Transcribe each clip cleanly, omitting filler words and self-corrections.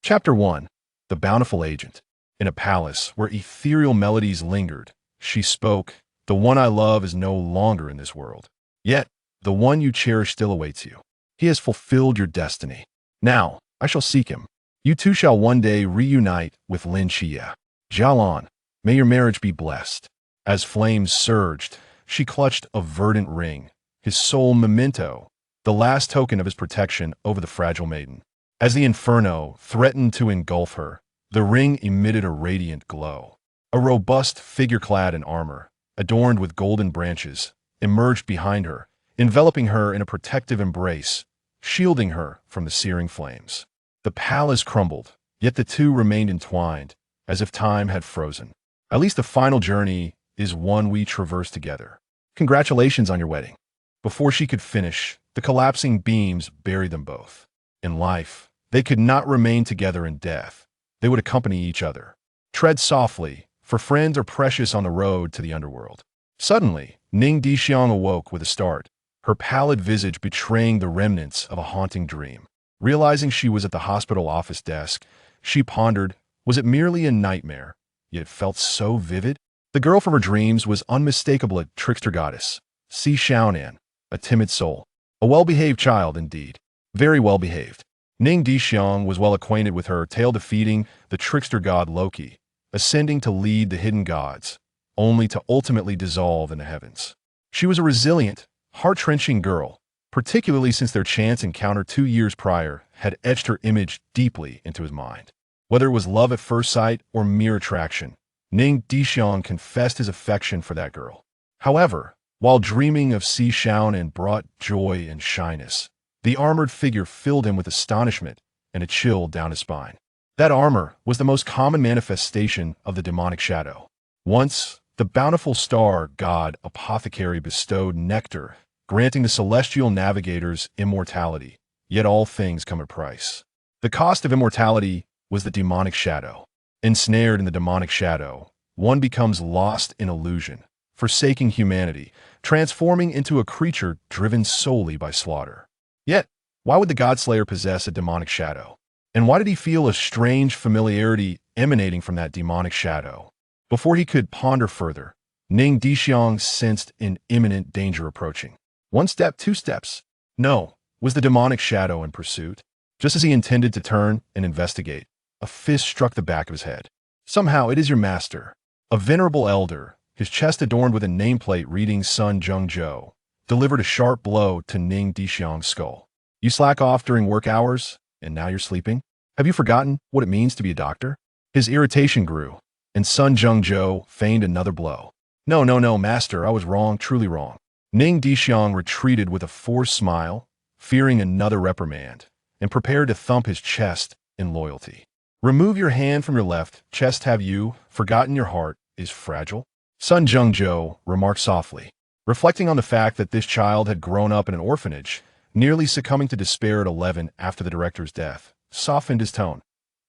Chapter 1. The Bountiful Agent. In a palace where ethereal melodies lingered, she spoke, "The one I love is no longer in this world. Yet, the one you cherish still awaits you. He has fulfilled your destiny. Now, I shall seek him. You two shall one day reunite with Lin Qiye. Xiaonan, may your marriage be blessed." As flames surged, she clutched a verdant ring, his sole memento, the last token of his protection over the fragile maiden. As the inferno threatened to engulf her, the ring emitted a radiant glow. A robust figure clad in armor, adorned with golden branches, emerged behind her, enveloping her in a protective embrace, shielding her from the searing flames. The palace crumbled, yet the two remained entwined, as if time had frozen. At least the final journey is one we traverse together. Congratulations on your wedding. Before she could finish, the collapsing beams buried them both. In life, they could not remain together in death. They would accompany each other. Tread softly, for friends are precious on the road to the underworld. Suddenly, Ning Dishuang awoke with a start, her pallid visage betraying the remnants of a haunting dream. Realizing she was at the hospital office desk, she pondered, was it merely a nightmare, yet it felt so vivid? The girl from her dreams was unmistakable a trickster goddess, Si Xiaonan, a timid soul. A well-behaved child indeed. Very well-behaved. Ning Dishuang was well acquainted with her tale defeating the trickster god Loki, ascending to lead the hidden gods, only to ultimately dissolve in the heavens. She was a resilient, heart-wrenching girl, particularly since their chance encounter 2 years prior had etched her image deeply into his mind. Whether it was love at first sight or mere attraction, Ning Dishuang confessed his affection for that girl. However, while dreaming of Si Xiaonan brought joy and shyness, the armored figure filled him with astonishment and a chill down his spine. That armor was the most common manifestation of the demonic shadow. Once, the bountiful star god Apothecary bestowed nectar, granting the celestial navigators immortality, yet all things come at a price. The cost of immortality was the demonic shadow. Ensnared in the demonic shadow, one becomes lost in illusion, forsaking humanity, transforming into a creature driven solely by slaughter. Yet, why would the Godslayer possess a demonic shadow? And why did he feel a strange familiarity emanating from that demonic shadow? Before he could ponder further, Ning Dishuang sensed an imminent danger approaching. 1 step, 2 steps. No, was the demonic shadow in pursuit? Just as he intended to turn and investigate, a fist struck the back of his head. Somehow it is your master. A venerable elder, his chest adorned with a nameplate reading Sun Zhengzhou, delivered a sharp blow to Ning Dishuang's skull. You slack off during work hours, and now you're sleeping? Have you forgotten what it means to be a doctor? His irritation grew, and Sun Zhengzhou feigned another blow. No, master, I was wrong, truly wrong. Ning Dishuang retreated with a forced smile, fearing another reprimand, and prepared to thump his chest in loyalty. Remove your hand from your left chest. Have you forgotten your heart is fragile? Sun Zhengzhou remarked softly, reflecting on the fact that this child had grown up in an orphanage, nearly succumbing to despair at 11 after the director's death, softened his tone.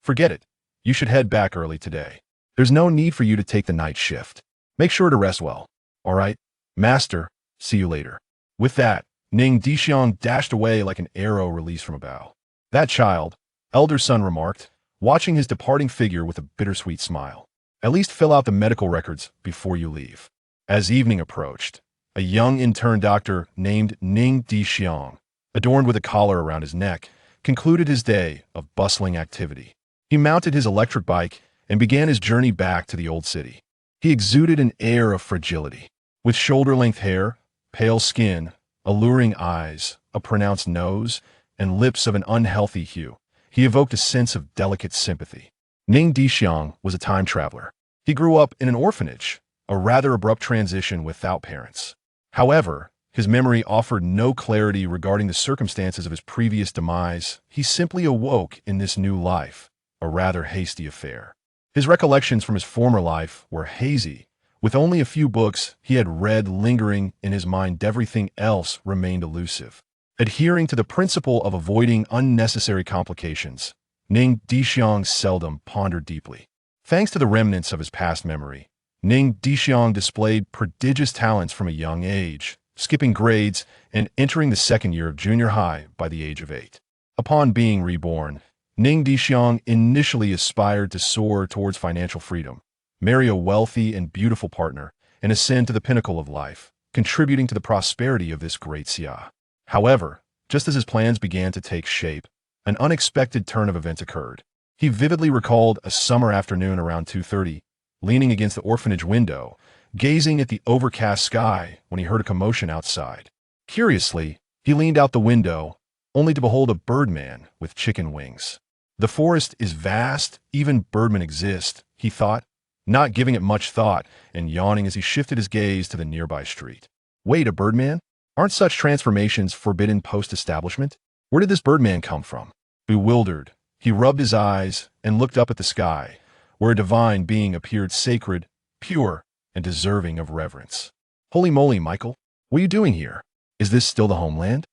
Forget it. You should head back early today. There's no need for you to take the night shift. Make sure to rest well. All right, master, see you later. With that, Ning Dishuang dashed away like an arrow released from a bow. That child, elder Sun remarked, watching his departing figure with a bittersweet smile. At least fill out the medical records before you leave. As evening approached, a young intern doctor named Ning Dishuang, adorned with a collar around his neck, concluded his day of bustling activity. He mounted his electric bike and began his journey back to the old city. He exuded an air of fragility. With shoulder-length hair, pale skin, alluring eyes, a pronounced nose, and lips of an unhealthy hue, he evoked a sense of delicate sympathy. Ning Dishuang was a time traveler. He grew up in an orphanage, a rather abrupt transition without parents. However, his memory offered no clarity regarding the circumstances of his previous demise. He simply awoke in this new life, a rather hasty affair. His recollections from his former life were hazy. With only a few books he had read lingering in his mind, everything else remained elusive. Adhering to the principle of avoiding unnecessary complications, Ning Dishuang seldom pondered deeply. Thanks to the remnants of his past memory, Ning Dishuang displayed prodigious talents from a young age, skipping grades and entering the second year of junior high by the age of 8. Upon being reborn, Ning Dishuang initially aspired to soar towards financial freedom, marry a wealthy and beautiful partner, and ascend to the pinnacle of life, contributing to the prosperity of this great Xia. However, just as his plans began to take shape, an unexpected turn of events occurred. He vividly recalled a summer afternoon around 2:30, leaning against the orphanage window, gazing at the overcast sky when he heard a commotion outside. Curiously, he leaned out the window, only to behold a birdman with chicken wings. The forest is vast, even birdmen exist, he thought, not giving it much thought and yawning as he shifted his gaze to the nearby street. Wait, a birdman? Aren't such transformations forbidden post-establishment? Where did this birdman come from? Bewildered, he rubbed his eyes and looked up at the sky, where a divine being appeared sacred, pure, and deserving of reverence. Holy moly, Michael, what are you doing here? Is this still the homeland?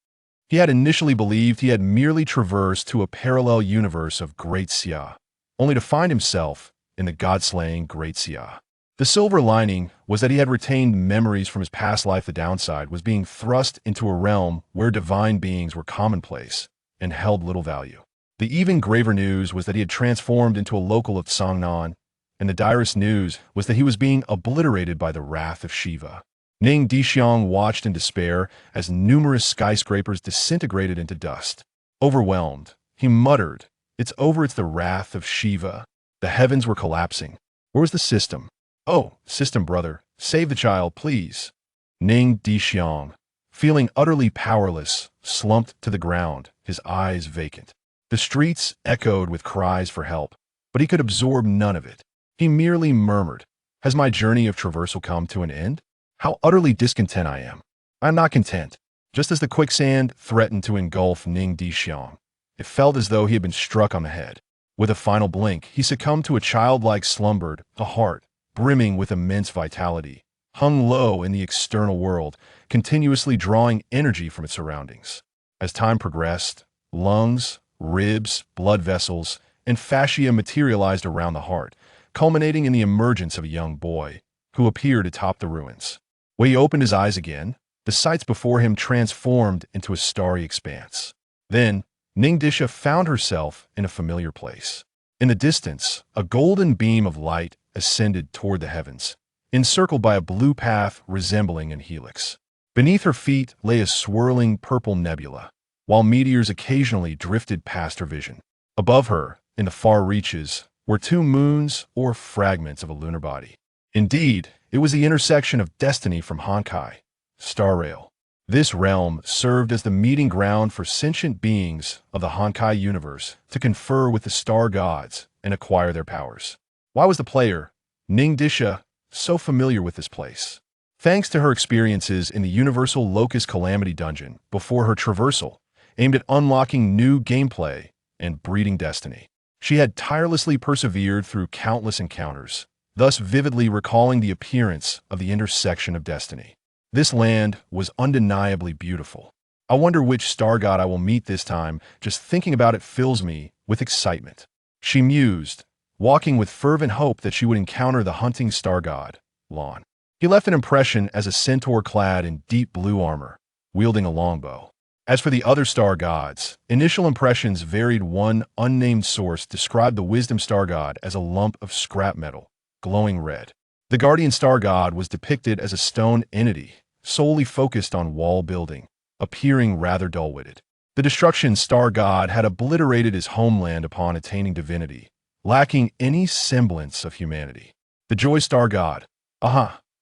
He had initially believed he had merely traversed to a parallel universe of Great Xia, only to find himself in the god-slaying Great Xia. The silver lining was that he had retained memories from his past life. The downside was being thrust into a realm where divine beings were commonplace and held little value. The even graver news was that he had transformed into a local of Cangnan, and the direst news was that he was being obliterated by the wrath of Shiva. Ning Dishuang watched in despair as numerous skyscrapers disintegrated into dust. Overwhelmed, he muttered, "It's over, it's the wrath of Shiva." The heavens were collapsing. Where was the system? "Oh, system brother, save the child, please." Ning Dishuang, feeling utterly powerless, slumped to the ground, his eyes vacant. The streets echoed with cries for help, but he could absorb none of it. He merely murmured, "Has my journey of traversal come to an end? How utterly discontent I am. I am not content." Just as the quicksand threatened to engulf Ning Dishuang, it felt as though he had been struck on the head. With a final blink, he succumbed to a childlike slumber, a heart, brimming with immense vitality, hung low in the external world, continuously drawing energy from its surroundings. As time progressed, lungs, ribs, blood vessels, and fascia materialized around the heart, culminating in the emergence of a young boy, who appeared atop the ruins. When he opened his eyes again, the sights before him transformed into a starry expanse. Then, Ning Disha found herself in a familiar place. In the distance, a golden beam of light ascended toward the heavens, encircled by a blue path resembling an helix. Beneath her feet lay a swirling purple nebula, while meteors occasionally drifted past her vision. Above her, in the far reaches, were two moons or fragments of a lunar body. Indeed, it was the intersection of destiny from Honkai, Star Rail. This realm served as the meeting ground for sentient beings of the Honkai universe to confer with the star gods and acquire their powers. Why was the player, Ning Disha, so familiar with this place? Thanks to her experiences in the Universal Locust Calamity Dungeon before her traversal, aimed at unlocking new gameplay and breeding destiny. She had tirelessly persevered through countless encounters, thus vividly recalling the appearance of the intersection of destiny. This land was undeniably beautiful. I wonder which star god I will meet this time. Just thinking about it fills me with excitement. She mused, walking with fervent hope that she would encounter the hunting star god, Lon. He left an impression as a centaur clad in deep blue armor, wielding a longbow. As for the other star gods, initial impressions varied. One unnamed source described the wisdom star god as a lump of scrap metal, glowing red. The guardian star god was depicted as a stone entity, solely focused on wall building, appearing rather dull-witted. The destruction star god had obliterated his homeland upon attaining divinity, lacking any semblance of humanity. The joy star god,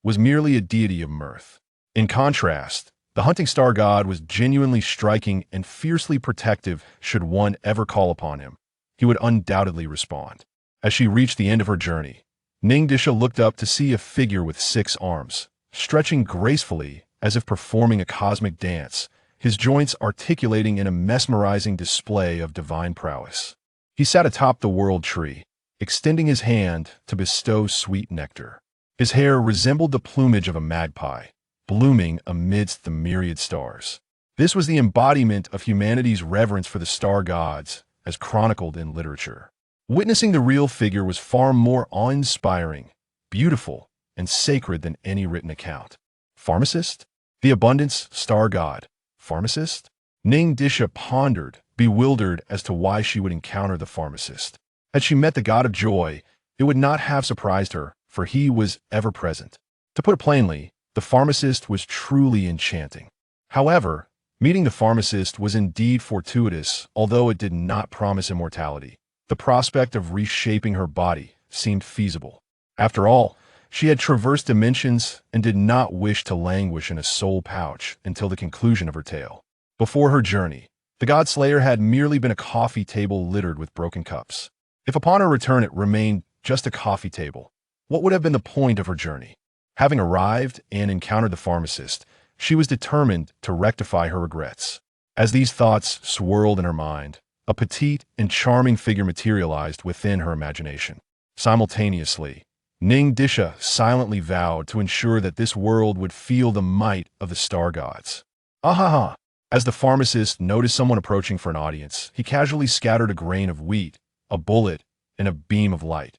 was merely a deity of mirth. In contrast, the hunting star god was genuinely striking and fiercely protective. Should one ever call upon him, he would undoubtedly respond. As she reached the end of her journey, Ning Disha looked up to see a figure with 6 arms, stretching gracefully as if performing a cosmic dance, his joints articulating in a mesmerizing display of divine prowess. He sat atop the world tree, extending his hand to bestow sweet nectar. His hair resembled the plumage of a magpie, blooming amidst the myriad stars. This was the embodiment of humanity's reverence for the star gods, as chronicled in literature. Witnessing the real figure was far more awe-inspiring, beautiful, and sacred than any written account. Pharmacist? The abundance star god. Pharmacist? Ning Disha pondered, bewildered as to why she would encounter the pharmacist. Had she met the god of joy, it would not have surprised her, for he was ever present. To put it plainly, the pharmacist was truly enchanting. However, meeting the pharmacist was indeed fortuitous, although it did not promise immortality. The prospect of reshaping her body seemed feasible. After all, she had traversed dimensions and did not wish to languish in a soul pouch until the conclusion of her tale. Before her journey, the God Slayer had merely been a coffee table littered with broken cups. If upon her return it remained just a coffee table, what would have been the point of her journey? Having arrived and encountered the pharmacist, she was determined to rectify her regrets. As these thoughts swirled in her mind, a petite and charming figure materialized within her imagination. Simultaneously, Ning Dishuang silently vowed to ensure that this world would feel the might of the star gods. Ahaha! As the pharmacist noticed someone approaching for an audience, he casually scattered a grain of wheat, a bullet, and a beam of light.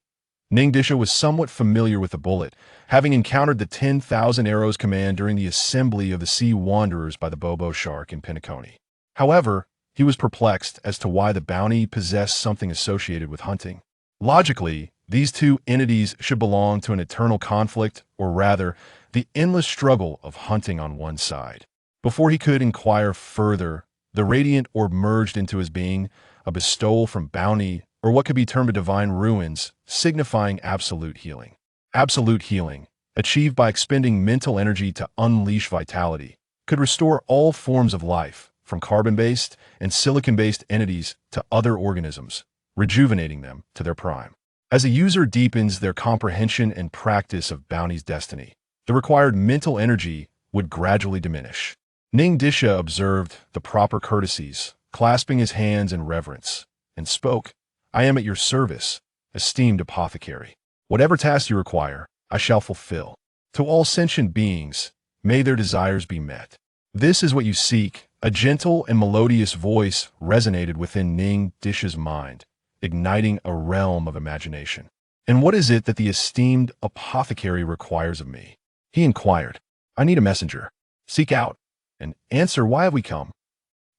Ning Dishuang was somewhat familiar with the bullet, having encountered the 10,000 arrows command during the assembly of the sea wanderers by the Bobo shark in Penacony. However, he was perplexed as to why the bounty possessed something associated with hunting. Logically, these two entities should belong to an eternal conflict, or rather, the endless struggle of hunting on one side. Before he could inquire further, the radiant orb merged into his being, a bestowal from bounty, or what could be termed a divine ruins, signifying absolute healing. Absolute healing, achieved by expending mental energy to unleash vitality, could restore all forms of life, from carbon-based and silicon-based entities to other organisms, rejuvenating them to their prime. As a user deepens their comprehension and practice of bounty's destiny, the required mental energy would gradually diminish. Ning Dishuang observed the proper courtesies, clasping his hands in reverence, and spoke, "I am at your service, esteemed apothecary. Whatever task you require, I shall fulfill. To all sentient beings, may their desires be met." "This is what you seek." A gentle and melodious voice resonated within Ning Dishuang's mind, igniting a realm of imagination. "And what is it that the esteemed apothecary requires of me?" He inquired. "I need a messenger. Seek out and answer, why have we come?"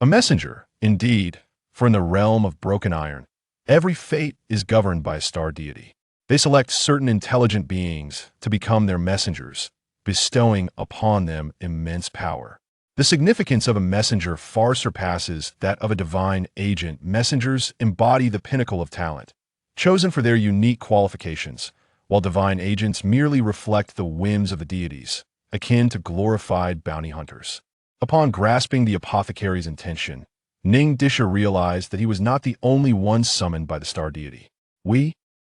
A messenger, indeed, for in the realm of broken iron, every fate is governed by a star deity. They select certain intelligent beings to become their messengers, bestowing upon them immense power. The significance of a messenger far surpasses that of a divine agent. Messengers embody the pinnacle of talent, chosen for their unique qualifications, while divine agents merely reflect the whims of the deities, akin to glorified bounty hunters. Upon grasping the apothecary's intention, Ning Dishuang realized that he was not the only one summoned by the star deity.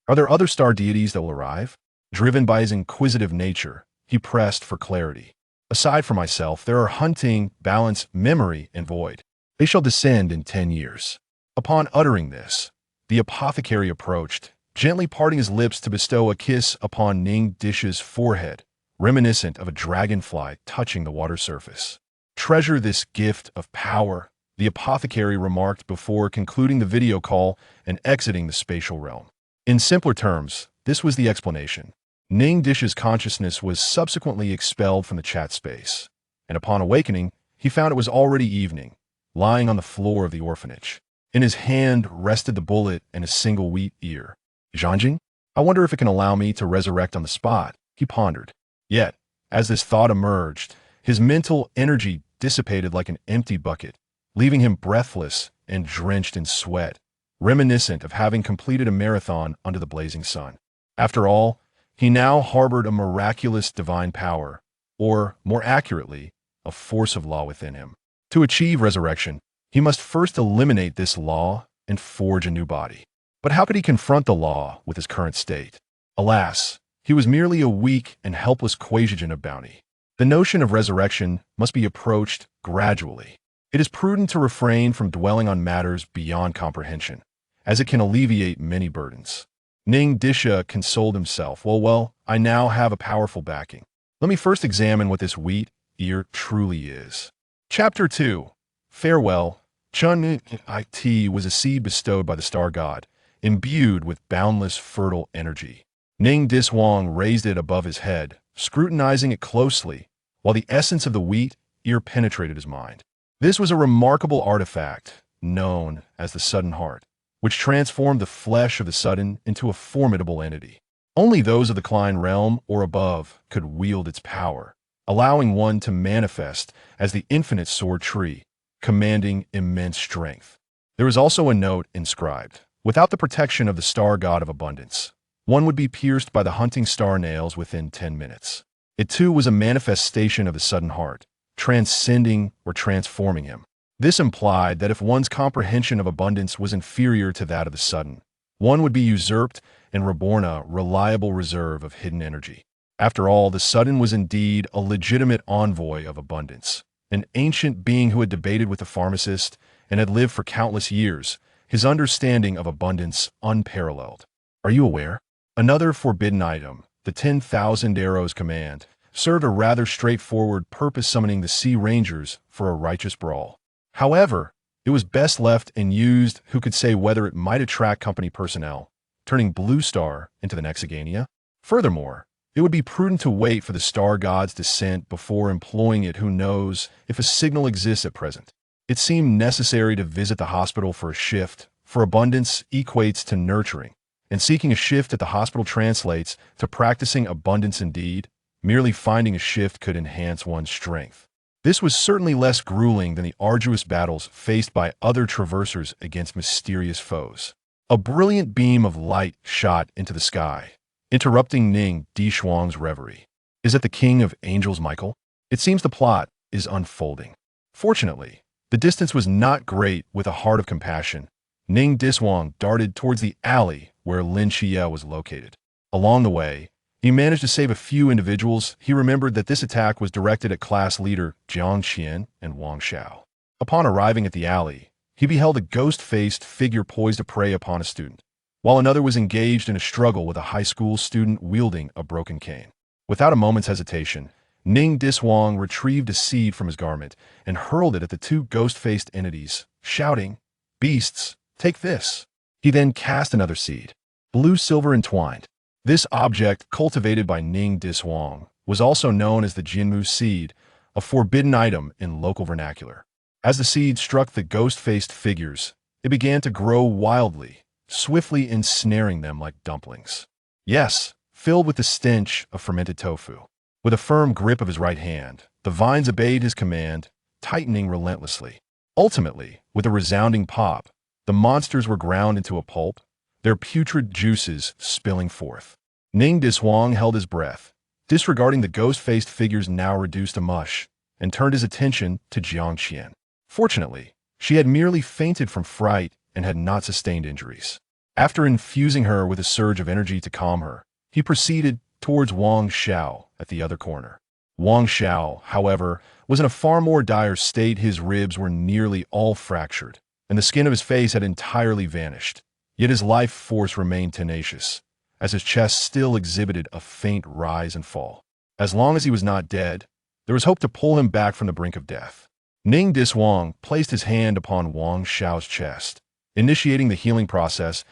Are there other star deities that will arrive? Driven by his inquisitive nature, he pressed for clarity. "Aside from myself, there are hunting, balance, memory, and void. They shall descend in 10 years. Upon uttering this, the apothecary approached, gently parting his lips to bestow a kiss upon Ning Dishuang's forehead, reminiscent of a dragonfly touching the water surface. "Treasure this gift of power," the apothecary remarked before concluding the video call and exiting the spatial realm. In simpler terms, this was the explanation. Ning Dishuang's consciousness was subsequently expelled from the chat space, and upon awakening, he found it was already evening, lying on the floor of the orphanage. In his hand rested the bullet and a single wheat ear. "Zhanjing? I wonder if it can allow me to resurrect on the spot," he pondered. Yet, as this thought emerged, his mental energy dissipated like an empty bucket, leaving him breathless and drenched in sweat, reminiscent of having completed a marathon under the blazing sun. After all, he now harbored a miraculous divine power, or, more accurately, a force of law within him. To achieve resurrection, he must first eliminate this law and forge a new body. But how could he confront the law with his current state? Alas, he was merely a weak and helpless quasi-agent of bounty. The notion of resurrection must be approached gradually. It is prudent to refrain from dwelling on matters beyond comprehension, as it can alleviate many burdens. Ning Dishuang consoled himself. Well, I now have a powerful backing. Let me first examine what this wheat ear truly is. Chapter 2. Farewell. Chun It was a seed bestowed by the star god, imbued with boundless fertile energy. Ning Dishuang raised it above his head, scrutinizing it closely, while the essence of the wheat ear penetrated his mind. This was a remarkable artifact, known as the Sudden Heart, which transformed the flesh of the Sudden into a formidable entity. Only those of the Klein realm or above could wield its power, allowing one to manifest as the infinite sword tree, commanding immense strength. There is also a note inscribed, "Without the protection of the star god of abundance, one would be pierced by the hunting star nails within 10 minutes." It too was a manifestation of the Sudden Heart, transcending or transforming him. This implied that if one's comprehension of abundance was inferior to that of the Sudden, one would be usurped and reborn a reliable reserve of hidden energy. After all, the Sudden was indeed a legitimate envoy of abundance, an ancient being who had debated with the pharmacist and had lived for countless years, his understanding of abundance unparalleled. Are you aware? Another forbidden item, the 10,000 arrows command, served a rather straightforward purpose, summoning the Sea Rangers for a righteous brawl. However, it was best left unused. Who could say whether it might attract company personnel, turning Blue Star into the Nexigania? Furthermore, it would be prudent to wait for the star god's descent before employing it. Who knows if a signal exists at present? It seemed necessary to visit the hospital for a shift, for abundance equates to nurturing, and seeking a shift at the hospital translates to practicing abundance indeed. Merely finding a shift could enhance one's strength. This was certainly less grueling than the arduous battles faced by other traversers against mysterious foes. A brilliant beam of light shot into the sky, interrupting Ning Dishuang's reverie. Is it the King of Angels, Michael? It seems the plot is unfolding. Fortunately, the distance was not great. With a heart of compassion, Ning Dishuang darted towards the alley where Lin Qiye was located. Along the way, he managed to save a few individuals. He remembered that this attack was directed at class leader Jiang Qian and Wang Xiao. Upon arriving at the alley, he beheld a ghost-faced figure poised to prey upon a student, while another was engaged in a struggle with a high school student wielding a broken cane. Without a moment's hesitation, Ning Dishuang retrieved a seed from his garment and hurled it at the two ghost-faced entities, shouting, "Beasts, take this." He then cast another seed, blue-silver entwined. This object, cultivated by Ning Dishuang, was also known as the Jinmu seed, a forbidden item in local vernacular. As the seed struck the ghost-faced figures, it began to grow wildly, swiftly ensnaring them like dumplings. Yes, filled with the stench of fermented tofu. With a firm grip of his right hand, the vines obeyed his command, tightening relentlessly. Ultimately, with a resounding pop, the monsters were ground into a pulp, their putrid juices spilling forth. Ning Dishuang held his breath, disregarding the ghost-faced figures now reduced to mush, and turned his attention to Jiang Qian. Fortunately, she had merely fainted from fright and had not sustained injuries. After infusing her with a surge of energy to calm her, he proceeded towards Wang Xiao at the other corner. Wang Xiao, however, was in a far more dire state. His ribs were nearly all fractured, and the skin of his face had entirely vanished. Yet his life force remained tenacious, as his chest still exhibited a faint rise and fall. As long as he was not dead, there was hope to pull him back from the brink of death. Ning Dishuang placed his hand upon Wang Xiao's chest. Initiating the healing process,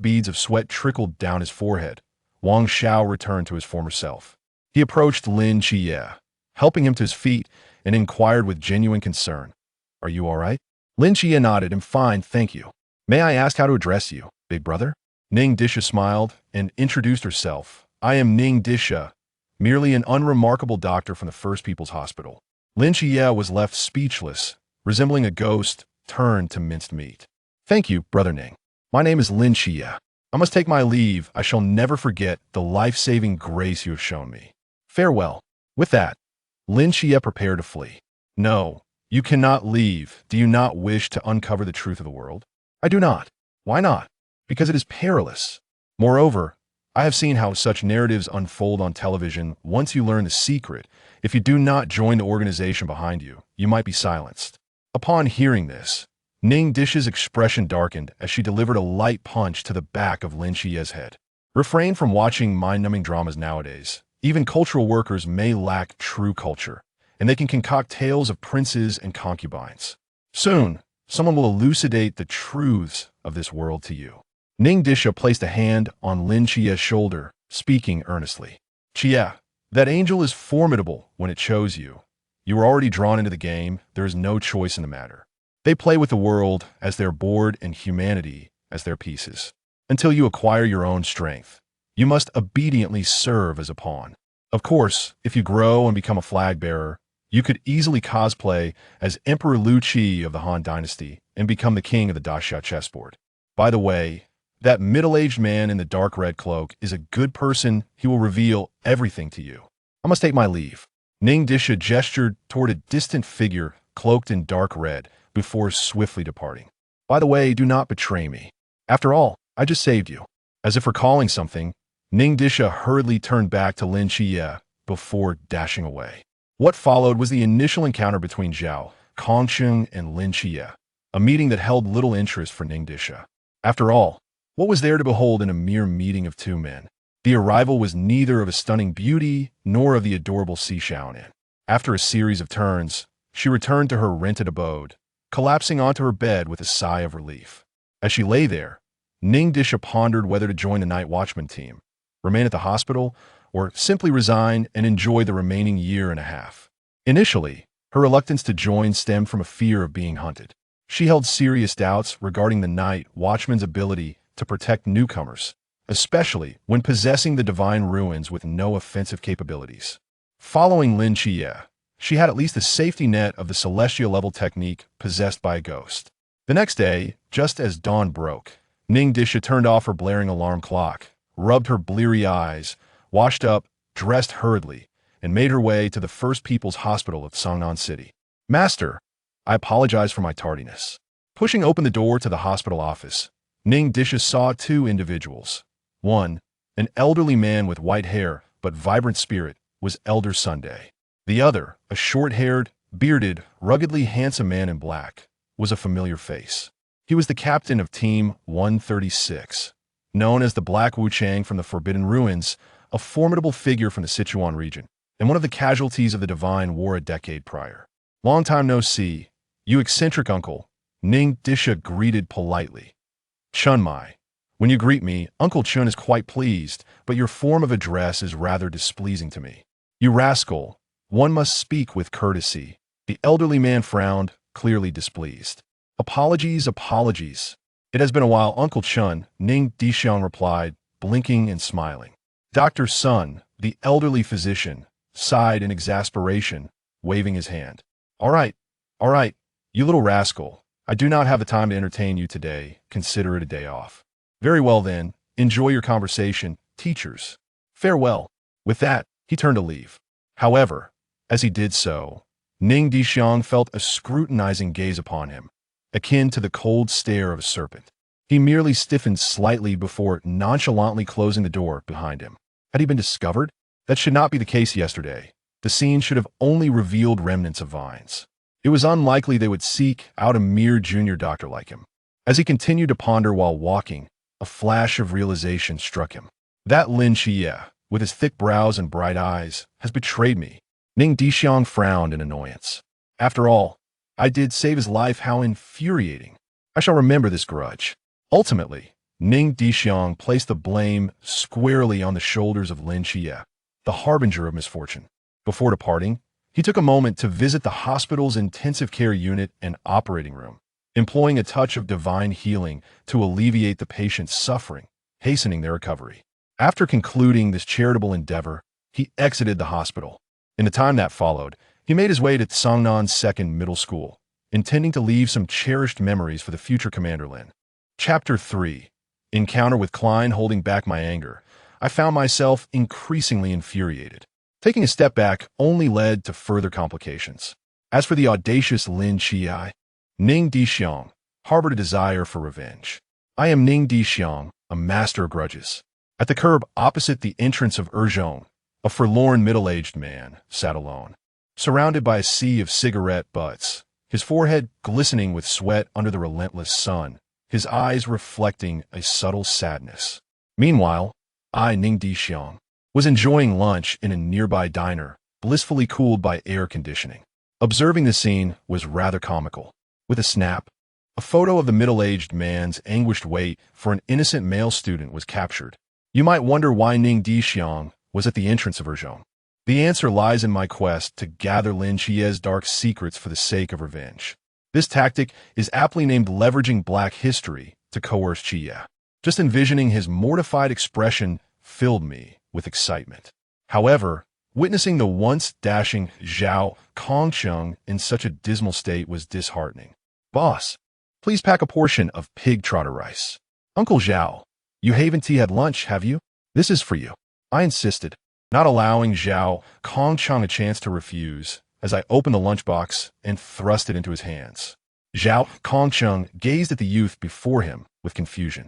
beads of sweat trickled down his forehead. Wang Xiao returned to his former self. He approached Lin Qiye, helping him to his feet, and inquired with genuine concern, "Are you all right?" Lin Qiye nodded. "I'm fine, thank you. May I ask how to address you, big brother?" Ning Dishuang smiled and introduced herself. "I am Ning Dishuang, merely an unremarkable doctor from the First People's Hospital." Lin Qiye was left speechless, resembling a ghost turned to minced meat. "Thank you, brother Ning. My name is Lin Qiye. I must take my leave. I shall never forget the life-saving grace you have shown me. Farewell." With that, Lin Qiye prepared to flee. "No, you cannot leave. Do you not wish to uncover the truth of the world?" "I do not." "Why not?" "Because it is perilous. Moreover, I have seen how such narratives unfold on television. Once you learn the secret, if you do not join the organization behind you, you might be silenced." Upon hearing this, Ning Dishuang's expression darkened as she delivered a light punch to the back of Lin Qiye's head. Refrain from watching mind-numbing dramas nowadays. Even cultural workers may lack true culture, and they can concoct tales of princes and concubines. Soon, someone will elucidate the truths of this world to you. Ning Dishuang placed a hand on Lin Qiye's shoulder, speaking earnestly. "Qiye, that angel is formidable when it chose you. You were already drawn into the game. There is no choice in the matter. They play with the world as their board and humanity as their pieces. Until you acquire your own strength, you must obediently serve as a pawn. Of course, if you grow and become a flag bearer, you could easily cosplay as Emperor Lin Qiye of the Han Dynasty and become the king of the Daxia chessboard. By the way, that middle-aged man in the dark red cloak is a good person. He will reveal everything to you. I must take my leave. Ning Dishuang gestured toward a distant figure cloaked in dark red before swiftly departing. By the way, do not betray me. After all, I just saved you. As if recalling something, Ning Dishuang hurriedly turned back to Lin Qiye before dashing away. What followed was the initial encounter between Zhao, Kongsheng, and Lin Qiye, a meeting that held little interest for Ning Dishuang. After all, what was there to behold in a mere meeting of two men? The arrival was neither of a stunning beauty nor of the adorable Si Xiaonan. After a series of turns, she returned to her rented abode, collapsing onto her bed with a sigh of relief. As she lay there, Ning Dishuang pondered whether to join the night watchman team, remain at the hospital, or simply resign and enjoy the remaining year and a half. Initially, her reluctance to join stemmed from a fear of being hunted. She held serious doubts regarding the night watchman's ability to protect newcomers, especially when possessing the divine ruins with no offensive capabilities. Following Lin Qiye, she had at least a safety net of the celestial-level technique possessed by a ghost. The next day, just as dawn broke, Ning Dishuang turned off her blaring alarm clock, rubbed her bleary eyes, washed up, dressed hurriedly, and made her way to the First People's Hospital of Cangnan City. Master, I apologize for my tardiness. Pushing open the door to the hospital office, Ning Dishuang saw two individuals. One, an elderly man with white hair but vibrant spirit, was Elder Sunday. The other, a short-haired, bearded, ruggedly handsome man in black, was a familiar face. He was the captain of Team 136, known as the Black Wu Chang from the Forbidden Ruins, a formidable figure from the Sichuan region, and one of the casualties of the Divine War a decade prior. Long time no see, you eccentric uncle, Ning Dishuang greeted politely. Chun Mai. When you greet me, Uncle Chun is quite pleased, but your form of address is rather displeasing to me. You rascal, one must speak with courtesy. The elderly man frowned, clearly displeased. Apologies, apologies. It has been a while, Uncle Chun, Ning Dishuang replied, blinking and smiling. Dr. Sun, the elderly physician, sighed in exasperation, waving his hand. All right, you little rascal. I do not have the time to entertain you today. Consider it a day off. Very well then, enjoy your conversation, teachers. Farewell. With that, he turned to leave. However, as he did so, Ning Dishuang felt a scrutinizing gaze upon him, akin to the cold stare of a serpent. He merely stiffened slightly before nonchalantly closing the door behind him. Had he been discovered? That should not be the case yesterday. The scene should have only revealed remnants of vines. It was unlikely they would seek out a mere junior doctor like him. As he continued to ponder while walking, a flash of realization struck him. That Lin Qiye, with his thick brows and bright eyes, has betrayed me. Ning Dishuang frowned in annoyance. After all, I did save his life. How infuriating. I shall remember this grudge. Ultimately, Ning Dishuang placed the blame squarely on the shoulders of Lin Qiye, the harbinger of misfortune. Before departing, he took a moment to visit the hospital's intensive care unit and operating room, employing a touch of divine healing to alleviate the patient's suffering, hastening their recovery. After concluding this charitable endeavor, he exited the hospital. In the time that followed, he made his way to Cangnan's second middle school, intending to leave some cherished memories for the future Commander Lin. Chapter 3. Encounter with Klein. Holding back my anger, I found myself increasingly infuriated. Taking a step back only led to further complications. As for the audacious Lin Qiye, Ning Dishuang harbored a desire for revenge. I am Ning Dishuang, a master of grudges. At the curb opposite the entrance of Zhong, a forlorn middle-aged man sat alone, surrounded by a sea of cigarette butts, his forehead glistening with sweat under the relentless sun, his eyes reflecting a subtle sadness. Meanwhile, I, Ning Dishuang, was enjoying lunch in a nearby diner, blissfully cooled by air conditioning. Observing the scene was rather comical. With a snap, a photo of the middle-aged man's anguished wait for an innocent male student was captured. You might wonder why Ning Dishuang was at the entrance of Zhong. The answer lies in my quest to gather Lin Qiye's dark secrets for the sake of revenge. This tactic is aptly named leveraging black history to coerce Qiye. Just envisioning his mortified expression filled me with excitement. However, witnessing the once dashing Zhao Kongsheng in such a dismal state was disheartening. "Boss, please pack a portion of pig trotter rice." "Uncle Zhao, you haven't had lunch, have you? This is for you," I insisted, not allowing Zhao Kongsheng a chance to refuse as I opened the lunchbox and thrust it into his hands. Zhao Kongsheng gazed at the youth before him with confusion.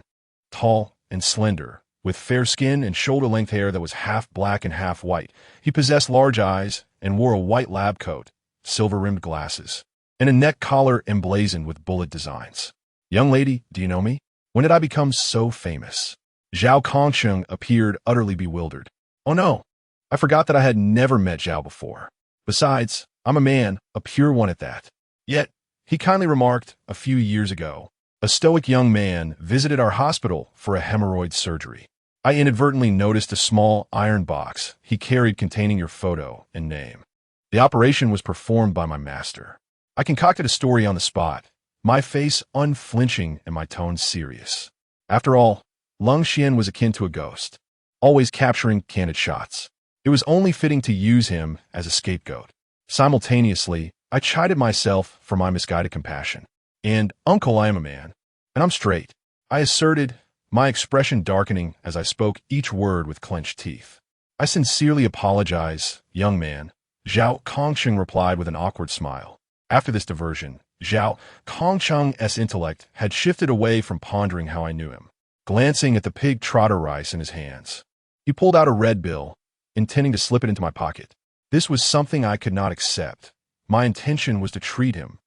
Tall and slender, with fair skin and shoulder-length hair that was half black and half white, he possessed large eyes and wore a white lab coat, silver-rimmed glasses, and a neck collar emblazoned with bullet designs. "Young lady, do you know me? When did I become so famous?" Zhao Kongsheng appeared utterly bewildered. "Oh no, I forgot that I had never met Zhao before. Besides, I'm a man, a pure one at that." Yet, he kindly remarked, a few years ago, a stoic young man visited our hospital for a hemorrhoid surgery. I inadvertently noticed a small iron box he carried containing your photo and name. The operation was performed by my master. I concocted a story on the spot, my face unflinching and my tone serious. After all, Leng Xuan was akin to a ghost, always capturing candid shots. It was only fitting to use him as a scapegoat. Simultaneously, I chided myself for my misguided compassion. "And, uncle, I am a man, and I'm straight," I asserted, my expression darkening as I spoke each word with clenched teeth. "I sincerely apologize, young man," Zhao Kongsheng replied with an awkward smile. After this diversion, Zhao Kongsheng's intellect had shifted away from pondering how I knew him. Glancing at the pig trotter rice in his hands, he pulled out a red bill, intending to slip it into my pocket. This was something I could not accept. My intention was to treat him,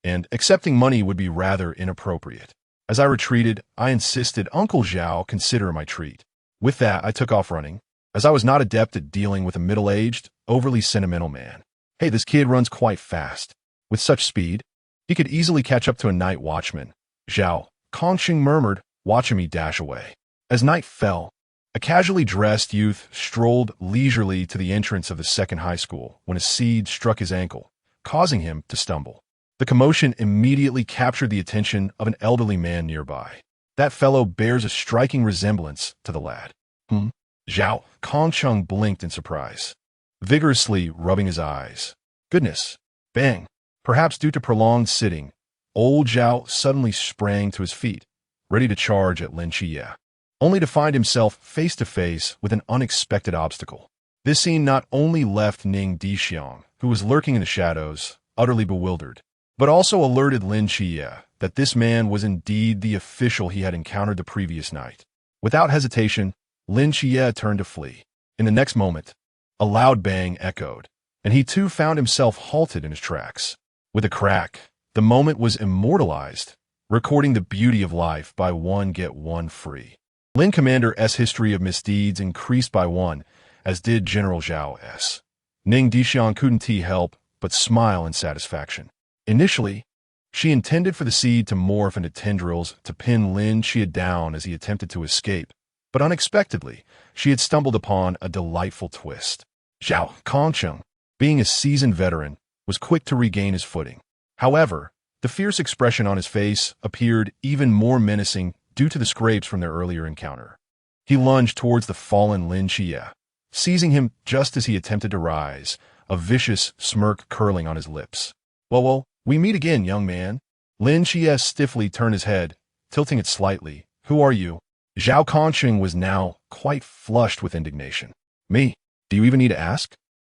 and accepting money would be rather inappropriate. As I retreated, I insisted Uncle Zhao consider my treat. With that, I took off running, as I was not adept at dealing with a middle-aged, overly sentimental man. "Hey, this kid runs quite fast. With such speed, he could easily catch up to a night watchman," Zhao Kongsheng murmured, watching me dash away. As night fell, a casually dressed youth strolled leisurely to the entrance of the second high school when a seed struck his ankle, causing him to stumble. The commotion immediately captured the attention of an elderly man nearby. "That fellow bears a striking resemblance to the lad." Zhao Kongsheng blinked in surprise, vigorously rubbing his eyes. Goodness! Bang! Perhaps due to prolonged sitting, old Zhao suddenly sprang to his feet, ready to charge at Lin Qiye, only to find himself face to face with an unexpected obstacle. This scene not only left Ning Dishuang, who was lurking in the shadows, utterly bewildered, but also alerted Lin Qiye that this man was indeed the official he had encountered the previous night. Without hesitation, Lin Qiye turned to flee. In the next moment, a loud bang echoed, and he too found himself halted in his tracks. With a crack, the moment was immortalized, recording the beauty of life by one get one free. Lin Commander's history of misdeeds increased by one, as did General Zhao's. Ning Dishuang couldn't help but smile in satisfaction. Initially, she intended for the seed to morph into tendrils to pin Lin Qiye down as he attempted to escape, but unexpectedly, she had stumbled upon a delightful twist. Zhao Kongsheng, being a seasoned veteran, was quick to regain his footing. However, the fierce expression on his face appeared even more menacing due to the scrapes from their earlier encounter. He lunged towards the fallen Lin Qiye, seizing him just as he attempted to rise, a vicious smirk curling on his lips. Well, we meet again, young man." Lin Qiye stiffly turned his head, tilting it slightly. "Who are you?" Zhao Kongsheng was now quite flushed with indignation. "Me? Do you even need to ask?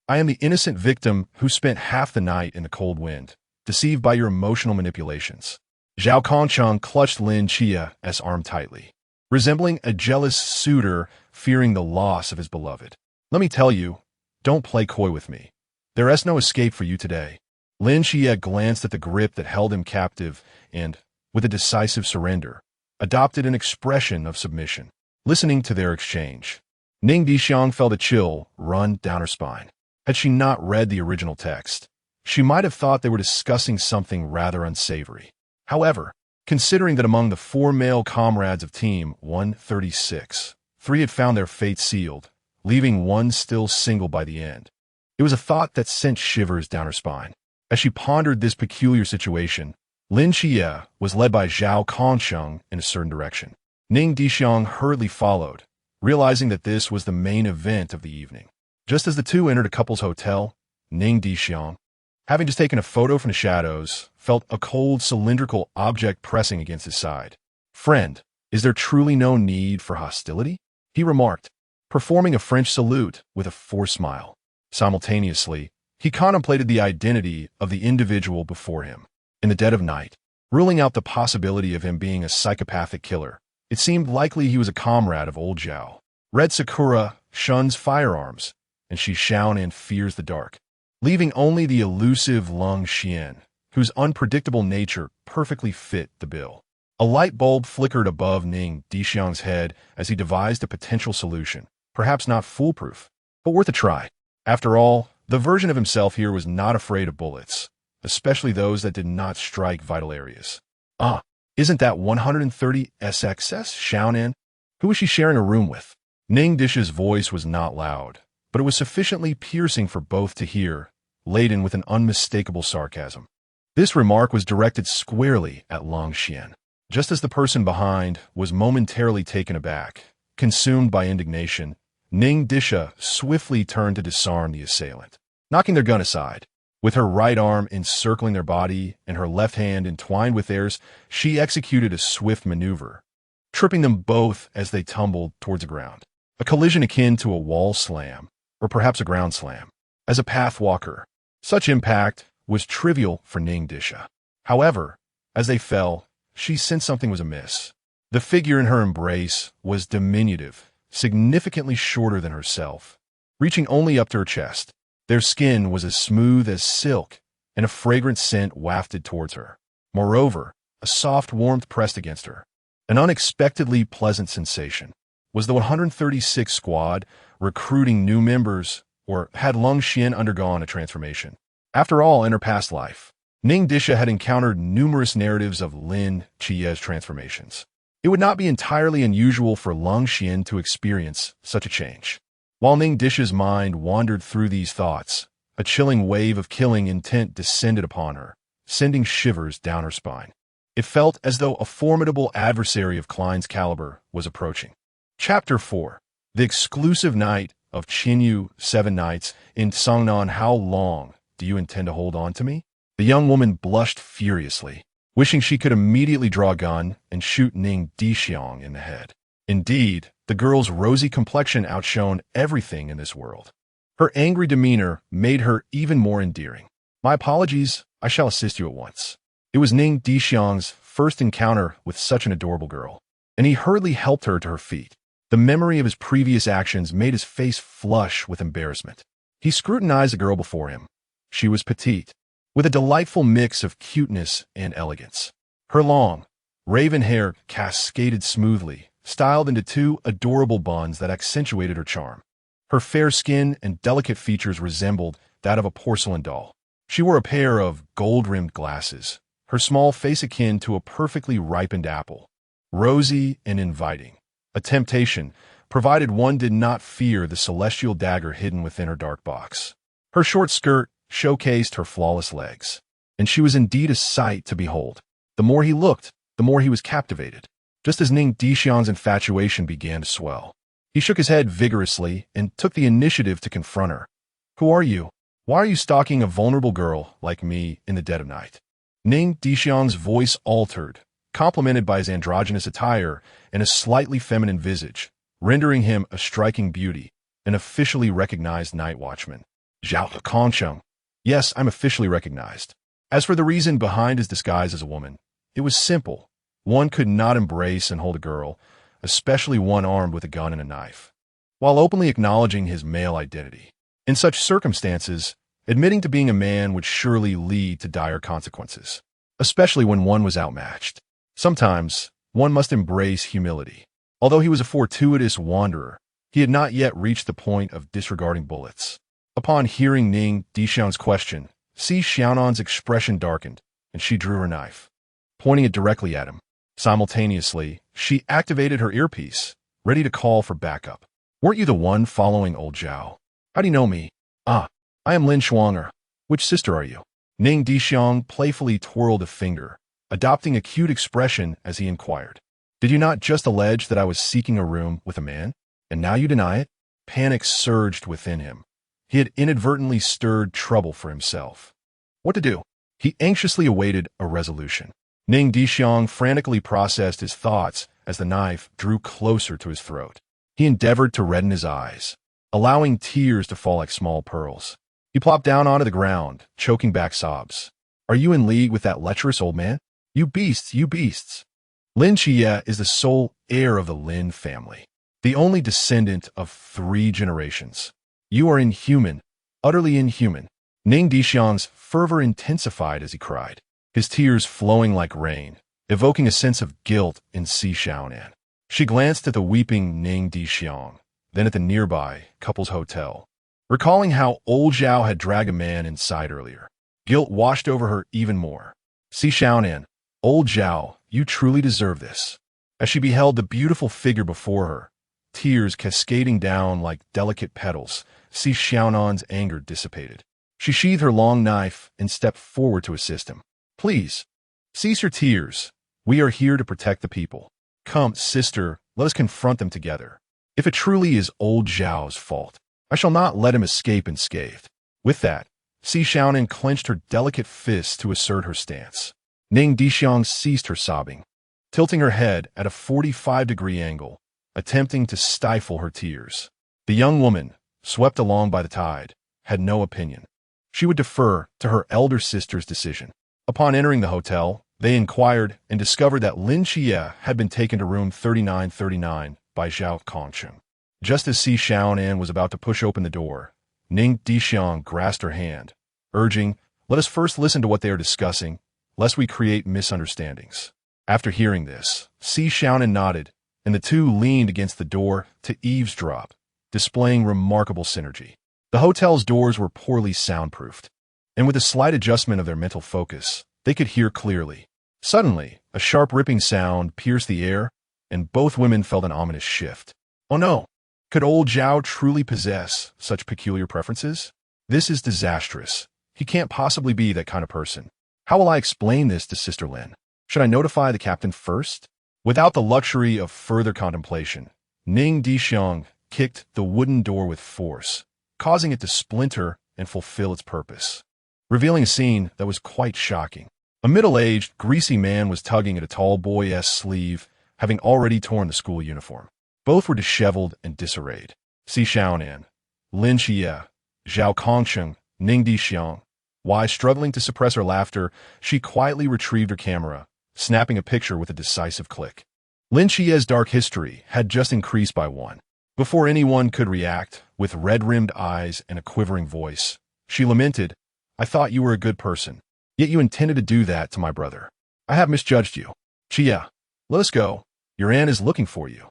I am the innocent victim who spent half the night in the cold wind, deceived by your emotional manipulations." Zhao Kongsheng clutched Lin Qiye's arm tightly, resembling a jealous suitor fearing the loss of his beloved. "Let me tell you, don't play coy with me. There is no escape for you today." Lin Qiye glanced at the grip that held him captive and, with a decisive surrender, adopted an expression of submission. Listening to their exchange, Ning Dishuang felt a chill run down her spine. Had she not read the original text, she might have thought they were discussing something rather unsavory. However, considering that among the 4 male comrades of Team 136, 3 had found their fate sealed, leaving one still single by the end, it was a thought that sent shivers down her spine. As she pondered this peculiar situation, Lin Qiye was led by Zhao Kongsheng in a certain direction. Ning Dishuang hurriedly followed, realizing that this was the main event of the evening. Just as the two entered a couple's hotel, Ning Dishuang, having just taken a photo from the shadows, felt a cold cylindrical object pressing against his side. "Friend, is there truly no need for hostility?" he remarked, performing a French salute with a forced smile. Simultaneously, he contemplated the identity of the individual before him. In the dead of night, ruling out the possibility of him being a psychopathic killer, it seemed likely he was a comrade of old Zhao. Red Sakura shuns firearms, and Si Xiaonan fears the dark, leaving only the elusive Leng Xuan, whose unpredictable nature perfectly fit the bill. A light bulb flickered above Ning Dishuang's head as he devised a potential solution, perhaps not foolproof, but worth a try. After all, the version of himself here was not afraid of bullets, especially those that did not strike vital areas. Isn't that 130 SXS Xiaonan? Who was she sharing a room with? Ning Dishuang's voice was not loud, but it was sufficiently piercing for both to hear, laden with an unmistakable sarcasm. This remark was directed squarely at Leng Xuan. Just as the person behind was momentarily taken aback, consumed by indignation, Ning Dishuang swiftly turned to disarm the assailant, knocking their gun aside. With her right arm encircling their body and her left hand entwined with theirs, she executed a swift maneuver, tripping them both as they tumbled towards the ground. A collision akin to a wall slam, or perhaps a ground slam. As a path walker, such impact was trivial for Ning Dishuang. However, as they fell, she sensed something was amiss. The figure in her embrace was diminutive, significantly shorter than herself, reaching only up to her chest. Their skin was as smooth as silk, and a fragrant scent wafted towards her. Moreover, a soft warmth pressed against her. An unexpectedly pleasant sensation. Was the 136 squad recruiting new members, or had Leng Xuan undergone a transformation? After all, in her past life, Ning Dishuang had encountered numerous narratives of Lin Qiye's transformations. It would not be entirely unusual for Leng Xuan to experience such a change. While Ning Dishuang's mind wandered through these thoughts, a chilling wave of killing intent descended upon her, sending shivers down her spine. It felt as though a formidable adversary of Klein's caliber was approaching. Chapter 4. The Exclusive Night of Qingyu, 7 Nights in Cangnan. How long do you intend to hold on to me? The young woman blushed furiously, wishing she could immediately draw a gun and shoot Ning Dishuang in the head. Indeed, the girl's rosy complexion outshone everything in this world. Her angry demeanor made her even more endearing. "My apologies, I shall assist you at once." It was Ning Dishuang's first encounter with such an adorable girl, and he hurriedly helped her to her feet. The memory of his previous actions made his face flush with embarrassment. He scrutinized the girl before him. She was petite, with a delightful mix of cuteness and elegance. Her long, raven hair cascaded smoothly, styled into 2 adorable buns that accentuated her charm. Her fair skin and delicate features resembled that of a porcelain doll. She wore a pair of gold-rimmed glasses, her small face akin to a perfectly ripened apple, rosy and inviting. A temptation, provided one did not fear the celestial dagger hidden within her dark box. Her short skirt showcased her flawless legs, and she was indeed a sight to behold. The more he looked, the more he was captivated. Just as Ning Dishuang's infatuation began to swell, he shook his head vigorously and took the initiative to confront her. "Who are you? Why are you stalking a vulnerable girl like me in the dead of night?" Ning Dishuang's voice altered, complemented by his androgynous attire and a slightly feminine visage, rendering him a striking beauty, an officially recognized night watchman. "Zhao Kongsheng." "Yes, I'm officially recognized." As for the reason behind his disguise as a woman, it was simple. One could not embrace and hold a girl, especially one armed with a gun and a knife, while openly acknowledging his male identity. In such circumstances, admitting to being a man would surely lead to dire consequences, especially when one was outmatched. Sometimes, one must embrace humility. Although he was a fortuitous wanderer, he had not yet reached the point of disregarding bullets. Upon hearing Ning Dishuang's question, Si Xiaonan's expression darkened, and she drew her knife, pointing it directly at him. Simultaneously, she activated her earpiece, ready to call for backup. "Weren't you the one following old Zhao? How do you know me?" "I am Lin Xuan. Which sister are you?" Ning Dishuang playfully twirled a finger, adopting a cute expression as he inquired. Did you not just allege that I was seeking a room with a man? And now you deny it? Panic surged within him. He had inadvertently stirred trouble for himself. What to do? He anxiously awaited a resolution. Ning Dishuang frantically processed his thoughts as the knife drew closer to his throat. He endeavored to redden his eyes, allowing tears to fall like small pearls. He plopped down onto the ground, choking back sobs. Are you in league with that lecherous old man? You beasts, you beasts. Lin Qiye is the sole heir of the Lin family, the only descendant of 3 generations. You are inhuman, utterly inhuman. Ning Dishuang's fervor intensified as he cried, his tears flowing like rain, evoking a sense of guilt in Si Xiaonan. She glanced at the weeping Ning Dishuang, then at the nearby couple's hotel. Recalling how old Zhao had dragged a man inside earlier, guilt washed over her even more. Si Xiaonan, old Zhao, you truly deserve this. As she beheld the beautiful figure before her, tears cascading down like delicate petals, Si Xiaonan's anger dissipated. She sheathed her long knife and stepped forward to assist him. Please, cease your tears. We are here to protect the people. Come, sister, let us confront them together. If it truly is old Zhao's fault, I shall not let him escape unscathed. With that, Si Xiaonan clenched her delicate fists to assert her stance. Ning Dishuang ceased her sobbing, tilting her head at a 45-degree angle, attempting to stifle her tears. The young woman, swept along by the tide, had no opinion. She would defer to her elder sister's decision. Upon entering the hotel, they inquired and discovered that Lin Qiye had been taken to room 3939 by Zhao Kongcheng. Just as Si Xiaonan was about to push open the door, Ning Dishuang grasped her hand, urging, let us first listen to what they are discussing, lest we create misunderstandings. After hearing this, Si Xiaonan nodded, and the two leaned against the door to eavesdrop, displaying remarkable synergy. The hotel's doors were poorly soundproofed, and with a slight adjustment of their mental focus, they could hear clearly. Suddenly, a sharp ripping sound pierced the air, and both women felt an ominous shift. Oh no! Could old Zhao truly possess such peculiar preferences? This is disastrous. He can't possibly be that kind of person. How will I explain this to Sister Lin? Should I notify the captain first? Without the luxury of further contemplation, Ning Dishuang kicked the wooden door with force, causing it to splinter and fulfill its purpose, revealing a scene that was quite shocking. A middle-aged, greasy man was tugging at a tall boy's sleeve, having already torn the school uniform. Both were disheveled and disarrayed. Si Xiaonan, Lin Qiye, Zhao Kongcheng, Ning Dishuang. While struggling to suppress her laughter, she quietly retrieved her camera, snapping a picture with a decisive click. Lin Qiye's dark history had just increased by 1. Before anyone could react, with red-rimmed eyes and a quivering voice, she lamented, I thought you were a good person, yet you intended to do that to my brother. I have misjudged you. Qiye, let us go. Your aunt is looking for you.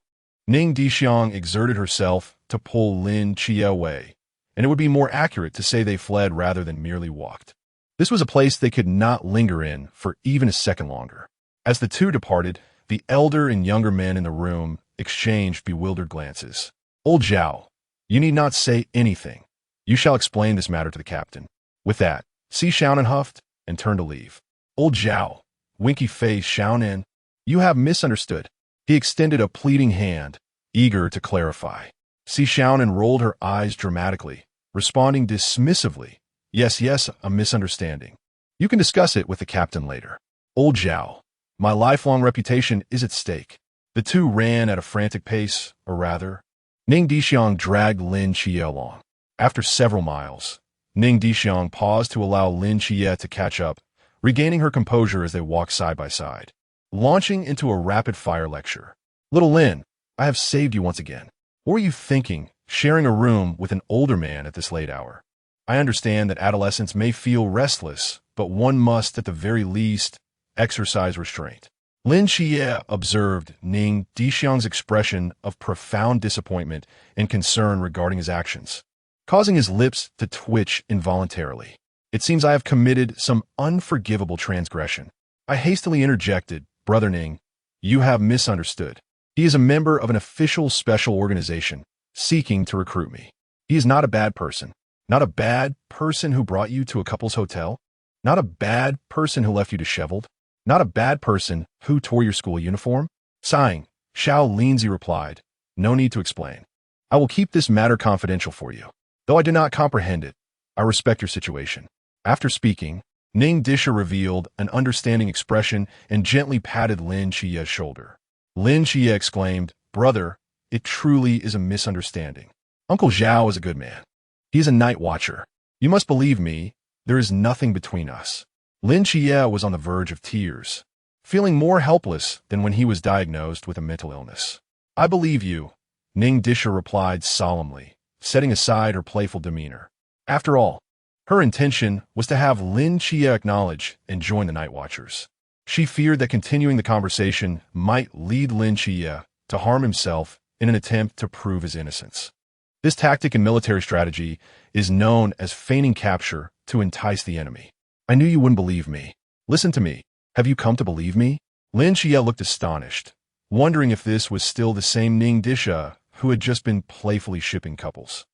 Ning Dishuang exerted herself to pull Lin Qiye away, and it would be more accurate to say they fled rather than merely walked. This was a place they could not linger in for even a second longer. As the two departed, the elder and younger men in the room exchanged bewildered glances. Old Zhao, you need not say anything. You shall explain this matter to the captain. With that, Si Xiaonan huffed and turned to leave. Old Zhao, winky face Xiaonan, you have misunderstood. He extended a pleading hand, eager to clarify. Si Xiaonan rolled her eyes dramatically, responding dismissively, yes, a misunderstanding. You can discuss it with the captain later. Old Zhao, my lifelong reputation is at stake. The two ran at a frantic pace, or rather, Ning Dishuang dragged Lin Qiye along. After several miles, Ning Dishuang paused to allow Lin Qiye to catch up, regaining her composure as they walked side by side, launching into a rapid-fire lecture. Little Lin, I have saved you once again. What were you thinking, sharing a room with an older man at this late hour? I understand that adolescents may feel restless, but one must, at the very least, exercise restraint. Lin Qiye observed Ning Dishuang's expression of profound disappointment and concern regarding his actions, causing his lips to twitch involuntarily. It seems I have committed some unforgivable transgression. I hastily interjected, Brother Ning, you have misunderstood. He is a member of an official special organization, seeking to recruit me. He is not a bad person. Not a bad person who brought you to a couple's hotel. Not a bad person who left you disheveled. Not a bad person who tore your school uniform? Sighing, Xiao Linzi replied, no need to explain. I will keep this matter confidential for you. Though I do not comprehend it, I respect your situation. After speaking, Ning Dishuang revealed an understanding expression and gently patted Lin Qiye's shoulder. Lin Qiye exclaimed, brother, it truly is a misunderstanding. Uncle Zhao is a good man. He is a night watcher. You must believe me, there is nothing between us. Lin Qiye was on the verge of tears, feeling more helpless than when he was diagnosed with a mental illness. I believe you, Ning Dishuang replied solemnly, setting aside her playful demeanor. After all, her intention was to have Lin Qiye acknowledge and join the Night Watchers. She feared that continuing the conversation might lead Lin Qiye to harm himself in an attempt to prove his innocence. This tactic in military strategy is known as feigning capture to entice the enemy. I knew you wouldn't believe me. Listen to me. Have you come to believe me? Lin Qiye looked astonished, wondering if this was still the same Ning Dishuang who had just been playfully shipping couples.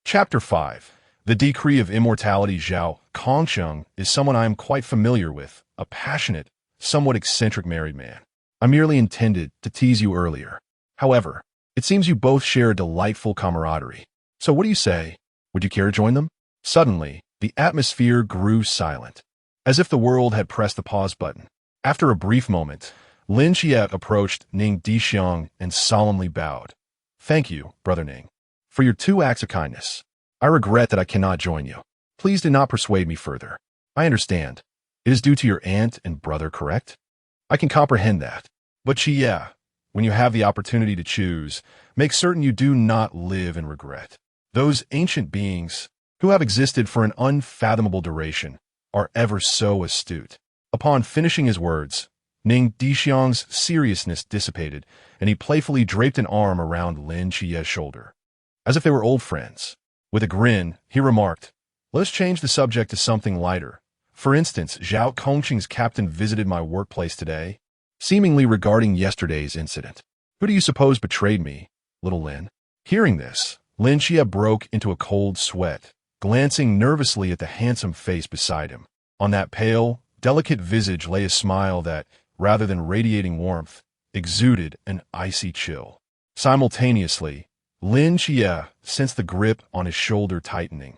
Chapter 5. The Decree of Immortality. Zhao Kongsheng is someone I am quite familiar with, a passionate, somewhat eccentric married man. I merely intended to tease you earlier. However, it seems you both share a delightful camaraderie. So what do you say? Would you care to join them? Suddenly, the atmosphere grew silent, as if the world had pressed the pause button. After a brief moment, Lin Qiye approached Ning Dishuang and solemnly bowed. Thank you, Brother Ning, for your 2 acts of kindness. I regret that I cannot join you. Please do not persuade me further. I understand. It is due to your aunt and brother, correct? I can comprehend that. But Qiye, when you have the opportunity to choose, make certain you do not live in regret. Those ancient beings, who have existed for an unfathomable duration, are ever so astute. Upon finishing his words, Ning Dishuang's seriousness dissipated, and he playfully draped an arm around Lin Qiye's shoulder. As if they were old friends. With a grin, he remarked, let us change the subject to something lighter. For instance, Zhao Kongqing's captain visited my workplace today, seemingly regarding yesterday's incident. Who do you suppose betrayed me, little Lin? Hearing this, Lin Qiye broke into a cold sweat, glancing nervously at the handsome face beside him. On that pale, delicate visage lay a smile that, rather than radiating warmth, exuded an icy chill. Simultaneously, Lin Qiye sensed the grip on his shoulder tightening,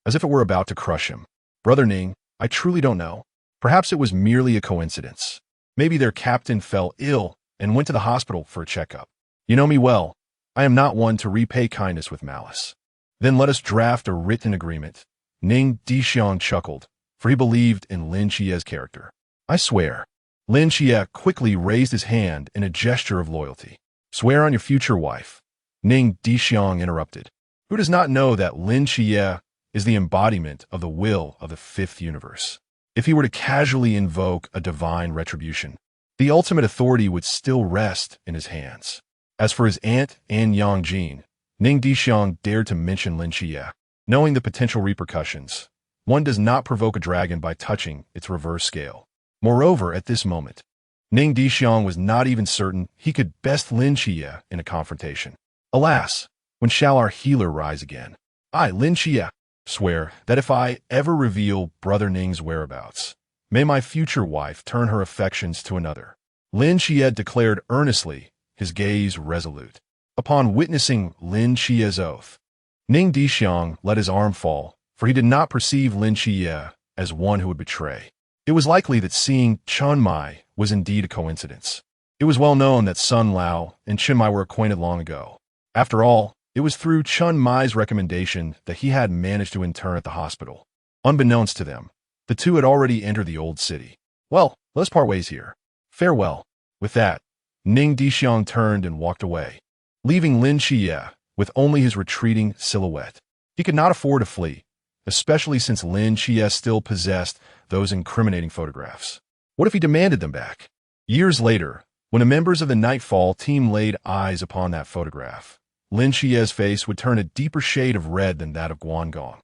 as if it were about to crush him. Brother Ning, I truly don't know. Perhaps it was merely a coincidence. Maybe their captain fell ill and went to the hospital for a checkup. You know me well. I am not one to repay kindness with malice. Then let us draft a written agreement. Ning Dishuang chuckled, for he believed in Lin Qiye's character. I swear. Lin Qiye quickly raised his hand in a gesture of loyalty. Swear on your future wife. Ning Dishuang interrupted. Who does not know that Lin Qiye is the embodiment of the will of the 5th universe? If he were to casually invoke a divine retribution, the ultimate authority would still rest in his hands. As for his aunt and Yangjin, Ning Dishuang dared to mention Lin Qiye, knowing the potential repercussions. One does not provoke a dragon by touching its reverse scale. Moreover, at this moment, Ning Dishuang was not even certain he could best Lin Qiye in a confrontation. Alas, when shall our healer rise again? I, Lin Qiye, swear that if I ever reveal Brother Ning's whereabouts, may my future wife turn her affections to another. Lin Qiye declared earnestly, his gaze resolute. Upon witnessing Lin Qiye's oath, Ning Dishuang let his arm fall, for he did not perceive Lin Qiye as one who would betray. It was likely that seeing Chun Mai was indeed a coincidence. It was well known that Sun Lao and Chun Mai were acquainted long ago. After all, it was through Chun Mai's recommendation that he had managed to intern at the hospital. Unbeknownst to them, the two had already entered the old city. Well, let's part ways here. Farewell. With that, Ning Dishuang turned and walked away, leaving Lin Qiye with only his retreating silhouette. He could not afford to flee, especially since Lin Qiye still possessed those incriminating photographs. What if he demanded them back? Years later, when the members of the Nightfall team laid eyes upon that photograph, Lin Qiye's face would turn a deeper shade of red than that of Guangong,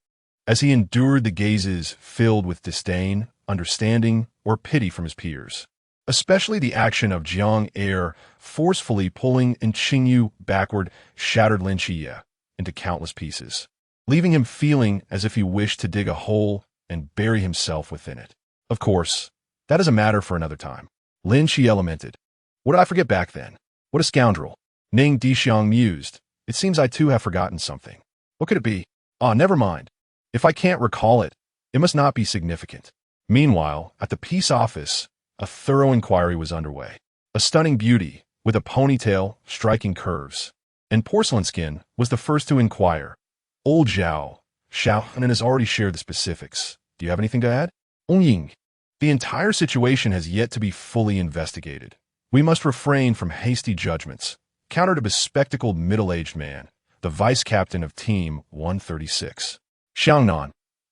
as he endured the gazes filled with disdain, understanding, or pity from his peers. Especially the action of Jiang Air forcefully pulling Qingyu backward shattered Lin Qiye into countless pieces, leaving him feeling as if he wished to dig a hole and bury himself within it. Of course, that is a matter for another time. Lin Qiye lamented. What did I forget back then? What a scoundrel. Ning Dishuang mused. It seems I too have forgotten something. What could it be? Ah, never mind. If I can't recall it, it must not be significant. Meanwhile, at the peace office, a thorough inquiry was underway. A stunning beauty, with a ponytail, striking curves, and porcelain skin, was the first to inquire. Old Xiaonan has already shared the specifics. Do you have anything to add? Ying. The entire situation has yet to be fully investigated. We must refrain from hasty judgments, countered a bespectacled middle-aged man, the vice-captain of Team 136. Xiaonan,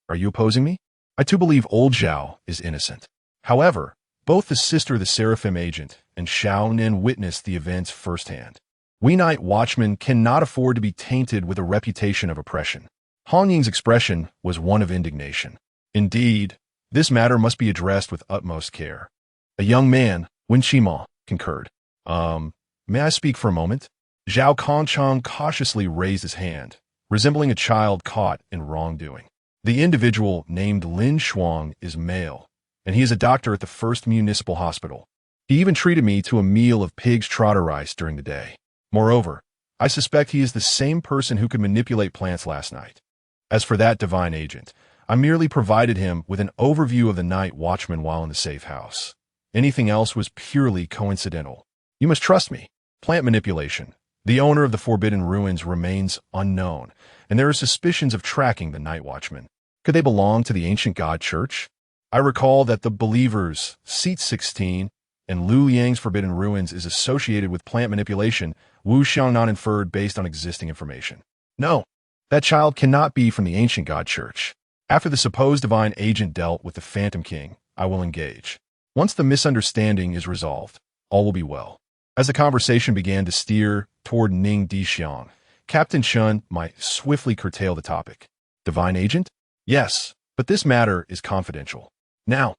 are you opposing me? I too believe old Zhao is innocent. However, both the sister of the Seraphim agent and Xiaonan witnessed the events firsthand. We night watchmen cannot afford to be tainted with a reputation of oppression. Hong Ying's expression was one of indignation. Indeed, this matter must be addressed with utmost care. A young man, Wen Qima, concurred. May I speak for a moment? Zhao Kongchang cautiously raised his hand, resembling a child caught in wrongdoing. The individual named Lin Shuang is male, and he is a doctor at the First Municipal Hospital. He even treated me to a meal of pig's trotter rice during the day. Moreover, I suspect he is the same person who could manipulate plants last night. As for that divine agent, I merely provided him with an overview of the night watchman while in the safe house. Anything else was purely coincidental. You must trust me. Plant manipulation. The owner of the Forbidden Ruins remains unknown, and there are suspicions of tracking the night watchman. Could they belong to the ancient god church? I recall that the believers, Seat 16, and Liu Yang's Forbidden Ruins is associated with plant manipulation, Wu Xiaonan inferred based on existing information. No, that child cannot be from the ancient god church. After the supposed divine agent dealt with the Phantom King, I will engage. Once the misunderstanding is resolved, all will be well. As the conversation began to steer toward Ning Dishuang, Captain Chun might swiftly curtail the topic. Divine agent? Yes, but this matter is confidential. Now,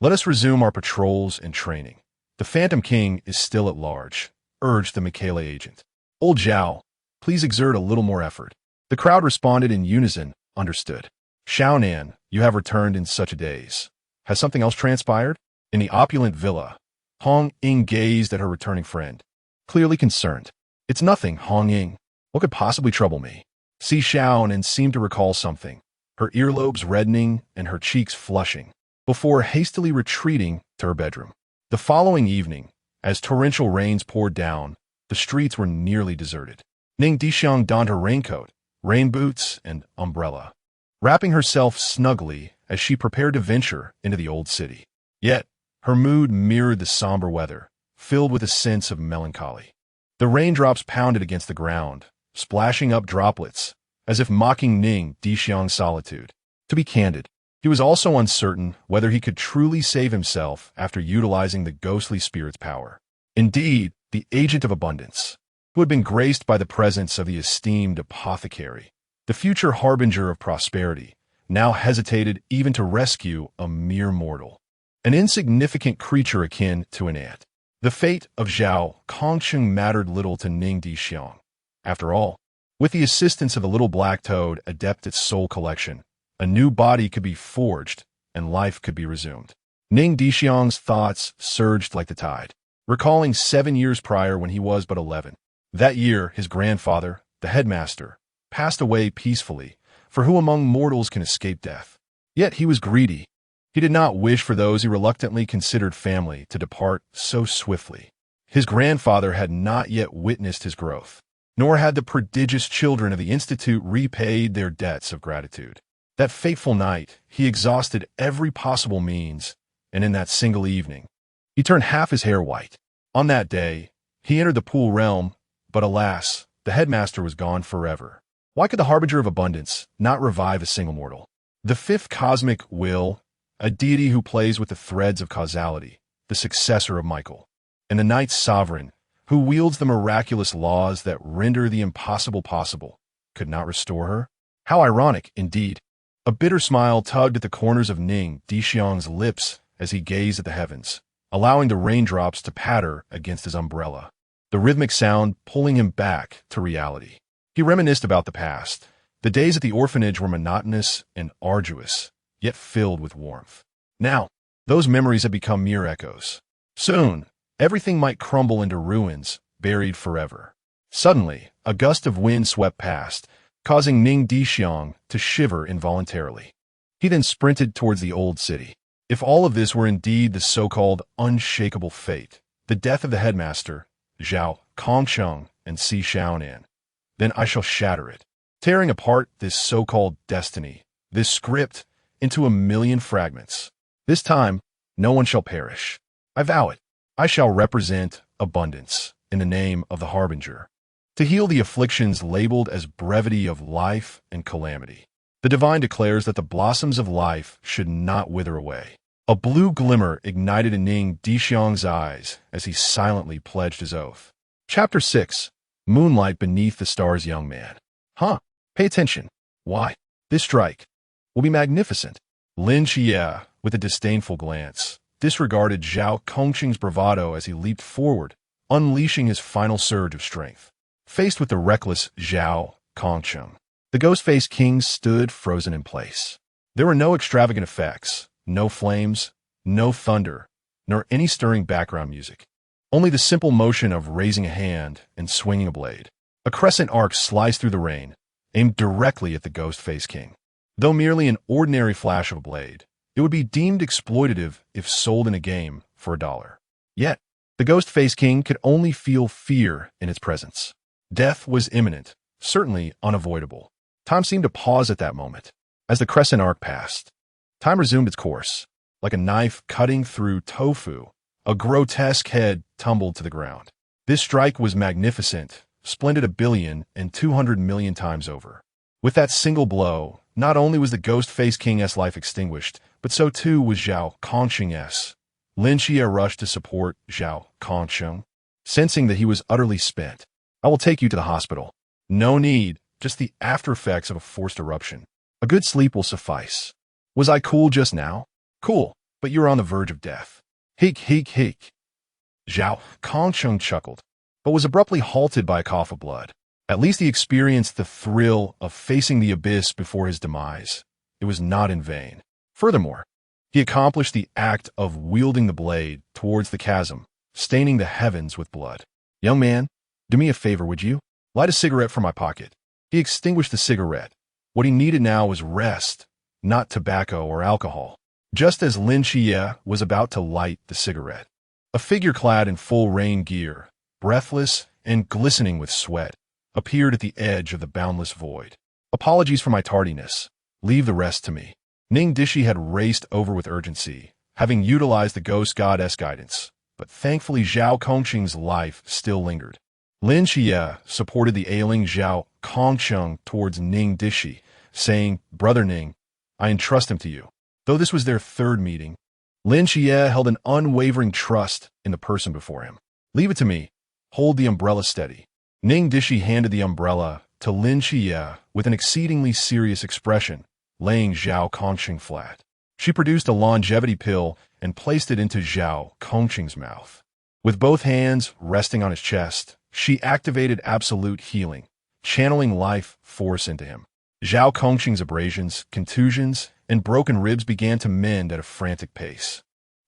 let us resume our patrols and training. The Phantom King is still at large, urged the Michaela agent. Old Zhao, please exert a little more effort. The crowd responded in unison, understood. Xiaonan, you have returned in such a daze. Has something else transpired? In the opulent villa, Hong Ying gazed at her returning friend, clearly concerned. It's nothing, Hong Ying. What could possibly trouble me? Si Xiaonan seemed to recall something, her earlobes reddening and her cheeks flushing, before hastily retreating to her bedroom. The following evening, as torrential rains poured down, the streets were nearly deserted. Ning Dishuang donned her raincoat, rain boots, and umbrella, wrapping herself snugly as she prepared to venture into the old city. Yet, her mood mirrored the somber weather, filled with a sense of melancholy. The raindrops pounded against the ground, splashing up droplets, as if mocking Ning Dishuang's solitude. To be candid, he was also uncertain whether he could truly save himself after utilizing the ghostly spirit's power. Indeed, the agent of abundance, who had been graced by the presence of the esteemed apothecary, the future harbinger of prosperity, now hesitated even to rescue a mere mortal, an insignificant creature akin to an ant. The fate of Zhao Kongcheng mattered little to Ning Dishuang. After all, with the assistance of the little black toad adept at soul collection, a new body could be forged and life could be resumed. Ning Dishuang's thoughts surged like the tide, recalling 7 years prior when he was but 11. That year, his grandfather, the headmaster, passed away peacefully, for who among mortals can escape death? Yet he was greedy. He did not wish for those he reluctantly considered family to depart so swiftly. His grandfather had not yet witnessed his growth, nor had the prodigious children of the Institute repaid their debts of gratitude. That fateful night, he exhausted every possible means, and in that single evening, he turned half his hair white. On that day, he entered the pool realm, but alas, the headmaster was gone forever. Why could the harbinger of abundance not revive a single mortal? The fifth cosmic will, a deity who plays with the threads of causality, the successor of Michael, and the night's sovereign, who wields the miraculous laws that render the impossible possible, could not restore her? How ironic, indeed. A bitter smile tugged at the corners of Ning Dishuang's lips as he gazed at the heavens, allowing the raindrops to patter against his umbrella, the rhythmic sound pulling him back to reality. He reminisced about the past. The days at the orphanage were monotonous and arduous, yet filled with warmth. Now, those memories had become mere echoes. Soon, everything might crumble into ruins, buried forever. Suddenly, a gust of wind swept past, causing Ning Dishuang to shiver involuntarily. He then sprinted towards the old city. If all of this were indeed the so-called unshakable fate, the death of the headmaster, Zhao Kongsheng, and Si Xiaonan, then I shall shatter it, tearing apart this so-called destiny, this script, into a million fragments. This time, no one shall perish. I vow it. I shall represent abundance in the name of the Harbinger, to heal the afflictions labeled as brevity of life and calamity. The divine declares that the blossoms of life should not wither away. A blue glimmer ignited in Ning Dishuang's eyes as he silently pledged his oath. Chapter 6. Moonlight Beneath the Stars. Young man. Huh? Pay attention. Why? This strike will be magnificent. Lin Qiye, with a disdainful glance, disregarded Zhao Kongqing's bravado as he leaped forward, unleashing his final surge of strength. Faced with the reckless Zhao Kongqing, the Ghost-Faced King stood frozen in place. There were no extravagant effects, no flames, no thunder, nor any stirring background music. Only the simple motion of raising a hand and swinging a blade. A crescent arc sliced through the rain, aimed directly at the Ghost-Faced King. Though merely an ordinary flash of a blade, it would be deemed exploitative if sold in a game for $1. Yet, the Ghost-Faced King could only feel fear in its presence. Death was imminent, certainly unavoidable. Time seemed to pause at that moment. As the crescent arc passed, time resumed its course. Like a knife cutting through tofu, a grotesque head tumbled to the ground. This strike was magnificent, splendid 1,200,000,000 times over. With that single blow, not only was the Ghost-Faced King's life extinguished, but so too was Zhao Kongqing's. Lin Qiye rushed to support Zhao Kongqing, sensing that he was utterly spent. I will take you to the hospital. No need, just the after effects of a forced eruption. A good sleep will suffice. Was I cool just now? Cool, but you're on the verge of death. Heek, heek, heek. Zhao Kongqing chuckled, but was abruptly halted by a cough of blood. At least he experienced the thrill of facing the abyss before his demise. It was not in vain. Furthermore, he accomplished the act of wielding the blade towards the chasm, staining the heavens with blood. Young man, do me a favor, would you? Light a cigarette from my pocket. He extinguished the cigarette. What he needed now was rest, not tobacco or alcohol. Just as Lin Qiye was about to light the cigarette, a figure clad in full rain gear, breathless and glistening with sweat, appeared at the edge of the boundless void. Apologies for my tardiness. Leave the rest to me. Ning Dishuang had raced over with urgency, having utilized the ghost god's guidance, but thankfully Zhao Kongqing's life still lingered. Lin Qiye supported the ailing Zhao Kongqing towards Ning Dishuang, saying, Brother Ning, I entrust him to you. Though this was their third meeting, Lin Qiye held an unwavering trust in the person before him. Leave it to me. Hold the umbrella steady. Ning Dishuang handed the umbrella to Lin Qiye with an exceedingly serious expression, laying Zhao Kongqing flat. She produced a longevity pill and placed it into Zhao Kongqing's mouth. With both hands resting on his chest, she activated absolute healing, channeling life force into him. Zhao Kongqing's abrasions, contusions, and broken ribs began to mend at a frantic pace.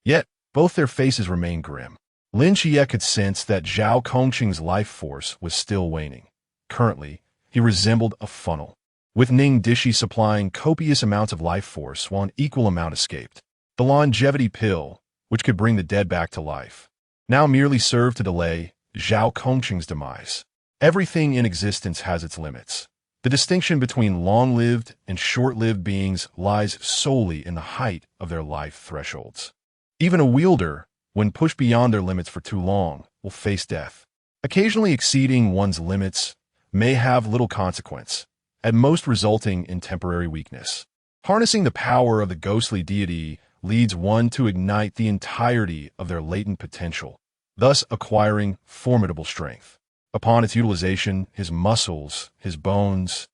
Yet, both their faces remained grim. Lin Qiye could sense that Zhao Kongqing's life force was still waning. Currently, he resembled a funnel, with Ning Dishuang supplying copious amounts of life force while an equal amount escaped. The longevity pill, which could bring the dead back to life, now merely served to delay Zhao Kongqing's demise. Everything in existence has its limits. The distinction between long-lived and short-lived beings lies solely in the height of their life thresholds. Even a wielder, when pushed beyond their limits for too long, will face death. Occasionally exceeding one's limits may have little consequence, at most resulting in temporary weakness. Harnessing the power of the ghostly deity leads one to ignite the entirety of their latent potential, thus acquiring formidable strength. Upon its utilization, his muscles, his bones,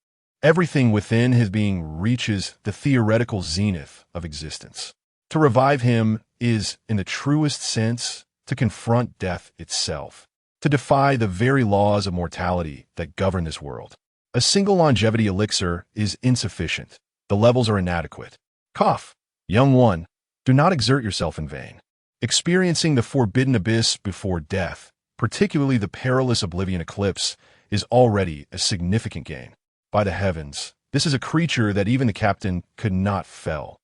everything within his being reaches the theoretical zenith of existence. To revive him is, in the truest sense, to confront death itself, to defy the very laws of mortality that govern this world. A single longevity elixir is insufficient. The levels are inadequate. Cough. Young one, do not exert yourself in vain. Experiencing the forbidden abyss before death, particularly the perilous Oblivion Eclipse, is already a significant gain. By the heavens, this is a creature that even the captain could not fell.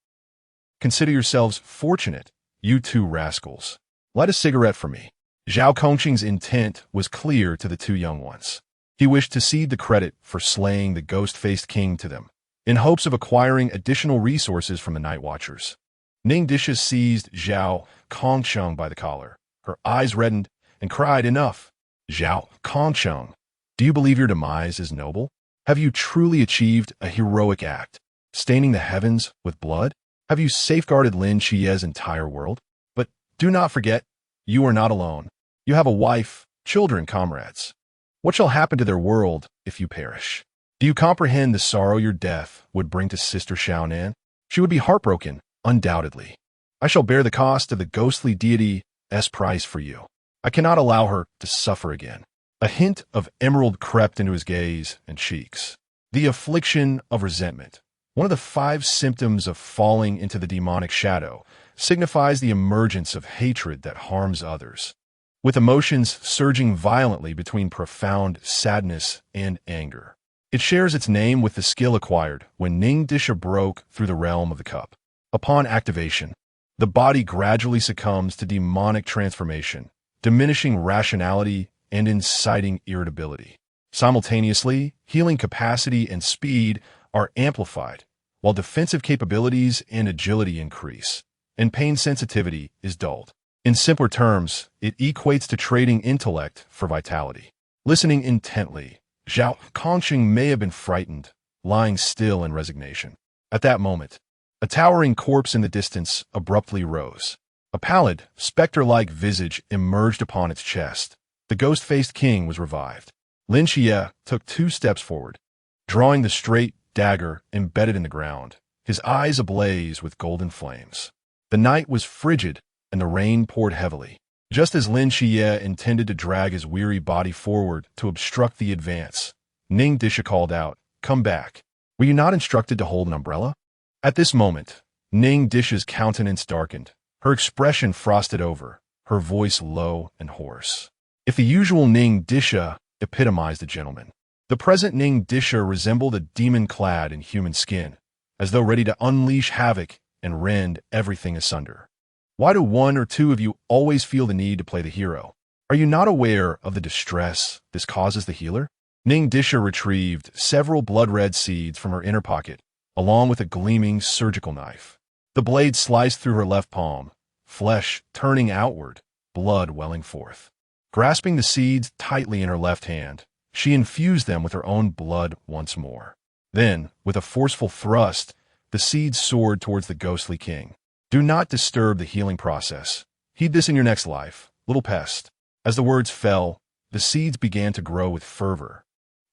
Consider yourselves fortunate, you two rascals. Light a cigarette for me. Zhao Kongqing's intent was clear to the two young ones. He wished to cede the credit for slaying the ghost-faced king to them, in hopes of acquiring additional resources from the Night Watchers. Ning Dishuang seized Zhao Kongqing by the collar. Her eyes reddened and cried, "Enough! Zhao Kongqing, do you believe your demise is noble? Have you truly achieved a heroic act, staining the heavens with blood? Have you safeguarded Lin Qiye's entire world? But do not forget, you are not alone. You have a wife, children, comrades. What shall happen to their world if you perish? Do you comprehend the sorrow your death would bring to Sister Xiaonan? She would be heartbroken, undoubtedly. I shall bear the cost of the ghostly deity's price for you. I cannot allow her to suffer again." A hint of emerald crept into his gaze and cheeks. The affliction of resentment, one of the 5 symptoms of falling into the demonic shadow, signifies the emergence of hatred that harms others, with emotions surging violently between profound sadness and anger. It shares its name with the skill acquired when Ning Dishuang broke through the realm of the cup. Upon activation, the body gradually succumbs to demonic transformation, diminishing rationality and inciting irritability. Simultaneously, healing capacity and speed are amplified, while defensive capabilities and agility increase, and pain sensitivity is dulled. In simpler terms, it equates to trading intellect for vitality. Listening intently, Zhao Kongqing may have been frightened, lying still in resignation. At that moment, a towering corpse in the distance abruptly rose. A pallid, specter-like visage emerged upon its chest. The ghost-faced king was revived. Lin Qiye took 2 steps forward, drawing the straight dagger embedded in the ground, his eyes ablaze with golden flames. The night was frigid, and the rain poured heavily. Just as Lin Qiye intended to drag his weary body forward to obstruct the advance, Ning Dishuang called out, "Come back. Were you not instructed to hold an umbrella?" At this moment, Ning Dishuang's countenance darkened, her expression frosted over, her voice low and hoarse. If the usual Ning Dishuang epitomized a gentleman, the present Ning Dishuang resembled a demon clad in human skin, as though ready to unleash havoc and rend everything asunder. Why do 1 or 2 of you always feel the need to play the hero? Are you not aware of the distress this causes the healer? Ning Dishuang retrieved several blood-red seeds from her inner pocket, along with a gleaming surgical knife. The blade sliced through her left palm, flesh turning outward, blood welling forth. Grasping the seeds tightly in her left hand, she infused them with her own blood once more. Then, with a forceful thrust, the seeds soared towards the ghostly king. Do not disturb the healing process. Heed this in your next life, little pest. As the words fell, the seeds began to grow with fervor,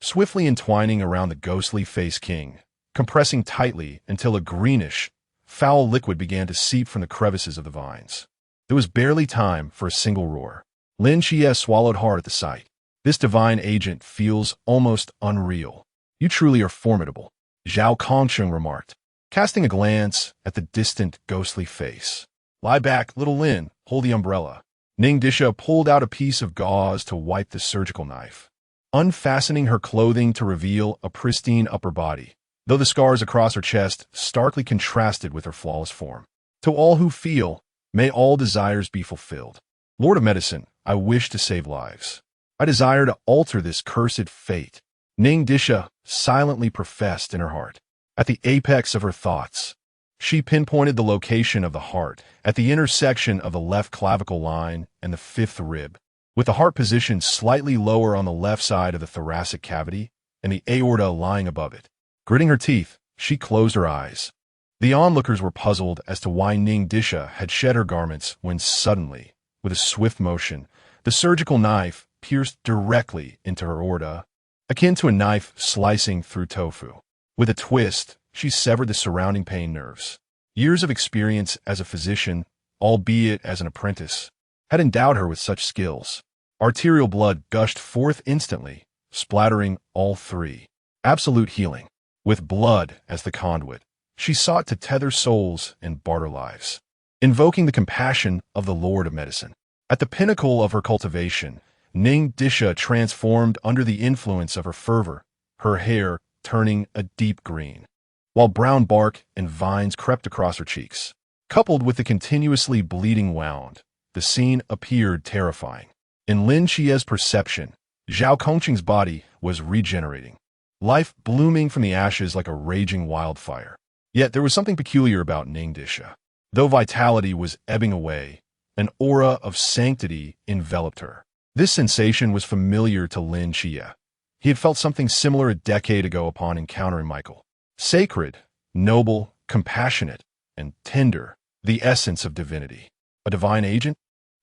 swiftly entwining around the ghostly-faced king, compressing tightly until a greenish, foul liquid began to seep from the crevices of the vines. There was barely time for a single roar. Lin Qiye swallowed hard at the sight. This divine agent feels almost unreal. You truly are formidable, Zhao Kongqing remarked, casting a glance at the distant ghostly face. Lie back, little Lin, hold the umbrella. Ning Dishuang pulled out a piece of gauze to wipe the surgical knife, unfastening her clothing to reveal a pristine upper body, though the scars across her chest starkly contrasted with her flawless form. To all who feel, may all desires be fulfilled. Lord of Medicine, I wish to save lives. I desire to alter this cursed fate, Ning Dishuang silently professed in her heart. At the apex of her thoughts, she pinpointed the location of the heart at the intersection of the left clavicle line and the 5th rib, with the heart positioned slightly lower on the left side of the thoracic cavity and the aorta lying above it. Gritting her teeth, she closed her eyes. The onlookers were puzzled as to why Ning Dishuang had shed her garments when suddenly, with a swift motion, the surgical knife pierced directly into her aorta, akin to a knife slicing through tofu. With a twist, she severed the surrounding pain nerves. Years of experience as a physician, albeit as an apprentice, had endowed her with such skills. Arterial blood gushed forth instantly, splattering all 3. Absolute healing. With blood as the conduit, she sought to tether souls and barter lives. invoking the compassion of the Lord of Medicine. At the pinnacle of her cultivation, Ning Dishuang transformed under the influence of her fervor, her hair turning a deep green, while brown bark and vines crept across her cheeks. Coupled with the continuously bleeding wound, the scene appeared terrifying. In Lin Qiye's perception, Zhao Kongqing's body was regenerating, life blooming from the ashes like a raging wildfire. Yet there was something peculiar about Ning Dishuang. Though vitality was ebbing away, an aura of sanctity enveloped her. This sensation was familiar to Lin Qiye. He had felt something similar a decade ago upon encountering Michael. Sacred, noble, compassionate, and tender, the essence of divinity. A divine agent?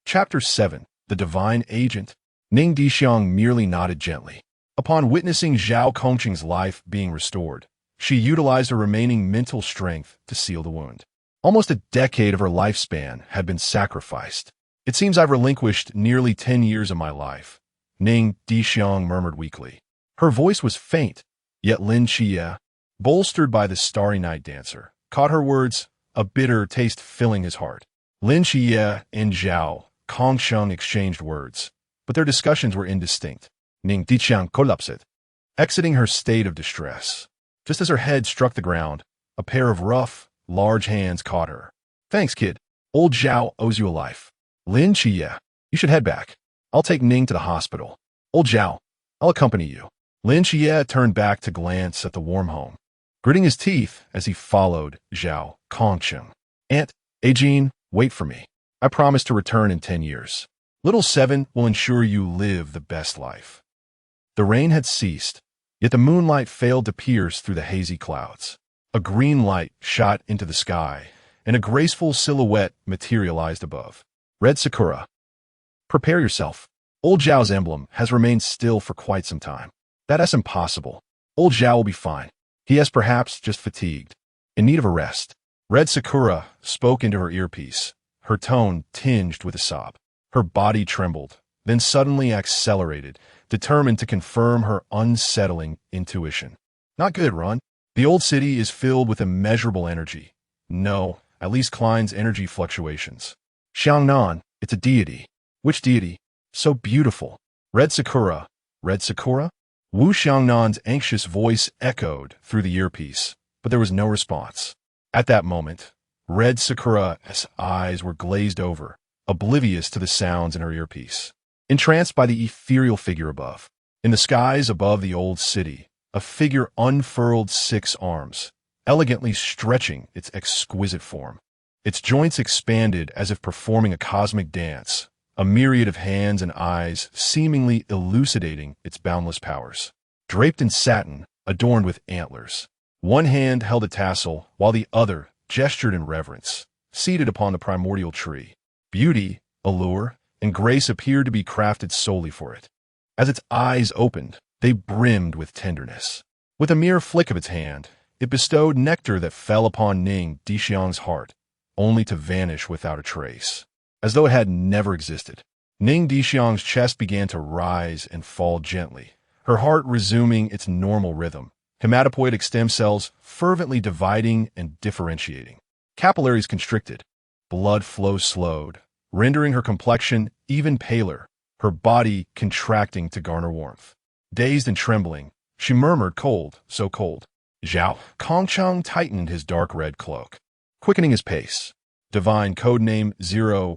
Chapter 7. The Divine Agent. Ning Dishuang merely nodded gently. Upon witnessing Zhao Kongqing's life being restored, she utilized her remaining mental strength to seal the wound. Almost a decade of her lifespan had been sacrificed. It seems I've relinquished nearly 10 years of my life, Ning Dishuang murmured weakly. Her voice was faint, yet Lin Qiye, bolstered by the starry night dancer, caught her words, a bitter taste filling his heart. Lin Qiye and Zhao Kongqing exchanged words, but their discussions were indistinct. Ning Dishuang collapsed, exiting her state of distress. Just as her head struck the ground, a pair of rough, large hands caught her. Thanks, kid. Old Zhao owes you a life. Lin Qiye, you should head back. I'll take Ning to the hospital. Old Zhao, I'll accompany you. Lin Qiye turned back to glance at the warm home, gritting his teeth as he followed Zhao Kongqing. Aunt, Ajin, wait for me. I promise to return in 10 years. Little Seven will ensure you live the best life. The rain had ceased, yet the moonlight failed to pierce through the hazy clouds. A green light shot into the sky, and a graceful silhouette materialized above. Red Sakura. Prepare yourself. Old Zhao's emblem has remained still for quite some time. That's impossible. Old Zhao will be fine. He is perhaps just fatigued, in need of a rest. Red Sakura spoke into her earpiece, her tone tinged with a sob. Her body trembled, then suddenly accelerated, determined to confirm her unsettling intuition. Not good, Ron. The old city is filled with immeasurable energy. No, at least Klein's energy fluctuations. Cangnan, it's a deity. Which deity? So beautiful. Red Sakura. Red Sakura? Wu Xiangnan's anxious voice echoed through the earpiece, but there was no response. At that moment, Red Sakura's eyes were glazed over, oblivious to the sounds in her earpiece. Entranced by the ethereal figure above. In the skies above the old city, a figure unfurled 6 arms, elegantly stretching its exquisite form. Its joints expanded as if performing a cosmic dance, a myriad of hands and eyes seemingly elucidating its boundless powers. Draped in satin, adorned with antlers. One hand held a tassel, while the other gestured in reverence, seated upon the primordial tree. Beauty, allure, and grace appeared to be crafted solely for it. As its eyes opened, they brimmed with tenderness. With a mere flick of its hand, it bestowed nectar that fell upon Ning Dishuang's heart, only to vanish without a trace, as though it had never existed. Ning Dishuang's chest began to rise and fall gently, her heart resuming its normal rhythm, hematopoietic stem cells fervently dividing and differentiating. Capillaries constricted, blood flow slowed, rendering her complexion even paler, her body contracting to garner warmth. Dazed and trembling, she murmured, cold, so cold. Zhao Kongqing tightened his dark red cloak, quickening his pace. Divine codename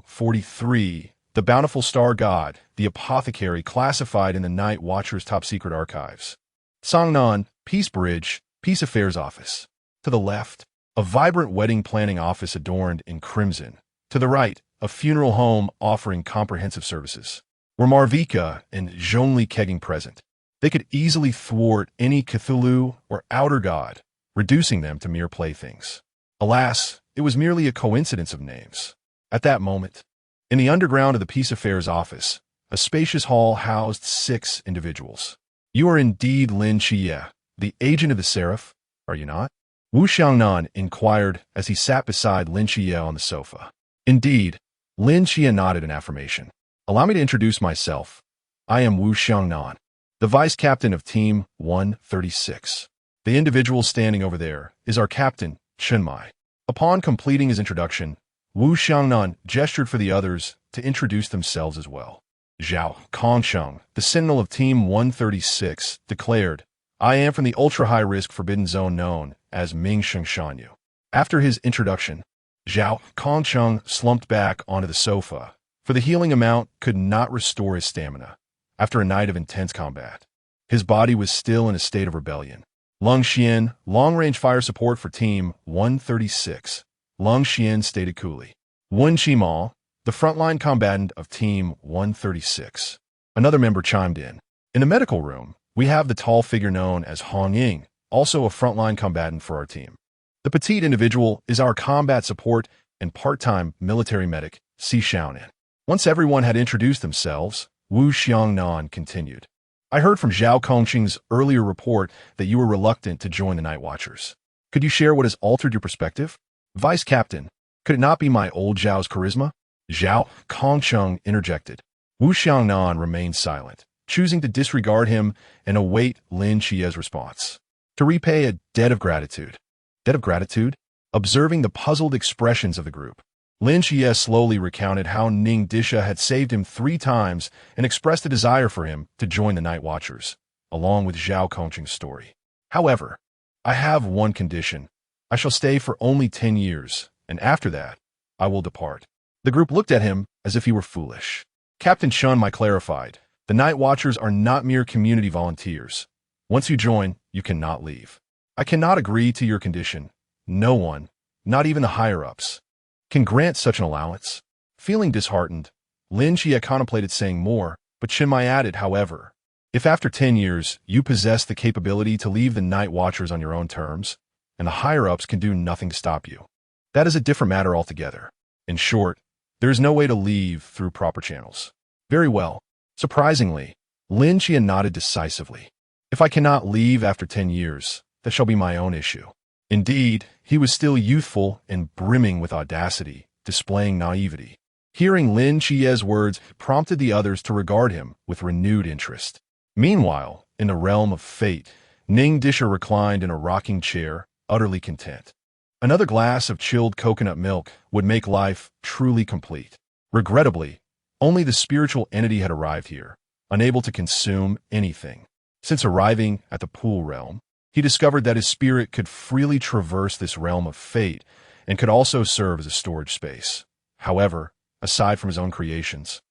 043, the bountiful star god, the apothecary classified in the Night Watcher's top-secret archives. Cangnan, Peace Bridge, Peace Affairs Office. To the left, a vibrant wedding planning office adorned in crimson. To the right, a funeral home offering comprehensive services. Were Marvika and Zhongli kegging present, they could easily thwart any Cthulhu or outer god, reducing them to mere playthings. Alas, it was merely a coincidence of names. At that moment, in the underground of the Peace Affairs office, a spacious hall housed 6 individuals. You are indeed Lin Qiye, the agent of the Seraph, are you not? Wu Xiangnan inquired as he sat beside Lin Qiye on the sofa. Indeed, Lin Qiye nodded in affirmation. Allow me to introduce myself. I am Wu Xiangnan, the vice captain of Team 136. The individual standing over there is our captain, Chen Mai. Upon completing his introduction, Xiaonan gestured for the others to introduce themselves as well. Zhao Kongsheng, the sentinel of Team 136, declared, "I am from the ultra-high-risk Forbidden Zone known as Ming Shanyu." After his introduction, Zhao Kongsheng slumped back onto the sofa, for the healing amount could not restore his stamina after a night of intense combat. His body was still in a state of rebellion. Leng Xuan, long-range fire support for Team 136. Leng Xuan stated coolly. Wen Qimo, the frontline combatant of Team 136. Another member chimed in. In the medical room, we have the tall figure known as Hong Ying, also a frontline combatant for our team. The petite individual is our combat support and part-time military medic, Si Xiaonan. Once everyone had introduced themselves, Xiaonan continued. I heard from Zhao Kongqing's earlier report that you were reluctant to join the Night Watchers. Could you share what has altered your perspective? Vice Captain, could it not be my old Zhao's charisma? Zhao Kongqing interjected. Xiaonan remained silent, choosing to disregard him and await Lin Qiye's response. To repay a debt of gratitude. Debt of gratitude? Observing the puzzled expressions of the group, Lin Qiye slowly recounted how Ning Dishuang had saved him 3 times and expressed a desire for him to join the Night Watchers, along with Zhao Kongqing's story. However, I have one condition. I shall stay for only 10 years, and after that, I will depart. The group looked at him as if he were foolish. Captain Shun clarified, the Night Watchers are not mere community volunteers. Once you join, you cannot leave. I cannot agree to your condition. No one, not even the higher-ups, can grant such an allowance. Feeling disheartened, Lin Qiye contemplated saying more, but Chinmai added, however, if after 10 years you possess the capability to leave the Night Watchers on your own terms, and the higher-ups can do nothing to stop you, that is a different matter altogether. In short, there is no way to leave through proper channels. Very well. Surprisingly, Lin Qiye nodded decisively. If I cannot leave after 10 years, that shall be my own issue. Indeed, he was still youthful and brimming with audacity, displaying naivety. Hearing Lin Qiye's words prompted the others to regard him with renewed interest. Meanwhile, in the realm of fate, Ning Dishuang reclined in a rocking chair, utterly content. Another glass of chilled coconut milk would make life truly complete. Regrettably, only the spiritual entity had arrived here, unable to consume anything. Since arriving at the pool realm, he discovered that his spirit could freely traverse this realm of fate and could also serve as a storage space. However, aside from his own creations,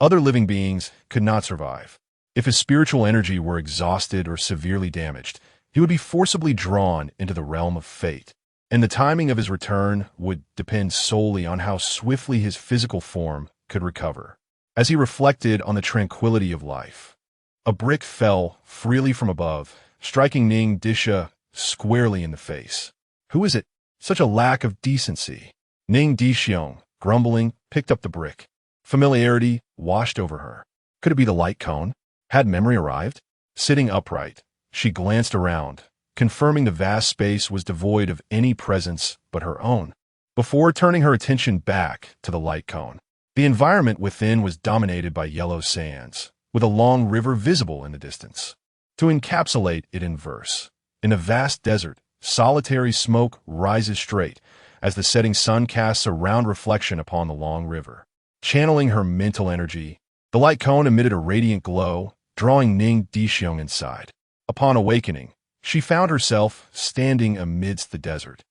other living beings could not survive. If his spiritual energy were exhausted or severely damaged, he would be forcibly drawn into the realm of fate, and the timing of his return would depend solely on how swiftly his physical form could recover. As he reflected on the tranquility of life, a brick fell freely from above, striking Ning Dishuang squarely in the face. Who is it? Such a lack of decency. Ning Dishuang, grumbling, picked up the brick. Familiarity washed over her. Could it be the light cone? Had memory arrived? Sitting upright, she glanced around, confirming the vast space was devoid of any presence but her own. Before turning her attention back to the light cone, the environment within was dominated by yellow sands, with a long river visible in the distance. To encapsulate it in verse, in a vast desert, solitary smoke rises straight as the setting sun casts a round reflection upon the long river. Channeling her mental energy, the light cone emitted a radiant glow, drawing Ning Dishuang inside. Upon awakening, she found herself standing amidst the desert,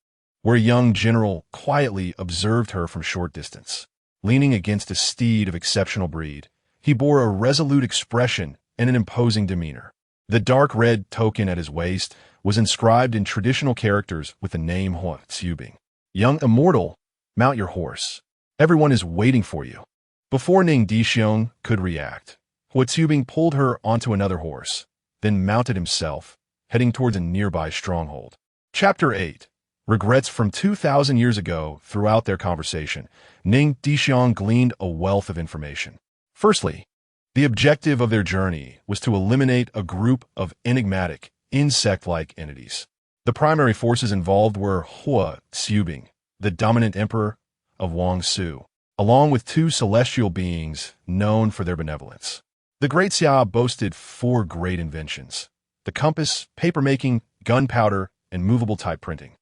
where a young general quietly observed her from short distance. Leaning against a steed of exceptional breed, he bore a resolute expression and an imposing demeanor. The dark red token at his waist was inscribed in traditional characters with the name Hua Tsubing. Young immortal, mount your horse. Everyone is waiting for you. Before Ning Dishuang could react, Hua Tsubing pulled her onto another horse, then mounted himself, heading towards a nearby stronghold. Chapter 8. Regrets from 2,000 years ago. Throughout their conversation, Ning Dishuang gleaned a wealth of information. Firstly, the objective of their journey was to eliminate a group of enigmatic, insect-like entities. The primary forces involved were Hua Tsubing, the dominant emperor of Wangsu, along with 2 celestial beings known for their benevolence. The Great Xia boasted 4 great inventions: the compass, papermaking, gunpowder, and movable type printing.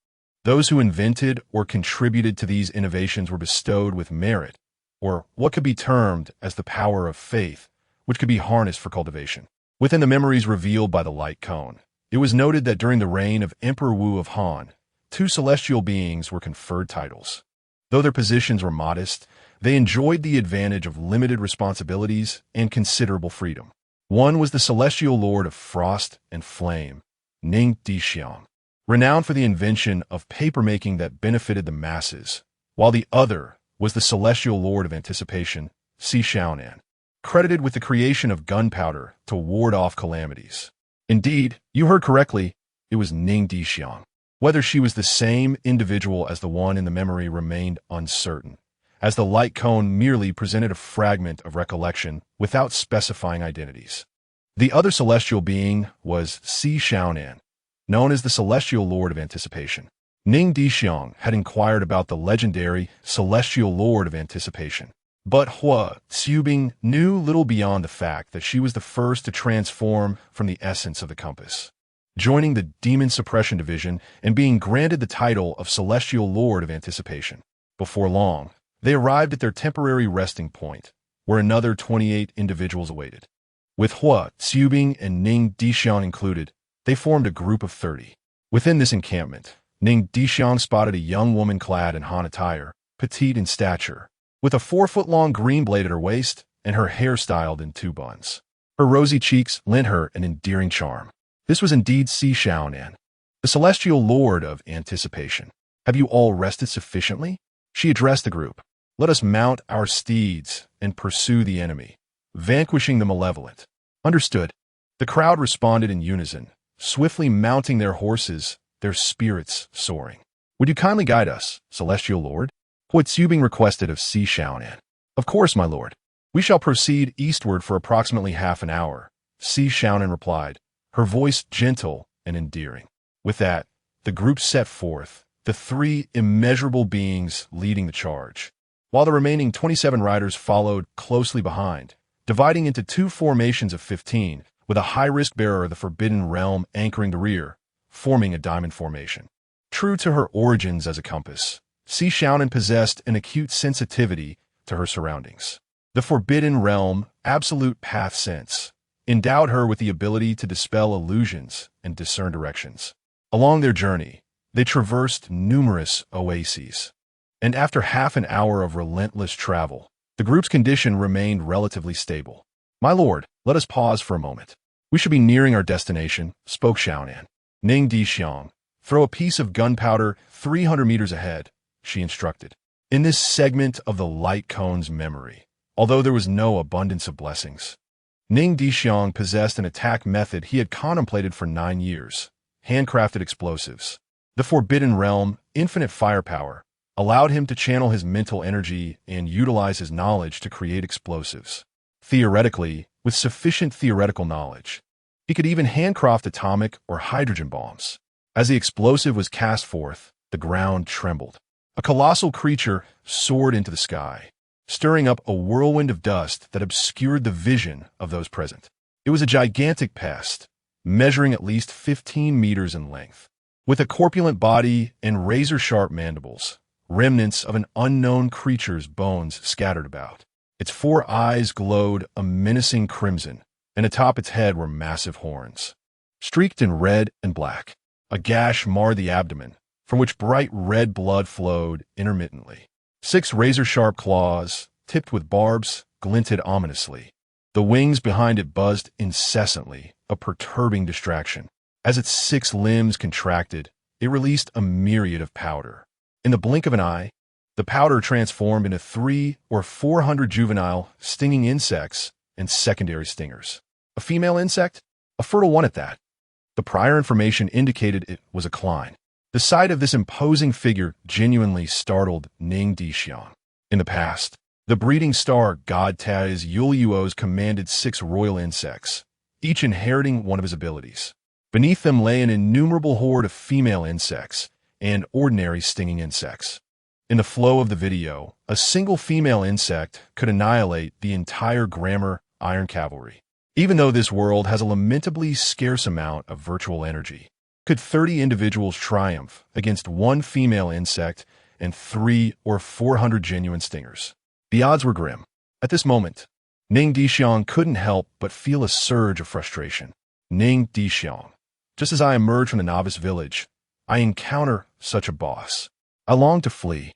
Those who invented or contributed to these innovations were bestowed with merit, or what could be termed as the power of faith, which could be harnessed for cultivation. Within the memories revealed by the light cone, it was noted that during the reign of Emperor Wu of Han, 2 celestial beings were conferred titles. Though their positions were modest, they enjoyed the advantage of limited responsibilities and considerable freedom. One was the celestial lord of frost and flame, Ning Dishuang, renowned for the invention of papermaking that benefited the masses, while the other was the celestial lord of anticipation, Si Xiaonan, credited with the creation of gunpowder to ward off calamities. Indeed, you heard correctly, it was Ning Dishuang. Whether she was the same individual as the one in the memory remained uncertain, as the light cone merely presented a fragment of recollection without specifying identities. The other celestial being was Si Xiaonan, known as the celestial lord of anticipation. Ning Dishuang had inquired about the legendary celestial lord of anticipation, but Hua Xiubing knew little beyond the fact that she was the first to transform from the essence of the compass, joining the Demon Suppression Division and being granted the title of Celestial Lord of Anticipation. Before long, they arrived at their temporary resting point, where another 28 individuals awaited. With Hua Xiubing and Ning Dishuang included, they formed a group of 30. Within this encampment, Ning Dishuang spotted a young woman clad in Han attire, petite in stature, with a 4-foot-long green blade at her waist and her hair styled in 2 buns. Her rosy cheeks lent her an endearing charm. This was indeed Si Xiaonan, the celestial lord of anticipation. Have you all rested sufficiently? She addressed the group. Let us mount our steeds and pursue the enemy, vanquishing the malevolent. Understood. The crowd responded in unison, swiftly mounting their horses, their spirits soaring. Would you kindly guide us, celestial lord? Hua Xiubing requested of Si Xiaonan. Of course, my lord. We shall proceed eastward for approximately half an hour, Si Xiaonan replied, her voice gentle and endearing. With that, the group set forth, the 3 immeasurable beings leading the charge, while the remaining 27 riders followed closely behind, dividing into 2 formations of 15, with a high-risk bearer of the Forbidden Realm anchoring the rear, forming a diamond formation. True to her origins as a compass, Si Xiaonan possessed an acute sensitivity to her surroundings. The Forbidden Realm, absolute path sense, endowed her with the ability to dispel illusions and discern directions. Along their journey, they traversed numerous oases, and after half an hour of relentless travel, the group's condition remained relatively stable. My lord, let us pause for a moment. We should be nearing our destination, spoke Xiaonan. Ning Dishuang, throw a piece of gunpowder 300 meters ahead, she instructed. In this segment of the light cone's memory, although there was no abundance of blessings, Ning Dishuang possessed an attack method he had contemplated for 9 years, handcrafted explosives. The Forbidden Realm, infinite firepower, allowed him to channel his mental energy and utilize his knowledge to create explosives. Theoretically, with sufficient theoretical knowledge, he could even handcraft atomic or hydrogen bombs. As the explosive was cast forth, the ground trembled. A colossal creature soared into the sky, stirring up a whirlwind of dust that obscured the vision of those present. It was a gigantic pest, measuring at least 15 meters in length. With a corpulent body and razor-sharp mandibles, remnants of an unknown creature's bones scattered about. Its 4 eyes glowed a menacing crimson, and atop its head were massive horns, streaked in red and black. A gash marred the abdomen, from which bright red blood flowed intermittently. 6 razor-sharp claws, tipped with barbs, glinted ominously. The wings behind it buzzed incessantly, a perturbing distraction. As its 6 limbs contracted, it released a myriad of powder. In the blink of an eye, the powder transformed into 300 or 400 juvenile, stinging insects and secondary stingers. A female insect? A fertile one at that. The prior information indicated it was a Klein. The sight of this imposing figure genuinely startled Ning Dishuang. In the past, the breeding star god Taz Yuliuos commanded 6 royal insects, each inheriting one of his abilities. Beneath them lay an innumerable horde of female insects and ordinary stinging insects. In the flow of the video, a single female insect could annihilate the entire Grammar Iron Cavalry. Even though this world has a lamentably scarce amount of virtual energy, Could 30 individuals triumph against one female insect and 300 or 400 genuine stingers? The odds were grim. At this moment, Ning Dishuang couldn't help but feel a surge of frustration. Ning Dishuang. Just as I emerge from the novice village, I encounter such a boss. I longed to flee,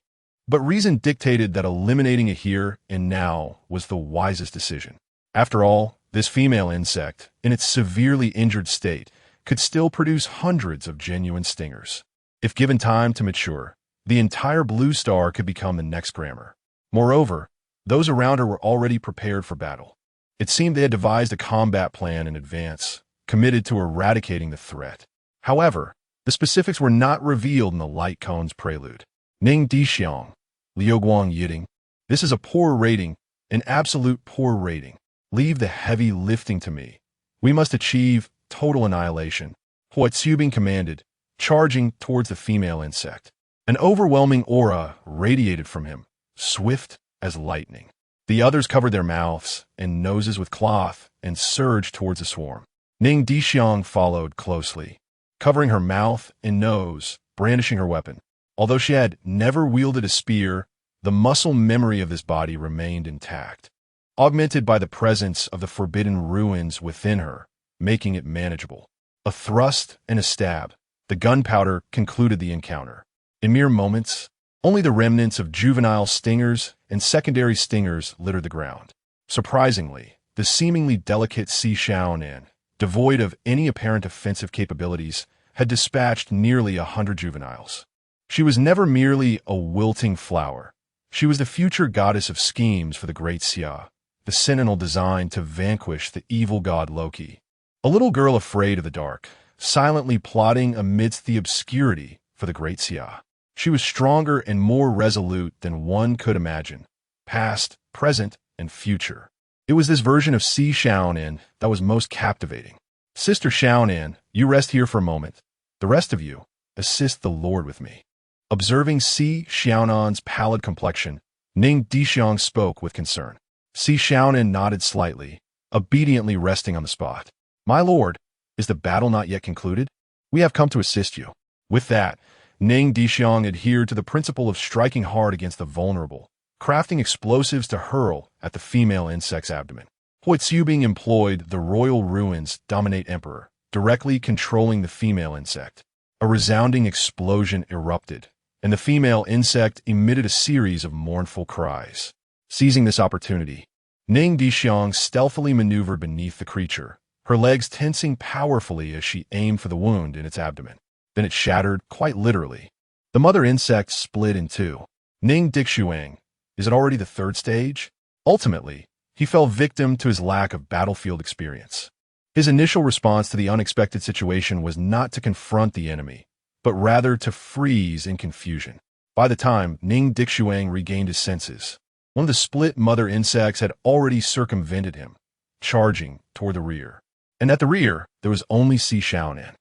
but reason dictated that eliminating it here and now was the wisest decision. After all, this female insect, in its severely injured state, could still produce hundreds of genuine stingers. If given time to mature, the entire blue star could become the next grammar. Moreover, those around her were already prepared for battle. It seemed they had devised a combat plan in advance, committed to eradicating the threat. However, the specifics were not revealed in the light cone's prelude. Ning Dishuang, Liuguang Yiding. This is a poor rating, an absolute poor rating. Leave the heavy lifting to me. We must achieve total annihilation. Hua Tsubing commanded, charging towards the female insect. An overwhelming aura radiated from him, swift as lightning. The others covered their mouths and noses with cloth and surged towards the swarm. Ning Dishuang followed closely, covering her mouth and nose, brandishing her weapon. Although she had never wielded a spear, the muscle memory of this body remained intact, augmented by the presence of the forbidden ruins within her, making it manageable. A thrust and a stab. The gunpowder concluded the encounter. In mere moments, only the remnants of juvenile stingers and secondary stingers littered the ground. Surprisingly, the seemingly delicate Si Xiaonan, devoid of any apparent offensive capabilities, had dispatched nearly 100 juveniles. She was never merely a wilting flower. She was the future goddess of schemes for the great Xia, the sentinel designed to vanquish the evil god Loki. A little girl afraid of the dark, silently plotting amidst the obscurity for the great Xia. She was stronger and more resolute than one could imagine, past, present, and future. It was this version of Si Xiaonan that was most captivating. Sister Xiaonan, you rest here for a moment. The rest of you, assist the Lord with me. Observing Si Xiaonan's pallid complexion, Ning Dishuang spoke with concern. Si Xiaonan nodded slightly, obediently resting on the spot. My lord, is the battle not yet concluded? We have come to assist you. With that, Ning Dishuang adhered to the principle of striking hard against the vulnerable, crafting explosives to hurl at the female insect's abdomen. Hua Tsubing employed the royal ruins dominate emperor, directly controlling the female insect. A resounding explosion erupted, and the female insect emitted a series of mournful cries. Seizing this opportunity, Ning Dishuang stealthily maneuvered beneath the creature, her legs tensing powerfully as she aimed for the wound in its abdomen. Then it shattered, quite literally. The mother insect split in two. Ning Dishuang, is it already the third stage? Ultimately, he fell victim to his lack of battlefield experience. His initial response to the unexpected situation was not to confront the enemy, but rather to freeze in confusion. By the time Ning Dishuang regained his senses, one of the split mother insects had already circumvented him, charging toward the rear. And at the rear, there was only Si Xiaonan.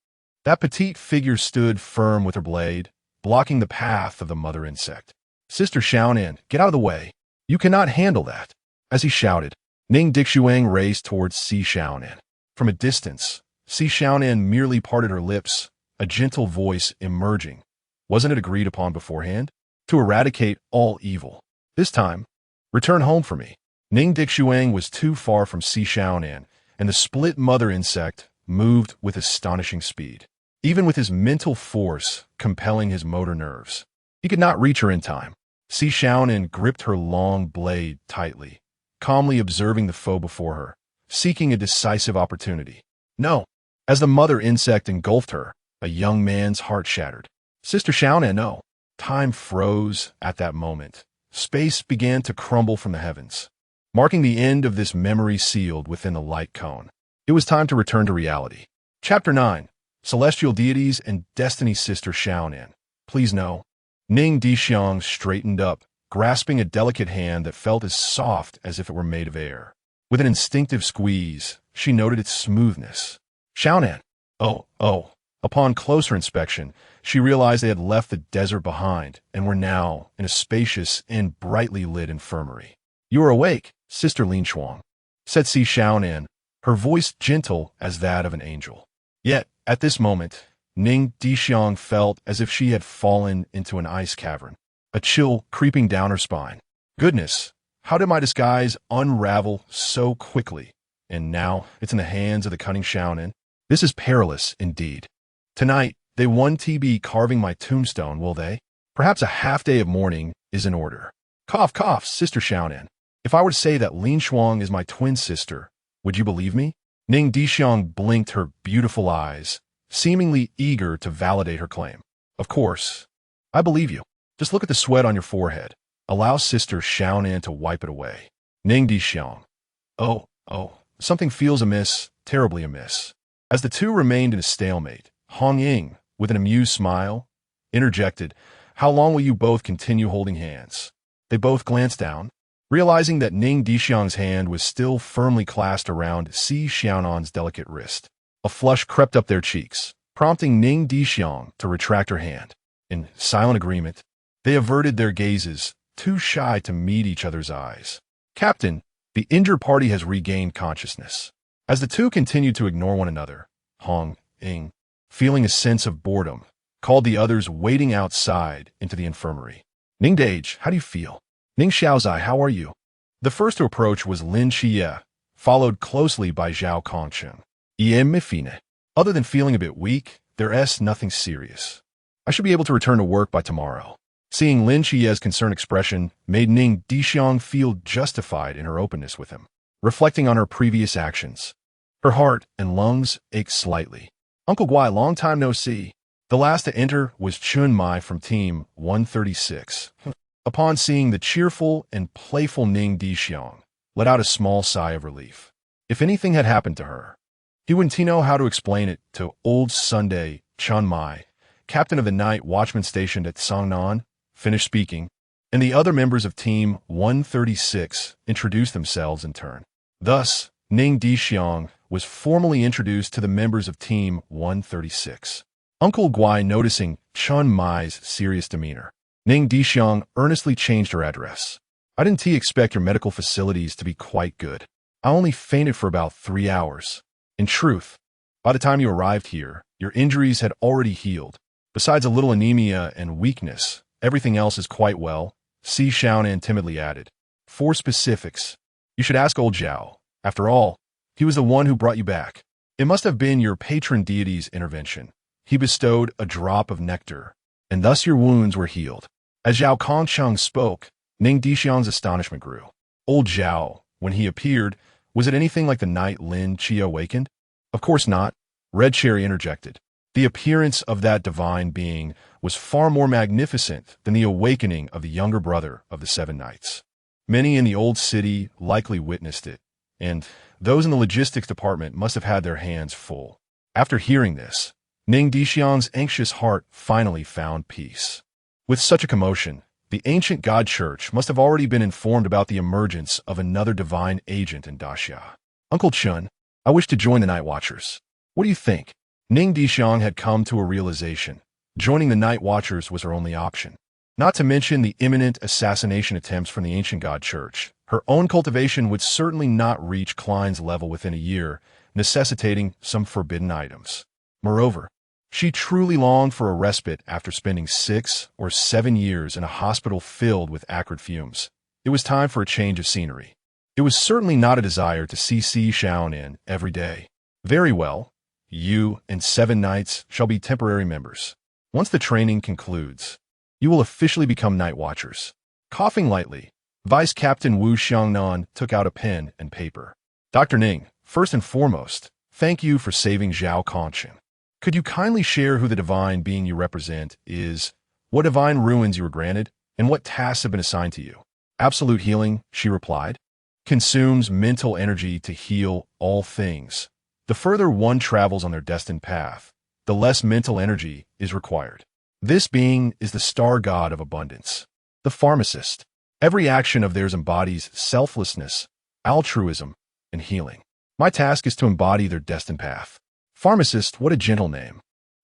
That petite figure stood firm with her blade, blocking the path of the mother insect. Sister Xiaonan, get out of the way. You cannot handle that. As he shouted, Ning Dishuang raced towards Si Xiaonan. From a distance, Si Xiaonan merely parted her lips, a gentle voice emerging. Wasn't it agreed upon beforehand? To eradicate all evil. This time, return home for me. Ning Dishuang was too far from Si Xiaonan, and the split mother insect moved with astonishing speed. Even with his mental force compelling his motor nerves, he could not reach her in time. Si Xiaonan gripped her long blade tightly, calmly observing the foe before her, seeking a decisive opportunity. No. As the mother insect engulfed her, a young man's heart shattered. Sister Xiaonan, no. Time froze at that moment. Space began to crumble from the heavens, marking the end of this memory sealed within the light cone. It was time to return to reality. Chapter 9. Celestial Deities and Destiny. Sister Xiaonan, please no. Ning Dishuang straightened up, grasping a delicate hand that felt as soft as if it were made of air. With an instinctive squeeze, she noted its smoothness. Xiaonan. Oh. Upon closer inspection, she realized they had left the desert behind and were now in a spacious and brightly lit infirmary. You are awake, Sister Lin Qiye, said Si Xiaonan, her voice gentle as that of an angel. Yet, at this moment, Ning Dishuang felt as if she had fallen into an ice cavern, a chill creeping down her spine. Goodness, how did my disguise unravel so quickly? And now it's in the hands of the cunning Xiaonan. This is perilous indeed. Tonight, they won't be carving my tombstone, will they? Perhaps a half-day of mourning is in order. Cough, cough, Sister Xiaonan. If I were to say that Lin Shuang is my twin sister, would you believe me? Ning Dishuang blinked her beautiful eyes, seemingly eager to validate her claim. Of course, I believe you. Just look at the sweat on your forehead. Allow Sister Xiaonan to wipe it away. Ning Dishuang. Oh, something feels amiss, terribly amiss. As the two remained in a stalemate, Hong Ying, with an amused smile, interjected, "How long will you both continue holding hands?" They both glanced down, realizing that Ning Dishuang's hand was still firmly clasped around Si Xiaonan's delicate wrist. A flush crept up their cheeks, prompting Ning Dishuang to retract her hand. In silent agreement, they averted their gazes, too shy to meet each other's eyes. "Captain, the injured party has regained consciousness." As the two continued to ignore one another, Hong Ying, feeling a sense of boredom, called the others waiting outside into the infirmary. "Ning Dage, how do you feel?" "Ning Xiaozai, how are you?" The first to approach was Lin Qiye, followed closely by Zhao Kongcheng. Mifine. Other than feeling a bit weak, there's nothing serious. I should be able to return to work by tomorrow. Seeing Lin Qiye's concerned expression made Ning Dishuang feel justified in her openness with him. Reflecting on her previous actions, her heart and lungs ached slightly. "Uncle Guai, long time no see." The last to enter was Chun Mai from Team 136. Upon seeing the cheerful and playful Ning Dishuang, let out a small sigh of relief. If anything had happened to her, he wouldn't know how to explain it to old Sunday Chun Mai, captain of the night watchman stationed at Cangnan, finished speaking, and the other members of Team 136 introduced themselves in turn. Thus, Ning Dishuang was formally introduced to the members of Team 136. Uncle Guai noticing Chun Mai's serious demeanor, Ning Dishuang earnestly changed her address. "I didn't expect your medical facilities to be quite good. I only fainted for about 3 hours. In truth, by the time you arrived here, your injuries had already healed. Besides a little anemia and weakness, everything else is quite well," Si Xiaonan timidly added. "For specifics, you should ask old Zhao. After all, he was the one who brought you back. It must have been your patron deity's intervention. He bestowed a drop of nectar, and thus your wounds were healed." As Zhao Kongcheng spoke, Ning Dishuang's astonishment grew. Old Zhao, when he appeared, was it anything like the night Lin Qiye awakened? Of course not, Red Cherry interjected. The appearance of that divine being was far more magnificent than the awakening of the younger brother of the Seven Knights. Many in the old city likely witnessed it, and those in the logistics department must have had their hands full. After hearing this, Ning Dishuang's anxious heart finally found peace. With such a commotion, the ancient God Church must have already been informed about the emergence of another divine agent in Daxia. "Uncle Chun, I wish to join the Night Watchers. What do you think?" Ning Dishuang had come to a realization. Joining the Night Watchers was her only option. Not to mention the imminent assassination attempts from the ancient God Church, her own cultivation would certainly not reach Klein's level within a year, necessitating some forbidden items. Moreover, she truly longed for a respite after spending 6 or 7 years in a hospital filled with acrid fumes. It was time for a change of scenery. It was certainly not a desire to see Si Xiaonan every day. "Very well. You and 7 knights shall be temporary members. Once the training concludes, you will officially become Night Watchers." Coughing lightly, Vice Captain Wu Xiangnan took out a pen and paper. "Dr. Ning, first and foremost, thank you for saving Zhao Kongcheng. Could you kindly share who the divine being you represent is, what divine ruins you were granted, and what tasks have been assigned to you?" "Absolute healing," she replied, "consumes mental energy to heal all things. The further one travels on their destined path, the less mental energy is required. This being is the star god of abundance, the pharmacist. Every action of theirs embodies selflessness, altruism, and healing. My task is to embody their destined path." "Pharmacist, what a gentle name.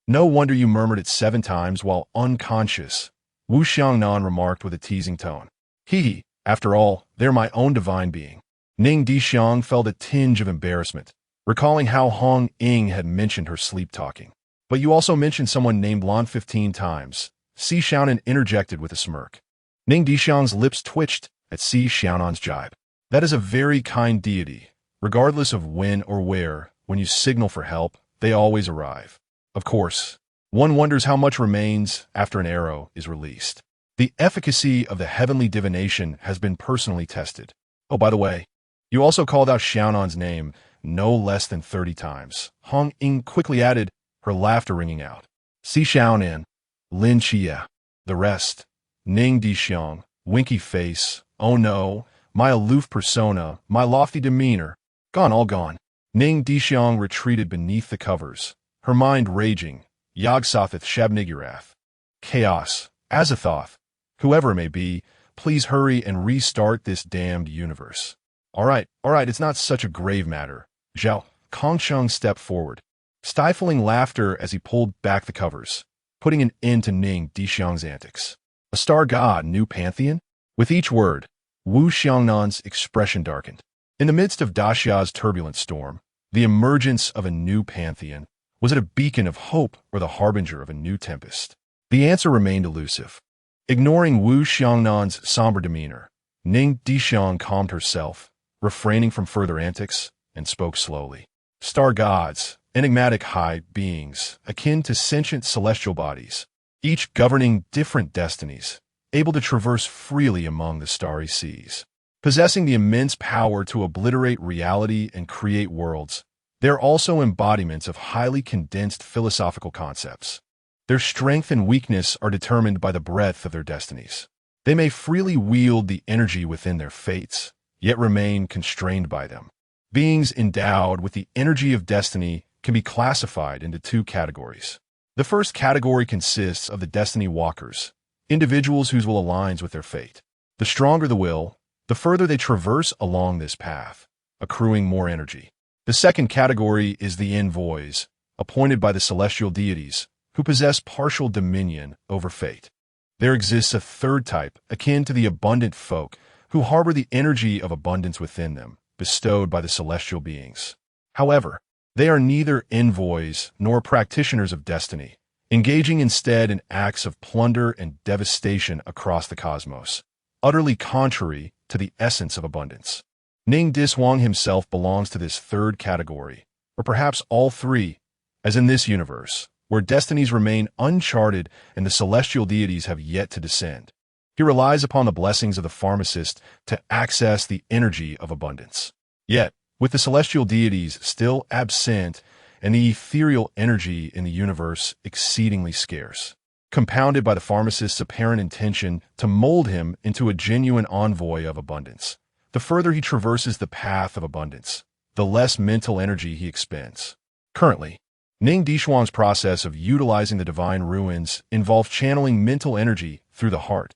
No wonder you murmured it 7 times while unconscious," Wu Xiangnan remarked with a teasing tone. "Hee, after all, they're my own divine being." Ning Dishuang felt a tinge of embarrassment, recalling how Hong Ying had mentioned her sleep-talking. But you also mentioned someone named Lan 15 times. Si Xiaonan interjected with a smirk. Ning Dishuang's lips twitched at Si Xiaonan's jibe. That is a very kind deity. Regardless of when or where, when you signal for help, they always arrive. Of course, one wonders how much remains after an arrow is released. The efficacy of the heavenly divination has been personally tested. Oh, by the way, you also called out Xiaonan's name no less than 30 times. Hong Ying quickly added, her laughter ringing out. Si Xiaonan, Lin Qiye, the rest, Ning Dishuang, winky face, oh no, my aloof persona, my lofty demeanor, gone, all gone. Ning Dishuang retreated beneath the covers, her mind raging. Yog-Sothoth Shabnigurath. Chaos, Azathoth, whoever it may be, please hurry and restart this damned universe. All right, it's not such a grave matter. Zhao Kongsheng stepped forward, stifling laughter as he pulled back the covers, putting an end to Ning Dishuang's antics. A star god, new pantheon? With each word, Wu Xiangnan's expression darkened. In the midst of Daxia's turbulent storm, the emergence of a new pantheon, was it a beacon of hope or the harbinger of a new tempest? The answer remained elusive. Ignoring Wu Xiangnan's somber demeanor, Ning Dishuang calmed herself, refraining from further antics, and spoke slowly. Star gods, enigmatic high beings, akin to sentient celestial bodies, each governing different destinies, able to traverse freely among the starry seas. Possessing the immense power to obliterate reality and create worlds, they are also embodiments of highly condensed philosophical concepts. Their strength and weakness are determined by the breadth of their destinies. They may freely wield the energy within their fates, yet remain constrained by them. Beings endowed with the energy of destiny can be classified into two categories. The first category consists of the destiny walkers, individuals whose will aligns with their fate. The stronger the will, the further they traverse along this path, accruing more energy. The second category is the envoys, appointed by the celestial deities, who possess partial dominion over fate. There exists a third type, akin to the abundant folk, who harbor the energy of abundance within them, bestowed by the celestial beings. However, they are neither envoys nor practitioners of destiny, engaging instead in acts of plunder and devastation across the cosmos, utterly contrary to the essence of abundance. Ning Dishuang himself belongs to this third category, or perhaps all three, as in this universe, where destinies remain uncharted and the celestial deities have yet to descend. He relies upon the blessings of the pharmacist to access the energy of abundance. Yet, with the celestial deities still absent and the ethereal energy in the universe exceedingly scarce, compounded by the pharmacist's apparent intention to mold him into a genuine envoy of abundance, the further he traverses the path of abundance, the less mental energy he expends. Currently, Ning Dishuang's process of utilizing the divine ruins involves channeling mental energy through the heart,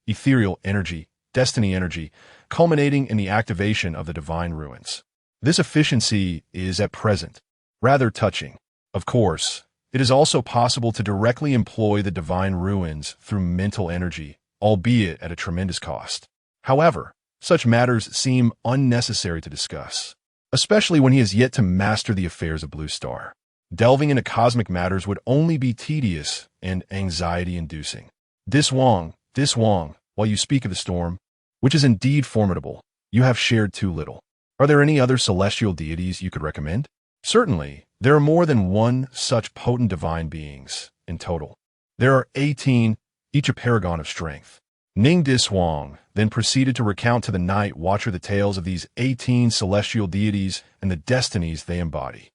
ethereal energy, destiny energy, culminating in the activation of the divine ruins. This efficiency is, at present, rather touching. Of course, it is also possible to directly employ the divine ruins through mental energy, albeit at a tremendous cost. However, such matters seem unnecessary to discuss, especially when he has yet to master the affairs of Blue Star. Delving into cosmic matters would only be tedious and anxiety-inducing. Dishuang, while you speak of the storm, which is indeed formidable, you have shared too little. Are there any other celestial deities you could recommend? Certainly, there are more than one such potent divine beings in total. There are 18, each a paragon of strength. Ning Dishuang then proceeded to recount to the Night Watcher the tales of these 18 celestial deities and the destinies they embody.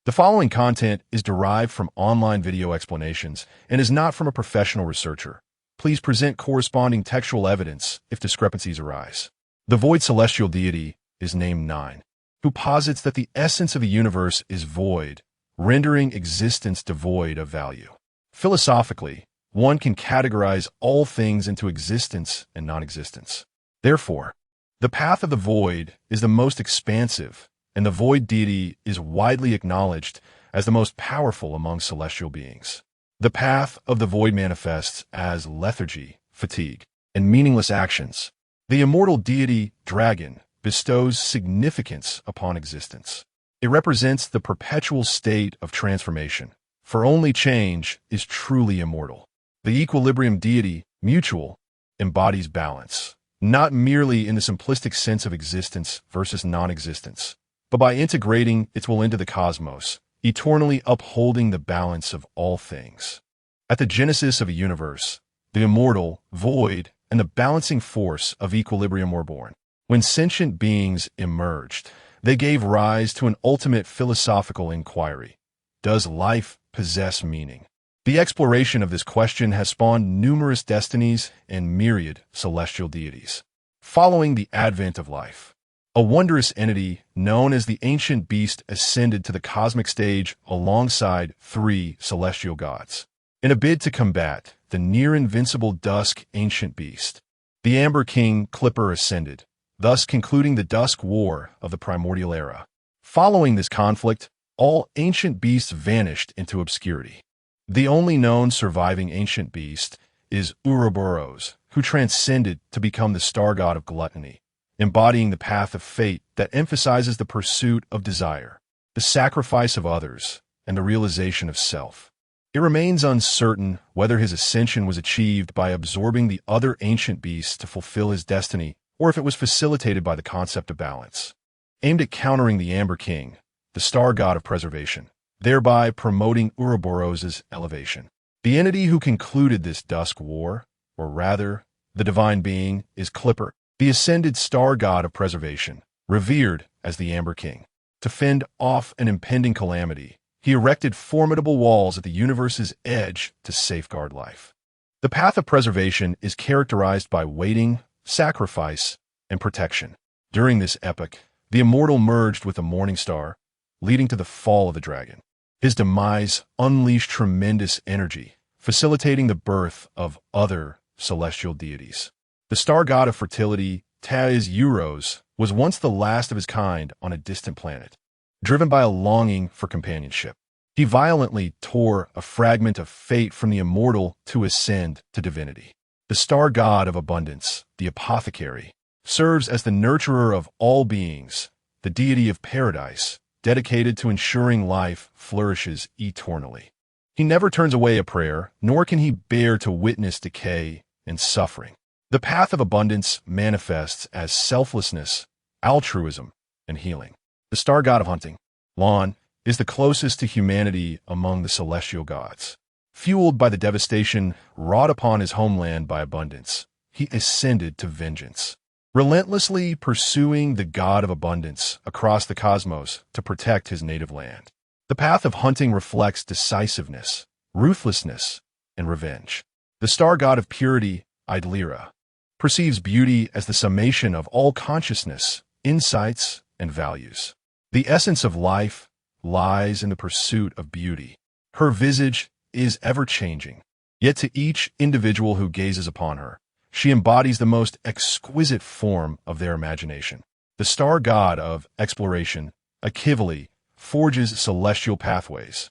The following content is derived from online video explanations and is not from a professional researcher. Please present corresponding textual evidence if discrepancies arise. The Void Celestial Deity is named 9, who posits that the essence of the universe is void, rendering existence devoid of value. Philosophically, one can categorize all things into existence and non-existence. Therefore, the path of the void is the most expansive, and the void deity is widely acknowledged as the most powerful among celestial beings. The path of the void manifests as lethargy, fatigue, and meaningless actions. The immortal deity, dragon, bestows significance upon existence. It represents the perpetual state of transformation, for only change is truly immortal. The equilibrium deity, mutual, embodies balance, not merely in the simplistic sense of existence versus non-existence, but by integrating its will into the cosmos, eternally upholding the balance of all things. At the genesis of a universe, the immortal, void, and the balancing force of equilibrium were born. When sentient beings emerged, they gave rise to an ultimate philosophical inquiry. Does life possess meaning? The exploration of this question has spawned numerous destinies and myriad celestial deities. Following the advent of life, a wondrous entity known as the ancient beast ascended to the cosmic stage alongside 3 celestial gods. In a bid to combat the near-invincible dusk ancient beast, the Amber King Clipper ascended, thus concluding the Dusk War of the primordial era. Following this conflict, all ancient beasts vanished into obscurity. The only known surviving ancient beast is Ouroboros, who transcended to become the star god of gluttony, embodying the path of fate that emphasizes the pursuit of desire, the sacrifice of others, and the realization of self. It remains uncertain whether his ascension was achieved by absorbing the other ancient beasts to fulfill his destiny, or if it was facilitated by the concept of balance, aimed at countering the Amber King, the star god of preservation, thereby promoting Ouroboros' elevation. The entity who concluded this dusk war, or rather, the divine being, is Clipper, the ascended star god of preservation, revered as the Amber King. To fend off an impending calamity, he erected formidable walls at the universe's edge to safeguard life. The path of preservation is characterized by waiting, sacrifice, and protection. During this epoch, the immortal merged with the morning star, leading to the fall of the dragon. His demise unleashed tremendous energy, facilitating the birth of other celestial deities. The star god of fertility, Taz Euros, was once the last of his kind on a distant planet. Driven by a longing for companionship, he violently tore a fragment of fate from the immortal to ascend to divinity. The star god of abundance, the apothecary, serves as the nurturer of all beings, the deity of paradise, dedicated to ensuring life flourishes eternally. He never turns away a prayer, nor can he bear to witness decay and suffering. The path of abundance manifests as selflessness, altruism, and healing. The star god of hunting, Lan, is the closest to humanity among the celestial gods. Fueled by the devastation wrought upon his homeland by abundance, he ascended to vengeance, relentlessly pursuing the god of abundance across the cosmos to protect his native land. The path of hunting reflects decisiveness, ruthlessness, and revenge. The star god of purity, Idlira, perceives beauty as the summation of all consciousness, insights, and values. The essence of life lies in the pursuit of beauty. Her visage is ever-changing, yet to each individual who gazes upon her, she embodies the most exquisite form of their imagination. The star god of exploration, Akivali, forges celestial pathways,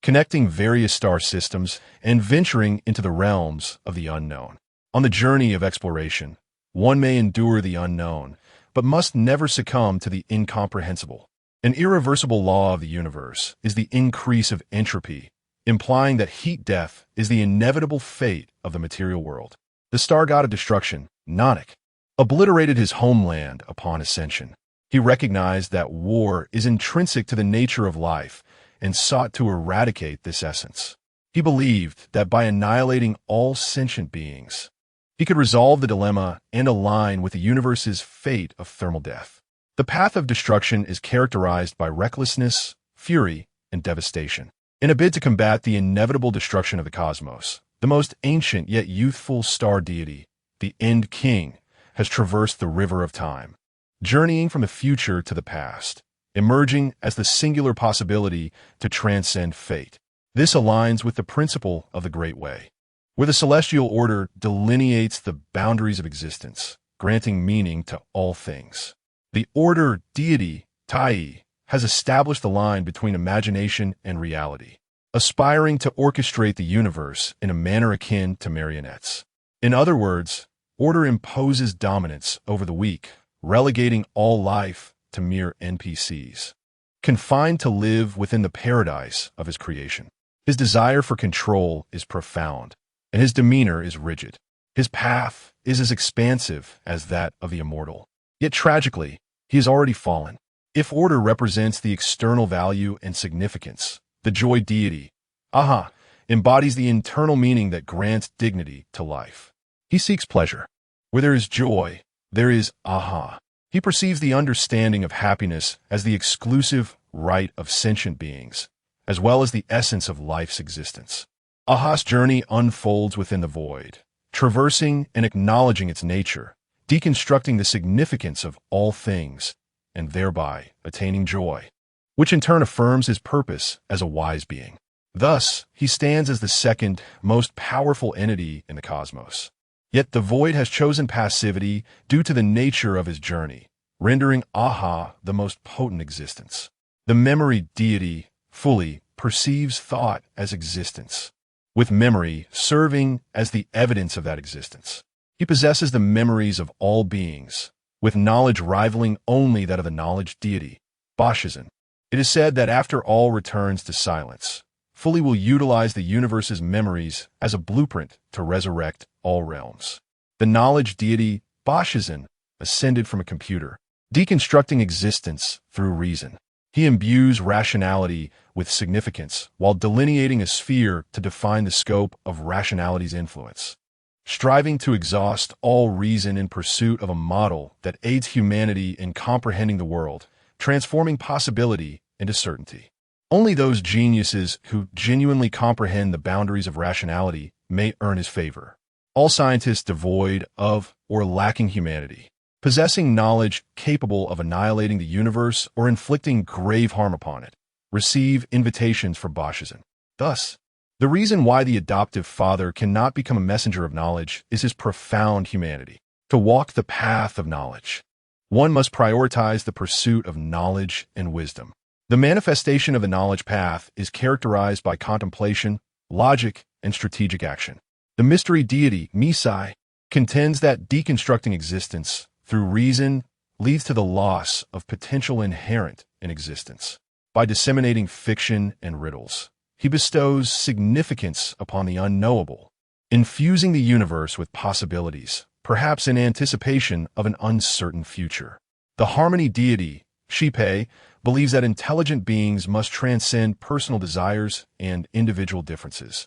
connecting various star systems and venturing into the realms of the unknown. On the journey of exploration, one may endure the unknown, but must never succumb to the incomprehensible. An irreversible law of the universe is the increase of entropy, implying that heat death is the inevitable fate of the material world. The star god of destruction, Nanak, obliterated his homeland upon ascension. He recognized that war is intrinsic to the nature of life and sought to eradicate this essence. He believed that by annihilating all sentient beings, he could resolve the dilemma and align with the universe's fate of thermal death. The path of destruction is characterized by recklessness, fury, and devastation. In a bid to combat the inevitable destruction of the cosmos, the most ancient yet youthful star deity, the End King, has traversed the river of time, journeying from the future to the past, emerging as the singular possibility to transcend fate. This aligns with the principle of the Great Way, where the celestial order delineates the boundaries of existence, granting meaning to all things. The order deity, Tai, has established the line between imagination and reality, aspiring to orchestrate the universe in a manner akin to marionettes. In other words, order imposes dominance over the weak, relegating all life to mere NPCs, confined to live within the paradise of his creation. His desire for control is profound, and his demeanor is rigid. His path is as expansive as that of the immortal. Yet tragically, he has already fallen. If order represents the external value and significance, the joy deity, Aha, embodies the internal meaning that grants dignity to life. He seeks pleasure. Where there is joy, there is Aha. He perceives the understanding of happiness as the exclusive right of sentient beings, as well as the essence of life's existence. Aha's journey unfolds within the void, traversing and acknowledging its nature, deconstructing the significance of all things, and thereby attaining joy, which in turn affirms his purpose as a wise being. Thus, he stands as the second most powerful entity in the cosmos. Yet the void has chosen passivity due to the nature of his journey, rendering Aha the most potent existence. The memory deity fully perceives thought as existence, with memory serving as the evidence of that existence. He possesses the memories of all beings, with knowledge rivaling only that of the knowledge deity, Boshizen. It is said that after all returns to silence, fully will utilize the universe's memories as a blueprint to resurrect all realms. The knowledge deity, Boshizen, ascended from a computer, deconstructing existence through reason. He imbues rationality with significance while delineating a sphere to define the scope of rationality's influence, striving to exhaust all reason in pursuit of a model that aids humanity in comprehending the world, transforming possibility into certainty. Only those geniuses who genuinely comprehend the boundaries of rationality may earn his favor. All scientists devoid of or lacking humanity, possessing knowledge capable of annihilating the universe or inflicting grave harm upon it, receive invitations for Boshizen. Thus, the reason why the adoptive father cannot become a messenger of knowledge is his profound humanity. To walk the path of knowledge, one must prioritize the pursuit of knowledge and wisdom. The manifestation of the knowledge path is characterized by contemplation, logic, and strategic action. The mystery deity, Misai, contends that deconstructing existence through reason leads to the loss of potential inherent in existence. By disseminating fiction and riddles, he bestows significance upon the unknowable, infusing the universe with possibilities, perhaps in anticipation of an uncertain future. The harmony deity, Shipei, believes that intelligent beings must transcend personal desires and individual differences,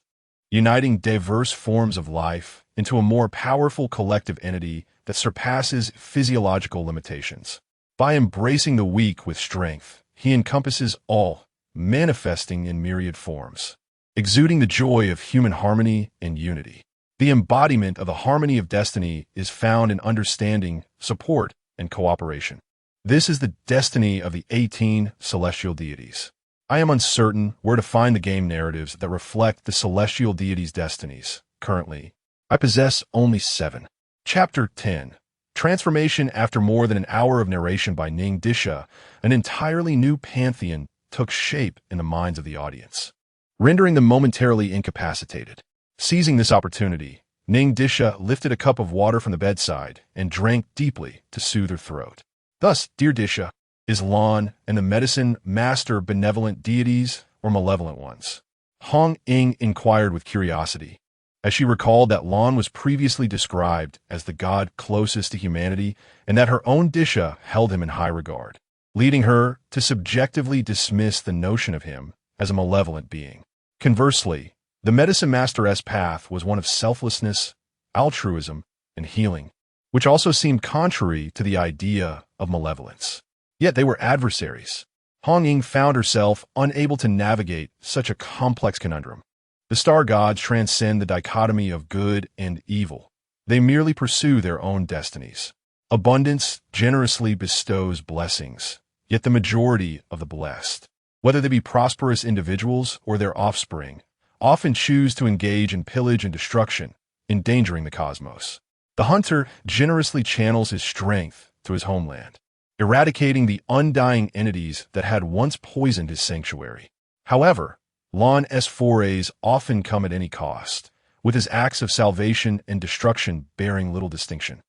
uniting diverse forms of life into a more powerful collective entity that surpasses physiological limitations. By embracing the weak with strength, he encompasses all, manifesting in myriad forms, exuding the joy of human harmony and unity. The embodiment of the harmony of destiny is found in understanding, support, and cooperation. This is the destiny of the 18 celestial deities. I am uncertain where to find the game narratives that reflect the celestial deities' destinies. Currently, I possess only 7. Chapter 10. Transformation. After more than an hour of narration by Ning Dishuang, an entirely new pantheon took shape in the minds of the audience, rendering them momentarily incapacitated. Seizing this opportunity, Ning Dishuang lifted a cup of water from the bedside and drank deeply to soothe her throat. Thus, dear Dishuang, is Lan and the medicine master benevolent deities or malevolent ones? Hong Ying inquired with curiosity, as she recalled that Lan was previously described as the god closest to humanity and that her own Dishuang held him in high regard, leading her to subjectively dismiss the notion of him as a malevolent being. Conversely, the medicine master's path was one of selflessness, altruism, and healing, which also seemed contrary to the idea of malevolence. Yet they were adversaries. Hong Ying found herself unable to navigate such a complex conundrum. The star gods transcend the dichotomy of good and evil. They merely pursue their own destinies. Abundance generously bestows blessings, yet the majority of the blessed, whether they be prosperous individuals or their offspring, often choose to engage in pillage and destruction, endangering the cosmos. The hunter generously channels his strength to his homeland, eradicating the undying entities that had once poisoned his sanctuary. However, Lan's forays often come at any cost, with his acts of salvation and destruction bearing little distinction.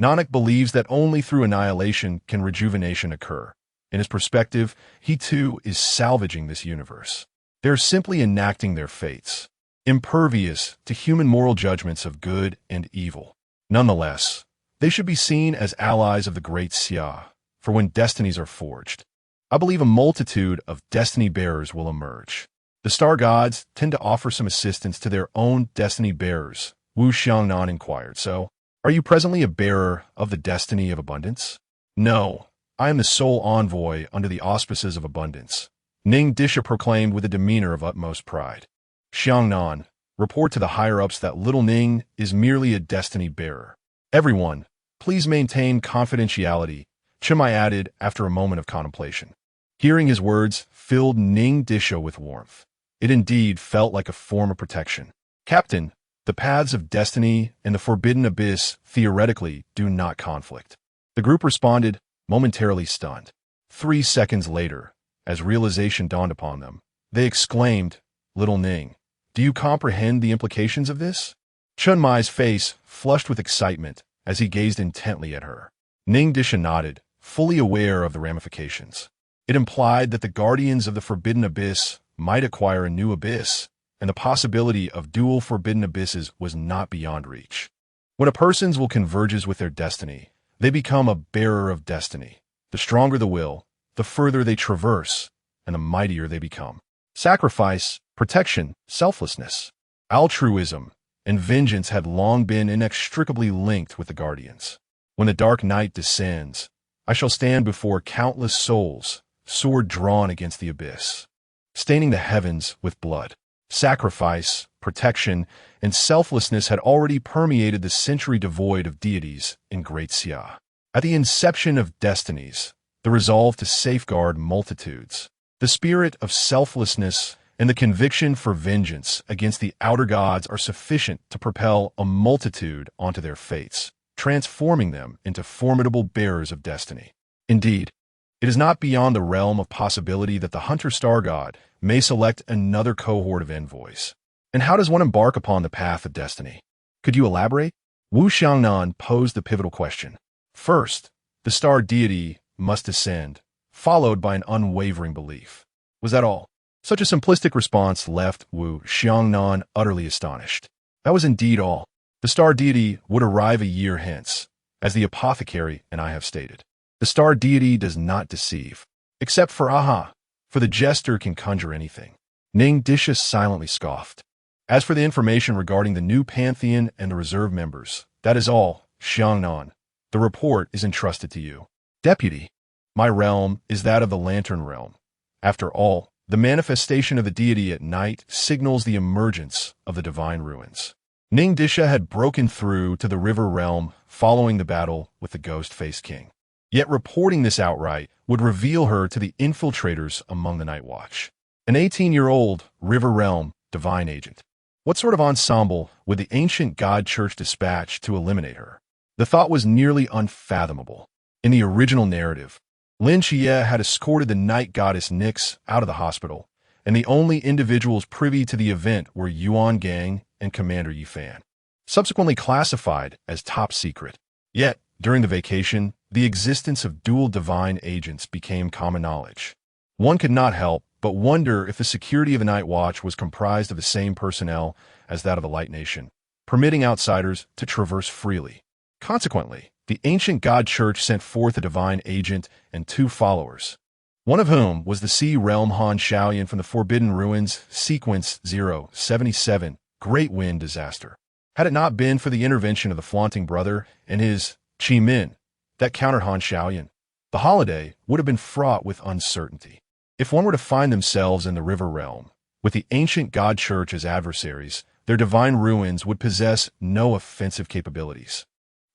Nanak believes that only through annihilation can rejuvenation occur. In his perspective, he too is salvaging this universe. They're simply enacting their fates, impervious to human moral judgments of good and evil. Nonetheless, they should be seen as allies of the great Xia, for when destinies are forged, I believe a multitude of destiny bearers will emerge. The star gods tend to offer some assistance to their own destiny bearers, Wu Xiangnan inquired. So, are you presently a bearer of the destiny of abundance? No, I am the sole envoy under the auspices of abundance, Ning Dishuang proclaimed with a demeanor of utmost pride. Xiangnan, report to the higher-ups that little Ning is merely a destiny bearer. Everyone, please maintain confidentiality, Chimai added after a moment of contemplation. Hearing his words filled Ning Dishuang with warmth. It indeed felt like a form of protection. Captain, the paths of destiny and the forbidden abyss theoretically do not conflict. The group responded, momentarily stunned. 3 seconds later, as realization dawned upon them, they exclaimed, "Little Ning, do you comprehend the implications of this?" Chun Mai's face flushed with excitement as he gazed intently at her. Ning Dishuang nodded, fully aware of the ramifications. It implied that the guardians of the forbidden abyss might acquire a new abyss, and the possibility of dual forbidden abysses was not beyond reach. When a person's will converges with their destiny, they become a bearer of destiny. The stronger the will, the further they traverse, and the mightier they become. Sacrifice, protection, selflessness, altruism, and vengeance had long been inextricably linked with the guardians. When the dark night descends, I shall stand before countless souls, sword drawn against the abyss, staining the heavens with blood. Sacrifice, protection, and selflessness had already permeated the century devoid of deities in Great Xia. At the inception of destinies, the resolve to safeguard multitudes, the spirit of selflessness, and the conviction for vengeance against the outer gods are sufficient to propel a multitude onto their fates, transforming them into formidable bearers of destiny. Indeed, it is not beyond the realm of possibility that the Hunter Star God may select another cohort of envoys. And how does one embark upon the path of destiny? Could you elaborate? Wu Xiangnan posed the pivotal question. First, the star deity must descend, followed by an unwavering belief. Was that all? Such a simplistic response left Wu Xiangnan utterly astonished. That was indeed all. The star deity would arrive a year hence, as the apothecary and I have stated. The star deity does not deceive, except for for the jester can conjure anything. Ning Dishuang silently scoffed. As for the information regarding the new pantheon and the reserve members, that is all, Xiangnan. The report is entrusted to you. Deputy, my realm is that of the Lantern Realm. After all, the manifestation of the deity at night signals the emergence of the divine ruins. Ning Dishuang had broken through to the river realm following the battle with the ghost-faced king. Yet reporting this outright would reveal her to the infiltrators among the Night Watch. An 18-year-old river realm divine agent. What sort of ensemble would the ancient god church dispatch to eliminate her? The thought was nearly unfathomable. In the original narrative, Lin Qiye had escorted the night goddess Nyx out of the hospital, and the only individuals privy to the event were Yuan Gang and Commander Yifan, subsequently classified as top secret. Yet, during the vacation, the existence of dual divine agents became common knowledge. One could not help but wonder if the security of the Night Watch was comprised of the same personnel as that of the Light Nation, permitting outsiders to traverse freely. Consequently, the ancient god church sent forth a divine agent and 2 followers, one of whom was the Sea Realm Han Xiaoyan from the Forbidden Ruins, Sequence 077, Great Wind Disaster. Had it not been for the intervention of the Flaunting Brother and his Qi Min that countered Han Xiaoyan, the holiday would have been fraught with uncertainty. If one were to find themselves in the river realm, with the ancient god church as adversaries, their divine ruins would possess no offensive capabilities.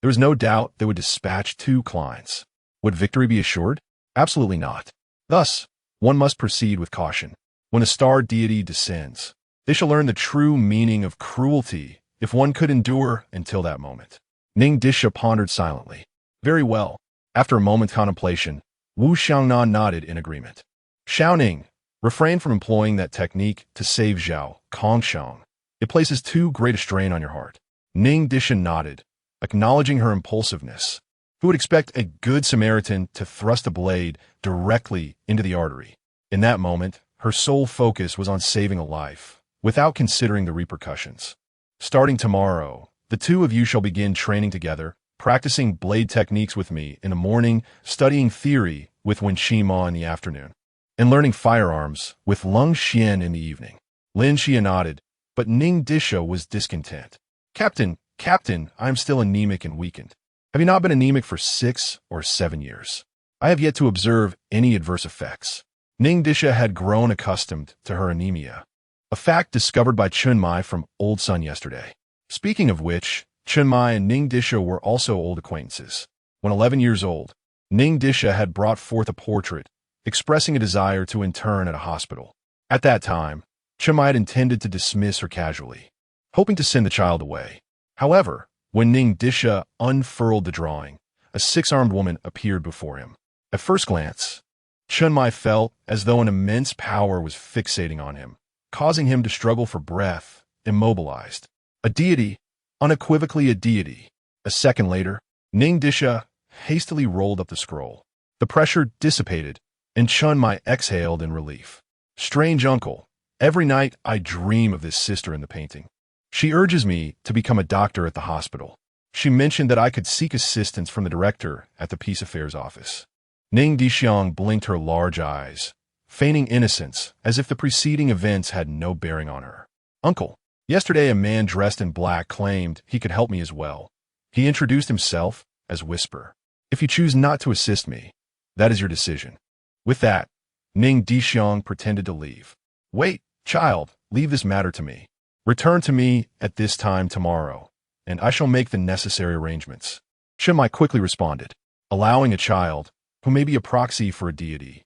There was no doubt they would dispatch 2 clients. Would victory be assured? Absolutely not. Thus, one must proceed with caution. When a star deity descends, they shall learn the true meaning of cruelty if one could endure until that moment. Ning Dishuang pondered silently. Very well. After a moment's contemplation, Wu Xiangnan nodded in agreement. Xiaoning, refrain from employing that technique to save Zhao Kongshang. It places too great a strain on your heart. Ning Dishuang nodded, acknowledging her impulsiveness. Who would expect a good Samaritan to thrust a blade directly into the artery? In that moment, her sole focus was on saving a life, without considering the repercussions. Starting tomorrow, the two of you shall begin training together, practicing blade techniques with me in the morning, studying theory with Wen Qima in the afternoon, and learning firearms with Leng Xuan in the evening. Lin Qiye nodded, but Ning Dishuang was discontent. Captain, I am still anemic and weakened. Have you not been anemic for 6 or 7 years? I have yet to observe any adverse effects. Ning Dishuang had grown accustomed to her anemia, a fact discovered by Chunmai from Old Sun yesterday. Speaking of which, Chunmai and Ning Dishuang were also old acquaintances. When 11 years old, Ning Dishuang had brought forth a portrait, expressing a desire to intern at a hospital. At that time, Chunmai had intended to dismiss her casually, hoping to send the child away. However, when Ning Dishuang unfurled the drawing, a 6-armed woman appeared before him. At first glance, Chunmai felt as though an immense power was fixating on him, causing him to struggle for breath, immobilized. A deity, unequivocally a deity. A second later, Ning Dishuang hastily rolled up the scroll. The pressure dissipated, and Chunmai exhaled in relief. Strange uncle, every night I dream of this sister in the painting. She urges me to become a doctor at the hospital. She mentioned that I could seek assistance from the director at the Peace Affairs office. Ning Dishuang blinked her large eyes, feigning innocence as if the preceding events had no bearing on her. Uncle, yesterday a man dressed in black claimed he could help me as well. He introduced himself as Whisper. If you choose not to assist me, that is your decision. With that, Ning Dishuang pretended to leave. Wait, child, leave this matter to me. Return to me at this time tomorrow, and I shall make the necessary arrangements. Chunmai quickly responded, allowing a child, who may be a proxy for a deity,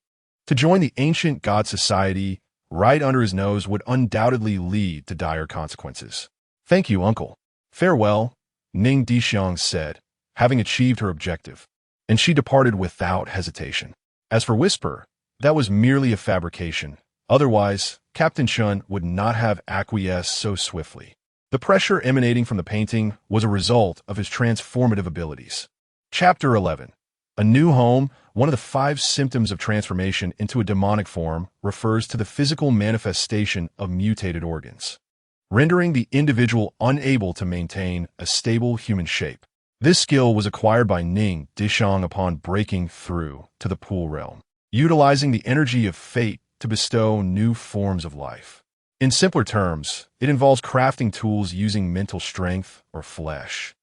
to join the ancient god society right under his nose would undoubtedly lead to dire consequences. Thank you, uncle. Farewell, Ning Dishuang said, having achieved her objective, and she departed without hesitation. As for Whisper, that was merely a fabrication. Otherwise, Captain Chun would not have acquiesced so swiftly. The pressure emanating from the painting was a result of his transformative abilities. Chapter 11. A new home, one of the 5 symptoms of transformation into a demonic form, refers to the physical manifestation of mutated organs, rendering the individual unable to maintain a stable human shape. This skill was acquired by Ning Dishuang upon breaking through to the pool realm, utilizing the energy of fate to bestow new forms of life. In simpler terms, it involves crafting tools using mental strength or flesh,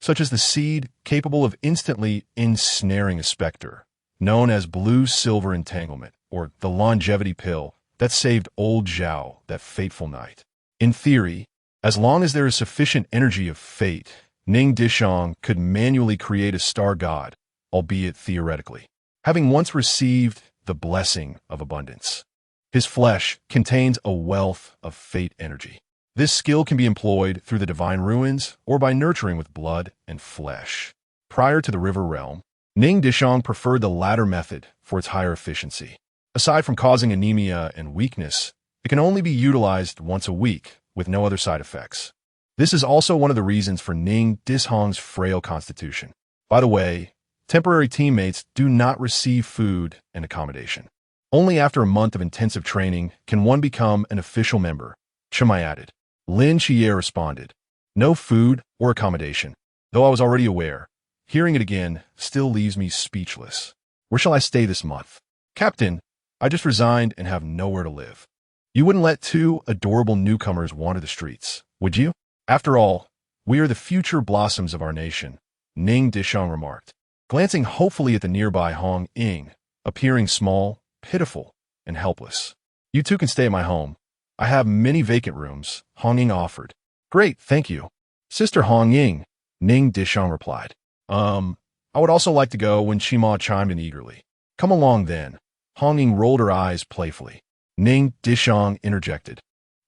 such as the seed capable of instantly ensnaring a specter, known as blue-silver entanglement, or the longevity pill that saved old Zhao that fateful night. In theory, as long as there is sufficient energy of fate, Ning Dishuang could manually create a star god, albeit theoretically, having once received the blessing of abundance. His flesh contains a wealth of fate energy. This skill can be employed through the divine ruins or by nurturing with blood and flesh. Prior to the river realm, Ning Dishuang preferred the latter method for its higher efficiency. Aside from causing anemia and weakness, it can only be utilized once a week with no other side effects. This is also one of the reasons for Ning Dishuang's frail constitution. By the way, temporary teammates do not receive food and accommodation. Only after a month of intensive training can one become an official member, Chunmai added. Lin Qiye responded, no food or accommodation. Though I was already aware, hearing it again still leaves me speechless. Where shall I stay this month? Captain, I just resigned and have nowhere to live. You wouldn't let 2 adorable newcomers wander the streets, would you? After all, we are the future blossoms of our nation, Ning Dishuang remarked, glancing hopefully at the nearby Hong Ying, appearing small, pitiful, and helpless. You 2 can stay at my home. I have many vacant rooms, Hong Ying offered. Great, thank you. Sister Hong Ying, Ning Dishuang replied. I would also like to go, when Qima chimed in eagerly. Come along then. Hong Ying rolled her eyes playfully. Ning Dishuang interjected.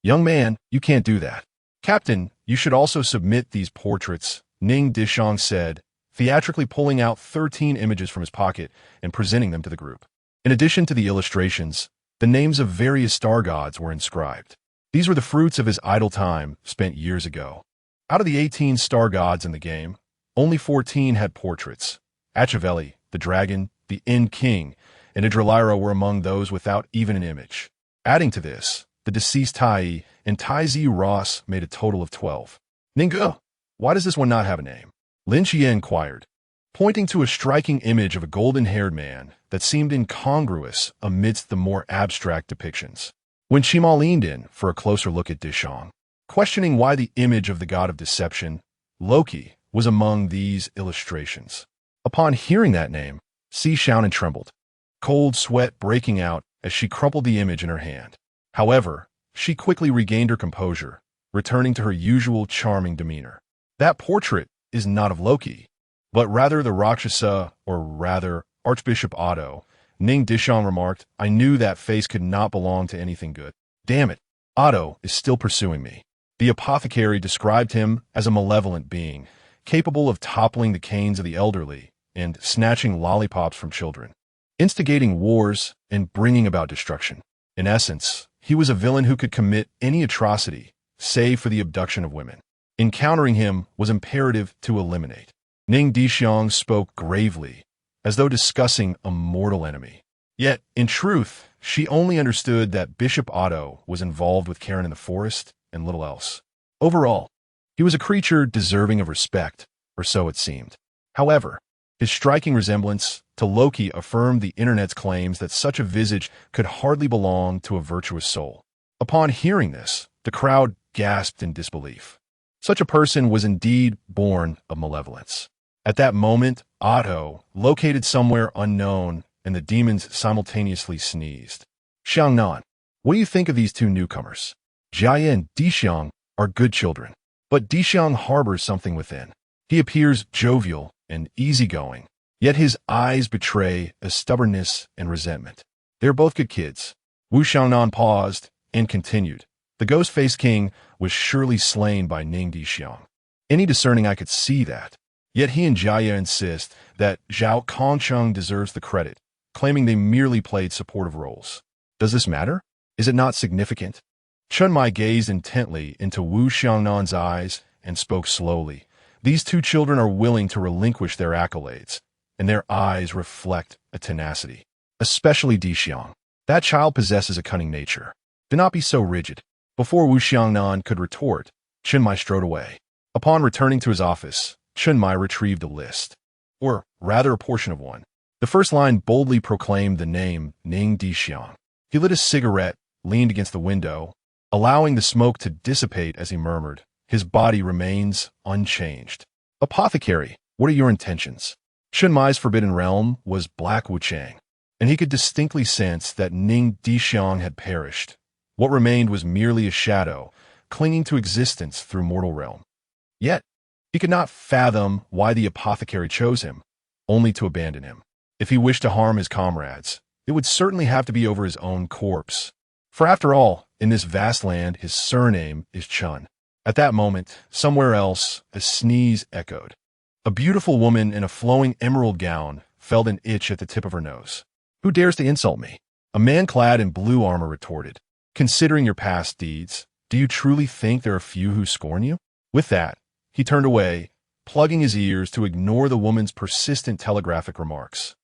Young man, you can't do that. Captain, you should also submit these portraits, Ning Dishuang said, theatrically pulling out 13 images from his pocket and presenting them to the group. In addition to the illustrations, the names of various star gods were inscribed. These were the fruits of his idle time spent years ago. Out of the 18 star gods in the game, only 14 had portraits. Acheveli, the dragon, the End King, and Idrillira were among those without even an image. Adding to this, the deceased Tai and Tai Zi Ross made a total of 12. Ning, why does this one not have a name? Lin Qiye inquired, pointing to a striking image of a golden-haired man that seemed incongruous amidst the more abstract depictions. When Shima leaned in for a closer look at Dishuang, questioning why the image of the god of deception, Loki, was among these illustrations. Upon hearing that name, Si Xiaonan trembled, cold sweat breaking out as she crumpled the image in her hand. However, she quickly regained her composure, returning to her usual charming demeanor. That portrait is not of Loki, but rather the Rakshasa, or rather Archbishop Otto. Ning Dishuang remarked, I knew that face could not belong to anything good. Damn it, Otto is still pursuing me. The apothecary described him as a malevolent being, capable of toppling the canes of the elderly and snatching lollipops from children, instigating wars and bringing about destruction. In essence, he was a villain who could commit any atrocity, save for the abduction of women. Encountering him was imperative to eliminate. Ning Dishuang spoke gravely, as though discussing a mortal enemy. Yet, in truth, she only understood that Bishop Otto was involved with Karen in the forest and little else. Overall, he was a creature deserving of respect, or so it seemed. However, his striking resemblance to Loki affirmed the internet's claims that such a visage could hardly belong to a virtuous soul. Upon hearing this, the crowd gasped in disbelief. Such a person was indeed born of malevolence. At that moment, Otto, located somewhere unknown, and the demons simultaneously sneezed. Cangnan, what do you think of these two newcomers? Jia and Dishuang are good children, but Dishuang harbors something within. He appears jovial and easygoing, yet his eyes betray a stubbornness and resentment. They're both good kids. Wu Xiaonan paused and continued. The ghost-faced king was surely slain by Ning Dishuang. Any discerning eye could see that. Yet he and Jia insist that Zhao Kongcheng deserves the credit, claiming they merely played supportive roles. Does this matter? Is it not significant? Chun Mai gazed intently into Wu Xiaonan's eyes and spoke slowly. These two children are willing to relinquish their accolades, and their eyes reflect a tenacity. Especially Dishuang. That child possesses a cunning nature. Do not be so rigid. Before Wu Xiaonan could retort, Chun Mai strode away. Upon returning to his office, Chun Mai retrieved a list, or rather a portion of one. The first line boldly proclaimed the name Ning Dishuang. He lit a cigarette, leaned against the window, allowing the smoke to dissipate as he murmured, his body remains unchanged. Apothecary, what are your intentions? Chun Mai's forbidden realm was Black Wuchang, and he could distinctly sense that Ning Dishuang had perished. What remained was merely a shadow, clinging to existence through mortal realm. Yet, he could not fathom why the apothecary chose him, only to abandon him. If he wished to harm his comrades, it would certainly have to be over his own corpse. For after all, in this vast land, his surname is Chun. At that moment, somewhere else, a sneeze echoed. A beautiful woman in a flowing emerald gown felt an itch at the tip of her nose. Who dares to insult me? A man clad in blue armor retorted. Considering your past deeds, do you truly think there are few who scorn you? With that, he turned away, plugging his ears to ignore the woman's persistent telegraphic remarks.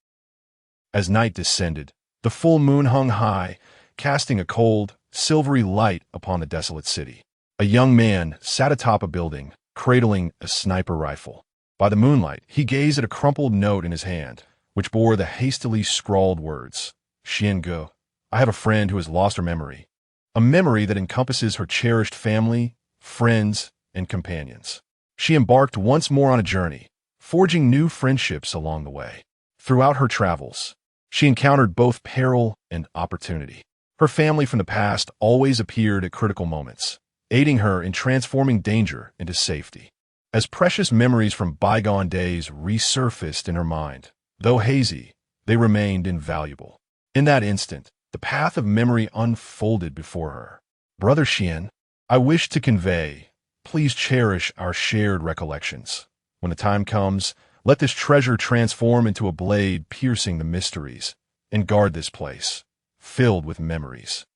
As night descended, the full moon hung high, casting a cold, silvery light upon the desolate city. A young man sat atop a building, cradling a sniper rifle. By the moonlight, he gazed at a crumpled note in his hand, which bore the hastily scrawled words, Xiange, I have a friend who has lost her memory. A memory that encompasses her cherished family, friends, and companions. She embarked once more on a journey, forging new friendships along the way. Throughout her travels, she encountered both peril and opportunity. Her family from the past always appeared at critical moments, aiding her in transforming danger into safety. As precious memories from bygone days resurfaced in her mind, though hazy, they remained invaluable. In that instant, the path of memory unfolded before her. Brother Xian, I wish to convey, please cherish our shared recollections. When the time comes, let this treasure transform into a blade piercing the mysteries, and guard this place, filled with memories.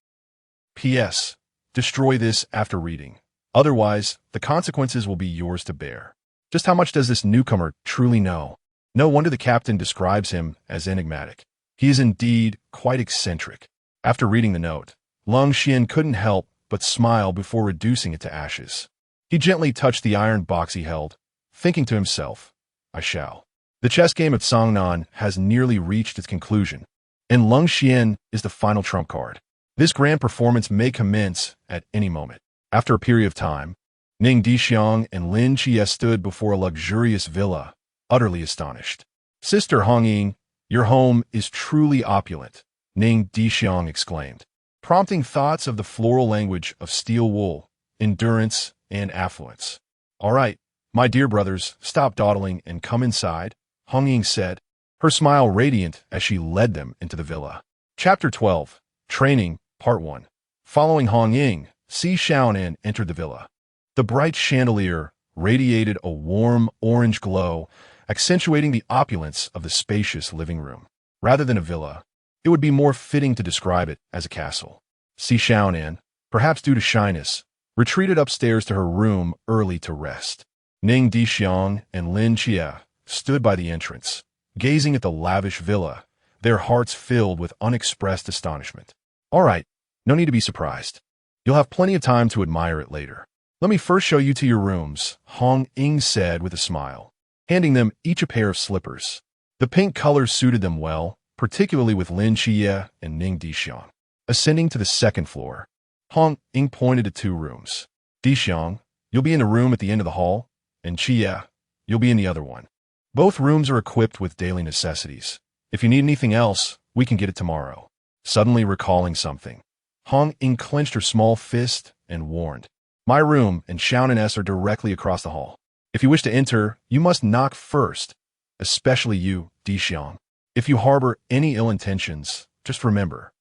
P.S. Destroy this after reading. Otherwise, the consequences will be yours to bear. Just how much does this newcomer truly know? No wonder the captain describes him as enigmatic. He is indeed quite eccentric. After reading the note, Leng Xuan couldn't help but smile before reducing it to ashes. He gently touched the iron box he held, thinking to himself, I shall. The chess game of Cangnan has nearly reached its conclusion, and Leng Xuan is the final trump card. This grand performance may commence at any moment. After a period of time, Ning Dishuang and Lin Qiye stood before a luxurious villa, utterly astonished. Sister Hongying, your home is truly opulent, Ning Dishuang exclaimed, prompting thoughts of the floral language of steel wool, endurance, and affluence. All right, my dear brothers, stop dawdling and come inside, Hongying said, her smile radiant as she led them into the villa. Chapter 12, Training, Part 1. Following Hongying, Si Xiaonan entered the villa. The bright chandelier radiated a warm orange glow, accentuating the opulence of the spacious living room. Rather than a villa, it would be more fitting to describe it as a castle. Si Xiaonan, perhaps due to shyness, retreated upstairs to her room early to rest. Ning Dishuang and Lin Qiye stood by the entrance, gazing at the lavish villa, their hearts filled with unexpressed astonishment. All right, no need to be surprised. You'll have plenty of time to admire it later. Let me first show you to your rooms, Hongying said with a smile, handing them each a pair of slippers. The pink color suited them well, particularly with Lin Qiye and Ning Dishuang. Ascending to the second floor, Hongying pointed to 2 rooms. Dishuang, you'll be in the room at the end of the hall, and Qiye, you'll be in the other one. Both rooms are equipped with daily necessities. If you need anything else, we can get it tomorrow. Suddenly recalling something, Hongying clenched her small fist and warned, my room and Xiaonan's are directly across the hall. If you wish to enter, you must knock first, especially you, Dishuang. If you harbor any ill intentions, just remember,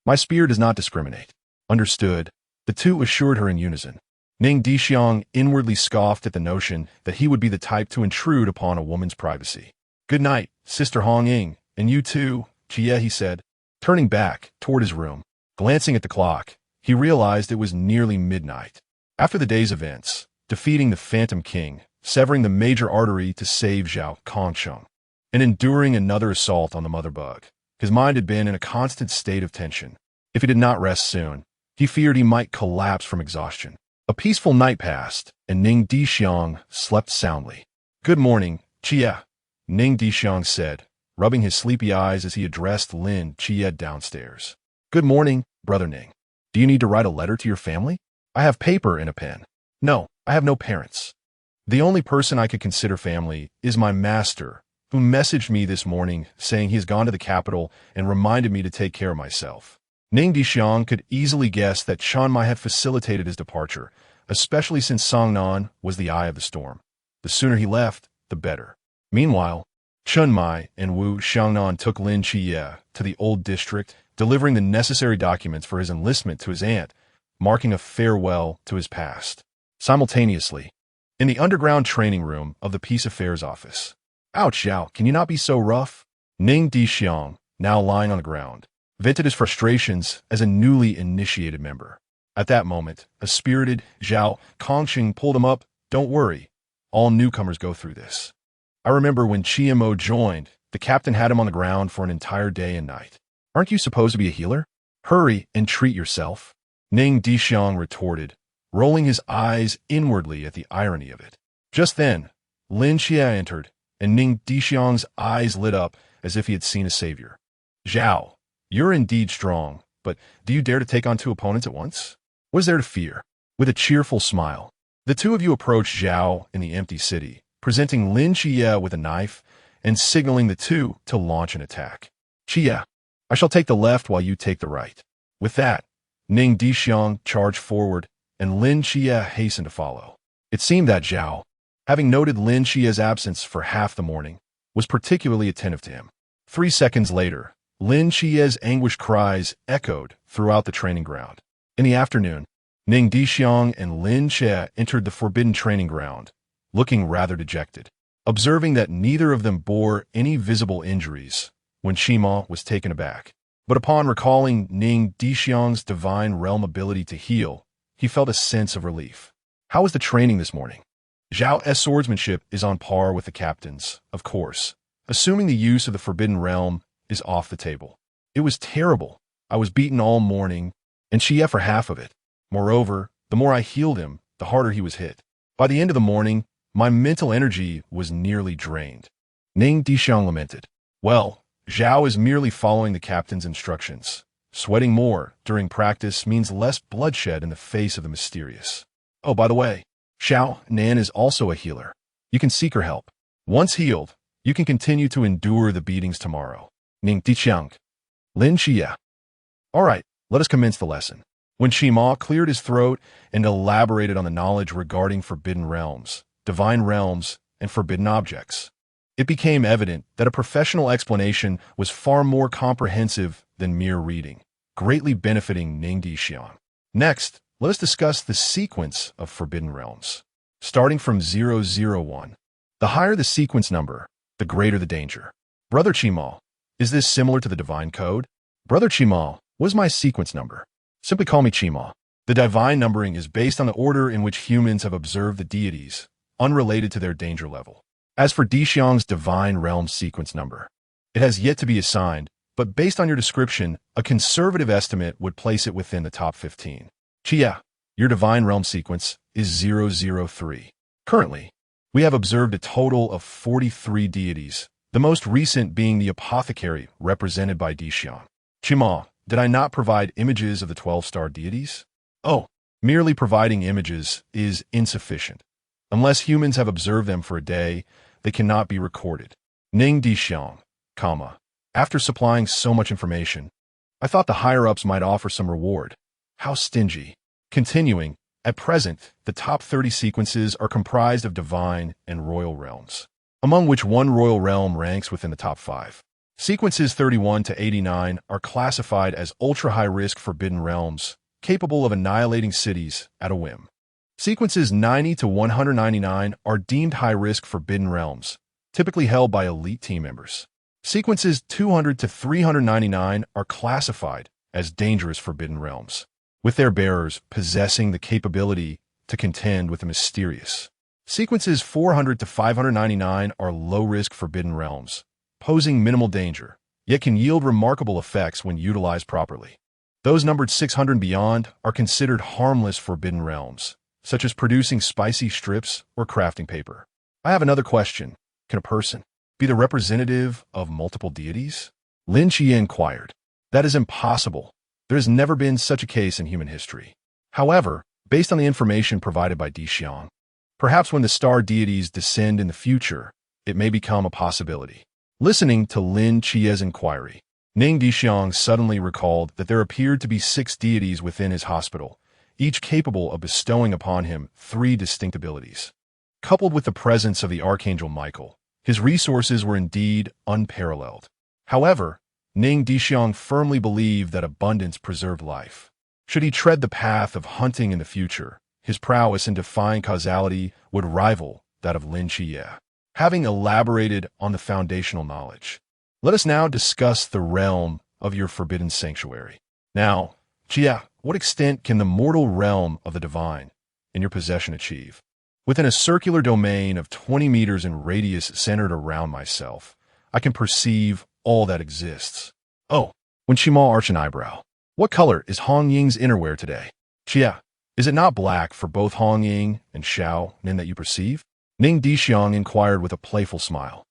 my spear does not discriminate. Understood, the two assured her in unison. Ning Dishuang inwardly scoffed at the notion that he would be the type to intrude upon a woman's privacy. Good night, Sister Hongying, and you too, Qiye, he said, turning back toward his room. Glancing at the clock, he realized it was nearly midnight. After the day's events, defeating the Phantom King, severing the major artery to save Zhao Kongsheng, and enduring another assault on the Mother Bug, his mind had been in a constant state of tension. If he did not rest soon, he feared he might collapse from exhaustion. A peaceful night passed, and Ning Dishuang slept soundly. Good morning, Qiye, Ning Dishuang said, rubbing his sleepy eyes as he addressed Lin Qiye downstairs. Good morning, Brother Ning. Do you need to write a letter to your family? I have paper and a pen. No, I have no parents. The only person I could consider family is my master, who messaged me this morning saying he has gone to the capital and reminded me to take care of myself. Ning Dishuang could easily guess that Chen might have facilitated his departure, especially since Cangnan was the eye of the storm. The sooner he left, the better. Meanwhile, Chen Mai and Wu Xiangnan took Lin Qiye to the old district, delivering the necessary documents for his enlistment to his aunt, marking a farewell to his past. Simultaneously, in the underground training room of the Peace Affairs Office. Ouch, Zhao, can you not be so rough? Ning Dishuang, now lying on the ground, vented his frustrations as a newly initiated member. At that moment, a spirited Zhao Kongsheng pulled him up. Don't worry, all newcomers go through this. I remember when Qingyu joined, the captain had him on the ground for an entire day and night. Aren't you supposed to be a healer? Hurry and treat yourself. Ning Dishuang retorted, rolling his eyes inwardly at the irony of it. Just then, Lin Qiye entered, and Ning Dishuang's eyes lit up as if he had seen a savior. Zhao, you're indeed strong, but do you dare to take on 2 opponents at once? What is there to fear? With a cheerful smile, the 2 of you approached Zhao in the empty city, presenting Lin Qiye with a knife and signaling the 2 to launch an attack. Qiye, I shall take the left while you take the right. With that, Ning Dishuang charged forward, and Lin Qiye hastened to follow. It seemed that Zhao, having noted Lin Qiye's absence for half the morning, was particularly attentive to him. 3 seconds later, Lin Qiye's anguished cries echoed throughout the training ground. In the afternoon, Ning Dishuang and Lin Qiye entered the forbidden training ground, looking rather dejected. Observing that neither of them bore any visible injuries, when Shima was taken aback. But upon recalling Ning Dishuang's divine realm ability to heal, he felt a sense of relief. How was the training this morning? Zhao's swordsmanship is on par with the captain's, of course, assuming the use of the Forbidden Realm is off the table. It was terrible. I was beaten all morning, and Qiye for half of it. Moreover, the more I healed him, the harder he was hit. By the end of the morning, my mental energy was nearly drained. Ning Dishuang lamented. Well, Zhao is merely following the captain's instructions. Sweating more during practice means less bloodshed in the face of the mysterious. Oh, by the way, Xiaonan is also a healer. You can seek her help. Once healed, you can continue to endure the beatings tomorrow. Ning Dishuang. Lin Qiye. All right, let us commence the lesson. When Qima cleared his throat and elaborated on the knowledge regarding forbidden realms, divine realms, and forbidden objects, it became evident that a professional explanation was far more comprehensive than mere reading, greatly benefiting Ning Dishuang. Next, let us discuss the sequence of forbidden realms. Starting from 001. The higher the sequence number, the greater the danger. Brother Qima, is this similar to the divine code? Brother Qima, what is my sequence number? Simply call me Qima. The divine numbering is based on the order in which humans have observed the deities, unrelated to their danger level. As for Dishuang's divine realm sequence number, it has yet to be assigned, but based on your description, a conservative estimate would place it within the top 15. Qiye, your divine realm sequence is 003. Currently, we have observed a total of 43 deities, the most recent being the apothecary represented by Dishuang. Qima, did I not provide images of the 12-star deities? Oh, merely providing images is insufficient. Unless humans have observed them for a day, they cannot be recorded. Ning Dishuang, after supplying so much information, I thought the higher-ups might offer some reward. How stingy. Continuing, at present, the top 30 sequences are comprised of divine and royal realms, among which one royal realm ranks within the top 5. Sequences 31 to 89 are classified as ultra-high-risk forbidden realms, capable of annihilating cities at a whim. Sequences 90 to 199 are deemed high-risk forbidden realms, typically held by elite team members. Sequences 200 to 399 are classified as dangerous forbidden realms, with their bearers possessing the capability to contend with the mysterious. Sequences 400 to 599 are low-risk forbidden realms, posing minimal danger, yet can yield remarkable effects when utilized properly. Those numbered 600 and beyond are considered harmless forbidden realms, such as producing spicy strips or crafting paper. I have another question. Can a person be the representative of multiple deities? Lin Qiye inquired. That is impossible. There has never been such a case in human history. However, based on the information provided by Dishuang, perhaps when the star deities descend in the future, it may become a possibility. Listening to Lin Qiye's inquiry, Ning Dishuang suddenly recalled that there appeared to be 6 deities within his hospital, each capable of bestowing upon him 3 distinct abilities. Coupled with the presence of the Archangel Michael, his resources were indeed unparalleled. However, Ning Dishuang firmly believed that abundance preserved life. Should he tread the path of hunting in the future, his prowess in defying causality would rival that of Lin Qiye. Having elaborated on the foundational knowledge, let us now discuss the realm of your forbidden sanctuary. Now, Qiye, what extent can the mortal realm of the divine in your possession achieve? Within a circular domain of 20 meters in radius centered around myself, I can perceive all that exists. Oh, when Qima arched an eyebrow. What color is Hong Ying's innerwear today? Qiye, is it not black for both Hong Ying and Xiaonan that you perceive? Ning Dishuang inquired with a playful smile.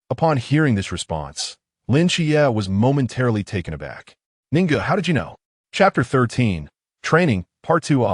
Upon hearing this response, Lin Qiye was momentarily taken aback. Ninga, how did you know? Chapter 13, Training, Part 2.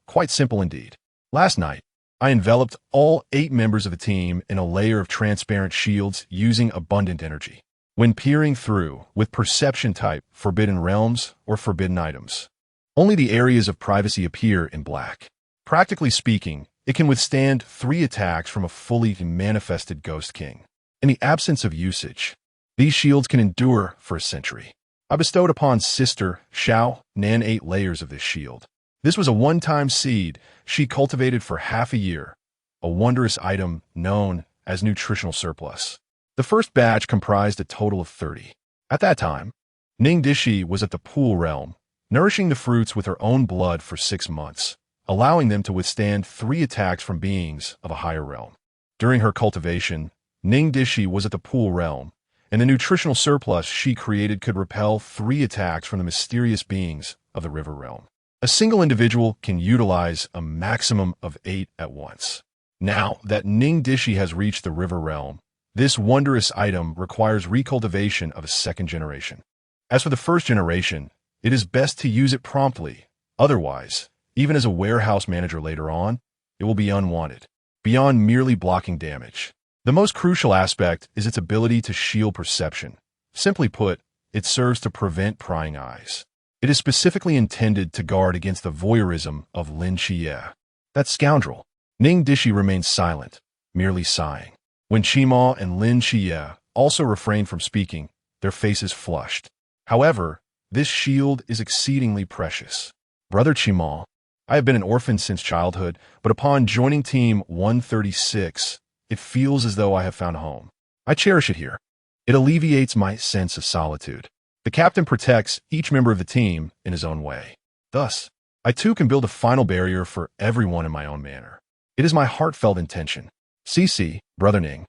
Quite simple indeed. Last night, I enveloped all 8 members of the team in a layer of transparent shields using abundant energy. When peering through with perception-type forbidden realms or forbidden items, only the areas of privacy appear in black. Practically speaking, it can withstand 3 attacks from a fully manifested Ghost King. In the absence of usage, these shields can endure for a century. I bestowed upon Sister Xiaonan 8 layers of this shield. This was a one-time seed she cultivated for half a year, a wondrous item known as nutritional surplus. The first batch comprised a total of 30. At that time, Ning Dishuang was at the pool realm, nourishing the fruits with her own blood for 6 months, allowing them to withstand 3 attacks from beings of a higher realm. During her cultivation, Ning Dishuang was at the pool realm, and the nutritional surplus she created could repel 3 attacks from the mysterious beings of the river realm. A single individual can utilize a maximum of 8 at once. Now that Ning Dishuang has reached the river realm, this wondrous item requires recultivation of a second generation. As for the first generation, it is best to use it promptly. Otherwise, even as a warehouse manager later on, it will be unwanted, beyond merely blocking damage. The most crucial aspect is its ability to shield perception. Simply put, it serves to prevent prying eyes. It is specifically intended to guard against the voyeurism of Lin Qiye. That scoundrel. Ning Dishuang remained silent, merely sighing. When Qingyu and Lin Qiye also refrained from speaking, their faces flushed. However, this shield is exceedingly precious. Brother Qingyu, I have been an orphan since childhood, but upon joining Team 136, it feels as though I have found home. I cherish it here. It alleviates my sense of solitude. The captain protects each member of the team in his own way. Thus, I too can build a final barrier for everyone in my own manner. It is my heartfelt intention. CC, Brother Ning.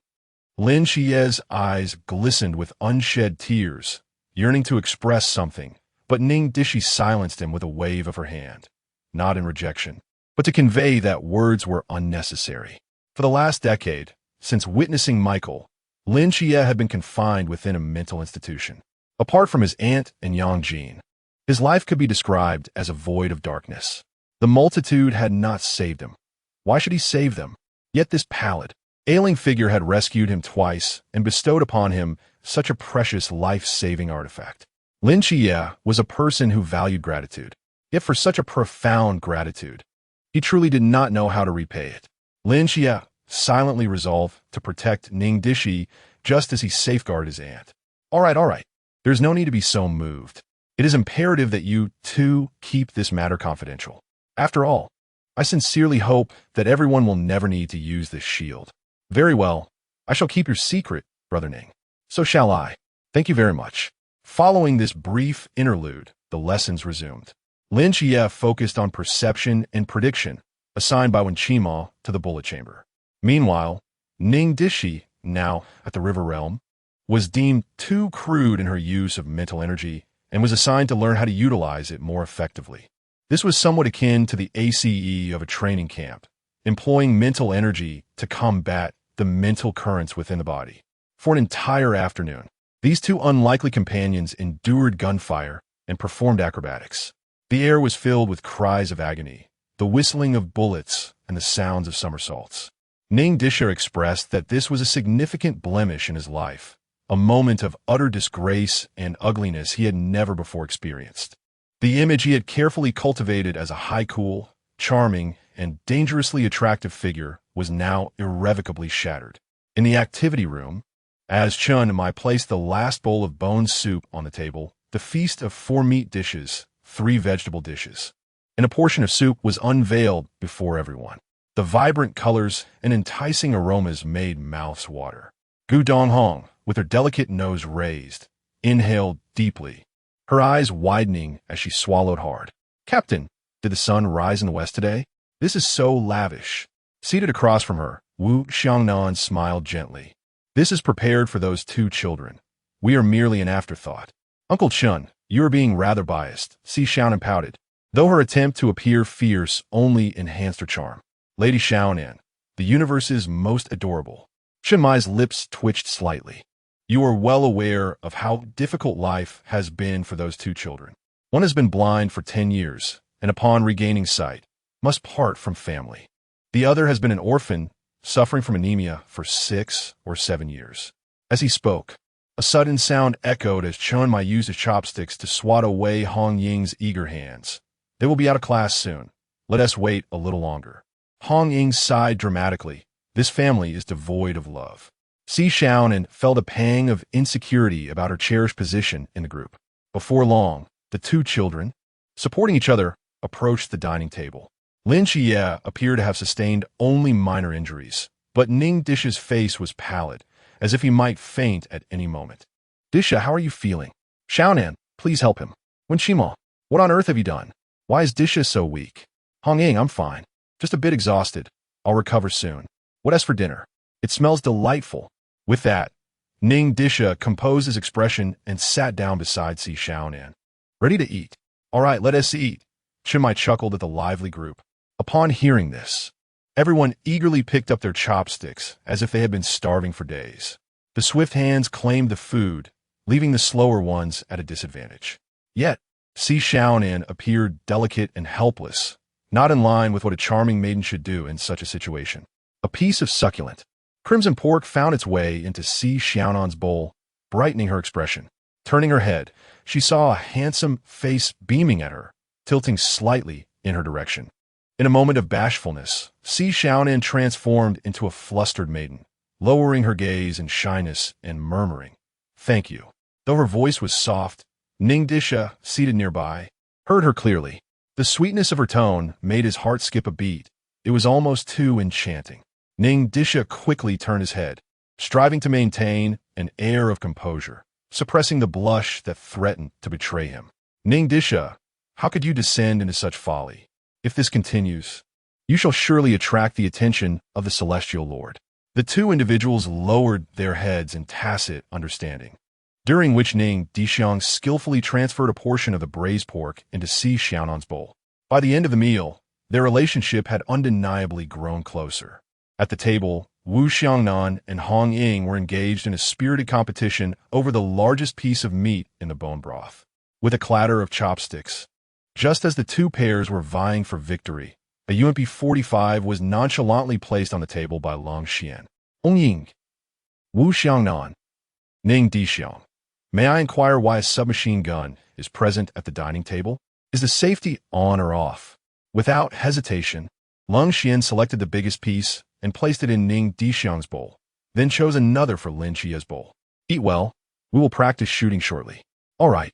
Lin Qiye's eyes glistened with unshed tears, yearning to express something, but Ning Dishuang silenced him with a wave of her hand, not in rejection, but to convey that words were unnecessary. For the last decade, since witnessing Michael, Lin Qiye had been confined within a mental institution. Apart from his aunt and Yang Jin, his life could be described as a void of darkness. The multitude had not saved him. Why should he save them? Yet this pallid, ailing figure had rescued him twice and bestowed upon him such a precious life-saving artifact. Lin Qiye was a person who valued gratitude, yet for such a profound gratitude, he truly did not know how to repay it. Lin Qiye silently resolved to protect Ning Dishuang just as he safeguarded his aunt. All right. There's no need to be so moved. It is imperative that you, too, keep this matter confidential. After all, I sincerely hope that everyone will never need to use this shield. Very well. I shall keep your secret, Brother Ning. So shall I. Thank you very much. Following this brief interlude, the lessons resumed. Lin Qiye focused on perception and prediction, assigned by Wen Qingyu to the bullet chamber. Meanwhile, Ning Dishuang, now at the river realm, was deemed too crude in her use of mental energy and was assigned to learn how to utilize it more effectively. This was somewhat akin to the ACE of a training camp, employing mental energy to combat the mental currents within the body. For an entire afternoon, these two unlikely companions endured gunfire and performed acrobatics. The air was filled with cries of agony, the whistling of bullets, and the sounds of somersaults. Ning Dishuang expressed that this was a significant blemish in his life, a moment of utter disgrace and ugliness he had never before experienced. The image he had carefully cultivated as a high-cool, charming, and dangerously attractive figure was now irrevocably shattered. In the activity room, as Chun and I placed the last bowl of bone soup on the table, the feast of 4 meat dishes, 3 vegetable dishes, and a portion of soup was unveiled before everyone. The vibrant colors and enticing aromas made mouths water. Gu Donghong, with her delicate nose raised, inhaled deeply, her eyes widening as she swallowed hard. Captain, did the sun rise in the west today? This is so lavish. Seated across from her, Wu Xiangnan smiled gently. This is prepared for those 2 children. We are merely an afterthought. Uncle Chun, you are being rather biased, Si Xiaonan pouted, though her attempt to appear fierce only enhanced her charm. Lady Xiaonan, the universe's most adorable. Chen Mai's lips twitched slightly. You are well aware of how difficult life has been for those 2 children. One has been blind for 10 years, and upon regaining sight, must part from family. The other has been an orphan, suffering from anemia for 6 or 7 years. As he spoke, a sudden sound echoed as Chen Mai used his chopsticks to swat away Hong Ying's eager hands. They will be out of class soon. Let us wait a little longer. Hong Ying sighed dramatically. This family is devoid of love. Si Xiaonan felt a pang of insecurity about her cherished position in the group. Before long, the 2 children, supporting each other, approached the dining table. Lin Qiye appeared to have sustained only minor injuries, but Ning Dishuang's face was pallid, as if he might faint at any moment. Disha, how are you feeling? Xiaonan, please help him. Wen Qingyu, what on earth have you done? Why is Disha so weak? Hong Ying, I'm fine. Just a bit exhausted. I'll recover soon. What as for dinner? It smells delightful. With that, Ning Dishuang composed his expression and sat down beside Si Xiaonan. Ready to eat. All right, let us eat. Qingyu chuckled at the lively group. Upon hearing this, everyone eagerly picked up their chopsticks as if they had been starving for days. The swift hands claimed the food, leaving the slower ones at a disadvantage. Yet, Si Xiaonan appeared delicate and helpless, not in line with what a charming maiden should do in such a situation. A piece of succulent crimson pork found its way into Si Xiaonan's bowl, brightening her expression. Turning her head, she saw a handsome face beaming at her, tilting slightly in her direction. In a moment of bashfulness, Si Xiaonan transformed into a flustered maiden, lowering her gaze in shyness and murmuring, "Thank you." Though her voice was soft, Ning Dishuang, seated nearby, heard her clearly. The sweetness of her tone made his heart skip a beat. It was almost too enchanting. Ning Dishuang quickly turned his head, striving to maintain an air of composure, suppressing the blush that threatened to betray him. "Ning Dishuang, how could you descend into such folly? If this continues, you shall surely attract the attention of the Celestial Lord." The two individuals lowered their heads in tacit understanding, during which Ning Dishuang skillfully transferred a portion of the braised pork into Si Xiaonan's bowl. By the end of the meal, their relationship had undeniably grown closer. At the table, Wu Xiangnan and Hong Ying were engaged in a spirited competition over the largest piece of meat in the bone broth. With a clatter of chopsticks, just as the two pairs were vying for victory, a UMP-45 was nonchalantly placed on the table by Long Xian. "Hong Ying, Wu Xiangnan, Ning Dishuang, may I inquire why a submachine gun is present at the dining table? Is the safety on or off?" Without hesitation, Long Xian selected the biggest piece and placed it in Ning Dishuang's bowl, then chose another for Lin Qiye's bowl. "Eat well. We will practice shooting shortly." "All right."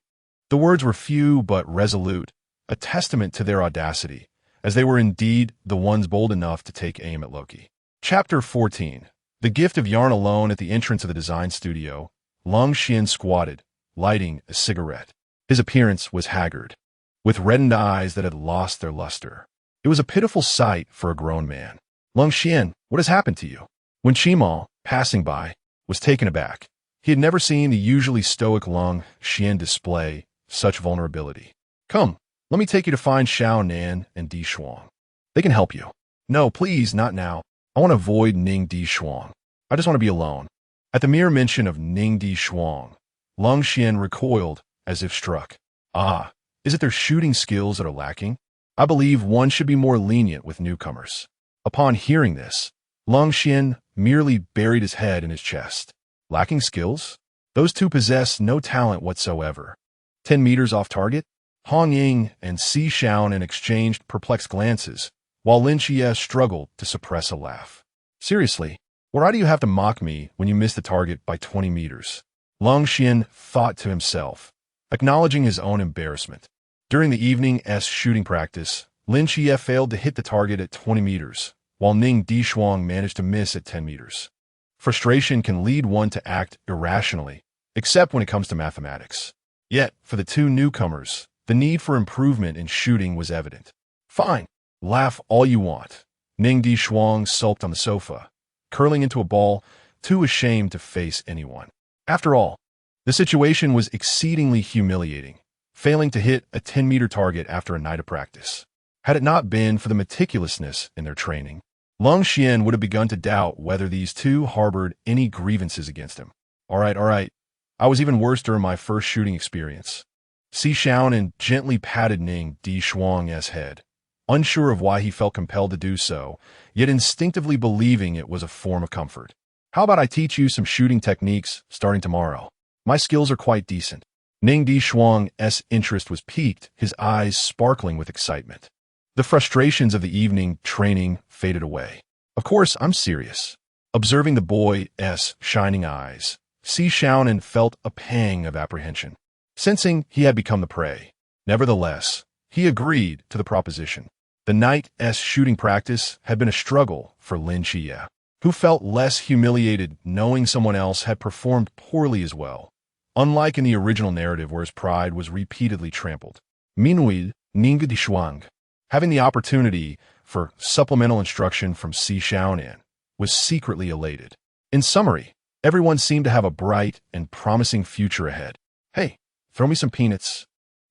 The words were few but resolute, a testament to their audacity, as they were indeed the ones bold enough to take aim at Loki. Chapter 14. The gift of yarn. Alone at the entrance of the design studio, Long Xian squatted, lighting a cigarette. His appearance was haggard, with reddened eyes that had lost their luster. It was a pitiful sight for a grown man. "Long Xian, what has happened to you?" When Qingyu, passing by, was taken aback. He had never seen the usually stoic Long Xian display such vulnerability. "Come, let me take you to find Xiaonan and Dishuang. They can help you." "No, please, not now. I want to avoid Ning Dishuang. I just want to be alone." At the mere mention of Ning Dishuang, Long Xian recoiled as if struck. "Ah, is it their shooting skills that are lacking? I believe one should be more lenient with newcomers." Upon hearing this, Long Xian merely buried his head in his chest. Lacking skills? Those two possess no talent whatsoever. 10 meters off target? Hong Ying and Si Xiaonan exchanged perplexed glances, while Lin Qiye struggled to suppress a laugh. "Seriously, why do you have to mock me when you miss the target by 20 meters? Long Xian thought to himself, acknowledging his own embarrassment. During the evening's shooting practice, Lin Qiye failed to hit the target at 20 meters, while Ning Dishuang managed to miss at 10 meters. Frustration can lead one to act irrationally, except when it comes to mathematics. Yet, for the two newcomers, the need for improvement in shooting was evident. "Fine, laugh all you want." Ning Dishuang sulked on the sofa, curling into a ball, too ashamed to face anyone. After all, the situation was exceedingly humiliating, failing to hit a 10-meter target after a night of practice. Had it not been for the meticulousness in their training, Long Xian would have begun to doubt whether these two harbored any grievances against him. All right. I was even worse during my first shooting experience." Si Xiaonan gently patted Ning Dishuang's head, unsure of why he felt compelled to do so, yet instinctively believing it was a form of comfort. "How about I teach you some shooting techniques starting tomorrow? My skills are quite decent." Ning Dishuang's interest was piqued, his eyes sparkling with excitement. The frustrations of the evening training faded away. "Of course, I'm serious." Observing the boy's shining eyes, Si Xiaonan felt a pang of apprehension, sensing he had become the prey. Nevertheless, he agreed to the proposition. The night's shooting practice had been a struggle for Lin Qiye, who felt less humiliated knowing someone else had performed poorly as well, unlike in the original narrative where his pride was repeatedly trampled. Meanwhile, Ning Dishuang, having the opportunity for supplemental instruction from Si Xiaonan, was secretly elated. In summary, everyone seemed to have a bright and promising future ahead. "Hey, throw me some peanuts.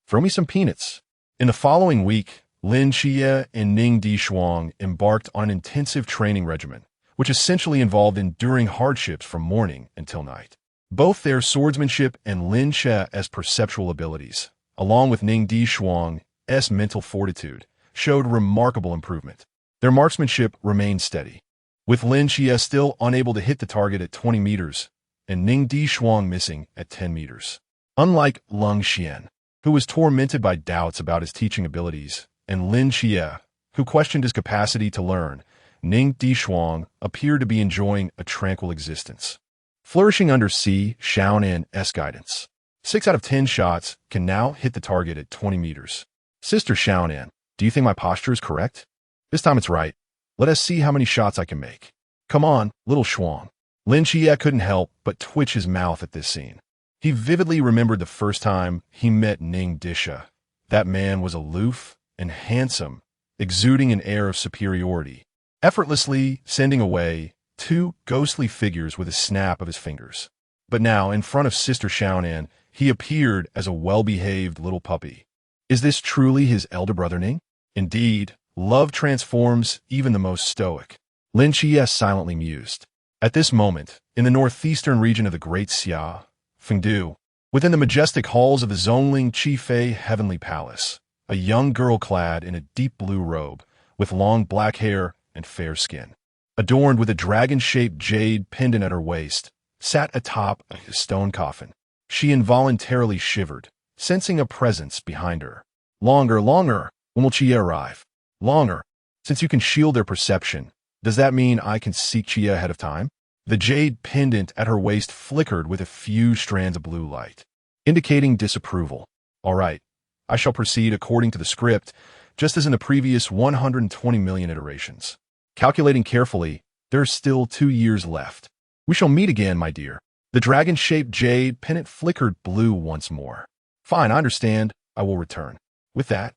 Throw me some peanuts." In the following week, Lin Qiye and Ning Dishuang embarked on an intensive training regimen, which essentially involved enduring hardships from morning until night. Both their swordsmanship and Lin Qiye's perceptual abilities, along with Ning Dishuang's mental fortitude, showed remarkable improvement. Their marksmanship remained steady, with Lin Qiye still unable to hit the target at 20 meters and Ning Dishuang missing at 10 meters. Unlike Leng Xuan, who was tormented by doubts about his teaching abilities, and Lin Qiye, who questioned his capacity to learn, Ning Dishuang appeared to be enjoying a tranquil existence, flourishing under Si Xiaonan's guidance. 6 out of 10 shots can now hit the target at 20 meters. Sister Xiaonan, do you think my posture is correct? This time it's right. Let us see how many shots I can make. Come on, little Shuang. Lin Qiye couldn't help but twitch his mouth at this scene. He vividly remembered the first time he met Ning Dishuang. That man was aloof and handsome, exuding an air of superiority, effortlessly sending away 2 ghostly figures with a snap of his fingers. But now, in front of Sister Xiaonan, he appeared as a well-behaved little puppy. Is this truly his elder brother Ning? Indeed, love transforms even the most stoic. Lin Qiye silently mused. At this moment, in the northeastern region of the Great Xia, Fengdu, within the majestic halls of the Zhongling Qifei Heavenly Palace, a young girl clad in a deep blue robe, with long black hair and fair skin, adorned with a dragon-shaped jade pendant at her waist, sat atop a stone coffin. She involuntarily shivered, sensing a presence behind her. Longer, when will Qiye arrive? Longer. Since you can shield their perception, does that mean I can seek Qiye ahead of time? The jade pendant at her waist flickered with a few strands of blue light, indicating disapproval. All right, I shall proceed according to the script, just as in the previous 120 million iterations. Calculating carefully, there are still 2 years left. We shall meet again, my dear. The dragon-shaped jade pendant flickered blue once more. Fine, I understand. I will return. With that,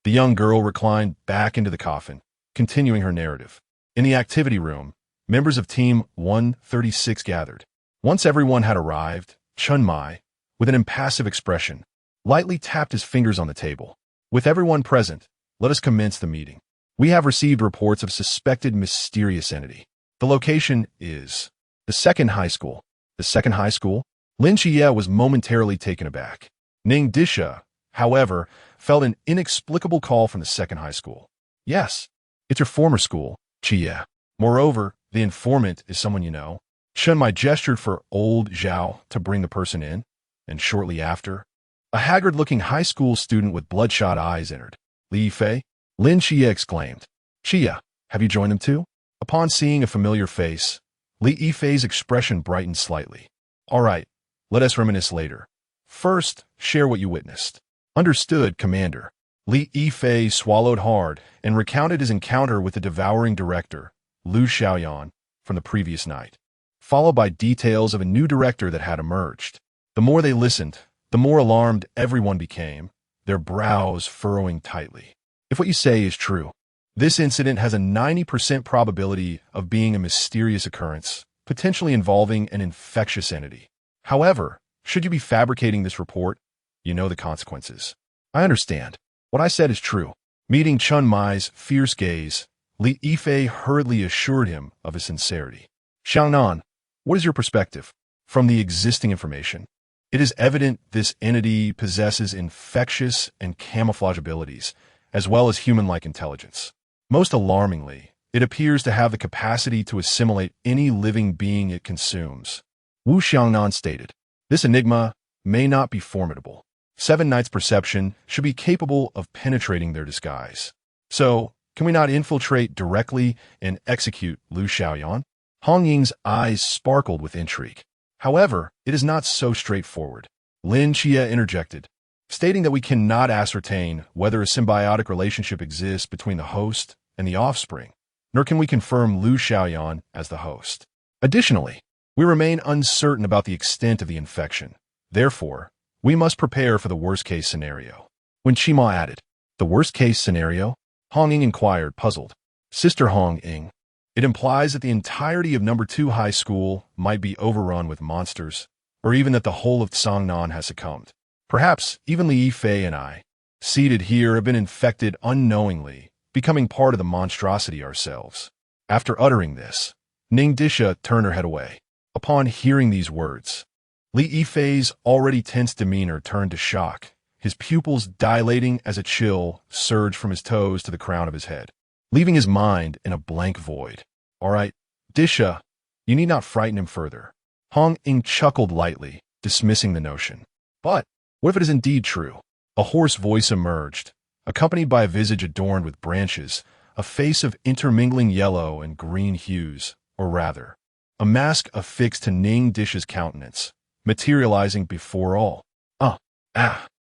the young girl reclined back into the coffin, continuing her narrative. In the activity room, members of Team 136 gathered. Once everyone had arrived, Chun Mai, with an impassive expression, lightly tapped his fingers on the table. With everyone present, let us commence the meeting. We have received reports of suspected mysterious entity. The location is the second high school. The second high school? Lin Qiye was momentarily taken aback. Ning Dishuang, however, felt an inexplicable call from the second high school. Yes, it's your former school, Qiye. Moreover, the informant is someone you know. Chun Mai gestured for old Zhao to bring the person in, and shortly after, a haggard-looking high school student with bloodshot eyes entered. Li Fei? Lin Qiye exclaimed. Qiye, have you joined them too? Upon seeing a familiar face, Li Fei's expression brightened slightly. All right, let us reminisce later. First, share what you witnessed. Understood, Commander. Li Fei swallowed hard and recounted his encounter with the devouring director, Liu Xiaoyan, from the previous night, followed by details of a new director that had emerged. The more they listened, the more alarmed everyone became, their brows furrowing tightly. If what you say is true, this incident has a 90% probability of being a mysterious occurrence, potentially involving an infectious entity. However, should you be fabricating this report, you know the consequences. I understand. What I said is true. Meeting Chun Mai's fierce gaze, Li Fei hurriedly assured him of his sincerity. Xiaonan, what is your perspective? From the existing information, it is evident this entity possesses infectious and camouflage abilities, as well as human-like intelligence. Most alarmingly, it appears to have the capacity to assimilate any living being it consumes. Wu Xiangnan stated, this enigma may not be formidable. 7 Knights' perception should be capable of penetrating their disguise. So, can we not infiltrate directly and execute Liu Xiaoyan? Hong Ying's eyes sparkled with intrigue. However, it is not so straightforward. Lin Qiye interjected, stating that we cannot ascertain whether a symbiotic relationship exists between the host and the offspring, nor can we confirm Liu Xiaoyan as the host. Additionally, we remain uncertain about the extent of the infection. Therefore, we must prepare for the worst-case scenario. When Qima added, the worst-case scenario? Hong Ying inquired, puzzled. Sister Hong Ying, it implies that the entirety of number 2 high school might be overrun with monsters, or even that the whole of Cangnan has succumbed. Perhaps even Li Fei and I. seated here have been infected unknowingly, becoming part of the monstrosity ourselves. After uttering this, Ning Dishuang turned her head away. Upon hearing these words, Li Yifei's already tense demeanor turned to shock, his pupils dilating as a chill surged from his toes to the crown of his head, leaving his mind in a blank void. All right, Disha, you need not frighten him further. Hong Ying chuckled lightly, dismissing the notion. But what if it is indeed true? A hoarse voice emerged, accompanied by a visage adorned with branches, a face of intermingling yellow and green hues, or rather, a mask affixed to Ning Dishuang's countenance, materializing before all.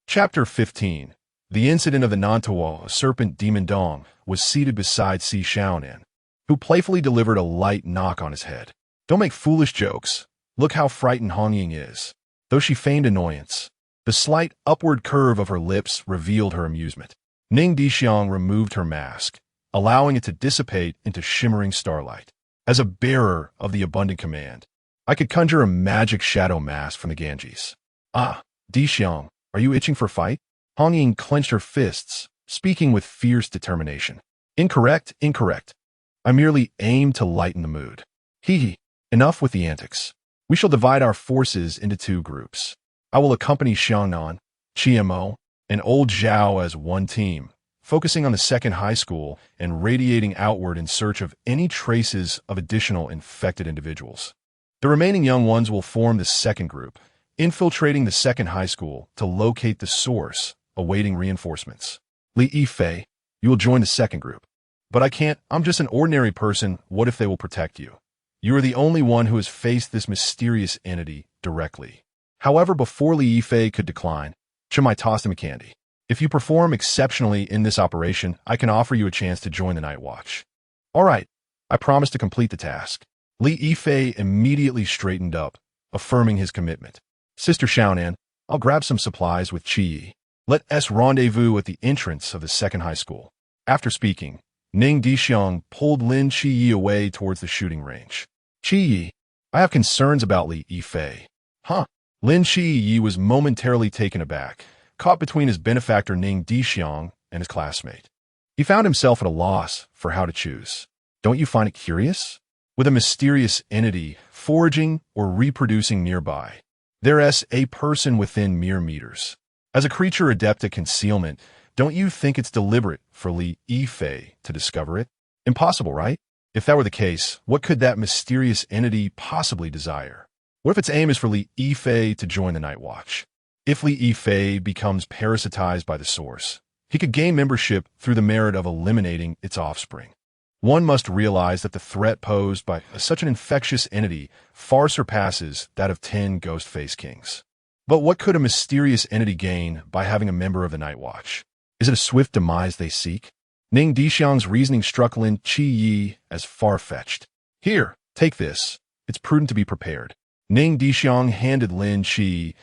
Chapter 15. The incident of the Nantawal, a serpent demon Dong, was seated beside Si Xiaonan, who playfully delivered a light knock on his head. Don't make foolish jokes. Look how frightened Hong Ying is. Though she feigned annoyance, the slight upward curve of her lips revealed her amusement. Ning Dishuang removed her mask, allowing it to dissipate into shimmering starlight. As a bearer of the abundant command, I could conjure a magic shadow mask from the Ganges. Dishuang, are you itching for fight? Hong Ying clenched her fists, speaking with fierce determination. Incorrect. I merely aim to lighten the mood. Enough with the antics. We shall divide our forces into 2 groups. I will accompany Xiaonan, Qiye, and old Zhao as one team, focusing on the second high school and radiating outward in search of any traces of additional infected individuals. The remaining young ones will form the second group, infiltrating the second high school to locate the source, awaiting reinforcements. Li Yifei, you will join the second group. But I can't, I'm just an ordinary person. What if they will protect you? You are the only one who has faced this mysterious entity directly. However, before Li Yifei could decline, Chimai tossed him a candy. If you perform exceptionally in this operation, I can offer you a chance to join the Night Watch. All right, I promise to complete the task. Li Yifei immediately straightened up, affirming his commitment. Sister Xiaonan, I'll grab some supplies with Qingyu. Let us rendezvous at the entrance of the second high school. After speaking, Ning Dishuang pulled Lin Qiye away towards the shooting range. Qingyu, I have concerns about Li Yifei. Lin Qiye was momentarily taken aback, caught between his benefactor Ning Dishuang and his classmate. He found himself at a loss for how to choose. Don't you find it curious? With a mysterious entity foraging or reproducing nearby, there's a person within mere meters. As a creature adept at concealment, don't you think it's deliberate for Li Yifei to discover it? Impossible, right? If that were the case, what could that mysterious entity possibly desire? What if its aim is for Li Yifei to join the Night Watch? If Li Yifei becomes parasitized by the source, he could gain membership through the merit of eliminating its offspring. One must realize that the threat posed by such an infectious entity far surpasses that of 10 Ghost-Face Kings. But what could a mysterious entity gain by having a member of the Night Watch? Is it a swift demise they seek? Ning Dishuang's reasoning struck Lin Qiye as far-fetched. Here, take this. It's prudent to be prepared. Ning Dishuang handed Lin Qiye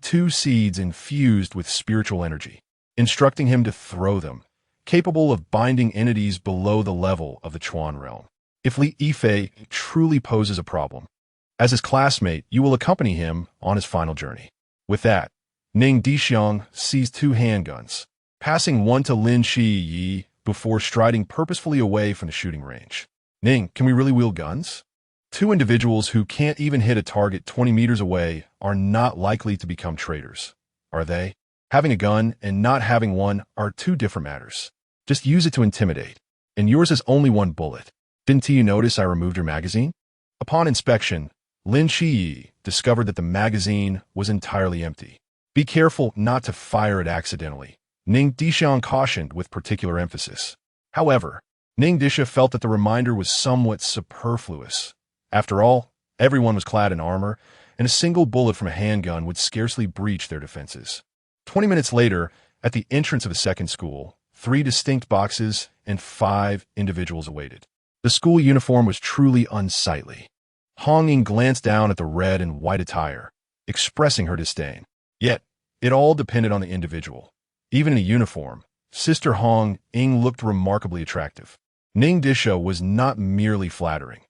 2 seeds infused with spiritual energy, instructing him to throw them, capable of binding entities below the level of the Chuan realm. If Li Yifei truly poses a problem, as his classmate, you will accompany him on his final journey. With that, Ning Dishuang seized 2 handguns, passing one to Lin Qiye before striding purposefully away from the shooting range. Ning, can we really wield guns? 2 individuals who can't even hit a target 20 meters away are not likely to become traitors, are they? Having a gun and not having one are 2 different matters. Just use it to intimidate. And yours is only 1 bullet. Didn't you notice I removed your magazine? Upon inspection, Lin Qiye discovered that the magazine was entirely empty. Be careful not to fire it accidentally, Ning Dishuang cautioned with particular emphasis. However, Ning Dishuang felt that the reminder was somewhat superfluous. After all, everyone was clad in armor, and a single bullet from a handgun would scarcely breach their defenses. 20 minutes later, at the entrance of the second school, 3 distinct boxes and 5 individuals awaited. The school uniform was truly unsightly. Hong Ying glanced down at the red and white attire, expressing her disdain. Yet, it all depended on the individual. Even in a uniform, Sister Hong Ying looked remarkably attractive. Ning Dishuang was not merely flattering.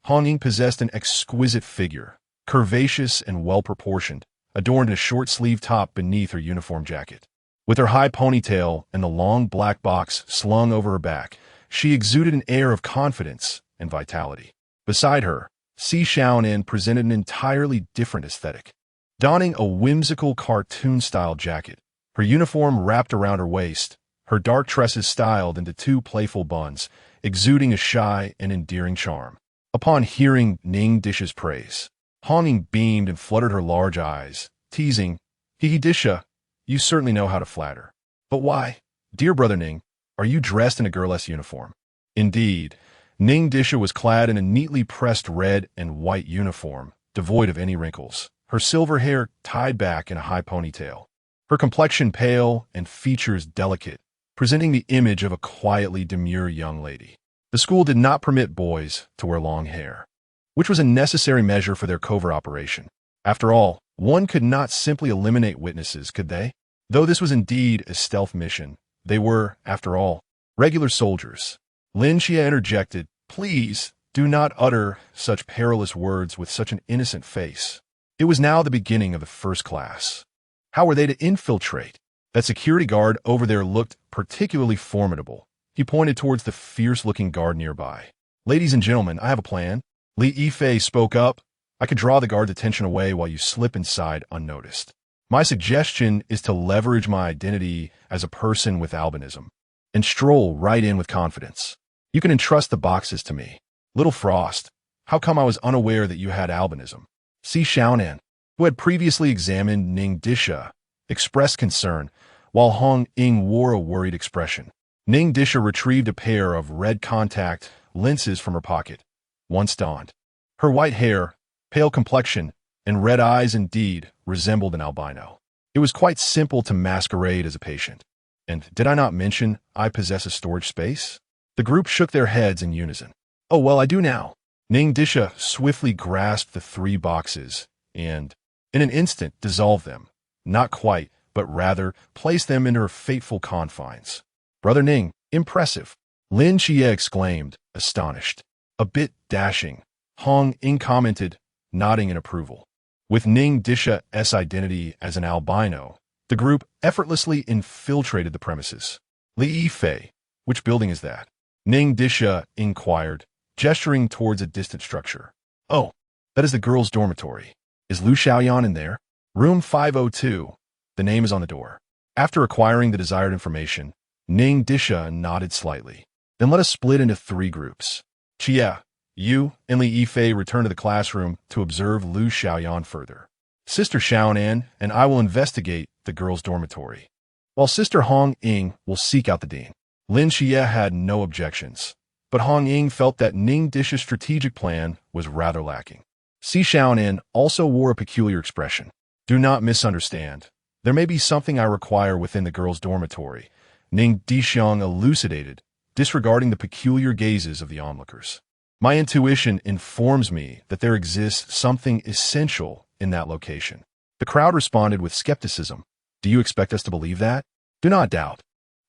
Hong Ying possessed an exquisite figure, curvaceous and well-proportioned, adorned in a short-sleeved top beneath her uniform jacket. With her high ponytail and the long black box slung over her back, she exuded an air of confidence and vitality. Beside her, Si Xiaonan presented an entirely different aesthetic. Donning a whimsical cartoon-style jacket, her uniform wrapped around her waist, her dark tresses styled into two playful buns, exuding a shy and endearing charm. Upon hearing Ning Dishu's praise, Hong Ying beamed and fluttered her large eyes, teasing, "He Disha, you certainly know how to flatter. But why, dear brother Ning, are you dressed in a girlesque uniform?" Indeed, Ning Disha was clad in a neatly pressed red and white uniform, devoid of any wrinkles, her silver hair tied back in a high ponytail, her complexion pale and features delicate, presenting the image of a quietly demure young lady. The school did not permit boys to wear long hair, which was a necessary measure for their covert operation. After all, one could not simply eliminate witnesses, could they? Though this was indeed a stealth mission, they were, after all, regular soldiers. Lin Qiye interjected, "Please, do not utter such perilous words with such an innocent face." It was now the beginning of the first class. How were they to infiltrate? That security guard over there looked particularly formidable. He pointed towards the fierce-looking guard nearby. "Ladies and gentlemen, I have a plan." Lin Qiye spoke up. "I could draw the guard's attention away while you slip inside unnoticed. My suggestion is to leverage my identity as a person with albinism and stroll right in with confidence. You can entrust the boxes to me. Little Frost, how come I was unaware that you had albinism?" Si Xiaonan, who had previously examined Ning Disha, expressed concern, while Hong Ying wore a worried expression. Ning Disha retrieved a pair of red contact lenses from her pocket, once donned. Her white hair, pale complexion, and red eyes indeed resembled an albino. It was quite simple to masquerade as a patient. And did I not mention I possess a storage space? The group shook their heads in unison. "Oh, well, I do now." Ning Disha swiftly grasped the three boxes and, in an instant, dissolved them. Not quite, but rather placed them in her fateful confines. "Brother Ning, impressive!" Lin Qiye exclaimed, astonished. "A bit dashing," Hong Ying commented, nodding in approval. With Ning Disha's identity as an albino, the group effortlessly infiltrated the premises. "Li Fei, which building is that?" Ning Disha inquired, gesturing towards a distant structure. "Oh, that is the girls' dormitory. Is Lu Xiaoyan in there?" "Room 502. The name is on the door." After acquiring the desired information, Ning Disha nodded slightly. "Then let us split into three groups. Qiye, you and Li Fei return to the classroom to observe Lu Xiaoyan further. Sister Xiaonan and I will investigate the girls' dormitory, while Sister Hong Ying will seek out the dean." Lin Qiye had no objections, but Hong Ying felt that Ning Disha's strategic plan was rather lacking. Si Xiaonan also wore a peculiar expression. "Do not misunderstand. There may be something I require within the girls' dormitory," Ning Dishuang elucidated, disregarding the peculiar gazes of the onlookers. "My intuition informs me that there exists something essential in that location." The crowd responded with skepticism. "Do you expect us to believe that?" "Do not doubt.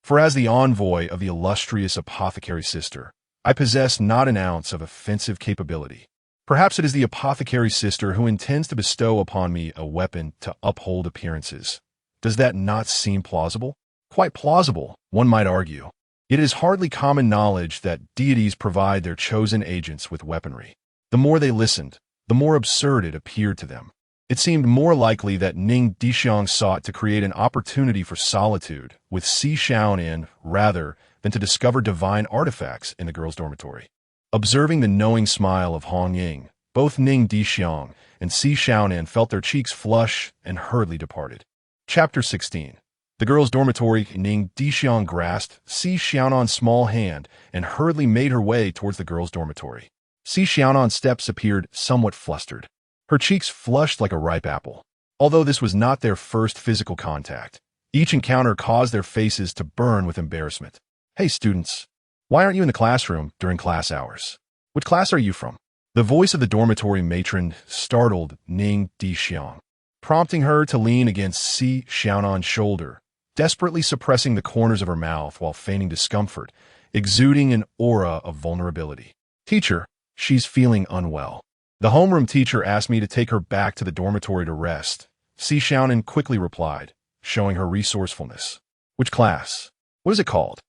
For as the envoy of the illustrious apothecary sister, I possess not an ounce of offensive capability. Perhaps it is the apothecary sister who intends to bestow upon me a weapon to uphold appearances. Does that not seem plausible?" "Quite plausible, one might argue. It is hardly common knowledge that deities provide their chosen agents with weaponry." The more they listened, the more absurd it appeared to them. It seemed more likely that Ning Dishuang sought to create an opportunity for solitude with Si Xiaonan rather than to discover divine artifacts in the girls' dormitory. Observing the knowing smile of Hong Ying, both Ning Dishuang and Si Xiaonan felt their cheeks flush and hurriedly departed. Chapter 16. The girls' dormitory. Ning Dishuang grasped Si Xiaonan's small hand and hurriedly made her way towards the girls' dormitory. Si Xiaonan's steps appeared somewhat flustered. Her cheeks flushed like a ripe apple. Although this was not their first physical contact, each encounter caused their faces to burn with embarrassment. "Hey, students, why aren't you in the classroom during class hours? Which class are you from?" The voice of the dormitory matron startled Ning Dishuang, prompting her to lean against Si Xiaonan's shoulder, desperately suppressing the corners of her mouth while feigning discomfort, exuding an aura of vulnerability. "Teacher, she's feeling unwell. The homeroom teacher asked me to take her back to the dormitory to rest," Si Xiaonan quickly replied, showing her resourcefulness. Which class? What is it called?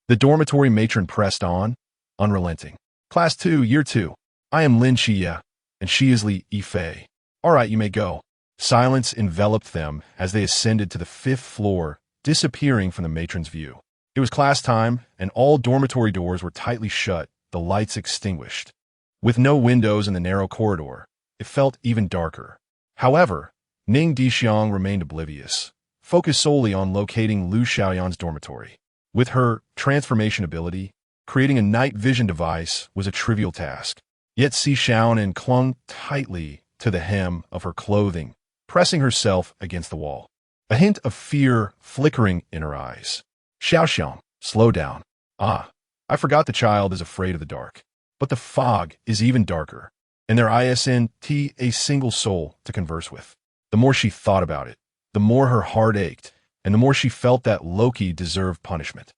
The dormitory matron pressed on, unrelenting. Class 2, Year 2. I am Lin Qiye, and she is Li Yifei. All right, you may go. Silence enveloped them as they ascended to the 5th floor, disappearing from the matron's view. It was class time, and all dormitory doors were tightly shut, the lights extinguished. With no windows in the narrow corridor, it felt even darker. However, Ning Dishuang remained oblivious, focused solely on locating Liu Xiaoyan's dormitory. With her transformation ability, creating a night vision device was a trivial task. Yet Si Xiaonan clung tightly to the hem of her clothing, pressing herself against the wall. A hint of fear flickering in her eyes. Xiao, slow down. I forgot the child is afraid of the dark. But the fog is even darker, and there isn't a single soul to converse with. The more she thought about it, the more her heart ached, and the more she felt that Loki deserved punishment.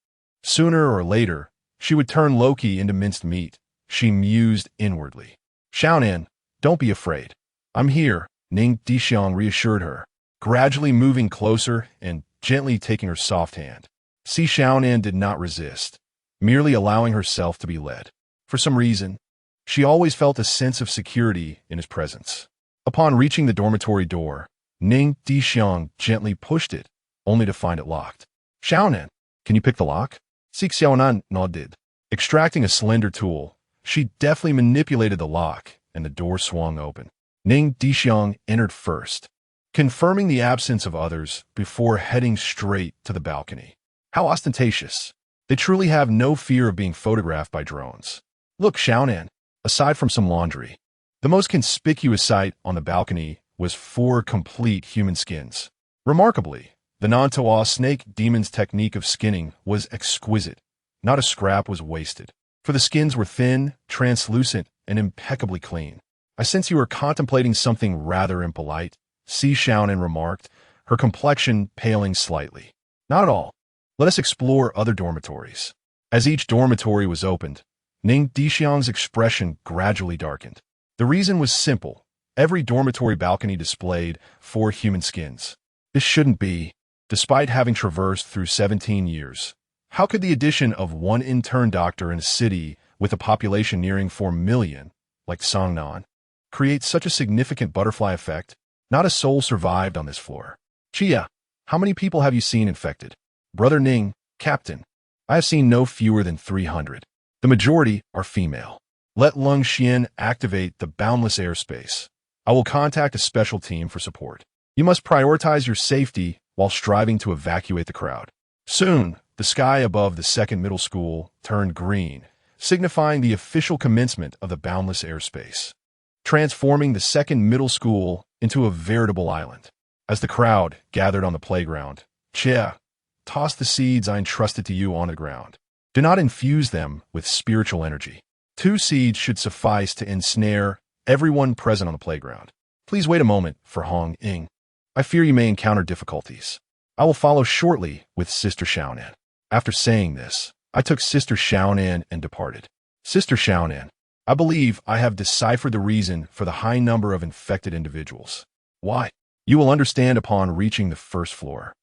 Sooner or later, she would turn Loki into minced meat, she mused inwardly. Xiaonan, don't be afraid. I'm here, Ning Dishuang reassured her, gradually moving closer and gently taking her soft hand. Si Xiaonan did not resist, merely allowing herself to be led. For some reason, she always felt a sense of security in his presence. Upon reaching the dormitory door, Ning Dishuang gently pushed it, only to find it locked. Xiaonan, can you pick the lock? Si Xiaonan nodded. Extracting a slender tool, she deftly manipulated the lock, and the door swung open. Ning Dishuang entered first, confirming the absence of others before heading straight to the balcony. How ostentatious. They truly have no fear of being photographed by drones. Look, Xiaonan, aside from some laundry, the most conspicuous sight on the balcony was 4 complete human skins. Remarkably, the non-Toa snake demon's technique of skinning was exquisite. Not a scrap was wasted, for the skins were thin, translucent, and impeccably clean. I sense you are contemplating something rather impolite, Si Xiaonan remarked, her complexion paling slightly. Not at all. Let us explore other dormitories. As each dormitory was opened, Ning Dishuang's expression gradually darkened. The reason was simple. Every dormitory balcony displayed 4 human skins. This shouldn't be. Despite having traversed through 17 years, how could the addition of 1 intern doctor in a city with a population nearing 4 million, like Cangnan, create such a significant butterfly effect? Not a soul survived on this floor. Qiye, how many people have you seen infected? Brother Ning, Captain, I have seen no fewer than 300. The majority are female. Let Leng Xuan activate the boundless airspace. I will contact a special team for support. You must prioritize your safety while striving to evacuate the crowd. Soon, the sky above the 2nd middle school turned green, signifying the official commencement of the boundless airspace, transforming the 2nd middle school into a veritable island. As the crowd gathered on the playground, Qiye, toss the seeds I entrusted to you on the ground. Do not infuse them with spiritual energy. 2 seeds should suffice to ensnare everyone present on the playground. Please wait a moment for Hong Ying. I fear you may encounter difficulties. I will follow shortly with Sister Xiaonan. After saying this, I took Sister Xiaonan and departed. Sister Xiaonan, I believe I have deciphered the reason for the high number of infected individuals. Why? You will understand upon reaching the 1st floor.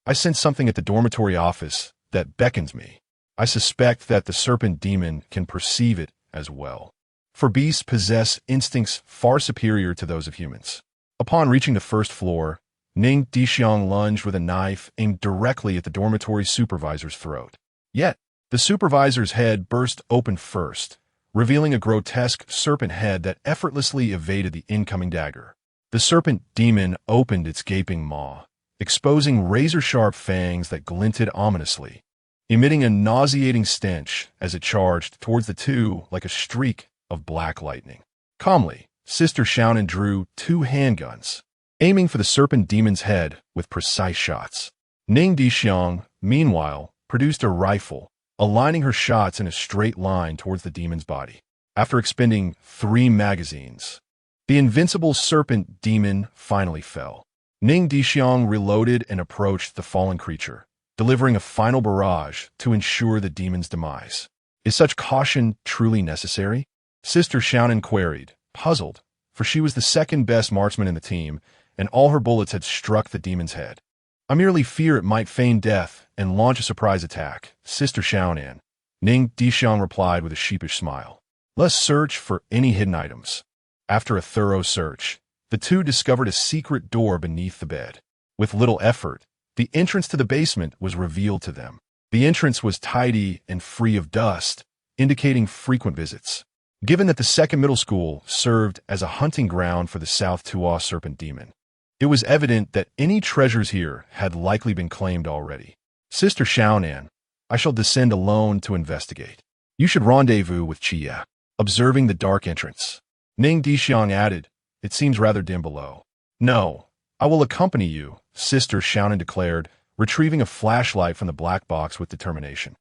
I sense something at the dormitory office that beckons me. I suspect that the serpent demon can perceive it as well, for beasts possess instincts far superior to those of humans. Upon reaching the 1st floor, Ning Dishuang lunged with a knife aimed directly at the dormitory supervisor's throat. Yet, the supervisor's head burst open first, revealing a grotesque serpent head that effortlessly evaded the incoming dagger. The serpent demon opened its gaping maw, exposing razor-sharp fangs that glinted ominously, emitting a nauseating stench as it charged towards the 2 like a streak of black lightning. Calmly, Sister Xiaonan drew 2 handguns, aiming for the serpent demon's head with precise shots. Ning Dishuang, meanwhile, produced a rifle, aligning her shots in a straight line towards the demon's body. After expending 3 magazines, the invincible serpent demon finally fell. Ning Dishuang reloaded and approached the fallen creature, delivering a final barrage to ensure the demon's demise. Is such caution truly necessary? Sister Xiaonan queried, puzzled, for she was the 2nd best marksman in the team, and all her bullets had struck the demon's head. I merely fear it might feign death and launch a surprise attack, Sister Xiaonan. Ning Dishuang replied with a sheepish smile. Let's search for any hidden items. After a thorough search, the two discovered a secret door beneath the bed. With little effort, the entrance to the basement was revealed to them. The entrance was tidy and free of dust, indicating frequent visits. Given that the second middle school served as a hunting ground for the South Tua serpent demon, it was evident that any treasures here had likely been claimed already. Sister Xiaonan, I shall descend alone to investigate. You should rendezvous with Qiye. Observing the dark entrance, Ning Dishuang added, it seems rather dim below. No, I will accompany you, Sister Xiaonan declared, retrieving a flashlight from the black box with determination.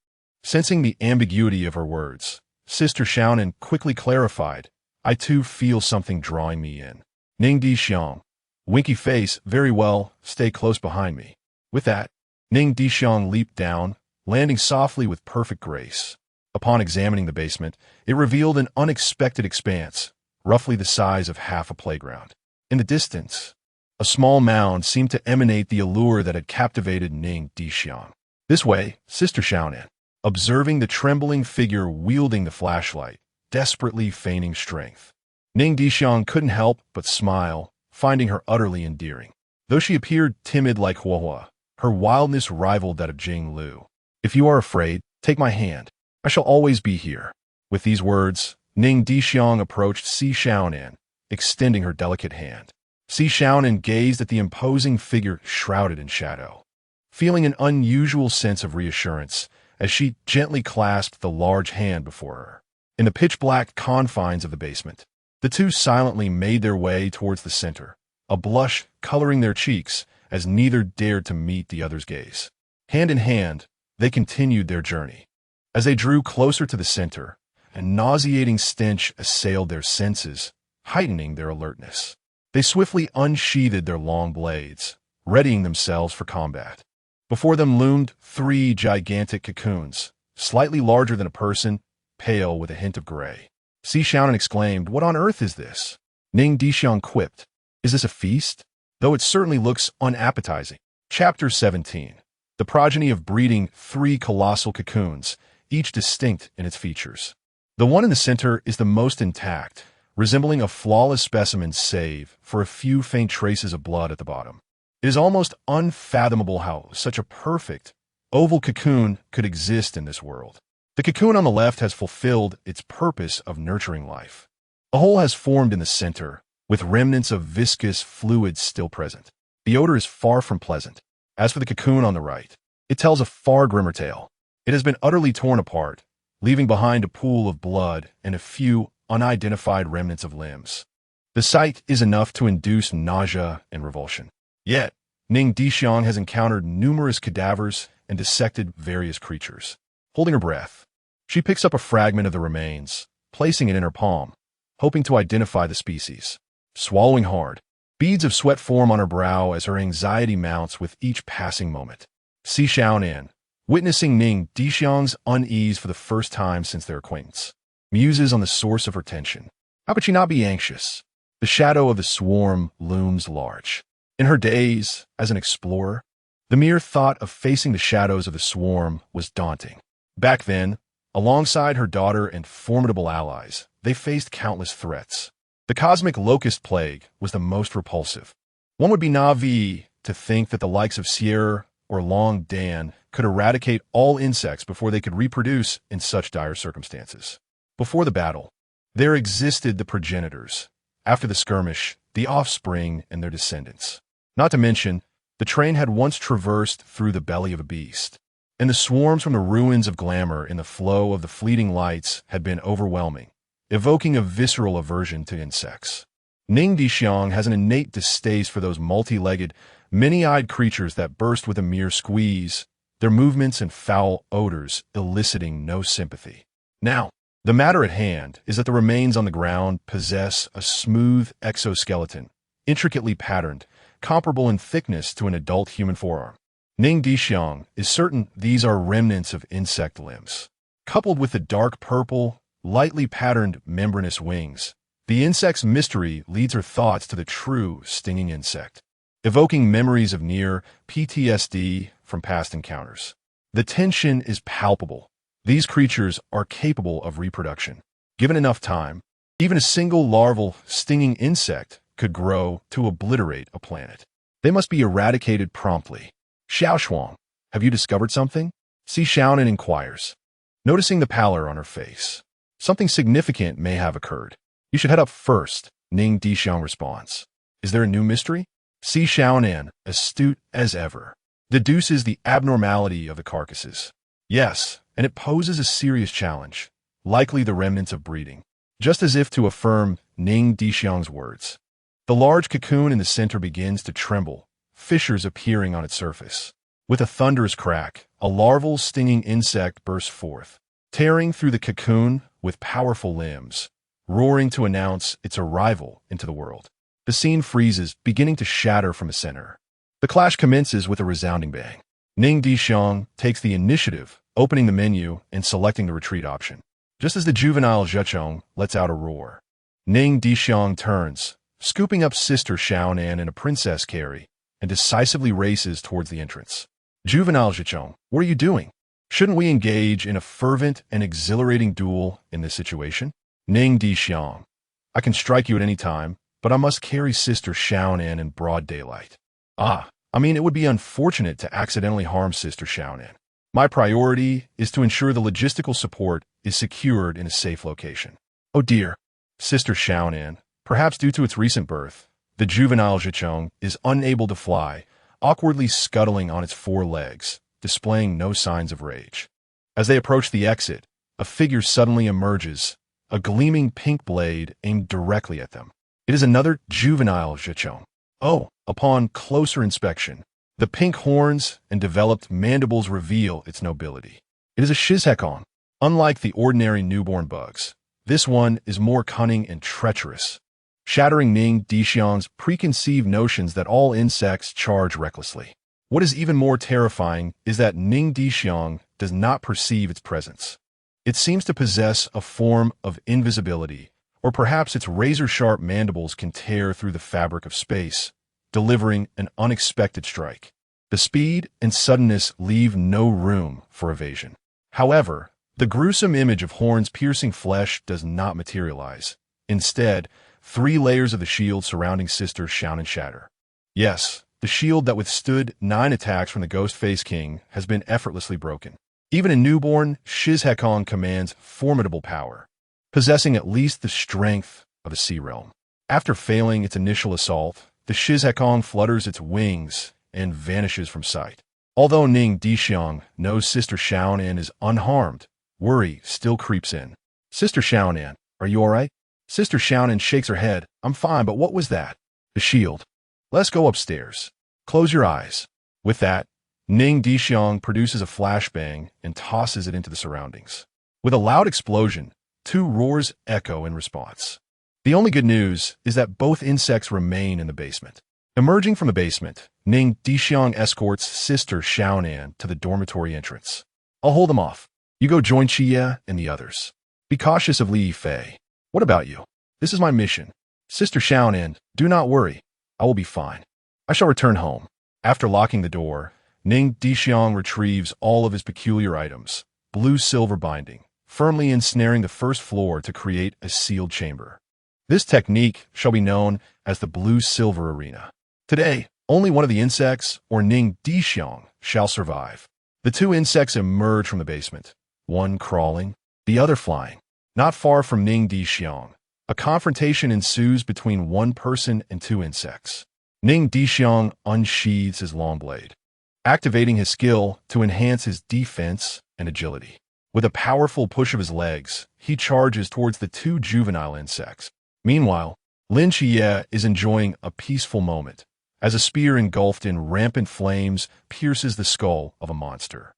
Sensing the ambiguity of her words, Sister Xiaonan quickly clarified, I too feel something drawing me in. Ning Dishuang, winky face, very well, stay close behind me. With that, Ning Dishuang leaped down, landing softly with perfect grace. Upon examining the basement, it revealed an unexpected expanse, roughly the size of half a playground. In the distance, a small mound seemed to emanate the allure that had captivated Ning Dishuang. This way, Sister Xiaonan, observing the trembling figure wielding the flashlight, desperately feigning strength. Ning Dishuang couldn't help but smile, finding her utterly endearing. Though she appeared timid like Huahua, her wildness rivaled that of Jing Lu. If you are afraid, take my hand. I shall always be here. With these words, Ning Dishuang approached Si Xiaonan, extending her delicate hand. Si Xiaonan gazed at the imposing figure shrouded in shadow, feeling an unusual sense of reassurance as she gently clasped the large hand before her. In the pitch-black confines of the basement, the two silently made their way towards the center, a blush coloring their cheeks as neither dared to meet the other's gaze. Hand in hand, they continued their journey. As they drew closer to the center, a nauseating stench assailed their senses, heightening their alertness. They swiftly unsheathed their long blades, readying themselves for combat. Before them loomed 3 gigantic cocoons, slightly larger than a person, pale with a hint of gray. Si Xiaonan exclaimed, What on earth is this? Ning Dishuang quipped, Is this a feast? Though it certainly looks unappetizing. Chapter 17. The progeny of breeding 3 colossal cocoons, each distinct in its features. The one in the center is the most intact, resembling a flawless specimen save for a few faint traces of blood at the bottom. It is almost unfathomable how such a perfect, oval cocoon could exist in this world. The cocoon on the left has fulfilled its purpose of nurturing life. A hole has formed in the center, with remnants of viscous fluid still present. The odor is far from pleasant. As for the cocoon on the right, it tells a far grimmer tale. It has been utterly torn apart, leaving behind a pool of blood and a few unidentified remnants of limbs. The sight is enough to induce nausea and revulsion. Yet, Ning Dishuang has encountered numerous cadavers and dissected various creatures. Holding her breath, she picks up a fragment of the remains, placing it in her palm, hoping to identify the species. Swallowing hard, beads of sweat form on her brow as her anxiety mounts with each passing moment. Si Xiaonan, witnessing Ning Dishuang's unease for the first time since their acquaintance, muses on the source of her tension. How could she not be anxious? The shadow of the swarm looms large. In her days as an explorer, the mere thought of facing the shadows of the swarm was daunting. Back then, alongside her daughter and formidable allies, they faced countless threats. The cosmic locust plague was the most repulsive. One would be naive to think that the likes of Sierra or Long Dan could eradicate all insects before they could reproduce in such dire circumstances. Before the battle, there existed the progenitors. After the skirmish, the offspring and their descendants. Not to mention, the train had once traversed through the belly of a beast, and the swarms from the ruins of glamour in the flow of the fleeting lights had been overwhelming, evoking a visceral aversion to insects. Ning Dishuang has an innate distaste for those multi-legged, many-eyed creatures that burst with a mere squeeze, their movements and foul odors eliciting no sympathy. Now, the matter at hand is that the remains on the ground possess a smooth exoskeleton, intricately patterned, comparable in thickness to an adult human forearm. Ning Dishuang is certain these are remnants of insect limbs. Coupled with the dark purple, lightly patterned membranous wings, the insect's mystery leads her thoughts to the true stinging insect. evoking memories of near PTSD from past encounters. The tension is palpable. These creatures are capable of reproduction. Given enough time, even a single larval stinging insect could grow to obliterate a planet. They must be eradicated promptly. Shuang, have you discovered something? Si Xiaonan inquires, noticing the pallor on her face. Something significant may have occurred. You should head up first, Ning Dishuang responds. Is there a new mystery? Si Xiaonan, astute as ever, deduces the abnormality of the carcasses. Yes, and it poses a serious challenge, likely the remnants of breeding. Just as if to affirm Ning Dishuang's words. The large cocoon in the center begins to tremble, fissures appearing on its surface. With a thunderous crack, a larval stinging insect bursts forth, tearing through the cocoon with powerful limbs, roaring to announce its arrival into the world. The scene freezes, beginning to shatter from the center. The clash commences with a resounding bang. Ning Dishuang takes the initiative, opening the menu and selecting the retreat option. Just as the juvenile Zhechong lets out a roar, Ning Dishuang turns, scooping up Sister Xiaonan in a princess carry, and decisively races towards the entrance. Juvenile Zhechong, what are you doing? Shouldn't we engage in a fervent and exhilarating duel in this situation? Ning Dishuang, I can strike you at any time, but I must carry Sister Xiaonan in broad daylight. It would be unfortunate to accidentally harm Sister Xiaonan. My priority is to ensure the logistical support is secured in a safe location. Oh dear, Sister Xiaonan, perhaps due to its recent birth, the juvenile Zhechong is unable to fly, awkwardly scuttling on its four legs, displaying no signs of rage. As they approach the exit, a figure suddenly emerges, a gleaming pink blade aimed directly at them. It is another juvenile Zhechong. Oh, upon closer inspection, the pink horns and developed mandibles reveal its nobility. It is a Shizhekong. Unlike the ordinary newborn bugs, this one is more cunning and treacherous, shattering Ning Dishuang's preconceived notions that all insects charge recklessly. What is even more terrifying is that Ning Dishuang does not perceive its presence. It seems to possess a form of invisibility, or perhaps its razor-sharp mandibles can tear through the fabric of space, delivering an unexpected strike. The speed and suddenness leave no room for evasion. However, the gruesome image of horns piercing flesh does not materialize. Instead, 3 layers of the shield surrounding Sister Xiaonan shatter. Yes, the shield that withstood 9 attacks from the Ghost-Face King has been effortlessly broken. Even a newborn, Shizhekong commands formidable power, possessing at least the strength of a sea realm. After failing its initial assault, the Shizhekong flutters its wings and vanishes from sight. Although Ning Dishuang knows Sister Xiaonan is unharmed, worry still creeps in. Sister Xiaonan, are you all right? Sister Xiaonan shakes her head. I'm fine, but what was that? The shield. Let's go upstairs. Close your eyes. With that, Ning Dishuang produces a flashbang and tosses it into the surroundings. With a loud explosion, 2 roars echo in response. The only good news is that both insects remain in the basement. Emerging from the basement, Ning Dishuang escorts Sister Xiaonan to the dormitory entrance. I'll hold them off. You go join Qiye and the others. Be cautious of Li Fei. What about you? This is my mission. Sister Xiaonan, do not worry. I will be fine. I shall return home. After locking the door, Ning Dishuang retrieves all of his peculiar items, blue-silver binding, firmly ensnaring the first floor to create a sealed chamber. This technique shall be known as the blue-silver arena. Today, only one of the insects, or Ning Dishuang, shall survive. The 2 insects emerge from the basement, one crawling, the other flying. Not far from Ning Dishuang, a confrontation ensues between one person and 2 insects. Ning Dishuang unsheathes his long blade, activating his skill to enhance his defense and agility. With a powerful push of his legs, he charges towards the 2 juvenile insects. Meanwhile, Lin Qiye is enjoying a peaceful moment, as a spear engulfed in rampant flames pierces the skull of a monster.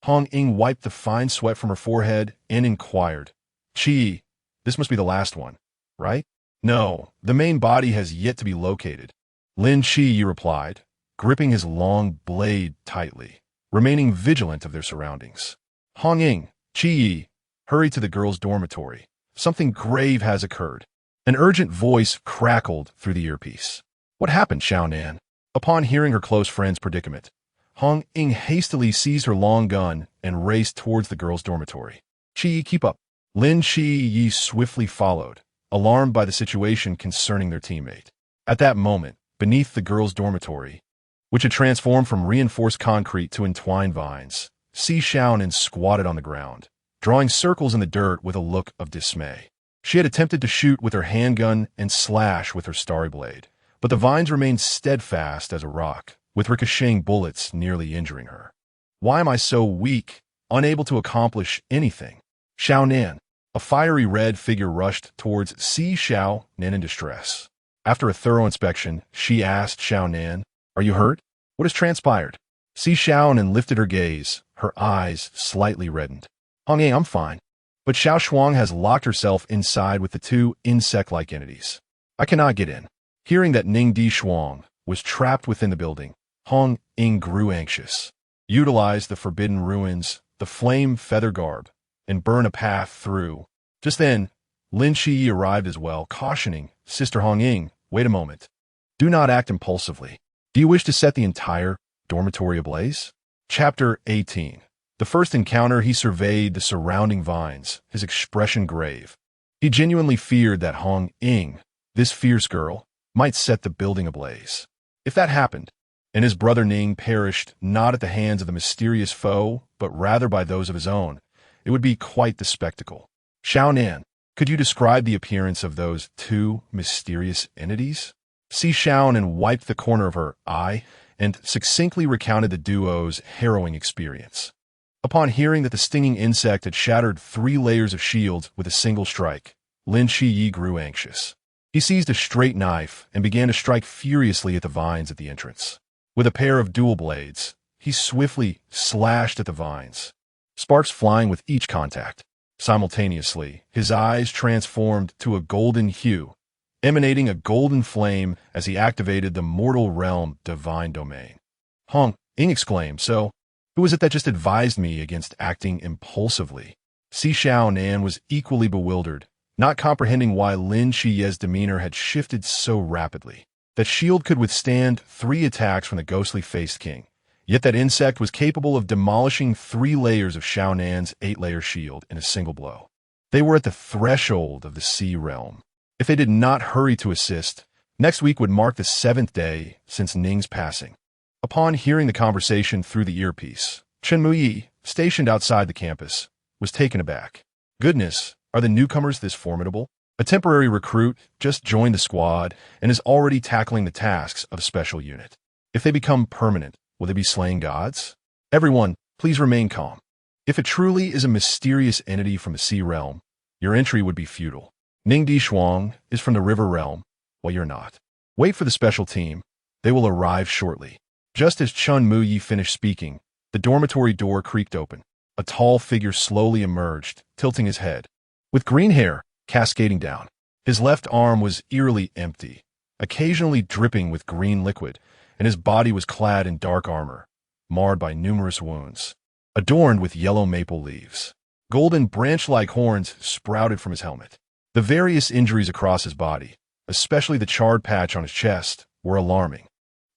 Hong Ying wiped the fine sweat from her forehead and inquired, Qi, this must be the last one, right? No, the main body has yet to be located. Lin Qiye replied, gripping his long blade tightly, remaining vigilant of their surroundings. Hong Ying, Qi, hurry to the girls' dormitory. Something grave has occurred. An urgent voice crackled through the earpiece. What happened, Xiaonan? Upon hearing her close friend's predicament, Hong Ying hastily seized her long gun and raced towards the girls' dormitory. Qiye, keep up. Lin Qiye swiftly followed, alarmed by the situation concerning their teammate. At that moment, beneath the girls' dormitory, which had transformed from reinforced concrete to entwined vines, Si Xiaonan squatted on the ground, drawing circles in the dirt with a look of dismay. She had attempted to shoot with her handgun and slash with her starry blade, but the vines remained steadfast as a rock, with ricocheting bullets nearly injuring her. Why am I so weak, unable to accomplish anything? Xiaonan, a fiery red figure, rushed towards Si Xiaonan in distress. After a thorough inspection, she asked Xiaonan, "Are you hurt? What has transpired?" Si Xiaonan lifted her gaze, her eyes slightly reddened. "Hong Ying, I'm fine. But Shuang has locked herself inside with the two insect-like entities. I cannot get in." Hearing that Ning Dishuang was trapped within the building, Hong Ying grew anxious. Utilized the forbidden ruins, the flame feather garb, and burn a path through. Just then, Lin Qiye arrived as well, cautioning, "Sister Hong Ying, wait a moment. Do not act impulsively. Do you wish to set the entire dormitory ablaze?" Chapter 18. The first encounter, he surveyed the surrounding vines, his expression grave. He genuinely feared that Hong Ying, this fierce girl, might set the building ablaze. If that happened, and his brother Ning perished not at the hands of the mysterious foe, but rather by those of his own, it would be quite the spectacle. "Xiaonan, could you describe the appearance of those two mysterious entities?" Si Xiaonan wiped the corner of her eye and succinctly recounted the duo's harrowing experience. Upon hearing that the stinging insect had shattered 3 layers of shields with a single strike, Lin Qiye grew anxious. He seized a straight knife and began to strike furiously at the vines at the entrance. With a pair of dual blades, he swiftly slashed at the vines, sparks flying with each contact. Simultaneously, his eyes transformed to a golden hue, emanating a golden flame as he activated the mortal realm divine domain. "Hong Ying," exclaimed, "So, who is it that just advised me against acting impulsively?" Si Xiaonan was equally bewildered, not comprehending why Lin Qiye's demeanor had shifted so rapidly. That shield could withstand 3 attacks from the ghostly-faced king, yet that insect was capable of demolishing 3 layers of Xiaonan's 8-layer shield in a single blow. They were at the threshold of the sea realm. If they did not hurry to assist, next week would mark the 7th day since Ning's passing. Upon hearing the conversation through the earpiece, Chen Muyi, stationed outside the campus, was taken aback. Goodness, are the newcomers this formidable? A temporary recruit just joined the squad and is already tackling the tasks of a special unit. If they become permanent, will they be slaying gods? Everyone, please remain calm. If it truly is a mysterious entity from the sea realm, your entry would be futile. Ning Dishuang is from the river realm, while you're not. Wait for the special team. They will arrive shortly. Just as Chen Muyi finished speaking, the dormitory door creaked open. A tall figure slowly emerged, tilting his head, with green hair cascading down. His left arm was eerily empty, occasionally dripping with green liquid, and his body was clad in dark armor, marred by numerous wounds, adorned with yellow maple leaves. Golden branch-like horns sprouted from his helmet. The various injuries across his body, especially the charred patch on his chest, were alarming.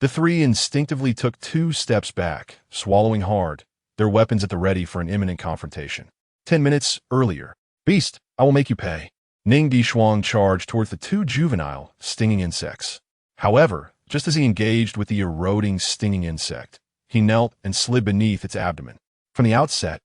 The 3 instinctively took 2 steps back, swallowing hard, their weapons at the ready for an imminent confrontation. 10 minutes earlier. "Beast, I will make you pay." Ning Dishuang charged towards the 2 juvenile, stinging insects. However, just as he engaged with the eroding, stinging insect, he knelt and slid beneath its abdomen. From the outset,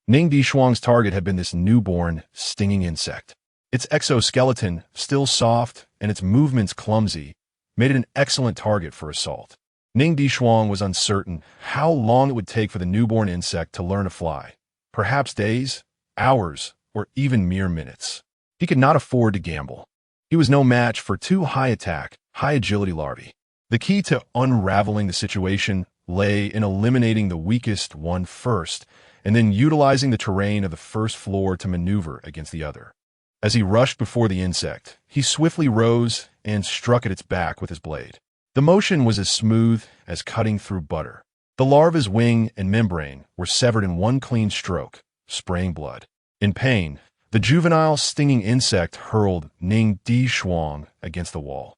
Ning Dishuang's target had been this newborn, stinging insect. Its exoskeleton, still soft and its movements clumsy, made it an excellent target for assault. Ning Dishuang was uncertain how long it would take for the newborn insect to learn to fly. Perhaps days, hours, or even mere minutes. He could not afford to gamble. He was no match for 2 high-attack, high-agility larvae. The key to unraveling the situation lay in eliminating the weakest one first, and then utilizing the terrain of the first floor to maneuver against the other. As he rushed before the insect, he swiftly rose and struck at its back with his blade. The motion was as smooth as cutting through butter. The larva's wing and membrane were severed in one clean stroke, spraying blood. In pain, the juvenile stinging insect hurled Ning Dishuang against the wall,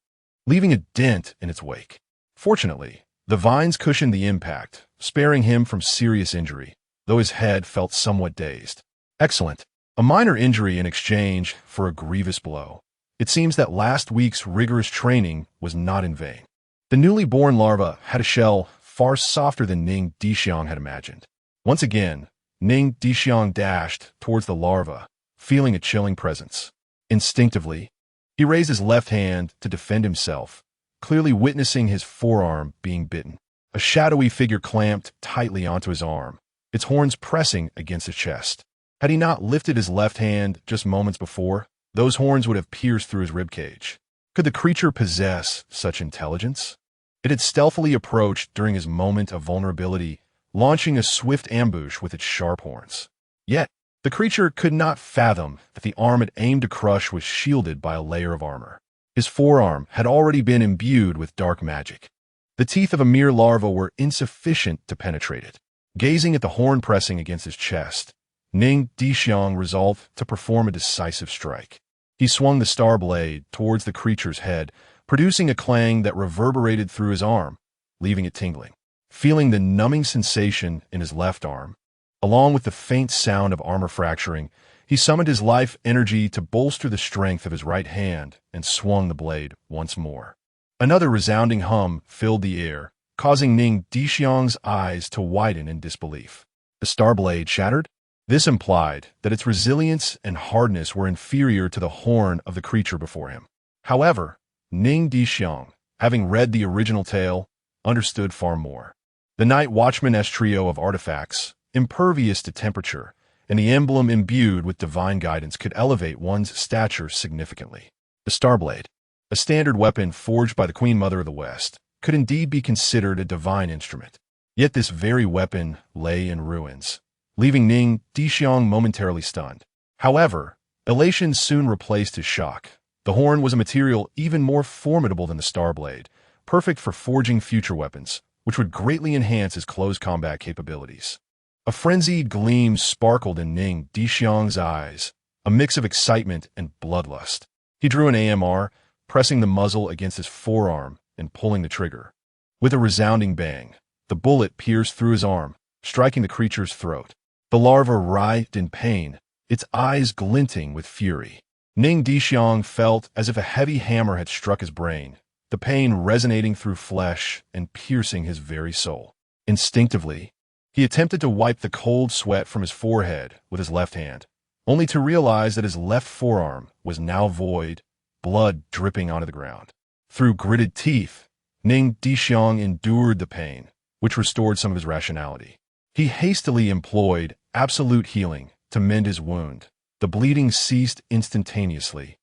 leaving a dent in its wake. Fortunately, The vines cushioned the impact, sparing him from serious injury, though his head felt somewhat dazed. Excellent. A minor injury in exchange for a grievous blow. It seems that last week's rigorous training was not in vain. The newly born larva had a shell far softer than Ning Dishuang had imagined. Once again, Ning Dishuang dashed towards the larva, feeling a chilling presence. Instinctively, he raised his left hand to defend himself, clearly witnessing his forearm being bitten. A shadowy figure clamped tightly onto his arm, its horns pressing against his chest. Had he not lifted his left hand just moments before, those horns would have pierced through his ribcage. Could the creature possess such intelligence? It had stealthily approached during his moment of vulnerability, launching a swift ambush with its sharp horns. Yet, the creature could not fathom that the arm it aimed to crush was shielded by a layer of armor. His forearm had already been imbued with dark magic. The teeth of a mere larva were insufficient to penetrate it. Gazing at the horn pressing against his chest, Ning Dishuang resolved to perform a decisive strike. He swung the star blade towards the creature's head, producing a clang that reverberated through his arm, leaving it tingling. Feeling the numbing sensation in his left arm, along with the faint sound of armor fracturing, he summoned his life energy to bolster the strength of his right hand and swung the blade once more. Another resounding hum filled the air, causing Ning Dishuang's eyes to widen in disbelief. The star blade shattered? This implied that its resilience and hardness were inferior to the horn of the creature before him. However, Ning Dishuang, having read the original tale, understood far more. The Night Watchman-esque trio of artifacts, impervious to temperature, and the emblem imbued with divine guidance could elevate one's stature significantly. The Starblade, a standard weapon forged by the Queen Mother of the West, could indeed be considered a divine instrument. Yet this very weapon lay in ruins, leaving Ning Dishuang momentarily stunned. However, elation soon replaced his shock. The horn was a material even more formidable than the Starblade, perfect for forging future weapons, which would greatly enhance his close combat capabilities. A frenzied gleam sparkled in Ning Dishuang's eyes, a mix of excitement and bloodlust. He drew an AMR, pressing the muzzle against his forearm and pulling the trigger. With a resounding bang, the bullet pierced through his arm, striking the creature's throat. The larva writhed in pain, its eyes glinting with fury. Ning Dishuang felt as if a heavy hammer had struck his brain, the pain resonating through flesh and piercing his very soul. Instinctively, he attempted to wipe the cold sweat from his forehead with his left hand, only to realize that his left forearm was now void, blood dripping onto the ground. Through gritted teeth, Ning Dishuang endured the pain, which restored some of his rationality. He hastily employed absolute healing to mend his wound. The bleeding ceased instantaneously.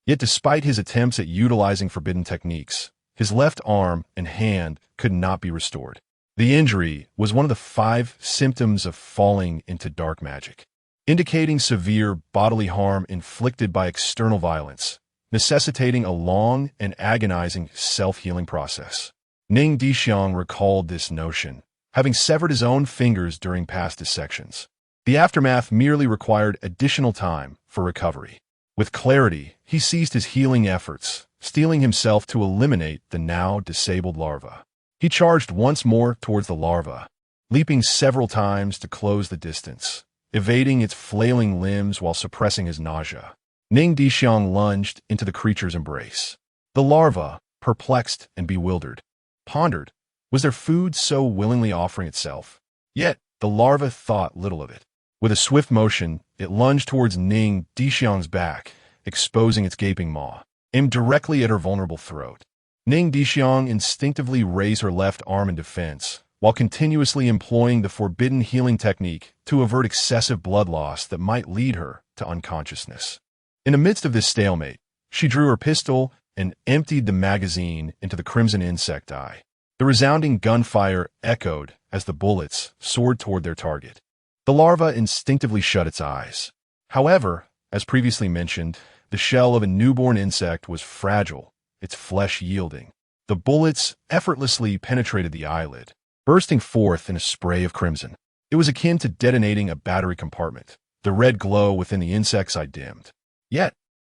Yet despite his attempts at utilizing forbidden techniques, his left arm and hand could not be restored. The injury was one of the 5 symptoms of falling into dark magic, indicating severe bodily harm inflicted by external violence, necessitating a long and agonizing self-healing process. Ning Dishuang recalled this notion, having severed his own fingers during past dissections. The aftermath merely required additional time for recovery. With clarity, he ceased his healing efforts, steeling himself to eliminate the now disabled larva. He charged once more towards the larva, leaping several times to close the distance, evading its flailing limbs while suppressing his nausea. Ning Dishuang lunged into the creature's embrace. The larva, perplexed and bewildered, pondered, was their food so willingly offering itself? Yet, the larva thought little of it. With a swift motion, it lunged towards Ning Dishuang's back, exposing its gaping maw, aimed directly at her vulnerable throat. Ning Dishuang instinctively raised her left arm in defense, while continuously employing the forbidden healing technique to avert excessive blood loss that might lead her to unconsciousness. In the midst of this stalemate, she drew her pistol and emptied the magazine into the crimson insect eye. The resounding gunfire echoed as the bullets soared toward their target. The larva instinctively shut its eyes. However, as previously mentioned, the shell of a newborn insect was fragile, its flesh yielding. The bullets effortlessly penetrated the eyelid, bursting forth in a spray of crimson. It was akin to detonating a battery compartment. The red glow within the insect's eye dimmed. Yet,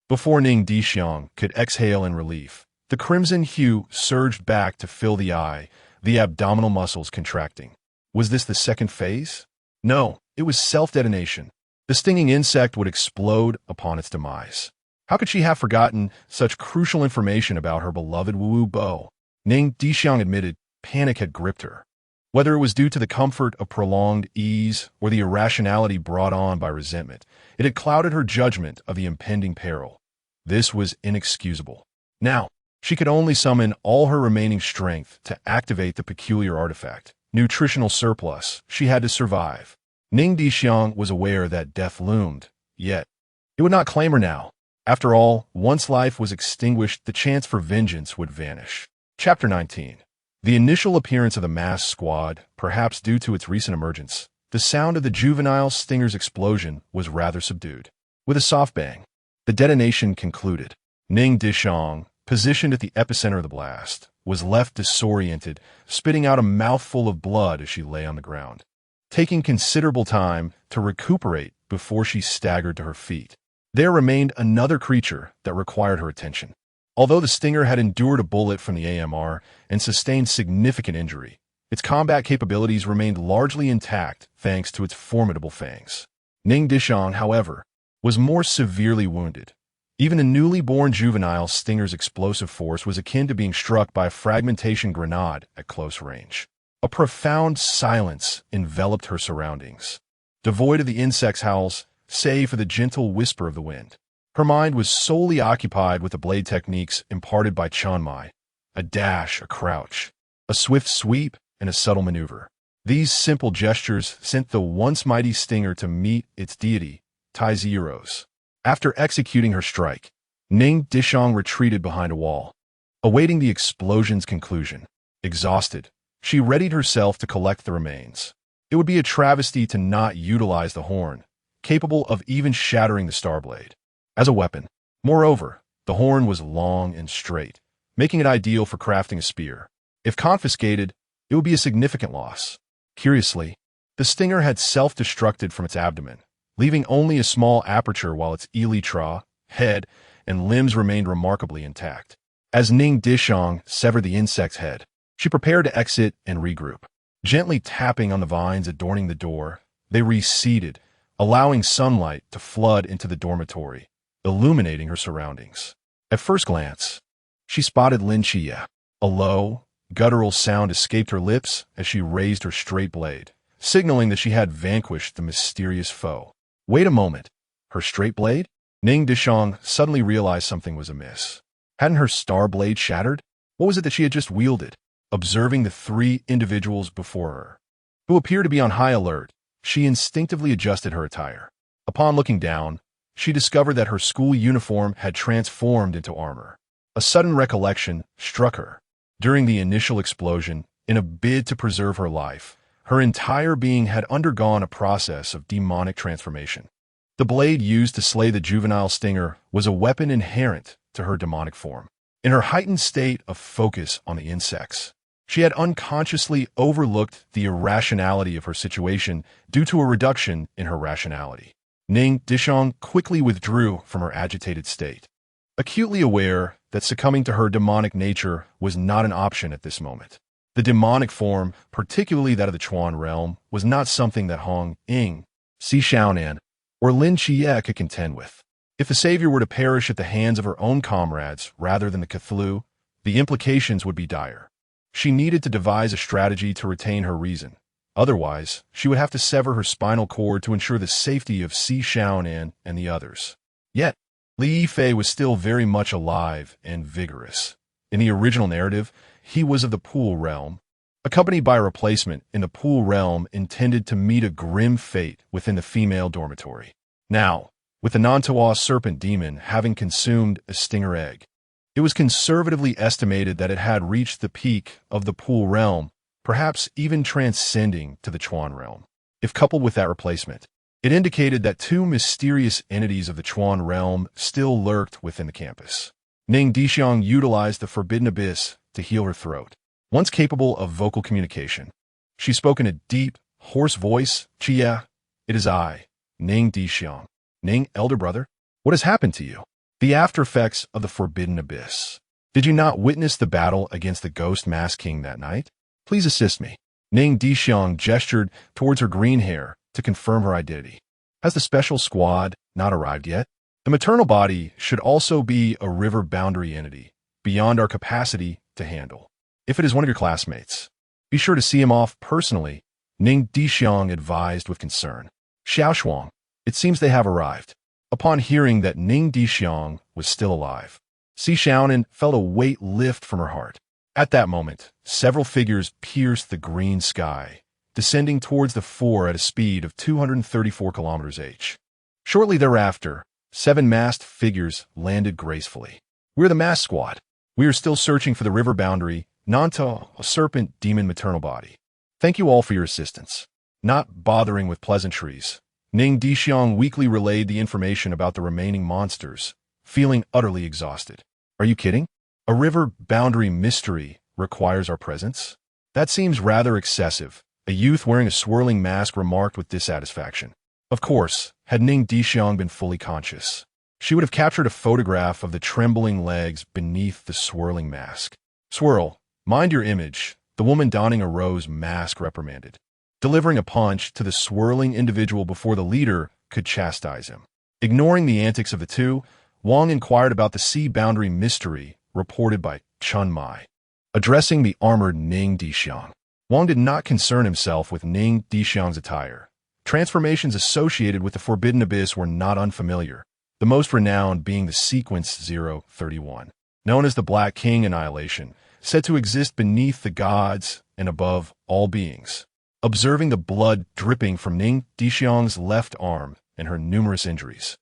before Ning Dishuang could exhale in relief, the crimson hue surged back to fill the eye, the abdominal muscles contracting. Was this the second phase? No, it was self-detonation. The stinging insect would explode upon its demise. How could she have forgotten such crucial information about her beloved Wu bow? Ning Dishuang admitted panic had gripped her. Whether it was due to the comfort of prolonged ease or the irrationality brought on by resentment, it had clouded her judgment of the impending peril. This was inexcusable. Now, she could only summon all her remaining strength to activate the peculiar artifact. Nutritional surplus. She had to survive. Ning Dishuang was aware that death loomed, yet it would not claim her now. After all, once life was extinguished, the chance for vengeance would vanish. Chapter 19. The initial appearance of the masked squad, perhaps due to its recent emergence, the sound of the juvenile stinger's explosion was rather subdued. With a soft bang, the detonation concluded. Ning Dishuang, positioned at the epicenter of the blast, was left disoriented, spitting out a mouthful of blood as she lay on the ground, taking considerable time to recuperate before she staggered to her feet. There remained another creature that required her attention. Although the stinger had endured a bullet from the AMR and sustained significant injury, its combat capabilities remained largely intact thanks to its formidable fangs. Ning Dishuang, however, was more severely wounded. Even a newly born juvenile stinger's explosive force was akin to being struck by a fragmentation grenade at close range. A profound silence enveloped her surroundings, devoid of the insect's howls, save for the gentle whisper of the wind. Her mind was solely occupied with the blade techniques imparted by Cangnan: a dash, a crouch, a swift sweep, and a subtle maneuver. These simple gestures sent the once mighty stinger to meet its deity, Tai Zeros. After executing her strike, Ning Dishuang retreated behind a wall, awaiting the explosion's conclusion. Exhausted, she readied herself to collect the remains. It would be a travesty to not utilize the horn, capable of even shattering the Starblade, as a weapon. Moreover, the horn was long and straight, making it ideal for crafting a spear. If confiscated, it would be a significant loss. Curiously, the stinger had self-destructed from its abdomen, leaving only a small aperture while its elytra, head, and limbs remained remarkably intact. As Ning Dishuang severed the insect's head, she prepared to exit and regroup. Gently tapping on the vines adorning the door, they receded, allowing sunlight to flood into the dormitory, illuminating her surroundings. At first glance, she spotted Lin Qiye. A low, guttural sound escaped her lips as she raised her straight blade, signaling that she had vanquished the mysterious foe. Wait a moment. Her straight blade? Ning Dishuang suddenly realized something was amiss. Hadn't her star blade shattered? What was it that she had just wielded? Observing the three individuals before her, who appeared to be on high alert, she instinctively adjusted her attire. Upon looking down, she discovered that her school uniform had transformed into armor. A sudden recollection struck her. During the initial explosion, in a bid to preserve her life, her entire being had undergone a process of demonic transformation. The blade used to slay the juvenile stinger was a weapon inherent to her demonic form. In her heightened state of focus on the insects, she had unconsciously overlooked the irrationality of her situation due to a reduction in her rationality. Ning Dishuang quickly withdrew from her agitated state, acutely aware that succumbing to her demonic nature was not an option at this moment. The demonic form, particularly that of the Chuan realm, was not something that Hong Ying, Si Xiaonan, or Lin Qiye could contend with. If the savior were to perish at the hands of her own comrades rather than the Cthulhu, the implications would be dire. She needed to devise a strategy to retain her reason. Otherwise, she would have to sever her spinal cord to ensure the safety of Si Xiaonan and the others. Yet, Li Fei was still very much alive and vigorous. In the original narrative, he was of the Pool realm, accompanied by a replacement in the Pool realm intended to meet a grim fate within the female dormitory. Now, with the Nantua serpent demon having consumed a stinger egg, it was conservatively estimated that it had reached the peak of the Pool realm, perhaps even transcending to the Chuan realm. If coupled with that replacement, it indicated that two mysterious entities of the Chuan realm still lurked within the campus. Ning Dishuang utilized the Forbidden Abyss to heal her throat. Once capable of vocal communication, she spoke in a deep, hoarse voice. "Qiye, it is I, Ning Dishuang. Ning, elder brother, what has happened to you?" The aftereffects of the Forbidden Abyss. Did you not witness the battle against the Ghost Mask King that night? Please assist me. Ning Dishuang gestured towards her green hair to confirm her identity. Has the special squad not arrived yet? The maternal body should also be a river boundary entity, beyond our capacity to handle. If it is one of your classmates, be sure to see him off personally, Ning Dishuang advised with concern. Shuang, it seems they have arrived. Upon hearing that Ning Dishuang was still alive, Si Xiaonan felt a weight lift from her heart. At that moment, several figures pierced the green sky, descending towards the four at a speed of 234 km/h. Shortly thereafter, 7 masked figures landed gracefully. We're the masked squad. We are still searching for the river boundary, Nanto, a serpent demon maternal body. Thank you all for your assistance. Not bothering with pleasantries, Ning Dishuang weakly relayed the information about the remaining monsters, feeling utterly exhausted. Are you kidding? A river boundary mystery requires our presence? That seems rather excessive, a youth wearing a swirling mask remarked with dissatisfaction. Of course, had Ning Dishuang been fully conscious, she would have captured a photograph of the trembling legs beneath the swirling mask. Swirl, mind your image, the woman donning a rose mask reprimanded, delivering a punch to the swirling individual before the leader could chastise him. Ignoring the antics of the two, Wang inquired about the sea boundary mystery reported by Chun Mai. Addressing the armored Ning Dishuang, Wang did not concern himself with Ning Dishuang's attire. Transformations associated with the Forbidden Abyss were not unfamiliar, the most renowned being the Sequence 031, known as the Black King Annihilation, said to exist beneath the gods and above all beings. Observing the blood dripping from Ning Dishuang's left arm and her numerous injuries,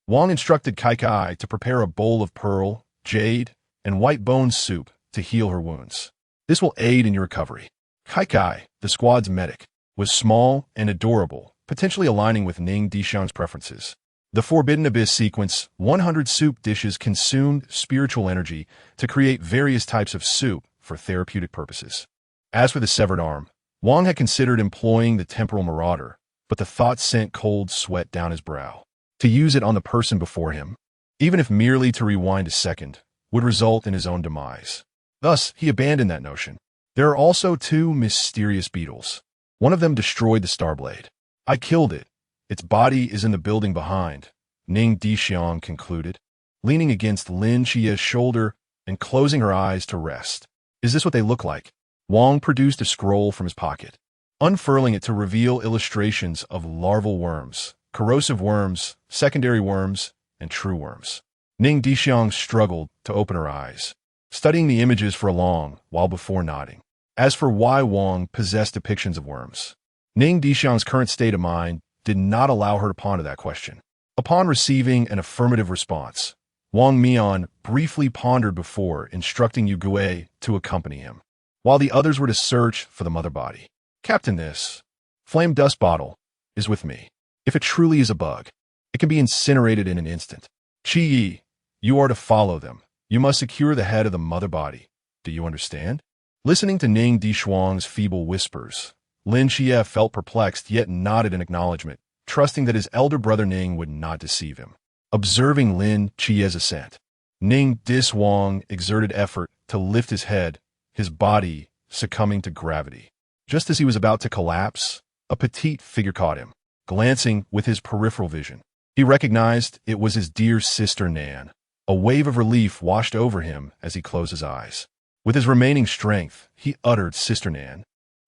Wang instructed Kai to prepare a bowl of pearl, jade, and white bone soup to heal her wounds. This will aid in your recovery. Kai, the squad's medic, was small and adorable, potentially aligning with Ning Dishuang's preferences. The Forbidden Abyss sequence 100 soup dishes consumed spiritual energy to create various types of soup for therapeutic purposes. As for the severed arm, Wang had considered employing the temporal marauder, but the thought sent cold sweat down his brow. To use it on the person before him, even if merely to rewind a second, would result in his own demise. Thus, he abandoned that notion. There are also 2 mysterious beetles. One of them destroyed the Starblade. I killed it. Its body is in the building behind, Ning Dishuang concluded, leaning against Lin Qiye's shoulder and closing her eyes to rest. Is this what they look like? Wang produced a scroll from his pocket, unfurling it to reveal illustrations of larval worms, corrosive worms, secondary worms, and true worms. Ning Dishuang struggled to open her eyes, studying the images for a long while before nodding. As for why Wang possessed depictions of worms, Ning Dishuang's current state of mind did not allow her to ponder that question. Upon receiving an affirmative response, Wang Mian briefly pondered before instructing Yu Gue to accompany him, while the others were to search for the mother body. Captain, this flame dust bottle is with me. If it truly is a bug, it can be incinerated in an instant. Qingyu, you are to follow them. You must secure the head of the mother body. Do you understand? Listening to Ning Dishuang's feeble whispers, Lin Qiye felt perplexed yet nodded in acknowledgement, trusting that his elder brother Ning would not deceive him. Observing Lin Qiye's assent, Ning Dishuang exerted effort to lift his head, his body succumbing to gravity. Just as he was about to collapse, a petite figure caught him. Glancing with his peripheral vision, he recognized it was his dear sister Nan. A wave of relief washed over him as he closed his eyes. With his remaining strength, he uttered, "Sister Nan,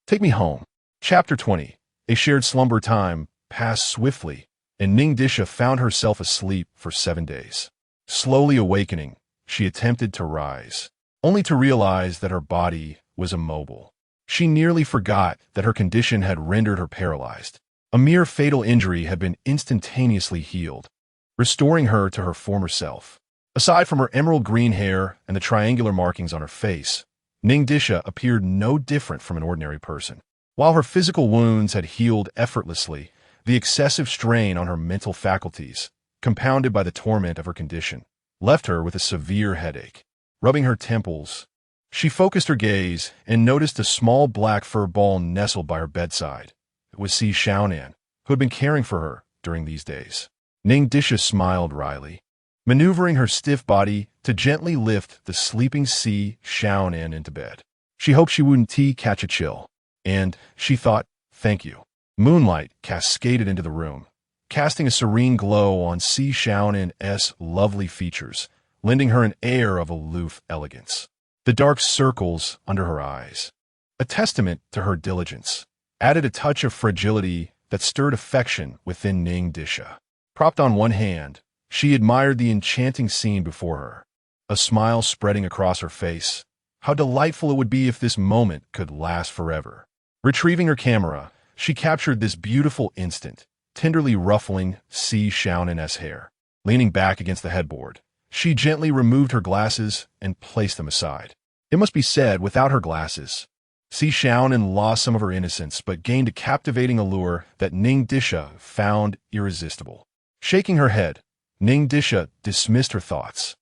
take me home." Chapter 20. A shared slumber time passed swiftly, and Ning Disha found herself asleep for 7 days. Slowly awakening, she attempted to rise, only to realize that her body was immobile. She nearly forgot that her condition had rendered her paralyzed. A mere fatal injury had been instantaneously healed, restoring her to her former self. Aside from her emerald green hair and the triangular markings on her face, Ning Disha appeared no different from an ordinary person. While her physical wounds had healed effortlessly, the excessive strain on her mental faculties, compounded by the torment of her condition, left her with a severe headache. Rubbing her temples, she focused her gaze and noticed a small black fur ball nestled by her bedside. It was Si Xiaonan, who had been caring for her during these days. Ning Disha smiled wryly, maneuvering her stiff body to gently lift the sleeping Si Xiaonan into bed. She hoped she wouldn't catch a chill. And she thought, thank you. Moonlight cascaded into the room, casting a serene glow on Si Xiaonan's lovely features, lending her an air of aloof elegance. The dark circles under her eyes, a testament to her diligence, added a touch of fragility that stirred affection within Ning Dishuang. Propped on one hand, she admired the enchanting scene before her, a smile spreading across her face. How delightful it would be if this moment could last forever. Retrieving her camera, she captured this beautiful instant, tenderly ruffling Si Xiaonan's hair. Leaning back against the headboard, she gently removed her glasses and placed them aside. It must be said, without her glasses, Si Xiaonan lost some of her innocence but gained a captivating allure that Ning Dishuang found irresistible. Shaking her head, Ning Dishuang dismissed her thoughts.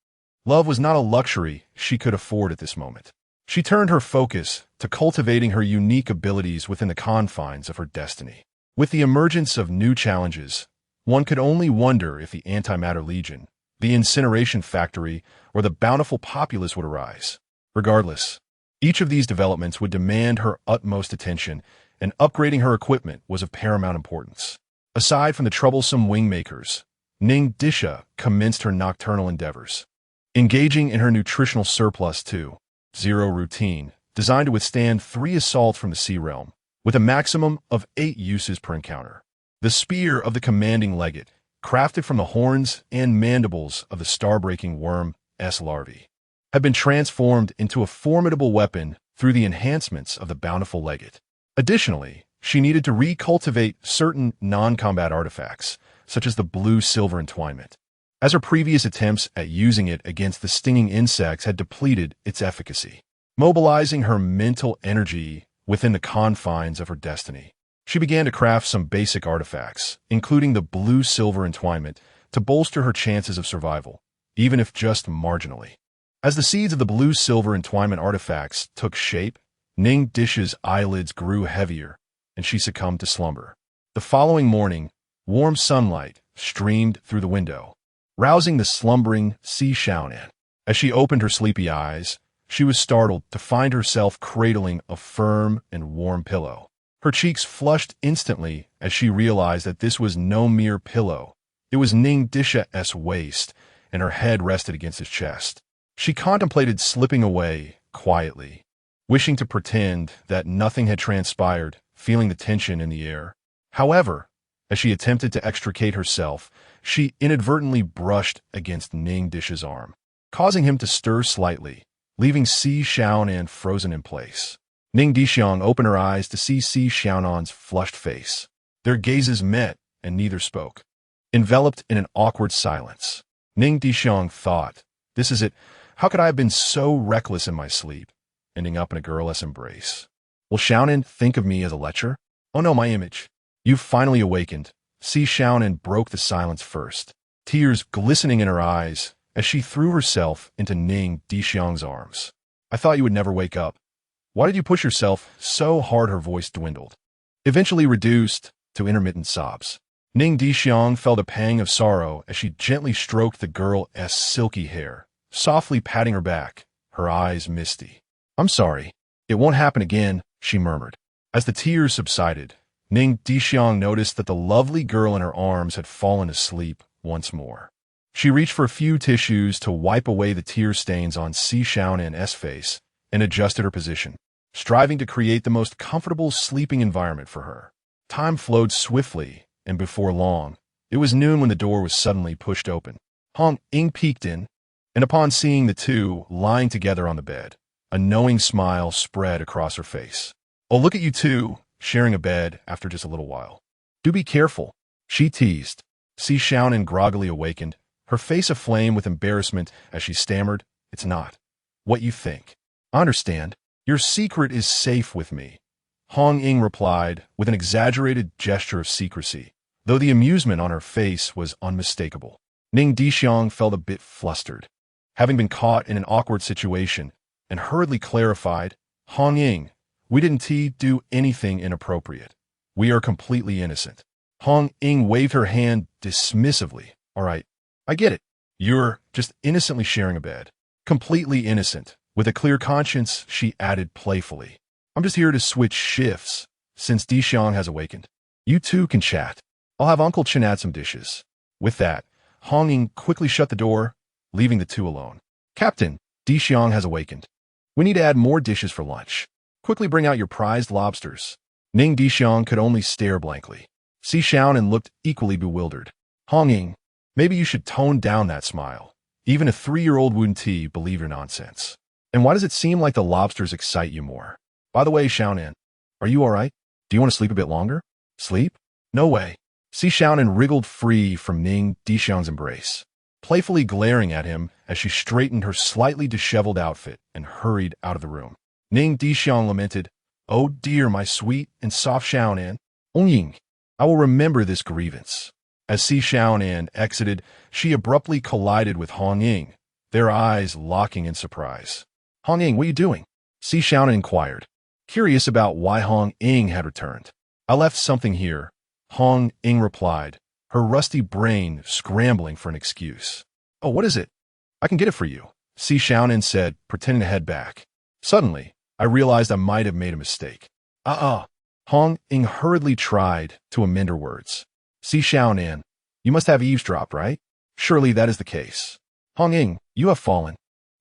Love was not a luxury she could afford at this moment. She turned her focus to cultivating her unique abilities within the confines of her destiny. With the emergence of new challenges, one could only wonder if the Antimatter Legion, the Incineration Factory, or the bountiful populace would arise. Regardless, each of these developments would demand her utmost attention, and upgrading her equipment was of paramount importance. Aside from the troublesome wingmakers, Ning Dishuang commenced her nocturnal endeavors, engaging in her nutritional surplus 2.0 routine, designed to withstand 3 assaults from the Sea Realm, with a maximum of 8 uses per encounter. The spear of the commanding legate, crafted from the horns and mandibles of the star-breaking worm S. larvae, had been transformed into a formidable weapon through the enhancements of the bountiful legate. Additionally, she needed to recultivate certain non-combat artifacts, such as the blue-silver entwinement, as her previous attempts at using it against the stinging insects had depleted its efficacy. Mobilizing her mental energy within the confines of her destiny, she began to craft some basic artifacts, including the blue-silver entwinement, to bolster her chances of survival, even if just marginally. As the seeds of the blue-silver entwinement artifacts took shape, Ning Dishuang's eyelids grew heavier, and she succumbed to slumber. The following morning, warm sunlight streamed through the window, rousing the slumbering Si Xiaonan. As she opened her sleepy eyes, she was startled to find herself cradling a firm and warm pillow. Her cheeks flushed instantly as she realized that this was no mere pillow. It was Ning Dishuang's waist, and her head rested against his chest. She contemplated slipping away quietly, wishing to pretend that nothing had transpired, feeling the tension in the air. However, as she attempted to extricate herself, she inadvertently brushed against Ning Dishuang's arm, causing him to stir slightly, leaving Si Xiaonan frozen in place. Ning Dishuang opened her eyes to see Si Xiaonan's flushed face. Their gazes met, and neither spoke. Enveloped in an awkward silence, Ning Dishuang thought, "This is it. How could I have been so reckless in my sleep, ending up in a girlless embrace? Will Xiaonan think of me as a lecher? Oh no, my image. You've finally awakened." Si Xiaonan broke the silence first, tears glistening in her eyes as she threw herself into Ning Dishuang's arms. "I thought you would never wake up. Why did you push yourself so hard?" Her voice dwindled, eventually reduced to intermittent sobs. Ning Dishuang felt a pang of sorrow as she gently stroked the girl's silky hair, softly patting her back, her eyes misty. "I'm sorry. It won't happen again," she murmured. As the tears subsided, Ning Dishuang noticed that the lovely girl in her arms had fallen asleep once more. She reached for a few tissues to wipe away the tear stains on Si Xiaonan's face and adjusted her position, striving to create the most comfortable sleeping environment for her. Time flowed swiftly, and before long, it was noon when the door was suddenly pushed open. Hong Ying peeked in, and upon seeing the two lying together on the bed, a knowing smile spread across her face. "Oh, look at you two, sharing a bed after just a little while. Do be careful," she teased. Si Xiaonan groggily awakened, her face aflame with embarrassment as she stammered, "It's not what you think. I understand. Your secret is safe with me," Hong Ying replied with an exaggerated gesture of secrecy, though the amusement on her face was unmistakable. Ning Dishuang felt a bit flustered, having been caught in an awkward situation, and hurriedly clarified, "Hong Ying, we didn't do anything inappropriate. We are completely innocent." Hong Ying waved her hand dismissively. "All right, I get it. You're just innocently sharing a bed." "Completely innocent," With a clear conscience, she added playfully, I'm just here to switch shifts, since Dishuang has awakened. You two can chat. I'll have Uncle Chen add some dishes. With that, Hong Ying quickly shut the door, leaving the two alone. Captain, Dishuang has awakened. We need to add more dishes for lunch. Quickly bring out your prized lobsters. Ning Dishuang could only stare blankly. Si Xiaonan looked equally bewildered. Hong Ying, maybe you should tone down that smile. Even a 3-year-old wouldn't believe your nonsense. And why does it seem like the lobsters excite you more? By the way, Xiaonan, are you all right? Do you want to sleep a bit longer? Sleep? No way. Si Xiaonan wriggled free from Ning Dishuang's embrace, playfully glaring at him as she straightened her slightly disheveled outfit and hurried out of the room. Ning Dishuang lamented, Oh dear, my sweet and soft Xiaonan. Hong Ying, I will remember this grievance. As Si Xiaonan exited, she abruptly collided with Hong Ying, their eyes locking in surprise. Hong Ying, what are you doing? Si Xiaonan inquired, curious about why Hong Ying had returned. I left something here, Hong Ying replied, her rusty brain scrambling for an excuse. Oh, what is it? I can get it for you, Si Xiaonan said, pretending to head back. Suddenly, I realized I might have made a mistake. Hong Ying hurriedly tried to amend her words. Si Xiaonan, you must have eavesdropped, right? Surely that is the case. Hong Ying, you have fallen.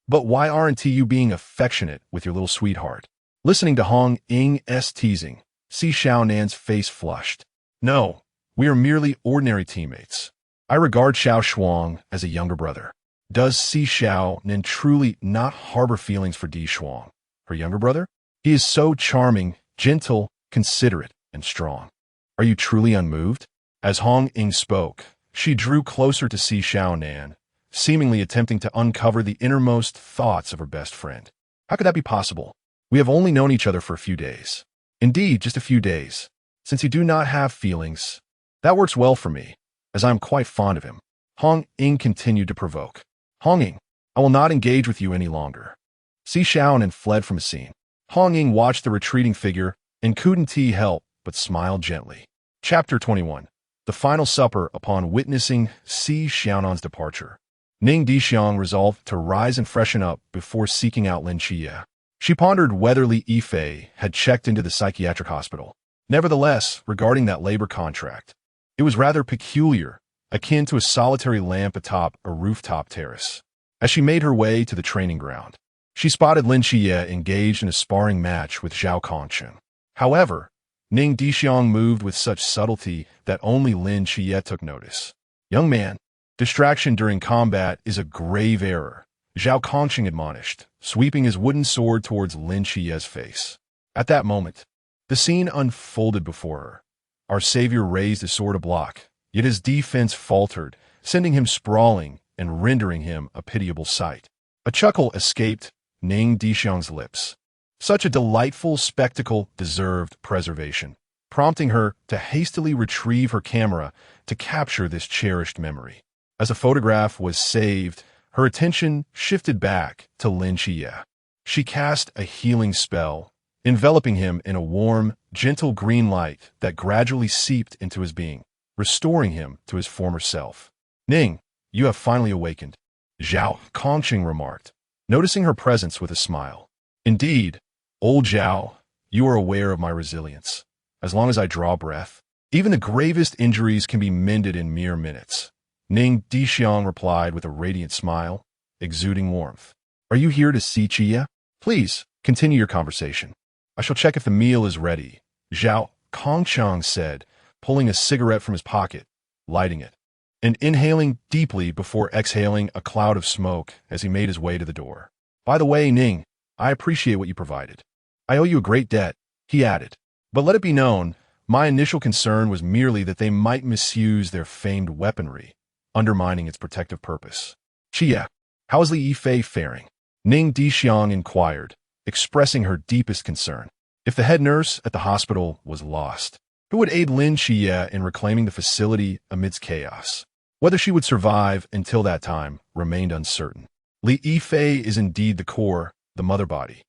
But why aren't you being affectionate with your little sweetheart? Listening to Hong Ying's teasing, Si Xiaonan's face flushed. No, we are merely ordinary teammates. I regard Shuang as a younger brother. Does Si Xiaonan truly not harbor feelings for Dishuang, her younger brother? He is so charming, gentle, considerate, and strong. Are you truly unmoved? As Hong Ying spoke, she drew closer to Si Xiaonan, seemingly attempting to uncover the innermost thoughts of her best friend. How could that be possible? We have only known each other for a few days. Indeed, just a few days. Since you do not have feelings, that works well for me, as I am quite fond of him. Hong Ying continued to provoke. Hong Ying, I will not engage with you any longer. Si Xiaonan fled from the scene. Hong Ying watched the retreating figure and couldn't help but smiled gently. Chapter 21. The Final Supper. Upon witnessing Si Xiaonan's departure, Ning Dishuang resolved to rise and freshen up before seeking out Lin Qiye. She pondered whether Li Yifei had checked into the psychiatric hospital. Nevertheless, regarding that labor contract, it was rather peculiar, akin to a solitary lamp atop a rooftop terrace. As she made her way to the training ground, she spotted Lin Qiye engaged in a sparring match with Zhao Kongchen. However, Ning Dishuang moved with such subtlety that only Lin Qiye took notice. Young man, distraction during combat is a grave error, Zhao Kongchen admonished, sweeping his wooden sword towards Lin Qiye's face. At that moment, the scene unfolded before her. Our savior raised his sword to block, yet his defense faltered, sending him sprawling and rendering him a pitiable sight. A chuckle escaped Ning Dishuang's lips. Such a delightful spectacle deserved preservation, prompting her to hastily retrieve her camera to capture this cherished memory. As the photograph was saved, her attention shifted back to Lin Qiye. She cast a healing spell, enveloping him in a warm, gentle green light that gradually seeped into his being, restoring him to his former self. Ning, you have finally awakened, Zhao Kongqing remarked, noticing her presence with a smile. Indeed, old Zhao, you are aware of my resilience. As long as I draw breath, even the gravest injuries can be mended in mere minutes. Ning Dishuang replied with a radiant smile, exuding warmth. Are you here to see Qiye? Please, continue your conversation. I shall check if the meal is ready, Zhao Kongqing said, pulling a cigarette from his pocket, lighting it, and inhaling deeply before exhaling a cloud of smoke as he made his way to the door. By the way, Ning, I appreciate what you provided. I owe you a great debt, he added. But let it be known, my initial concern was merely that they might misuse their famed weaponry, undermining its protective purpose. Qiye, how is Li Yifei faring? Ning Dishuang inquired, expressing her deepest concern. If the head nurse at the hospital was lost, who would aid Lin Qiye in reclaiming the facility amidst chaos? Whether she would survive until that time remained uncertain. Li Yifei is indeed the core, the mother body.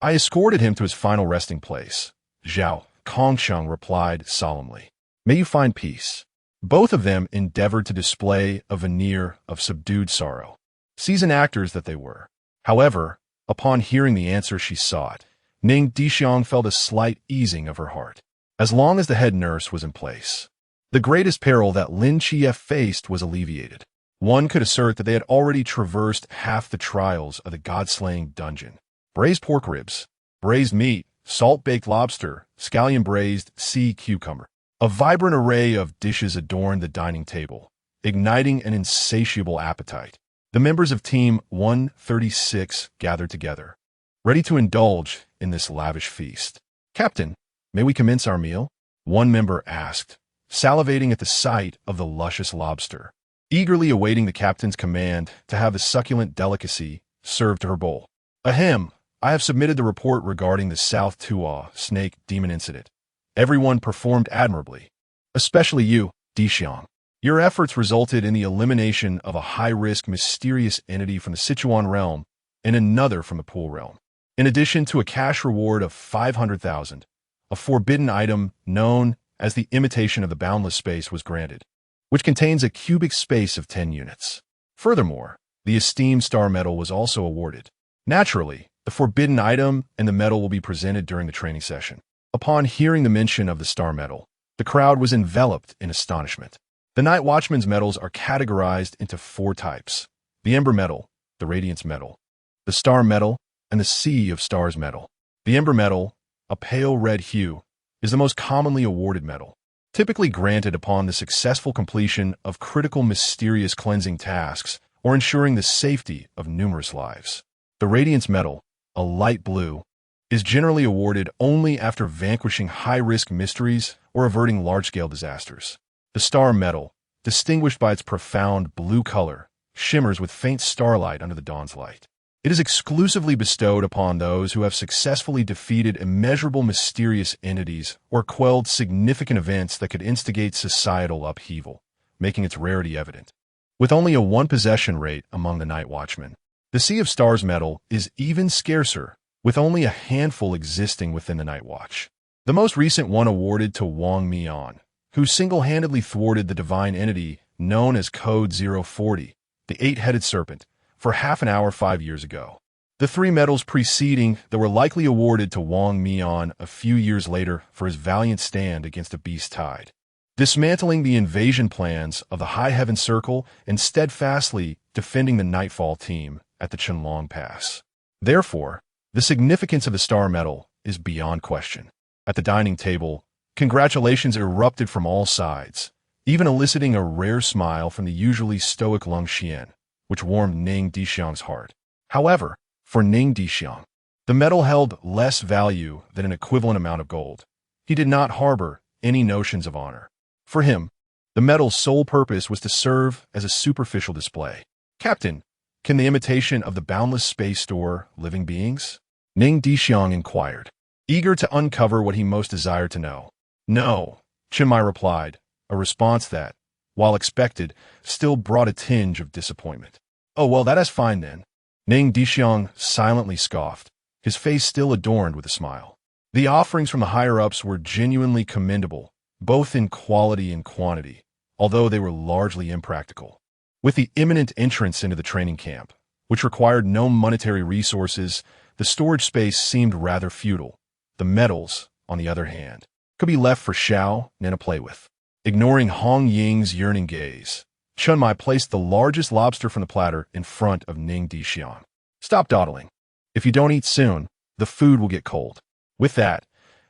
I escorted him to his final resting place, Zhao Kongqing replied solemnly. May you find peace. Both of them endeavored to display a veneer of subdued sorrow. Seasoned actors that they were. However, Upon hearing the answer she sought, Ning Dishuang felt a slight easing of her heart. As long as the head nurse was in place, the greatest peril that Lin Qiye faced was alleviated. One could assert that they had already traversed half the trials of the god-slaying dungeon. Braised pork ribs, braised meat, salt-baked lobster, scallion braised sea cucumber. A vibrant array of dishes adorned the dining table, igniting an insatiable appetite. The members of Team 136 gathered together, ready to indulge in this lavish feast. "Captain, may we commence our meal?" one member asked, salivating at the sight of the luscious lobster, eagerly awaiting the captain's command to have the succulent delicacy served to her bowl. "Ahem, I have submitted the report regarding the South Tua snake demon incident. Everyone performed admirably, especially you, Dishuang. Your efforts resulted in the elimination of a high-risk mysterious entity from the Sichuan realm and another from the Pool realm. In addition to a cash reward of 500,000, a forbidden item known as the Imitation of the Boundless Space was granted, which contains a cubic space of 10 units. Furthermore, the esteemed Star Medal was also awarded. Naturally, the forbidden item and the medal will be presented during the training session." Upon hearing the mention of the Star Medal, the crowd was enveloped in astonishment. The Night Watchman's medals are categorized into 4 types: the Ember Medal, the Radiance Medal, the Star Medal, and the Sea of Stars Medal. The Ember Medal, a pale red hue, is the most commonly awarded medal, typically granted upon the successful completion of critical mysterious cleansing tasks or ensuring the safety of numerous lives. The Radiance Medal, a light blue, is generally awarded only after vanquishing high-risk mysteries or averting large-scale disasters. The Star Medal, distinguished by its profound blue color, shimmers with faint starlight under the dawn's light. It is exclusively bestowed upon those who have successfully defeated immeasurable mysterious entities or quelled significant events that could instigate societal upheaval, making its rarity evident. With only a 1 possession rate among the Night Watchmen, the Sea of Stars Medal is even scarcer, with only a handful existing within the Night Watch. The most recent one awarded to Wang Mian, who single-handedly thwarted the divine entity known as Code 040, the 8-headed serpent, for half an hour 5 years ago. The 3 medals preceding that were likely awarded to Wang Mian a few years later for his valiant stand against a beast tide, dismantling the invasion plans of the High Heaven Circle and steadfastly defending the Nightfall team at the Chenlong Pass. Therefore, the significance of the Star Medal is beyond question. At the dining table, congratulations erupted from all sides, even eliciting a rare smile from the usually stoic Leng Xuan, which warmed Ning Dishuang's heart. However, for Ning Dishuang, the medal held less value than an equivalent amount of gold. He did not harbor any notions of honor. For him, the medal's sole purpose was to serve as a superficial display. "Captain, can the Imitation of the Boundless Space store living beings?" Ning Dishuang inquired, eager to uncover what he most desired to know. "No," Chenmai replied, a response that, while expected, still brought a tinge of disappointment. "Oh, well, that is fine then." Ning Dishuang silently scoffed, his face still adorned with a smile. The offerings from the higher-ups were genuinely commendable, both in quality and quantity, although they were largely impractical. With the imminent entrance into the training camp, which required no monetary resources, the storage space seemed rather futile. The medals, on the other hand, could be left for Xiao Nan to play with. Ignoring Hong Ying's yearning gaze, Chenmai placed the largest lobster from the platter in front of Ning Dishuang. "Stop dawdling. If you don't eat soon, the food will get cold." With that,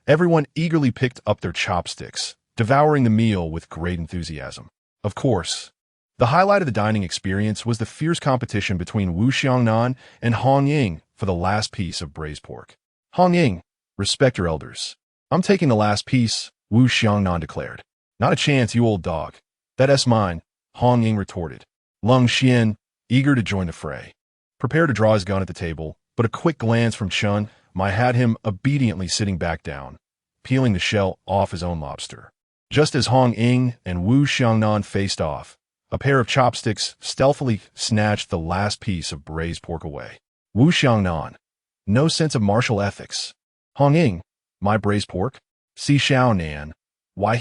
everyone eagerly picked up their chopsticks, devouring the meal with great enthusiasm. Of course, the highlight of the dining experience was the fierce competition between Wu Xiangnan and Hong Ying for the last piece of braised pork. "Hong Ying, respect your elders." "I'm taking the last piece," Wu Xiangnan declared. "Not a chance, you old dog. That's mine," Hong Ying retorted. Leng Xuan, eager to join the fray, prepared to draw his gun at the table, but a quick glance from Chenmai had him obediently sitting back down, peeling the shell off his own lobster. Just as Hong Ying and Wu Xiangnan faced off, a pair of chopsticks stealthily snatched the last piece of braised pork away. Wu Xiangnan, no sense of martial ethics. "Hong Ying, my braised pork?" "Si Xiaonan, why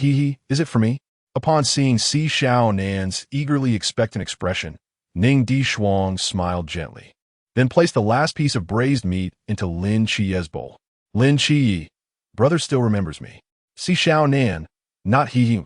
is it for me?" Upon seeing Si Xiaonan's eagerly expectant expression, Ning Dishuang smiled gently. then placed the last piece of braised meat into Lin Qiye's bowl. Lin Qiye, brother still remembers me. Si Xiaonan, not he.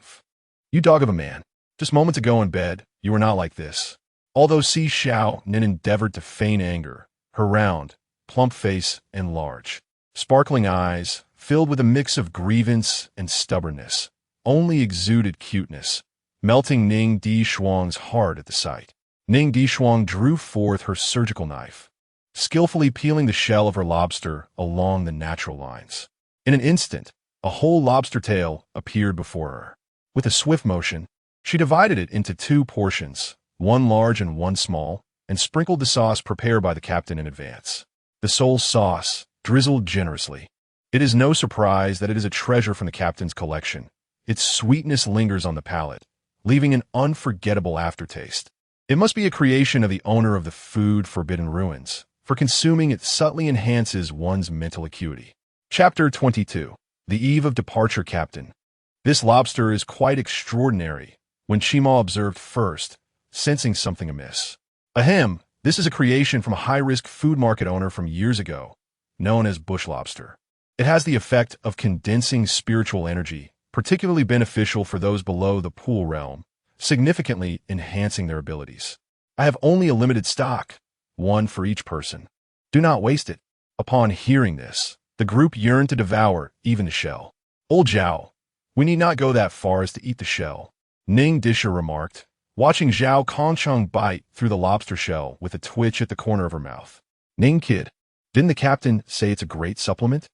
You dog of a man. Just moments ago in bed, you were not like this. Although Si Xiaonan endeavored to feign anger, her round, plump face and large, sparkling eyes, filled with a mix of grievance and stubbornness, only exuded cuteness, melting Ning Dishuang's heart at the sight. Ning Dishuang drew forth her surgical knife, skillfully peeling the shell of her lobster along the natural lines. In an instant, a whole lobster tail appeared before her. With a swift motion, she divided it into 2 portions, one large and one small, and sprinkled the sauce prepared by the captain in advance. The sole sauce, drizzled generously. It is no surprise that it is a treasure from the captain's collection. Its sweetness lingers on the palate, leaving an unforgettable aftertaste. It must be a creation of the owner of the food Forbidden Ruins, for consuming it subtly enhances one's mental acuity. Chapter 22. The Eve of Departure Captain. This lobster is quite extraordinary, when Shima observed first, sensing something amiss. Ahem, this is a creation from a high-risk food market owner from years ago, known as bush lobster. It has the effect of condensing spiritual energy, particularly beneficial for those below the pool realm, significantly enhancing their abilities. I have only a limited stock, one for each person. Do not waste it. Upon hearing this, the group yearned to devour even the shell. Old Zhao, we need not go that far as to eat the shell, Ning Dishuang remarked, watching Zhao Kongcheng bite through the lobster shell with a twitch at the corner of her mouth. Ning kid, didn't the captain say it's a great supplement?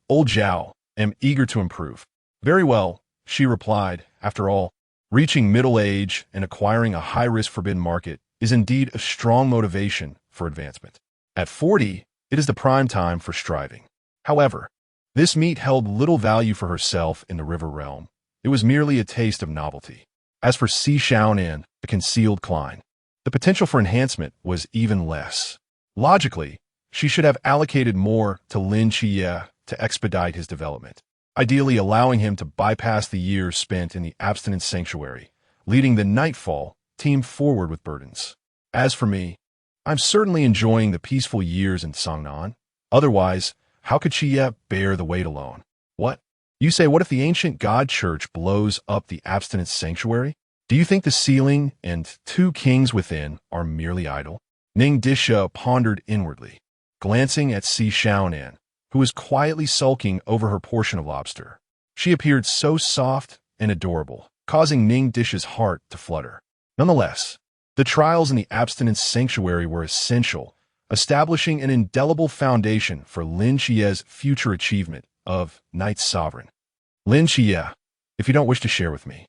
Old Zhao, am eager to improve. Very well, she replied. After all, reaching middle age and acquiring a high-risk forbidden market is indeed a strong motivation for advancement. At 40, it is the prime time for striving. However, this meat held little value for herself in the river realm. It was merely a taste of novelty. As for Si Xiaonan, a concealed Klein, the potential for enhancement was even less. Logically, she should have allocated more to Lin Qiye to expedite his development, ideally allowing him to bypass the years spent in the abstinence sanctuary, leading the Nightfall team forward with burdens. As for me, I'm certainly enjoying the peaceful years in Cangnan. Otherwise, how could Qiye bear the weight alone? What? You say, what if the ancient god church blows up the abstinence sanctuary? Do you think the ceiling and 2 kings within are merely idle? Ning Dishuang pondered inwardly, glancing at Si Xiaonan, who was quietly sulking over her portion of lobster. She appeared so soft and adorable, causing Ning Dishuang's heart to flutter. Nonetheless, the trials in the abstinence sanctuary were essential, establishing an indelible foundation for Lin Qiye's future achievement of Knight Sovereign. Lin Qiye, if you don't wish to share with me,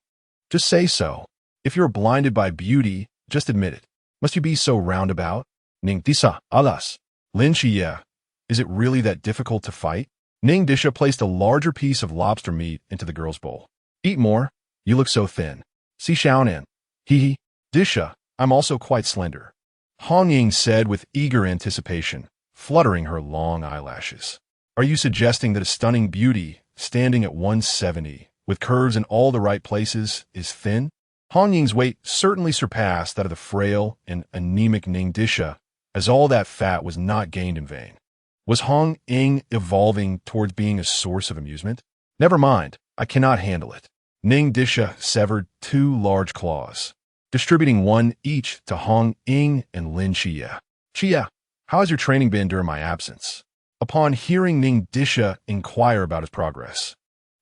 just say so. If you're blinded by beauty, just admit it. Must you be so roundabout? Ning Dishuang, alas. Lin Qiye, is it really that difficult to fight? Ning Dishuang placed a larger piece of lobster meat into the girl's bowl. Eat more. You look so thin. Si Xiaonan. Hee. Dishuang, I'm also quite slender. Hong Ying said with eager anticipation, fluttering her long eyelashes. Are you suggesting that a stunning beauty, standing at 170, with curves in all the right places, is thin? Hong Ying's weight certainly surpassed that of the frail and anemic Ning Dishuang, as all that fat was not gained in vain. Was Hong Ying evolving towards being a source of amusement? Never mind, I cannot handle it. Ning Dishuang severed 2 large claws, distributing one each to Hong Ying and Lin Qiye. Qiye, how has your training been during my absence? Upon hearing Ning Dishuang inquire about his progress,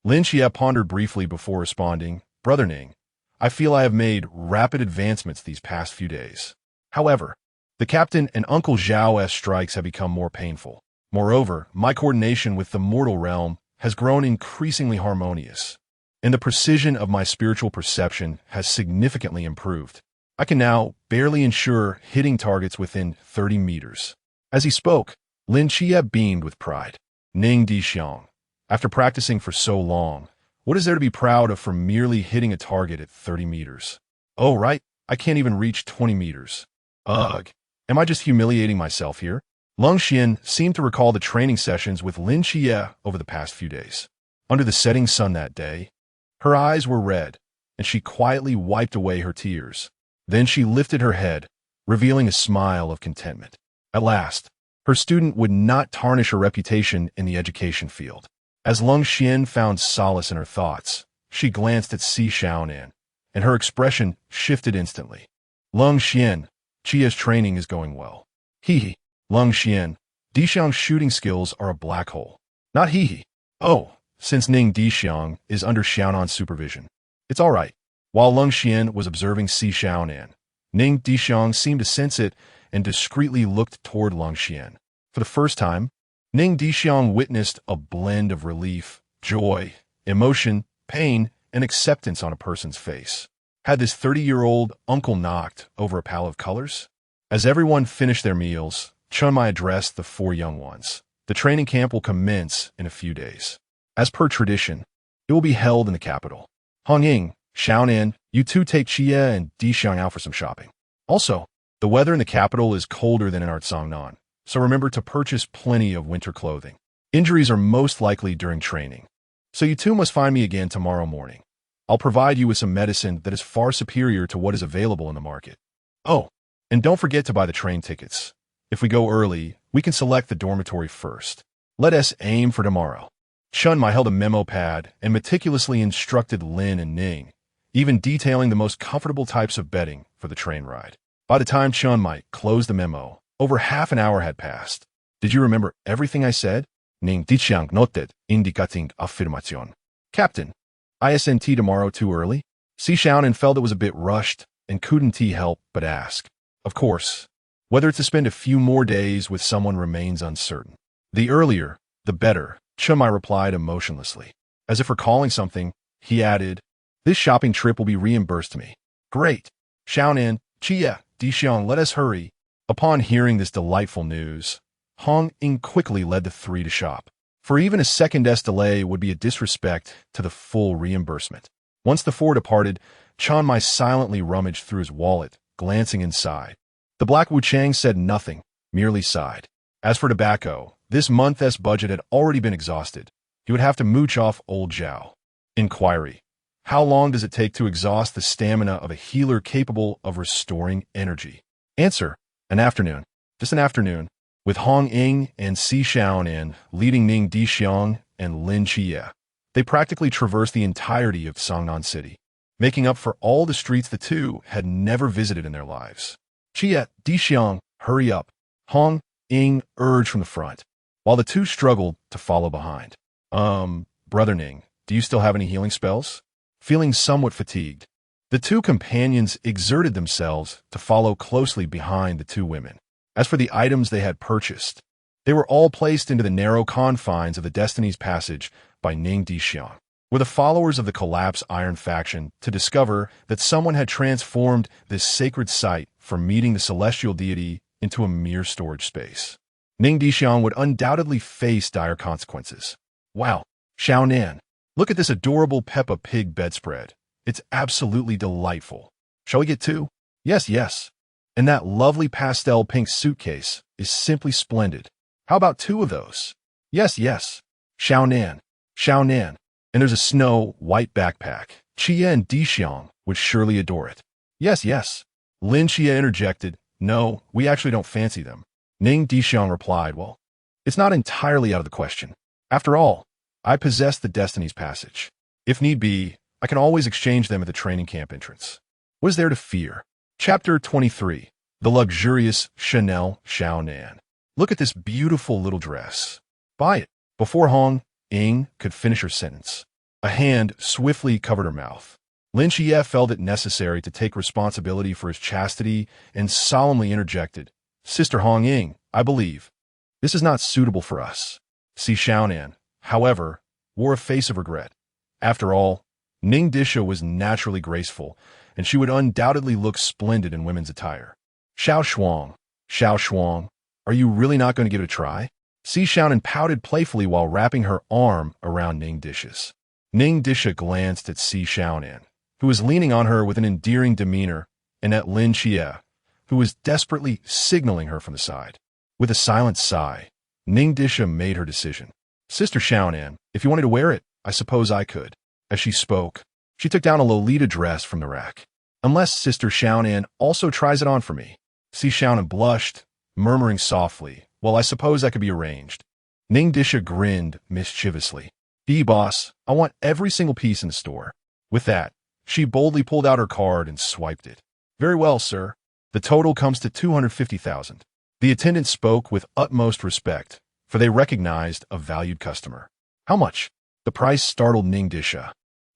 Lin Qiye pondered briefly before responding, Brother Ning, I feel I have made rapid advancements these past few days. However, the captain and Uncle Zhao's strikes have become more painful. Moreover, my coordination with the mortal realm has grown increasingly harmonious, and the precision of my spiritual perception has significantly improved. I can now barely ensure hitting targets within 30 meters. As he spoke, Lin Qiye beamed with pride. Ning Dishuang, after practicing for so long, what is there to be proud of for merely hitting a target at 30 meters? Oh, right, I can't even reach 20 meters. Ugh, am I just humiliating myself here? Leng Xuan seemed to recall the training sessions with Lin Qiye over the past few days. Under the setting sun that day, her eyes were red, and she quietly wiped away her tears. Then she lifted her head, revealing a smile of contentment. At last, her student would not tarnish her reputation in the education field. As Leng Xuan found solace in her thoughts, she glanced at Si Xiaonan, and her expression shifted instantly. Leng Xuan, Qiye's training is going well. Hee. Leng Xuan, Dishuang's shooting skills are a black hole. Not hee. Oh, since Ning Dishuang is under Xiaonan's supervision. It's all right. While Leng Xuan was observing Si Xiaonan, Ning Dishuang seemed to sense it and discreetly looked toward Leng Xuan. For the first time, Ning Dishuang witnessed a blend of relief, joy, emotion, pain, and acceptance on a person's face. Had this 30-year-old uncle knocked over a pile of colors? As everyone finished their meals, Chunmai addressed the 4 young ones. The training camp will commence in a few days. As per tradition, it will be held in the capital. Hongying, Xiaonan, you two take Qiye and Dishuang out for some shopping. Also, the weather in the capital is colder than in our Cangnan, so remember to purchase plenty of winter clothing. Injuries are most likely during training, so you two must find me again tomorrow morning. I'll provide you with some medicine that is far superior to what is available in the market. Oh, and don't forget to buy the train tickets. If we go early, we can select the dormitory first. Let us aim for tomorrow. Chunmai held a memo pad and meticulously instructed Lin and Ning, even detailing the most comfortable types of bedding for the train ride. By the time Chunmai closed the memo, over half an hour had passed. Did you remember everything I said? Ning Dishuang noted, indicating affirmation. Captain, ISNT tomorrow too early? Si Xiaonan felt it was a bit rushed and couldn't help but ask. Of course. Whether to spend a few more days with someone remains uncertain. The earlier, the better, Chunmai replied emotionlessly. As if recalling something, he added, this shopping trip will be reimbursed to me. Great. Xiaonan, Qiye, Dishuang, let us hurry. Upon hearing this delightful news, Hong Ying quickly led the 3 to shop. For even a second-s delay would be a disrespect to the full reimbursement. Once the 4 departed, Chunmai silently rummaged through his wallet, glancing inside. The Black Wu Chang said nothing, merely sighed. As for tobacco, this month's budget had already been exhausted. He would have to mooch off old Zhao. Inquiry. How long does it take to exhaust the stamina of a healer capable of restoring energy? Answer. An afternoon. Just an afternoon. With Hong Ying and Si Xiaonan leading Ning Dishuang and Lin Qiye, they practically traversed the entirety of Cangnan City, making up for all the streets the two had never visited in their lives. Qiye, Dishuang, hurry up. Hong Ying urged from the front, while the two struggled to follow behind. Brother Ning, do you still have any healing spells? Feeling somewhat fatigued, the 2 companions exerted themselves to follow closely behind the 2 women. As for the items they had purchased, they were all placed into the narrow confines of the Destiny's Passage by Ning Dishuang, were the followers of the Collapse Iron faction to discover that someone had transformed this sacred site from meeting the celestial deity into a mere storage space. Ning Dishuang would undoubtedly face dire consequences. Wow, Xiaonan, look at this adorable Peppa Pig bedspread. It's absolutely delightful. Shall we get 2? Yes, yes. And that lovely pastel pink suitcase is simply splendid. How about 2 of those? Yes, yes. Xiaonan, Xiaonan. And there's a snow-white backpack. Qiye and Dishuang would surely adore it. Yes, yes. Lin Qiye interjected, no, we actually don't fancy them. Ning Dishuang replied, well, it's not entirely out of the question. After all, I possess the Destiny's Passage. If need be, I can always exchange them at the training camp entrance. What is there to fear? Chapter 23. The Luxurious Chanel Xiaonan. Look at this beautiful little dress. Buy it. Before Hong Ying could finish her sentence, a hand swiftly covered her mouth. Lin Qiye felt it necessary to take responsibility for his chastity and solemnly interjected, Sister Hong Ying, I believe, this is not suitable for us. Si Xiaonan, however, wore a face of regret. After all, Ning Dishuang was naturally graceful, and she would undoubtedly look splendid in women's attire. Xiao Shuang, are you really not going to give it a try? Si Xiaonan pouted playfully while wrapping her arm around Ning Dishuang. Ning Dishuang glanced at Si Xiaonan, who was leaning on her with an endearing demeanor, and at Lin Qiye, who was desperately signaling her from the side. With a silent sigh, Ning Dishuang made her decision. Sister Xiaonan, if you wanted to wear it, I suppose I could. As she spoke, she took down a Lolita dress from the rack. Unless Sister Xiaonan also tries it on for me. Si Xiaonan blushed, murmuring softly, "Well, I suppose that could be arranged." Ning Dishuang grinned mischievously. Boss, I want every single piece in the store." With that, she boldly pulled out her card and swiped it. "Very well, sir. The total comes to 250,000. The attendant spoke with utmost respect, for they recognized a valued customer. "How much?" The price startled Ning Dishuang,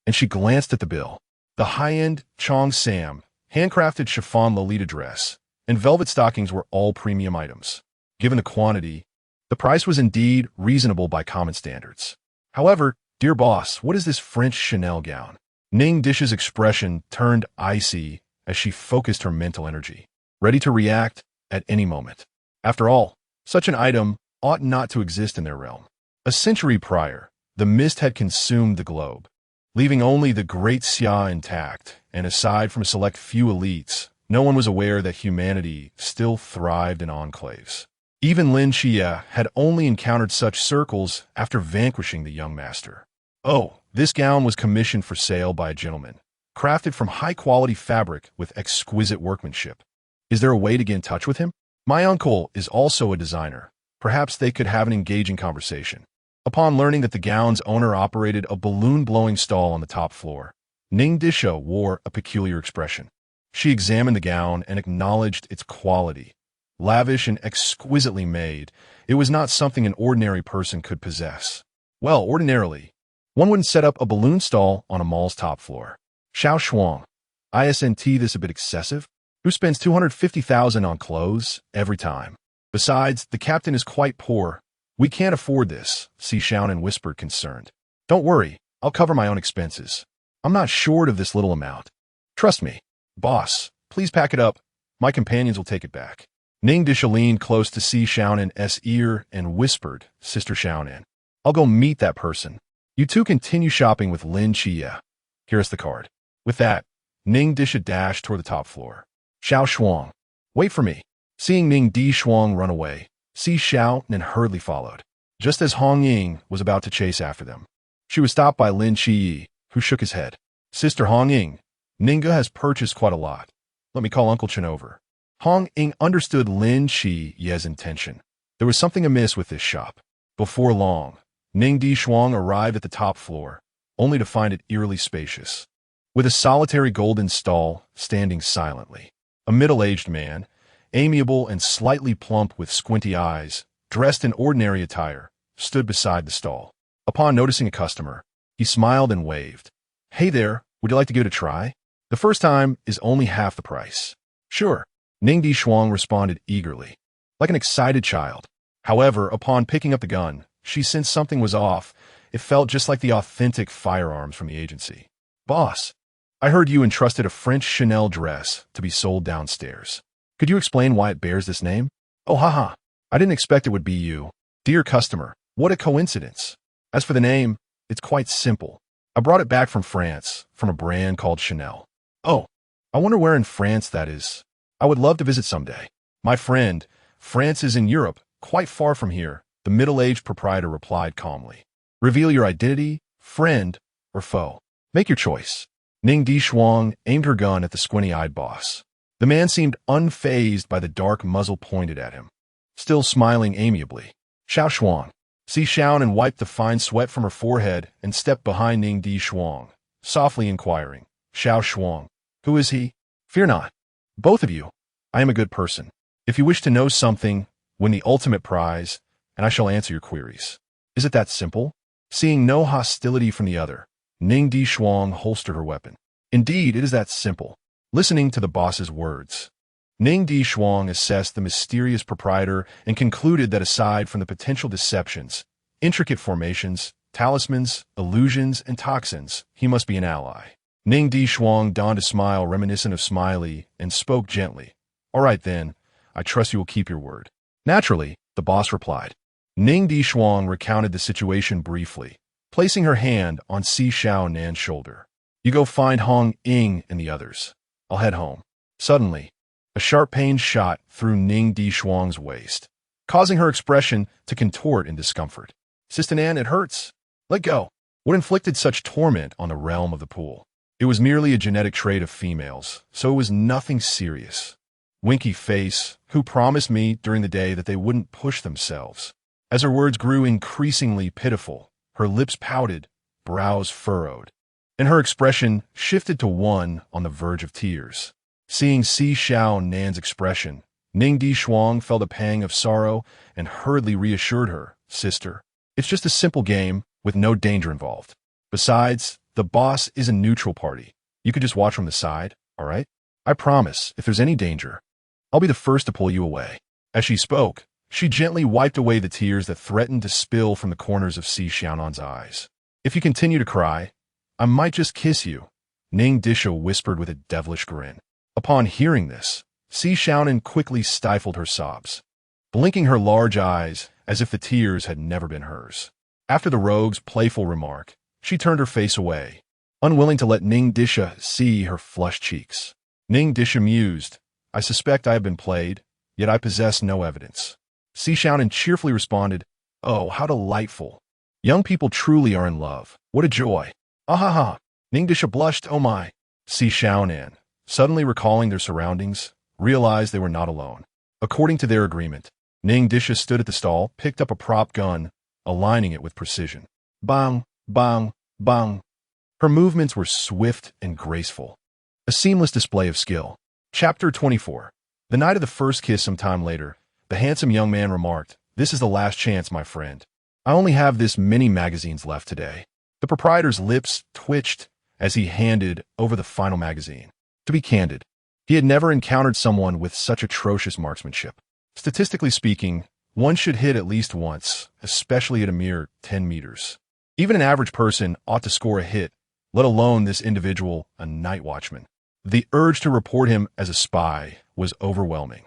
and she glanced at the bill. The high-end Chong Sam, handcrafted chiffon Lolita dress, and velvet stockings were all premium items. Given the quantity, the price was indeed reasonable by common standards. However, "Dear boss, what is this French Chanel gown?" Ning Dishuang's expression turned icy as she focused her mental energy, ready to react at any moment. After all, such an item ought not to exist in their realm. A century prior, the mist had consumed the globe, leaving only the Great Xia intact, and aside from a select few elites, no one was aware that humanity still thrived in enclaves. Even Lin Qiye had only encountered such circles after vanquishing the young master. "Oh, this gown was commissioned for sale by a gentleman, crafted from high-quality fabric with exquisite workmanship. Is there a way to get in touch with him? My uncle is also a designer. Perhaps they could have an engaging conversation." Upon learning that the gown's owner operated a balloon-blowing stall on the top floor, Ning Dishuang wore a peculiar expression. She examined the gown and acknowledged its quality. Lavish and exquisitely made, it was not something an ordinary person could possess. Well, ordinarily, one wouldn't set up a balloon stall on a mall's top floor. Shuang, isn't this a bit excessive? Who spends 250,000 on clothes every time? Besides, the captain is quite poor. We can't afford this, Si Xiaonan whispered, concerned. "Don't worry, I'll cover my own expenses. I'm not short of this little amount. Trust me. Boss, please pack it up. My companions will take it back." Ning Dishuang leaned close to Si Xiaonan's ear and whispered, "Sister Xiaonan, I'll go meet that person. You two continue shopping with Lin Qiye. Here's the card." With that, Ning Dishuang dashed toward the top floor. Shuang, wait for me." Seeing Ning Dishuang run away, Si Xiaonan hurriedly followed, just as Hong Ying was about to chase after them. She was stopped by Lin Qiye, who shook his head. "Sister Hong Ying, Ningga has purchased quite a lot. Let me call Uncle Chen over." Hong Ying understood Lin Qiye's intention. There was something amiss with this shop. Before long, Ning Dishuang arrived at the top floor, only to find it eerily spacious, with a solitary golden stall standing silently. A middle-aged man, amiable and slightly plump with squinty eyes, dressed in ordinary attire, stood beside the stall. Upon noticing a customer, he smiled and waved. "Hey there, would you like to give it a try? The first time is only half the price." "Sure," Ning Dishuang responded eagerly, like an excited child. However, upon picking up the gun, she sensed something was off. It felt just like the authentic firearms from the agency. "Boss, I heard you entrusted a French Chanel dress to be sold downstairs. Could you explain why it bears this name?" "Oh, haha. I didn't expect it would be you. Dear customer, what a coincidence. As for the name, it's quite simple. I brought it back from France, from a brand called Chanel." "Oh, I wonder where in France that is. I would love to visit someday." "My friend, France is in Europe, quite far from here," the middle-aged proprietor replied calmly. "Reveal your identity, friend or foe. Make your choice." Ning Dishuang aimed her gun at the squinty-eyed boss. The man seemed unfazed by the dark muzzle pointed at him, still smiling amiably. Shuang, Si Xiaonan wiped the fine sweat from her forehead and stepped behind Ning Dishuang, softly inquiring, "Shuang, who is he?" "Fear not. Both of you. I am a good person. If you wish to know something, win the ultimate prize, and I shall answer your queries." "Is it that simple?" Seeing no hostility from the other, Ning Dishuang holstered her weapon. "Indeed, it is that simple." Listening to the boss's words, Ning Dishuang assessed the mysterious proprietor and concluded that aside from the potential deceptions, intricate formations, talismans, illusions, and toxins, he must be an ally. Ning Dishuang donned a smile reminiscent of Smiley and spoke gently. "All right then, I trust you will keep your word." "Naturally," the boss replied. Ning Dishuang recounted the situation briefly, placing her hand on Si Xiaonan's shoulder. "You go find Hong Ying and the others. I'll head home." Suddenly, a sharp pain shot through Ning Dishuang's waist, causing her expression to contort in discomfort. "Sister Nan, it hurts. Let go." What inflicted such torment on the realm of the pool? It was merely a genetic trait of females, so it was nothing serious. winky face, who promised me during the day that they wouldn't push themselves. As her words grew increasingly pitiful, her lips pouted, brows furrowed, and her expression shifted to one on the verge of tears. Seeing Si Xiaonan's expression, Ning Dishuang felt a pang of sorrow and hurriedly reassured her, "Sister, it's just a simple game with no danger involved. Besides, the boss is a neutral party. You could just watch from the side, all right? I promise, if there's any danger, I'll be the first to pull you away." As she spoke, she gently wiped away the tears that threatened to spill from the corners of Si Xiaonan's eyes. "If you continue to cry, I might just kiss you," Ning Dishuang whispered with a devilish grin. Upon hearing this, Si Xiaonan quickly stifled her sobs, blinking her large eyes as if the tears had never been hers. After the rogue's playful remark, she turned her face away, unwilling to let Ning Dishuang see her flushed cheeks. Ning Dishuang mused, "I suspect I have been played, yet I possess no evidence." Si Xiaonan cheerfully responded, "Oh, how delightful. Young people truly are in love. What a joy." "Ah ha ha." Ning Dishuang blushed, "Oh my." Si Xiaonan, suddenly recalling their surroundings, realized they were not alone. According to their agreement, Ning Dishuang stood at the stall, picked up a prop gun, aligning it with precision. Bang, bang, bang. Her movements were swift and graceful, a seamless display of skill. Chapter 24. The night of the first kiss some time later, the handsome young man remarked, "This is the last chance, my friend. I only have this many magazines left today." The proprietor's lips twitched as he handed over the final magazine. To be candid, he had never encountered someone with such atrocious marksmanship. Statistically speaking, one should hit at least once, especially at a mere 10 meters. Even an average person ought to score a hit, let alone this individual, a night watchman. The urge to report him as a spy was overwhelming.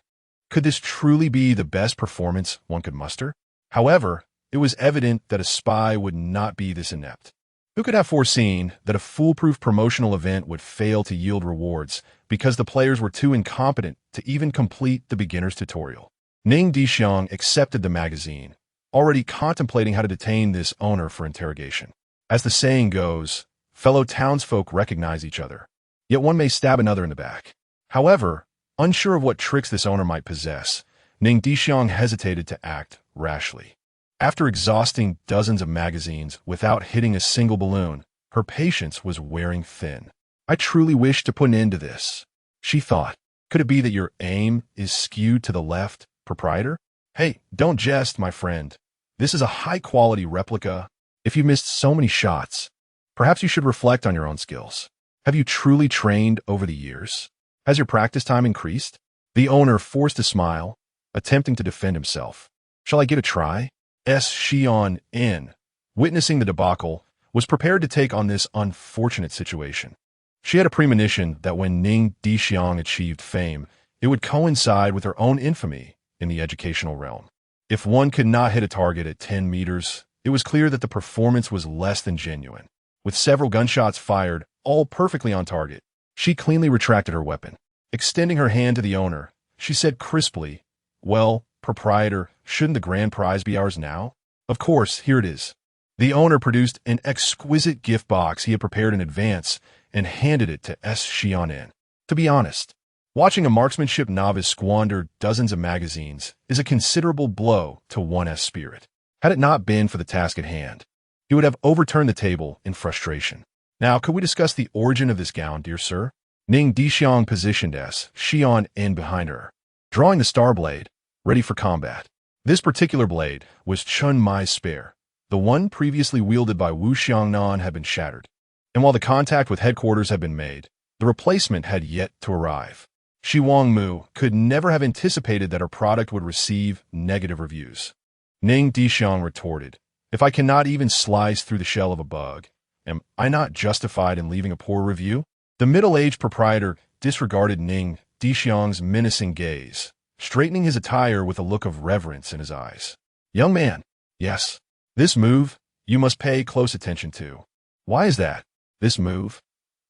Could this truly be the best performance one could muster? However, it was evident that a spy would not be this inept. Who could have foreseen that a foolproof promotional event would fail to yield rewards because the players were too incompetent to even complete the beginner's tutorial? Ning Dishuang accepted the magazine, already contemplating how to detain this owner for interrogation. As the saying goes, fellow townsfolk recognize each other, yet one may stab another in the back. However, unsure of what tricks this owner might possess, Ning Dishuang hesitated to act rashly. After exhausting dozens of magazines without hitting a single balloon, her patience was wearing thin. "I truly wish to put an end to this," she thought. "Could it be that your aim is skewed to the left, proprietor?" "Hey, don't jest, my friend. This is a high-quality replica. If you've missed so many shots, perhaps you should reflect on your own skills. Have you truly trained over the years? Has your practice time increased?" The owner forced a smile, attempting to defend himself. "Shall I give it a try?" Xiaonan, witnessing the debacle, was prepared to take on this unfortunate situation. She had a premonition that when Ning Dishuang achieved fame, it would coincide with her own infamy in the educational realm. If one could not hit a target at 10 meters, it was clear that the performance was less than genuine. With several gunshots fired, all perfectly on target, she cleanly retracted her weapon. Extending her hand to the owner, she said crisply, "Well, proprietor, shouldn't the grand prize be ours now? Of course, here it is." The owner produced an exquisite gift box he had prepared in advance and handed it to Si Xiaonan. To be honest, watching a marksmanship novice squander dozens of magazines is a considerable blow to one's spirit. Had it not been for the task at hand, he would have overturned the table in frustration. "Now, could we discuss the origin of this gown, dear sir?" Ning Dishuang positioned Si Xiaonan behind her, drawing the star blade, ready for combat. This particular blade was Chun Mai's spare. The one previously wielded by Wu Xiangnan had been shattered, and while the contact with headquarters had been made, the replacement had yet to arrive. Shi Wangmu could never have anticipated that her product would receive negative reviews. Ning Dishuang retorted, "If I cannot even slice through the shell of a bug, am I not justified in leaving a poor review?" The middle-aged proprietor disregarded Ning Dishuang's menacing gaze, straightening his attire with a look of reverence in his eyes. "Young man, yes, this move you must pay close attention to." "Why is that?" "This move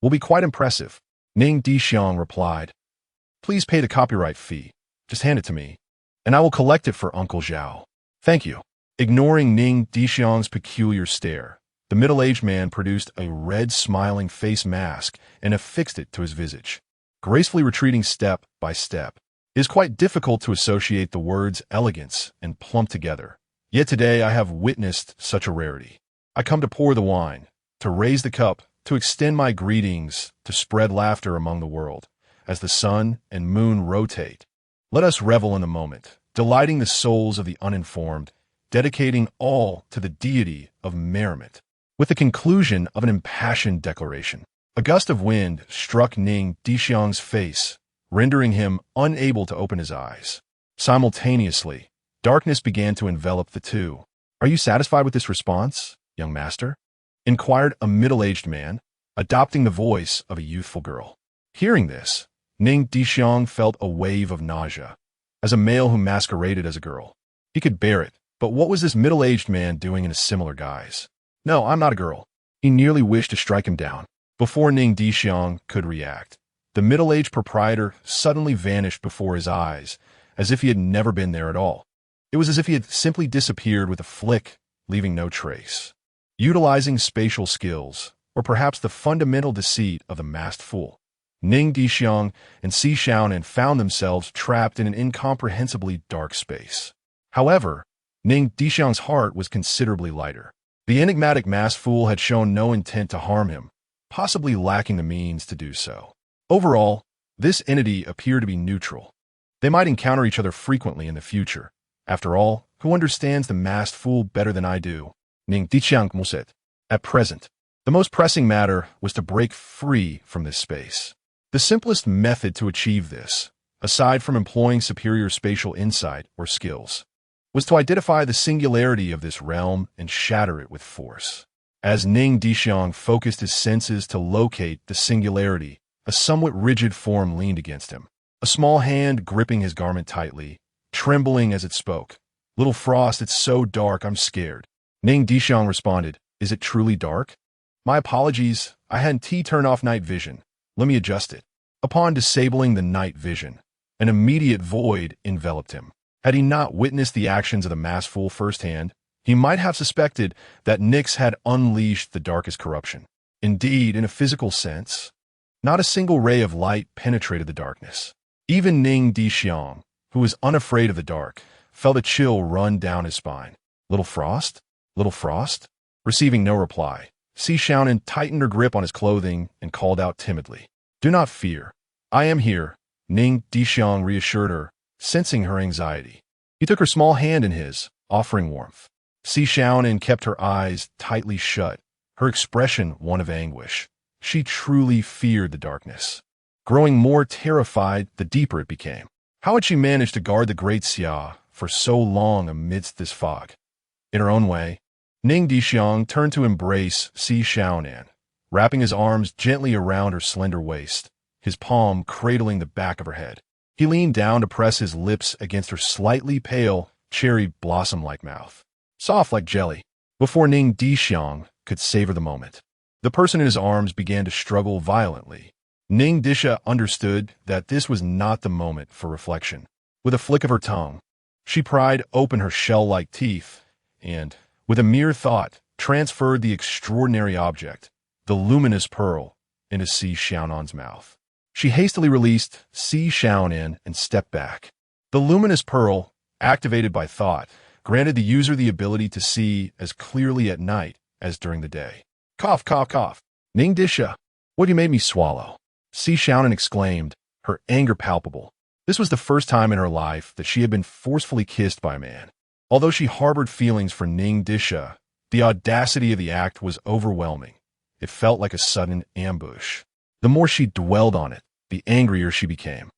will be quite impressive," Ning Dishuang replied. "Please pay the copyright fee. Just hand it to me, and I will collect it for Uncle Zhao." "Thank you." Ignoring Ning Dishuang's peculiar stare, the middle-aged man produced a red smiling face mask and affixed it to his visage. Gracefully retreating step by step, It is quite difficult to associate the words elegance and plump together. Yet today I have witnessed such a rarity. I come to pour the wine, to raise the cup, to extend my greetings, to spread laughter among the world. As the sun and moon rotate, let us revel in the moment, delighting the souls of the uninformed, dedicating all to the deity of merriment. With the conclusion of an impassioned declaration, a gust of wind struck Ning Dishuang's face, rendering him unable to open his eyes. Simultaneously, darkness began to envelop the two. "Are you satisfied with this response, young master?" inquired a middle-aged man, adopting the voice of a youthful girl. Hearing this, Ning Dishuang felt a wave of nausea. As a male who masqueraded as a girl, he could bear it, but what was this middle-aged man doing in a similar guise? "No, I'm not a girl." He nearly wished to strike him down. Before Ning Dishuang could react, the middle-aged proprietor suddenly vanished before his eyes, as if he had never been there at all. It was as if he had simply disappeared with a flick, leaving no trace. Utilizing spatial skills, or perhaps the fundamental deceit of the masked fool, Ning Dishuang and Si Xiaonan found themselves trapped in an incomprehensibly dark space. However, Ning Dishuang's heart was considerably lighter. The enigmatic masked fool had shown no intent to harm him, possibly lacking the means to do so. Overall, this entity appeared to be neutral. They might encounter each other frequently in the future. After all, who understands the masked fool better than I do? Ning Dishuang said. At present, the most pressing matter was to break free from this space. The simplest method to achieve this, aside from employing superior spatial insight or skills, was to identify the singularity of this realm and shatter it with force. As Ning Dishuang focused his senses to locate the singularity, a somewhat rigid form leaned against him, a small hand gripping his garment tightly, trembling as it spoke. "Little Frost, it's so dark, I'm scared." Ning Dishuang responded, "Is it truly dark? My apologies, I had turn off night vision. Let me adjust it." Upon disabling the night vision, an immediate void enveloped him. Had he not witnessed the actions of the masked fool firsthand, he might have suspected that Nyx had unleashed the darkest corruption. Indeed, in a physical sense, not a single ray of light penetrated the darkness. Even Ning Dishuang, who was unafraid of the dark, felt a chill run down his spine. "Little Frost? Little Frost?" Receiving no reply, Si Xiaonan tightened her grip on his clothing and called out timidly, "Do not fear. I am here," Ning Dishuang reassured her, sensing her anxiety. He took her small hand in his, offering warmth. Si Xiaonan kept her eyes tightly shut, her expression one of anguish. She truly feared the darkness. Growing more terrified the deeper it became. How had she managed to guard the great Xia for so long amidst this fog? In her own way, Ning Dishuang turned to embrace Si Xiaonan, wrapping his arms gently around her slender waist, his palm cradling the back of her head. He leaned down to press his lips against her slightly pale, cherry blossom-like mouth, soft like jelly. Before Ning Dishuang could savor the moment, the person in his arms began to struggle violently. Ning Disha understood that this was not the moment for reflection. With a flick of her tongue, she pried open her shell-like teeth and, with a mere thought, transferred the extraordinary object, the luminous pearl, into Si Xiaonan's mouth. She hastily released Si Xiaonan and stepped back. The luminous pearl, activated by thought, granted the user the ability to see as clearly at night as during the day. "Cough, cough, cough. Ning Disha, what you made me swallow?" Si Xiaonan exclaimed, her anger palpable. This was the first time in her life that she had been forcefully kissed by a man. Although she harbored feelings for Ning Disha, the audacity of the act was overwhelming. It felt like a sudden ambush. The more she dwelled on it, the angrier she became.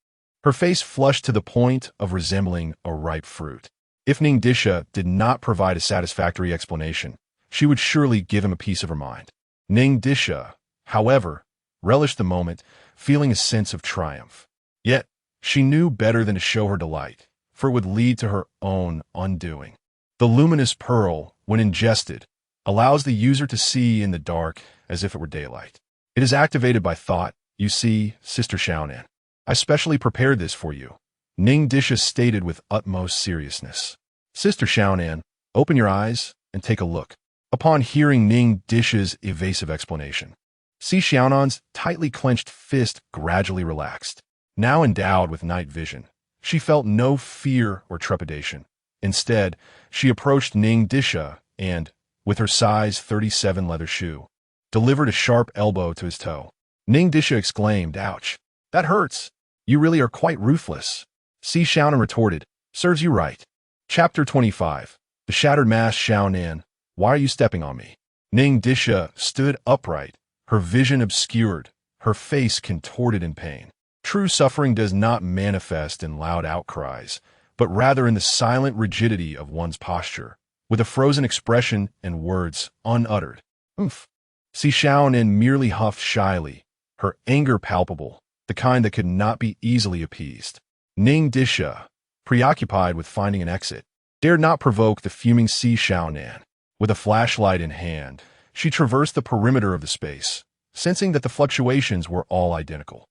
Her face flushed to the point of resembling a ripe fruit. If Ning Disha did not provide a satisfactory explanation, she would surely give him a piece of her mind. Ning Disha, however, relished the moment, feeling a sense of triumph. Yet, she knew better than to show her delight, for it would lead to her own undoing. The luminous pearl, when ingested, allows the user to see in the dark as if it were daylight. It is activated by thought. You see, Sister Xiaonan, I specially prepared this for you, Ning Disha stated with utmost seriousness. Sister Xiaonan, open your eyes and take a look. Upon hearing Ning Disha's evasive explanation, Si Xiaonan's tightly clenched fist gradually relaxed. Now endowed with night vision, She felt no fear or trepidation. Instead, she approached Ning Dishuang and, with her size 37 leather shoe, delivered a sharp elbow to his toe. Ning Dishuang exclaimed, "Ouch! That hurts! You really are quite ruthless." Si Xiaonan retorted, "Serves you right." Chapter 25. The Shattered Mask. Xiaonan, why are you stepping on me? Ning Dishuang stood upright, her vision obscured, her face contorted in pain. True suffering does not manifest in loud outcries, but rather in the silent rigidity of one's posture, with a frozen expression and words unuttered. "Oomph." Si Xiaonan merely huffed shyly, her anger palpable, the kind that could not be easily appeased. Ning Dishuang, preoccupied with finding an exit, dared not provoke the fuming Si Xiaonan. With a flashlight in hand, she traversed the perimeter of the space, sensing that the fluctuations were all identical.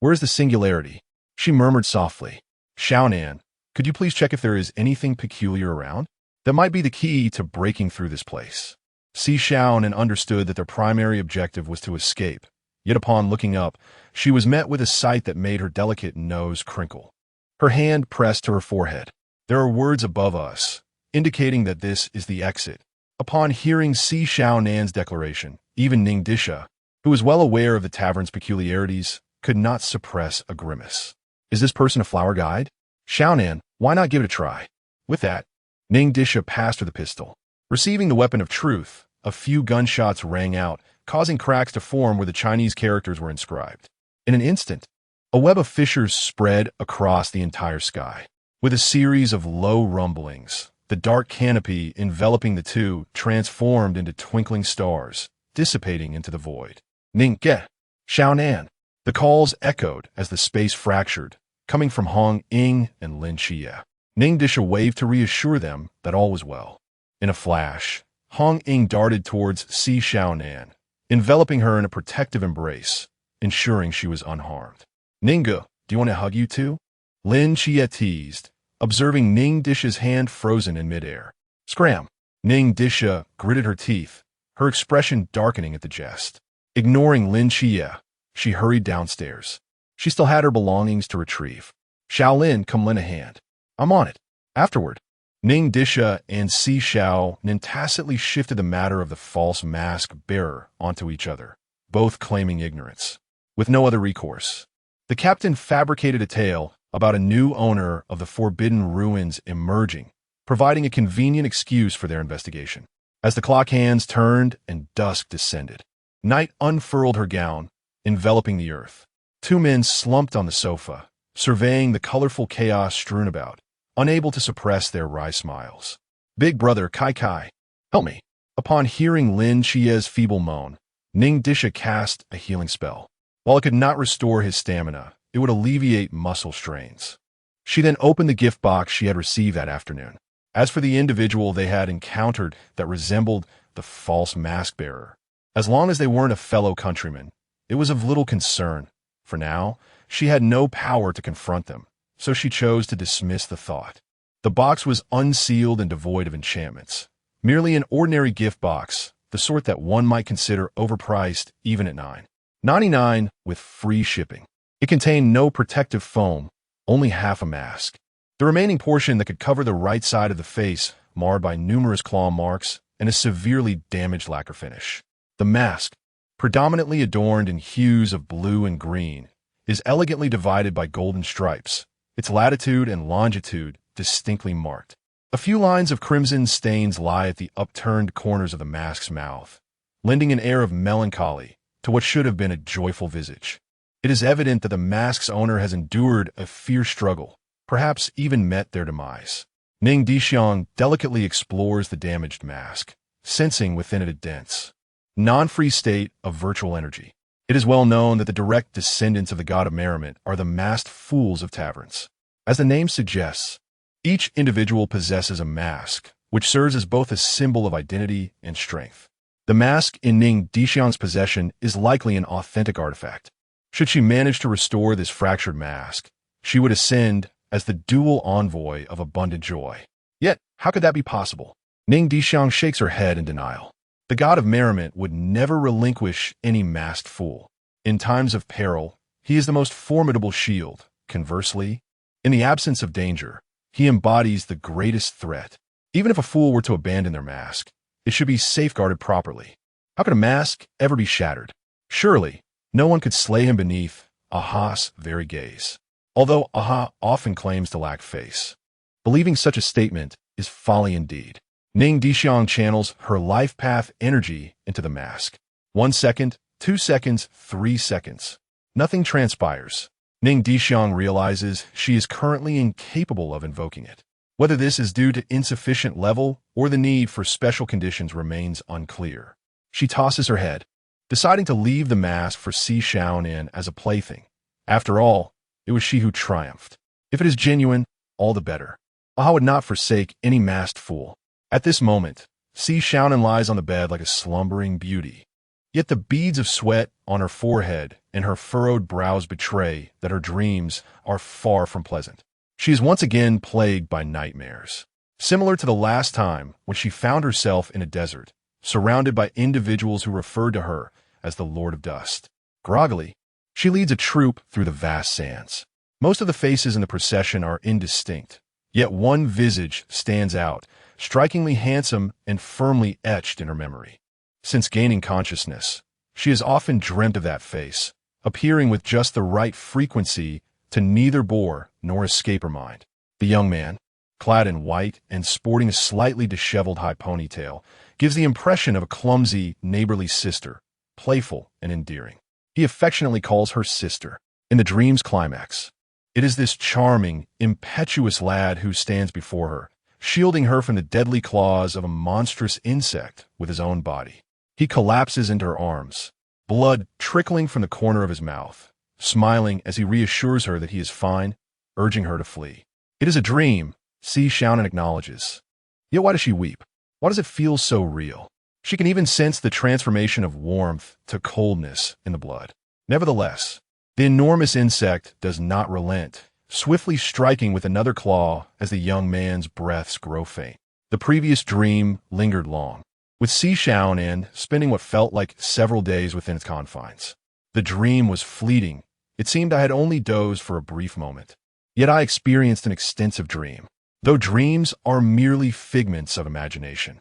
"Where's the singularity?" she murmured softly. "Xiaonan, could you please check if there is anything peculiar around? That might be the key to breaking through this place." Si Xiaonan understood that their primary objective was to escape, yet upon looking up, she was met with a sight that made her delicate nose crinkle. Her hand pressed to her forehead. "There are words above us, indicating that this is the exit." Upon hearing Si Xiaonan's declaration, even Ning Dishuang, who was well aware of the tavern's peculiarities, could not suppress a grimace. "Is this person a flower guide? Xiaonan, why not give it a try?" With that, Ning Dishuang passed her the pistol. Receiving the weapon of truth, a few gunshots rang out, causing cracks to form where the Chinese characters were inscribed. In an instant, a web of fissures spread across the entire sky. With a series of low rumblings, the dark canopy enveloping the two transformed into twinkling stars, dissipating into the void. "Ning Qiye, Xiaonan." The calls echoed as the space fractured, coming from Hong Ying and Lin Qiye. Ning Dishuang waved to reassure them that all was well. In a flash, Hong Ying darted towards Si Xiaonan, enveloping her in a protective embrace, ensuring she was unharmed. "Ninga, do you want to hug you too?" Lin Qiye teased, observing Ning Dishuang's hand frozen in midair. "Scram!" Ning Dishuang gritted her teeth, her expression darkening at the jest. Ignoring Lin Qiye, she hurried downstairs. She still had her belongings to retrieve. "Shaolin, come lend a hand." "I'm on it." Afterward, Ning Dishuang and Si Xiaonan tacitly shifted the matter of the false mask bearer onto each other, both claiming ignorance. With no other recourse, the captain fabricated a tale about a new owner of the forbidden ruins emerging, providing a convenient excuse for their investigation. As the clock hands turned and dusk descended, night unfurled her gown, enveloping the earth. Two men slumped on the sofa, surveying the colorful chaos strewn about, unable to suppress their wry smiles. "Big brother, Kai, help me." Upon hearing Lin Qiye's feeble moan, Ning Dishuang cast a healing spell. While it could not restore his stamina, it would alleviate muscle strains. She then opened the gift box she had received that afternoon. As for the individual they had encountered that resembled the false mask bearer, as long as they weren't a fellow countryman, it was of little concern. For now, she had no power to confront them, so she chose to dismiss the thought. The box was unsealed and devoid of enchantments, merely an ordinary gift box, the sort that one might consider overpriced even at $9.99 with free shipping. It contained no protective foam, only half a mask. The remaining portion that could cover the right side of the face, marred by numerous claw marks and a severely damaged lacquer finish. The mask, predominantly adorned in hues of blue and green, is elegantly divided by golden stripes, its latitude and longitude distinctly marked. A few lines of crimson stains lie at the upturned corners of the mask's mouth, lending an air of melancholy to what should have been a joyful visage. It is evident that the mask's owner has endured a fierce struggle, perhaps even met their demise. Ning Dishuang delicately explores the damaged mask, sensing within it a dense, non-free state of virtual energy. It is well known that the direct descendants of the god of merriment are the masked fools of taverns. As the name suggests, each individual possesses a mask, which serves as both a symbol of identity and strength. The mask in Ning Dishuang's possession is likely an authentic artifact. Should she manage to restore this fractured mask, she would ascend as the dual envoy of abundant joy. Yet, how could that be possible? Ning Dishuang shakes her head in denial. The god of merriment would never relinquish any masked fool. In times of peril, he is the most formidable shield. Conversely, In the absence of danger, he embodies the greatest threat. Even if a fool were to abandon their mask, it should be safeguarded properly. How could a mask ever be shattered? Surely, no one could slay him beneath Aha's very gaze. Although Aha often claims to lack face, believing such a statement is folly indeed. Ning Dishuang channels her life path energy into the mask. 1 second, 2 seconds, 3 seconds. Nothing transpires. Ning Dishuang realizes she is currently incapable of invoking it. Whether this is due to insufficient level or the need for special conditions remains unclear. She tosses her head, deciding to leave the mask for Si Xiaonan as a plaything. After all, it was she who triumphed. If it is genuine, all the better. Aha would not forsake any masked fool. At this moment, Si Xiaonan lies on the bed like a slumbering beauty. Yet the beads of sweat on her forehead and her furrowed brows betray that her dreams are far from pleasant. She is once again plagued by nightmares, similar to the last time when she found herself in a desert, surrounded by individuals who referred to her as the Lord of Dust. Groggily, she leads a troop through the vast sands. Most of the faces in the procession are indistinct, yet one visage stands out, strikingly handsome and firmly etched in her memory. Since gaining consciousness, she has often dreamt of that face, appearing with just the right frequency to neither bore nor escape her mind. The young man, clad in white and sporting a slightly disheveled high ponytail, gives the impression of a clumsy, neighborly sister, playful and endearing. He affectionately calls her sister. In the dream's climax, it is this charming, impetuous lad who stands before her, shielding her from the deadly claws of a monstrous insect with his own body. He collapses into her arms, blood trickling from the corner of his mouth, smiling as he reassures her that he is fine, urging her to flee. It is a dream, Si Xiaonan acknowledges. Yet why does she weep? Why does it feel so real? She can even sense the transformation of warmth to coldness in the blood. Nevertheless, the enormous insect does not relent, swiftly striking with another claw as the young man's breaths grow faint. The previous dream lingered long, with Si Xiaonan spending what felt like several days within its confines. The dream was fleeting. It seemed I had only dozed for a brief moment. Yet I experienced an extensive dream, though dreams are merely figments of imagination.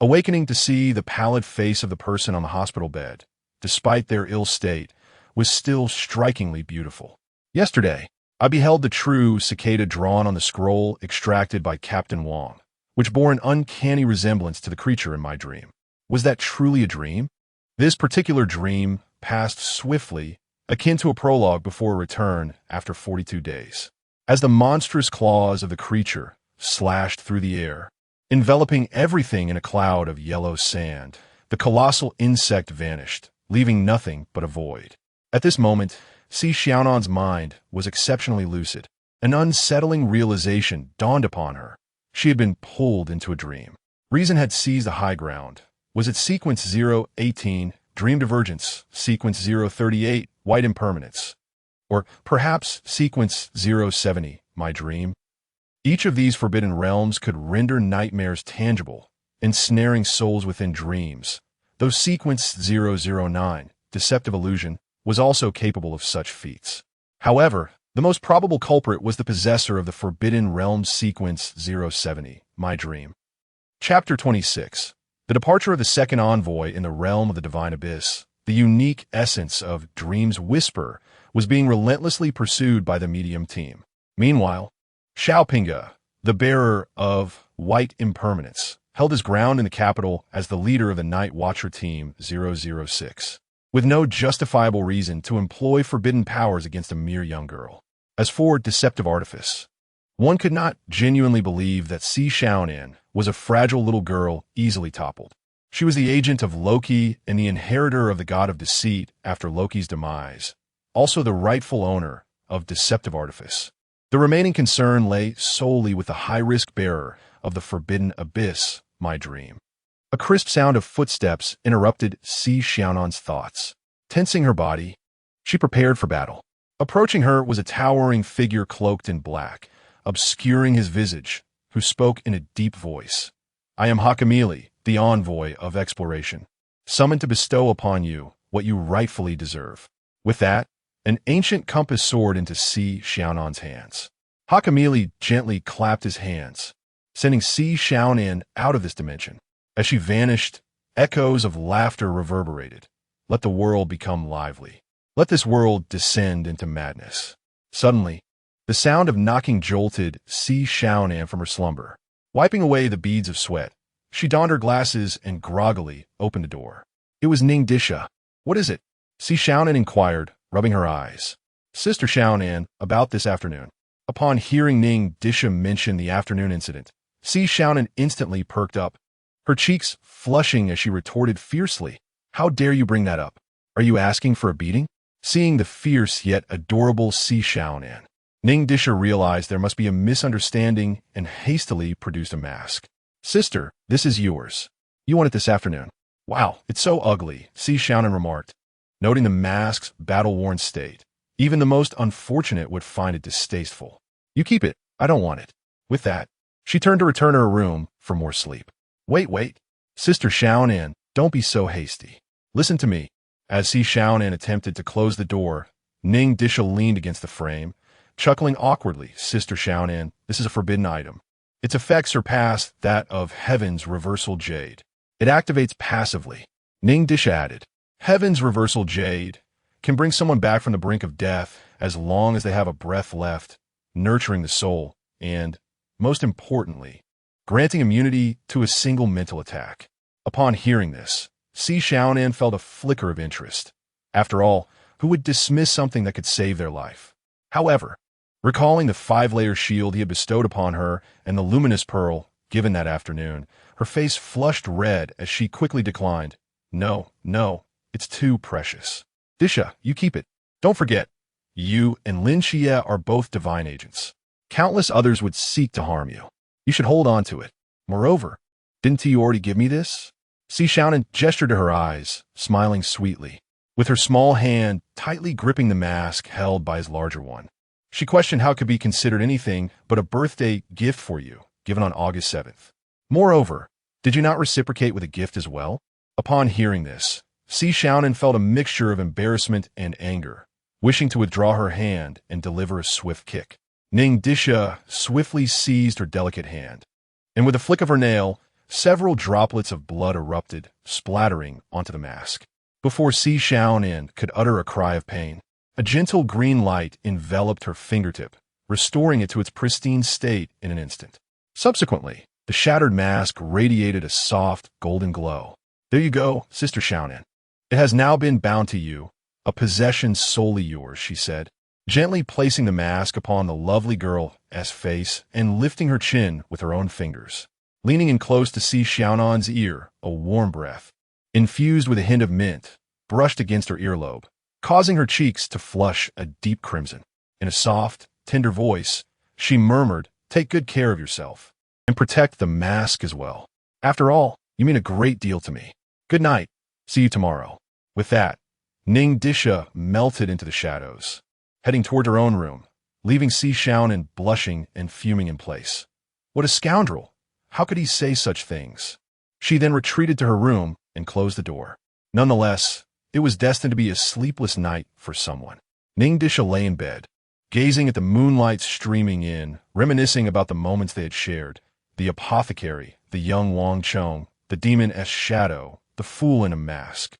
Awakening to see the pallid face of the person on the hospital bed, despite their ill state, was still strikingly beautiful. Yesterday, I beheld the true cicada drawn on the scroll extracted by Captain Wang, which bore an uncanny resemblance to the creature in my dream. Was that truly a dream? This particular dream passed swiftly, akin to a prologue before a return after 42 days. As the monstrous claws of the creature slashed through the air, enveloping everything in a cloud of yellow sand, the colossal insect vanished, leaving nothing but a void. At this moment, Si Xiaonan's mind was exceptionally lucid. An unsettling realization dawned upon her. She had been pulled into a dream. Reason had seized the high ground. Was it sequence 018, dream divergence, sequence 038, white impermanence, or perhaps sequence 070, my dream? Each of these forbidden realms could render nightmares tangible, ensnaring souls within dreams, though sequence 009, deceptive illusion, was also capable of such feats. However, the most probable culprit was the possessor of the forbidden realm sequence 070, my dream. Chapter 26. The departure of the second envoy in the realm of the divine abyss, the unique essence of Dream's Whisper, was being relentlessly pursued by the medium team. Meanwhile, Xiaopinga, the bearer of white impermanence, held his ground in the capital as the leader of the Night Watcher Team 006, with no justifiable reason to employ forbidden powers against a mere young girl. As for deceptive artifice, one could not genuinely believe that Si Xiaonan was a fragile little girl easily toppled. She was the agent of Loki and the inheritor of the god of deceit after Loki's demise, also the rightful owner of deceptive artifice. The remaining concern lay solely with the high-risk bearer of the forbidden abyss, my dream. A crisp sound of footsteps interrupted Si Xiaonan's thoughts. Tensing her body, she prepared for battle. Approaching her was a towering figure cloaked in black, obscuring his visage, who spoke in a deep voice. I am Hakamili, the envoy of exploration, summoned to bestow upon you what you rightfully deserve. With that, an ancient compass soared into Si Xiaonan's hands. Hakamili gently clapped his hands, sending Si Xiaonan out of this dimension. As she vanished, echoes of laughter reverberated. Let the world become lively. Let this world descend into madness. Suddenly, the sound of knocking jolted Si Xiaonan from her slumber. Wiping away the beads of sweat, she donned her glasses and groggily opened the door. It was Ning Dishuang. What is it? Si Xiaonan inquired, rubbing her eyes. Sister Xiaonan, about this afternoon. Upon hearing Ning Dishuang mention the afternoon incident, Si Xiaonan instantly perked up, her cheeks flushing as she retorted fiercely. How dare you bring that up? Are you asking for a beating? Seeing the fierce yet adorable Si Xiaonan, Ning Dishuang realized there must be a misunderstanding and hastily produced a mask. Sister, this is yours. You want it this afternoon. Wow, it's so ugly, Si Xiaonan remarked, noting the mask's battle-worn state. Even the most unfortunate would find it distasteful. You keep it. I don't want it. With that, she turned to return to her room for more sleep. Wait. Sister Xiaonan, don't be so hasty. Listen to me. As Si Xiaonan attempted to close the door, Ning Dishuang leaned against the frame, chuckling awkwardly. Sister Xiaonan, this is a forbidden item. Its effects surpass that of Heaven's Reversal Jade. It activates passively. Ning Dishuang added, Heaven's Reversal Jade can bring someone back from the brink of death as long as they have a breath left, nurturing the soul, and, most importantly, granting immunity to a single mental attack. Upon hearing this, Si Xiaonan felt a flicker of interest. After all, who would dismiss something that could save their life? However, recalling the 5-layer shield he had bestowed upon her and the luminous pearl given that afternoon, her face flushed red as she quickly declined. No, it's too precious. Disha, you keep it. Don't forget, you and Lin Qiye are both divine agents. Countless others would seek to harm you. You should hold on to it. Moreover, didn't you already give me this? Si Xiaonan gestured to her eyes, smiling sweetly, with her small hand tightly gripping the mask held by his larger one. She questioned how it could be considered anything but a birthday gift for you, given on August 7th. Moreover, did you not reciprocate with a gift as well? Upon hearing this, Si Xiaonan felt a mixture of embarrassment and anger, wishing to withdraw her hand and deliver a swift kick. Ning Dishuang swiftly seized her delicate hand, and with a flick of her nail, several droplets of blood erupted, splattering onto the mask. Before Si Xiaonan could utter a cry of pain, a gentle green light enveloped her fingertip, restoring it to its pristine state in an instant. Subsequently, the shattered mask radiated a soft, golden glow. There you go, Sister Xiaonan. It has now been bound to you, a possession solely yours, she said, gently placing the mask upon the lovely girl's face and lifting her chin with her own fingers. Leaning in close to Si Xiaonan's ear, a warm breath, infused with a hint of mint, brushed against her earlobe, causing her cheeks to flush a deep crimson. In a soft, tender voice, she murmured, Take good care of yourself, and protect the mask as well. After all, you mean a great deal to me. Good night. See you tomorrow. With that, Ning Dishuang melted into the shadows, heading toward her own room, leaving Si Xiaonan blushing and fuming in place. What a scoundrel! How could he say such things? She then retreated to her room and closed the door. Nonetheless, it was destined to be a sleepless night for someone. Ning Dishuang lay in bed, gazing at the moonlight streaming in, reminiscing about the moments they had shared. The apothecary, the young Wang Chong, the demon's shadow, the fool in a mask.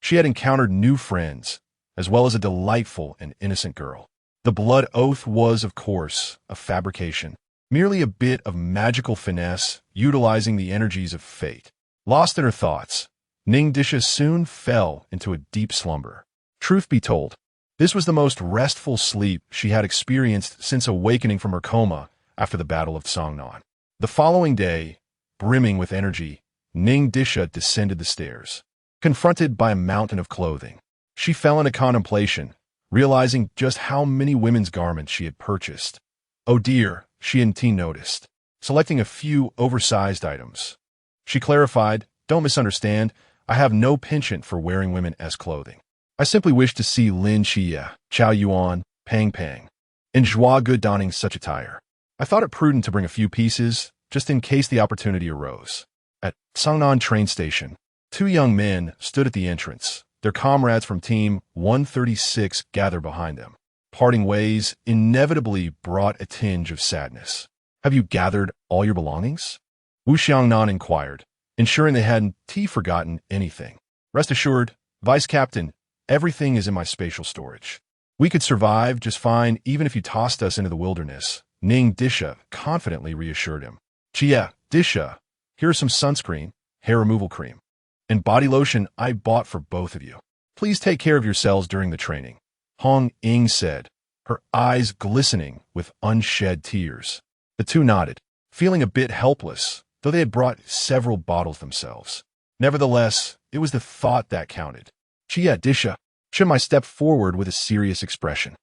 She had encountered new friends, as well as a delightful and innocent girl. The blood oath was, of course, a fabrication, merely a bit of magical finesse utilizing the energies of fate. Lost in her thoughts, Ning Dishuang soon fell into a deep slumber. Truth be told, this was the most restful sleep she had experienced since awakening from her coma after the Battle of Cangnan. The following day, brimming with energy, Ning Dishuang descended the stairs. Confronted by a mountain of clothing, she fell into contemplation, realizing just how many women's garments she had purchased. Oh dear, she and T noticed, selecting a few oversized items. She clarified, Don't misunderstand, I have no penchant for wearing women as clothing. I simply wish to see Lin Qiye, Cao Yuan, Pang, enjoy good donning such attire. I thought it prudent to bring a few pieces, just in case the opportunity arose. At Cangnan train station, 2 young men stood at the entrance, their comrades from Team 136 gathered behind them. parting ways inevitably brought a tinge of sadness. Have you gathered all your belongings? Wu Xiangnan inquired, ensuring they hadn't forgotten anything. Rest assured, Vice Captain, everything is in my spatial storage. We could survive just fine even if you tossed us into the wilderness, Ning Dishuang confidently reassured him. Qiye, Dishuang, here are some sunscreen, hair removal cream, and body lotion I bought for both of you. Please take care of yourselves during the training, Hong Ying said, her eyes glistening with unshed tears. The two nodded, feeling a bit helpless, though they had brought several bottles themselves. Nevertheless, it was the thought that counted. Qiye, Dishuang, Shunmai stepped forward with a serious expression.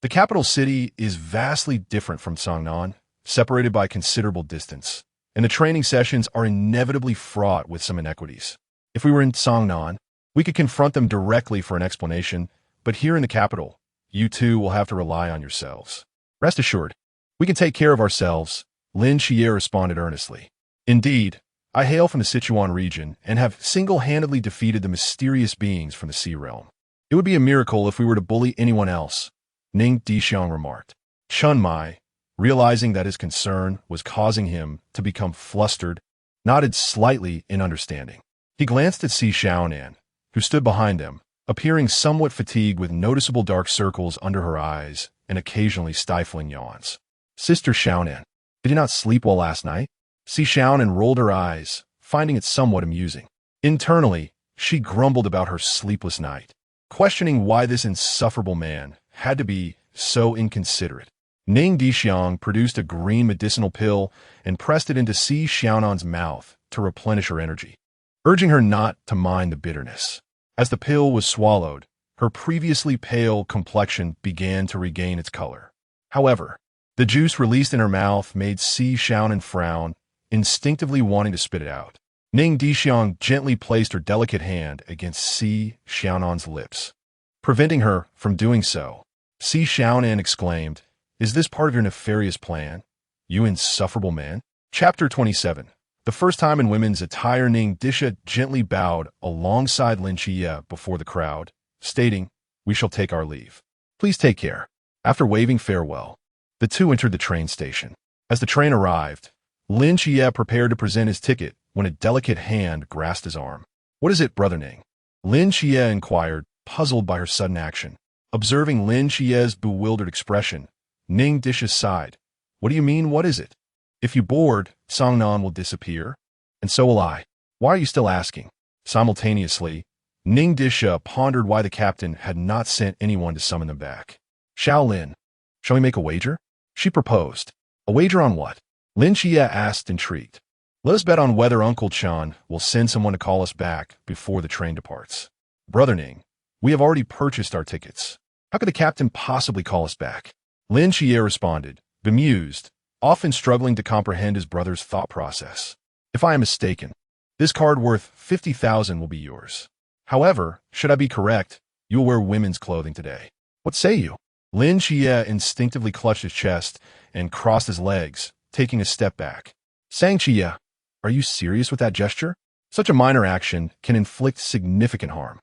The capital city is vastly different from Cangnan, separated by considerable distance, and the training sessions are inevitably fraught with some inequities. If we were in Cangnan, we could confront them directly for an explanation, but here in the capital, you two will have to rely on yourselves. Rest assured, we can take care of ourselves, Lin Qiye responded earnestly. Indeed, I hail from the Sichuan region and have single-handedly defeated the mysterious beings from the Sea Realm. It would be a miracle if we were to bully anyone else, Ning Dishuang remarked. Chunmai, realizing that his concern was causing him to become flustered, nodded slightly in understanding. He glanced at Si Xiaonan, who stood behind them, appearing somewhat fatigued with noticeable dark circles under her eyes and occasionally stifling yawns. Sister Xiaonan, did you not sleep well last night? Si Xiaonan rolled her eyes, finding it somewhat amusing. Internally, she grumbled about her sleepless night, questioning why this insufferable man had to be so inconsiderate. Ning Dishuang produced a green medicinal pill and pressed it into Si Xiaonan's mouth to replenish her energy, urging her not to mind the bitterness. As the pill was swallowed, her previously pale complexion began to regain its color. However, the juice released in her mouth made Si Xiaonan frown, instinctively wanting to spit it out. Ning Dishuang gently placed her delicate hand against Si Xiaonan's lips, preventing her from doing so. Si Xiaonan exclaimed, "Is this part of your nefarious plan, you insufferable man?" Chapter 27. The first time in women's attire, Ning Dishuang gently bowed alongside Lin Qiye before the crowd, stating, "We shall take our leave. Please take care." After waving farewell, the two entered the train station. As the train arrived, Lin Qiye prepared to present his ticket when a delicate hand grasped his arm. "What is it, Brother Ning?" Lin Qiye inquired, puzzled by her sudden action. Observing Lin Qiye's bewildered expression, Ning Dishuang sighed. "What do you mean, what is it? If you board, Cangnan will disappear, and so will I. Why are you still asking?" Simultaneously, Ning Dishuang pondered why the captain had not sent anyone to summon them back. "Shaolin, shall we make a wager?" she proposed. "A wager on what?" Lin Qiye asked, intrigued. "Let us bet on whether Uncle Chan will send someone to call us back before the train departs." "Brother Ning, we have already purchased our tickets. How could the captain possibly call us back?" Lin Qiye responded, bemused, often struggling to comprehend his brother's thought process. "If I am mistaken, this card worth 50,000 will be yours. However, should I be correct, you will wear women's clothing today. What say you?" Lin Qiye instinctively clutched his chest and crossed his legs, taking a step back. "Sang Qiye, are you serious with that gesture? Such a minor action can inflict significant harm."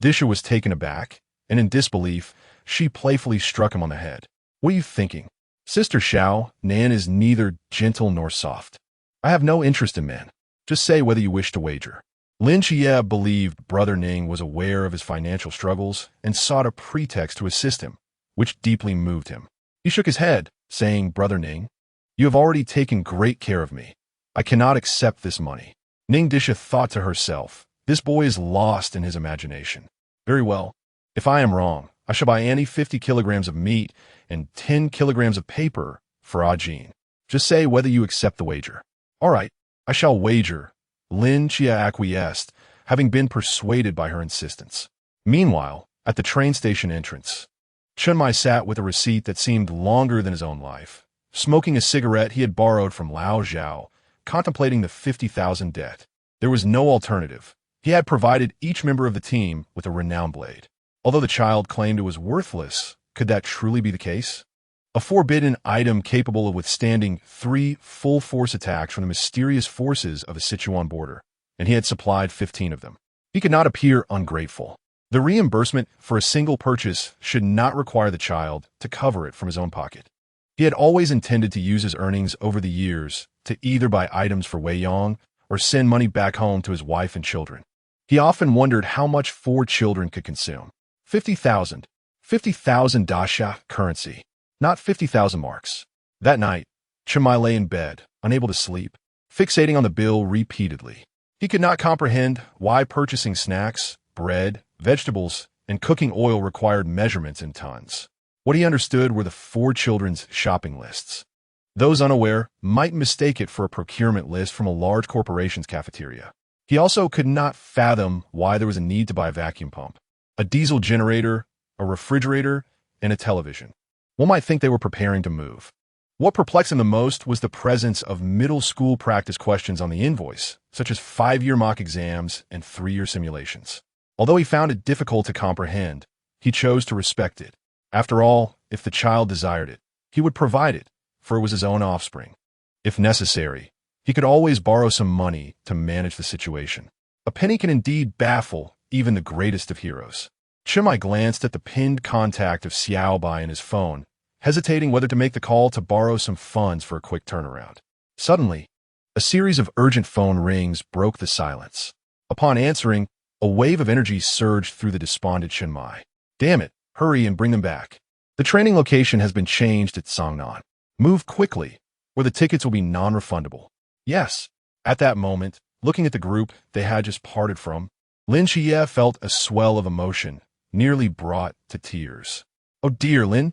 Dishuang was taken aback, and in disbelief, she playfully struck him on the head. "What are you thinking? Sister Xiaonan is neither gentle nor soft. I have no interest in men. Just say whether you wish to wager." Lin Qiye believed Brother Ning was aware of his financial struggles and sought a pretext to assist him, which deeply moved him. He shook his head, saying, "Brother Ning, you have already taken great care of me. I cannot accept this money." Ning Dishuang thought to herself, "This boy is lost in his imagination. Very well. If I am wrong, I shall buy Annie 50 kilograms of meat and 10 kilograms of paper for Ajin. Just say whether you accept the wager." "All right, I shall wager," Lin Qiye acquiesced, having been persuaded by her insistence. Meanwhile, at the train station entrance, Chunmai sat with a receipt that seemed longer than his own life, smoking a cigarette he had borrowed from Lao Zhao, contemplating the 50,000 debt. There was no alternative. He had provided each member of the team with a renowned blade. Although the child claimed it was worthless, could that truly be the case? A forbidden item capable of withstanding 3 full-force attacks from the mysterious forces of the Sichuan border, and he had supplied 15 of them. He could not appear ungrateful. The reimbursement for a single purchase should not require the child to cover it from his own pocket. He had always intended to use his earnings over the years to either buy items for Wei Yong or send money back home to his wife and children. He often wondered how much 4 children could consume. 50,000. 50,000 dasha currency, not 50,000 marks. That night, Chimai lay in bed, unable to sleep, fixating on the bill repeatedly. He could not comprehend why purchasing snacks, bread, vegetables, and cooking oil required measurements in tons. What he understood were the 4 children's shopping lists. Those unaware might mistake it for a procurement list from a large corporation's cafeteria. He also could not fathom why there was a need to buy a vacuum pump, a diesel generator, a refrigerator, and a television. One might think they were preparing to move. What perplexed him the most was the presence of middle school practice questions on the invoice, such as 5-year mock exams and 3-year simulations. Although he found it difficult to comprehend, he chose to respect it. After all, if the child desired it, he would provide it, for it was his own offspring. If necessary, he could always borrow some money to manage the situation. A penny can indeed baffle even the greatest of heroes. Chimai glanced at the pinned contact of Xiao Bai in his phone, hesitating whether to make the call to borrow some funds for a quick turnaround. Suddenly, a series of urgent phone rings broke the silence. Upon answering, a wave of energy surged through the despondent Chinmai. Damn it, hurry and bring them back. The training location has been changed at Cangnan. Move quickly, or the tickets will be non-refundable. Yes. At that moment, looking at the group they had just parted from, Lin Qiye felt a swell of emotion, nearly brought to tears. Oh dear, Lin.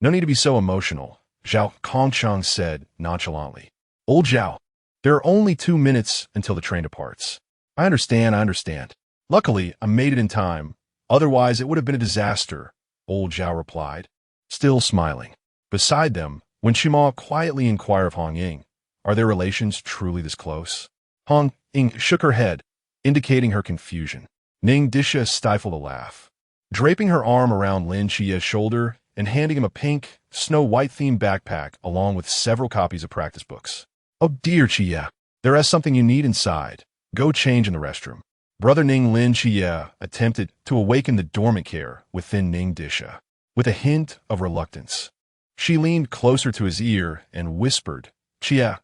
No need to be so emotional, Zhao Kongcheng said nonchalantly. Old Zhao, there are only 2 minutes until the train departs. I understand. Luckily, I made it in time. Otherwise, it would have been a disaster, old Zhao replied, still smiling. Beside them, when Shima quietly inquired of Hong Ying, are their relations truly this close? Hong Ying shook her head, indicating her confusion. Ning Dishuang stifled a laugh. Draping her arm around Lin Qiye's shoulder and handing him a pink, snow-white-themed backpack along with several copies of practice books. Oh dear, Qiye, there is something you need inside. Go change in the restroom. Brother Ning Lin Qiye attempted to awaken the dormant care within Ning Dishuang, with a hint of reluctance. She leaned closer to his ear and whispered, Qiye,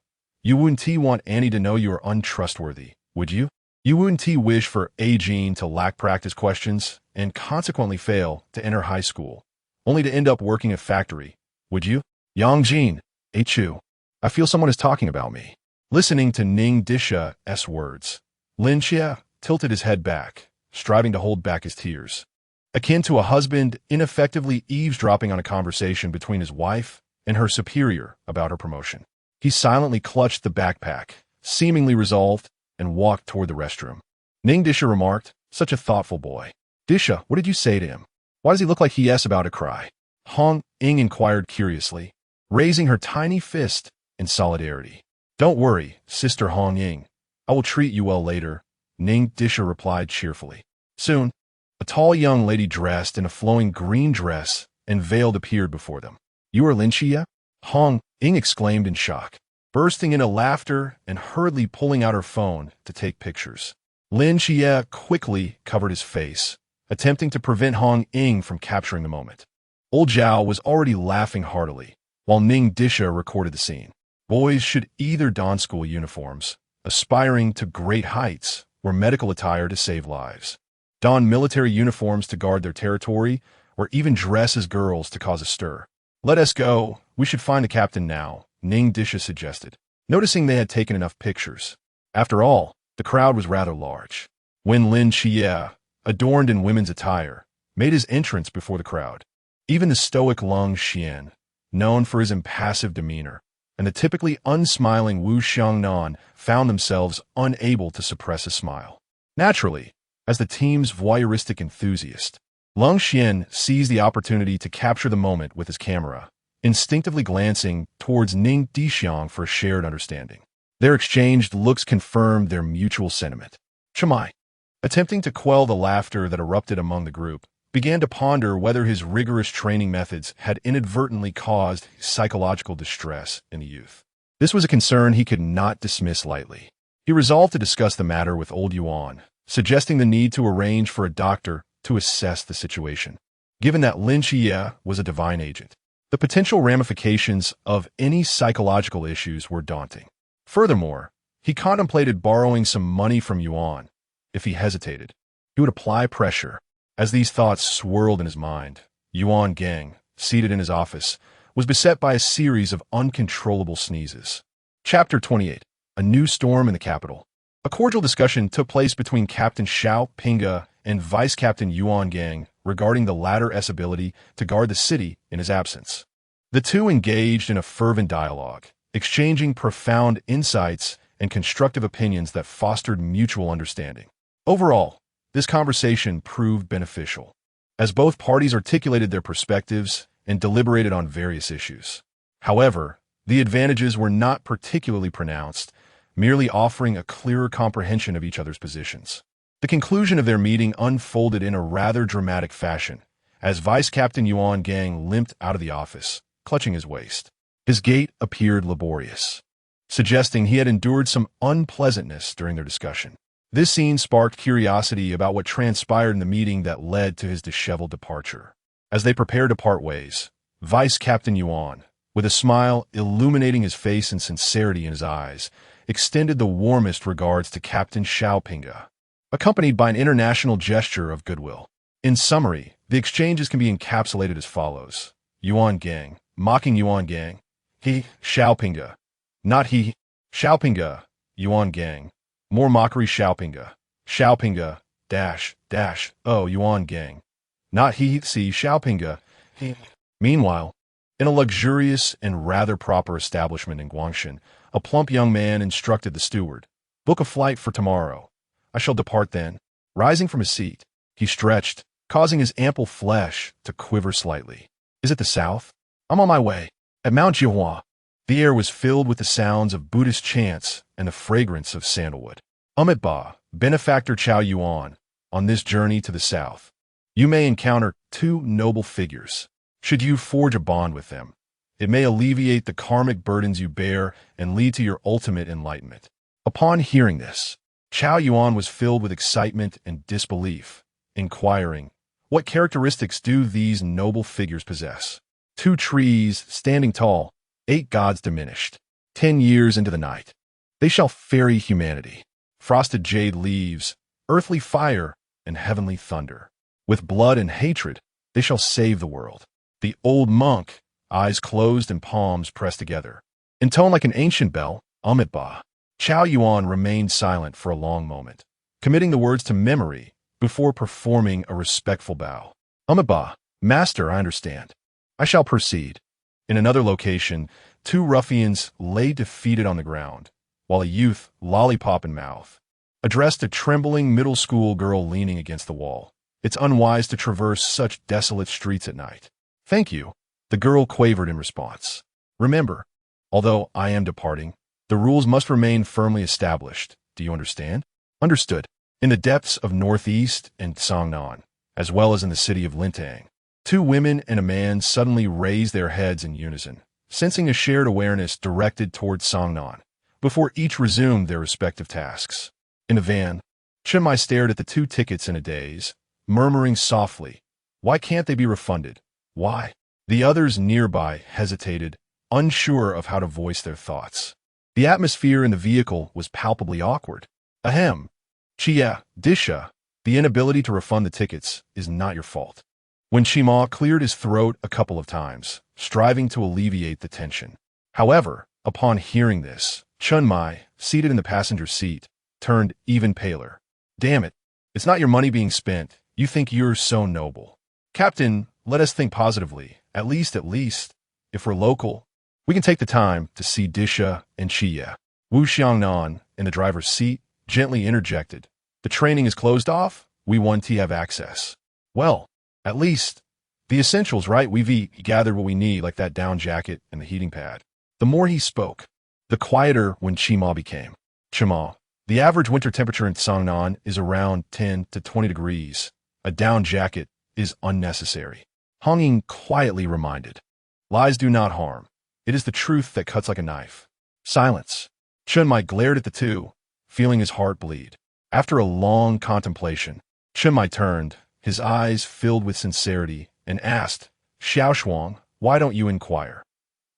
you wouldn't want Annie to know you are untrustworthy, would you? You wouldn't wish for A-Jean to lack practice questions and consequently fail to enter high school, only to end up working at factory, would you? Yang Jin, Chu, I feel someone is talking about me. Listening to Ning Dishuang's words, Lin Qiye tilted his head back, striving to hold back his tears. Akin to a husband ineffectively eavesdropping on a conversation between his wife and her superior about her promotion. He silently clutched the backpack, seemingly resolved, and walked toward the restroom. Ning Dishuang remarked, such a thoughtful boy. Dishuang, what did you say to him? Why does he look like he is about to cry? Hong Ying inquired curiously, raising her tiny fist in solidarity. Don't worry, Sister Hong Ying. I will treat you well later, Ning Dishuang replied cheerfully. Soon, a tall young lady dressed in a flowing green dress and veiled appeared before them. You are Lin Qiye? Hong Ying exclaimed in shock, bursting into laughter and hurriedly pulling out her phone to take pictures. Lin Qiye quickly covered his face, attempting to prevent Hong Ying from capturing the moment. Old Zhao was already laughing heartily, while Ning Dishuang recorded the scene. Boys should either don school uniforms, aspiring to great heights, or medical attire to save lives. Don military uniforms to guard their territory, or even dress as girls to cause a stir. Let us go. We should find the captain now, Ning Dishuang suggested, noticing they had taken enough pictures. After all, the crowd was rather large. When Lin Qiye, adorned in women's attire, made his entrance before the crowd, even the stoic Leng Xuan, known for his impassive demeanor, and the typically unsmiling Wu Xiangnan found themselves unable to suppress a smile. Naturally, as the team's voyeuristic enthusiast, Leng Xuan seized the opportunity to capture the moment with his camera, instinctively glancing towards Ning Dishuang for a shared understanding. Their exchanged looks confirmed their mutual sentiment. Chimai, attempting to quell the laughter that erupted among the group, began to ponder whether his rigorous training methods had inadvertently caused psychological distress in the youth. This was a concern he could not dismiss lightly. He resolved to discuss the matter with old Yuan, suggesting the need to arrange for a doctor to assess the situation. Given that Lin Qiye was a divine agent, the potential ramifications of any psychological issues were daunting. Furthermore, he contemplated borrowing some money from Yuan. If he hesitated, he would apply pressure. As these thoughts swirled in his mind, Yuan Gang, seated in his office, was beset by a series of uncontrollable sneezes. Chapter 28. A New Storm in the Capital. A cordial discussion took place between Captain Xiao Pinga and Vice Captain Yuan Gang regarding the latter's ability to guard the city in his absence. The two engaged in a fervent dialogue, exchanging profound insights and constructive opinions that fostered mutual understanding. Overall, this conversation proved beneficial, as both parties articulated their perspectives and deliberated on various issues. However, the advantages were not particularly pronounced, merely offering a clearer comprehension of each other's positions. The conclusion of their meeting unfolded in a rather dramatic fashion, as Vice Captain Yuan Gang limped out of the office, clutching his waist. His gait appeared laborious, suggesting he had endured some unpleasantness during their discussion. This scene sparked curiosity about what transpired in the meeting that led to his disheveled departure. As they prepared to part ways, Vice Captain Yuan, with a smile illuminating his face and sincerity in his eyes, extended the warmest regards to Captain Xiaopinga, accompanied by an international gesture of goodwill. In summary, the exchanges can be encapsulated as follows. Yuan Gang, mocking Yuan Gang. He, Xiaopinga. Not he, Xiaopinga, Yuan Gang. More mockery Xiaopinga. Xiaopinga, oh, Yuan Gang. Not he, see, Xiaopinga. He. Meanwhile, in a luxurious and rather proper establishment in Guangshan, a plump young man instructed the steward, "Book a flight for tomorrow. I shall depart then." Rising from his seat, he stretched, causing his ample flesh to quiver slightly. "Is it the south? I'm on my way." At Mount Jihua, the air was filled with the sounds of Buddhist chants and the fragrance of sandalwood. Ba, benefactor Cao Yuan, on this journey to the south, you may encounter two noble figures. Should you forge a bond with them, it may alleviate the karmic burdens you bear and lead to your ultimate enlightenment. Upon hearing this, Cao Yuan was filled with excitement and disbelief, inquiring, what characteristics do these noble figures possess? 2 trees standing tall, 8 gods diminished, 10 years into the night. They shall ferry humanity. Frosted jade leaves, earthly fire, and heavenly thunder. With blood and hatred, they shall save the world. The old monk, eyes closed and palms pressed together, intoned like an ancient bell, Ba. Cao Yuan remained silent for a long moment, committing the words to memory before performing a respectful bow. Ba, master, I understand. I shall proceed. In another location, 2 ruffians lay defeated on the ground, while a youth, lollipop in mouth, addressed a trembling middle school girl leaning against the wall. It's unwise to traverse such desolate streets at night. Thank you, the girl quavered in response. Remember, although I am departing, the rules must remain firmly established. Do you understand? Understood. In the depths of Northeast and Cangnan, as well as in the city of Lintang, 2 women and a man suddenly raised their heads in unison, sensing a shared awareness directed toward Cangnan, before each resumed their respective tasks. In the van, Chenmai stared at the 2 tickets in a daze, murmuring softly, "Why can't they be refunded? Why?" The others nearby hesitated, unsure of how to voice their thoughts. The atmosphere in the vehicle was palpably awkward. Ahem. Chia, Disha, the inability to refund the tickets is not your fault. When Shima cleared his throat a couple of times, striving to alleviate the tension. However, upon hearing this, Chenmai, seated in the passenger seat, turned even paler. Damn it, it's not your money being spent. You think you're so noble. Captain, let us think positively. At least, if we're local, we can take the time to see Disha and Qiye. Wu Xiangnan, in the driver's seat, gently interjected. The training is closed off. We want to have access. Well, at least, the essentials, right? We've gathered what we need, like that down jacket and the heating pad. The more he spoke, the quieter when Qima became. Qima, the average winter temperature in Cangnan is around 10 to 20 degrees. A down jacket is unnecessary. Honging quietly reminded. Lies do not harm. It is the truth that cuts like a knife. Silence. Chenmai glared at the 2, feeling his heart bleed. After a long contemplation, Chenmai turned, his eyes filled with sincerity, and asked, Shuang, why don't you inquire?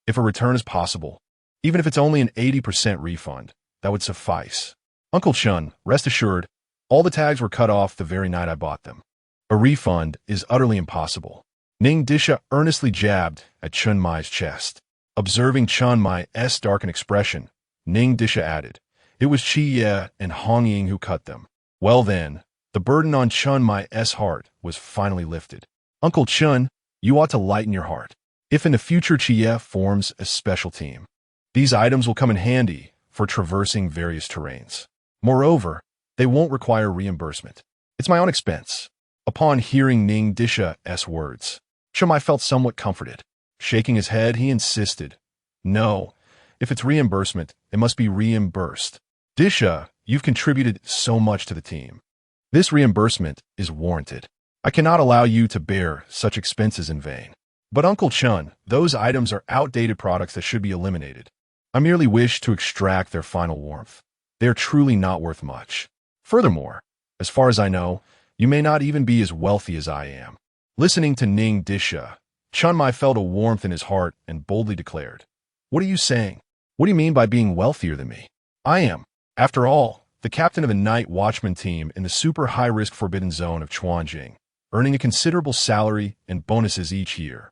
If a return is possible, even if it's only an 80% refund, that would suffice. Uncle Chun, rest assured, all the tags were cut off the very night I bought them. A refund is utterly impossible. Ning Dishuang earnestly jabbed at Chun Mai's chest. Observing Chun Mai's darkened expression, Ning Dishuang added, it was Qiye and Hong Ying who cut them. Well then, the burden on Chun Mai's heart was finally lifted. Uncle Chun, you ought to lighten your heart. If in the future Qiye forms a special team, these items will come in handy for traversing various terrains. Moreover, they won't require reimbursement. It's my own expense. Upon hearing Ning Dishuang's words, Chun Mai felt somewhat comforted. Shaking his head, he insisted, no, if it's reimbursement, it must be reimbursed. Dishuang, you've contributed so much to the team. This reimbursement is warranted. I cannot allow you to bear such expenses in vain. But Uncle Chun, those items are outdated products that should be eliminated. I merely wish to extract their final warmth. They are truly not worth much. Furthermore, as far as I know, you may not even be as wealthy as I am. Listening to Ning Dishuang, Chun Mai felt a warmth in his heart and boldly declared, what are you saying? What do you mean by being wealthier than me? I am, after all, the captain of a night watchman team in the super high-risk forbidden zone of Chuanjing, earning a considerable salary and bonuses each year.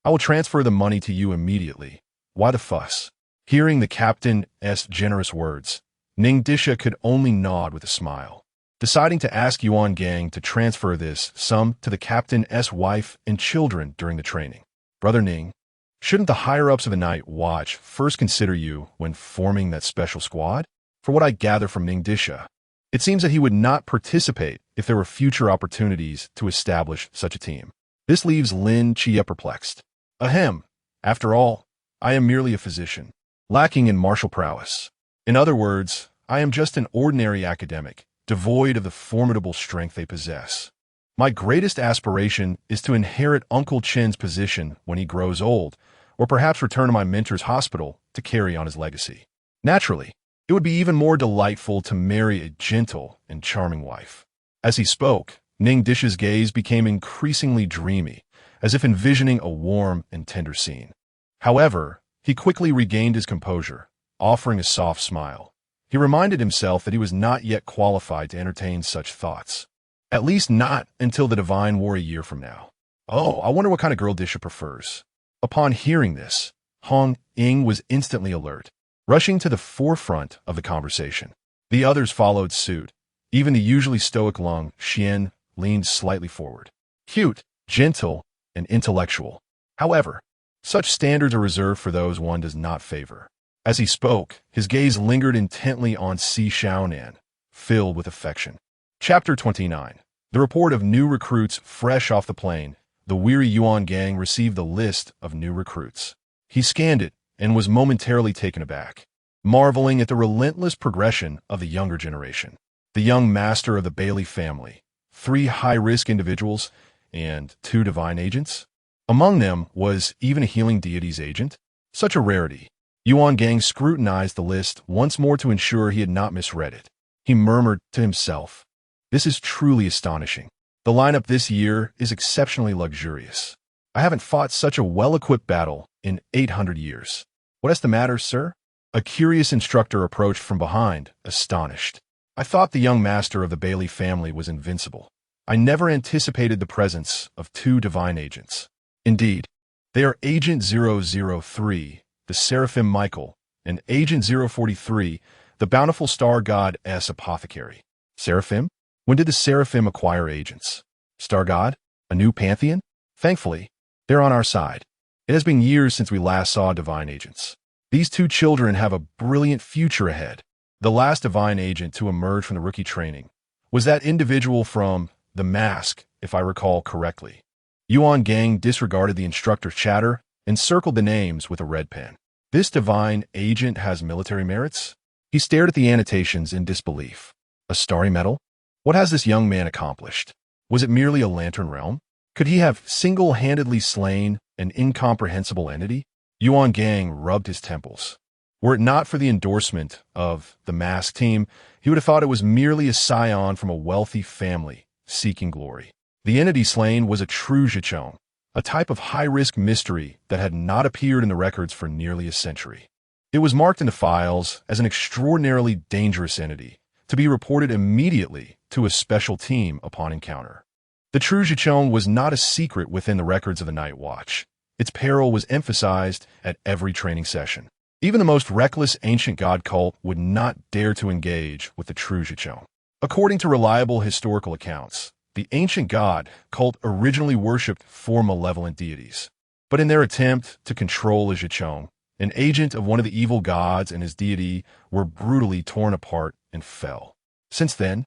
I will transfer the money to you immediately. Why the fuss? Hearing the captain's generous words, Ning Dishuang could only nod with a smile. Deciding to ask Yuan Gang to transfer this sum to the captain's wife and children during the training. Brother Ning, shouldn't the higher-ups of the night watch first consider you when forming that special squad? For what I gather from Ning Dishuang, it seems that he would not participate if there were future opportunities to establish such a team. This leaves Lin Qiye perplexed. Ahem. After all, I am merely a physician, lacking in martial prowess. In other words, I am just an ordinary academic, devoid of the formidable strength they possess. My greatest aspiration is to inherit Uncle Chin's position when he grows old, or perhaps return to my mentor's hospital to carry on his legacy. Naturally, it would be even more delightful to marry a gentle and charming wife. As he spoke, Ning Dishuang's gaze became increasingly dreamy, as if envisioning a warm and tender scene. However, he quickly regained his composure, offering a soft smile. He reminded himself that he was not yet qualified to entertain such thoughts. At least not until the Divine War a year from now. Oh, I wonder what kind of girl Dishuang prefers. Upon hearing this, Hong Ying was instantly alert, rushing to the forefront of the conversation. The others followed suit. Even the usually stoic Leng Xuan leaned slightly forward. Cute, gentle, and intellectual. However, such standards are reserved for those one does not favor. As he spoke, his gaze lingered intently on Si Xiaonan, filled with affection. Chapter 29. The report of new recruits fresh off the plane. The weary Yuan Gang received the list of new recruits. He scanned it and was momentarily taken aback, marveling at the relentless progression of the younger generation. The young master of the Bailey family, 3 high-risk individuals, and 2 divine agents. Among them was even a healing deity's agent. Such a rarity. Yuan Gang scrutinized the list once more to ensure he had not misread it. He murmured to himself, this is truly astonishing. The lineup this year is exceptionally luxurious. I haven't fought such a well-equipped battle in 800 years. What is the matter, sir? A curious instructor approached from behind, astonished. I thought the young master of the Bailey family was invincible. I never anticipated the presence of 2 divine agents. Indeed, they are Agent 003, the Seraphim Michael, and Agent 043, the bountiful star god-S apothecary. Seraphim? When did the Seraphim acquire agents? Star god? A new pantheon? Thankfully, they're on our side. It has been years since we last saw divine agents. These 2 children have a brilliant future ahead. The last divine agent to emerge from the rookie training was that individual from The Mask, if I recall correctly. Yuan Gang disregarded the instructor's chatter and circled the names with a red pen. This divine agent has military merits? He stared at the annotations in disbelief. A starry medal? What has this young man accomplished? Was it merely a lantern realm? Could he have single-handedly slain an incomprehensible entity? Yuan Gang rubbed his temples. Were it not for the endorsement of the Mask team, he would have thought it was merely a scion from a wealthy family seeking glory. The entity slain was a true Zhicheng, a type of high-risk mystery that had not appeared in the records for nearly a century. It was marked in the files as an extraordinarily dangerous entity, to be reported immediately to a special team upon encounter. The true Zhicheng was not a secret within the records of the Night Watch. Its peril was emphasized at every training session. Even the most reckless ancient god cult would not dare to engage with the true Zhicheng. According to reliable historical accounts, the ancient god cult originally worshipped four malevolent deities. But in their attempt to control a Zhicheng, an agent of one of the evil gods and his deity were brutally torn apart and fell. Since then,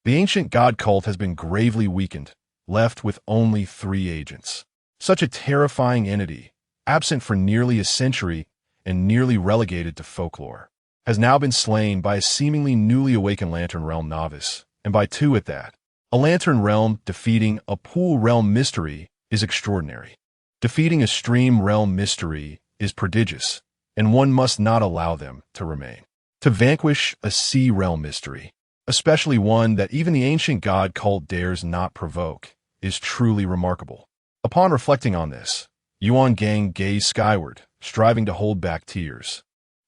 the ancient god cult has been gravely weakened, left with only 3 agents. Such a terrifying entity, absent for nearly a century and nearly relegated to folklore, has now been slain by a seemingly newly awakened Lantern Realm novice, and by 2 at that. A Lantern Realm defeating a Pool Realm mystery is extraordinary. Defeating a Stream Realm mystery is prodigious, and one must not allow them to remain. To vanquish a Sea Realm mystery, especially one that even the ancient god cult dares not provoke, is truly remarkable. Upon reflecting on this, Yuan Gang gazed skyward, striving to hold back tears.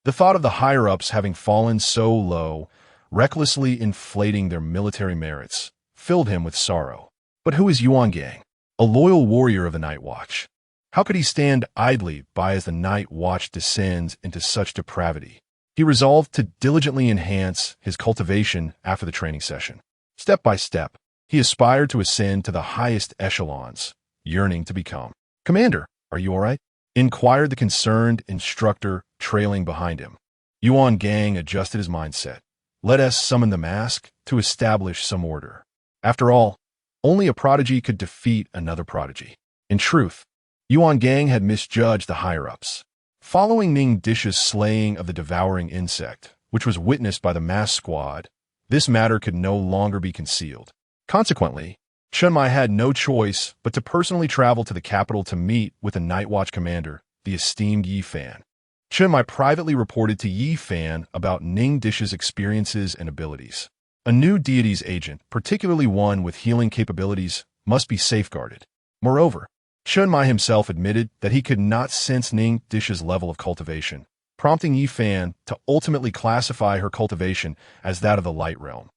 The thought of the higher-ups having fallen so low, recklessly inflating their military merits, filled him with sorrow. But who is Yuan Gang? A loyal warrior of the Night Watch. How could he stand idly by as the Night Watch descends into such depravity? He resolved to diligently enhance his cultivation after the training session. Step by step, he aspired to ascend to the highest echelons, yearning to become. "Commander, are you all right?" inquired the concerned instructor trailing behind him. Yuan Gang adjusted his mindset. Let us summon the mask to establish some order. After all, only a prodigy could defeat another prodigy. In truth, Yuan Gang had misjudged the higher-ups. Following Ning Dishuang's slaying of the devouring insect, which was witnessed by the mass squad, this matter could no longer be concealed. Consequently, Chen Mai had no choice but to personally travel to the capital to meet with the Night Watch commander, the esteemed Yi Fan. Chen Mai privately reported to Yi Fan about Ning Dishuang's experiences and abilities. A new deity's agent, particularly one with healing capabilities, must be safeguarded. Moreover, Chen Mai himself admitted that he could not sense Ning Dishuang's level of cultivation, prompting Yi Fan to ultimately classify her cultivation as that of the Light Realm.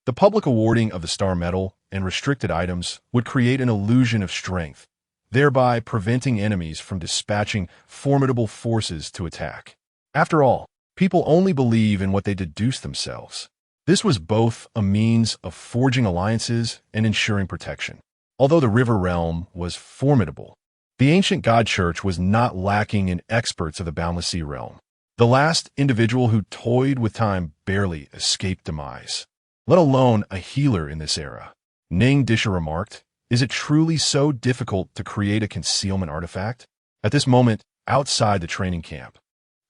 The public awarding of the Star Medal and restricted items would create an illusion of strength, thereby preventing enemies from dispatching formidable forces to attack. After all, people only believe in what they deduce themselves. This was both a means of forging alliances and ensuring protection. Although the River Realm was formidable, the ancient God Church was not lacking in experts of the Boundless Sea Realm. The last individual who toyed with time barely escaped demise, let alone a healer in this era. Ning Dishuang remarked, "Is it truly so difficult to create a concealment artifact?" At this moment, outside the training camp,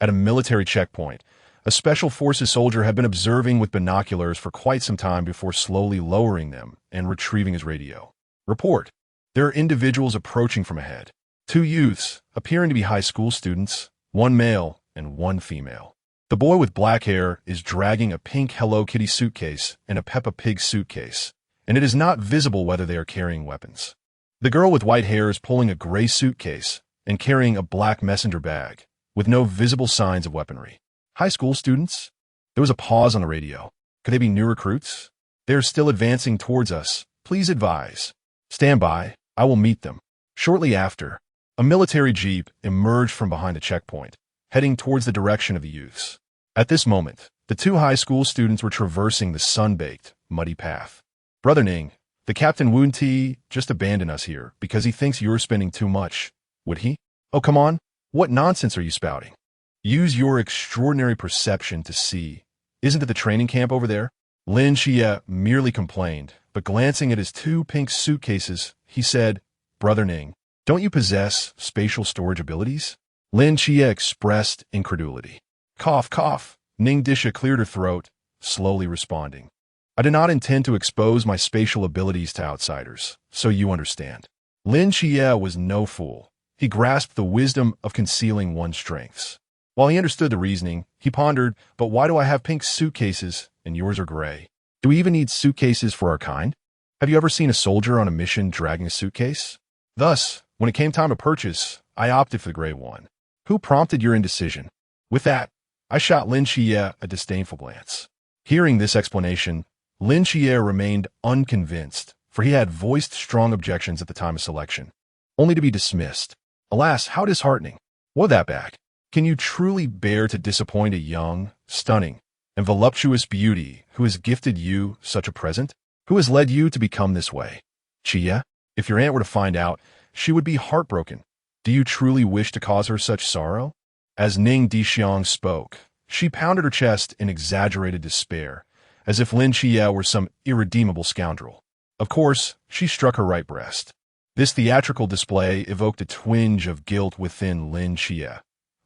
at a military checkpoint, a Special Forces soldier had been observing with binoculars for quite some time before slowly lowering them and retrieving his radio. Report. There are individuals approaching from ahead. 2 youths, appearing to be high school students, 1 male and 1 female. The boy with black hair is dragging a pink Hello Kitty suitcase and a Peppa Pig suitcase, and it is not visible whether they are carrying weapons. The girl with white hair is pulling a gray suitcase and carrying a black messenger bag, with no visible signs of weaponry. High school students? There was a pause on the radio. Could they be new recruits? They are still advancing towards us. Please advise. Stand by, I will meet them. Shortly after, a military jeep emerged from behind the checkpoint, heading towards the direction of the youths. At this moment, the 2 high school students were traversing the sun-baked, muddy path. "Brother Ning, the Captain Wu Ti just abandoned us here because he thinks you're spending too much. Would he? Oh, come on. What nonsense are you spouting? Use your extraordinary perception to see. Isn't it the training camp over there?" Lin Qiye merely complained, but glancing at his 2 pink suitcases, he said, "Brother Ning, don't you possess spatial storage abilities?" Lin Qiye expressed incredulity. Cough, cough. Ning Dishuang cleared her throat, slowly responding. "I do not intend to expose my spatial abilities to outsiders, so you understand." Lin Qiye was no fool. He grasped the wisdom of concealing one's strengths. While he understood the reasoning, he pondered, "But why do I have pink suitcases and yours are gray? Do we even need suitcases for our kind?" Have you ever seen a soldier on a mission dragging a suitcase? Thus, when it came time to purchase, I opted for the gray one. Who prompted your indecision? With that, I shot Lin Qiye a disdainful glance. Hearing this explanation, Lin Qiye remained unconvinced, for he had voiced strong objections at the time of selection, only to be dismissed. Alas, how disheartening. What that bag? Can you truly bear to disappoint a young, stunning, and voluptuous beauty who has gifted you such a present? Who has led you to become this way? Qiye, if your aunt were to find out, she would be heartbroken. Do you truly wish to cause her such sorrow? As Ning Dishuang spoke, she pounded her chest in exaggerated despair, as if Lin Qiye were some irredeemable scoundrel. Of course, she struck her right breast. This theatrical display evoked a twinge of guilt within Lin Qiye,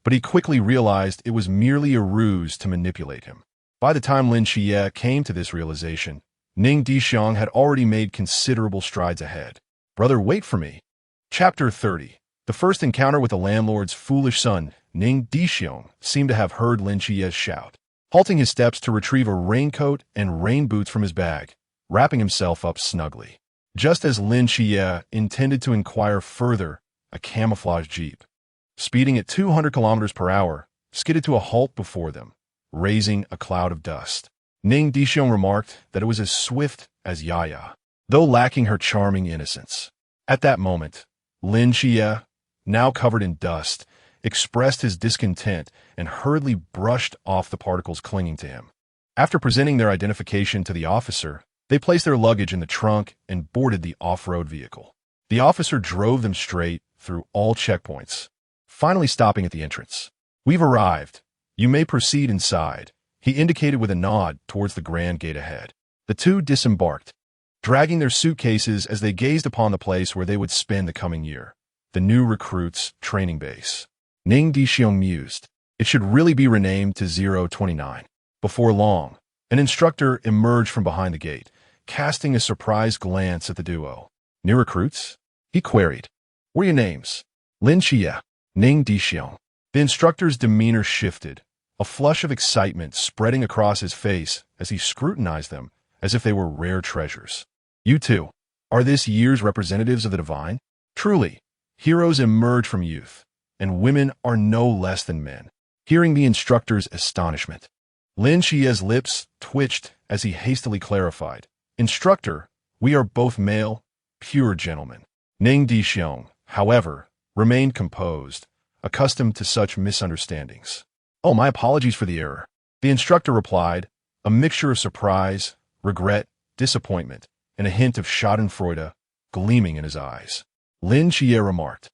but he quickly realized it was merely a ruse to manipulate him. By the time Lin Qiye came to this realization, Ning Dishuang had already made considerable strides ahead. Brother, wait for me. Chapter 30. The first encounter with the landlord's foolish son, Ning Dishuang, seemed to have heard Lin Qiye's shout. Halting his steps to retrieve a raincoat and rain boots from his bag, wrapping himself up snugly. Just as Lin Qiye intended to inquire further, a camouflage jeep, speeding at 200 kilometers per hour, skidded to a halt before them, raising a cloud of dust. Ning Dishuang remarked that it was as swift as Yaya, though lacking her charming innocence. At that moment, Lin Qiye, now covered in dust, expressed his discontent and hurriedly brushed off the particles clinging to him. After presenting their identification to the officer, they placed their luggage in the trunk and boarded the off-road vehicle. The officer drove them straight through all checkpoints, finally stopping at the entrance. We've arrived. You may proceed inside, he indicated with a nod towards the grand gate ahead. The two disembarked, dragging their suitcases as they gazed upon the place where they would spend the coming year, the new recruits' training base. Ning Dishuang mused, it should really be renamed to 029. Before long, an instructor emerged from behind the gate, casting a surprised glance at the duo. New recruits? He queried. What are your names? Lin Qiye, Ning Dishuang. The instructor's demeanor shifted, a flush of excitement spreading across his face as he scrutinized them as if they were rare treasures. You two, are this year's representatives of the divine? Truly, heroes emerge from youth, and women are no less than men. Hearing the instructor's astonishment, Lin Qiye's lips twitched as he hastily clarified. Instructor, we are both male, pure gentlemen. Ning Dishuang, however, remained composed, accustomed to such misunderstandings. Oh, my apologies for the error. The instructor replied, a mixture of surprise, regret, disappointment, and a hint of schadenfreude gleaming in his eyes. Lin Qiye remarked,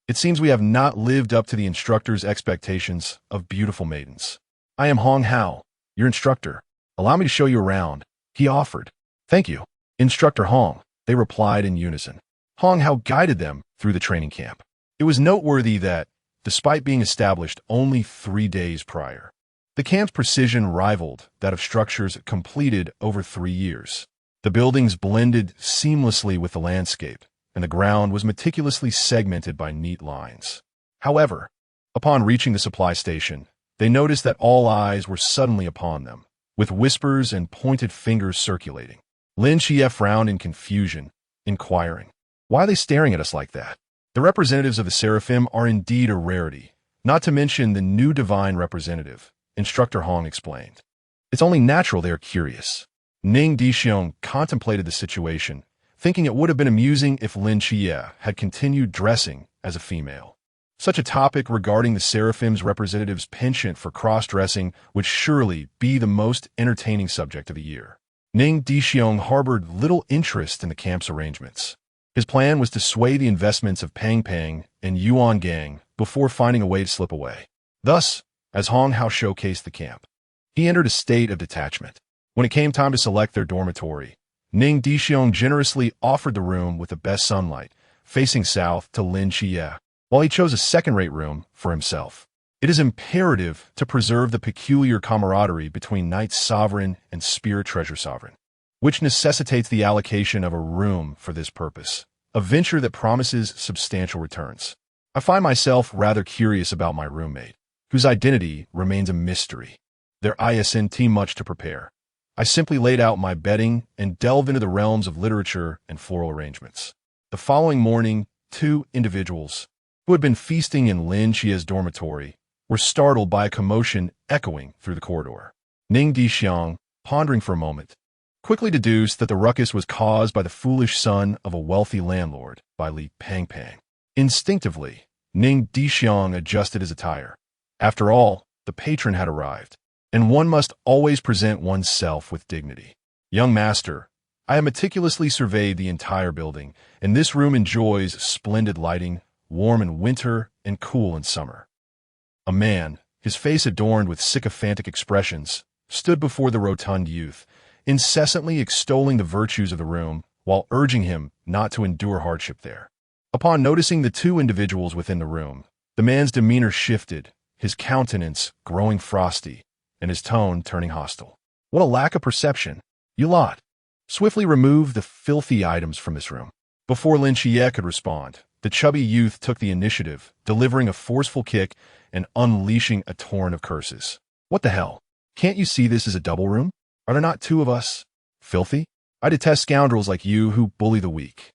it seems we have not lived up to the instructor's expectations of beautiful maidens. I am Hong Hao, your instructor. Allow me to show you around, he offered. Thank you, Instructor Hong, they replied in unison. Hong Hao guided them through the training camp. It was noteworthy that, despite being established only 3 days prior, the camp's precision rivaled that of structures completed over 3 years. The buildings blended seamlessly with the landscape, and the ground was meticulously segmented by neat lines. However, upon reaching the supply station, they noticed that all eyes were suddenly upon them, with whispers and pointed fingers circulating. Lin Qiye frowned in confusion, inquiring, why are they staring at us like that? The representatives of the Seraphim are indeed a rarity, not to mention the new divine representative, Instructor Hong explained. It's only natural they are curious. Ning Dishuang contemplated the situation, thinking it would have been amusing if Lin Qiye had continued dressing as a female. Such a topic regarding the Seraphim's representative's penchant for cross-dressing would surely be the most entertaining subject of the year. Ning Dishuang harbored little interest in the camp's arrangements. His plan was to sway the investments of Pang Pang and Yuan Gang before finding a way to slip away. Thus, as Hong Hao showcased the camp, he entered a state of detachment. When it came time to select their dormitory, Ning Dishuang generously offered the room with the best sunlight, facing south to Lin Qiye, while he chose a second-rate room for himself. It is imperative to preserve the peculiar camaraderie between Knight Sovereign and Spirit Treasure Sovereign, which necessitates the allocation of a room for this purpose, a venture that promises substantial returns. I find myself rather curious about my roommate, whose identity remains a mystery. There isn't much to prepare. I simply laid out my bedding and delved into the realms of literature and floral arrangements. The following morning, two individuals, who had been feasting in Lin Qiye's dormitory, were startled by a commotion echoing through the corridor. Ning Dishuang, pondering for a moment, quickly deduced that the ruckus was caused by the foolish son of a wealthy landlord by Li Pangpang. Instinctively, Ning Dishuang adjusted his attire. After all, the patron had arrived, and one must always present oneself with dignity. Young master, I have meticulously surveyed the entire building, and this room enjoys splendid lighting, warm in winter and cool in summer. A man, his face adorned with sycophantic expressions, stood before the rotund youth, incessantly extolling the virtues of the room while urging him not to endure hardship there. Upon noticing the two individuals within the room, the man's demeanor shifted, his countenance growing frosty, and his tone turning hostile. What a lack of perception! You lot! Swiftly remove the filthy items from this room. Before Lin Qiye could respond, the chubby youth took the initiative, delivering a forceful kick and unleashing a torrent of curses. What the hell? Can't you see this is a double room? Are there not two of us? Filthy? I detest scoundrels like you who bully the weak.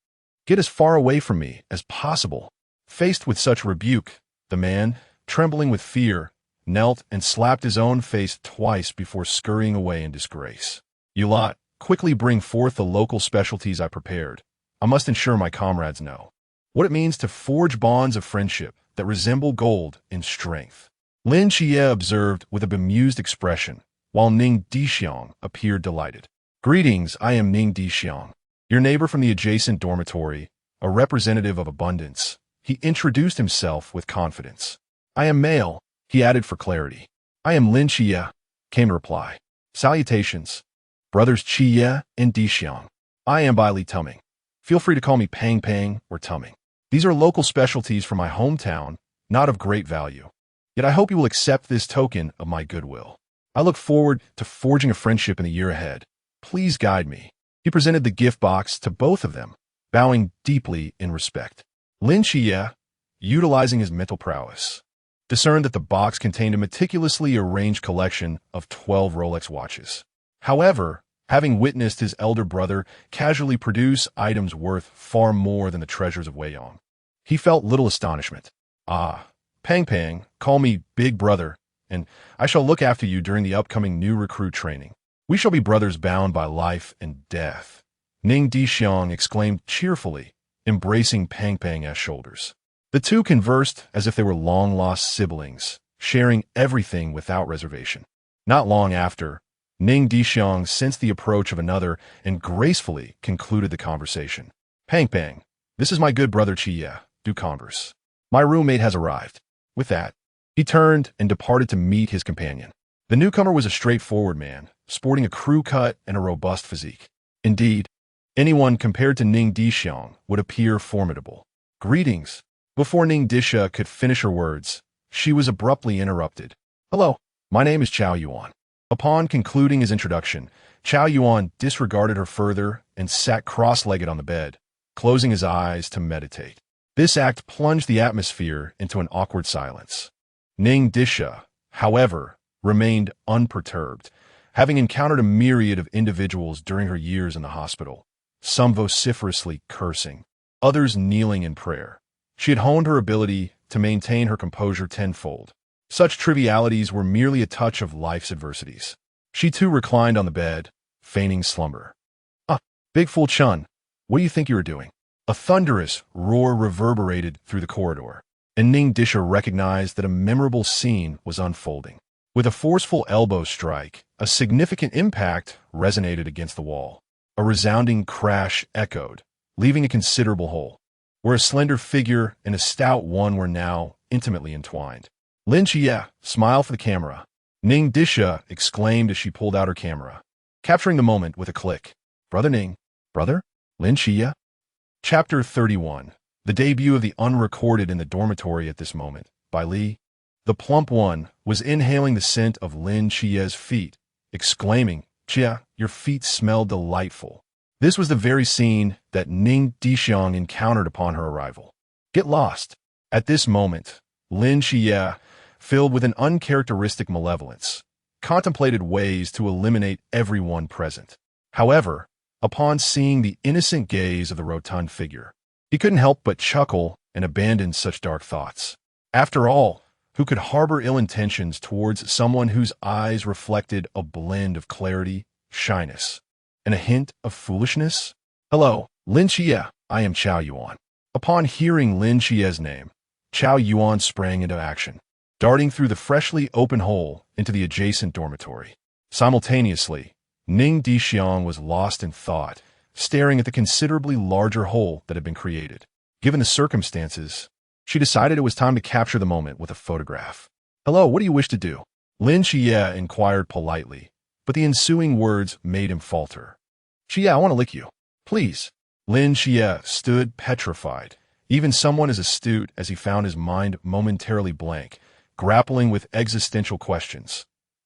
Get as far away from me as possible. Faced with such rebuke, the man, trembling with fear, knelt and slapped his own face twice before scurrying away in disgrace. You lot, quickly bring forth the local specialties I prepared. I must ensure my comrades know what it means to forge bonds of friendship that resemble gold in strength. Lin Qiye observed with a bemused expression, while Ning Dishuang appeared delighted. Greetings, I am Ning Dishuang, your neighbor from the adjacent dormitory, a representative of abundance. He introduced himself with confidence. I am male, he added for clarity. I am Lin Qiye, came the reply. Salutations, brothers Qiye and Dishuang. I am Bai Li Tumming. Feel free to call me Pang Pang or Tumming. These are local specialties from my hometown, not of great value. Yet I hope you will accept this token of my goodwill. I look forward to forging a friendship in the year ahead. Please guide me. He presented the gift box to both of them, bowing deeply in respect. Lin Qiye, utilizing his mental prowess, discerned that the box contained a meticulously arranged collection of 12 Rolex watches. However, having witnessed his elder brother casually produce items worth far more than the treasures of Weiyang, he felt little astonishment. Ah, Pang Pang, call me Big Brother, and I shall look after you during the upcoming new recruit training. We shall be brothers bound by life and death. Ning Dishuang exclaimed cheerfully, embracing Pang Pang's shoulders. The two conversed as if they were long-lost siblings, sharing everything without reservation. Not long after, Ning Dishuang sensed the approach of another and gracefully concluded the conversation. Pang Pang, this is my good brother Qiye. Do converse. My roommate has arrived. With that, he turned and departed to meet his companion. The newcomer was a straightforward man, sporting a crew cut and a robust physique. Indeed, anyone compared to Ning Dishuang would appear formidable. Greetings. Before Ning Disha could finish her words, she was abruptly interrupted. Hello, my name is Cao Yuan. Upon concluding his introduction, Cao Yuan disregarded her further and sat cross-legged on the bed, closing his eyes to meditate. This act plunged the atmosphere into an awkward silence. Ning Disha, however, remained unperturbed, having encountered a myriad of individuals during her years in the hospital, some vociferously cursing, others kneeling in prayer. She had honed her ability to maintain her composure tenfold. Such trivialities were merely a touch of life's adversities. She too reclined on the bed, feigning slumber. Ah, Big Fool Chun, what do you think you are doing? A thunderous roar reverberated through the corridor, and Ning Disha recognized that a memorable scene was unfolding. With a forceful elbow strike, a significant impact resonated against the wall. A resounding crash echoed, leaving a considerable hole, where a slender figure and a stout one were now intimately entwined. Lin Qiye, smile for the camera. Ning Disha exclaimed as she pulled out her camera, capturing the moment with a click. Brother Ning, brother? Lin Qiye? Chapter 31. The debut of the unrecorded in the dormitory at this moment, by Li. The plump one was inhaling the scent of Lin Qiye's feet, exclaiming, Qiye, your feet smell delightful. This was the very scene that Ning Dishuang encountered upon her arrival. Get lost. At this moment, Lin Qiye, filled with an uncharacteristic malevolence, contemplated ways to eliminate everyone present. However, upon seeing the innocent gaze of the rotund figure, he couldn't help but chuckle and abandon such dark thoughts. After all, who could harbor ill intentions towards someone whose eyes reflected a blend of clarity, shyness, and a hint of foolishness? Hello, Lin Qiye, I am Cao Yuan. Upon hearing Lin Qiye's name, Cao Yuan sprang into action, darting through the freshly open hole into the adjacent dormitory. Simultaneously, Ning Dishuang was lost in thought, staring at the considerably larger hole that had been created. Given the circumstances, she decided it was time to capture the moment with a photograph. Hello, what do you wish to do? Lin Qiye inquired politely, but the ensuing words made him falter. Qiye, I want to lick you. Please. Lin Qiye stood petrified, even someone as astute as he found his mind momentarily blank, grappling with existential questions.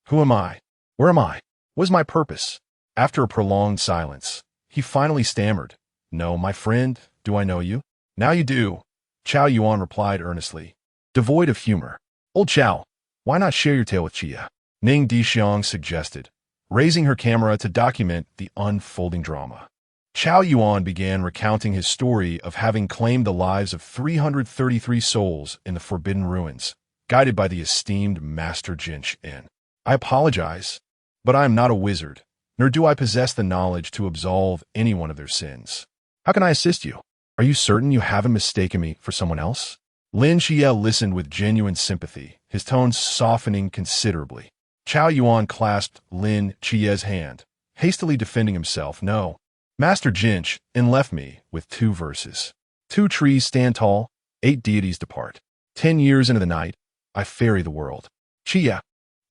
Who am I? Where am I? What is my purpose? After a prolonged silence, he finally stammered. No, my friend, do I know you? Now you do, Cao Yuan replied earnestly, devoid of humor. Old Cao, why not share your tale with Qiye? Ning Dishuang suggested, raising her camera to document the unfolding drama. Cao Yuan began recounting his story of having claimed the lives of 333 souls in the Forbidden Ruins, guided by the esteemed Master Jin. I apologize, but I am not a wizard, nor do I possess the knowledge to absolve anyone of their sins. How can I assist you? Are you certain you haven't mistaken me for someone else? Lin Qiye listened with genuine sympathy, his tone softening considerably. Cao Yuan clasped Lin Qiye's hand, hastily defending himself. No, Master Jin left me with 2 verses. 2 trees stand tall, 8 deities depart. 10 years into the night, I ferry the world. Qiye,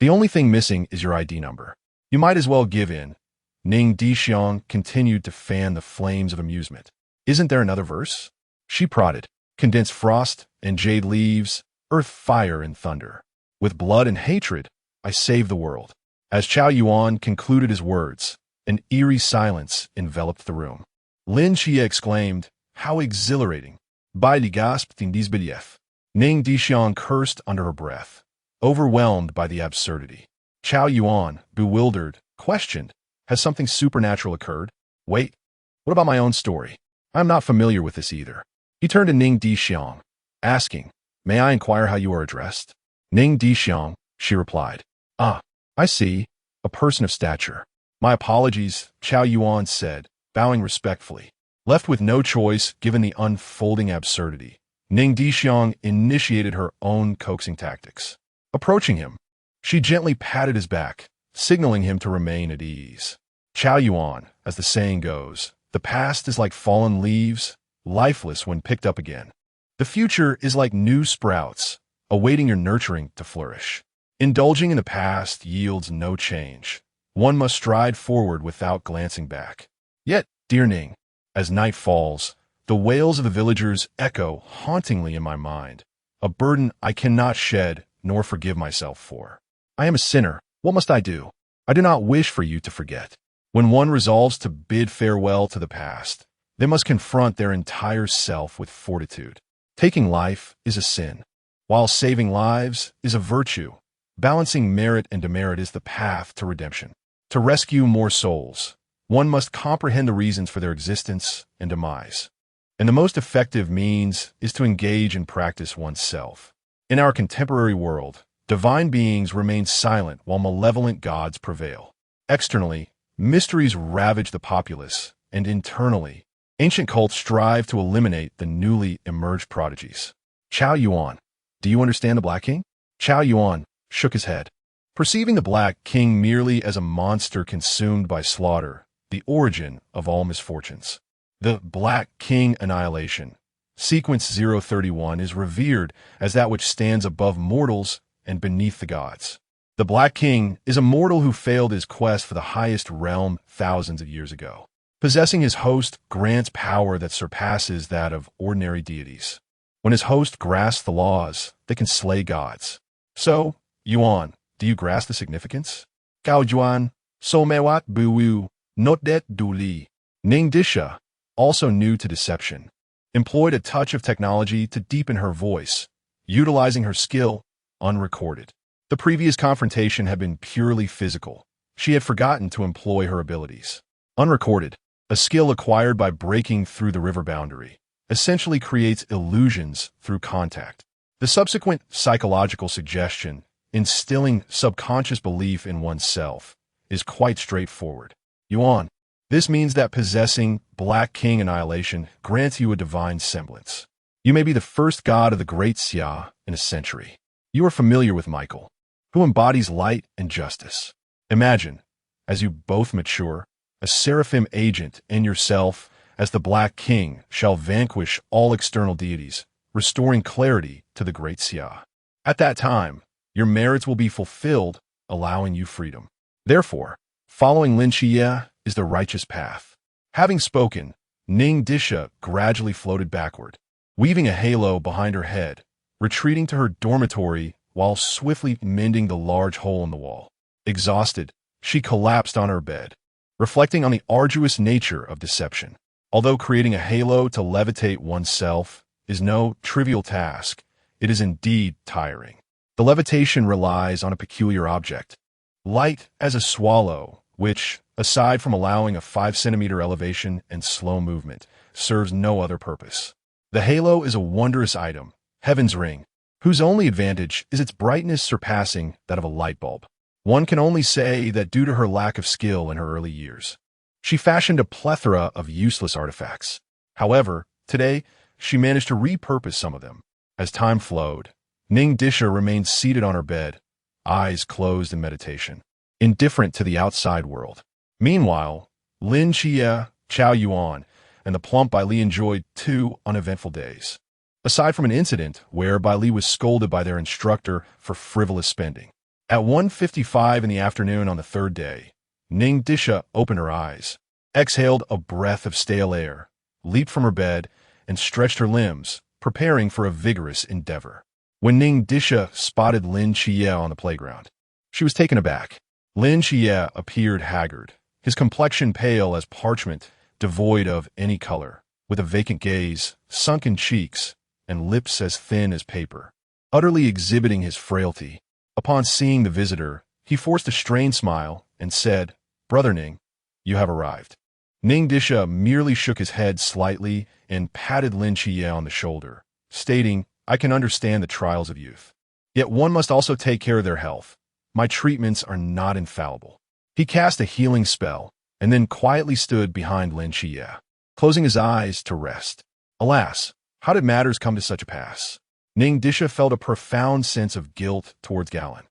the only thing missing is your ID number. You might as well give in. Ning Dishuang continued to fan the flames of amusement. Isn't there another verse? She prodded. Condensed frost and jade leaves, earth, fire, and thunder. With blood and hatred, I save the world. As Cao Yuan concluded his words, an eerie silence enveloped the room. Lin Qiye exclaimed, how exhilarating. Bailey gasped in disbelief. Ning Dishuang cursed under her breath, overwhelmed by the absurdity. Cao Yuan, bewildered, questioned, has something supernatural occurred? Wait, what about my own story? I am not familiar with this either. He turned to Ning Dishuang, asking, may I inquire how you are addressed? Ning Dishuang, she replied. Ah, I see, a person of stature. My apologies, Cao Yuan said, bowing respectfully. Left with no choice given the unfolding absurdity, Ning Dishuang initiated her own coaxing tactics. Approaching him, she gently patted his back, signaling him to remain at ease. Cao Yuan, as the saying goes, the past is like fallen leaves, lifeless when picked up again. The future is like new sprouts, awaiting your nurturing to flourish. Indulging in the past yields no change. One must stride forward without glancing back. Yet, dear Ning, as night falls, the wails of the villagers echo hauntingly in my mind, a burden I cannot shed nor forgive myself for. I am a sinner. What must I do? I do not wish for you to forget. When one resolves to bid farewell to the past, they must confront their entire self with fortitude. Taking life is a sin, while saving lives is a virtue. Balancing merit and demerit is the path to redemption. To rescue more souls, one must comprehend the reasons for their existence and demise. And the most effective means is to engage and practice oneself. In our contemporary world, divine beings remain silent while malevolent gods prevail. Externally, mysteries ravage the populace, and internally, ancient cults strive to eliminate the newly emerged prodigies. Cao Yuan, do you understand the Black King? Cao Yuan shook his head. Perceiving the Black King merely as a monster consumed by slaughter, the origin of all misfortunes. The Black King annihilation, sequence 031, is revered as that which stands above mortals and beneath the gods. The Black King is a mortal who failed his quest for the highest realm thousands of years ago. Possessing his host grants power that surpasses that of ordinary deities. When his host grasps the laws, they can slay gods. So, Yuan, do you grasp the significance? Gao Juan, so mewat buwu, not det du li. Ning Disha, also new to deception, employed a touch of technology to deepen her voice, utilizing her skill unrecorded. The previous confrontation had been purely physical. She had forgotten to employ her abilities. Unrecorded, a skill acquired by breaking through the river boundary, essentially creates illusions through contact. The subsequent psychological suggestion, instilling subconscious belief in oneself, is quite straightforward. Yuan. This means that possessing Black King Annihilation grants you a divine semblance. You may be the first god of the Great Xia in a century. You are familiar with Michael, who embodies light and justice. Imagine, as you both mature, a seraphim agent and yourself as the Black King shall vanquish all external deities, restoring clarity to the Great Xia. At that time, your merits will be fulfilled, allowing you freedom. Therefore, following Lin Qiye is the righteous path. Having spoken, Ning Dishuang gradually floated backward, weaving a halo behind her head, retreating to her dormitory while swiftly mending the large hole in the wall. Exhausted, she collapsed on her bed, reflecting on the arduous nature of deception. Although creating a halo to levitate oneself is no trivial task, it is indeed tiring. The levitation relies on a peculiar object, light as a swallow, which, aside from allowing a 5-centimeter elevation and slow movement, serves no other purpose. The halo is a wondrous item, Heaven's Ring, whose only advantage is its brightness surpassing that of a light bulb. One can only say that due to her lack of skill in her early years, she fashioned a plethora of useless artifacts. However, today, she managed to repurpose some of them. As time flowed, Ning Dishuang remained seated on her bed, eyes closed in meditation, indifferent to the outside world. Meanwhile, Lin Qiye, Cao Yuan, and the plump Bai Li enjoyed 2 uneventful days, aside from an incident where Bai Li was scolded by their instructor for frivolous spending. At 1:55 in the afternoon on the 3rd day, Ning Dishuang opened her eyes, exhaled a breath of stale air, leaped from her bed, and stretched her limbs, preparing for a vigorous endeavor. When Ning Dishuang spotted Lin Qiye on the playground, she was taken aback. Lin Qiye appeared haggard, his complexion pale as parchment, devoid of any color, with a vacant gaze, sunken cheeks, and lips as thin as paper, utterly exhibiting his frailty. Upon seeing the visitor, he forced a strained smile and said, "Brother Ning, you have arrived." Ning Dishuang merely shook his head slightly and patted Lin Qiye on the shoulder, stating, "I can understand the trials of youth. Yet one must also take care of their health. My treatments are not infallible." He cast a healing spell and then quietly stood behind Lin Qiye, closing his eyes to rest. Alas, how did matters come to such a pass? Ning Dishuang felt a profound sense of guilt towards Cao.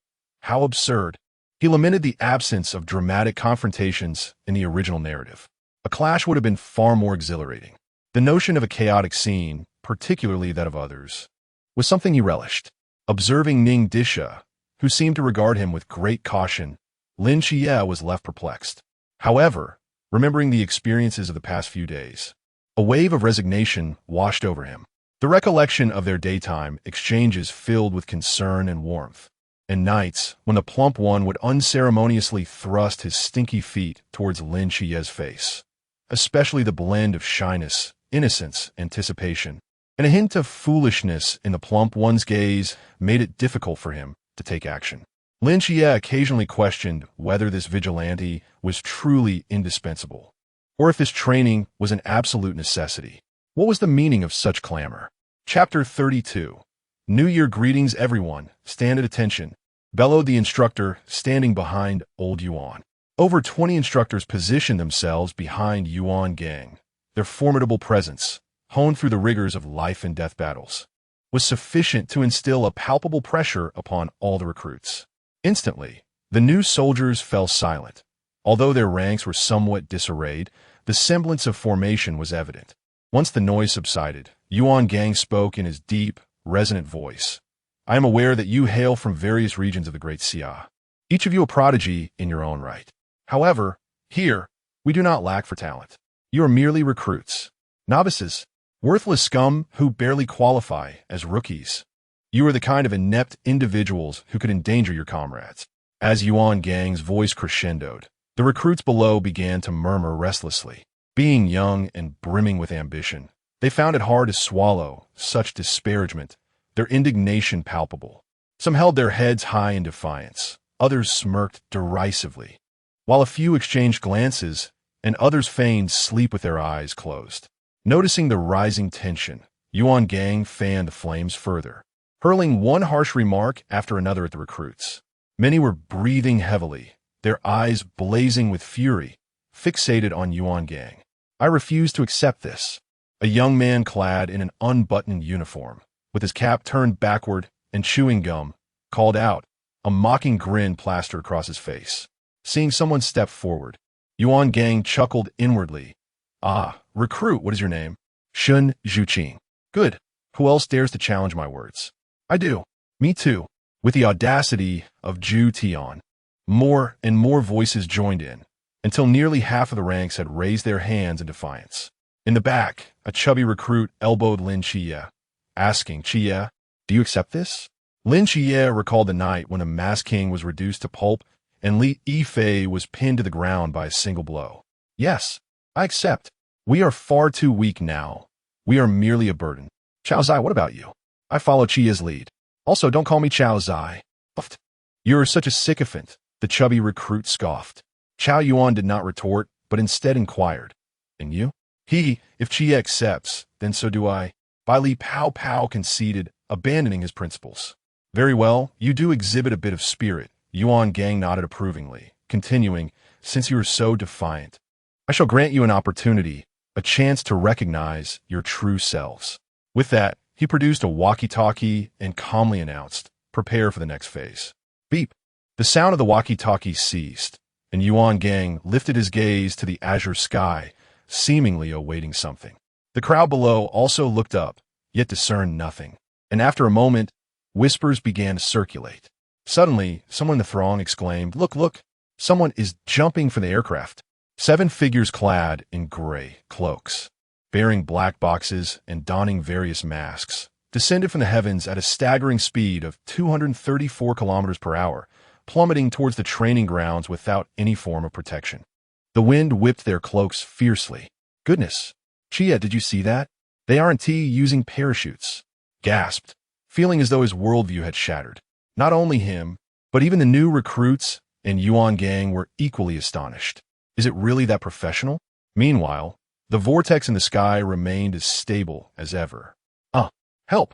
How absurd. He lamented the absence of dramatic confrontations in the original narrative. A clash would have been far more exhilarating. The notion of a chaotic scene, particularly that of others, was something he relished. Observing Ning Dishuang, who seemed to regard him with great caution, Lin Qiye was left perplexed. However, remembering the experiences of the past few days, a wave of resignation washed over him. The recollection of their daytime exchanges filled with concern and warmth, and nights when the plump one would unceremoniously thrust his stinky feet towards Lin Qiye's face, especially the blend of shyness, innocence, anticipation, and a hint of foolishness in the plump one's gaze made it difficult for him to take action. Lin Qiye occasionally questioned whether this vigilante was truly indispensable, or if this training was an absolute necessity. What was the meaning of such clamor? Chapter 32. New Year greetings, everyone. Stand at attention, bellowed the instructor, standing behind old Yuan. Over 20 instructors positioned themselves behind Yuan Gang. Their formidable presence, honed through the rigors of life and death battles, was sufficient to instill a palpable pressure upon all the recruits. Instantly, the new soldiers fell silent. Although their ranks were somewhat disarrayed, the semblance of formation was evident. Once the noise subsided, Yuan Gang spoke in his deep, resonant voice. "I am aware that you hail from various regions of the Great Xia, each of you a prodigy in your own right. However, here, we do not lack for talent. You are merely recruits, novices, worthless scum who barely qualify as rookies. You are the kind of inept individuals who could endanger your comrades." As Yuan Gang's voice crescendoed, the recruits below began to murmur restlessly. Being young and brimming with ambition, they found it hard to swallow such disparagement, their indignation palpable. Some held their heads high in defiance. Others smirked derisively, while a few exchanged glances and others feigned sleep with their eyes closed. Noticing the rising tension, Yuan Gang fanned the flames further, hurling one harsh remark after another at the recruits. Many were breathing heavily, their eyes blazing with fury, fixated on Yuan Gang. I refuse to accept this. A young man clad in an unbuttoned uniform, with his cap turned backward and chewing gum, called out, a mocking grin plastered across his face. Seeing someone step forward, Yuan Gang chuckled inwardly. Ah, recruit, what is your name? Shun Zhuqing. Good. Who else dares to challenge my words? I do. Me too. With the audacity of Zhu Tian, more and more voices joined in, until nearly half of the ranks had raised their hands in defiance. In the back, a chubby recruit elbowed Lin Qiye, asking, Qiye, do you accept this? Lin Qiye recalled the night when a mass king was reduced to pulp and Li Yifei was pinned to the ground by a single blow. Yes, I accept. We are far too weak now. We are merely a burden. Cao Zai, what about you? I follow Qiye's lead. Also, don't call me Cao Zai. You're such a sycophant, the chubby recruit scoffed. Cao Yuan did not retort, but instead inquired, and you? If Qiye accepts, then so do I. Bai Li Pao Pao conceded, abandoning his principles. Very well, you do exhibit a bit of spirit. Yuan Gang nodded approvingly, continuing, since you are so defiant, I shall grant you an opportunity, a chance to recognize your true selves. With that, he produced a walkie-talkie and calmly announced, prepare for the next phase. Beep. The sound of the walkie-talkie ceased, and Yuan Gang lifted his gaze to the azure sky, seemingly awaiting something. The crowd below also looked up, yet discerned nothing, and after a moment, whispers began to circulate. Suddenly, someone in the throng exclaimed, Look, someone is jumping for the aircraft. 7 figures clad in gray cloaks, bearing black boxes and donning various masks, descended from the heavens at a staggering speed of 234 kilometers per hour, plummeting towards the training grounds without any form of protection. The wind whipped their cloaks fiercely. Goodness! Qiye, did you see that? They aren't using parachutes. Gasped, feeling as though his worldview had shattered. Not only him, but even the new recruits and Yuan Gang were equally astonished. Is it really that professional? Meanwhile, the vortex in the sky remained as stable as ever. Help!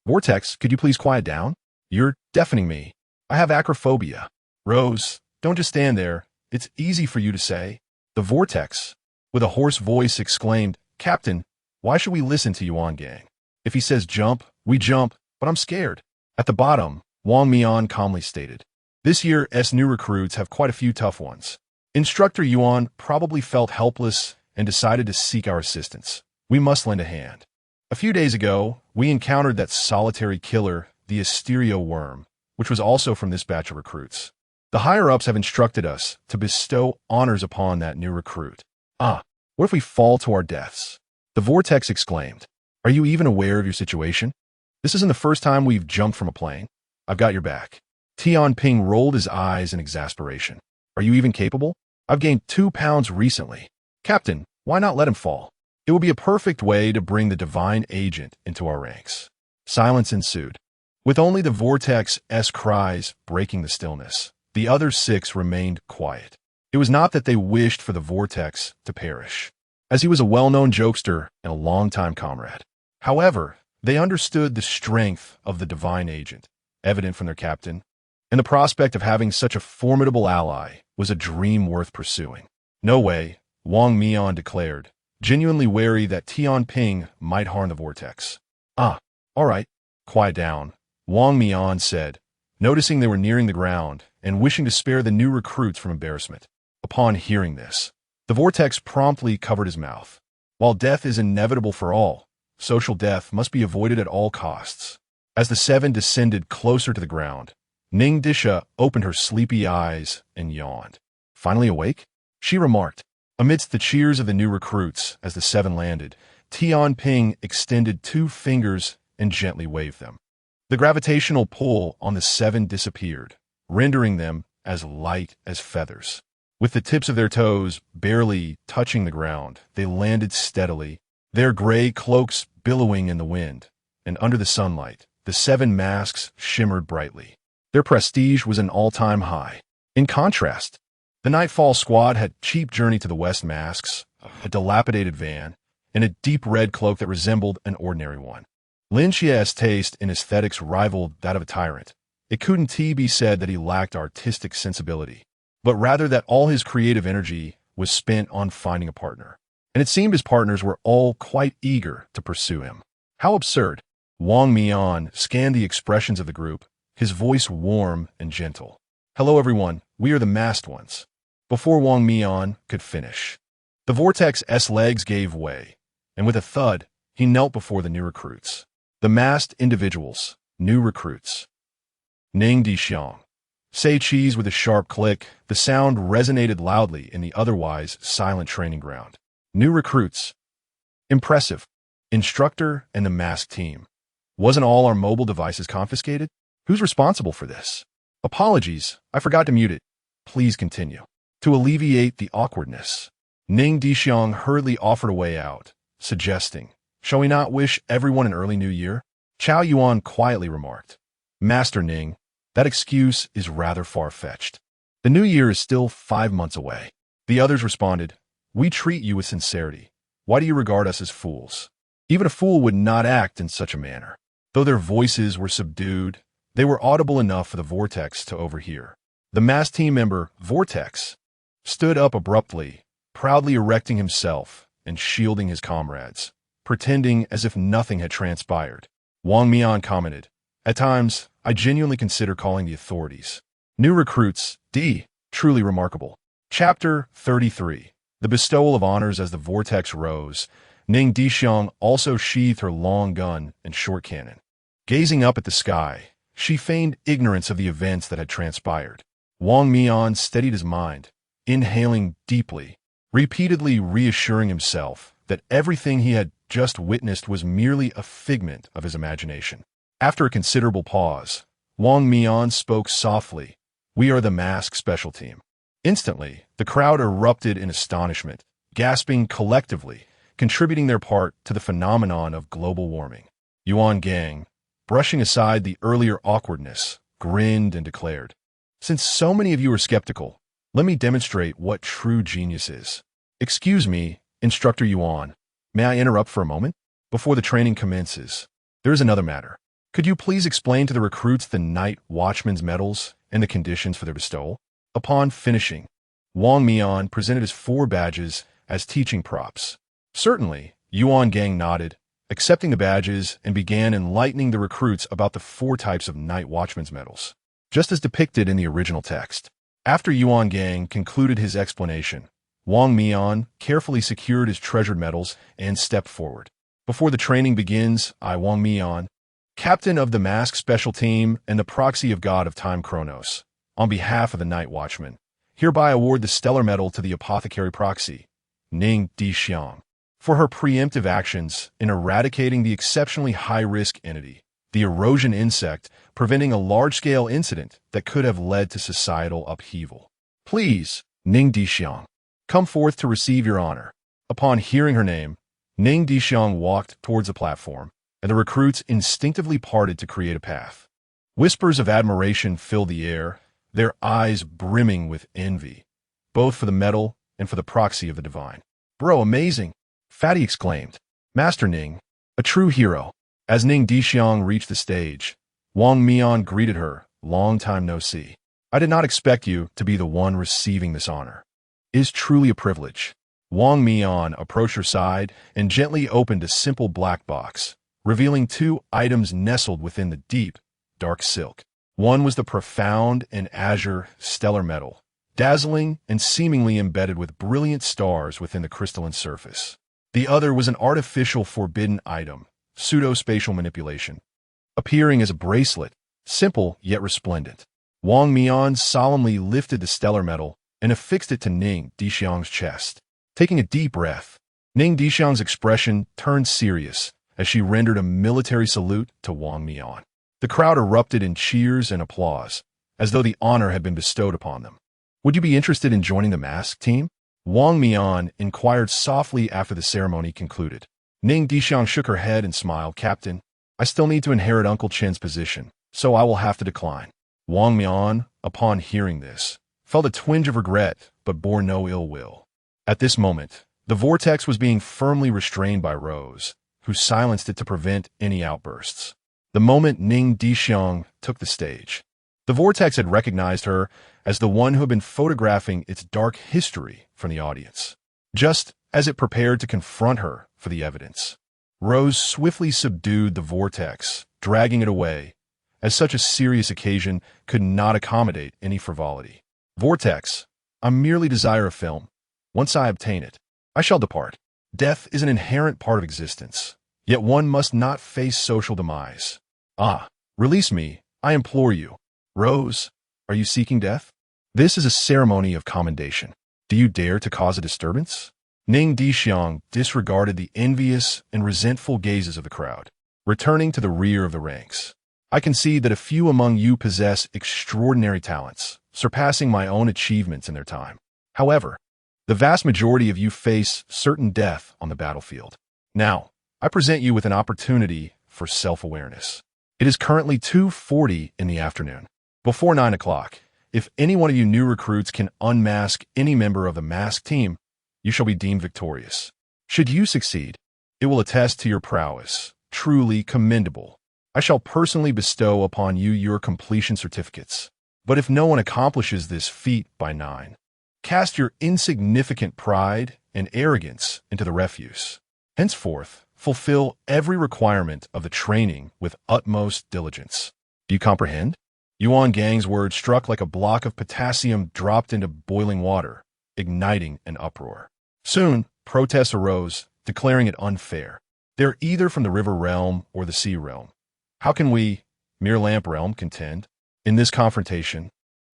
Vortex, could you please quiet down? You're deafening me. I have acrophobia. Rose, don't just stand there. It's easy for you to say. The vortex, with a hoarse voice, exclaimed, Captain, why should we listen to Yuan Gang? If he says jump, we jump, but I'm scared. At the bottom, Wang Mian calmly stated, this year's new recruits have quite a few tough ones. Instructor Yuan probably felt helpless and decided to seek our assistance. We must lend a hand. A few days ago, we encountered that solitary killer, the Asterio worm, which was also from this batch of recruits. The higher-ups have instructed us to bestow honors upon that new recruit. What if we fall to our deaths? The vortex exclaimed. Are you even aware of your situation? This isn't the first time we've jumped from a plane. I've got your back. Tianping rolled his eyes in exasperation. Are you even capable? I've gained 2 pounds recently. Captain, why not let him fall? It would be a perfect way to bring the divine agent into our ranks. Silence ensued, with only the vortex's cries breaking the stillness. The other 6 remained quiet. It was not that they wished for the vortex to perish, as he was a well-known jokester and a longtime comrade. However, they understood the strength of the divine agent, evident from their captain, and the prospect of having such a formidable ally was a dream worth pursuing. No way, Wang Mian declared, genuinely wary that Tianping might harm the vortex. All right, quiet down, Wang Mian said, noticing they were nearing the ground and wishing to spare the new recruits from embarrassment. Upon hearing this, the vortex promptly covered his mouth. While death is inevitable for all, social death must be avoided at all costs. As the 7 descended closer to the ground, Ning Dishuang opened her sleepy eyes and yawned. Finally awake? She remarked. Amidst the cheers of the new recruits as the 7 landed, Tianping extended 2 fingers and gently waved them. The gravitational pull on the 7 disappeared, rendering them as light as feathers. With the tips of their toes barely touching the ground, they landed steadily, their gray cloaks billowing in the wind, and under the sunlight, the 7 masks shimmered brightly. Their prestige was an all-time high. In contrast, the Nightfall squad had cheap Journey to the West masks, a dilapidated van, and a deep red cloak that resembled an ordinary one. Lin Qiye's taste in aesthetics rivaled that of a tyrant. It couldn't be said that he lacked artistic sensibility, but rather that all his creative energy was spent on finding a partner. And it seemed his partners were all quite eager to pursue him. How absurd! Wang Mian scanned the expressions of the group, his voice warm and gentle. "Hello everyone, we are the masked ones." Before Wang Mian could finish, the Vortex's legs gave way, and with a thud, he knelt before the new recruits. The masked individuals, new recruits. Ning Dishuang. Say cheese with a sharp click, the sound resonated loudly in the otherwise silent training ground. New recruits. Impressive. Instructor and the masked team. Wasn't all our mobile devices confiscated? Who's responsible for this? Apologies, I forgot to mute it. Please continue. To alleviate the awkwardness, Ning Dishuang hurriedly offered a way out, suggesting, "Shall we not wish everyone an early new year?" Cao Yuan quietly remarked, "Master Ning, that excuse is rather far-fetched. The new year is still 5 months away." The others responded, "We treat you with sincerity. Why do you regard us as fools?" Even a fool would not act in such a manner. Though their voices were subdued, they were audible enough for the Vortex to overhear. The masked team member, Vortex, stood up abruptly, proudly erecting himself and shielding his comrades, pretending as if nothing had transpired. Wang Mian commented, "At times, I genuinely consider calling the authorities. New recruits, truly remarkable." Chapter 33. The bestowal of honors. As the Vortex rose, Ning Dishuang also sheathed her long gun and short cannon. Gazing up at the sky, she feigned ignorance of the events that had transpired. Wang Mian steadied his mind, inhaling deeply, repeatedly reassuring himself that everything he had just witnessed was merely a figment of his imagination. After a considerable pause, Wang Mian spoke softly, "We are the masked special team." Instantly, the crowd erupted in astonishment, gasping collectively, contributing their part to the phenomenon of global warming. Yuan Gang, brushing aside the earlier awkwardness, grinned and declared, "Since so many of you are skeptical, let me demonstrate what true genius is. Excuse me, Instructor Yuan, may I interrupt for a moment? Before the training commences, there is another matter. Could you please explain to the recruits the Night Watchman's medals and the conditions for their bestowal?" Upon finishing, Wang Mian presented his 4 badges as teaching props. Certainly, Yuan Gang nodded, accepting the badges, and began enlightening the recruits about the 4 types of Night Watchman's medals, just as depicted in the original text. After Yuan Gang concluded his explanation, Wang Mian carefully secured his treasured medals and stepped forward. "Before the training begins, I, Wang Mian, captain of the masked special team and the proxy of God of Time Kronos, on behalf of the Night Watchman, hereby award the stellar medal to the apothecary proxy, Ning Dishuang, for her preemptive actions in eradicating the exceptionally high-risk entity, the erosion insect, preventing a large-scale incident that could have led to societal upheaval. Please, Ning Dishuang, come forth to receive your honor." Upon hearing her name, Ning Dishuang walked towards the platform, and the recruits instinctively parted to create a path. Whispers of admiration filled the air, their eyes brimming with envy, both for the medal and for the proxy of the divine. "Bro, amazing!" Fatty exclaimed. "Master Ning, a true hero." As Ning Dishuang reached the stage, Wang Mian greeted her, "Long time no see. I did not expect you to be the one receiving this honor. It is truly a privilege." Wang Mian approached her side and gently opened a simple black box, revealing 2 items nestled within the deep, dark silk. One was the profound and azure stellar medal, dazzling and seemingly embedded with brilliant stars within the crystalline surface. The other was an artificial forbidden item, pseudo-spatial manipulation, appearing as a bracelet, simple yet resplendent. Wang Mian solemnly lifted the stellar medal and affixed it to Ning Dishuang's chest. Taking a deep breath, Ning Dishuang's expression turned serious as she rendered a military salute to Wang Mian. The crowd erupted in cheers and applause, as though the honor had been bestowed upon them. "Would you be interested in joining the masked team?" Wang Mian inquired softly after the ceremony concluded. Ning Dishuang shook her head and smiled. "Captain, I still need to inherit Uncle Chen's position, so I will have to decline. Wang Mian, upon hearing this, felt a twinge of regret but bore no ill will. At this moment, the vortex was being firmly restrained by Rose, who silenced it to prevent any outbursts. The moment Ning Dishuang took the stage, the vortex had recognized her as the one who had been photographing its dark history from the audience. Just as it prepared to confront her for the evidence, Rose swiftly subdued the vortex, dragging it away, as such a serious occasion could not accommodate any frivolity. Vortex, I merely desire a film. Once I obtain it, I shall depart. Death is an inherent part of existence, yet one must not face social demise. Ah, release me, I implore you. Rose, are you seeking death? This is a ceremony of commendation. Do you dare to cause a disturbance? Ning Dishuang disregarded the envious and resentful gazes of the crowd, returning to the rear of the ranks. I can see that a few among you possess extraordinary talents, surpassing my own achievements in their time. However, the vast majority of you face certain death on the battlefield. Now, I present you with an opportunity for self-awareness. It is currently 2:40 in the afternoon. Before 9 o'clock, if any one of you new recruits can unmask any member of the masked team, you shall be deemed victorious. Should you succeed, it will attest to your prowess, truly commendable. I shall personally bestow upon you your completion certificates. But if no one accomplishes this feat by 9, cast your insignificant pride and arrogance into the refuse. Henceforth, fulfill every requirement of the training with utmost diligence. Do you comprehend? Yuan Gang's words struck like a block of potassium dropped into boiling water, igniting an uproar. Soon, protests arose, declaring it unfair. They're either from the river realm or the sea realm. How can we, mere lamp realm, contend? In this confrontation,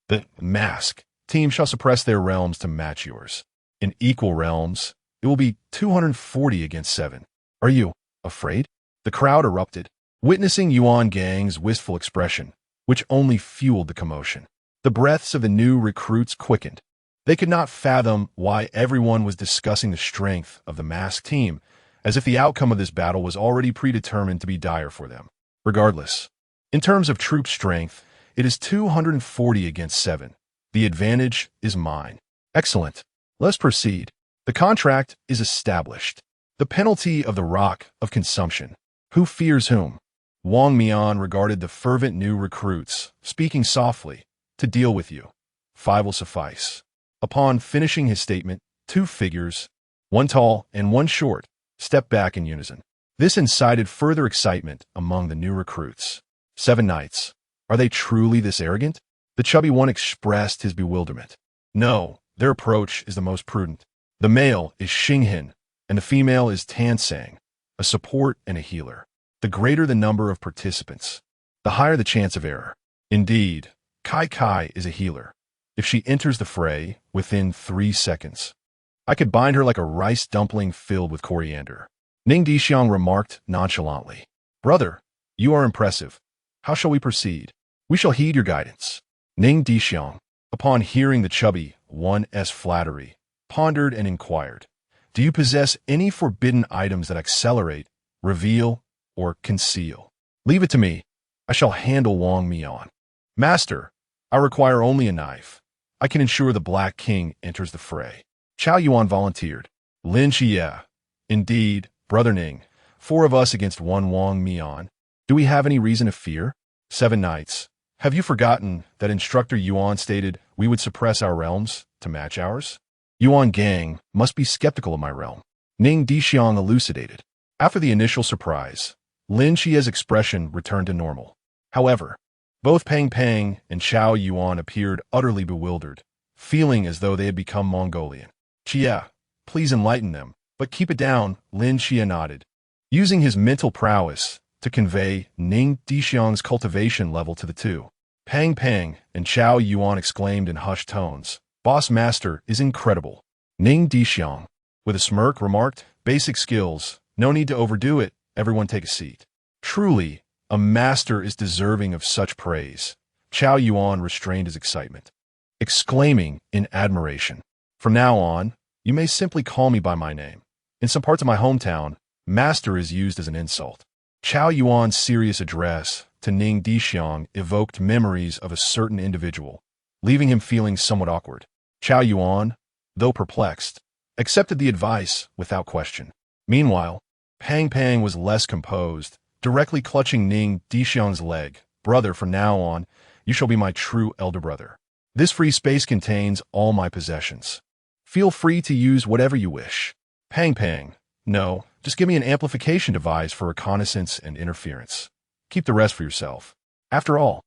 the mask team shall suppress their realms to match yours. In equal realms, it will be 240 against 7. Are you afraid? The crowd erupted, witnessing Yuan Gang's wistful expression, which only fueled the commotion. The breaths of the new recruits quickened. They could not fathom why everyone was discussing the strength of the masked team, as if the outcome of this battle was already predetermined to be dire for them. Regardless, in terms of troop strength, it is 240 against 7. The advantage is mine. Excellent. Let's proceed. The contract is established. The penalty of the rock of consumption. Who fears whom? Wang Mian regarded the fervent new recruits, speaking softly, to deal with you. 5 will suffice. Upon finishing his statement, 2 figures, one tall and one short, stepped back in unison. This incited further excitement among the new recruits. 7 knights. Are they truly this arrogant? The chubby one expressed his bewilderment. No, their approach is the most prudent. The male is Xinghin, and the female is Tansang, a support and a healer. The greater the number of participants, the higher the chance of error. Indeed, Kai is a healer. If she enters the fray within 3 seconds, I could bind her like a rice dumpling filled with coriander. Ning Dishuang remarked nonchalantly. Brother, you are impressive. How shall we proceed? We shall heed your guidance. Ning Dishuang, upon hearing the chubby one's flattery, pondered and inquired, do you possess any forbidden items that accelerate, reveal, or conceal? Leave it to me. I shall handle Wang Mian. Master, I require only a knife. I can ensure the Black King enters the fray. Cao Yuan volunteered. Lin Qiye. Indeed, Brother Ning, 4 of us against 1 Wang Mian. Do we have any reason to fear? 7 knights. Have you forgotten that Instructor Yuan stated we would suppress our realms to match ours? Yuan Gang must be skeptical of my realm. Ning Dishuang elucidated. After the initial surprise, Lin Qiye's expression returned to normal. However, both Pang Pang and Cao Yuan appeared utterly bewildered, feeling as though they had become Mongolian. Qiye, please enlighten them, but keep it down, Lin Qiye nodded, using his mental prowess to convey Ning Dishuang's cultivation level to the two. Pang Pang and Cao Yuan exclaimed in hushed tones, Boss Master is incredible. Ning Dishuang, with a smirk, remarked, basic skills, no need to overdo it, everyone take a seat. Truly, a master is deserving of such praise. Cao Yuan restrained his excitement, exclaiming in admiration, from now on, you may simply call me by my name. In some parts of my hometown, master is used as an insult. Cao Yuan's serious address to Ning Dishuang evoked memories of a certain individual, leaving him feeling somewhat awkward. Cao Yuan, though perplexed, accepted the advice without question. Meanwhile, Pang was less composed, directly clutching Ning Dishuang's leg. Brother, from now on, you shall be my true elder brother. This free space contains all my possessions. Feel free to use whatever you wish. Pang, no, just give me an amplification device for reconnaissance and interference. Keep the rest for yourself. After all,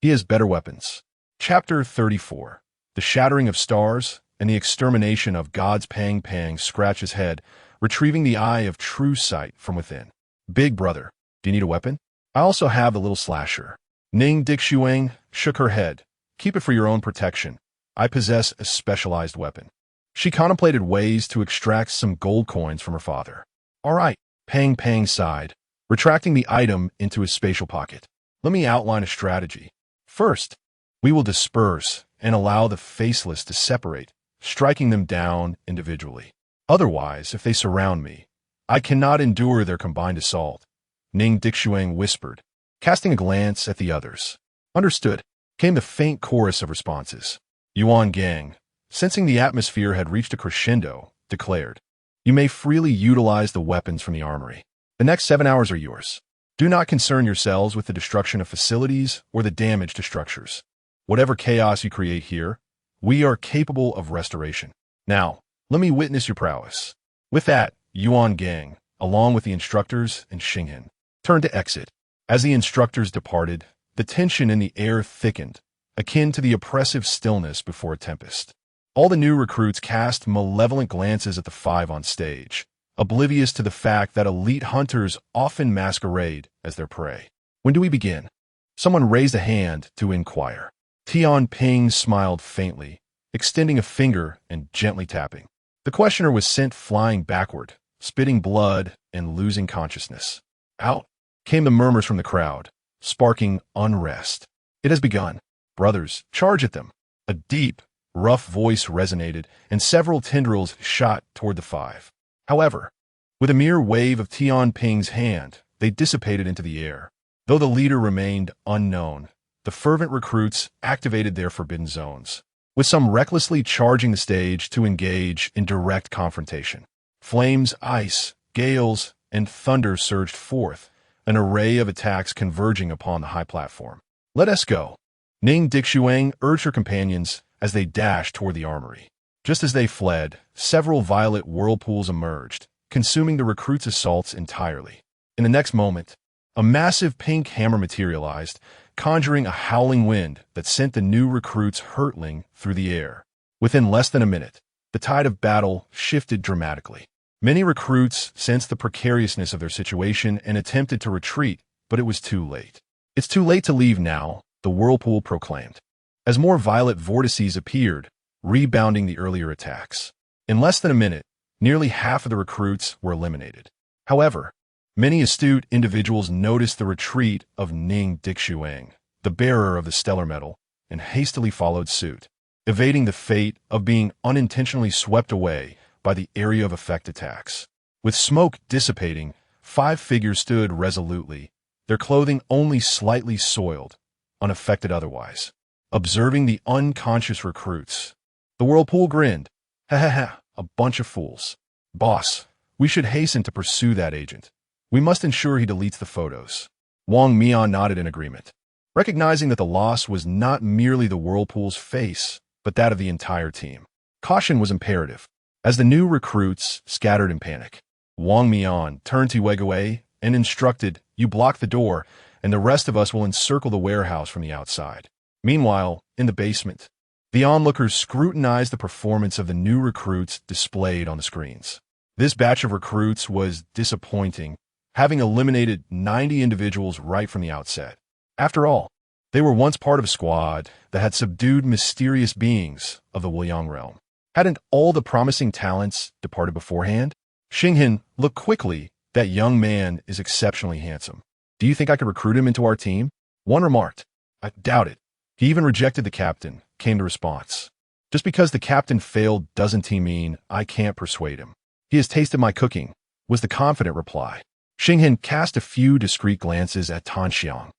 he has better weapons. Chapter 34. The Shattering of Stars and the Extermination of Gods. Pang scratched his head, retrieving the eye of true sight from within. Big brother, do you need a weapon? I also have the little slasher. Ning Dishuang shook her head. Keep it for your own protection. I possess a specialized weapon. She contemplated ways to extract some gold coins from her father. All right, Pang sighed, retracting the item into his spatial pocket. Let me outline a strategy. First, we will disperse and allow the faceless to separate, striking them down individually. Otherwise, if they surround me, I cannot endure their combined assault. Ning Dishuang whispered, casting a glance at the others. Understood, came the faint chorus of responses. Yuan Gang, sensing the atmosphere had reached a crescendo, declared, you may freely utilize the weapons from the armory. The next 7 hours are yours. Do not concern yourselves with the destruction of facilities or the damage to structures. Whatever chaos you create here, we are capable of restoration. Now, let me witness your prowess. With that, Yuan Gang, along with the instructors and Xinghin, turned to exit. As the instructors departed, the tension in the air thickened, akin to the oppressive stillness before a tempest. All the new recruits cast malevolent glances at the five on stage, oblivious to the fact that elite hunters often masquerade as their prey. When do we begin? Someone raised a hand to inquire. Ping smiled faintly, extending a finger and gently tapping. The questioner was sent flying backward, spitting blood and losing consciousness. Out came the murmurs from the crowd, sparking unrest. It has begun. Brothers, charge at them. A deep, rough voice resonated, and several tendrils shot toward the five. However, with a mere wave of Ping's hand, they dissipated into the air. Though the leader remained unknown, the fervent recruits activated their forbidden zones, with some recklessly charging the stage to engage in direct confrontation. Flames, ice, gales, and thunder surged forth, an array of attacks converging upon the high platform. Let us go. Ning Dishuang urged her companions as they dashed toward the armory. Just as they fled, several violet whirlpools emerged, consuming the recruits' assaults entirely. In the next moment, a massive pink hammer materialized, conjuring a howling wind that sent the new recruits hurtling through the air. Within less than a minute, the tide of battle shifted dramatically. Many recruits sensed the precariousness of their situation and attempted to retreat, but it was too late. It's too late to leave now, the whirlpool proclaimed, as more violet vortices appeared, rebounding the earlier attacks. In less than a minute, nearly half of the recruits were eliminated. However, many astute individuals noticed the retreat of Ning Dishuang, the bearer of the stellar medal, and hastily followed suit, evading the fate of being unintentionally swept away by the area of effect attacks. With smoke dissipating, 5 figures stood resolutely, their clothing only slightly soiled, unaffected otherwise, observing the unconscious recruits. The whirlpool grinned. Ha, a bunch of fools. Boss, we should hasten to pursue that agent. We must ensure he deletes the photos. Wang Mian nodded in agreement, recognizing that the loss was not merely the whirlpool's face, but that of the entire team. Caution was imperative. As the new recruits scattered in panic, Wang Mian turned to Weguei and instructed, you block the door, and the rest of us will encircle the warehouse from the outside. Meanwhile, in the basement, the onlookers scrutinized the performance of the new recruits displayed on the screens. This batch of recruits was disappointing, having eliminated 90 individuals right from the outset. After all, they were once part of a squad that had subdued mysterious beings of the Wuliang realm. Hadn't all the promising talents departed beforehand? Xinghin looked quickly. That young man is exceptionally handsome. Do you think I could recruit him into our team? One remarked. I doubt it. He even rejected the captain, came the response. Just because the captain failed doesn't mean I can't persuade him. He has tasted my cooking, was the confident reply. Xinghan cast a few discreet glances at Tan Xiang,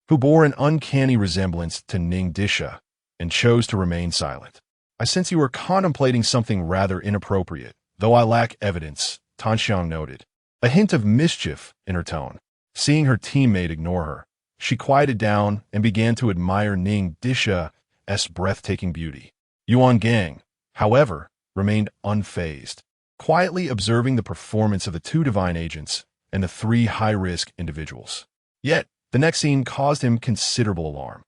who bore an uncanny resemblance to Ning Dishuang, and chose to remain silent. I sense you are contemplating something rather inappropriate, though I lack evidence, Tan Xiang noted, a hint of mischief in her tone. Seeing her teammate ignore her, she quieted down and began to admire Ning Dishuang's breathtaking beauty. Yuan Gang, however, remained unfazed, quietly observing the performance of the two divine agents and the three high-risk individuals. Yet, the next scene caused him considerable alarm.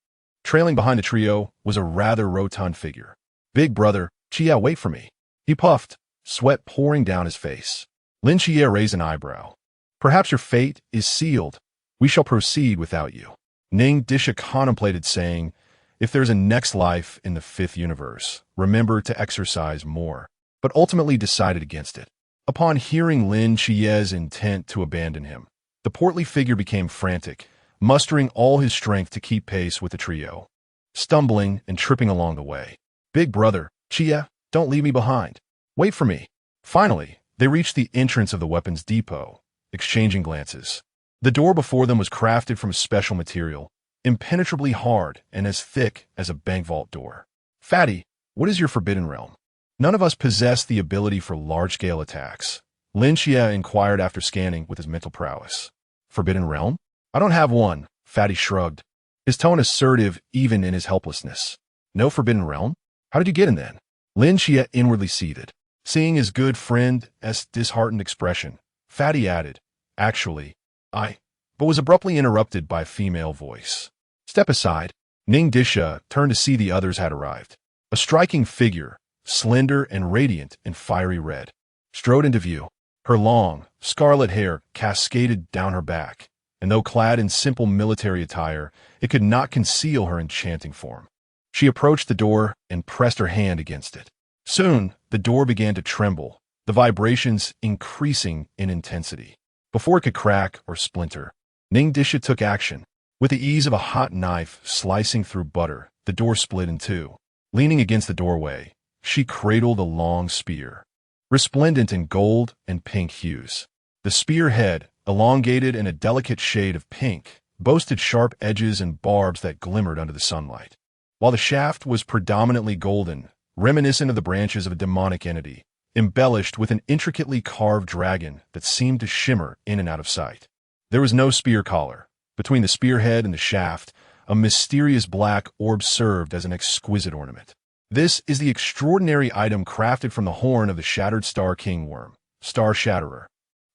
Trailing behind the trio was a rather rotund figure. "Big brother, Qiye, wait for me." He puffed, sweat pouring down his face. Lin Qiye raised an eyebrow. "Perhaps your fate is sealed. We shall proceed without you." Ning Dishuang contemplated saying, "If there's a next life in the fifth universe, remember to exercise more," but ultimately decided against it. Upon hearing Lin Qiye's intent to abandon him, the portly figure became frantic, mustering all his strength to keep pace with the trio, stumbling and tripping along the way. "Big brother, Qiye, don't leave me behind. Wait for me." Finally, they reached the entrance of the weapons depot, exchanging glances. The door before them was crafted from a special material, impenetrably hard and as thick as a bank vault door. "Fatty, what is your forbidden realm?" "None of us possess the ability for large-scale attacks," Lin Qiye inquired after scanning with his mental prowess. "Forbidden realm? I don't have one," Fatty shrugged, his tone assertive even in his helplessness. "No forbidden realm? How did you get in then?" Lin Qiye inwardly seethed. Seeing his good friend's disheartened expression, Fatty added, "Actually, but was abruptly interrupted by a female voice. "Step aside." Ning Dishuang turned to see the others had arrived. A striking figure, slender and radiant in fiery red, strode into view. Her long, scarlet hair cascaded down her back, and though clad in simple military attire, it could not conceal her enchanting form. She approached the door and pressed her hand against it. Soon, the door began to tremble, the vibrations increasing in intensity. Before it could crack or splinter, Ning Dishuang took action. With the ease of a hot knife slicing through butter, the door split in two. Leaning against the doorway, she cradled a long spear, resplendent in gold and pink hues. The spear head, elongated in a delicate shade of pink, boasted sharp edges and barbs that glimmered under the sunlight, while the shaft was predominantly golden, reminiscent of the branches of a demonic entity, embellished with an intricately carved dragon that seemed to shimmer in and out of sight. There was no spear collar. Between the spearhead and the shaft, a mysterious black orb served as an exquisite ornament. "This is the extraordinary item crafted from the horn of the shattered star king worm, Star Shatterer.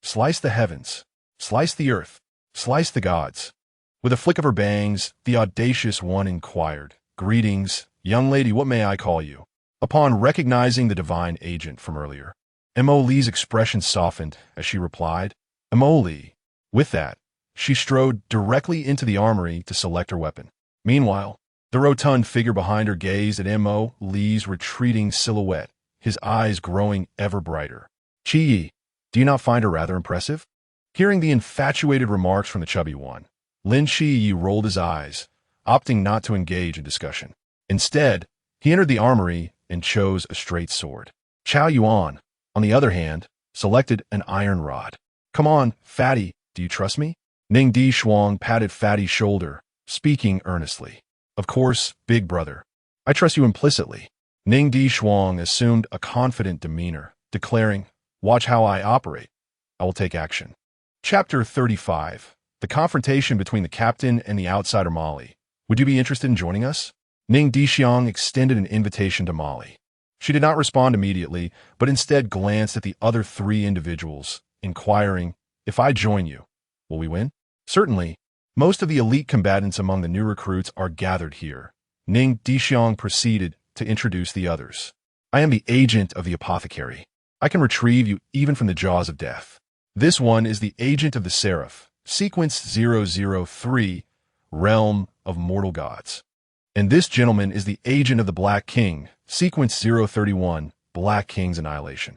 Slice the heavens, slice the earth, slice the gods." With a flick of her bangs, the audacious one inquired, "Greetings, young lady, what may I call you?" Upon recognizing the divine agent from earlier, Mo Li's expression softened as she replied, "Mo Li." With that, she strode directly into the armory to select her weapon. Meanwhile, the rotund figure behind her gazed at Mo Li's retreating silhouette, his eyes growing ever brighter. "Qiye, do you not find her rather impressive?" Hearing the infatuated remarks from the chubby one, Lin Qiye rolled his eyes, opting not to engage in discussion. Instead, he entered the armory and chose a straight sword. Cao Yuan, on the other hand, selected an iron rod. "Come on, Fatty, do you trust me?" Ning Dishuang patted Fatty's shoulder, speaking earnestly. "Of course, big brother. I trust you implicitly." Ning Dishuang assumed a confident demeanor, declaring, "Watch how I operate. I will take action." Chapter 35. The confrontation between the captain and the outsider Molly. "Would you be interested in joining us?" Ning Dishuang extended an invitation to Molly. She did not respond immediately, but instead glanced at the other three individuals, inquiring, "If I join you, will we win?" "Certainly. Most of the elite combatants among the new recruits are gathered here." Ning Dishuang proceeded to introduce the others. "I am the agent of the apothecary. I can retrieve you even from the jaws of death. This one is the agent of the Seraph, sequence 003, realm of mortal gods. And this gentleman is the agent of the Black King, sequence 031, Black King's annihilation."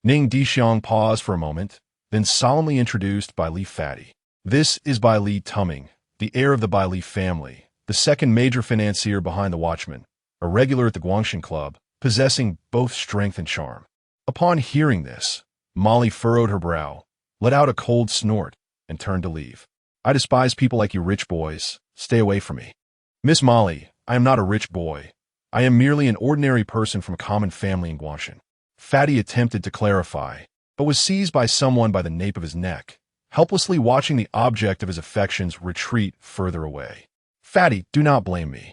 Ning Dishuang paused for a moment, then solemnly introduced Bai Li Fatty. "This is Bai Li Tumming, the heir of the Bai Li family, the second major financier behind the Watchman, a regular at the Guangshan Club, possessing both strength and charm." Upon hearing this, Molly furrowed her brow, let out a cold snort, and turned to leave. I despise people like you rich boys. Stay away from me. Miss Molly, I am not a rich boy. I am merely an ordinary person from a common family in Guangshan. Fatty attempted to clarify, but was seized by someone by the nape of his neck, helplessly watching the object of his affections retreat further away. Fatty, do not blame me.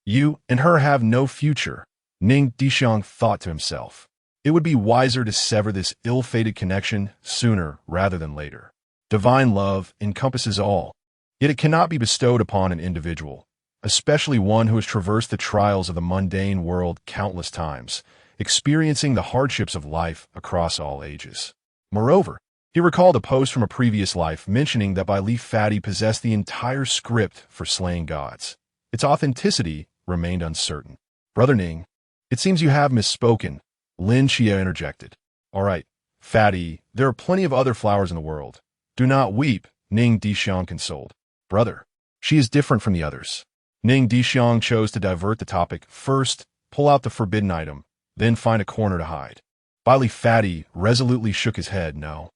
You and her have no future, Ning Dishuang thought to himself. It would be wiser to sever this ill-fated connection sooner rather than later. Divine love encompasses all, yet it cannot be bestowed upon an individual, especially one who has traversed the trials of the mundane world countless times, experiencing the hardships of life across all ages. Moreover, he recalled a post from a previous life mentioning that Li Fatty possessed the entire script for slaying gods. Its authenticity remained uncertain. Brother Ning, it seems you have misspoken, Lin Qiye interjected. All right, Fatty, there are plenty of other flowers in the world. Do not weep, Ning Dishuang consoled. Brother, she is different from the others. Ning Dishuang chose to divert the topic. First, pull out the forbidden item, then find a corner to hide. Li Fatty resolutely shook his head. No.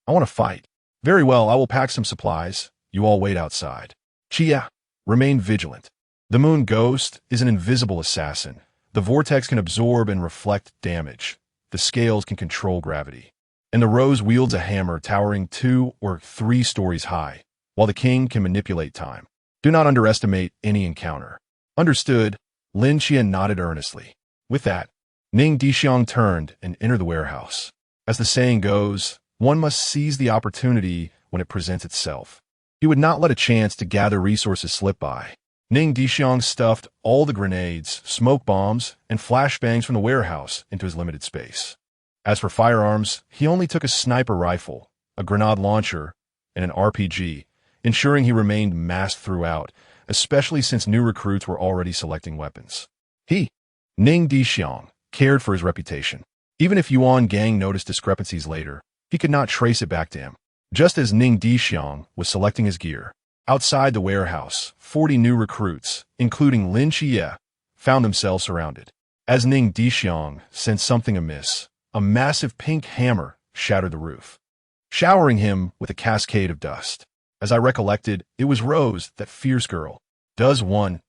I want to fight. Very well, I will pack some supplies. You all wait outside. Qiye, remain vigilant. The moon ghost is an invisible assassin. The vortex can absorb and reflect damage. The scales can control gravity. And the rose wields a hammer towering 2 or 3 stories high, while the king can manipulate time. Do not underestimate any encounter. Understood, Lin Qiye nodded earnestly. With that, Ning Dishuang turned and entered the warehouse. As the saying goes, one must seize the opportunity when it presents itself. He would not let a chance to gather resources slip by. Ning Dishuang stuffed all the grenades, smoke bombs, and flashbangs from the warehouse into his limited space. As for firearms, he only took a sniper rifle, a grenade launcher, and an RPG, ensuring he remained masked throughout, especially since new recruits were already selecting weapons. He, Ning Dishuang, cared for his reputation. Even if Yuan Gang noticed discrepancies later, he could not trace it back to him. Just as Ning Dishuang was selecting his gear, outside the warehouse, 40 new recruits, including Lin Qiye, found themselves surrounded. As Ning Dishuang sensed something amiss, a massive pink hammer shattered the roof, showering him with a cascade of dust. As I recollected, it was Rose, that fierce girl. Does one's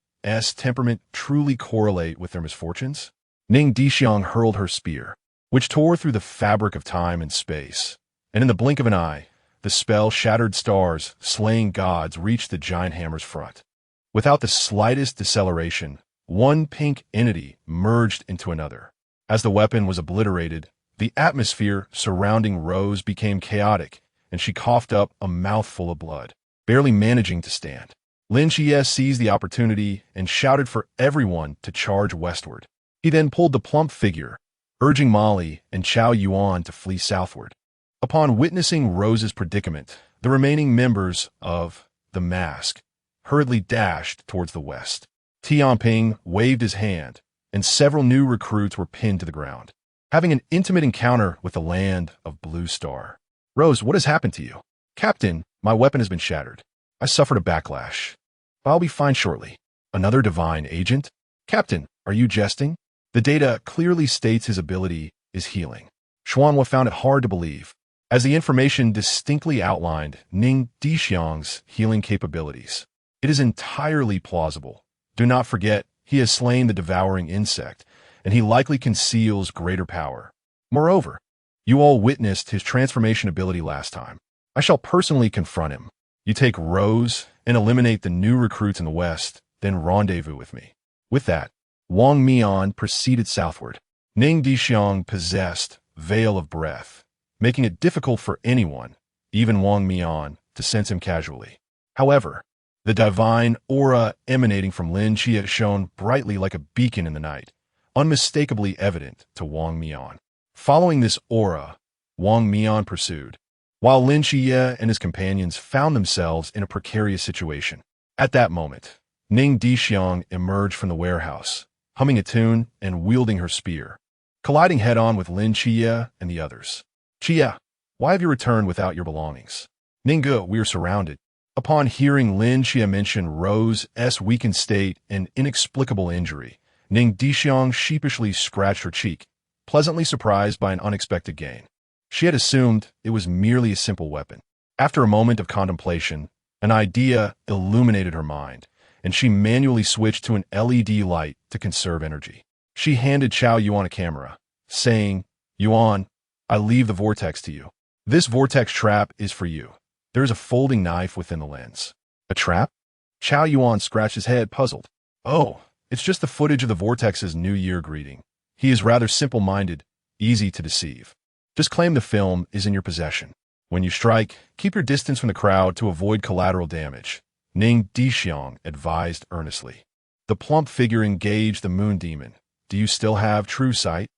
temperament truly correlate with their misfortunes? Ning Dishuang hurled her spear, which tore through the fabric of time and space, and in the blink of an eye, the spell shattered stars, slaying gods reached the giant hammer's front. Without the slightest deceleration, one pink entity merged into another. As the weapon was obliterated, the atmosphere surrounding Rose became chaotic, and she coughed up a mouthful of blood, barely managing to stand. Lin Qiye seized the opportunity and shouted for everyone to charge westward. He then pulled the plump figure, urging Molly and Cao Yuan to flee southward. Upon witnessing Rose's predicament, the remaining members of the Mask hurriedly dashed towards the west. Tianping waved his hand, and several new recruits were pinned to the ground, having an intimate encounter with the land of Blue Star. Rose, what has happened to you? Captain, my weapon has been shattered. I suffered a backlash. I'll be fine shortly. Another divine agent? Captain, are you jesting? The data clearly states his ability is healing. Shuang found it hard to believe, as the information distinctly outlined Ning Dishuang's healing capabilities. It is entirely plausible. Do not forget, he has slain the devouring insect, and he likely conceals greater power. Moreover, you all witnessed his transformation ability last time. I shall personally confront him. You take Rose and eliminate the new recruits in the west, then rendezvous with me. With that, Wang Mian proceeded southward. Ning Dishuang possessed Veil of Breath, making it difficult for anyone, even Wang Mian, to sense him casually. However, the divine aura emanating from Lin Qiye shone brightly like a beacon in the night, unmistakably evident to Wang Mian. Following this aura, Wang Mian pursued, while Lin Qiye and his companions found themselves in a precarious situation. At that moment, Ning Dishuang emerged from the warehouse, humming a tune and wielding her spear, colliding head-on with Lin Qiye and the others. Qiye, why have you returned without your belongings? Ninggu, we are surrounded. Upon hearing Lin Qiye mention Rose's weakened state and inexplicable injury, Ning Dishuang sheepishly scratched her cheek, pleasantly surprised by an unexpected gain. She had assumed it was merely a simple weapon. After a moment of contemplation, an idea illuminated her mind, and she manually switched to an LED light to conserve energy. She handed Cao Yuan a camera, saying, "Yuan, I leave the vortex to you. This vortex trap is for you." There is a folding knife within the lens. A trap? Cao Yuan scratched his head, puzzled. Oh, it's just the footage of the vortex's New Year greeting. He is rather simple-minded, easy to deceive. Just claim the film is in your possession. When you strike, keep your distance from the crowd to avoid collateral damage, Ning Dishuang advised earnestly. The plump figure engaged the moon demon. Do you still have true sight?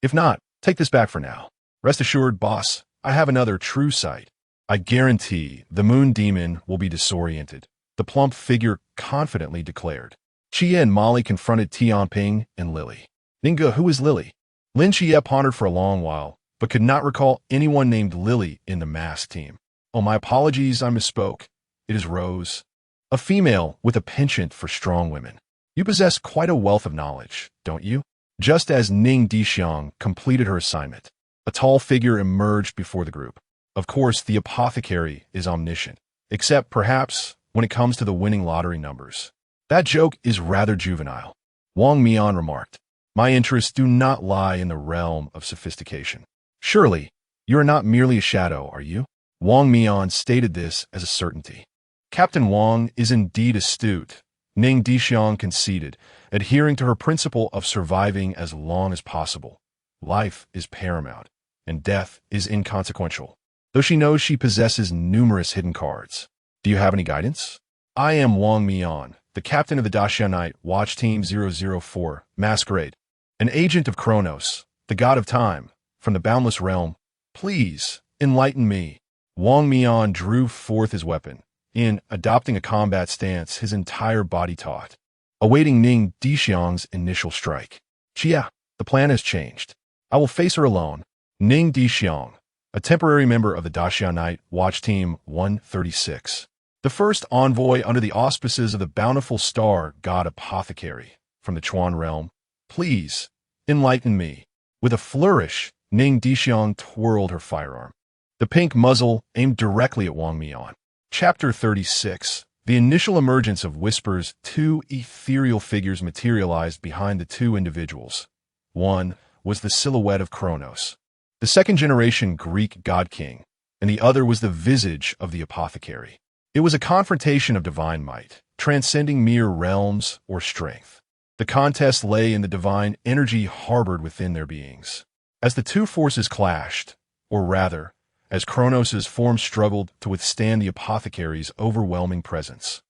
If not, take this back for now. Rest assured, boss, I have another true sight. I guarantee the moon demon will be disoriented, the plump figure confidently declared. Qiye and Molly confronted Tianping and Lily. Ninga, who is Lily? Lin Qiye pondered for a long while, but could not recall anyone named Lily in the masked team. Oh, my apologies, I misspoke. It is Rose. A female with a penchant for strong women. You possess quite a wealth of knowledge, don't you? Just as Ning Dishuang completed her assignment, a tall figure emerged before the group. Of course, the apothecary is omniscient, except perhaps when it comes to the winning lottery numbers. That joke is rather juvenile, Wang Mian remarked. My interests do not lie in the realm of sophistication. Surely, you are not merely a shadow, are you? Wang Mian stated this as a certainty. Captain Wang is indeed astute, Ning Dishuang conceded, adhering to her principle of surviving as long as possible. Life is paramount, and death is inconsequential, though she knows she possesses numerous hidden cards. Do you have any guidance? I am Wang Mian, the captain of the Dashianite Watch Team 004, Masquerade, an agent of Kronos, the god of time, from the boundless realm. Please, enlighten me. Wang Mian drew forth his weapon, in adopting a combat stance his entire body taut, awaiting Ning Dishuang's initial strike. Chia, the plan has changed. I will face her alone. Ning Dishuang, a temporary member of the Dashianite Watch Team 136. The first envoy under the auspices of the bountiful star god apothecary from the Chuan realm. Please, enlighten me. With a flourish, Ning Dishuang twirled her firearm. The pink muzzle aimed directly at Wang Mian. Chapter 36. The initial emergence of Whispers. Two ethereal figures materialized behind the two individuals. One was the silhouette of Kronos, the second-generation Greek god-king, and the other was the visage of the apothecary. It was a confrontation of divine might, transcending mere realms or strength. The contest lay in the divine energy harbored within their beings. As the two forces clashed, or rather, as Kronos' form struggled to withstand the apothecary's overwhelming presence,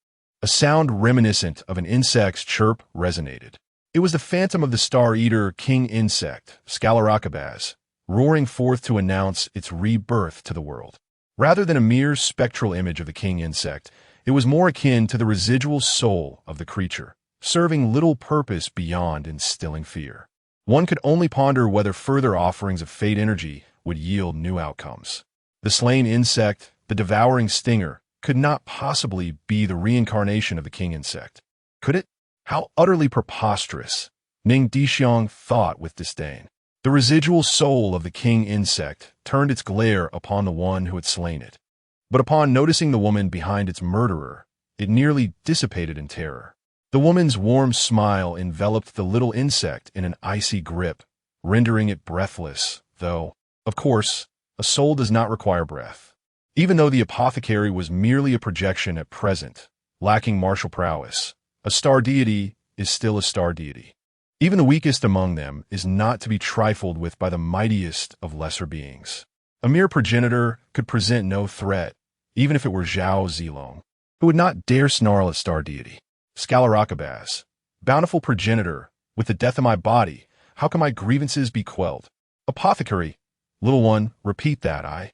a sound reminiscent of an insect's chirp resonated. It was the phantom of the star-eater king insect, Scalaracabaz, roaring forth to announce its rebirth to the world. Rather than a mere spectral image of the king insect, it was more akin to the residual soul of the creature, serving little purpose beyond instilling fear. One could only ponder whether further offerings of fate energy would yield new outcomes. The slain insect, the devouring stinger, could not possibly be the reincarnation of the king insect. Could it? How utterly preposterous, Ning Dishuang thought with disdain. The residual soul of the king insect turned its glare upon the one who had slain it. But upon noticing the woman behind its murderer, it nearly dissipated in terror. The woman's warm smile enveloped the little insect in an icy grip, rendering it breathless, though, of course, a soul does not require breath. Even though the apothecary was merely a projection at present, lacking martial prowess, a star deity is still a star deity. Even the weakest among them is not to be trifled with by the mightiest of lesser beings. A mere progenitor could present no threat, even if it were Zhao Zilong, who would not dare snarl at star deity. Scalaracabaz, bountiful progenitor, with the death of my body, how can my grievances be quelled? Apothecary, little one, repeat that, I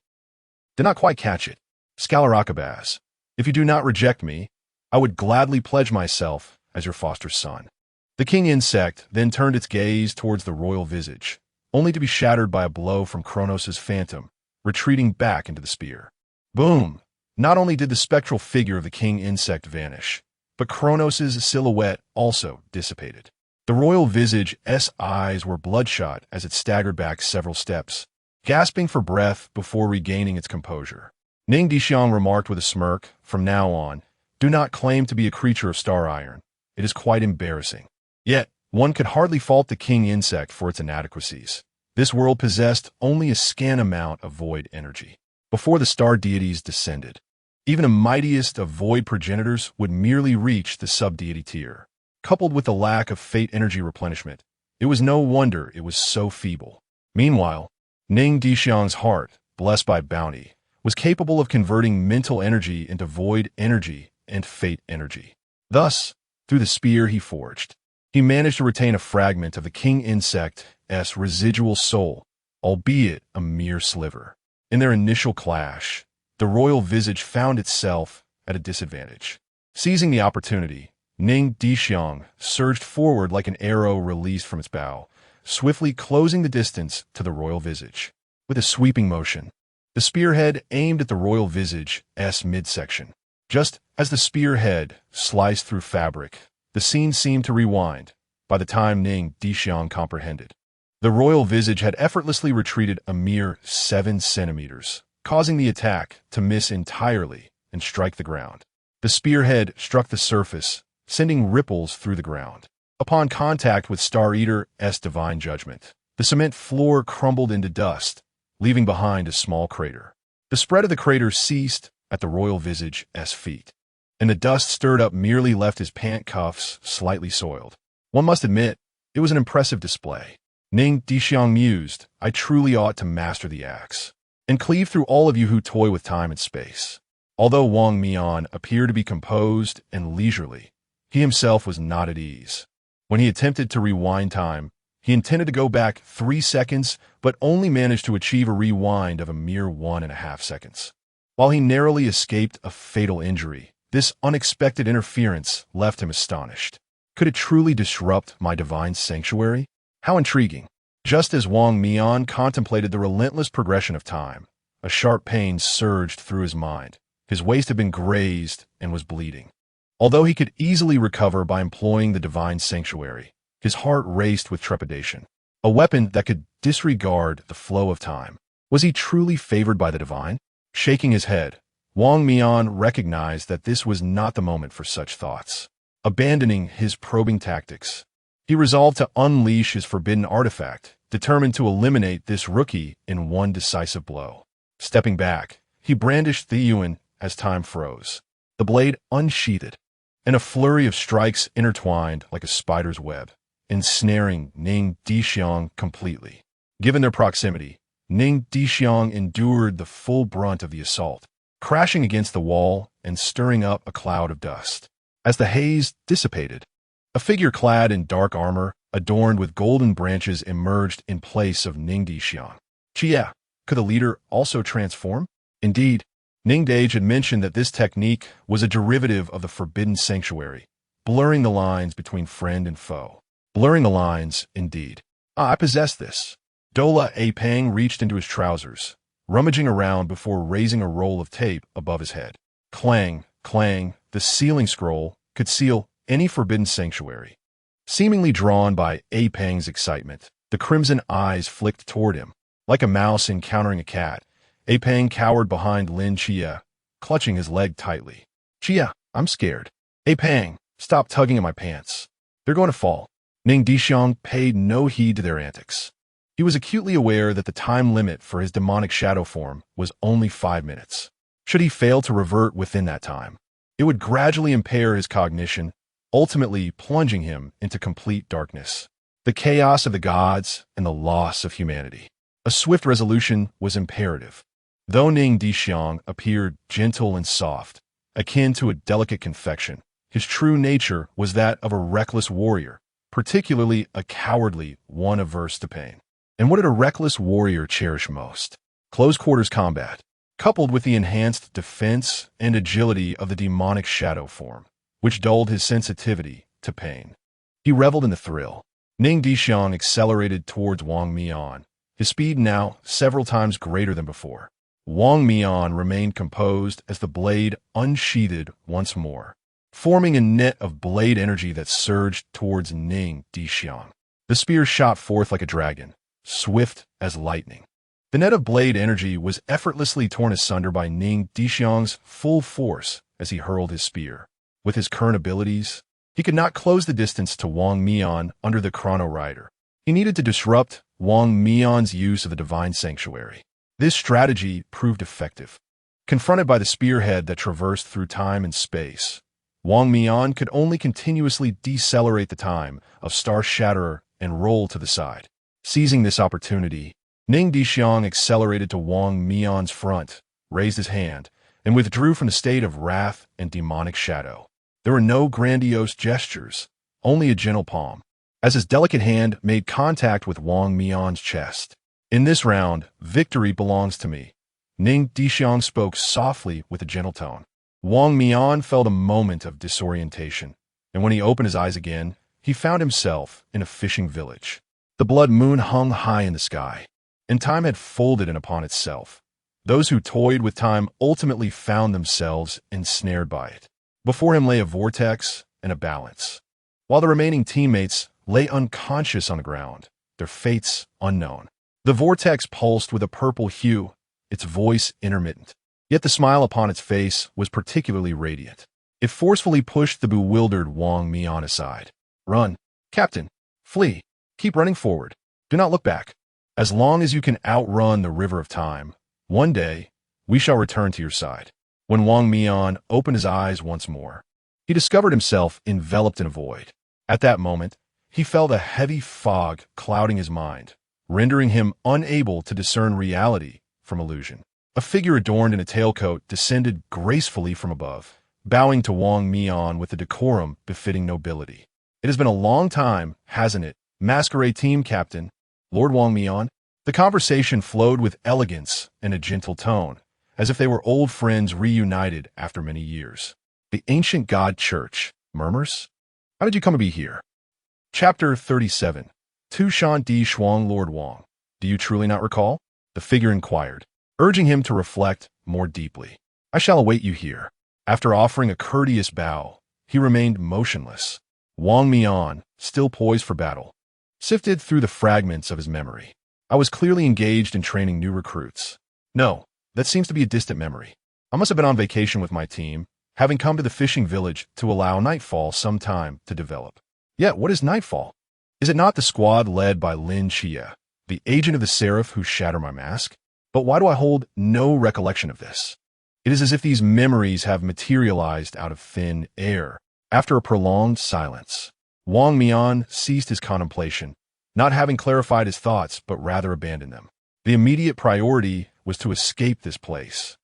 did not quite catch it. Scalaracabaz, if you do not reject me, I would gladly pledge myself as your foster son. The king insect then turned its gaze towards the royal visage, only to be shattered by a blow from Kronos' phantom, retreating back into the spear. Boom! Not only did the spectral figure of the king insect vanish, but Kronos' silhouette also dissipated. The royal visage's eyes were bloodshot as it staggered back several steps, gasping for breath before regaining its composure. Ning Dishuang remarked with a smirk, "From now on, do not claim to be a creature of star iron. It is quite embarrassing." Yet, one could hardly fault the king insect for its inadequacies. This world possessed only a scant amount of void energy. Before the star deities descended, even the mightiest of void progenitors would merely reach the sub-deity tier. Coupled with the lack of fate energy replenishment, it was no wonder it was so feeble. Meanwhile, Ning Dishuang's heart, blessed by bounty, was capable of converting mental energy into void energy and fate energy. Thus, through the spear he forged, he managed to retain a fragment of the king insect's residual soul, albeit a mere sliver. In their initial clash, the royal visage found itself at a disadvantage. Seizing the opportunity, Ning Dishuang surged forward like an arrow released from its bow, swiftly closing the distance to the royal visage. With a sweeping motion, the spearhead aimed at the royal visage's midsection. Just as the spearhead sliced through fabric, the scene seemed to rewind. By the time Ning Dishuang comprehended, the royal visage had effortlessly retreated a mere 7 centimeters, causing the attack to miss entirely and strike the ground. The spearhead struck the surface, sending ripples through the ground. Upon contact with Star Eater's divine judgment, the cement floor crumbled into dust, leaving behind a small crater. The spread of the crater ceased at the royal visage's feet, and the dust stirred up merely left his pant cuffs slightly soiled. One must admit, it was an impressive display. Ning Dishuang mused, "I truly ought to master the axe and cleave through all of you who toy with time and space." Although Wang Mian appeared to be composed and leisurely, he himself was not at ease. When he attempted to rewind time, he intended to go back 3 seconds, but only managed to achieve a rewind of a mere 1.5 seconds. While he narrowly escaped a fatal injury, this unexpected interference left him astonished. Could it truly disrupt my divine sanctuary? How intriguing. Just as Wang Mian contemplated the relentless progression of time, a sharp pain surged through his mind. His waist had been grazed and was bleeding. Although he could easily recover by employing the divine sanctuary, his heart raced with trepidation. A weapon that could disregard the flow of time. Was he truly favored by the divine? Shaking his head, Wang Mian recognized that this was not the moment for such thoughts. Abandoning his probing tactics, he resolved to unleash his forbidden artifact, determined to eliminate this rookie in one decisive blow. Stepping back, he brandished the Yuan as time froze, the blade unsheathed, and a flurry of strikes intertwined like a spider's web, ensnaring Ning Dishuang completely. Given their proximity, Ning Dishuang endured the full brunt of the assault, crashing against the wall and stirring up a cloud of dust. As the haze dissipated, a figure clad in dark armor, adorned with golden branches, emerged in place of Ning Dishuang. Qiye, could the leader also transform? Indeed, Ning Dage had mentioned that this technique was a derivative of the forbidden sanctuary, blurring the lines between friend and foe. Blurring the lines, indeed. I possess this. Dola A. Pang reached into his trousers, rummaging around before raising a roll of tape above his head. Clang, clang, the sealing scroll could seal any forbidden sanctuary. Seemingly drawn by A. Pang's excitement, the crimson eyes flicked toward him. Like a mouse encountering a cat, A. Pang cowered behind Lin Qiye, clutching his leg tightly. "Qiye, I'm scared." "A. Pang, stop tugging at my pants. They're going to fall." Ning Dishuang paid no heed to their antics. He was acutely aware that the time limit for his demonic shadow form was only 5 minutes. Should he fail to revert within that time, it would gradually impair his cognition, ultimately plunging him into complete darkness. The chaos of the gods and the loss of humanity. A swift resolution was imperative. Though Ning Dishuang appeared gentle and soft, akin to a delicate confection, his true nature was that of a reckless warrior, particularly a cowardly one averse to pain. And what did a reckless warrior cherish most? Close-quarters combat, coupled with the enhanced defense and agility of the demonic shadow form, which dulled his sensitivity to pain. He reveled in the thrill. Ning Dishuang accelerated towards Wang Mian, his speed now several times greater than before. Wang Mian remained composed as the blade unsheathed once more, forming a net of blade energy that surged towards Ning Dishuang. The spear shot forth like a dragon, swift as lightning. The net of blade energy was effortlessly torn asunder by Ning Dishuang's full force as he hurled his spear. With his current abilities, he could not close the distance to Wang Mian under the Chrono Rider. He needed to disrupt Wang Mian's use of the Divine Sanctuary. This strategy proved effective. Confronted by the spearhead that traversed through time and space, Wang Mian could only continuously decelerate the time of Star Shatterer and roll to the side. Seizing this opportunity, Ning Dishuang accelerated to Wang Mian's front, raised his hand, and withdrew from the state of wrath and demonic shadow. There were no grandiose gestures, only a gentle palm, as his delicate hand made contact with Wang Mian's chest. In this round, victory belongs to me. Ning Dishuang spoke softly with a gentle tone. Wang Mian felt a moment of disorientation, and when he opened his eyes again, he found himself in a fishing village. The blood moon hung high in the sky, and time had folded in upon itself. Those who toyed with time ultimately found themselves ensnared by it. Before him lay a vortex and a balance, while the remaining teammates lay unconscious on the ground, their fates unknown. The vortex pulsed with a purple hue, its voice intermittent. Yet the smile upon its face was particularly radiant. It forcefully pushed the bewildered Wang Mian aside. "Run, Captain! Flee! Keep running forward! Do not look back! As long as you can outrun the river of time, one day we shall return to your side." When Wang Mian opened his eyes once more, he discovered himself enveloped in a void. At that moment, he felt a heavy fog clouding his mind, rendering him unable to discern reality from illusion. A figure adorned in a tailcoat descended gracefully from above, bowing to Wang Mian with a decorum befitting nobility. "It has been a long time, hasn't it, Masquerade Team Captain, Lord Wang Mian?" The conversation flowed with elegance and a gentle tone, as if they were old friends reunited after many years. "The ancient god church murmurs? How did you come to be here?" Chapter 37. Tu Shan Di Shuang Lord Wang. "Do you truly not recall?" the figure inquired, urging him to reflect more deeply. "I shall await you here." After offering a courteous bow, he remained motionless. Wang Mian, still poised for battle, sifted through the fragments of his memory. "I was clearly engaged in training new recruits." "No, that seems to be a distant memory. I must have been on vacation with my team, having come to the fishing village to allow Nightfall some time to develop." "Yet, what is Nightfall? Is it not the squad led by Lin Qiye, the agent of the Seraph who shattered my mask? But why do I hold no recollection of this? It is as if these memories have materialized out of thin air." After a prolonged silence, Wang Mian ceased his contemplation, not having clarified his thoughts, but rather abandoned them. The immediate priority was to escape this place.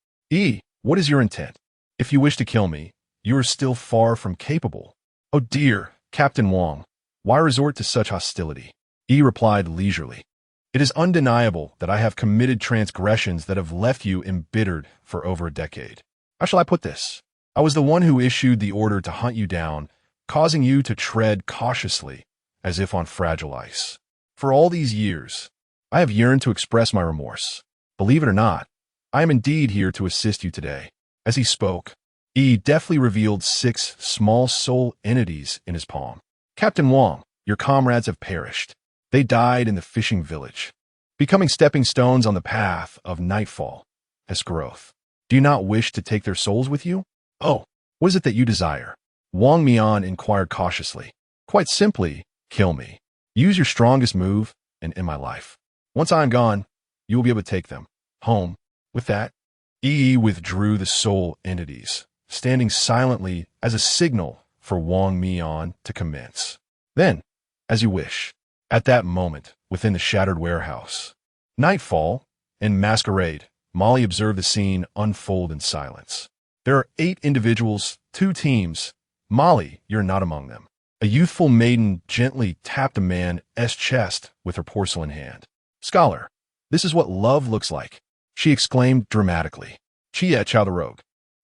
What is your intent? If you wish to kill me, you are still far from capable." "Oh dear, Captain Wang, why resort to such hostility?" Replied leisurely. "It is undeniable that I have committed transgressions that have left you embittered for over a decade. How shall I put this? I was the one who issued the order to hunt you down, causing you to tread cautiously, as if on fragile ice. For all these years, I have yearned to express my remorse. Believe it or not, I am indeed here to assist you today." As he spoke, deftly revealed 6 small soul entities in his palm. "Captain Wang, your comrades have perished. They died in the fishing village, becoming stepping stones on the path of Nightfall as growth. Do you not wish to take their souls with you?" "Oh, what is it that you desire?" Wang Mian inquired cautiously. "Quite simply, kill me. Use your strongest move and end my life. Once I am gone, you will be able to take them home." With that, withdrew the soul entities, standing silently as a signal for Wang Mian to commence. "Then, as you wish." At that moment, within the shattered warehouse, Nightfall and Masquerade, Molly observed the scene unfold in silence. There are 8 individuals, 2 teams. Molly, you're not among them. A youthful maiden gently tapped the man's chest with her porcelain hand. "Scholar, this is what love looks like," she exclaimed dramatically. "Qiye Chao the rogue.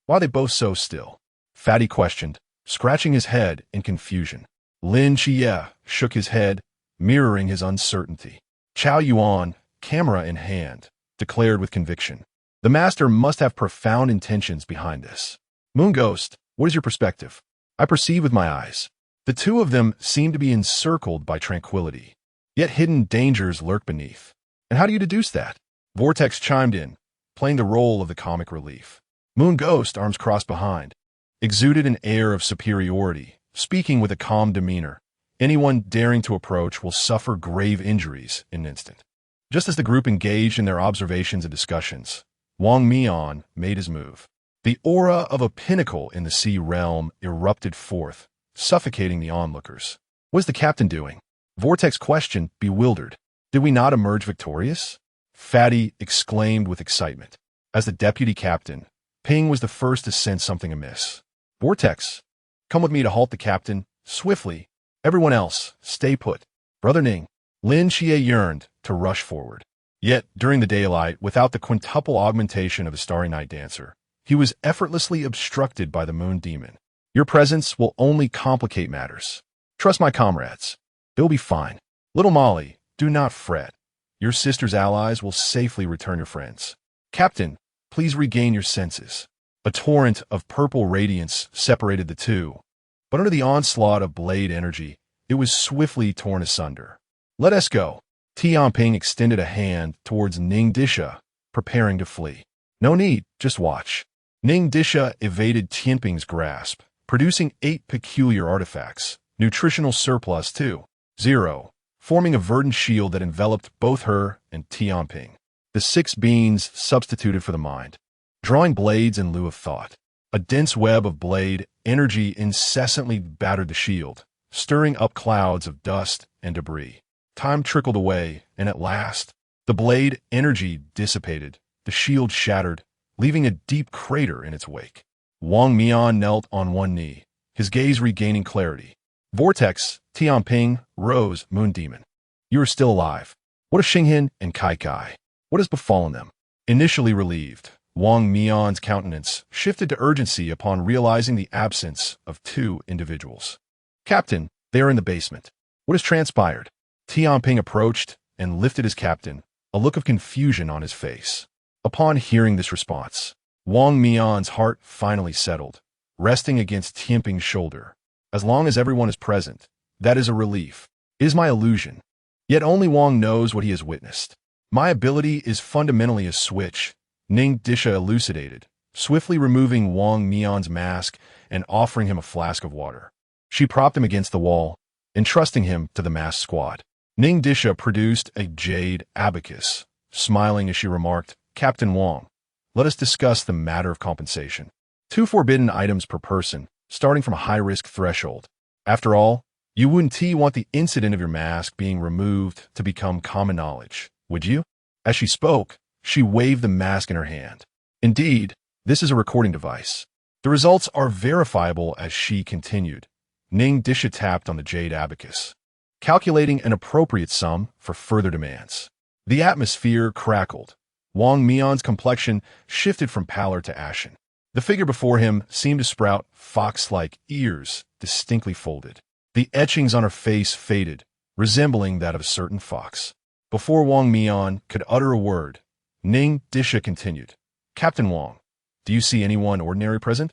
Why are they both so still?" Fatty questioned, scratching his head in confusion. Lin Qiye shook his head, mirroring his uncertainty. Cao Yuan, camera in hand, declared with conviction, "The master must have profound intentions behind this." "Moon Ghost, what is your perspective?" "I perceive with my eyes. The 2 of them seem to be encircled by tranquility, yet hidden dangers lurk beneath." "And how do you deduce that?" Vortex chimed in, playing the role of the comic relief. Moon Ghost, arms crossed behind, exuded an air of superiority, speaking with a calm demeanor. Anyone daring to approach will suffer grave injuries in an instant. Just as the group engaged in their observations and discussions, Wang Mian made his move. The aura of a pinnacle in the sea realm erupted forth, suffocating the onlookers. What is the captain doing? Vortex questioned, bewildered. Did we not emerge victorious? Fatty exclaimed with excitement. As the deputy captain, Ping was the first to sense something amiss. Vortex, come with me to halt the captain, swiftly. Everyone else, stay put. Brother Ning. Lin Qiye yearned to rush forward. Yet, during the daylight, without the quintuple augmentation of the Starry Night Dancer, he was effortlessly obstructed by the Moon Demon. Your presence will only complicate matters. Trust my comrades. They'll be fine. Little Molly, do not fret. Your sister's allies will safely return your friends. Captain, please regain your senses. A torrent of purple radiance separated the two, but under the onslaught of blade energy, it was swiftly torn asunder. Let us go. Tianping extended a hand towards Ning Dishuang, preparing to flee. No need, just watch. Ning Dishuang evaded Tianping's grasp, producing 8 peculiar artifacts, nutritional surplus 2.0, forming a verdant shield that enveloped both her and Tianping. The 6 beans substituted for the mind, drawing blades in lieu of thought. A dense web of blade energy incessantly battered the shield, stirring up clouds of dust and debris. Time trickled away, and at last, the blade energy dissipated, the shield shattered, leaving a deep crater in its wake. Wang Mian knelt on one knee, his gaze regaining clarity. Vortex, Tianping, Rose, Moon Demon. You are still alive. What of Xinghin and Kai Kai? What has befallen them? Initially relieved, Wang Mian's countenance shifted to urgency upon realizing the absence of 2 individuals. Captain, they are in the basement. What has transpired? Tianping approached and lifted his captain, a look of confusion on his face. Upon hearing this response, Wang Mian's heart finally settled, resting against Tianping's shoulder. As long as everyone is present, that is a relief. It is my illusion. Yet only Wang knows what he has witnessed. My ability is fundamentally a switch, Ning Dishuang elucidated, swiftly removing Wang Mian's mask and offering him a flask of water. She propped him against the wall, entrusting him to the masked squad. Ning Dishuang produced a jade abacus, smiling as she remarked, Captain Wang, let us discuss the matter of compensation. 2 forbidden items per person, starting from a high-risk threshold. After all, you wouldn't want the incident of your mask being removed to become common knowledge, would you? As she spoke, she waved the mask in her hand. Indeed, this is a recording device. The results are verifiable as she continued. Ning Dishuang tapped on the jade abacus, calculating an appropriate sum for further demands. The atmosphere crackled. Wang Mian's complexion shifted from pallor to ashen. The figure before him seemed to sprout fox-like ears, distinctly folded. The etchings on her face faded, resembling that of a certain fox. Before Wang Mian could utter a word, Ning Dishuang continued, Captain Wang, do you see anyone ordinary present?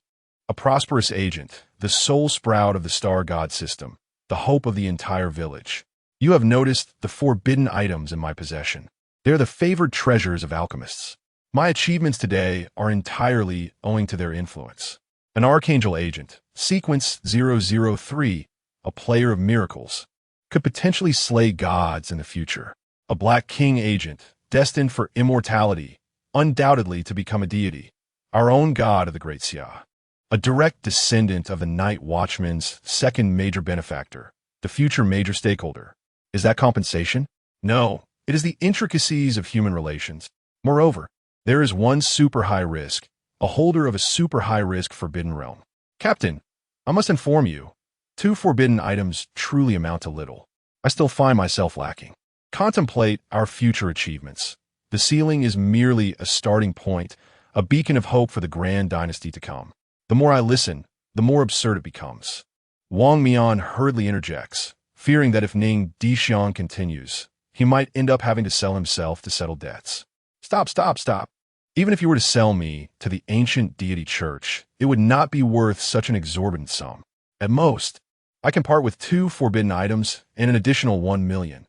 A prosperous agent, the sole sprout of the star god system, the hope of the entire village. You have noticed the forbidden items in my possession. They are the favored treasures of alchemists. My achievements today are entirely owing to their influence. An Archangel agent, Sequence 003, a player of miracles, could potentially slay gods in the future. A Black King agent, destined for immortality, undoubtedly to become a deity, our own god of the Great Xia. A direct descendant of the Night Watchman's second major benefactor, the future major stakeholder. Is that compensation? No, it is the intricacies of human relations. Moreover, there is one super high risk, a holder of a super high risk forbidden realm. Captain, I must inform you, 2 forbidden items truly amount to little. I still find myself lacking. Contemplate our future achievements. The ceiling is merely a starting point, a beacon of hope for the grand dynasty to come. The more I listen, the more absurd it becomes. Wang Mian hurriedly interjects, fearing that if Ning Dishuang continues, he might end up having to sell himself to settle debts. Stop. Even if you were to sell me to the ancient deity church, it would not be worth such an exorbitant sum. At most, I can part with 2 forbidden items and an additional 1 million.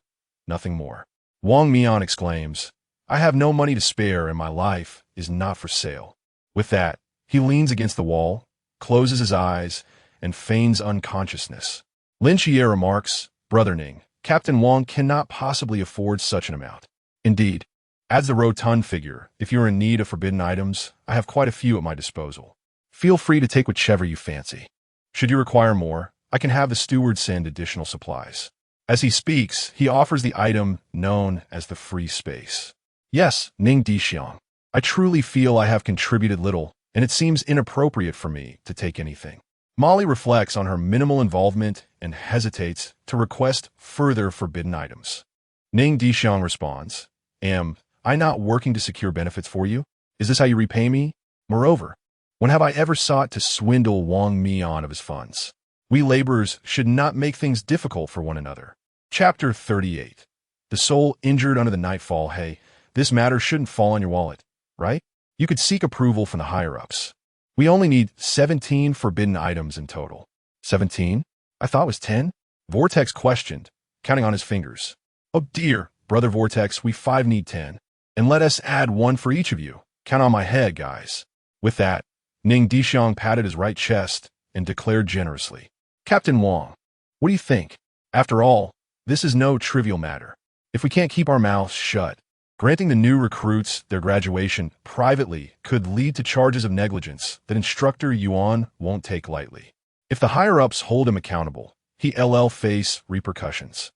Nothing more. Wang Mian exclaims, I have no money to spare and my life is not for sale. With that, he leans against the wall, closes his eyes, and feigns unconsciousness. Lin Qiye remarks, Brother Ning, Captain Wang cannot possibly afford such an amount. Indeed, adds the rotund figure, if you're in need of forbidden items, I have quite a few at my disposal. Feel free to take whichever you fancy. Should you require more, I can have the steward send additional supplies. As he speaks, he offers the item known as the free space. Yes, Ning Dishuang. I truly feel I have contributed little, and it seems inappropriate for me to take anything. Molly reflects on her minimal involvement and hesitates to request further forbidden items. Ning Dishuang responds, Am I not working to secure benefits for you? Is this how you repay me? Moreover, when have I ever sought to swindle Wang Mian of his funds? We laborers should not make things difficult for one another. Chapter 38. The soul injured under the Nightfall. Hey, this matter shouldn't fall on your wallet, right? You could seek approval from the higher-ups. We only need 17 forbidden items in total. 17? I thought it was 10? Vortex questioned, counting on his fingers. Oh dear, Brother Vortex, we 5 need 10. And let us add 1 for each of you. Count on my head, guys. With that, Ning Dishuang patted his right chest and declared generously, Captain Wang, what do you think? After all, this is no trivial matter. If we can't keep our mouths shut, granting the new recruits their graduation privately could lead to charges of negligence that Instructor Yuan won't take lightly. If the higher-ups hold him accountable, he'll face repercussions.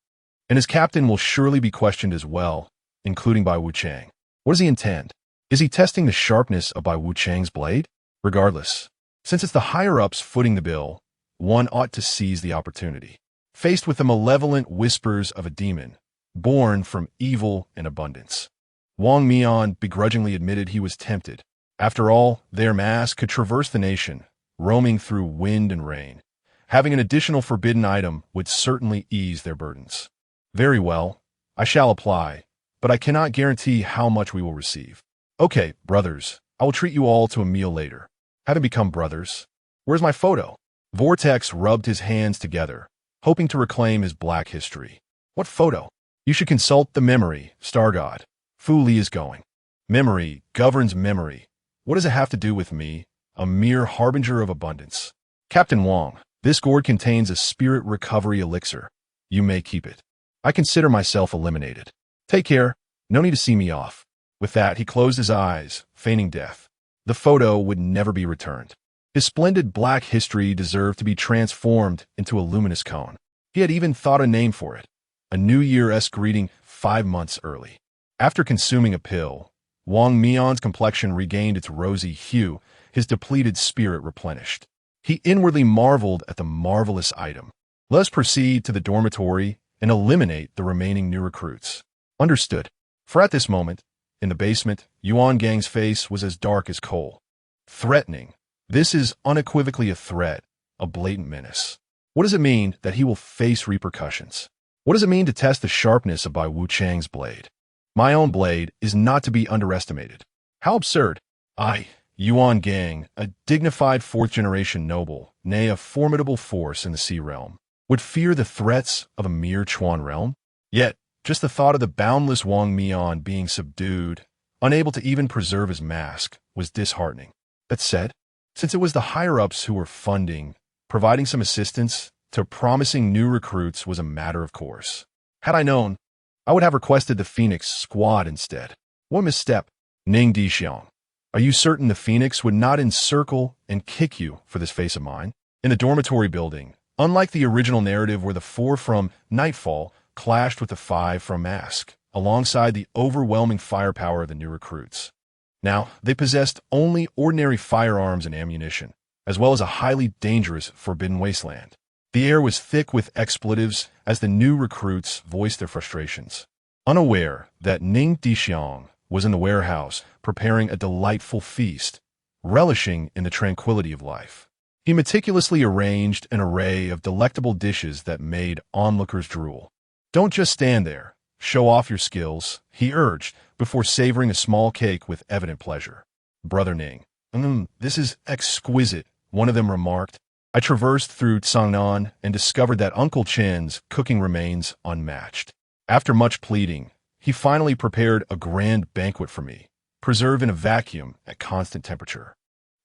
And his captain will surely be questioned as well, including by Wu Chang. What does he intend? Is he testing the sharpness of Bai Wu Chang's blade? Regardless, since it's the higher-ups footing the bill, one ought to seize the opportunity. Faced with the malevolent whispers of a demon, born from evil and abundance, Wang Mian begrudgingly admitted he was tempted. After all, their mass could traverse the nation, roaming through wind and rain. Having an additional forbidden item would certainly ease their burdens. Very well, I shall apply, but I cannot guarantee how much we will receive. Okay, brothers, I will treat you all to a meal later. Having become brothers, where's my photo? Vortex rubbed his hands together, hoping to reclaim his black history. What photo? You should consult the memory, Star God. Fu Li is going. Memory governs memory. What does it have to do with me, a mere harbinger of abundance? Captain Wang, this gourd contains a spirit recovery elixir. You may keep it. I consider myself eliminated. Take care. No need to see me off. With that, he closed his eyes, feigning death. The photo would never be returned. His splendid black history deserved to be transformed into a luminous cone. He had even thought a name for it. A New Year-esque greeting 5 months early. After consuming a pill, Wang Mian's complexion regained its rosy hue, his depleted spirit replenished. He inwardly marveled at the marvelous item. Let us proceed to the dormitory and eliminate the remaining new recruits. Understood. For at this moment, in the basement, Yuan Gang's face was as dark as coal. Threatening. This is unequivocally a threat, a blatant menace. What does it mean that he will face repercussions? What does it mean to test the sharpness of Bai Wu Chang's blade? My own blade is not to be underestimated. How absurd. I, Yuan Gang, a dignified 4th-generation noble, nay a formidable force in the Sea realm, would fear the threats of a mere Chuan realm? Yet, just the thought of the boundless Wang Mian being subdued, unable to even preserve his mask, was disheartening. That said, since it was the higher-ups who were providing some assistance to promising new recruits was a matter of course. Had I known, I would have requested the Phoenix squad instead. What misstep? Ning Dishuang. Are you certain the Phoenix would not encircle and kick you for this face of mine? In the dormitory building, unlike the original narrative where the 4 from Nightfall clashed with the 5 from Mask, alongside the overwhelming firepower of the new recruits. Now, they possessed only ordinary firearms and ammunition, as well as a highly dangerous forbidden wasteland. The air was thick with expletives as the new recruits voiced their frustrations. Unaware that Ning Dishuang was in the warehouse preparing a delightful feast, relishing in the tranquility of life. He meticulously arranged an array of delectable dishes that made onlookers drool. Don't just stand there. Show off your skills, he urged, before savoring a small cake with evident pleasure. Brother Ning, this is exquisite, one of them remarked. I traversed through Cangnan and discovered that Uncle Chen's cooking remains unmatched. After much pleading, He finally prepared a grand banquet for me, preserved in a vacuum at constant temperature.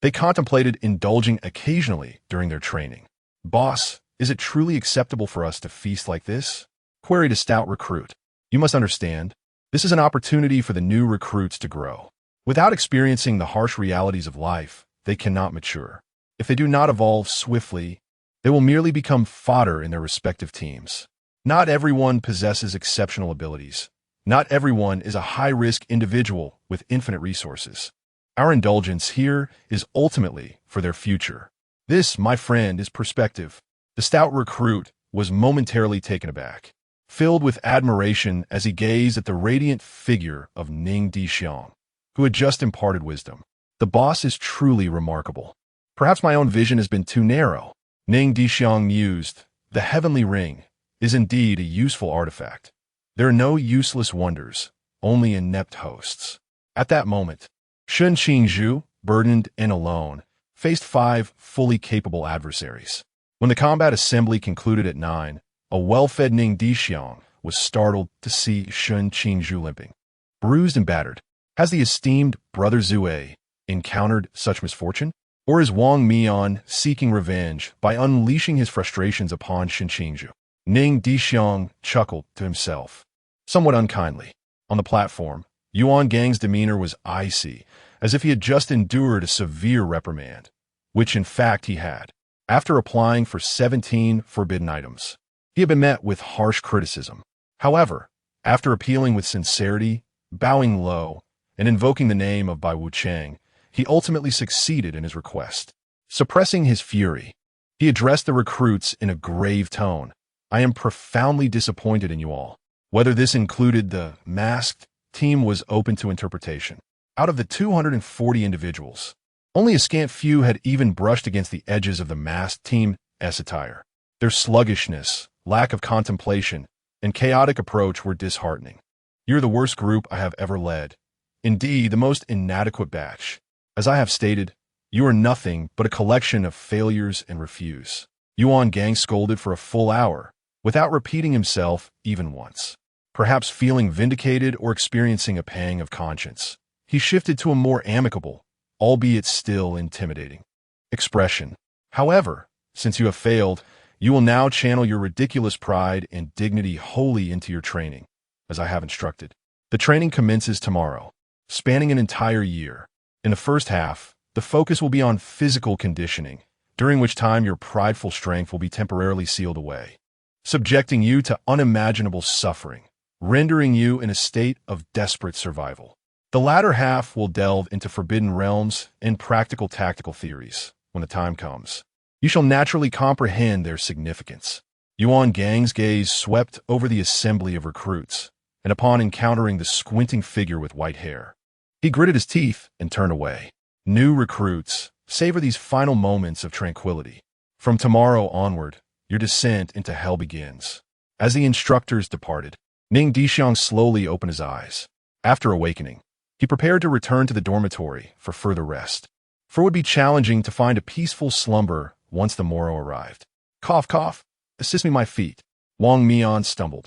They contemplated indulging occasionally during their training. "Boss, is it truly acceptable for us to feast like this?" queried a stout recruit. "You must understand, this is an opportunity for the new recruits to grow. Without experiencing the harsh realities of life, they cannot mature. If they do not evolve swiftly, they will merely become fodder in their respective teams. Not everyone possesses exceptional abilities. Not everyone is a high-risk individual with infinite resources. Our indulgence here is ultimately for their future. This, my friend, is perspective." The stout recruit was momentarily taken aback, filled with admiration as he gazed at the radiant figure of Ning Dishuang, who had just imparted wisdom. "The boss is truly remarkable. Perhaps my own vision has been too narrow." Ning Dishuang mused, "The heavenly ring is indeed a useful artifact. There are no useless wonders, only inept hosts." At that moment, Qingyu, burdened and alone, faced 5 fully capable adversaries. When the combat assembly concluded at 9, a well-fed Ning Dishuang was startled to see Qingyu limping, bruised and battered. Has the esteemed brother Zue encountered such misfortune? Or is Wang Mian seeking revenge by unleashing his frustrations upon Qingyu? Ning Dishuang chuckled to himself, somewhat unkindly. On the platform, Yuan Gang's demeanor was icy, as if he had just endured a severe reprimand, which in fact he had. After applying for 17 forbidden items, he had been met with harsh criticism. However, after appealing with sincerity, bowing low, and invoking the name of Bai Wuchang, he ultimately succeeded in his request. Suppressing his fury, he addressed the recruits in a grave tone. "I am profoundly disappointed in you all." Whether this included the masked team was open to interpretation. Out of the 240 individuals, only a scant few had even brushed against the edges of the masked team's attire. Their sluggishness, lack of contemplation, and chaotic approach were disheartening. "You're the worst group I have ever led. Indeed, the most inadequate batch. As I have stated, you are nothing but a collection of failures and refuse." Yuan Gang scolded for a full hour, without repeating himself even once. Perhaps feeling vindicated or experiencing a pang of conscience, he shifted to a more amicable, albeit still intimidating, expression. "However, since you have failed, you will now channel your ridiculous pride and dignity wholly into your training, as I have instructed. The training commences tomorrow, spanning an entire year. In the first half, the focus will be on physical conditioning, during which time your prideful strength will be temporarily sealed away, subjecting you to unimaginable suffering, rendering you in a state of desperate survival. The latter half will delve into forbidden realms and practical tactical theories. When the time comes, you shall naturally comprehend their significance." Yuan Gang's gaze swept over the assembly of recruits, and upon encountering the squinting figure with white hair, he gritted his teeth and turned away. "New recruits, savor these final moments of tranquility. From tomorrow onward, your descent into hell begins." As the instructors departed, Ning Dishuang slowly opened his eyes. After awakening, he prepared to return to the dormitory for further rest, for it would be challenging to find a peaceful slumber once the morrow arrived. "Cough, cough, assist me my feet." Wang Mian stumbled,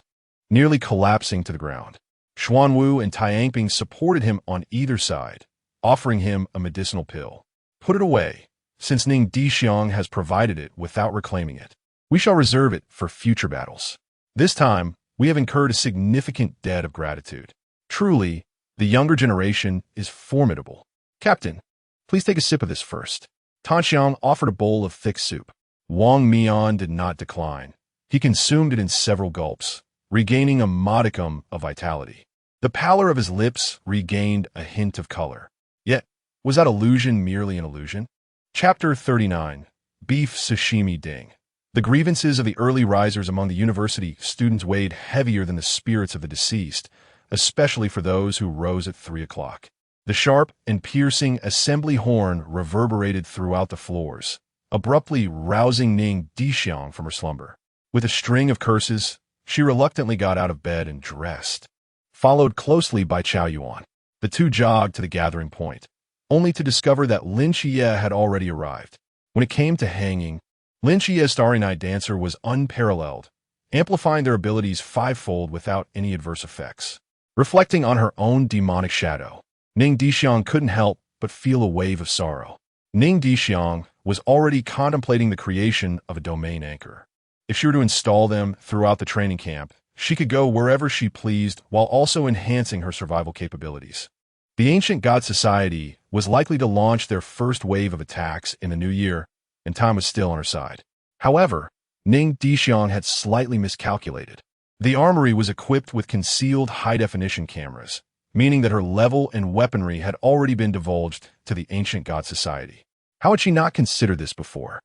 nearly collapsing to the ground. Xuanwu and Tianping supported him on either side, offering him a medicinal pill. "Put it away, since Ning Dishuang has provided it without reclaiming it. We shall reserve it for future battles. This time, we have incurred a significant debt of gratitude. Truly, the younger generation is formidable. Captain, please take a sip of this first." Tanxiang offered a bowl of thick soup. Wang Mian did not decline. He consumed it in several gulps, regaining a modicum of vitality. The pallor of his lips regained a hint of color. Yet, was that illusion merely an illusion? Chapter 39. Beef Sashimi Ding. The grievances of the early risers among the university students weighed heavier than the spirits of the deceased, especially for those who rose at 3 o'clock. The sharp and piercing assembly horn reverberated throughout the floors, abruptly rousing Ning Dishuang from her slumber. With a string of curses, she reluctantly got out of bed and dressed, followed closely by Cao Yuan. The two jogged to the gathering point, only to discover that Lin Qiye had already arrived. When it came to hanging, Lin Qiye's Starry Night Dancer was unparalleled, amplifying their abilities fivefold without any adverse effects. Reflecting on her own demonic shadow, Ning Dishuang couldn't help but feel a wave of sorrow. Ning Dishuang was already contemplating the creation of a domain anchor. If she were to install them throughout the training camp, she could go wherever she pleased while also enhancing her survival capabilities. The ancient god society was likely to launch their first wave of attacks in the new year, and time was still on her side. However, Ning Dishuang had slightly miscalculated. The armory was equipped with concealed high-definition cameras, meaning that her level and weaponry had already been divulged to the ancient god society. How had she not considered this before?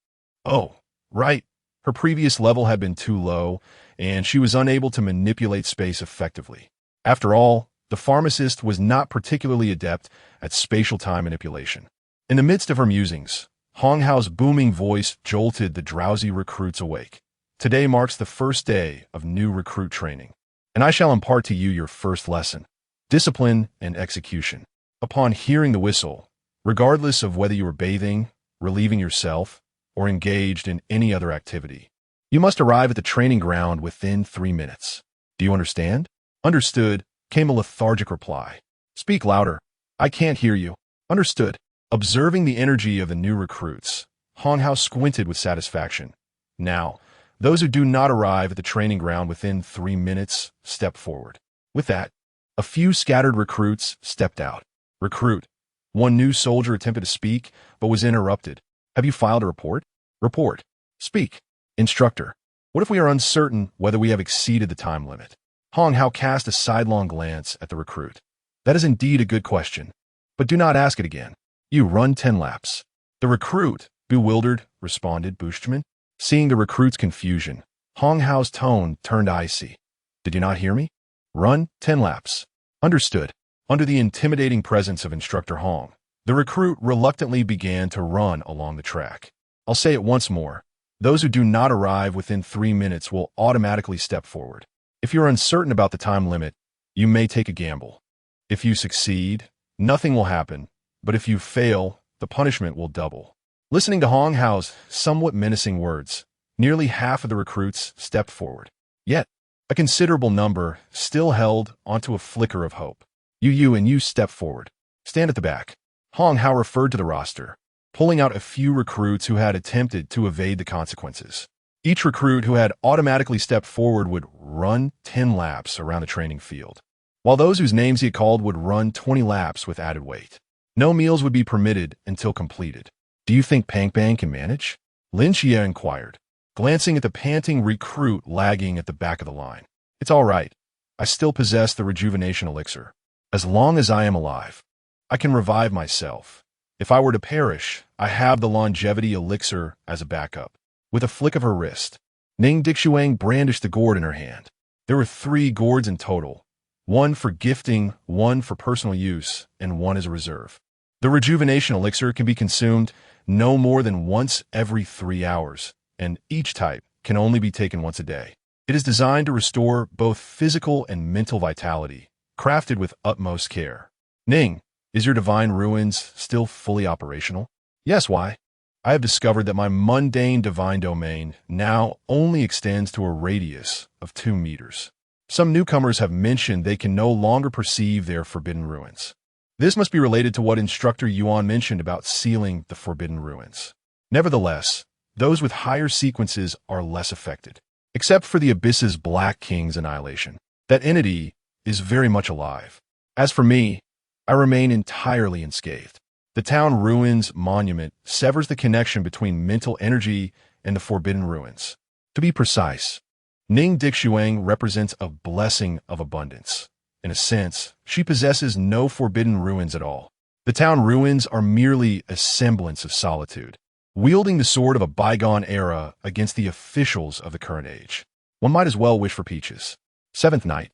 Oh, right. Her previous level had been too low, and she was unable to manipulate space effectively. After all, the pharmacist was not particularly adept at spatial time manipulation. In the midst of her musings, Hong Hao's booming voice jolted the drowsy recruits awake. Today marks the first day of new recruit training, and I shall impart to you your first lesson: discipline and execution. Upon hearing the whistle, regardless of whether you were bathing, relieving yourself, or engaged in any other activity, you must arrive at the training ground within 3 minutes. Do you understand? Understood, came a lethargic reply. Speak louder. I can't hear you. Understood. Observing the energy of the new recruits, Hong Hao squinted with satisfaction. Now, those who do not arrive at the training ground within 3 minutes step forward. With that, a few scattered recruits stepped out. Recruit. One new soldier attempted to speak, but was interrupted. Have you filed a report? Report. Speak. Instructor. What if we are uncertain whether we have exceeded the time limit? Hong Hao cast a sidelong glance at the recruit. That is indeed a good question, but do not ask it again. You run 10 laps. The recruit, bewildered, responded Bushman. Seeing the recruit's confusion, Hong Hao's tone turned icy. Did you not hear me? Run 10 laps. Understood. Under the intimidating presence of Instructor Hong, the recruit reluctantly began to run along the track. I'll say it once more. Those who do not arrive within 3 minutes will automatically step forward. If you're uncertain about the time limit, you may take a gamble. If you succeed, nothing will happen, but if you fail, the punishment will double. Listening to Hong Hao's somewhat menacing words, nearly half of the recruits stepped forward. Yet, a considerable number still held onto a flicker of hope. You and you step forward. Stand at the back. Hong Hao referred to the roster, pulling out a few recruits who had attempted to evade the consequences. Each recruit who had automatically stepped forward would run 10 laps around the training field, while those whose names he had called would run 20 laps with added weight. No meals would be permitted until completed. Do you think Pang Bang can manage? Lin Qiye inquired, glancing at the panting recruit lagging at the back of the line. It's all right. I still possess the rejuvenation elixir. As long as I am alive, I can revive myself. If I were to perish, I have the longevity elixir as a backup. With a flick of her wrist, Ning Dishuang brandished the gourd in her hand. There were 3 gourds in total, one for gifting, one for personal use, and one as a reserve. The rejuvenation elixir can be consumed no more than once every 3 hours, and each type can only be taken once a day. It is designed to restore both physical and mental vitality, crafted with utmost care. Ning, is your divine ruins still fully operational? Yes, why? I have discovered that my mundane divine domain now only extends to a radius of 2 meters. Some newcomers have mentioned they can no longer perceive their forbidden ruins. This must be related to what Instructor Yuan mentioned about sealing the forbidden ruins. Nevertheless, those with higher sequences are less affected, except for the Abyss's Black King's annihilation. That entity is very much alive. As for me, I remain entirely unscathed. The town ruins monument severs the connection between mental energy and the forbidden ruins. To be precise, Ning Dishuang represents a blessing of abundance. In a sense, she possesses no forbidden ruins at all. The town ruins are merely a semblance of solitude, wielding the sword of a bygone era against the officials of the current age. One might as well wish for peaches. 7th night.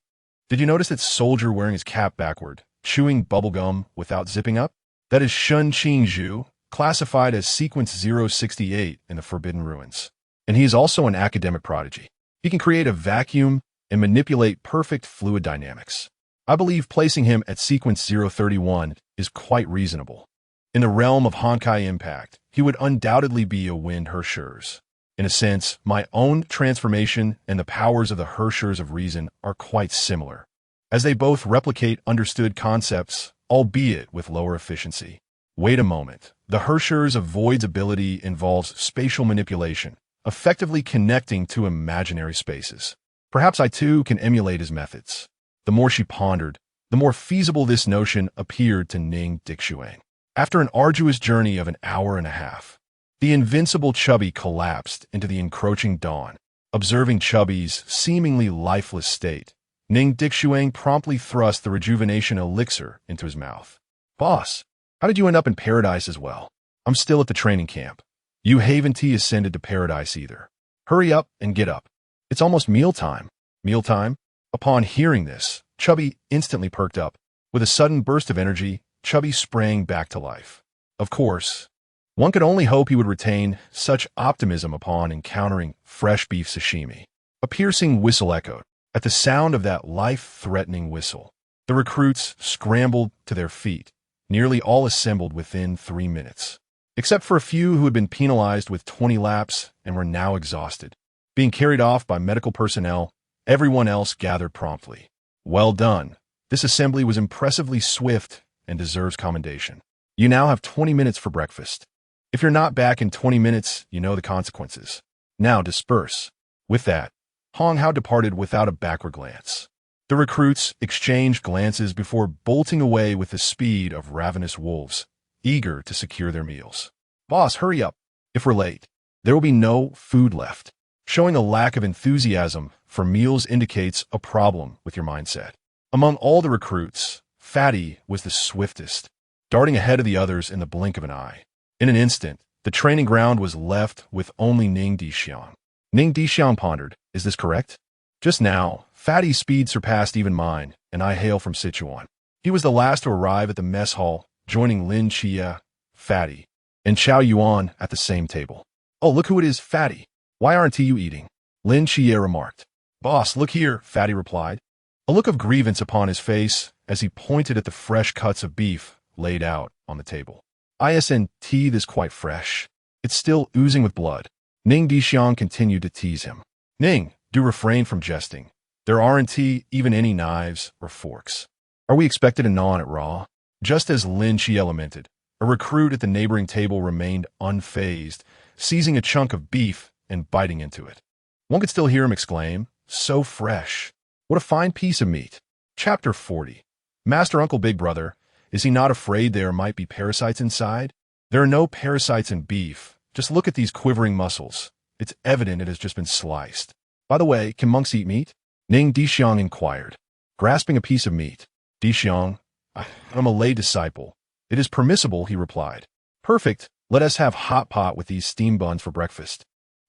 Did you notice that soldier wearing his cap backward, chewing bubblegum without zipping up? That is Shun Qingyu, classified as Sequence 068 in the Forbidden Ruins. And he is also an academic prodigy. He can create a vacuum and manipulate perfect fluid dynamics. I believe placing him at Sequence 031 is quite reasonable. In the realm of Honkai impact, he would undoubtedly be a Wind Hershers. In a sense, my own transformation and the powers of the Hershers of Reason are quite similar. as they both replicate understood concepts, albeit with lower efficiency. Wait a moment. The Herscher's avoid's ability involves spatial manipulation, effectively connecting to imaginary spaces. Perhaps I too can emulate his methods. The more she pondered, the more feasible this notion appeared to Ning Dishuang. After an arduous journey of an hour and a half, the invincible Chubby collapsed into the encroaching dawn. Observing Chubby's seemingly lifeless state, Ning Dishuang promptly thrust the rejuvenation elixir into his mouth. Boss, how did you end up in paradise as well? I'm still at the training camp. You haven't ascended to paradise either. Hurry up and get up. It's almost mealtime. Mealtime? Upon hearing this, Chubby instantly perked up. With a sudden burst of energy, Chubby sprang back to life. Of course, one could only hope he would retain such optimism upon encountering fresh beef sashimi. A piercing whistle echoed. At the sound of that life-threatening whistle, the recruits scrambled to their feet, nearly all assembled within 3 minutes. Except for a few who had been penalized with 20 laps and were now exhausted. Being carried off by medical personnel, everyone else gathered promptly. Well done. This assembly was impressively swift and deserves commendation. You now have 20 minutes for breakfast. If you're not back in 20 minutes, you know the consequences. Now disperse. With that, Hong Hao departed without a backward glance. The recruits exchanged glances before bolting away with the speed of ravenous wolves, eager to secure their meals. Boss, hurry up. If we're late, there will be no food left. Showing a lack of enthusiasm for meals indicates a problem with your mindset. Among all the recruits, Fatty was the swiftest, darting ahead of the others in the blink of an eye. In an instant, the training ground was left with only Ning Dishuang. Ning Dishuang pondered, is this correct? Just now, Fatty's speed surpassed even mine, and I hail from Si Xiaonan. He was the last to arrive at the mess hall, joining Lin Qiye, Fatty, and Cao Yuan at the same table. Oh, look who it is, Fatty. Why aren't you eating? Lin Qiye remarked. Boss, look here, Fatty replied, a look of grievance upon his face as he pointed at the fresh cuts of beef laid out on the table. Isn't this quite fresh? It's still oozing with blood. Ning Dishuang continued to tease him. Ning, do refrain from jesting. There aren't even any knives or forks. Are we expected to gnaw on it raw? Just as Lin Qiye lamented, a recruit at the neighboring table remained unfazed, seizing a chunk of beef and biting into it. One could still hear him exclaim, so fresh. What a fine piece of meat. Chapter 40. Master Uncle Big Brother, is he not afraid there might be parasites inside? There are no parasites in beef. Just look at these quivering muscles. It's evident it has just been sliced. By the way, can monks eat meat? Ning Dishuang inquired, grasping a piece of meat. Dishuang, I'm a lay disciple. It is permissible, he replied. Perfect. Let us have hot pot with these steam buns for breakfast.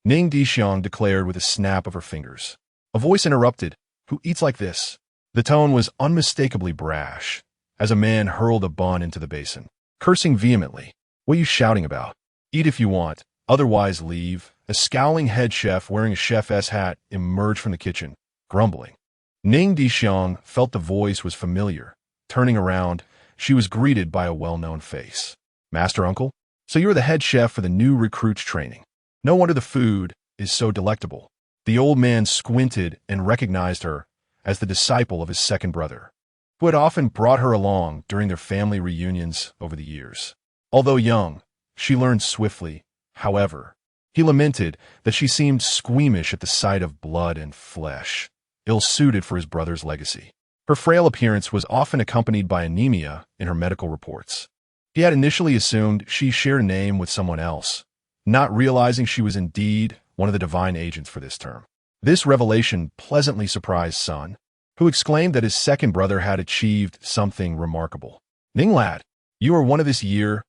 Ning Dishuang declared with a snap of her fingers. A voice interrupted. Who eats like this? The tone was unmistakably brash, as a man hurled a bun into the basin, cursing vehemently. What are you shouting about? Eat if you want, otherwise leave. A scowling head chef wearing a chef's hat emerged from the kitchen, grumbling. Ning Dishuang felt the voice was familiar. Turning around, she was greeted by a well-known face. Master Uncle? So you're the head chef for the new recruits training. No wonder the food is so delectable. The old man squinted and recognized her as the disciple of his second brother, who had often brought her along during their family reunions over the years. Although young, she learned swiftly. However, he lamented that she seemed squeamish at the sight of blood and flesh, ill-suited for his brother's legacy. Her frail appearance was often accompanied by anemia in her medical reports. He had initially assumed she shared a name with someone else, not realizing she was indeed one of the divine agents for this term. This revelation pleasantly surprised Sun, who exclaimed that his second brother had achieved something remarkable. Ning lad, you are one of this year's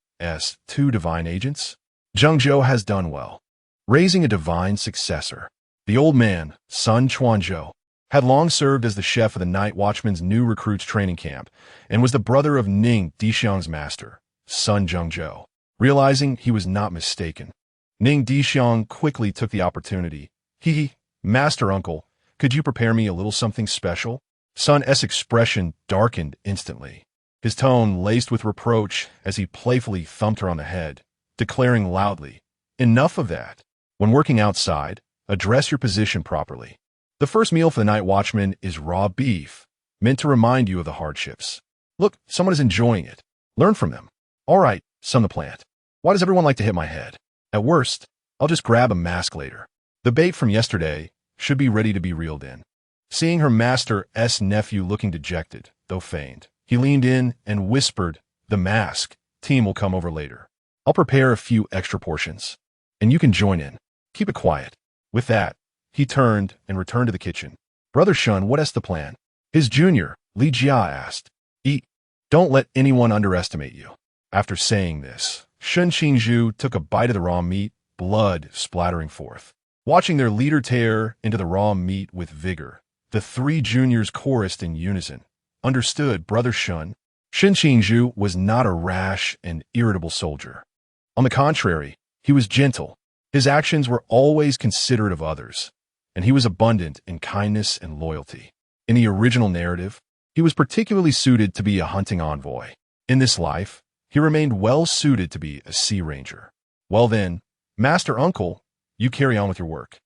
2 divine agents? Zhengzhou has done well, raising a divine successor. The old man, Sun Chuanzhou, had long served as the chef of the Night Watchman's new recruits training camp and was the brother of Ning Dishuang's master, Sun Zhengzhou. Realizing he was not mistaken, Ning Dishuang quickly took the opportunity. Master Uncle, could you prepare me a little something special? Sun's expression darkened instantly, his tone laced with reproach as he playfully thumped her on the head, declaring loudly, enough of that. When working outside, address your position properly. The first meal for the Night Watchman is raw beef, meant to remind you of the hardships. Look, someone is enjoying it. Learn from them. All right, son the plant. Why does everyone like to hit my head? At worst, I'll just grab a mask later. The bait from yesterday should be ready to be reeled in. Seeing her master's nephew looking dejected, though feigned, he leaned in and whispered, "The mask team will come over later. I'll prepare a few extra portions, and you can join in. Keep it quiet." With that, he turned and returned to the kitchen. "Brother Shun, what's the plan?" His junior, Li Qiye, asked. "Eat. Don't let anyone underestimate you." After saying this, Qingyu took a bite of the raw meat, blood splattering forth. Watching their leader tear into the raw meat with vigor, the three juniors chorused in unison. "Understood, Brother Shun." Qingyu was not a rash and irritable soldier. On the contrary, he was gentle. His actions were always considerate of others, and he was abundant in kindness and loyalty. In the original narrative, he was particularly suited to be a hunting envoy. In this life, he remained well suited to be a sea ranger. "Well then, Master Uncle, you carry on with your work."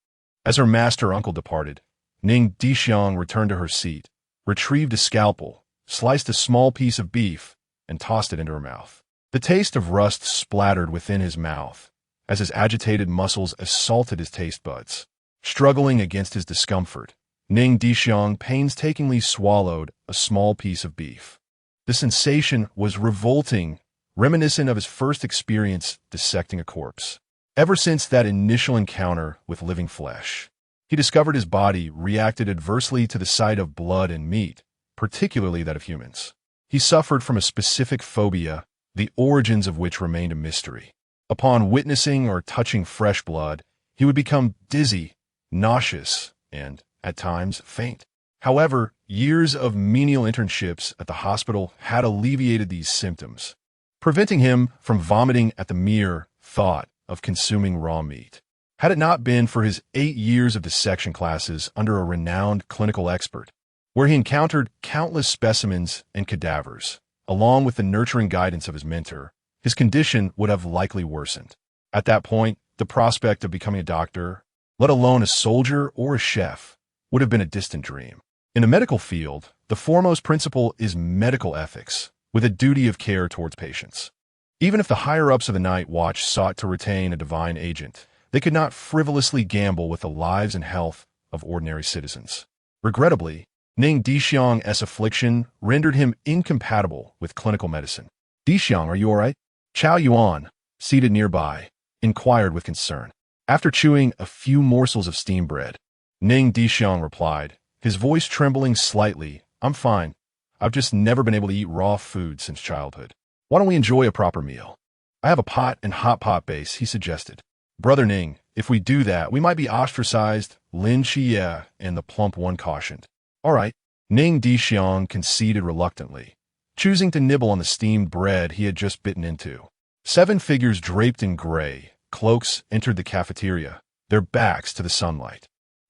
As her master uncle departed, Ning Dishuang returned to her seat, retrieved a scalpel, sliced a small piece of beef, and tossed it into her mouth. The taste of rust splattered within his mouth as his agitated muscles assaulted his taste buds. Struggling against his discomfort, Ning Dishuang painstakingly swallowed a small piece of beef. The sensation was revolting, reminiscent of his first experience dissecting a corpse. Ever since that initial encounter with living flesh, he discovered his body reacted adversely to the sight of blood and meat, particularly that of humans. He suffered from a specific phobia, the origins of which remained a mystery. Upon witnessing or touching fresh blood, he would become dizzy, nauseous, and, at times, faint. However, years of menial internships at the hospital had alleviated these symptoms, preventing him from vomiting at the mere thought of consuming raw meat. Had it not been for his 8 years of dissection classes under a renowned clinical expert, where he encountered countless specimens and cadavers, along with the nurturing guidance of his mentor, his condition would have likely worsened. At that point, the prospect of becoming a doctor, let alone a soldier or a chef, would have been a distant dream. In the medical field, the foremost principle is medical ethics, with a duty of care towards patients. Even if the higher-ups of the Night Watch sought to retain a divine agent, they could not frivolously gamble with the lives and health of ordinary citizens. Regrettably, Ning Dishuang's affliction rendered him incompatible with clinical medicine. "Dishuang, are you all right?" Cao Yuan, seated nearby, inquired with concern. After chewing a few morsels of steamed bread, Ning Dishuang replied, his voice trembling slightly, "I'm fine. I've just never been able to eat raw food since childhood. Why don't we enjoy a proper meal?" "I have a pot and hot pot base," he suggested. "Brother Ning, if we do that, we might be ostracized," Lin Qiye and the plump one cautioned. "All right." Ning Dishuang conceded reluctantly, choosing to nibble on the steamed bread he had just bitten into. 7 figures draped in gray cloaks entered the cafeteria, their backs to the sunlight,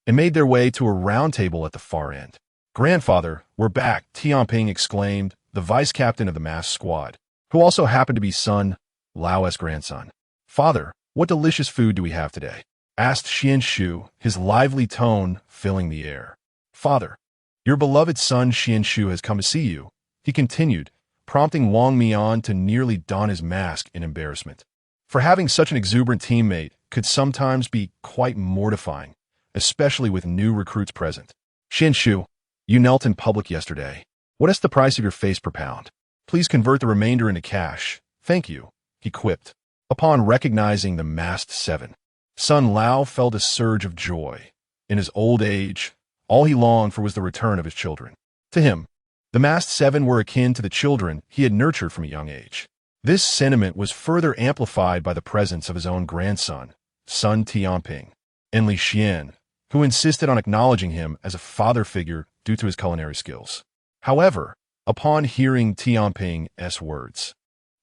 and made their way to a round table at the far end. "Grandfather, we're back," Tianping exclaimed, the vice captain of the masked squad, who also happened to be Sun Lao's grandson. "Father, what delicious food do we have today?" asked Xianshu, his lively tone filling the air. "Father, your beloved son Xianshu has come to see you," he continued, prompting Wang Mian to nearly don his mask in embarrassment. For having such an exuberant teammate could sometimes be quite mortifying, especially with new recruits present. "Xianshu, you knelt in public yesterday. What is the price of your face per pound? Please convert the remainder into cash. Thank you," he quipped. Upon recognizing the masked 7, Sun Lao felt a surge of joy. In his old age, all he longed for was the return of his children. To him, the masked 7 were akin to the children he had nurtured from a young age. This sentiment was further amplified by the presence of his own grandson, Sun Tianping, and Li Xian, who insisted on acknowledging him as a father figure due to his culinary skills. However, upon hearing Tianping's words,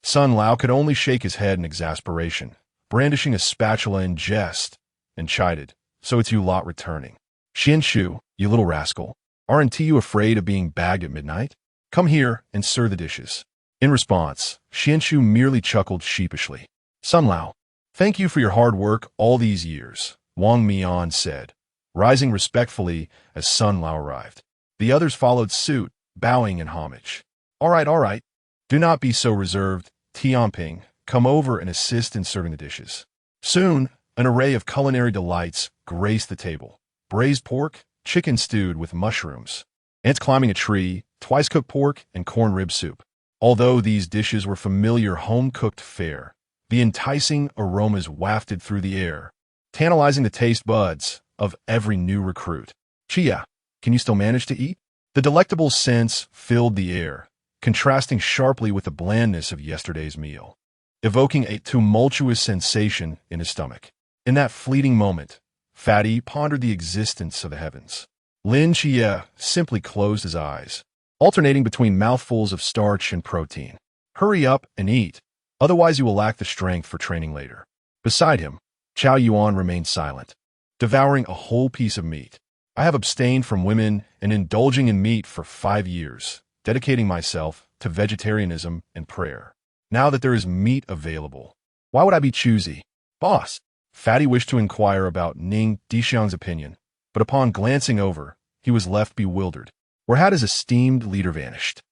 Sun Lao could only shake his head in exasperation, brandishing a spatula in jest, and chided, "So it's you lot returning. Xianshu, you little rascal, aren't you afraid of being bagged at midnight? Come here and serve the dishes." In response, Xianshu merely chuckled sheepishly. "Sun Lao, thank you for your hard work all these years," Wang Mian said, rising respectfully as Sun Lao arrived. The others followed suit, bowing in homage. All right. Do not be so reserved, Tianping. Come over and assist in serving the dishes. Soon, an array of culinary delights graced the table. Braised pork, chicken stewed with mushrooms, ants climbing a tree, twice-cooked pork, and corn rib soup. Although these dishes were familiar home-cooked fare, the enticing aromas wafted through the air, tantalizing the taste buds of every new recruit. Qiye, can you still manage to eat? The delectable scents filled the air, contrasting sharply with the blandness of yesterday's meal, evoking a tumultuous sensation in his stomach. In that fleeting moment, Fatty pondered the existence of the heavens. Lin Qiye simply closed his eyes, alternating between mouthfuls of starch and protein. Hurry up and eat, otherwise you will lack the strength for training later. Beside him, Cao Yuan remained silent, devouring a whole piece of meat. I have abstained from women and indulging in meat for 5 years, dedicating myself to vegetarianism and prayer. Now that there is meat available, why would I be choosy? Boss, Fatty wished to inquire about Ning Dishuang's opinion, but upon glancing over, he was left bewildered. Where had his esteemed leader vanished?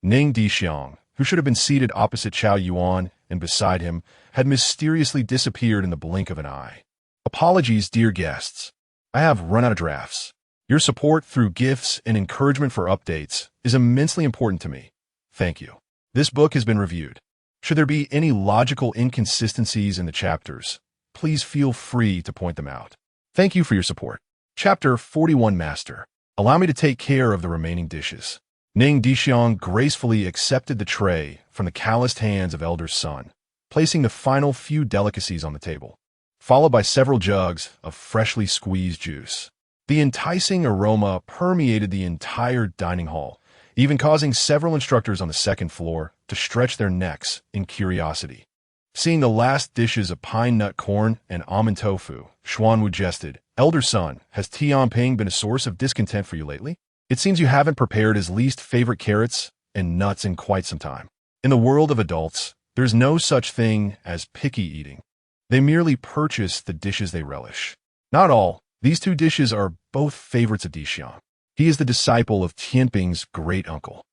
Ning Dishuang, who should have been seated opposite Cao Yuan and beside him, had mysteriously disappeared in the blink of an eye. Apologies, dear guests. I have run out of drafts. Your support through gifts and encouragement for updates is immensely important to me. Thank you. This book has been reviewed. Should there be any logical inconsistencies in the chapters, please feel free to point them out. Thank you for your support. Chapter 41 Master. Allow me to take care of the remaining dishes. Ning Dishuang gracefully accepted the tray from the calloused hands of Elder Sun, placing the final few delicacies on the table, followed by several jugs of freshly squeezed juice. The enticing aroma permeated the entire dining hall, even causing several instructors on the second floor to stretch their necks in curiosity. Seeing the last dishes of pine nut corn and almond tofu, Shuang jested, Elder Sun, has Tianping been a source of discontent for you lately? It seems you haven't prepared his least favorite carrots and nuts in quite some time. In the world of adults, there's no such thing as picky eating. They merely purchase the dishes they relish. Not all. These 2 dishes are both favorites of Dishuang. He is the disciple of Tianping's great-uncle.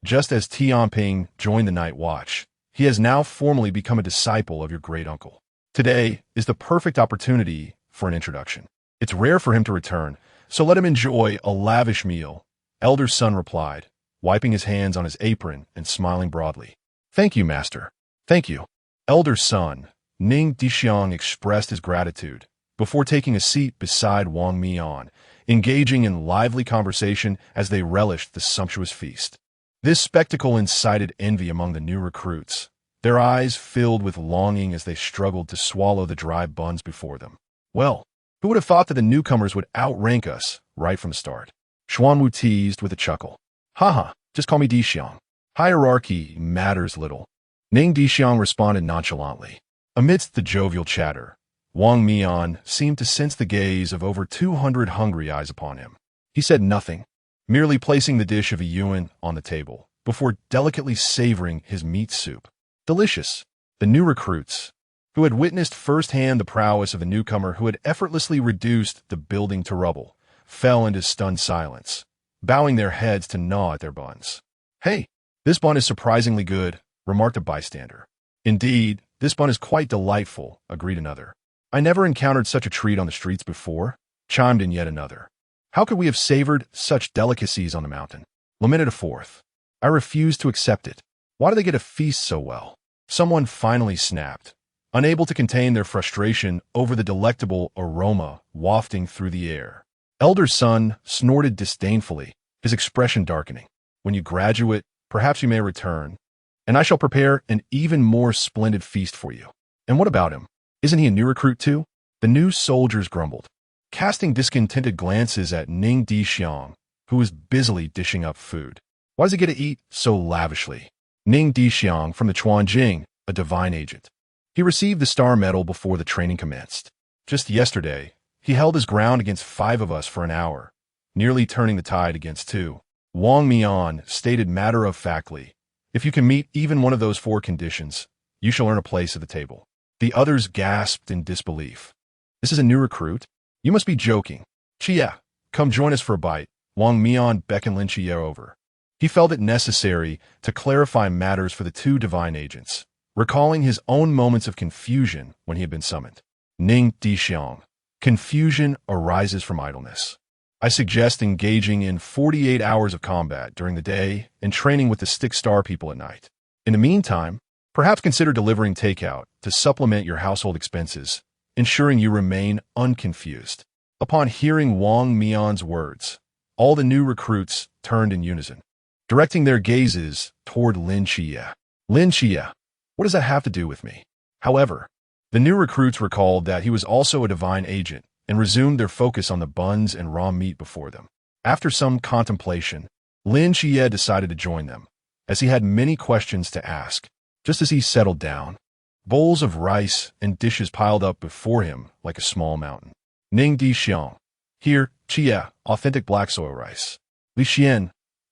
Just as Tianping joined the Night Watch, he has now formally become a disciple of your great-uncle. Today is the perfect opportunity for an introduction. It's rare for him to return, so let him enjoy a lavish meal, Elder Sun replied, wiping his hands on his apron and smiling broadly. Thank you, Master. Thank you. Elder Sun, Ning Dishuang expressed his gratitude before taking a seat beside Wang Mian, engaging in lively conversation as they relished the sumptuous feast. This spectacle incited envy among the new recruits, their eyes filled with longing as they struggled to swallow the dry buns before them. Well, who would have thought that the newcomers would outrank us right from the start? Xuanwu teased with a chuckle. Haha, just call me Dishuang. Hierarchy matters little. Ning Dishuang responded nonchalantly. Amidst the jovial chatter, Wang Mian seemed to sense the gaze of over 200 hungry eyes upon him. He said nothing, merely placing the dish of a yuan on the table, before delicately savoring his meat soup. Delicious. The new recruits, who had witnessed firsthand the prowess of the newcomer who had effortlessly reduced the building to rubble, fell into stunned silence, bowing their heads to gnaw at their buns. Hey, this bun is surprisingly good, remarked a bystander. Indeed, this bun is quite delightful, agreed another. I never encountered such a treat on the streets before, chimed in yet another. How could we have savored such delicacies on the mountain? Lamented a fourth. I refuse to accept it. Why do they get a feast so well? Someone finally snapped, unable to contain their frustration over the delectable aroma wafting through the air. Elder Sun snorted disdainfully, his expression darkening. When you graduate, perhaps you may return, and I shall prepare an even more splendid feast for you. And what about him? Isn't he a new recruit too? The new soldiers grumbled, casting discontented glances at Ning Dishuang, who was busily dishing up food. Why does he get to eat so lavishly? Ning Dishuang from the Chuanjing, a divine agent. He received the Star Medal before the training commenced. Just yesterday, he held his ground against 5 of us for an hour, nearly turning the tide against 2. Wang Mian stated matter-of-factly, if you can meet even one of those 4 conditions, you shall earn a place at the table. The others gasped in disbelief. This is a new recruit? You must be joking. Qiye, come join us for a bite. Wang Mian beckoned Lin Qiye over. He felt it necessary to clarify matters for the two divine agents, recalling his own moments of confusion when he had been summoned. Ning Dishuang. Confusion arises from idleness. I suggest engaging in 48 hours of combat during the day and training with the Stick Star people at night. In the meantime, perhaps consider delivering takeout to supplement your household expenses, ensuring you remain unconfused. Upon hearing Wang Mian's words, all the new recruits turned in unison, directing their gazes toward Lin Qiye. Lin Qiye, what does that have to do with me? However, the new recruits recalled that he was also a divine agent and resumed their focus on the buns and raw meat before them. After some contemplation, Lin Qiye decided to join them, as he had many questions to ask. Just as he settled down, bowls of rice and dishes piled up before him like a small mountain. Ning Dishuang. Here, Qiye, authentic black soil rice. Li Xian.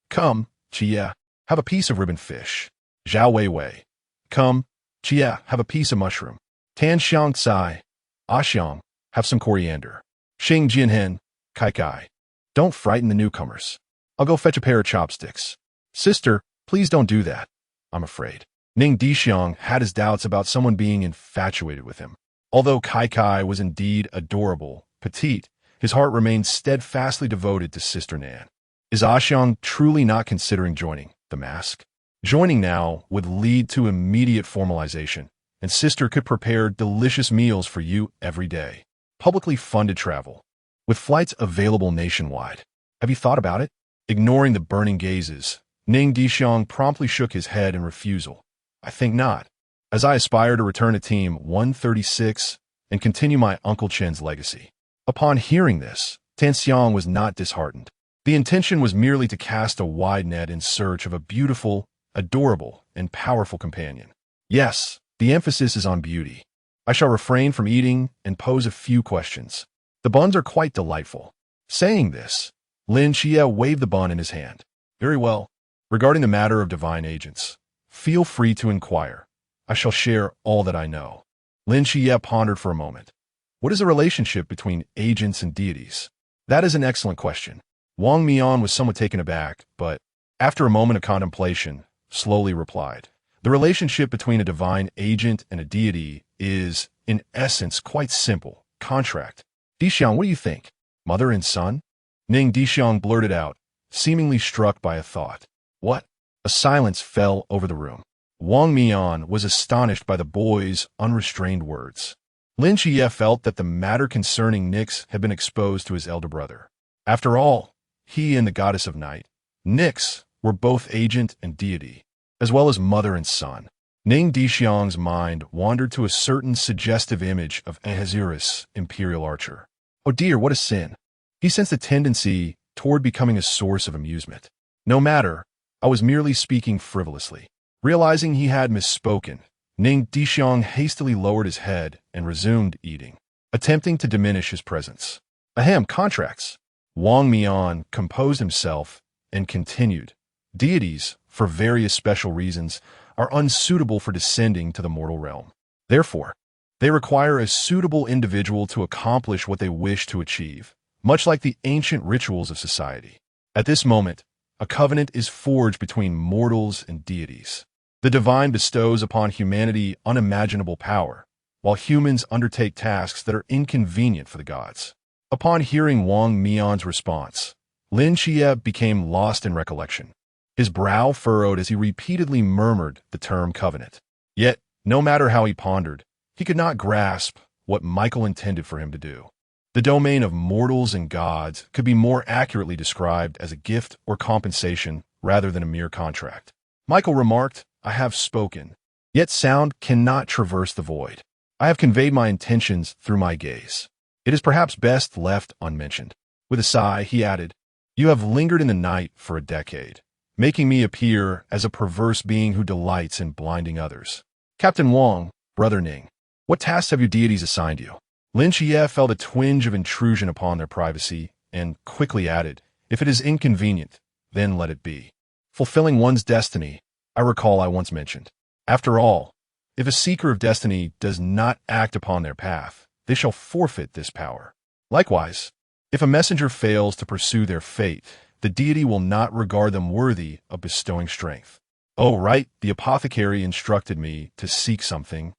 Come, Qiye, have a piece of ribbon fish. Zhao Weiwei. Come, Qiye, have a piece of mushroom. Tan Xiang Tsai. Xiang, have some coriander. Xing Jianhen. Kai Kai. Don't frighten the newcomers. I'll go fetch a pair of chopsticks. Sister, please don't do that. I'm afraid. Ning Dishuang had his doubts about someone being infatuated with him. Although Kai Kai was indeed adorable, petite, his heart remained steadfastly devoted to Sister Nan. Is Xiang truly not considering joining the mask? Joining now would lead to immediate formalization, and Sister could prepare delicious meals for you every day. Publicly funded travel, with flights available nationwide. Have you thought about it? Ignoring the burning gazes, Ning Dishuang promptly shook his head in refusal. I think not, as I aspire to return to Team 136 and continue my Uncle Chen's legacy. Upon hearing this, Tan Xiang was not disheartened. The intention was merely to cast a wide net in search of a beautiful, adorable, and powerful companion. Yes, the emphasis is on beauty. I shall refrain from eating and pose a few questions. The buns are quite delightful. Saying this, Lin Qiye waved the bun in his hand. Very well. Regarding the matter of divine agents, feel free to inquire. I shall share all that I know. Lin Qiye pondered for a moment. What is the relationship between agents and deities? That is an excellent question. Wang Mian was somewhat taken aback, but, after a moment of contemplation, slowly replied. The relationship between a divine agent and a deity is, in essence, quite simple. Contract. Dishuang, what do you think? Mother and son? Ning Dishuang blurted out, seemingly struck by a thought. What? A silence fell over the room. Wang Mian was astonished by the boy's unrestrained words. Lin Qiye felt that the matter concerning Nyx had been exposed to his elder brother. After all, he and the goddess of night, Nyx, were both agent and deity, as well as mother and son. Ning Dishuang's mind wandered to a certain suggestive image of Ahasuerus, imperial archer. Oh dear, what a sin. He sensed a tendency toward becoming a source of amusement. No matter, I was merely speaking frivolously. Realizing he had misspoken, Ning Dishuang hastily lowered his head and resumed eating, attempting to diminish his presence. Ahem, contracts. Wang Mian composed himself and continued. Deities, for various special reasons, are unsuitable for descending to the mortal realm. Therefore, they require a suitable individual to accomplish what they wish to achieve, much like the ancient rituals of society. At this moment, a covenant is forged between mortals and deities. The divine bestows upon humanity unimaginable power, while humans undertake tasks that are inconvenient for the gods. Upon hearing Wang Mian's response, Lin Qiye became lost in recollection. His brow furrowed as he repeatedly murmured the term covenant. Yet, no matter how he pondered, he could not grasp what Michael intended for him to do. The domain of mortals and gods could be more accurately described as a gift or compensation rather than a mere contract. Michael remarked, I have spoken, yet sound cannot traverse the void. I have conveyed my intentions through my gaze. It is perhaps best left unmentioned. With a sigh, he added, You have lingered in the night for a decade, making me appear as a perverse being who delights in blinding others. Captain Wang, Brother Ning, what tasks have your deities assigned you? Lin Qiye felt a twinge of intrusion upon their privacy and quickly added, If it is inconvenient, then let it be. Fulfilling one's destiny, I recall I once mentioned. After all, if a seeker of destiny does not act upon their path, they shall forfeit this power. Likewise, if a messenger fails to pursue their fate, the deity will not regard them worthy of bestowing strength. Oh, right, the apothecary instructed me to seek something.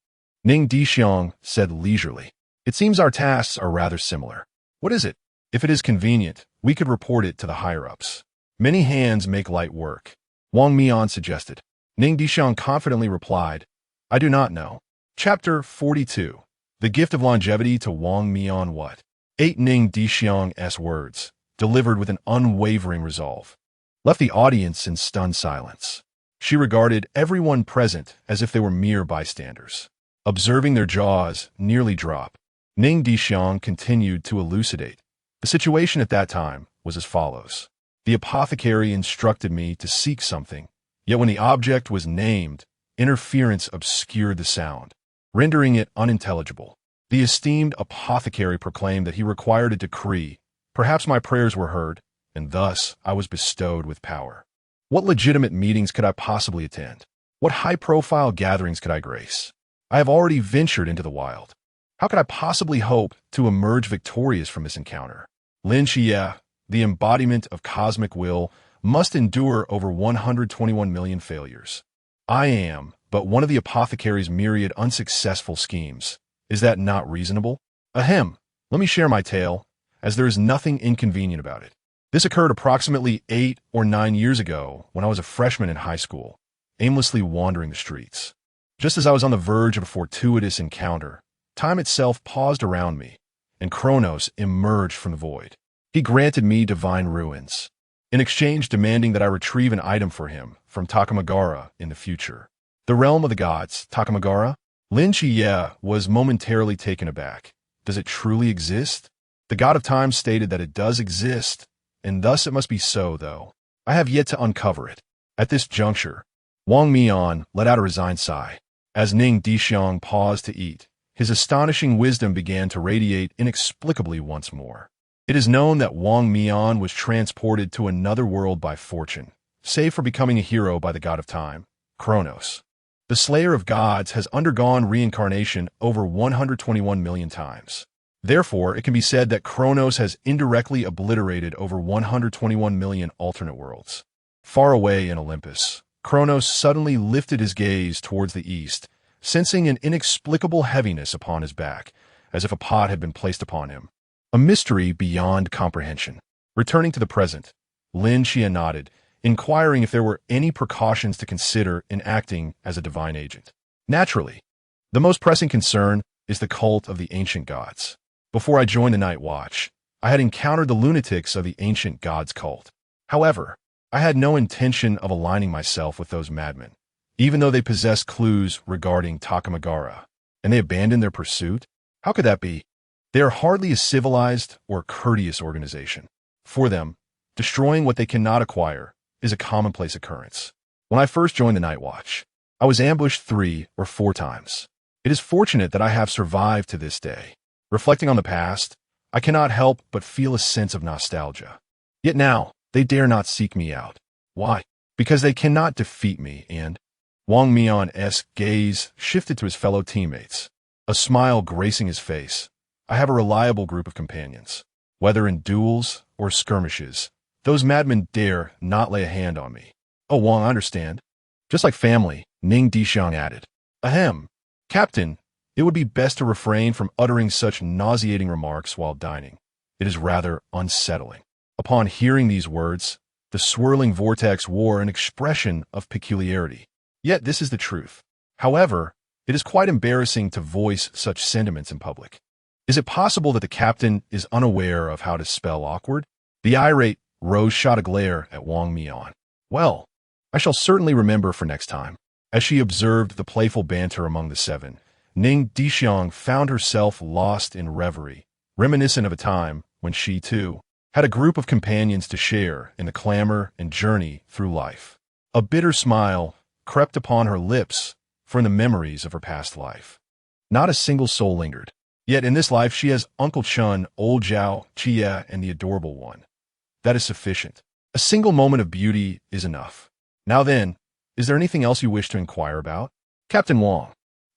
Ning Dishuang said leisurely. It seems our tasks are rather similar. What is it? If it is convenient, we could report it to the higher-ups. Many hands make light work. Wang Mian suggested. Ning Dishuang confidently replied, I do not know. Chapter 42. The Gift of Longevity to Wang Mian. What? 8 Ning Dishuang's words, delivered with an unwavering resolve, left the audience in stunned silence. She regarded everyone present as if they were mere bystanders. Observing their jaws nearly drop, Ning Dishuang continued to elucidate. The situation at that time was as follows. The apothecary instructed me to seek something, yet when the object was named, interference obscured the sound, rendering it unintelligible. The esteemed apothecary proclaimed that he required a decree. Perhaps my prayers were heard, and thus I was bestowed with power. What legitimate meetings could I possibly attend? What high-profile gatherings could I grace? I have already ventured into the wild. How could I possibly hope to emerge victorious from this encounter? Lin Qiye, the embodiment of cosmic will, must endure over 121 million failures. I am but one of the apothecary's myriad unsuccessful schemes. Is that not reasonable? Ahem, let me share my tale, as there is nothing inconvenient about it. This occurred approximately 8 or 9 years ago when I was a freshman in high school, aimlessly wandering the streets. Just as I was on the verge of a fortuitous encounter, time itself paused around me, and Kronos emerged from the void. He granted me divine ruins, in exchange demanding that I retrieve an item for him from Takamagara in the future. The realm of the gods, Takamagara? Lin Qiye was momentarily taken aback. Does it truly exist? The god of time stated that it does exist, and thus it must be so, though. I have yet to uncover it. At this juncture, Wang Mian let out a resigned sigh. As Ning Dishuang paused to eat, his astonishing wisdom began to radiate inexplicably once more. It is known that Wang Mian was transported to another world by fortune, save for becoming a hero by the god of time, Kronos. The slayer of gods has undergone reincarnation over 121 million times. Therefore, it can be said that Kronos has indirectly obliterated over 121 million alternate worlds. Far away in Olympus, Kronos suddenly lifted his gaze towards the east, sensing an inexplicable heaviness upon his back, as if a pot had been placed upon him. A mystery beyond comprehension. Returning to the present, Lin Qiye nodded, inquiring if there were any precautions to consider in acting as a divine agent. Naturally, the most pressing concern is the cult of the ancient gods. Before I joined the Night Watch, I had encountered the lunatics of the ancient gods cult. However, I had no intention of aligning myself with those madmen, even though they possessed clues regarding Takamagara, and they abandoned their pursuit. How could that be? They are hardly a civilized or courteous organization. For them, destroying what they cannot acquire is a commonplace occurrence. When I first joined the Night Watch, I was ambushed 3 or 4 times. It is fortunate that I have survived to this day. Reflecting on the past, I cannot help but feel a sense of nostalgia. Yet now, they dare not seek me out. Why? Because they cannot defeat me, and Wang Mian's gaze shifted to his fellow teammates, a smile gracing his face. I have a reliable group of companions. Whether in duels or skirmishes, those madmen dare not lay a hand on me. Oh, Wang, I understand. Just like family, Ning Dishuang added. Ahem. Captain, it would be best to refrain from uttering such nauseating remarks while dining. It is rather unsettling. Upon hearing these words, the swirling vortex wore an expression of peculiarity. Yet this is the truth. However, it is quite embarrassing to voice such sentiments in public. Is it possible that the captain is unaware of how to spell awkward? The irate Rose shot a glare at Wang Mian. Well, I shall certainly remember for next time. As she observed the playful banter among the 7, Ning Dishuang found herself lost in reverie, reminiscent of a time when she, too, had a group of companions to share in the clamor and journey through life. A bitter smile crept upon her lips from the memories of her past life. Not a single soul lingered. Yet in this life she has Uncle Chun, Old Zhao, Qiye, and the Adorable One. That is sufficient. A single moment of beauty is enough. Now then, is there anything else you wish to inquire about? Captain Wang,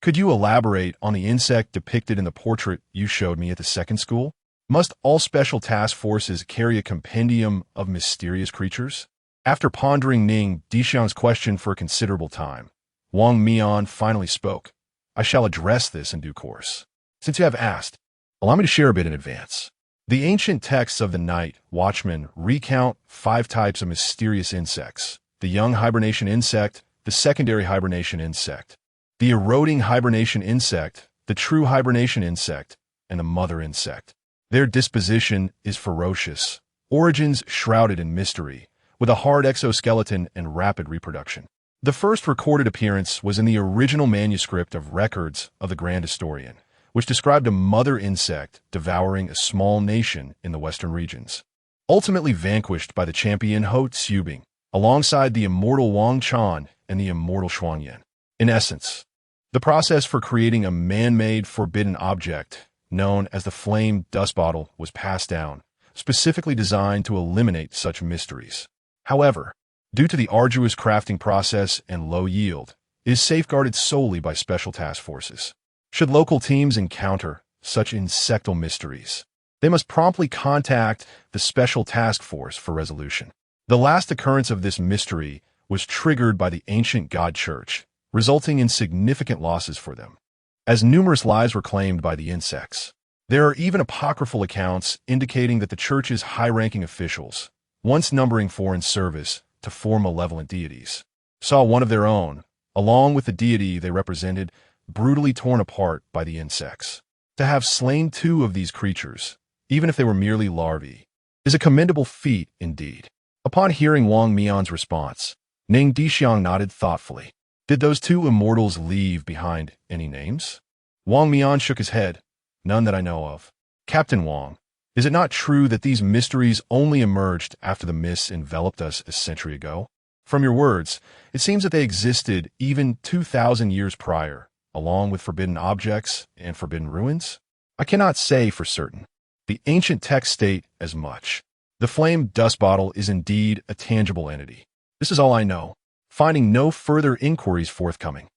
could you elaborate on the insect depicted in the portrait you showed me at the second school? Must all special task forces carry a compendium of mysterious creatures? After pondering Ning Dishuang's question for a considerable time, Wang Mian finally spoke. I shall address this in due course. Since you have asked, allow me to share a bit in advance. The ancient texts of the Night Watchman recount 5 types of mysterious insects: the young hibernation insect, the secondary hibernation insect, the eroding hibernation insect, the true hibernation insect, and the mother insect. Their disposition is ferocious, origins shrouded in mystery, with a hard exoskeleton and rapid reproduction. The first recorded appearance was in the original manuscript of records of the Grand Historian, which described a mother insect devouring a small nation in the western regions, ultimately vanquished by the champion Ho Tsubing, alongside the immortal Wang Chan and the immortal Shuang. In essence, the process for creating a man-made forbidden object known as the flame dust bottle was passed down, specifically designed to eliminate such mysteries. However, due to the arduous crafting process and low yield, it is safeguarded solely by special task forces. Should local teams encounter such insectal mysteries, they must promptly contact the Special Task Force for resolution. The last occurrence of this mystery was triggered by the ancient God Church, resulting in significant losses for them, as numerous lives were claimed by the insects. There are even apocryphal accounts indicating that the Church's high-ranking officials, once numbering 4 in service to 4 malevolent deities, saw one of their own, along with the deity they represented, brutally torn apart by the insects. To have slain 2 of these creatures, even if they were merely larvae, is a commendable feat indeed. Upon hearing Wang Mian's response, Ning Dishuang nodded thoughtfully. Did those 2 immortals leave behind any names? Wang Mian shook his head. None that I know of. Captain Wang, is it not true that these mysteries only emerged after the mists enveloped us a century ago? From your words, it seems that they existed even 2,000 years prior, along with forbidden objects and forbidden ruins? I cannot say for certain. The ancient texts state as much. The flame dust bottle is indeed a tangible entity. This is all I know, finding no further inquiries forthcoming.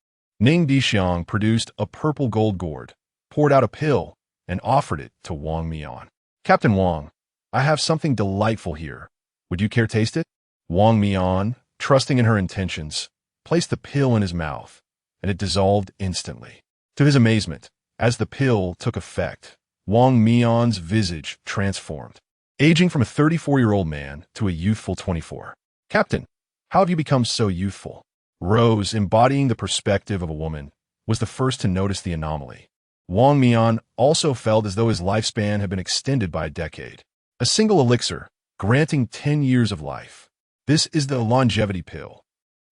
Ning Dishuang produced a purple gold gourd, poured out a pill, and offered it to Wang Mian. Captain Wang, I have something delightful here. Would you care taste it? Wang Mian, trusting in her intentions, placed the pill in his mouth, and it dissolved instantly. To his amazement, as the pill took effect, Wang Mian's visage transformed, aging from a 34-year-old man to a youthful 24. Captain, how have you become so youthful? Rose, embodying the perspective of a woman, was the first to notice the anomaly. Wang Mian also felt as though his lifespan had been extended by a decade. A single elixir, granting 10 years of life. This is the longevity pill.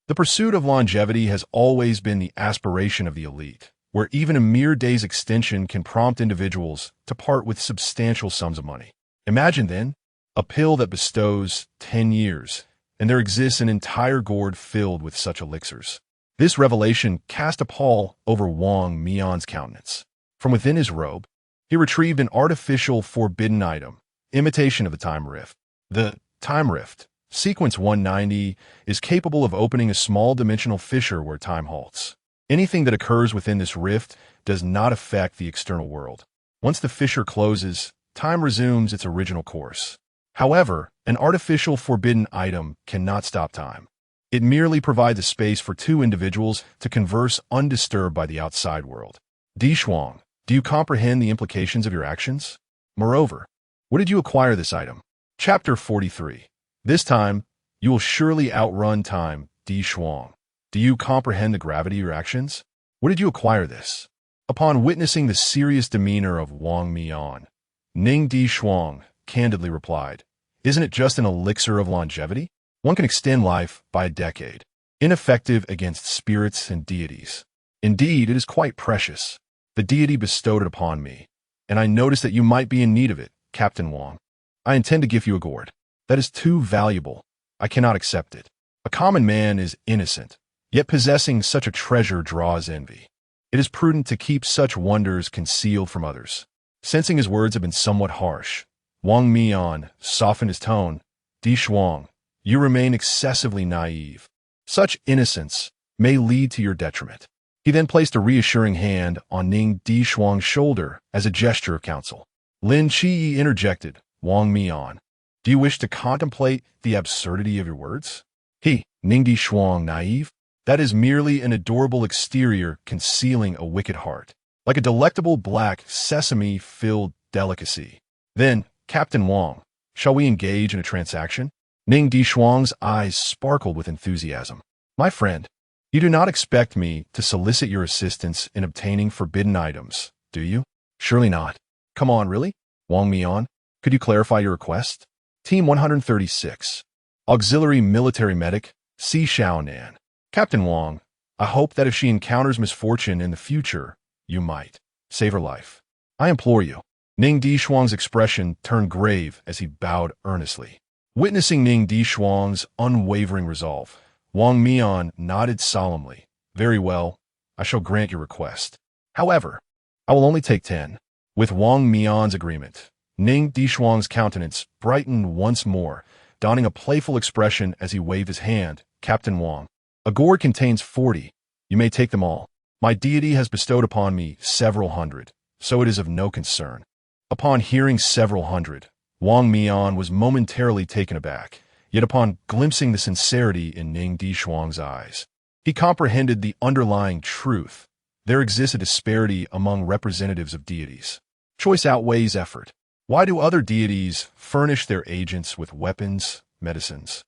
The pursuit of longevity has always been the aspiration of the elite, where even a mere day's extension can prompt individuals to part with substantial sums of money. Imagine, then, a pill that bestows 10 years, and there exists an entire gourd filled with such elixirs. This revelation cast a pall over Wang Mian's countenance. From within his robe, he retrieved an artificial forbidden item, imitation of the Time Rift. The Time Rift, Sequence 190, is capable of opening a small dimensional fissure where time halts. Anything that occurs within this rift does not affect the external world. Once the fissure closes, time resumes its original course. However, an artificial forbidden item cannot stop time. It merely provides a space for 2 individuals to converse undisturbed by the outside world. Dishuang, do you comprehend the implications of your actions? Moreover, where did you acquire this item? Chapter 43. This time, you will surely outrun time, Dishuang. Do you comprehend the gravity of your actions? Where did you acquire this? Upon witnessing the serious demeanor of Wang Mian, Ning Dishuang candidly replied, Isn't it just an elixir of longevity? One can extend life by a decade. Ineffective against spirits and deities. Indeed, it is quite precious. The deity bestowed it upon me, and I noticed that you might be in need of it, Captain Wang. I intend to give you a gourd. That is too valuable. I cannot accept it. A common man is innocent, yet possessing such a treasure draws envy. It is prudent to keep such wonders concealed from others. Sensing his words had been somewhat harsh, Wang Mian softened his tone. Dishuang, you remain excessively naive. Such innocence may lead to your detriment. He then placed a reassuring hand on Ning Dishuang's shoulder as a gesture of counsel. Lin Qiye interjected, Wang Mian. Do you wish to contemplate the absurdity of your words? Ning Dishuang, naive? That is merely an adorable exterior concealing a wicked heart, like a delectable black sesame-filled delicacy. Then, Captain Wang, shall we engage in a transaction? Ning Dishuang's eyes sparkled with enthusiasm. My friend, you do not expect me to solicit your assistance in obtaining forbidden items, do you? Surely not. Come on, really? Wang Mian, could you clarify your request? Team 136. Auxiliary Military Medic, Si Xiaonan. Captain Wang, I hope that if she encounters misfortune in the future, you might save her life. I implore you. Ning Dishuang's expression turned grave as he bowed earnestly. Witnessing Ning Dishuang's unwavering resolve, Wang Mian nodded solemnly. Very well, I shall grant your request. However, I will only take 10. With Wang Mian's agreement, Ning Dishuang's countenance brightened once more, donning a playful expression as he waved his hand. Captain Wang, a gourd contains 40. You may take them all. My deity has bestowed upon me several hundred, so it is of no concern. Upon hearing several hundred, Wang Mian was momentarily taken aback, yet upon glimpsing the sincerity in Ning Dishuang's eyes, he comprehended the underlying truth. There exists a disparity among representatives of deities. Choice outweighs effort. Why do other deities furnish their agents with weapons, medicines,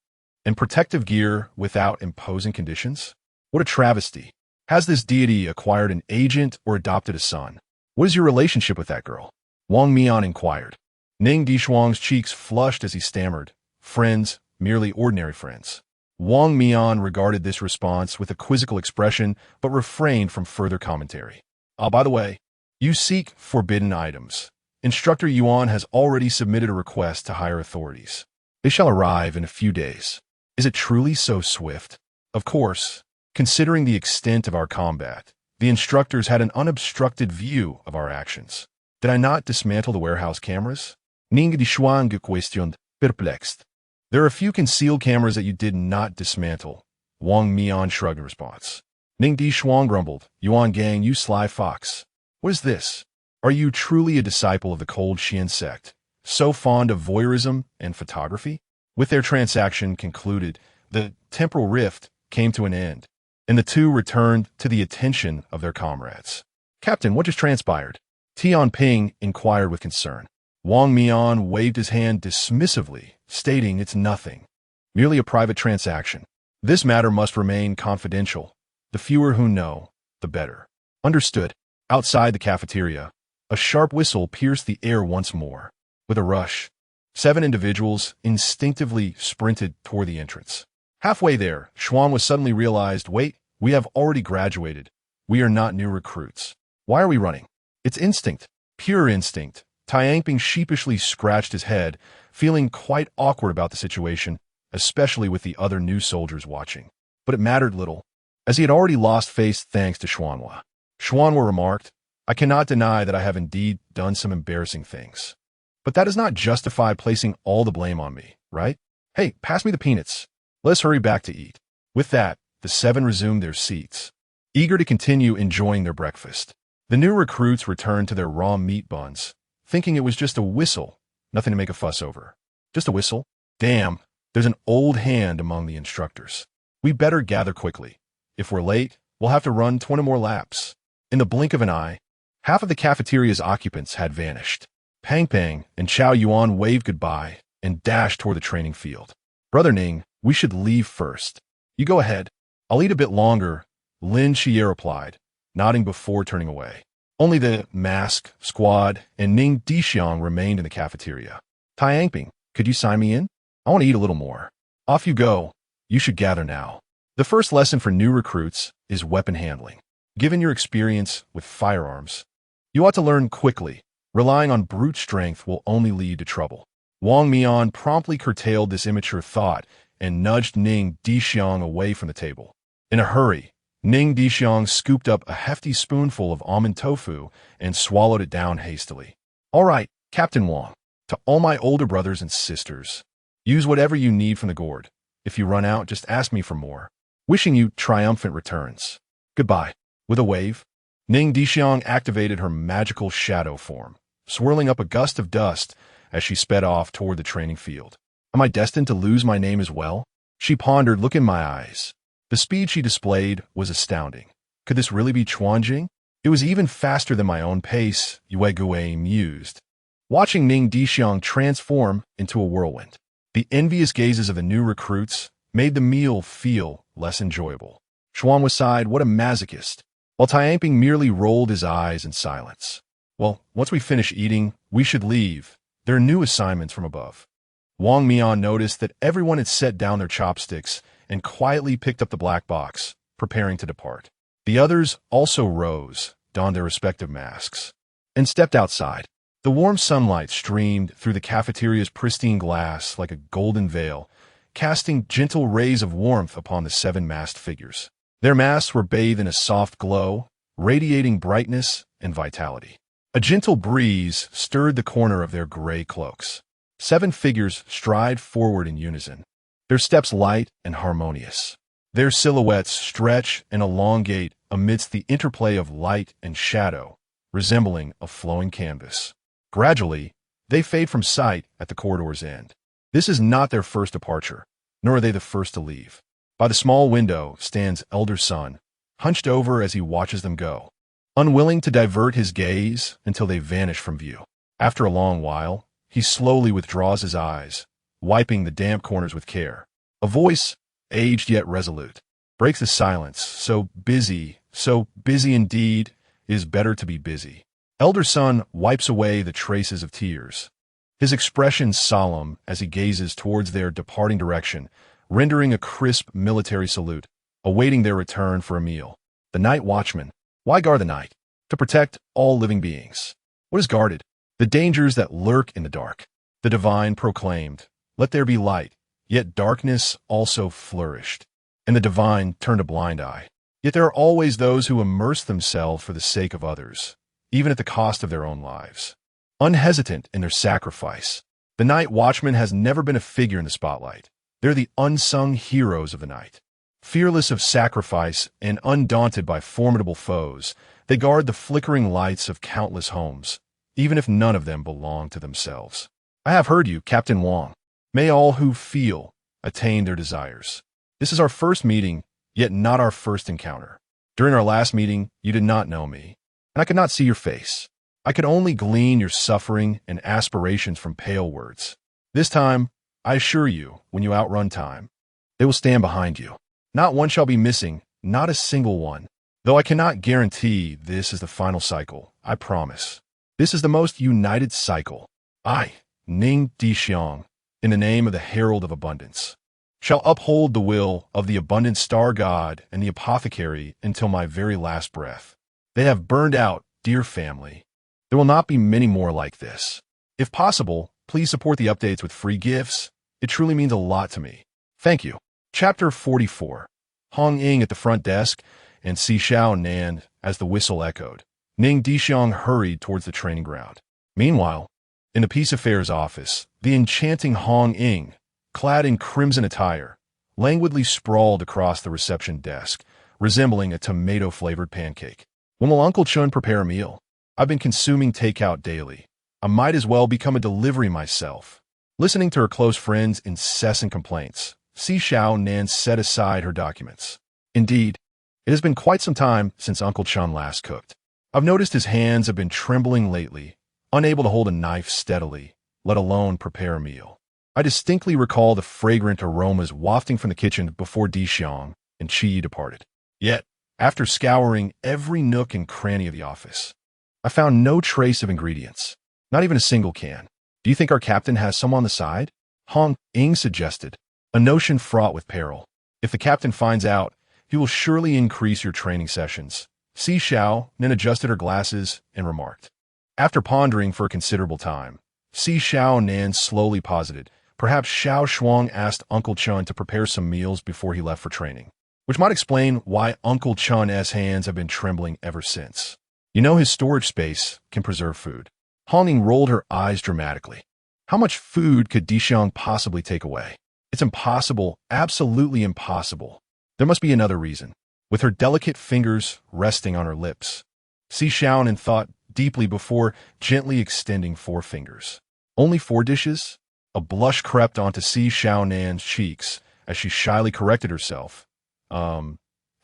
and protective gear without imposing conditions? What a travesty. Has this deity acquired an agent or adopted a son? What is your relationship with that girl? Wang Mian inquired. Ning Dishuang's cheeks flushed as he stammered, friends, merely ordinary friends. Wang Mian regarded this response with a quizzical expression, but refrained from further commentary. By the way, you seek forbidden items. Instructor Yuan has already submitted a request to higher authorities. They shall arrive in a few days. Is it truly so swift? Of course, considering the extent of our combat, the instructors had an unobstructed view of our actions. Did I not dismantle the warehouse cameras? Ning Dishuang questioned, perplexed. There are a few concealed cameras that you did not dismantle. Wang Mian shrugged in response. Ning Dishuang grumbled, Yuan gang, you sly fox. What is this? Are you truly a disciple of the cold Xian sect, so fond of voyeurism and photography? With their transaction concluded, the temporal rift came to an end, and the two returned to the attention of their comrades. Captain, what just transpired? Tian Ping inquired with concern. Wang Mian waved his hand dismissively, stating it's nothing, merely a private transaction. This matter must remain confidential. The fewer who know, the better. Understood. Outside the cafeteria, a sharp whistle pierced the air once more. With a rush, 7 individuals instinctively sprinted toward the entrance. Halfway there, Shuang was suddenly realized, wait, we have already graduated. We are not new recruits. Why are we running? It's instinct, pure instinct. Tianping sheepishly scratched his head, feeling quite awkward about the situation, especially with the other new soldiers watching. But it mattered little, as he had already lost face thanks to Xuanhua. Xuanhua remarked, I cannot deny that I have indeed done some embarrassing things. But that does not justify placing all the blame on me, right? Hey, pass me the peanuts. Let's hurry back to eat. With that, the 7 resumed their seats, eager to continue enjoying their breakfast. The new recruits returned to their raw meat buns, thinking it was just a whistle, nothing to make a fuss over. Just a whistle? Damn, there's an old hand among the instructors. We better gather quickly. If we're late, we'll have to run 20 more laps. In the blink of an eye, half of the cafeteria's occupants had vanished. Pang Pang and Cao Yuan waved goodbye and dashed toward the training field. Brother Ning, we should leave first. You go ahead. I'll eat a bit longer, Lin Qiye replied, nodding before turning away. Only the mask, squad, and Ning Dishuang remained in the cafeteria. Tianping, could you sign me in? I want to eat a little more. Off you go. You should gather now. The first lesson for new recruits is weapon handling. Given your experience with firearms, you ought to learn quickly. Relying on brute strength will only lead to trouble. Wang Mian promptly curtailed this immature thought and nudged Ning Dishuang away from the table. In a hurry, Ning Dishuang scooped up a hefty spoonful of almond tofu and swallowed it down hastily. All right, Captain Wang, to all my older brothers and sisters, use whatever you need from the gourd. If you run out, just ask me for more. Wishing you triumphant returns. Goodbye. With a wave, Ning Dishuang activated her magical shadow form, swirling up a gust of dust as she sped off toward the training field. Am I destined to lose my name as well? She pondered, look in my eyes. The speed she displayed was astounding. Could this really be Chuanjing? It was even faster than my own pace, Yue Guai mused, watching Ning Dishuang transform into a whirlwind. The envious gazes of the new recruits made the meal feel less enjoyable. Shuang was sighed, what a masochist, while Taiping merely rolled his eyes in silence. Well, once we finish eating, we should leave. There are new assignments from above. Wang Mian noticed that everyone had set down their chopsticks and quietly picked up the black box, preparing to depart. The others also rose, donned their respective masks, and stepped outside. The warm sunlight streamed through the cafeteria's pristine glass like a golden veil, casting gentle rays of warmth upon the 7 masked figures. Their masks were bathed in a soft glow, radiating brightness and vitality. A gentle breeze stirred the corner of their gray cloaks. 7 figures stride forward in unison, their steps light and harmonious. Their silhouettes stretch and elongate amidst the interplay of light and shadow, resembling a flowing canvas. Gradually, they fade from sight at the corridor's end. This is not their first departure, nor are they the first to leave. By the small window stands elder son, hunched over as he watches them go, unwilling to divert his gaze until they vanish from view. After a long while, he slowly withdraws his eyes, wiping the damp corners with care. A voice, aged yet resolute, breaks the silence. So busy indeed, it is better to be busy. Elder son wipes away the traces of tears, his expression solemn as he gazes towards their departing direction, rendering a crisp military salute, awaiting their return for a meal. The night watchman. Why guard the night? To protect all living beings. What is guarded? The dangers that lurk in the dark. The divine proclaimed, let there be light, yet darkness also flourished, and the divine turned a blind eye. Yet there are always those who immerse themselves for the sake of others, even at the cost of their own lives. Unhesitant in their sacrifice, the night watchman has never been a figure in the spotlight. They're the unsung heroes of the night. Fearless of sacrifice and undaunted by formidable foes, they guard the flickering lights of countless homes, even if none of them belong to themselves. I have heard you, Captain Wang. May all who feel attain their desires. This is our first meeting, yet not our first encounter. During our last meeting, you did not know me, and I could not see your face. I could only glean your suffering and aspirations from pale words. This time, I assure you, when you outrun time, they will stand behind you. Not one shall be missing, not a single one. Though I cannot guarantee this is the final cycle, I promise. This is the most united cycle. I, Ning Dishuang, in the name of the Herald of Abundance, shall uphold the will of the abundant star god and the apothecary until my very last breath. They have burned out, dear family. There will not be many more like this. If possible, please support the updates with free gifts. It truly means a lot to me. Thank you. Chapter 44. Hong Ying at the front desk, and Si Xiaonan as the whistle echoed. Ning Dishuang hurried towards the training ground. Meanwhile, in the Peace Affairs office, the enchanting Hong Ying, clad in crimson attire, languidly sprawled across the reception desk, resembling a tomato-flavored pancake. When will Uncle Chun prepare a meal? I've been consuming takeout daily. I might as well become a delivery myself. Listening to her close friend's incessant complaints, Si Xiaonan set aside her documents. Indeed, it has been quite some time since Uncle Chun last cooked. I've noticed his hands have been trembling lately, unable to hold a knife steadily, let alone prepare a meal. I distinctly recall the fragrant aromas wafting from the kitchen before Dishuang and Qingyu departed. Yet, after scouring every nook and cranny of the office, I found no trace of ingredients, not even a single can. Do you think our captain has some on the side? Hong Ying suggested, a notion fraught with peril. If the captain finds out, he will surely increase your training sessions. Si Xiaonan adjusted her glasses and remarked. After pondering for a considerable time, Si Xiaonan slowly posited, perhaps Shuang asked Uncle Chun to prepare some meals before he left for training, which might explain why Uncle Chun's hands have been trembling ever since. You know his storage space can preserve food. Hong Ying rolled her eyes dramatically. How much food could Dishuang possibly take away? It's impossible, absolutely impossible. There must be another reason. With her delicate fingers resting on her lips, Si Xiaonan thought deeply before gently extending 4 fingers. Only 4 dishes? A blush crept onto Si Xiaonan's cheeks as she shyly corrected herself.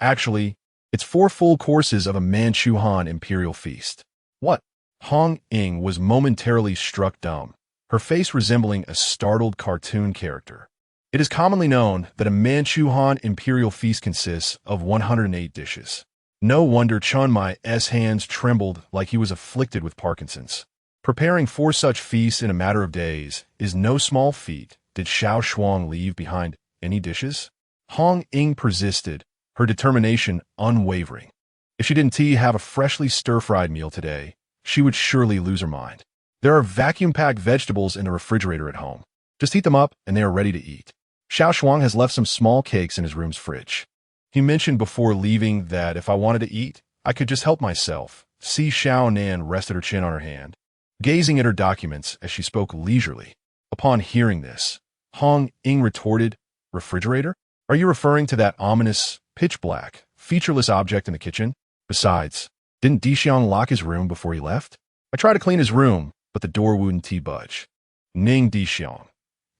Actually, it's 4 full courses of a Manchuhan imperial feast. What? Hong Ying was momentarily struck dumb, her face resembling a startled cartoon character. It is commonly known that a Manchuhan imperial feast consists of 108 dishes. No wonder Chun Mai's hands trembled like he was afflicted with Parkinson's. Preparing 4 such feasts in a matter of days is no small feat. Did Shuang leave behind any dishes? Hong Ying persisted, her determination unwavering. If she didn't have a freshly stir-fried meal today, she would surely lose her mind. There are vacuum-packed vegetables in the refrigerator at home. Just heat them up and they are ready to eat. Shuang has left some small cakes in his room's fridge. He mentioned before leaving that if I wanted to eat, I could just help myself. Si Xiaonan rested her chin on her hand, gazing at her documents as she spoke leisurely. Upon hearing this, Hong Ying retorted, "Refrigerator? Are you referring to that ominous, pitch-black, featureless object in the kitchen? Besides, didn't Dishuang lock his room before he left? I tried to clean his room, but the door wouldn't budge." Ning Dishuang.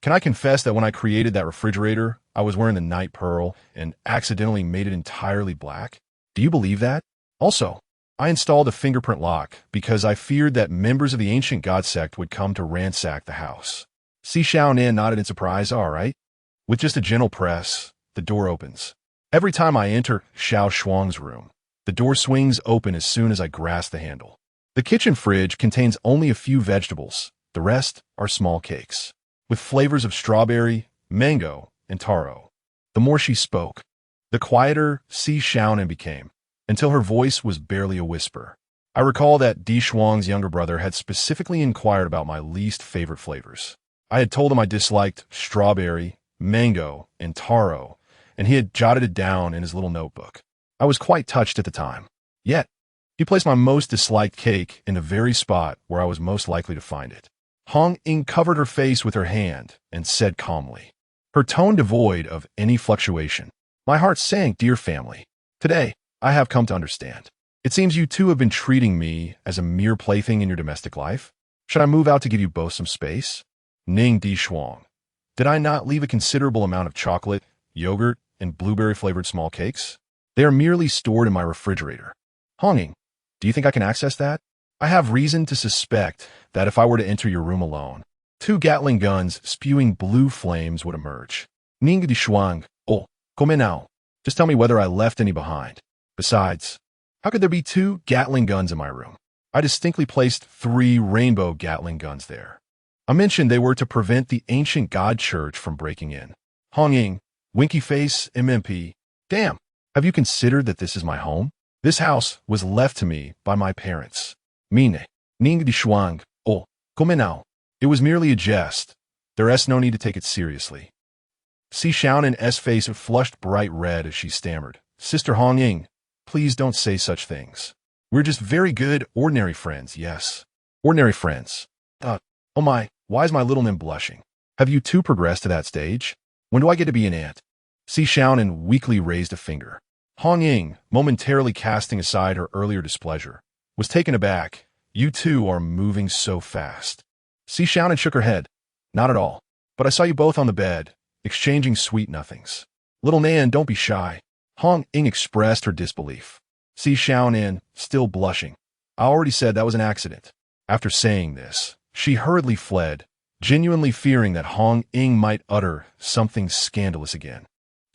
Can I confess that when I created that refrigerator, I was wearing the night pearl and accidentally made it entirely black? Do you believe that? Also, I installed a fingerprint lock because I feared that members of the ancient god sect would come to ransack the house. Si Xiaonan nodded in surprise. All right. With just a gentle press, the door opens. Every time I enter Shuang's room, the door swings open as soon as I grasp the handle. The kitchen fridge contains only a few vegetables. The rest are small cakes, with flavors of strawberry, mango, and taro. The more she spoke, the quieter Si Xiaonan became, until her voice was barely a whisper. I recall that Dishuang's younger brother had specifically inquired about my least favorite flavors. I had told him I disliked strawberry, mango, and taro, and he had jotted it down in his little notebook. I was quite touched at the time. Yet, he placed my most disliked cake in the very spot where I was most likely to find it. Hong Ying covered her face with her hand and said calmly, her tone devoid of any fluctuation, "My heart sank, dear family. Today, I have come to understand. It seems you two have been treating me as a mere plaything in your domestic life. Should I move out to give you both some space?" Ning Dishuang. Did I not leave a considerable amount of chocolate, yogurt, and blueberry-flavored small cakes? They are merely stored in my refrigerator. Hong Ying, do you think I can access that? I have reason to suspect that if I were to enter your room alone, 2 Gatling guns spewing blue flames would emerge. Ning Dishuang. Oh, come now. Just tell me whether I left any behind. Besides, how could there be 2 Gatling guns in my room? I distinctly placed 3 rainbow Gatling guns there. I mentioned they were to prevent the ancient god church from breaking in. Hong Ying, winky face, MMP. Damn, have you considered that this is my home? This house was left to me by my parents. Mine, Ning Dishuang. Oh, come now. It was merely a jest. There's no need to take it seriously. Si Xiaonan's face flushed bright red as she stammered. Sister Hong Ying, please don't say such things. We're just very good, ordinary friends, yes. Ordinary friends. Oh my, why is my little man blushing? Have you two progressed to that stage? When do I get to be an aunt? Si Xiaonan weakly raised a finger. Hong Ying, momentarily casting aside her earlier displeasure, was taken aback. You two are moving so fast. Si Xiaonan shook her head. Not at all. But I saw you both on the bed, exchanging sweet nothings. Little Nan, don't be shy. Hong Ying expressed her disbelief. Si Xiaonan, still blushing. I already said that was an accident. After saying this, she hurriedly fled, genuinely fearing that Hong Ying might utter something scandalous again.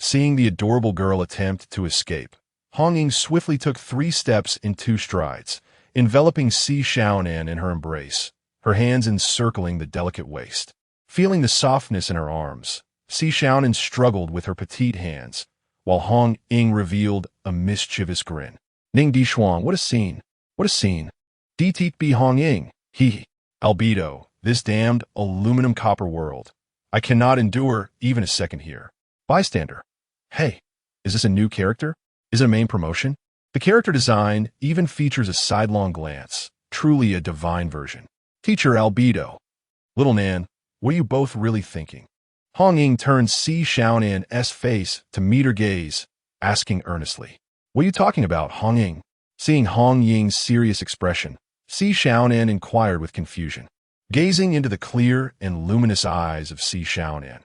Seeing the adorable girl attempt to escape, Hong Ying swiftly took 3 steps in 2 strides, enveloping Si Xiaonan in her embrace, her hands encircling the delicate waist. Feeling the softness in her arms, Si Xiaonan struggled with her petite hands, while Hong Ying revealed a mischievous grin. Ning Dishuang, what a scene! What a scene! DTB Hong Ying, he. Albedo, this damned aluminum copper world. I cannot endure even a second here. Bystander. Hey, is this a new character? Is it a main promotion? The character design even features a sidelong glance, truly a divine version. Teacher Albedo. Little Nan, what are you both really thinking? Hong Ying turned Si Xiaonan's face to meet her gaze, asking earnestly. What are you talking about, Hong Ying? Seeing Hong Ying's serious expression, Si Xiaonan inquired with confusion. Gazing into the clear and luminous eyes of Si Xiaonan,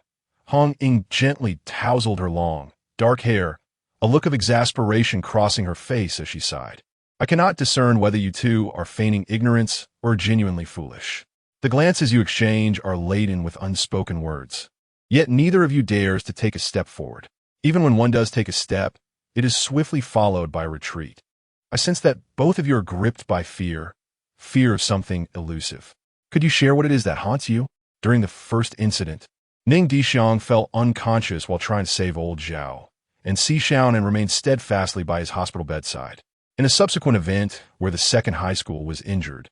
Hong Ying gently tousled her long, dark hair, a look of exasperation crossing her face as she sighed. I cannot discern whether you two are feigning ignorance or genuinely foolish. The glances you exchange are laden with unspoken words. Yet neither of you dares to take a step forward. Even when one does take a step, it is swiftly followed by a retreat. I sense that both of you are gripped by fear of something elusive. Could you share what it is that haunts you? During the first incident, Ning Dishuang fell unconscious while trying to save old Zhao, and Si Xiaonan remained steadfastly by his hospital bedside. In a subsequent event where the second high school was injured,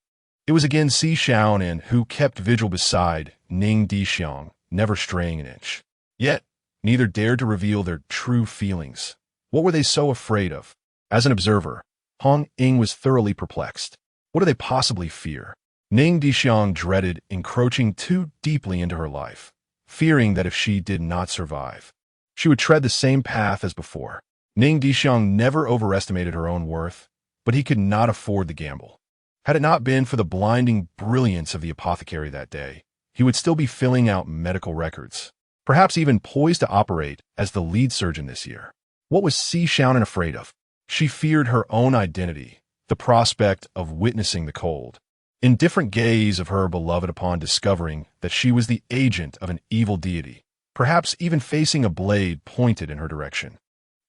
it was again Si Xiaonan who kept vigil beside Ning Dishuang, never straying an inch. Yet, neither dared to reveal their true feelings. What were they so afraid of? As an observer, Hong Ying was thoroughly perplexed. What do they possibly fear? Ning Dishuang dreaded encroaching too deeply into her life, fearing that if she did not survive, she would tread the same path as before. Ning Dishuang never overestimated her own worth, but he could not afford the gamble. Had it not been for the blinding brilliance of the apothecary that day, he would still be filling out medical records, perhaps even poised to operate as the lead surgeon this year. What was Si Xiaonan afraid of? She feared her own identity, the prospect of witnessing the cold, indifferent gaze of her beloved upon discovering that she was the agent of an evil deity, perhaps even facing a blade pointed in her direction.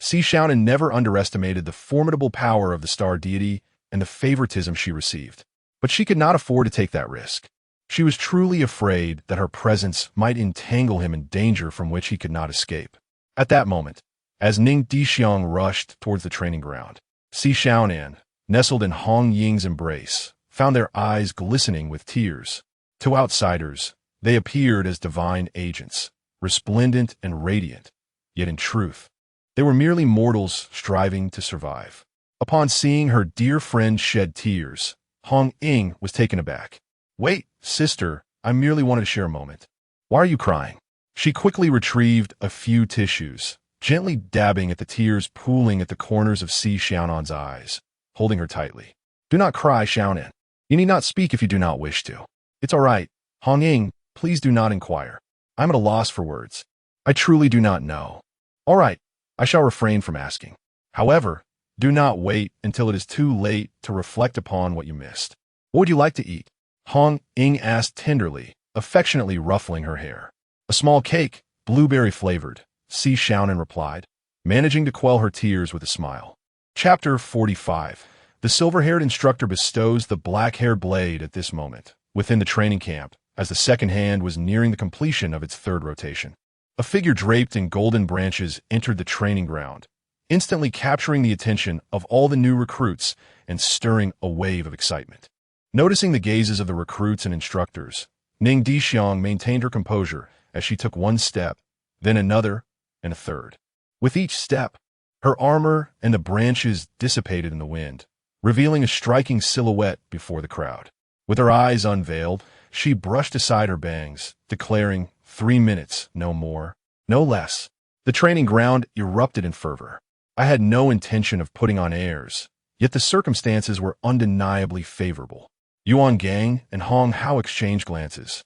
Si Xiaonan never underestimated the formidable power of the star deity and the favoritism she received, but she could not afford to take that risk. She was truly afraid that her presence might entangle him in danger from which he could not escape. At that moment, as Ning Dishuang rushed towards the training ground, Si Xiaonan, nestled in Hong Ying's embrace, found their eyes glistening with tears. To outsiders, they appeared as divine agents, resplendent and radiant, yet in truth, they were merely mortals striving to survive. Upon seeing her dear friend shed tears, Hong Ying was taken aback. Wait, sister, I merely wanted to share a moment. Why are you crying? She quickly retrieved a few tissues, gently dabbing at the tears pooling at the corners of Si Xiaonan's eyes, holding her tightly. Do not cry, Xiaonan. You need not speak if you do not wish to. It's all right. Hong Ying, please do not inquire. I'm at a loss for words. I truly do not know. All right, I shall refrain from asking. However, do not wait until it is too late to reflect upon what you missed. What would you like to eat? Hong Ying asked tenderly, affectionately ruffling her hair. A small cake, blueberry-flavored, Si Xiaonan replied, managing to quell her tears with a smile. Chapter 45. The silver-haired instructor bestows the black-haired blade at this moment, within the training camp, as the second hand was nearing the completion of its third rotation. A figure draped in golden branches entered the training ground, instantly capturing the attention of all the new recruits and stirring a wave of excitement. Noticing the gazes of the recruits and instructors, Ning Dishuang maintained her composure as she took one step, then another, and a third. With each step, her armor and the branches dissipated in the wind, revealing a striking silhouette before the crowd. With her eyes unveiled, she brushed aside her bangs, declaring, 3 minutes, no more, no less. The training ground erupted in fervor. I had no intention of putting on airs, yet the circumstances were undeniably favorable. Yuan Gang and Hong Hao exchanged glances,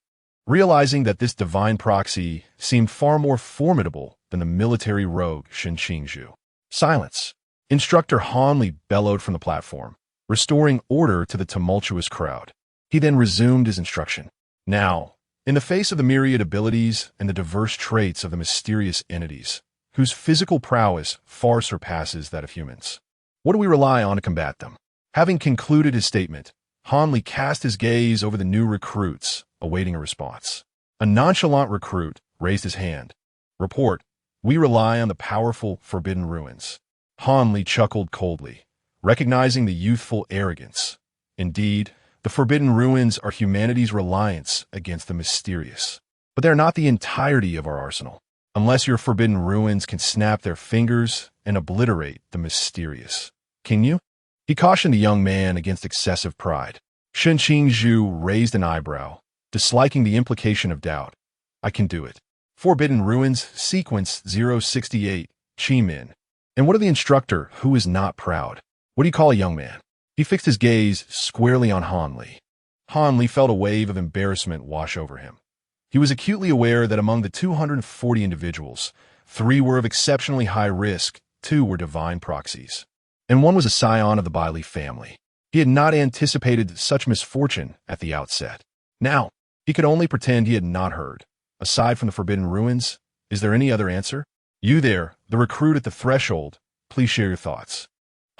realizing that this divine proxy seemed far more formidable than the military rogue Shen Qingyu. Silence. Instructor Han Li bellowed from the platform, restoring order to the tumultuous crowd. He then resumed his instruction. Now, in the face of the myriad abilities and the diverse traits of the mysterious entities, whose physical prowess far surpasses that of humans, what do we rely on to combat them? Having concluded his statement, Han Li cast his gaze over the new recruits, awaiting a response. A nonchalant recruit raised his hand. Report, we rely on the powerful Forbidden Ruins. Han Li chuckled coldly, recognizing the youthful arrogance. Indeed, the Forbidden Ruins are humanity's reliance against the mysterious. But they're not the entirety of our arsenal, unless your Forbidden Ruins can snap their fingers and obliterate the mysterious. Qingyu? He cautioned the young man against excessive pride. Shen Qingyu raised an eyebrow, disliking the implication of doubt. I can do it. Forbidden Ruins, Sequence 068, Chi Min. And what of the instructor who is not proud? What do you call a young man? He fixed his gaze squarely on Han Li. Han Li felt a wave of embarrassment wash over him. He was acutely aware that among the 240 individuals, 3 were of exceptionally high risk, 2 were divine proxies, and 1 was a scion of the Bai Li family. He had not anticipated such misfortune at the outset. Now, he could only pretend he had not heard. Aside from the Forbidden Ruins, is there any other answer? You there, the recruit at the threshold, please share your thoughts.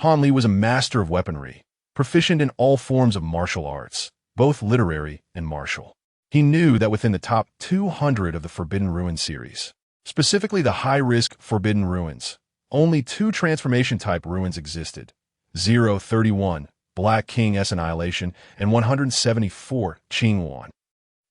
Han Li was a master of weaponry, proficient in all forms of martial arts, both literary and martial. He knew that within the top 200 of the Forbidden Ruins series, specifically the high-risk Forbidden Ruins, only 2 transformation-type ruins existed: 031, Black King S Annihilation, and 174, Qingyu.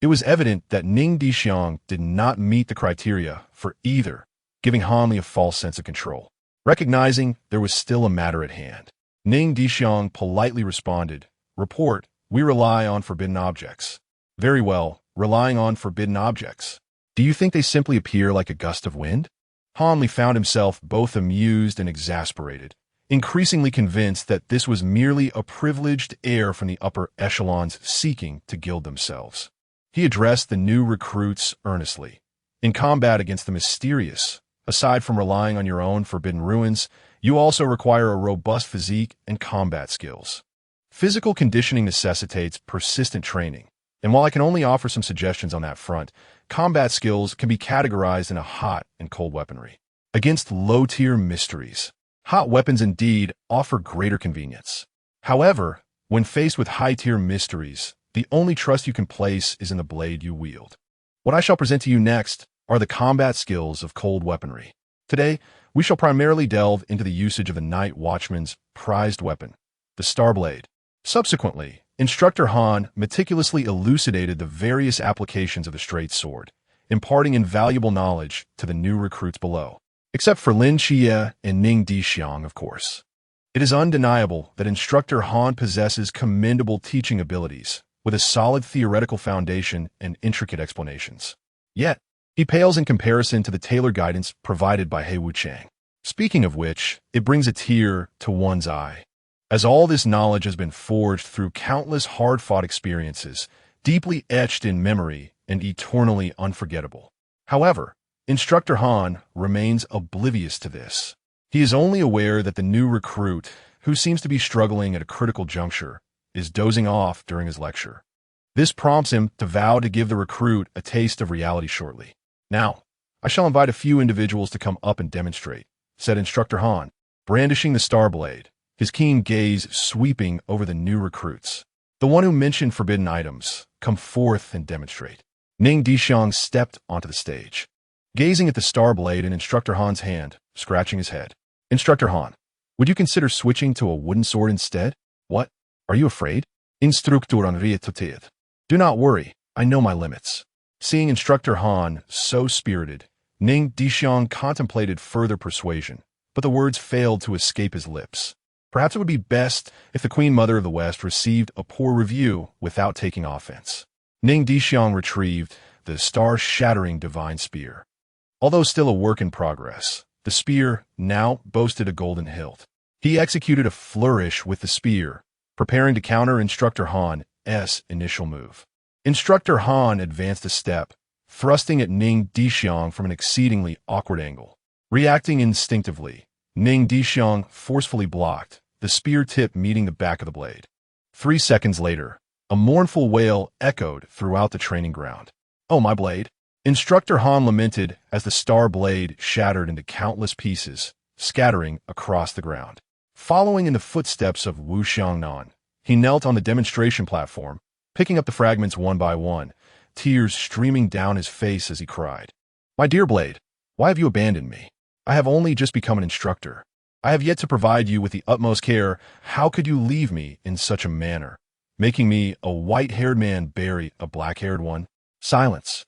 It was evident that Ning Dishuang did not meet the criteria for either, giving Han Li a false sense of control. Recognizing there was still a matter at hand, Ning Dishuang politely responded, "Report, we rely on forbidden objects." "Very well, relying on forbidden objects. Do you think they simply appear like a gust of wind?" Han Li found himself both amused and exasperated, increasingly convinced that this was merely a privileged heir from the upper echelons seeking to gild themselves. He addressed the new recruits earnestly. In combat against the mysterious, aside from relying on your own forbidden ruins, you also require a robust physique and combat skills. Physical conditioning necessitates persistent training, and while I can only offer some suggestions on that front, combat skills can be categorized into hot and cold weaponry. Against low-tier mysteries, hot weapons indeed offer greater convenience. However, when faced with high-tier mysteries, the only trust you can place is in the blade you wield. What I shall present to you next are the combat skills of cold weaponry. Today, we shall primarily delve into the usage of the Night Watchman's prized weapon, the Starblade. Subsequently, Instructor Han meticulously elucidated the various applications of the straight sword, imparting invaluable knowledge to the new recruits below. Except for Lin Qiye and Ning Dishuang, of course. It is undeniable that Instructor Han possesses commendable teaching abilities, with a solid theoretical foundation and intricate explanations. Yet, he pales in comparison to the tailored guidance provided by He Wuchang. Speaking of which, it brings a tear to one's eye, as all this knowledge has been forged through countless hard-fought experiences, deeply etched in memory and eternally unforgettable. However, Instructor Han remains oblivious to this. He is only aware that the new recruit, who seems to be struggling at a critical juncture, is dozing off during his lecture. This prompts him to vow to give the recruit a taste of reality shortly. "Now, I shall invite a few individuals to come up and demonstrate," said Instructor Han, brandishing the Starblade, his keen gaze sweeping over the new recruits. "The one who mentioned forbidden items, come forth and demonstrate." Ning Dishuang stepped onto the stage, gazing at the Starblade in Instructor Han's hand, scratching his head. "Instructor Han, would you consider switching to a wooden sword instead?" "What? Are you afraid?" "Instruktoren reetutet. Do not worry, I know my limits." Seeing Instructor Han so spirited, Ning Dishuang contemplated further persuasion, but the words failed to escape his lips. Perhaps it would be best if the Queen Mother of the West received a poor review without taking offense. Ning Dishuang retrieved the star-shattering divine spear. Although still a work in progress, the spear now boasted a golden hilt. He executed a flourish with the spear, preparing to counter Instructor Han's initial move. Instructor Han advanced a step, thrusting at Ning Dishuang from an exceedingly awkward angle. Reacting instinctively, Ning Dishuang forcefully blocked, the spear tip meeting the back of the blade. 3 seconds later, a mournful wail echoed throughout the training ground. "Oh, my blade!" Instructor Han lamented as the star blade shattered into countless pieces, scattering across the ground. Following in the footsteps of Wu Xiangnan, he knelt on the demonstration platform, picking up the fragments one by one, tears streaming down his face as he cried, "My dear blade, why have you abandoned me? I have only just become an instructor. I have yet to provide you with the utmost care. How could you leave me in such a manner, making me, a white-haired man, bury a black-haired one?" Silence.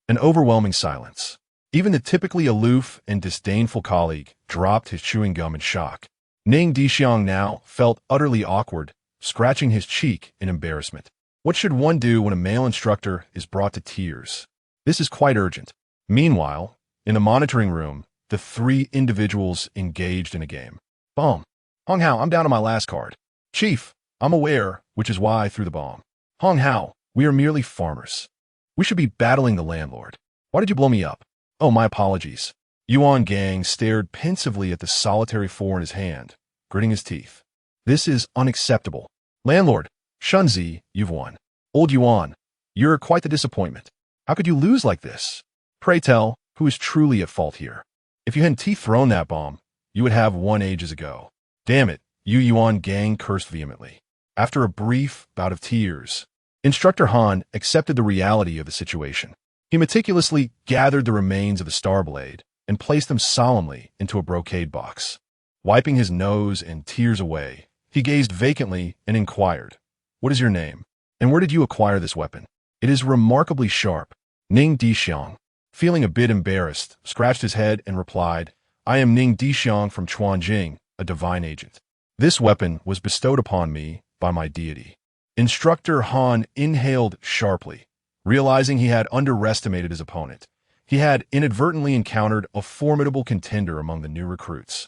An overwhelming silence. Even the typically aloof and disdainful colleague dropped his chewing gum in shock. Ning Dishuang now felt utterly awkward, scratching his cheek in embarrassment. What should one do when a male instructor is brought to tears? This is quite urgent. Meanwhile, in the monitoring room, the 3 individuals engaged in a game. "Boom. Hong Hao, I'm down to my last card." "Chief, I'm aware, which is why I threw the bomb. Hong Hao, we are merely farmers. We should be battling the landlord. Why did you blow me up? Oh, my apologies. Yuan Gang stared pensively at the solitary four in his hand, gritting his teeth. This is unacceptable. Landlord, Shunzi, you've won. Old Yuan, you're quite the disappointment. How could you lose like this? Pray tell, who is truly at fault here? If you hadn't thrown that bomb, you would have won ages ago. Damn it, Yuan Gang cursed vehemently. After a brief bout of tears, Instructor Han accepted the reality of the situation. He meticulously gathered the remains of the star blade and placed them solemnly into a brocade box. Wiping his nose and tears away, he gazed vacantly and inquired, "What is your name? And where did you acquire this weapon? It is remarkably sharp." Ning Dishuang, feeling a bit embarrassed, scratched his head and replied, "I am Ning Dishuang from Chuanjing, a divine agent. This weapon was bestowed upon me by my deity." Instructor Han inhaled sharply, realizing he had underestimated his opponent. He had inadvertently encountered a formidable contender among the new recruits,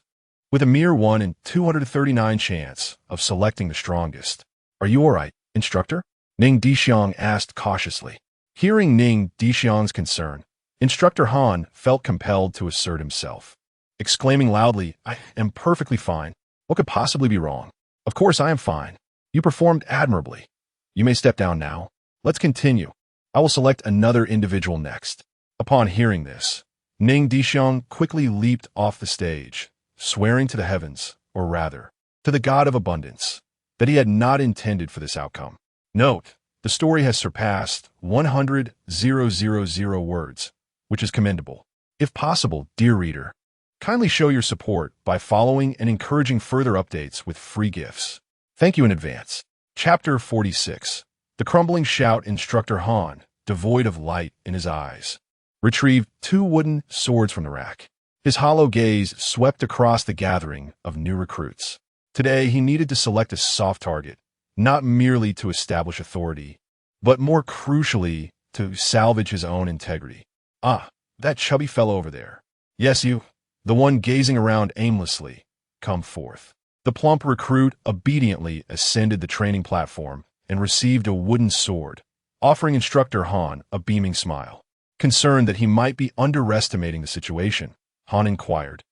with a mere 1 in 239 chance of selecting the strongest. "Are you all right, Instructor?" Ning Dishuang asked cautiously. Hearing Ning Dishuang's concern, Instructor Han felt compelled to assert himself, exclaiming loudly, "I am perfectly fine. What could possibly be wrong? Of course I am fine. You performed admirably. You may step down now. Let's continue. I will select another individual next." Upon hearing this, Ning Dishuang quickly leaped off the stage, swearing to the heavens, or rather, to the god of abundance, that he had not intended for this outcome. Note, the story has surpassed 100,000 words, which is commendable. If possible, dear reader, kindly show your support by following and encouraging further updates with free gifts. Thank you in advance. Chapter 46. The crumbling shout. Instructor Han, devoid of light in his eyes, retrieved 2 wooden swords from the rack. His hollow gaze swept across the gathering of new recruits. Today, he needed to select a soft target, not merely to establish authority, but more crucially, to salvage his own integrity. "Ah, that chubby fellow over there. Yes, you, the one gazing around aimlessly. Come forth." The plump recruit obediently ascended the training platform and received a wooden sword, offering Instructor Han a beaming smile. Concerned that he might be underestimating the situation, Han inquired,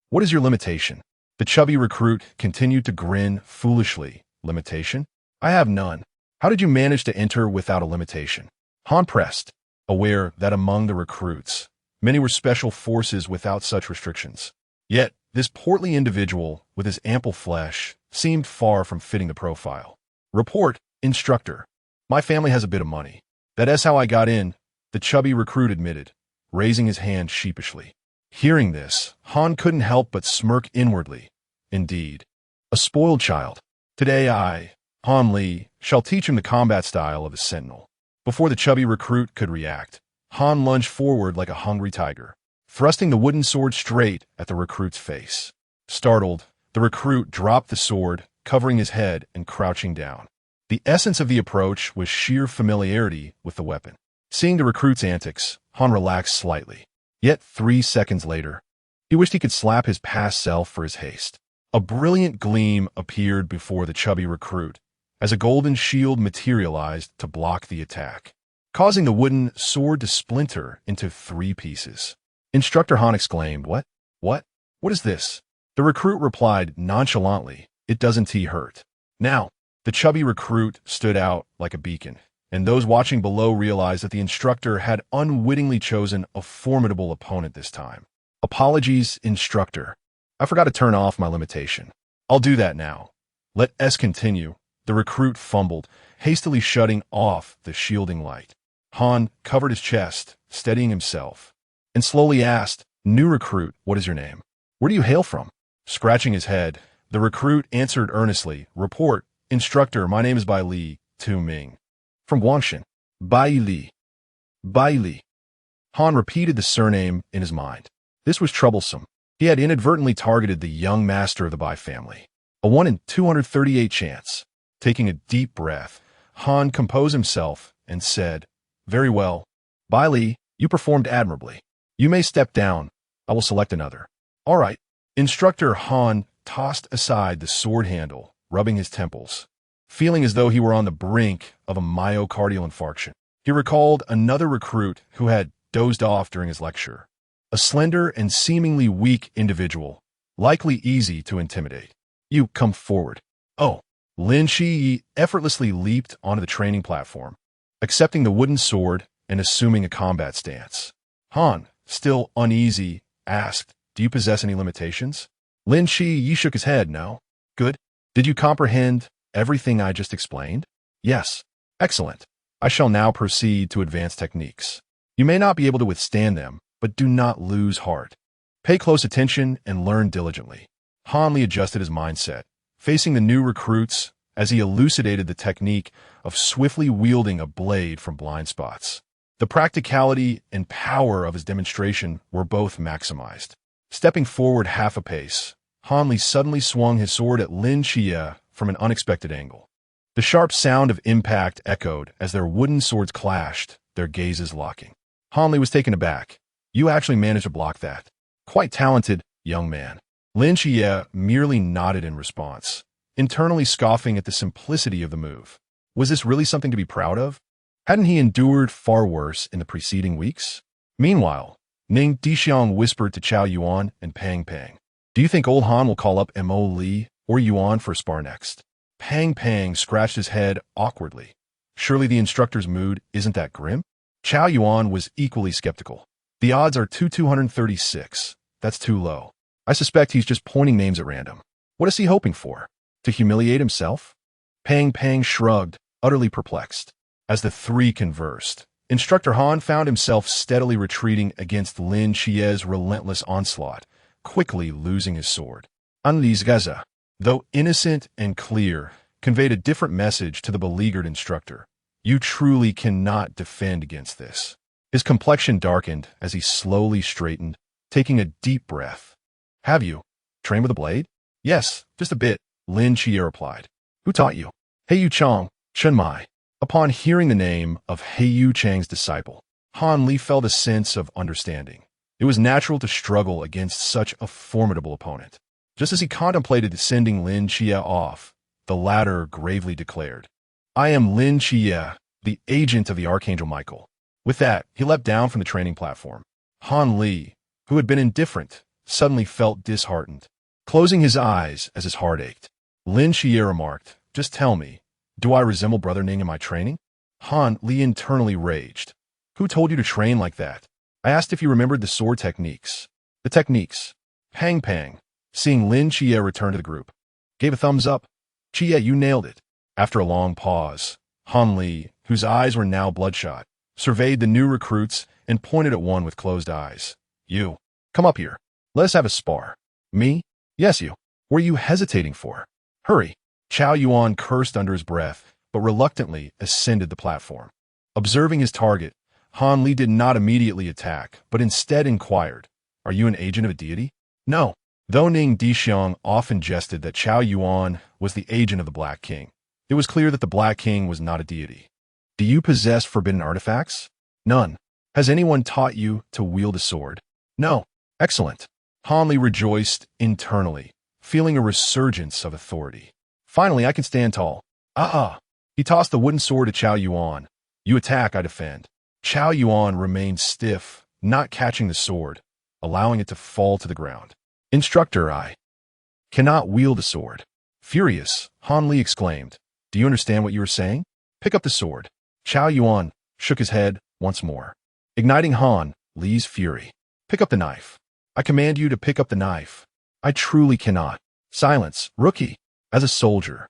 "What is your limitation?" The chubby recruit continued to grin foolishly. "Limitation? I have none. How did you manage to enter without a limitation?" Han pressed, aware that among the recruits, many were special forces without such restrictions. Yet, this portly individual, with his ample flesh, seemed far from fitting the profile. "Report, Instructor. My family has a bit of money. That is how I got in," the chubby recruit admitted, raising his hand sheepishly. Hearing this, Han couldn't help but smirk inwardly. Indeed, a spoiled child. Today I, Han Li, shall teach him the combat style of a sentinel. Before the chubby recruit could react, Han lunged forward like a hungry tiger, thrusting the wooden sword straight at the recruit's face. Startled, the recruit dropped the sword, covering his head and crouching down. The essence of the approach was sheer familiarity with the weapon. Seeing the recruit's antics, Han relaxed slightly. Yet 3 seconds later, he wished he could slap his past self for his haste. A brilliant gleam appeared before the chubby recruit, as a golden shield materialized to block the attack, causing the wooden sword to splinter into 3 pieces. Instructor Han exclaimed, "What? What? What is this?" The recruit replied nonchalantly, "It doesn't hurt." Now, the chubby recruit stood out like a beacon, and those watching below realized that the instructor had unwittingly chosen a formidable opponent this time. "Apologies, Instructor. I forgot to turn off my limitation. I'll do that now. Let us continue." The recruit fumbled, hastily shutting off the shielding light. Han covered his chest, steadying himself, and slowly asked, "New recruit, what is your name? Where do you hail from?" Scratching his head, the recruit answered earnestly, "Report, Instructor, my name is Bai Li, Tu Ming. From Guangshan." Bai Li. Bai Li. Han repeated the surname in his mind. This was troublesome. He had inadvertently targeted the young master of the Bai family. A 1 in 238 chance. Taking a deep breath, Han composed himself and said, "Very well. Bai Li, you performed admirably. You may step down. I will select another." "All right." Instructor Han tossed aside the sword handle, rubbing his temples. feeling as though he were on the brink of a myocardial infarction. He recalled another recruit who had dozed off during his lecture. A slender and seemingly weak individual, likely easy to intimidate. You come forward. Oh, Lin Qiye effortlessly leaped onto the training platform, accepting the wooden sword and assuming a combat stance. Han, still uneasy, asked, "Do you possess any limitations?" Lin Qiye shook his head. "No." "Good. Did you comprehend everything I just explained?" "Yes." "Excellent. I shall now proceed to advanced techniques. You may not be able to withstand them, but do not lose heart. Pay close attention and learn diligently." Han Li adjusted his mindset, facing the new recruits as he elucidated the technique of swiftly wielding a blade from blind spots. The practicality and power of his demonstration were both maximized. Stepping forward half a pace, Han Li suddenly swung his sword at Lin Qiye from an unexpected angle. The sharp sound of impact echoed as their wooden swords clashed, their gazes locking. Han Li was taken aback. "You actually managed to block that. Quite talented, young man." Lin Qiye merely nodded in response, internally scoffing at the simplicity of the move. Was this really something to be proud of? Hadn't he endured far worse in the preceding weeks? Meanwhile, Ning Dishuang whispered to Cao Yuan and Pang Pang, "Do you think old Han will call up Mo Li or Yuan for a spar next?" Pang Pang scratched his head awkwardly. Surely the instructor's mood isn't that grim? Cao Yuan was equally skeptical. "The odds are 236. That's too low. I suspect he's just pointing names at random. What is he hoping for? To humiliate himself?" Pang Pang shrugged, utterly perplexed. As the three conversed, Instructor Han found himself steadily retreating against Lin Qiye's relentless onslaught, quickly losing his sword. Anli's Gaza, though innocent and clear, conveyed a different message to the beleaguered instructor. You truly cannot defend against this. His complexion darkened as he slowly straightened, taking a deep breath. "Have you trained with a blade?" "Yes, just a bit," Lin Qiye replied. "Who taught you?" "Heiyu Chang, Chen Mai." Upon hearing the name of Heiyu Chang's disciple, Han Li felt a sense of understanding. It was natural to struggle against such a formidable opponent. Just as he contemplated sending Lin Qiye off, the latter gravely declared, "I am Lin Qiye, the agent of the Archangel Michael." With that, he leapt down from the training platform. Han Li, who had been indifferent, suddenly felt disheartened, closing his eyes as his heart ached. Lin Qiye remarked, "Just tell me, do I resemble Brother Ning in my training?" Han Li internally raged. "Who told you to train like that? I asked if you remembered the sword techniques." "The techniques." Pang Pang, seeing Lin Qiye return to the group, gave a thumbs up. "Qiye, you nailed it." After a long pause, Han Li, whose eyes were now bloodshot, surveyed the new recruits and pointed at one with closed eyes. "You, come up here. Let us have a spar." "Me?" "Yes, you. What are you hesitating for? Hurry." Cao Yuan cursed under his breath, but reluctantly ascended the platform. Observing his target, Han Li did not immediately attack, but instead inquired, "Are you an agent of a deity?" "No." Though Ning Dishuang often jested that Cao Yuan was the agent of the Black King, it was clear that the Black King was not a deity. "Do you possess forbidden artifacts?" "None." "Has anyone taught you to wield a sword?" "No." "Excellent." Han Li rejoiced internally, feeling a resurgence of authority. "Finally, I can stand tall." "Ah!" He tossed the wooden sword to Cao Yuan. "You attack, I defend." Cao Yuan remained stiff, not catching the sword, allowing it to fall to the ground. "Instructor, I cannot wield a sword." Furious, Han Li exclaimed, "Do you understand what you are saying? Pick up the sword." Cao Yuan shook his head once more, igniting Han Li's fury. "Pick up the knife. I command you to pick up the knife." "I truly cannot." "Silence, rookie. As a soldier,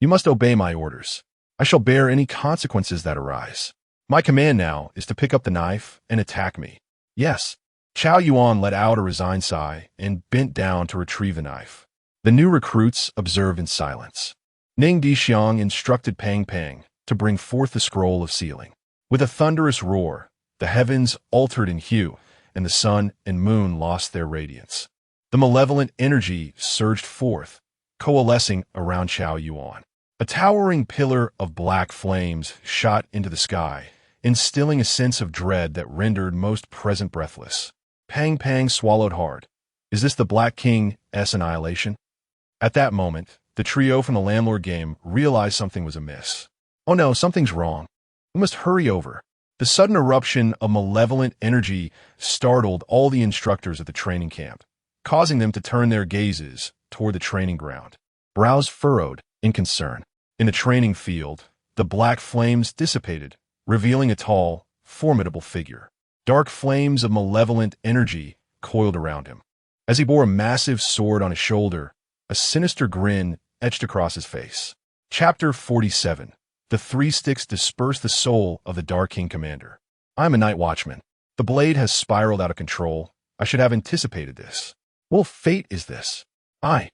you must obey my orders. I shall bear any consequences that arise. My command now is to pick up the knife and attack me." "Yes." Cao Yuan let out a resigned sigh and bent down to retrieve the knife. The new recruits observed in silence. Ning Dishuang instructed Pang Pang to bring forth the scroll of sealing. With a thunderous roar, the heavens altered in hue, and the sun and moon lost their radiance. The malevolent energy surged forth, coalescing around Cao Yuan. A towering pillar of black flames shot into the sky, instilling a sense of dread that rendered most present breathless. Pang Pang swallowed hard. Is this the Black King's annihilation? At that moment, the trio from the landlord game realized something was amiss. Oh no, something's wrong. We must hurry over. The sudden eruption of malevolent energy startled all the instructors at the training camp, causing them to turn their gazes toward the training ground. Brows furrowed in concern. In the training field, the black flames dissipated, revealing a tall, formidable figure. Dark flames of malevolent energy coiled around him. As he bore a massive sword on his shoulder, a sinister grin etched across his face. Chapter 47. The three sticks disperse the soul of the Dark King Commander. I am a night watchman. The blade has spiraled out of control. I should have anticipated this. What fate is this? I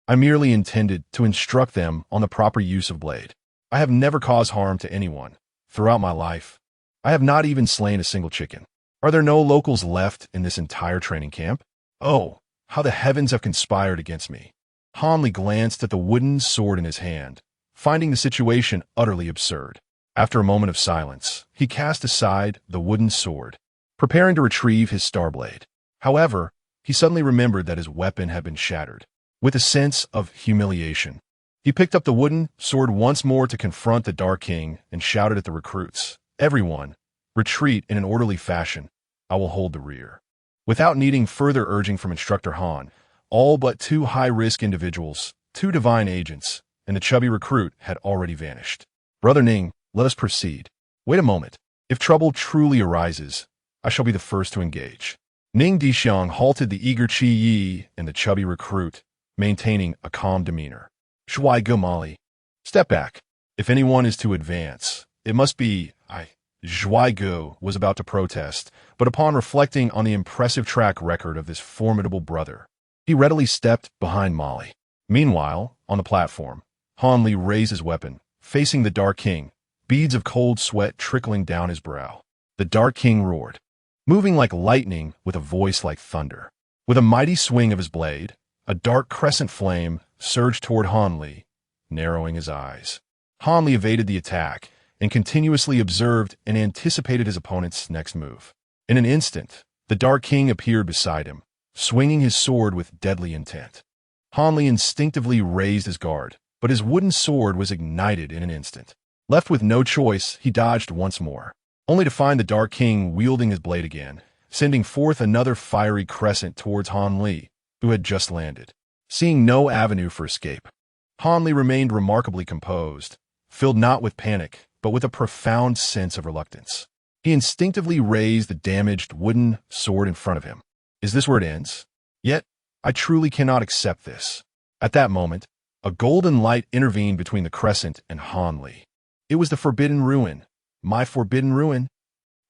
merely intended to instruct them on the proper use of blade. I have never caused harm to anyone. Throughout my life, I have not even slain a single chicken. Are there no locals left in this entire training camp? Oh, how the heavens have conspired against me. Han Li glanced at the wooden sword in his hand, finding the situation utterly absurd. After a moment of silence, he cast aside the wooden sword, preparing to retrieve his star blade. However, he suddenly remembered that his weapon had been shattered. With a sense of humiliation, he picked up the wooden sword once more to confront the Dark King and shouted at the recruits, "Everyone, retreat in an orderly fashion. I will hold the rear." Without needing further urging from Instructor Han, all but two high-risk individuals, two divine agents, and the chubby recruit had already vanished. "Brother Ning, let us proceed." "Wait a moment. If trouble truly arises, I shall be the first to engage." Ning Dishuang halted the eager Qingyu and the chubby recruit, maintaining a calm demeanor. "Shuai go Molly. Step back. If anyone is to advance, it must be I." Zhuaigo was about to protest, but upon reflecting on the impressive track record of this formidable brother, he readily stepped behind Molly. Meanwhile, on the platform, Han Li raised his weapon, facing the Dark King, beads of cold sweat trickling down his brow. The Dark King roared, moving like lightning with a voice like thunder. With a mighty swing of his blade, a dark crescent flame surged toward Han Li, narrowing his eyes. Han Li evaded the attack and continuously observed and anticipated his opponent's next move. In an instant, the Dark King appeared beside him, swinging his sword with deadly intent. Han Li instinctively raised his guard, but his wooden sword was ignited in an instant. Left with no choice, he dodged once more, only to find the Dark King wielding his blade again, sending forth another fiery crescent towards Han Li, who had just landed. Seeing no avenue for escape, Han Li remained remarkably composed, filled not with panic, but with a profound sense of reluctance. He instinctively raised the damaged wooden sword in front of him. Is this where it ends? Yet, I truly cannot accept this. At that moment, a golden light intervened between the crescent and Han Li. It was the Forbidden Ruin. My Forbidden Ruin?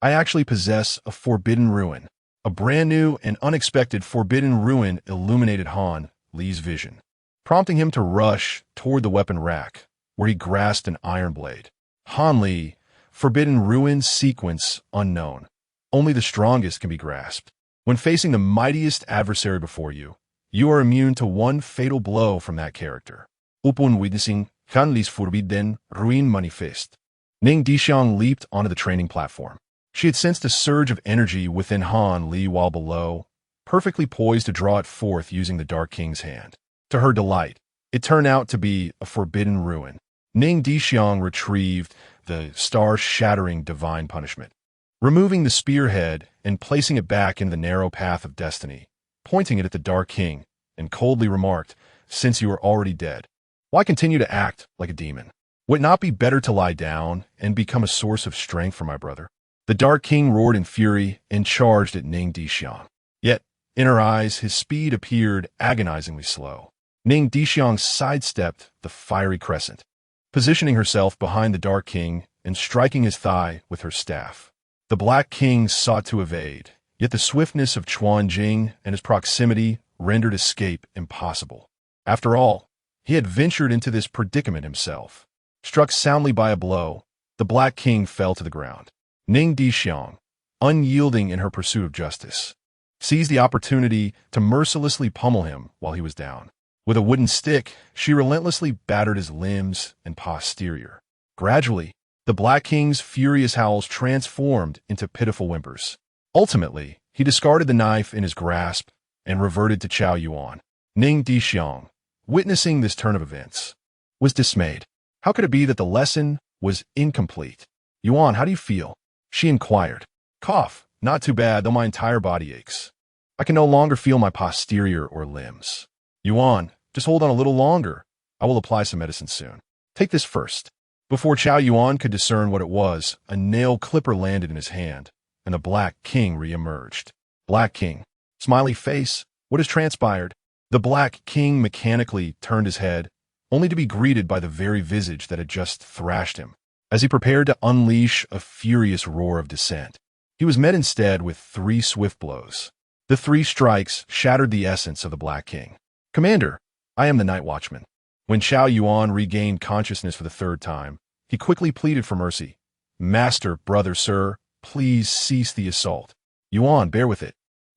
I actually possess a Forbidden Ruin. A brand new and unexpected Forbidden Ruin illuminated Han Li's vision, prompting him to rush toward the weapon rack, where he grasped an iron blade. Han Li, Forbidden Ruin sequence unknown. Only the strongest can be grasped. When facing the mightiest adversary before you, you are immune to one fatal blow from that character. Upon witnessing Han Li's Forbidden Ruin manifest, Ning Dishuang leaped onto the training platform. She had sensed a surge of energy within Han Li while below, perfectly poised to draw it forth using the Dark King's hand. To her delight, it turned out to be a Forbidden Ruin. Ning Dishuang retrieved the star-shattering divine punishment, removing the spearhead and placing it back in the narrow path of destiny, pointing it at the Dark King, and coldly remarked, "Since you are already dead, why continue to act like a demon? Would it not be better to lie down and become a source of strength for my brother?" The Dark King roared in fury and charged at Ning Dishuang. Yet, in her eyes, his speed appeared agonizingly slow. Ning Dishuang sidestepped the fiery crescent, positioning herself behind the Dark King and striking his thigh with her staff. The Black King sought to evade, yet the swiftness of Quan Jing and his proximity rendered escape impossible. After all, he had ventured into this predicament himself. Struck soundly by a blow, the Black King fell to the ground. Ning Dishuang, unyielding in her pursuit of justice, seized the opportunity to mercilessly pummel him while he was down. With a wooden stick, she relentlessly battered his limbs and posterior. Gradually, the Black King's furious howls transformed into pitiful whimpers. Ultimately, he discarded the knife in his grasp and reverted to Cao Yuan. Ning Dishuang, witnessing this turn of events, was dismayed. How could it be that the lesson was incomplete? Yuan, how do you feel? She inquired. Cough. Not too bad, though my entire body aches. I can no longer feel my posterior or limbs. Yuan, just hold on a little longer. I will apply some medicine soon. Take this first. Before Cao Yuan could discern what it was, a nail clipper landed in his hand, and the Black King re-emerged. Black King. Smiley face. What has transpired? The Black King mechanically turned his head, only to be greeted by the very visage that had just thrashed him. As he prepared to unleash a furious roar of dissent, he was met instead with 3 swift blows. The 3 strikes shattered the essence of the Black King. Commander, I am the Night Watchman. When Cao Yuan regained consciousness for the 3rd time, he quickly pleaded for mercy. Master, brother, sir, please cease the assault. Yuan, bear with it.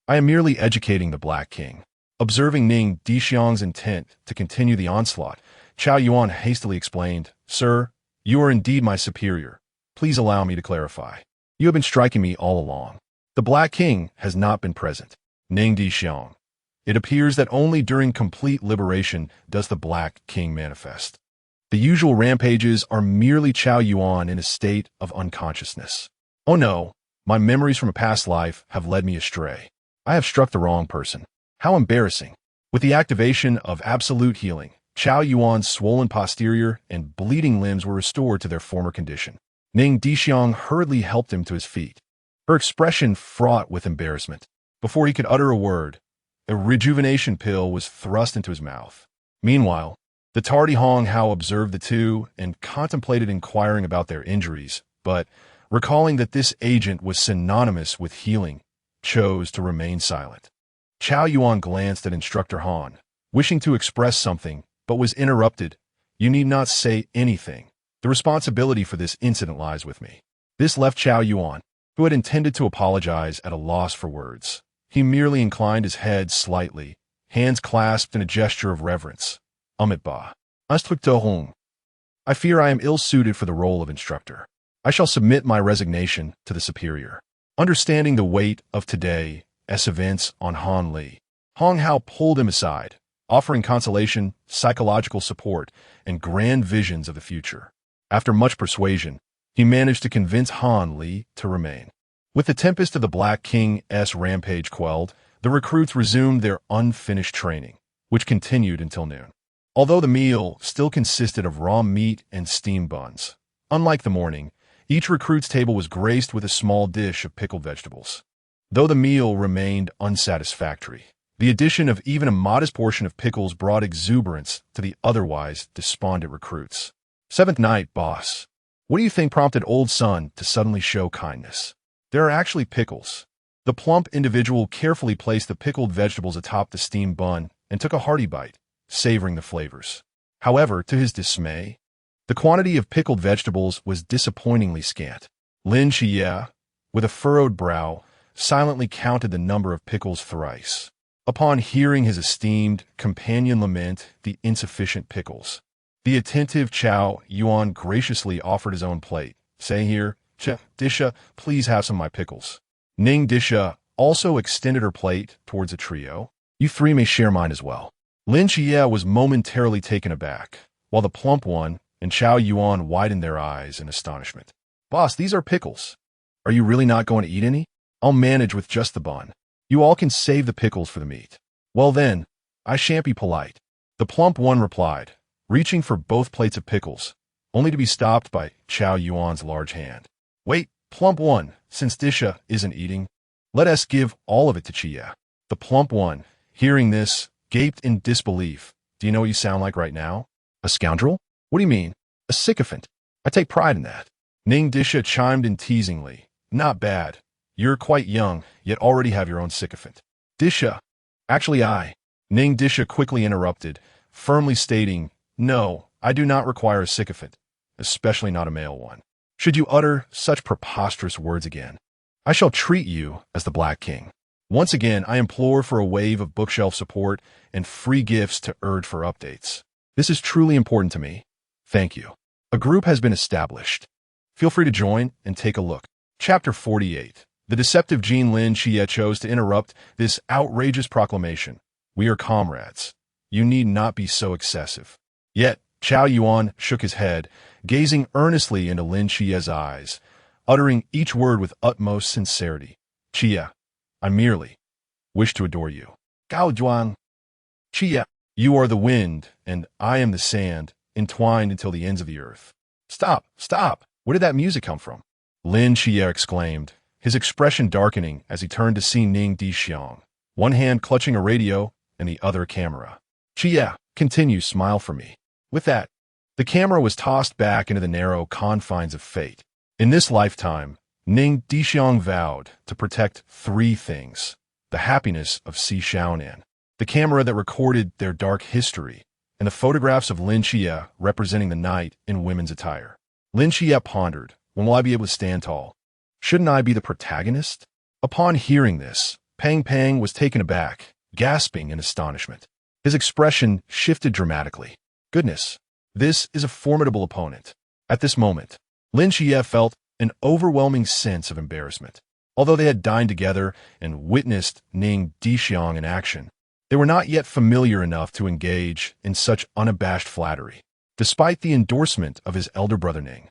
I am merely educating the Black King. Observing Ning Dishuang's intent to continue the onslaught, Cao Yuan hastily explained, Sir, you are indeed my superior. Please allow me to clarify. You have been striking me all along. The Black King has not been present. Ning Dishuang. It appears that only during complete liberation does the Black King manifest. The usual rampages are merely Cao Yuan in a state of unconsciousness. Oh no, my memories from a past life have led me astray. I have struck the wrong person. How embarrassing. With the activation of absolute healing, Cao Yuan's swollen posterior and bleeding limbs were restored to their former condition. Ning Dishuang hurriedly helped him to his feet, her expression fraught with embarrassment. Before he could utter a word, a rejuvenation pill was thrust into his mouth. Meanwhile, the tardy Hong Hao observed the two and contemplated inquiring about their injuries, but, recalling that this agent was synonymous with healing, chose to remain silent. Cao Yuan glanced at Instructor Han, wishing to express something, but was interrupted. You need not say anything. The responsibility for this incident lies with me. This left Cao Yuan, who had intended to apologize, at a loss for words. He merely inclined his head slightly, hands clasped in a gesture of reverence. Ba. I fear I am ill-suited for the role of instructor. I shall submit my resignation to the superior. Understanding the weight of today's events on Han Li, Hong Hao pulled him aside, offering consolation, psychological support, and grand visions of the future. After much persuasion, he managed to convince Han Li to remain. With the tempest of the Black King's rampage quelled, the recruits resumed their unfinished training, which continued until noon. Although the meal still consisted of raw meat and steamed buns, unlike the morning, each recruit's table was graced with a small dish of pickled vegetables. Though the meal remained unsatisfactory, the addition of even a modest portion of pickles brought exuberance to the otherwise despondent recruits. 7th night, boss. What do you think prompted Old Sun to suddenly show kindness? There are actually pickles. The plump individual carefully placed the pickled vegetables atop the steamed bun and took a hearty bite, savoring the flavors. However, to his dismay, the quantity of pickled vegetables was disappointingly scant. Lin Qiye, with a furrowed brow, silently counted the number of pickles thrice. Upon hearing his esteemed companion lament the insufficient pickles, the attentive Cao Yuan graciously offered his own plate. Say here, Disha, please have some of my pickles. Ning Disha also extended her plate towards the trio. You 3 may share mine as well. Lin Qiye was momentarily taken aback, while the plump one and Cao Yuan widened their eyes in astonishment. Boss, these are pickles. Are you really not going to eat any? I'll manage with just the bun. You all can save the pickles for the meat. Well then, I shan't be polite. The plump one replied, reaching for both plates of pickles, only to be stopped by Cao Yuan's large hand. Wait, plump one, since Disha isn't eating, let us give all of it to Qiye. The plump one, hearing this, gaped in disbelief. Do you know what you sound like right now? A scoundrel? What do you mean? A sycophant. I take pride in that. Ning Disha chimed in teasingly. Not bad. You're quite young, yet already have your own sycophant. Disha. Actually I. Ning Disha quickly interrupted, firmly stating, No, I do not require a sycophant, especially not a male one. Should you utter such preposterous words again, I shall treat you as the Black King. Once again, I implore for a wave of bookshelf support and free gifts to urge for updates. This is truly important to me. Thank you. A group has been established. Feel free to join and take a look. Chapter 48. The deceptive Lin Qiye chose to interrupt this outrageous proclamation. We are comrades. You need not be so excessive. Yet, Cao Yuan shook his head, gazing earnestly into Lin Qiye's eyes, uttering each word with utmost sincerity. Qiye, I merely wish to adore you. Gao Yuan. Qiye, you are the wind, and I am the sand, entwined until the ends of the earth. Stop, stop! Where did that music come from? Lin Qiye exclaimed, his expression darkening as he turned to see Ning Dishuang, one hand clutching a radio and the other a camera. Qiye, continue, smile for me. With that, the camera was tossed back into the narrow confines of fate. In this lifetime, Ning Dishuang vowed to protect three things: the happiness of Si Xiaonan, the camera that recorded their dark history, and the photographs of Lin Qiye representing the night in women's attire. Lin Qiye pondered, when will I be able to stand tall? Shouldn't I be the protagonist? Upon hearing this, Pang Pang was taken aback, gasping in astonishment. His expression shifted dramatically. Goodness, this is a formidable opponent. At this moment, Lin Qiye felt an overwhelming sense of embarrassment. Although they had dined together and witnessed Ning Dishuang in action, they were not yet familiar enough to engage in such unabashed flattery. Despite the endorsement of his elder brother Ning,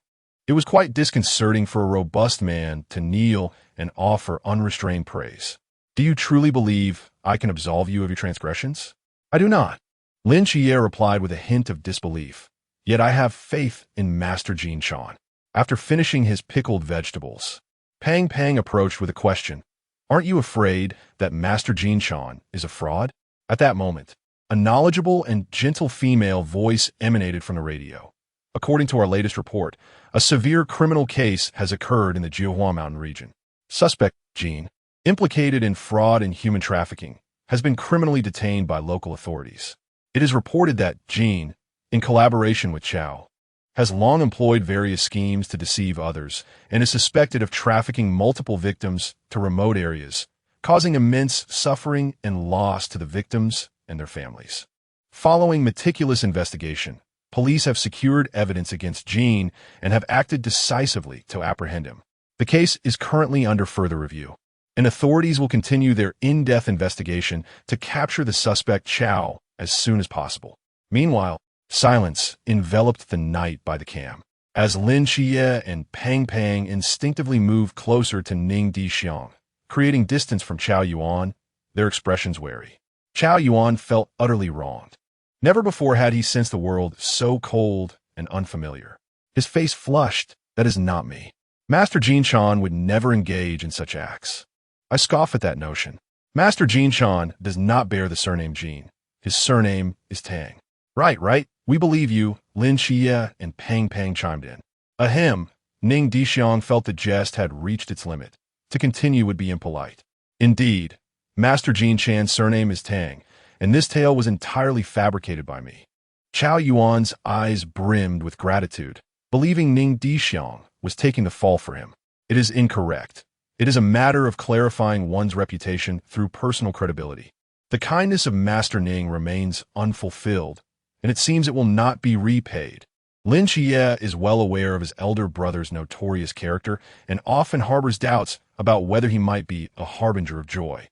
it was quite disconcerting for a robust man to kneel and offer unrestrained praise. Do you truly believe I can absolve you of your transgressions? I do not. Lin Qiye replied with a hint of disbelief. Yet I have faith in Master Jin Shan. After finishing his pickled vegetables, Pang Pang approached with a question. Aren't you afraid that Master Jin Shan is a fraud? At that moment, a knowledgeable and gentle female voice emanated from the radio. According to our latest report, a severe criminal case has occurred in the Jiuhua Mountain region. Suspect, Jin, implicated in fraud and human trafficking, has been criminally detained by local authorities. It is reported that Jin, in collaboration with Cao, has long employed various schemes to deceive others and is suspected of trafficking multiple victims to remote areas, causing immense suffering and loss to the victims and their families. Following meticulous investigation, police have secured evidence against Jin and have acted decisively to apprehend him. The case is currently under further review, and authorities will continue their in-depth investigation to capture the suspect Cao as soon as possible. Meanwhile, silence enveloped the night by the cam, as Lin Qiye and Pang Pang instinctively moved closer to Ning Dishuang, creating distance from Cao Yuan, their expressions wary. Cao Yuan felt utterly wronged. Never before had he sensed the world so cold and unfamiliar. His face flushed. That is not me. Master Jin Shan would never engage in such acts. I scoff at that notion. Master Jin Shan does not bear the surname Jin. His surname is Tang. Right. We believe you, Lin Qiye and Pang Pang chimed in. Ahem, Ning Dishuang felt the jest had reached its limit. To continue would be impolite. Indeed, Master Jin Chan's surname is Tang, and this tale was entirely fabricated by me. Cao Yuan's eyes brimmed with gratitude, believing Ning Dishuang was taking the fall for him. It is incorrect. It is a matter of clarifying one's reputation through personal credibility. The kindness of Master Ning remains unfulfilled, and it seems it will not be repaid. Lin Qiye is well aware of his elder brother's notorious character and often harbors doubts about whether he might be a harbinger of joy.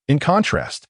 In contrast,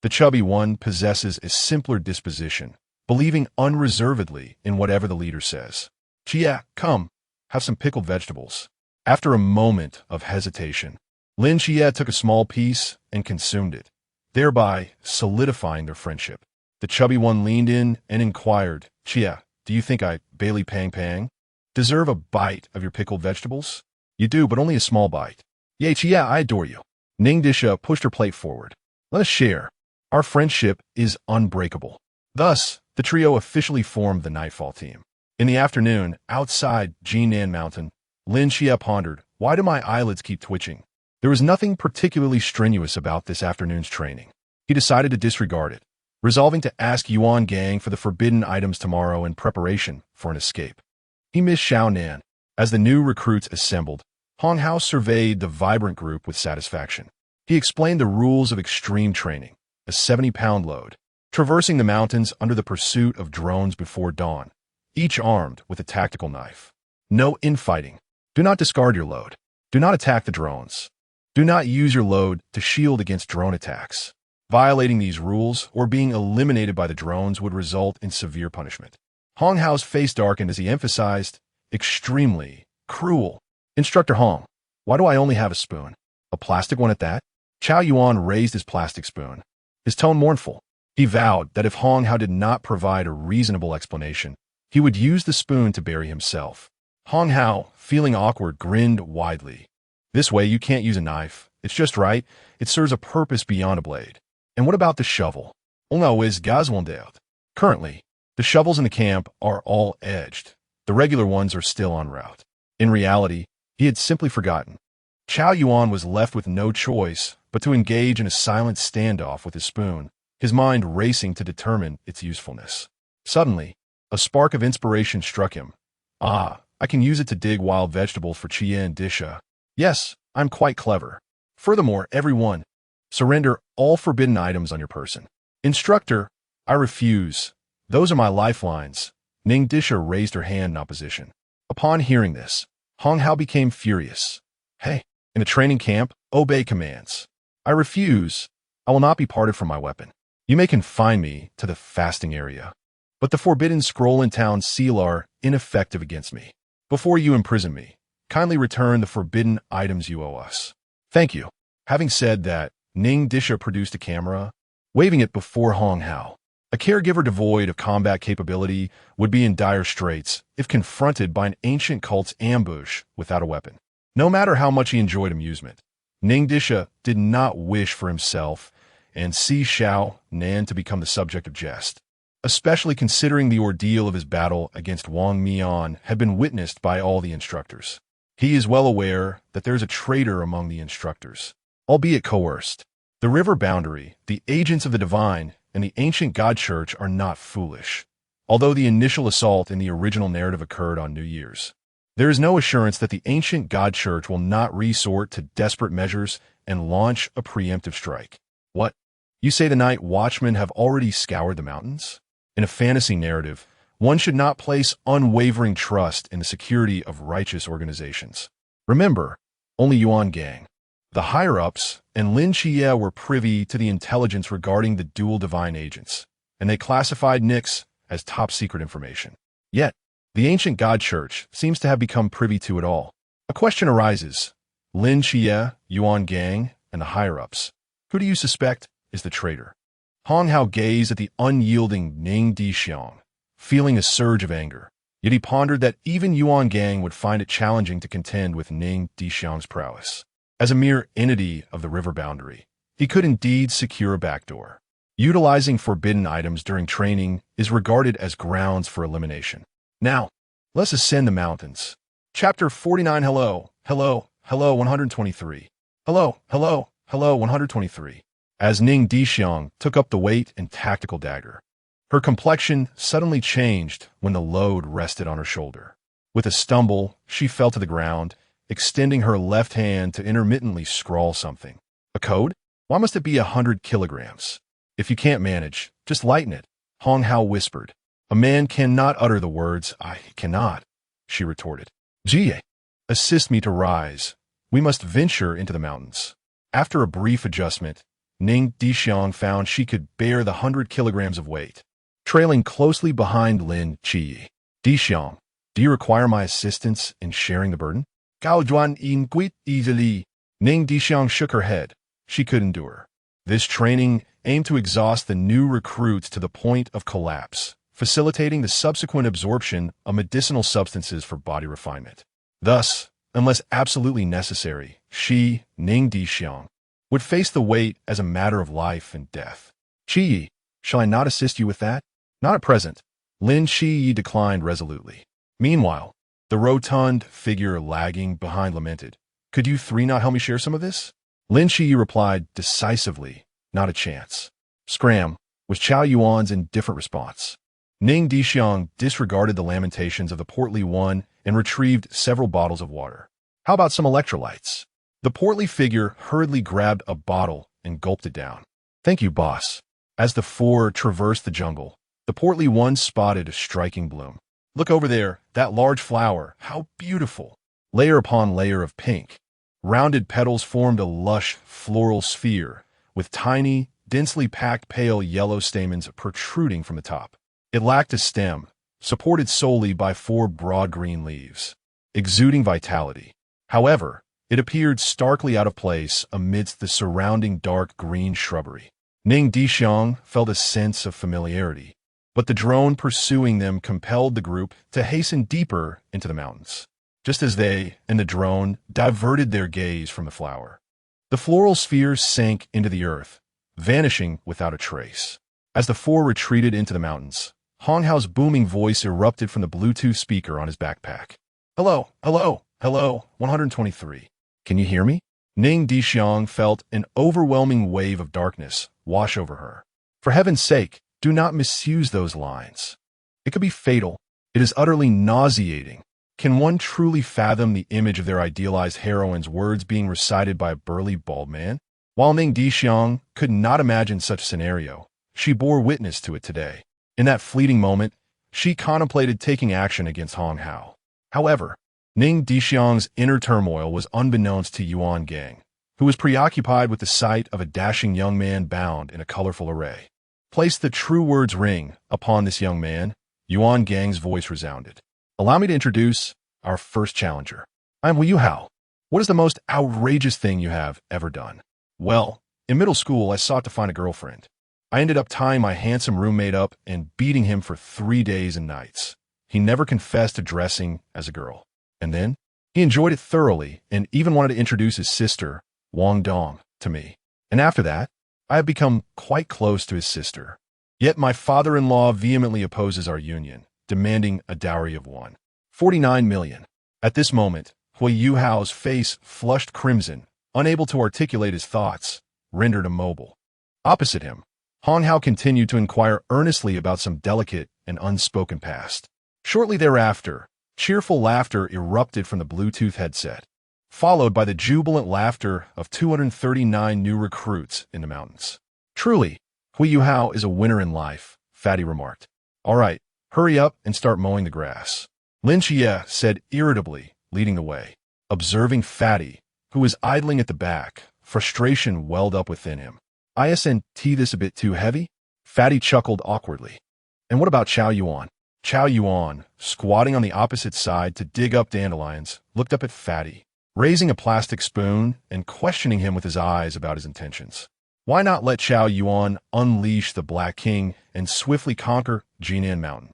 the chubby one possesses a simpler disposition, believing unreservedly in whatever the leader says. Qiye, come, have some pickled vegetables. After a moment of hesitation, Lin Qiye took a small piece and consumed it, thereby solidifying their friendship. The chubby one leaned in and inquired, Qiye, do you think I, Bailey Pang Pang, deserve a bite of your pickled vegetables? You do, but only a small bite. Yay, Qiye, I adore you. Ning Dishuang pushed her plate forward. Let us share. Our friendship is unbreakable. Thus, the trio officially formed the Nightfall team. In the afternoon, outside Jinan Mountain, Lin Qiye pondered, why do my eyelids keep twitching? There was nothing particularly strenuous about this afternoon's training. He decided to disregard it, resolving to ask Yuan Gang for the forbidden items tomorrow in preparation for an escape. He missed Xiaonan. As the new recruits assembled, Hong Hao surveyed the vibrant group with satisfaction. He explained the rules of extreme training, a 70-pound load, traversing the mountains under the pursuit of drones before dawn, each armed with a tactical knife. No infighting. Do not discard your load. Do not attack the drones. Do not use your load to shield against drone attacks. Violating these rules or being eliminated by the drones would result in severe punishment. Hong Hao's face darkened as he emphasized, extremely cruel. Instructor Hong, why do I only have a spoon? A plastic one at that? Cao Yuan raised his plastic spoon, his tone mournful. He vowed that if Hong Hao did not provide a reasonable explanation, he would use the spoon to bury himself. Hong Hao, feeling awkward, grinned widely. This way you can't use a knife. It's just right. It serves a purpose beyond a blade. And what about the shovel? No is gazwondeld. Currently, the shovels in the camp are all edged. The regular ones are still en route. In reality, he had simply forgotten. Cao Yuan was left with no choice but to engage in a silent standoff with his spoon, his mind racing to determine its usefulness. Suddenly, a spark of inspiration struck him. Ah, I can use it to dig wild vegetables for Qiye and Disha. Yes, I'm quite clever. Furthermore, everyone, surrender all forbidden items on your person. Instructor, I refuse. Those are my lifelines. Ning Dishuang raised her hand in opposition. Upon hearing this, Hong Hao became furious. Hey, in the training camp, obey commands. I refuse. I will not be parted from my weapon. You may confine me to the fasting area, but the forbidden scroll and town seal are ineffective against me. Before you imprison me, kindly return the forbidden items you owe us. Thank you. Having said that, Ning Dishuang produced a camera, waving it before Hong Hao. A caregiver devoid of combat capability would be in dire straits if confronted by an ancient cult's ambush without a weapon. No matter how much he enjoyed amusement, Ning Dishuang did not wish for himself and Si Xiaonan to become the subject of jest, especially considering the ordeal of his battle against Wang Mian had been witnessed by all the instructors. He is well aware that there is a traitor among the instructors, albeit coerced. The river boundary, the agents of the divine, and the ancient god church are not foolish, although the initial assault in the original narrative occurred on New Year's. There is no assurance that the ancient god church will not resort to desperate measures and launch a preemptive strike. What? You say the night watchmen have already scoured the mountains? In a fantasy narrative, one should not place unwavering trust in the security of righteous organizations. Remember, only Yuan Gang, the higher-ups, and Lin Qiye were privy to the intelligence regarding the dual divine agents, and they classified Nix as top-secret information. Yet, the ancient god church seems to have become privy to it all. A question arises. Lin Qiye, Yuan Gang, and the higher-ups. Who do you suspect is the traitor? Hong Hao gazed at the unyielding Ning Dishuang, feeling a surge of anger. Yet he pondered that even Yuan Gang would find it challenging to contend with Ning Dishuang's prowess. As a mere entity of the river boundary, he could indeed secure a backdoor. Utilizing forbidden items during training is regarded as grounds for elimination. Now, let's ascend the mountains. Chapter 49. Hello, 123. Hello, 123. As Ning Dishuang took up the weight and tactical dagger, her complexion suddenly changed when the load rested on her shoulder. With a stumble, she fell to the ground, extending her left hand to intermittently scrawl something. A code? Why must it be 100 kilograms? If you can't manage, just lighten it, Hong Hao whispered. A man cannot utter the words, I cannot, she retorted. Jie, assist me to rise. We must venture into the mountains. After a brief adjustment, Ning Dishuang found she could bear the 100 kilograms of weight. Trailing closely behind Lin Qiye. Dishuang, do you require my assistance in sharing the burden? Cao Yuan in quit easily. Ning Dishuang shook her head. She could endure. This training aimed to exhaust the new recruits to the point of collapse, facilitating the subsequent absorption of medicinal substances for body refinement. Thus, unless absolutely necessary, she, Ning Dishuang, would face the weight as a matter of life and death. Qiye, shall I not assist you with that? Not at present. Lin Qiye declined resolutely. Meanwhile, the rotund figure lagging behind lamented. Could you three not help me share some of this? Lin Qiye replied decisively, not a chance. Scram, was Cao Yuan's indifferent response. Ning Dishuang disregarded the lamentations of the portly one and retrieved several bottles of water. How about some electrolytes? The portly figure hurriedly grabbed a bottle and gulped it down. Thank you, boss. As the four traversed the jungle, the portly one spotted a striking bloom. Look over there, that large flower, how beautiful. Layer upon layer of pink. Rounded petals formed a lush floral sphere with tiny, densely packed pale yellow stamens protruding from the top. It lacked a stem, supported solely by 4 broad green leaves, exuding vitality. However, it appeared starkly out of place amidst the surrounding dark green shrubbery. Ning Dishuang felt a sense of familiarity, but the drone pursuing them compelled the group to hasten deeper into the mountains, just as they and the drone diverted their gaze from the flower. The floral spheres sank into the earth, vanishing without a trace. As the 4 retreated into the mountains, Hong Hao's booming voice erupted from the Bluetooth speaker on his backpack. Hello, hello, hello, 123. Can you hear me? Ning Dishuang felt an overwhelming wave of darkness wash over her. For heaven's sake, do not misuse those lines. It could be fatal. It is utterly nauseating. Can one truly fathom the image of their idealized heroine's words being recited by a burly bald man? While Ning Dishuang could not imagine such a scenario, she bore witness to it today. In that fleeting moment, she contemplated taking action against Hong Hao. However, Ning Dishuang's inner turmoil was unbeknownst to Yuan Gang, who was preoccupied with the sight of a dashing young man bound in a colorful array. Place the true words ring upon this young man, Yuan Gang's voice resounded. Allow me to introduce our first challenger. I am Yu Hao. What is the most outrageous thing you have ever done? Well, in middle school, I sought to find a girlfriend. I ended up tying my handsome roommate up and beating him for 3 days and nights. He never confessed to dressing as a girl. And then, he enjoyed it thoroughly and even wanted to introduce his sister, Wang Dong, to me. And after that, I have become quite close to his sister. Yet my father-in-law vehemently opposes our union, demanding a dowry of 1.49 million. At this moment, Yu Hao's face flushed crimson, unable to articulate his thoughts, rendered immobile. Opposite him, Hong Hao continued to inquire earnestly about some delicate and unspoken past. Shortly thereafter, cheerful laughter erupted from the Bluetooth headset, followed by the jubilant laughter of 239 new recruits in the mountains. Truly, Yu Hao is a winner in life, Fatty remarked. All right, hurry up and start mowing the grass. Lin Qiye said irritably, leading the way. Observing Fatty, who was idling at the back, frustration welled up within him. Isn't this a bit too heavy? Fatty chuckled awkwardly. And what about Cao Yuan? Cao Yuan, squatting on the opposite side to dig up dandelions, looked up at Fatty, raising a plastic spoon and questioning him with his eyes about his intentions. Why not let Cao Yuan unleash the Black King and swiftly conquer Jinan Mountain?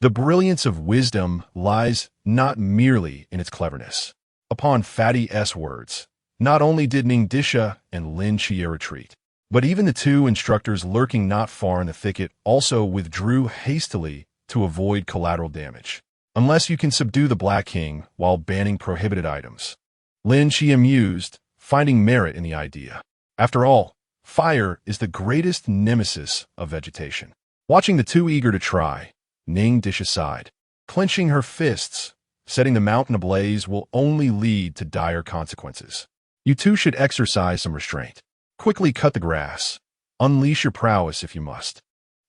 The brilliance of wisdom lies not merely in its cleverness. Upon Fatty's words, not only did Ning Dishuang and Lin Qiye retreat, but even the 2 instructors lurking not far in the thicket also withdrew hastily to avoid collateral damage. Unless you can subdue the Black King while banning prohibited items. Lin Qiye mused, finding merit in the idea. After all, fire is the greatest nemesis of vegetation. Watching the 2 eager to try, Ning Dishuang sighed, clenching her fists. Setting the mountain ablaze will only lead to dire consequences. You 2 should exercise some restraint. Quickly cut the grass. Unleash your prowess if you must.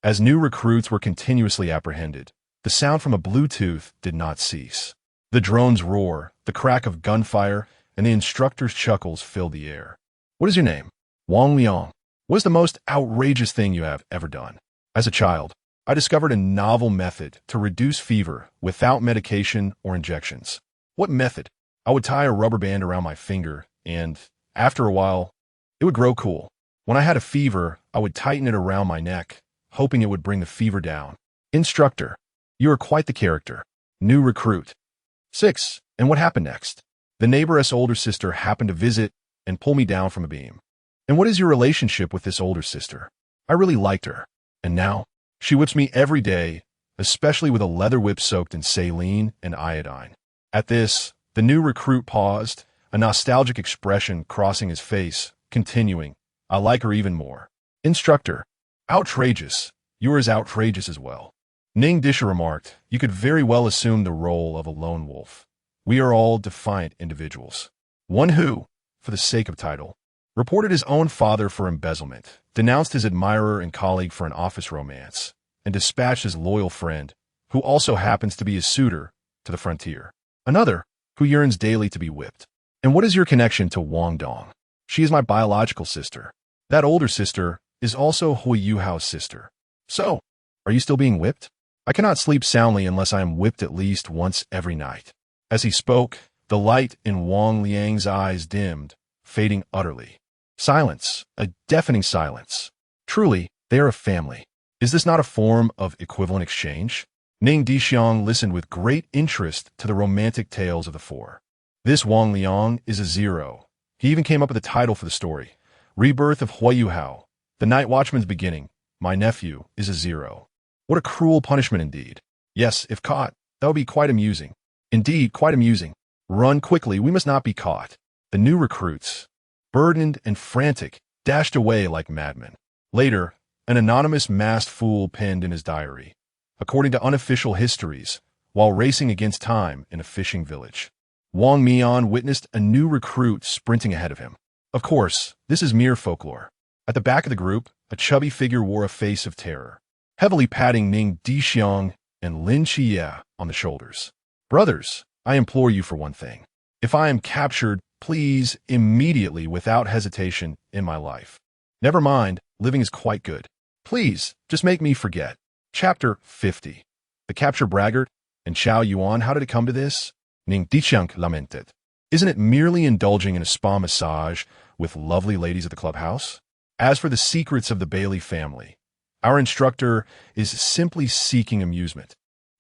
As new recruits were continuously apprehended, the sound from a Bluetooth did not cease. The drone's roar, the crack of gunfire, and the instructor's chuckles filled the air. What is your name? Wang Liang. What is the most outrageous thing you have ever done? As a child, I discovered a novel method to reduce fever without medication or injections. What method? I would tie a rubber band around my finger, and, after a while, it would grow cool. When I had a fever, I would tighten it around my neck, hoping it would bring the fever down. Instructor, you are quite the character. New recruit. 6. And what happened next? The neighbor's older sister happened to visit and pull me down from a beam. And what is your relationship with this older sister? I really liked her. And now, she whips me every day, especially with a leather whip soaked in saline and iodine. At this, the new recruit paused, a nostalgic expression crossing his face, continuing, I like her even more. Instructor, outrageous. You're as outrageous as well. Ning Dishuang remarked, you could very well assume the role of a lone wolf. We are all defiant individuals. One who, for the sake of title, reported his own father for embezzlement, denounced his admirer and colleague for an office romance, and dispatched his loyal friend, who also happens to be his suitor, to the frontier. Another, who yearns daily to be whipped. And what is your connection to Wang Dong? She is my biological sister. That older sister is also Hui Yuhao's sister. So, are you still being whipped? I cannot sleep soundly unless I am whipped at least once every night. As he spoke, the light in Wang Liang's eyes dimmed, fading utterly. Silence, a deafening silence. Truly, they are a family. Is this not a form of equivalent exchange? Ning Dishuang listened with great interest to the romantic tales of the four. This Wang Liang is a zero. He even came up with a title for the story. Rebirth of Hui Yuhao. The Night Watchman's beginning. My nephew is a zero. What a cruel punishment indeed. Yes, if caught, that would be quite amusing. Indeed, quite amusing. Run quickly, we must not be caught. The new recruits, burdened and frantic, dashed away like madmen. Later, an anonymous masked fool penned in his diary, according to unofficial histories, while racing against time in a fishing village, Wang Mian witnessed a new recruit sprinting ahead of him. Of course, this is mere folklore. At the back of the group, a chubby figure wore a face of terror, heavily patting Ning Dishuang and Lin Qiye on the shoulders. Brothers, I implore you for one thing. If I am captured, please, immediately, without hesitation, in my life. Never mind, living is quite good. Please, just make me forget. Chapter 50. The Capture Braggart and Cao Yuan. How did it come to this? Ning Dishuang lamented. Isn't it merely indulging in a spa massage with lovely ladies at the clubhouse? As for the secrets of the Bailey family, our instructor is simply seeking amusement.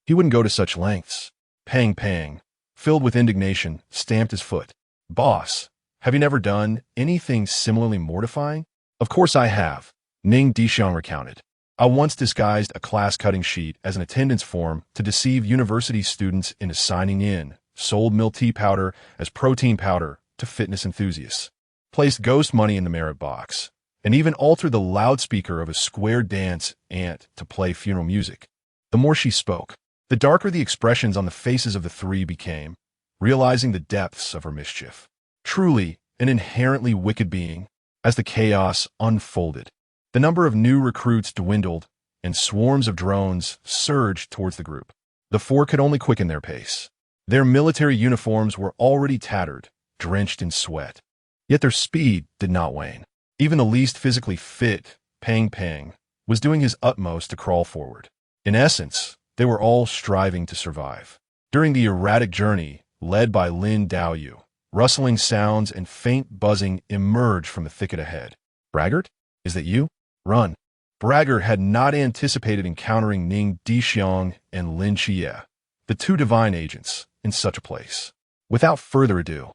He wouldn't go to such lengths. Pang Pang, filled with indignation, stamped his foot. Boss, have you never done anything similarly mortifying? Of course I have, Ning Dishuang recounted. I once disguised a class-cutting sheet as an attendance form to deceive university students into signing in, sold milk tea powder as protein powder to fitness enthusiasts, placed ghost money in the merit box, and even altered the loudspeaker of a square dance ant to play funeral music. The more she spoke, the darker the expressions on the faces of the three became, realizing the depths of her mischief. Truly an inherently wicked being. As the chaos unfolded, the number of new recruits dwindled, and swarms of drones surged towards the group. The four could only quicken their pace. Their military uniforms were already tattered, drenched in sweat. Yet their speed did not wane. Even the least physically fit, Pang Pang, was doing his utmost to crawl forward. In essence, they were all striving to survive. During the erratic journey, led by Lin Daoyu, rustling sounds and faint buzzing emerged from the thicket ahead. Braggart? Is that you? Run. Braggart had not anticipated encountering Ning Dishuang and Lin Qiye, the two divine agents, in such a place. Without further ado,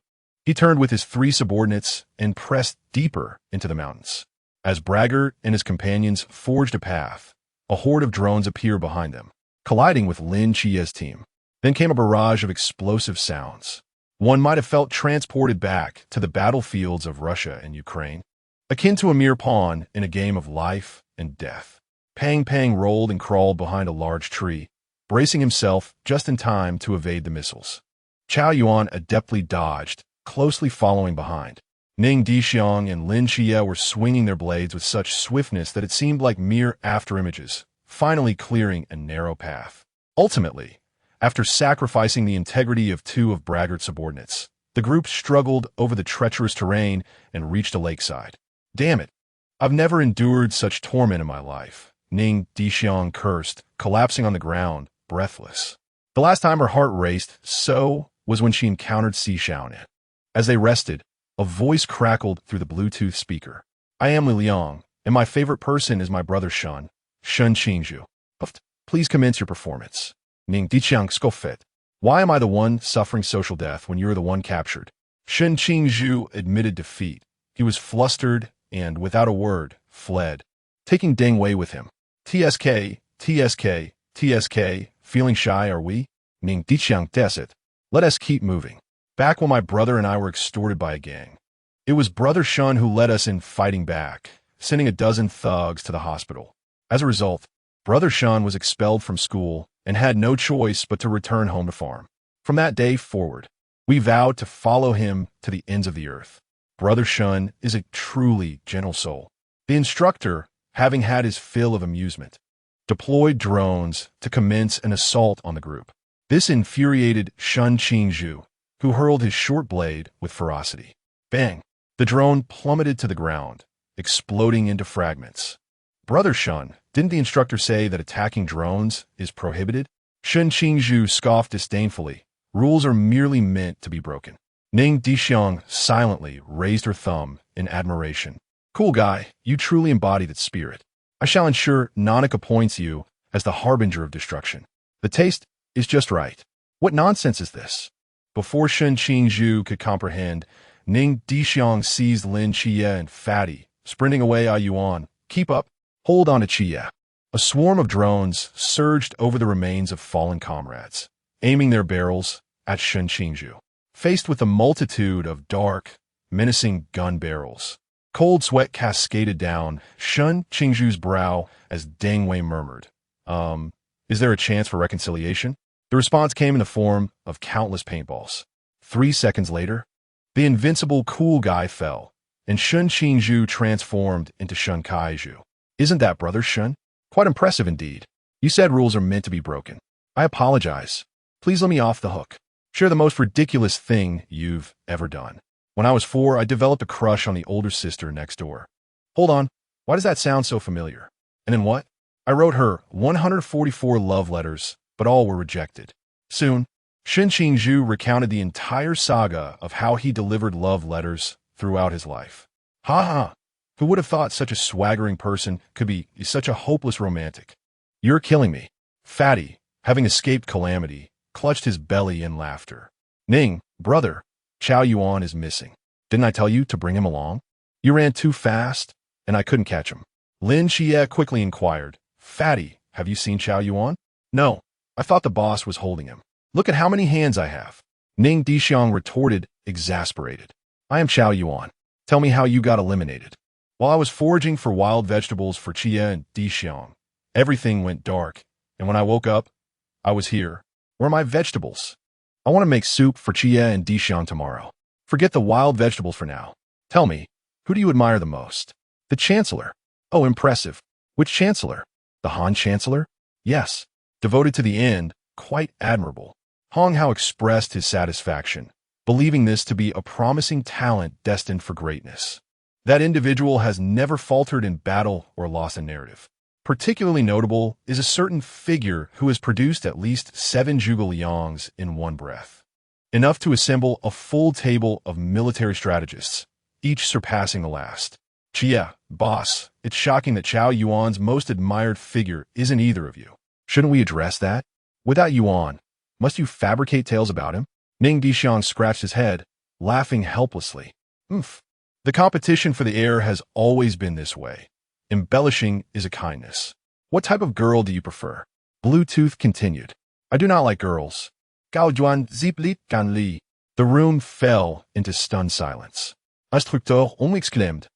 he turned with his three subordinates and pressed deeper into the mountains. As Braggart and his companions forged a path, a horde of drones appeared behind them, colliding with Lin Qiye's team. Then came a barrage of explosive sounds. One might have felt transported back to the battlefields of Russia and Ukraine, akin to a mere pawn in a game of life and death. Pang Pang rolled and crawled behind a large tree, bracing himself just in time to evade the missiles. Cao Yuan adeptly dodged, closely following behind. Ning Dishuang and Lin Qiye were swinging their blades with such swiftness that it seemed like mere afterimages, finally clearing a narrow path. Ultimately, after sacrificing the integrity of two of Braggart's subordinates, the group struggled over the treacherous terrain and reached a lakeside. Damn it, I've never endured such torment in my life, Ning Dishuang cursed, collapsing on the ground, breathless. The last time her heart raced so was when she encountered Si Xiaonan. As they rested, a voice crackled through the Bluetooth speaker. I am Li Liang, and my favorite person is my brother Shun Qingyu. Please commence your performance. Ning Dishuang scoffed. Why am I the one suffering social death when you're the one captured? Qingyu admitted defeat. He was flustered and, without a word, fled, taking Deng Wei with him. TSK, feeling shy, are we? Ning Dishuang desert. Let us keep moving. Back when my brother and I were extorted by a gang. It was Brother Shun who led us in fighting back, sending a dozen thugs to the hospital. As a result, Brother Shun was expelled from school and had no choice but to return home to farm. From that day forward, we vowed to follow him to the ends of the earth. Brother Shun is a truly gentle soul. The instructor, having had his fill of amusement, deployed drones to commence an assault on the group. This infuriated Qingyu, who hurled his short blade with ferocity. Bang! The drone plummeted to the ground, exploding into fragments. Brother Shun, didn't the instructor say that attacking drones is prohibited? Qingyu scoffed disdainfully. Rules are merely meant to be broken. Ning Dishuang silently raised her thumb in admiration. Cool guy, you truly embody that spirit. I shall ensure Nanak appoints you as the harbinger of destruction. The taste is just right. What nonsense is this? Before Qingyu could comprehend, Ning Dishuang seized Lin Qiye and Fatty, sprinting away. Cao Yuan, keep up. Hold on to Qiye. A swarm of drones surged over the remains of fallen comrades, aiming their barrels at Qingyu. Faced with a multitude of dark, menacing gun barrels, cold sweat cascaded down Qingyu's brow as Deng Wei murmured, is there a chance for reconciliation? The response came in the form of countless paintballs. 3 seconds later, the invincible cool guy fell, and Qingyu transformed into Shun Kaiju. Isn't that Brother Shun? Quite impressive indeed. You said rules are meant to be broken. I apologize. Please let me off the hook. Share the most ridiculous thing you've ever done. When I was 4, I developed a crush on the older sister next door. Hold on, why does that sound so familiar? And then what? I wrote her 144 love letters, but all were rejected. Soon, Qingyu recounted the entire saga of how he delivered love letters throughout his life. Ha ha! Who would have thought such a swaggering person could be such a hopeless romantic? You're killing me. Fatty, having escaped calamity, clutched his belly in laughter. Ning, brother, Cao Yuan is missing. Didn't I tell you to bring him along? You ran too fast, and I couldn't catch him. Lin Qiye quickly inquired, Fatty, have you seen Cao Yuan? No, I thought the boss was holding him. Look at how many hands I have. Ning Dishuang retorted, exasperated. I am Cao Yuan. Tell me how you got eliminated. While I was foraging for wild vegetables for Qiye and Dishuang, everything went dark, and when I woke up, I was here. Where are my vegetables? I want to make soup for Qiye and Dishuang tomorrow. Forget the wild vegetables for now. Tell me, who do you admire the most? The Chancellor. Oh, impressive. Which Chancellor? The Han Chancellor? Yes. Devoted to the end, quite admirable. Hong Hao expressed his satisfaction, believing this to be a promising talent destined for greatness. That individual has never faltered in battle or lost a narrative. Particularly notable is a certain figure who has produced at least 7 zhuge liangs in one breath. Enough to assemble a full table of military strategists, each surpassing the last. Qiye, boss, it's shocking that Cao Yuan's most admired figure isn't either of you. Shouldn't we address that? Without Yuan, must you fabricate tales about him? Ning Dishuang scratched his head, laughing helplessly. Oomph. The competition for the air has always been this way. Embellishing is a kindness. What type of girl do you prefer? Bluetooth continued. I do not like girls. Cao Yuan ziplit gan li. The room fell into stunned silence. Instructeur exclaimed.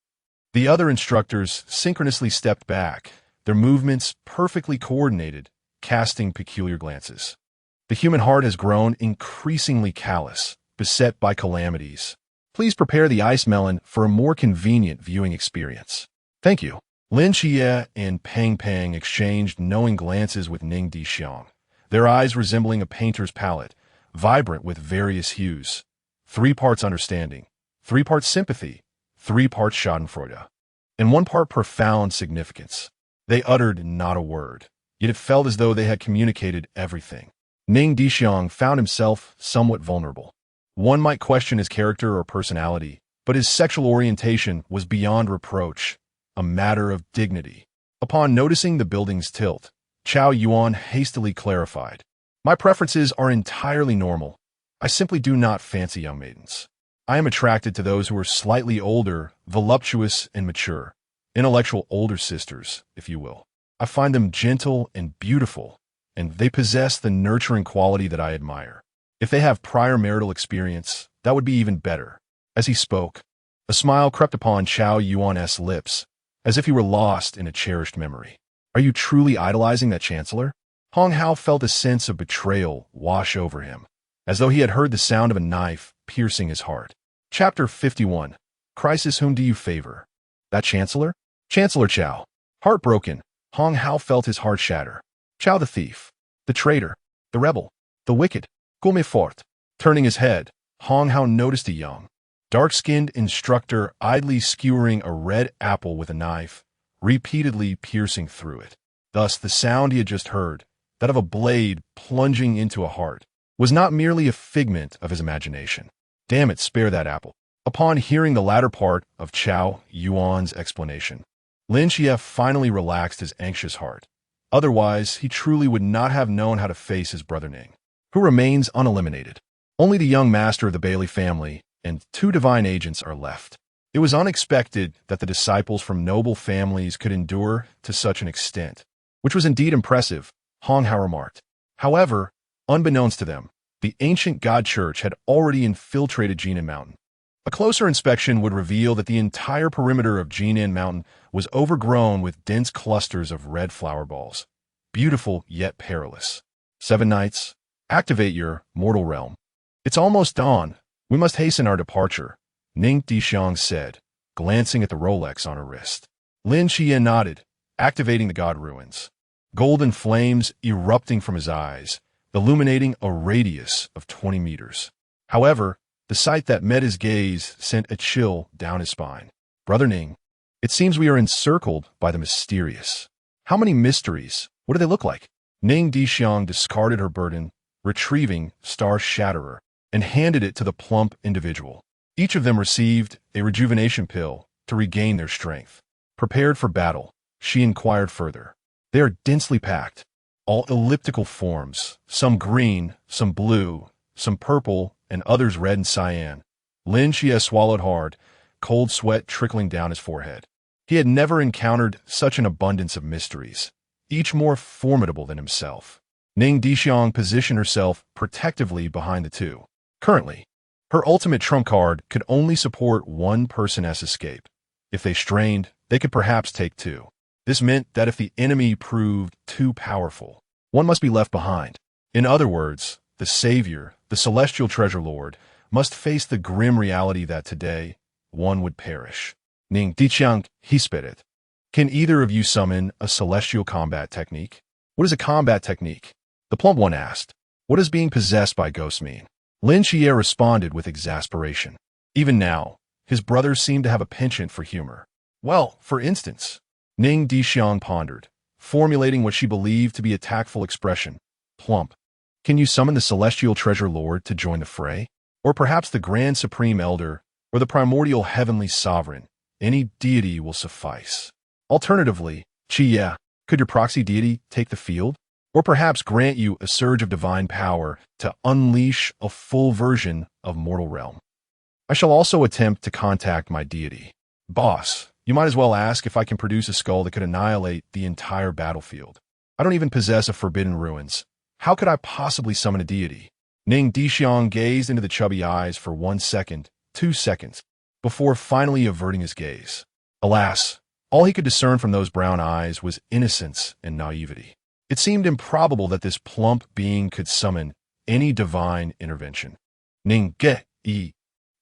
The other instructors synchronously stepped back, their movements perfectly coordinated, casting peculiar glances. The human heart has grown increasingly callous, beset by calamities. Please prepare the ice melon for a more convenient viewing experience. Thank you. Lin Qiye and Peng Peng exchanged knowing glances with Ning Dishuang, their eyes resembling a painter's palette, vibrant with various hues. 3 parts understanding, 3 parts sympathy, 3 parts schadenfreude, and 1 part profound significance. They uttered not a word, yet it felt as though they had communicated everything. Ning Dishuang found himself somewhat vulnerable. One might question his character or personality, but his sexual orientation was beyond reproach, a matter of dignity. Upon noticing the building's tilt, Cao Yuan hastily clarified, my preferences are entirely normal. I simply do not fancy young maidens. I am attracted to those who are slightly older, voluptuous, and mature. Intellectual older sisters, if you will. I find them gentle and beautiful, and they possess the nurturing quality that I admire. If they have prior marital experience, that would be even better. As he spoke, a smile crept upon Cao Yuan's lips, as if he were lost in a cherished memory. Are you truly idolizing that Chancellor? Hong Hao felt a sense of betrayal wash over him, as though he had heard the sound of a knife piercing his heart. Chapter 51. Crisis. Whom do you favor? That Chancellor? Chancellor Cao. Heartbroken, Hong Hao felt his heart shatter. Cao the thief, the traitor, the rebel, the wicked. Gourmet fort. Turning his head, Hong Hao noticed a young, dark-skinned instructor idly skewering a red apple with a knife, repeatedly piercing through it. Thus, the sound he had just heard, that of a blade plunging into a heart, was not merely a figment of his imagination. Damn it, spare that apple. Upon hearing the latter part of Cao Yuan's explanation, Lin Qiye finally relaxed his anxious heart. Otherwise, he truly would not have known how to face his brother Ning, who remains uneliminated. Only the young master of the Bailey family and 2 divine agents are left. It was unexpected that the disciples from noble families could endure to such an extent, which was indeed impressive, Hong Hao remarked. However, unbeknownst to them, the ancient God Church had already infiltrated Jinan Mountain. A closer inspection would reveal that the entire perimeter of Jinan Mountain was overgrown with dense clusters of red flower balls, beautiful yet perilous. 7 Knights, activate your mortal realm. It's almost dawn. We must hasten our departure, Ning Dishuang said, glancing at the Rolex on her wrist. Lin Qiye nodded, activating the god ruins. Golden flames erupting from his eyes, illuminating a radius of 20 meters. However, the sight that met his gaze sent a chill down his spine. Brother Ning, it seems we are encircled by the mysterious. How many mysteries? What do they look like? Ning Dishuang discarded her burden, retrieving Star Shatterer, and handed it to the plump individual. Each of them received a rejuvenation pill to regain their strength. Prepared for battle, she inquired further. They are densely packed, all elliptical forms, some green, some blue, some purple, and others red and cyan. Lin Qiye swallowed hard, cold sweat trickling down his forehead. He had never encountered such an abundance of mysteries, each more formidable than himself. Ning Dishuang positioned herself protectively behind the 2. Currently, her ultimate trump card could only support 1 person's escape. If they strained, they could perhaps take 2. This meant that if the enemy proved too powerful, one must be left behind. In other words, the Savior, the Celestial Treasure Lord, must face the grim reality that today, one would perish. Ning Dishuang, he spit it. Can either of you summon a celestial combat technique? What is a combat technique? The plump one asked. What does being possessed by ghosts mean? Lin Qiye responded with exasperation. Even now, his brothers seemed to have a penchant for humor. Well, for instance, Ning Dishuang pondered, formulating what she believed to be a tactful expression. Plump. Can you summon the Celestial Treasure Lord to join the fray? Or perhaps the Grand Supreme Elder, or the Primordial Heavenly Sovereign? Any deity will suffice. Alternatively, Qiye, could your proxy deity take the field? Or perhaps grant you a surge of divine power to unleash a full version of mortal realm? I shall also attempt to contact my deity. Boss, you might as well ask if I can produce a skull that could annihilate the entire battlefield. I don't even possess a forbidden ruins. How could I possibly summon a deity? Ning Dishuang gazed into the chubby eyes for 1 second, 2 seconds, before finally averting his gaze. Alas, all he could discern from those brown eyes was innocence and naivety. It seemed improbable that this plump being could summon any divine intervention. Ning Qiye,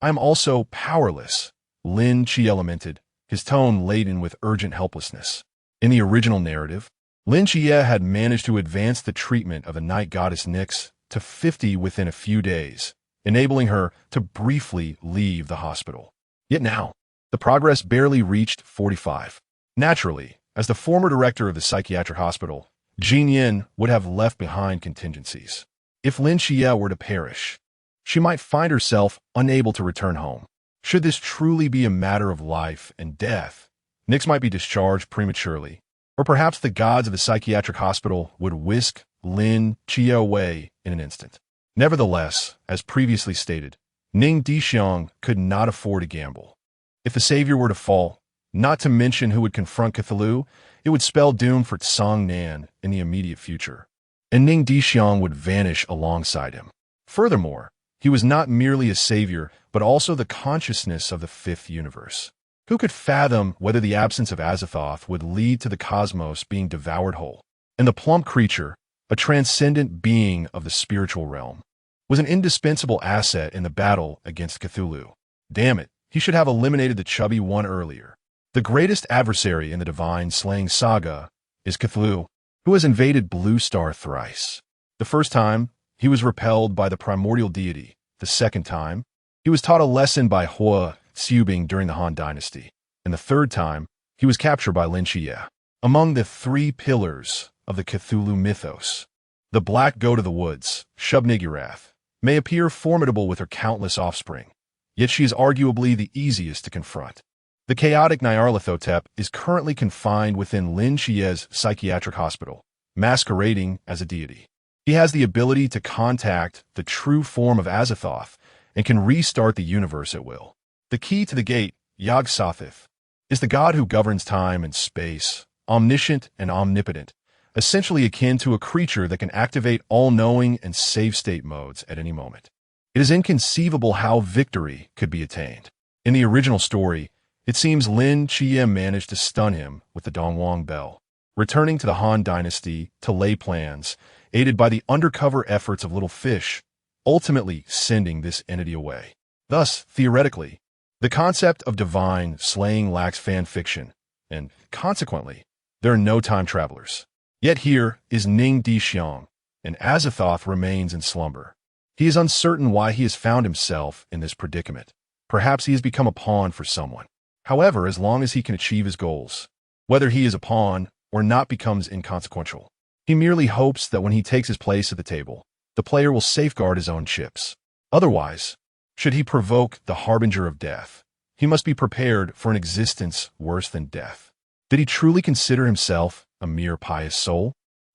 I am also powerless, Lin Qiye lamented, his tone laden with urgent helplessness. In the original narrative, Lin Qiye had managed to advance the treatment of the night goddess Nyx to 50 within a few days, enabling her to briefly leave the hospital. Yet now, the progress barely reached 45. Naturally, as the former director of the psychiatric hospital, Jin Yin would have left behind contingencies. If Lin Qiye were to perish, she might find herself unable to return home. Should this truly be a matter of life and death, Nyx might be discharged prematurely, or perhaps the gods of the psychiatric hospital would whisk Lin Qiye away in an instant. Nevertheless, as previously stated, Ning Dishuang could not afford to gamble. If the savior were to fall, not to mention who would confront Cthulhu, it would spell doom for Cangnan in the immediate future, and Ning Dishuang would vanish alongside him. Furthermore, he was not merely a savior, but also the consciousness of the fifth universe. Who could fathom whether the absence of Azathoth would lead to the cosmos being devoured whole? And the plump creature, a transcendent being of the spiritual realm, was an indispensable asset in the battle against Cthulhu. Damn it, he should have eliminated the chubby one earlier. The greatest adversary in the divine slaying saga is Cthulhu, who has invaded Blue Star thrice. The first time, he was repelled by the primordial deity. The second time, He was taught a lesson by Hua Xiubing during the Han Dynasty, and the third time, he was captured by Lin Qiye. Among the three pillars of the Cthulhu mythos, the Black Goat of the Woods, Shub-Niggurath, may appear formidable with her countless offspring, yet she is arguably the easiest to confront. The chaotic Nyarlathotep is currently confined within Lin Qiye's psychiatric hospital, masquerading as a deity. He has the ability to contact the true form of Azathoth and can restart the universe at will. The key to the gate, Yog-Sothoth, is the god who governs time and space, omniscient and omnipotent, essentially akin to a creature that can activate all-knowing and save-state modes at any moment. It is inconceivable how victory could be attained. In the original story, it seems Lin Qiye managed to stun him with the Dongwang Bell, returning to the Han Dynasty to lay plans, aided by the undercover efforts of Little Fish, ultimately sending this entity away. Thus, theoretically, the concept of divine slaying lacks fan fiction, and consequently, there are no time travelers. Yet here is Ning Dishuang, and Azathoth remains in slumber. He is uncertain why he has found himself in this predicament. Perhaps he has become a pawn for someone. However, as long as he can achieve his goals, whether he is a pawn or not becomes inconsequential. He merely hopes that when he takes his place at the table, the player will safeguard his own chips. Otherwise, should he provoke the harbinger of death, he must be prepared for an existence worse than death. Did he truly consider himself a mere pious soul?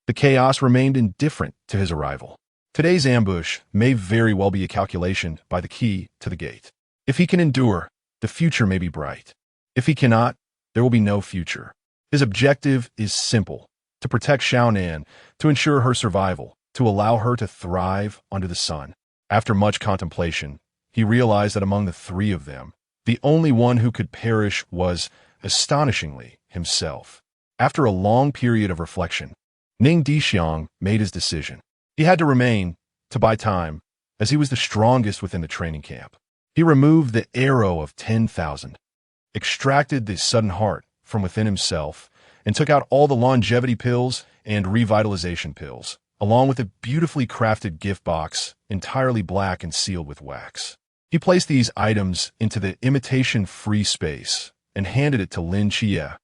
The chaos remained indifferent to his arrival. Today's ambush may very well be a calculation by the key to the gate. If he can endure, the future may be bright. If he cannot, there will be no future. His objective is simple: to protect Xiaonan, to ensure her survival, to allow her to thrive under the sun. After much contemplation, he realized that among the three of them, the only one who could perish was, astonishingly, himself. After a long period of reflection, Ning Dishuang made his decision. He had to remain, to buy time, as he was the strongest within the training camp. He removed the arrow of 10,000, extracted the sudden heart from within himself, and took out all the longevity pills and revitalization pills, along with a beautifully crafted gift box, entirely black and sealed with wax. He placed these items into the imitation-free space and handed it to Lin Qiye,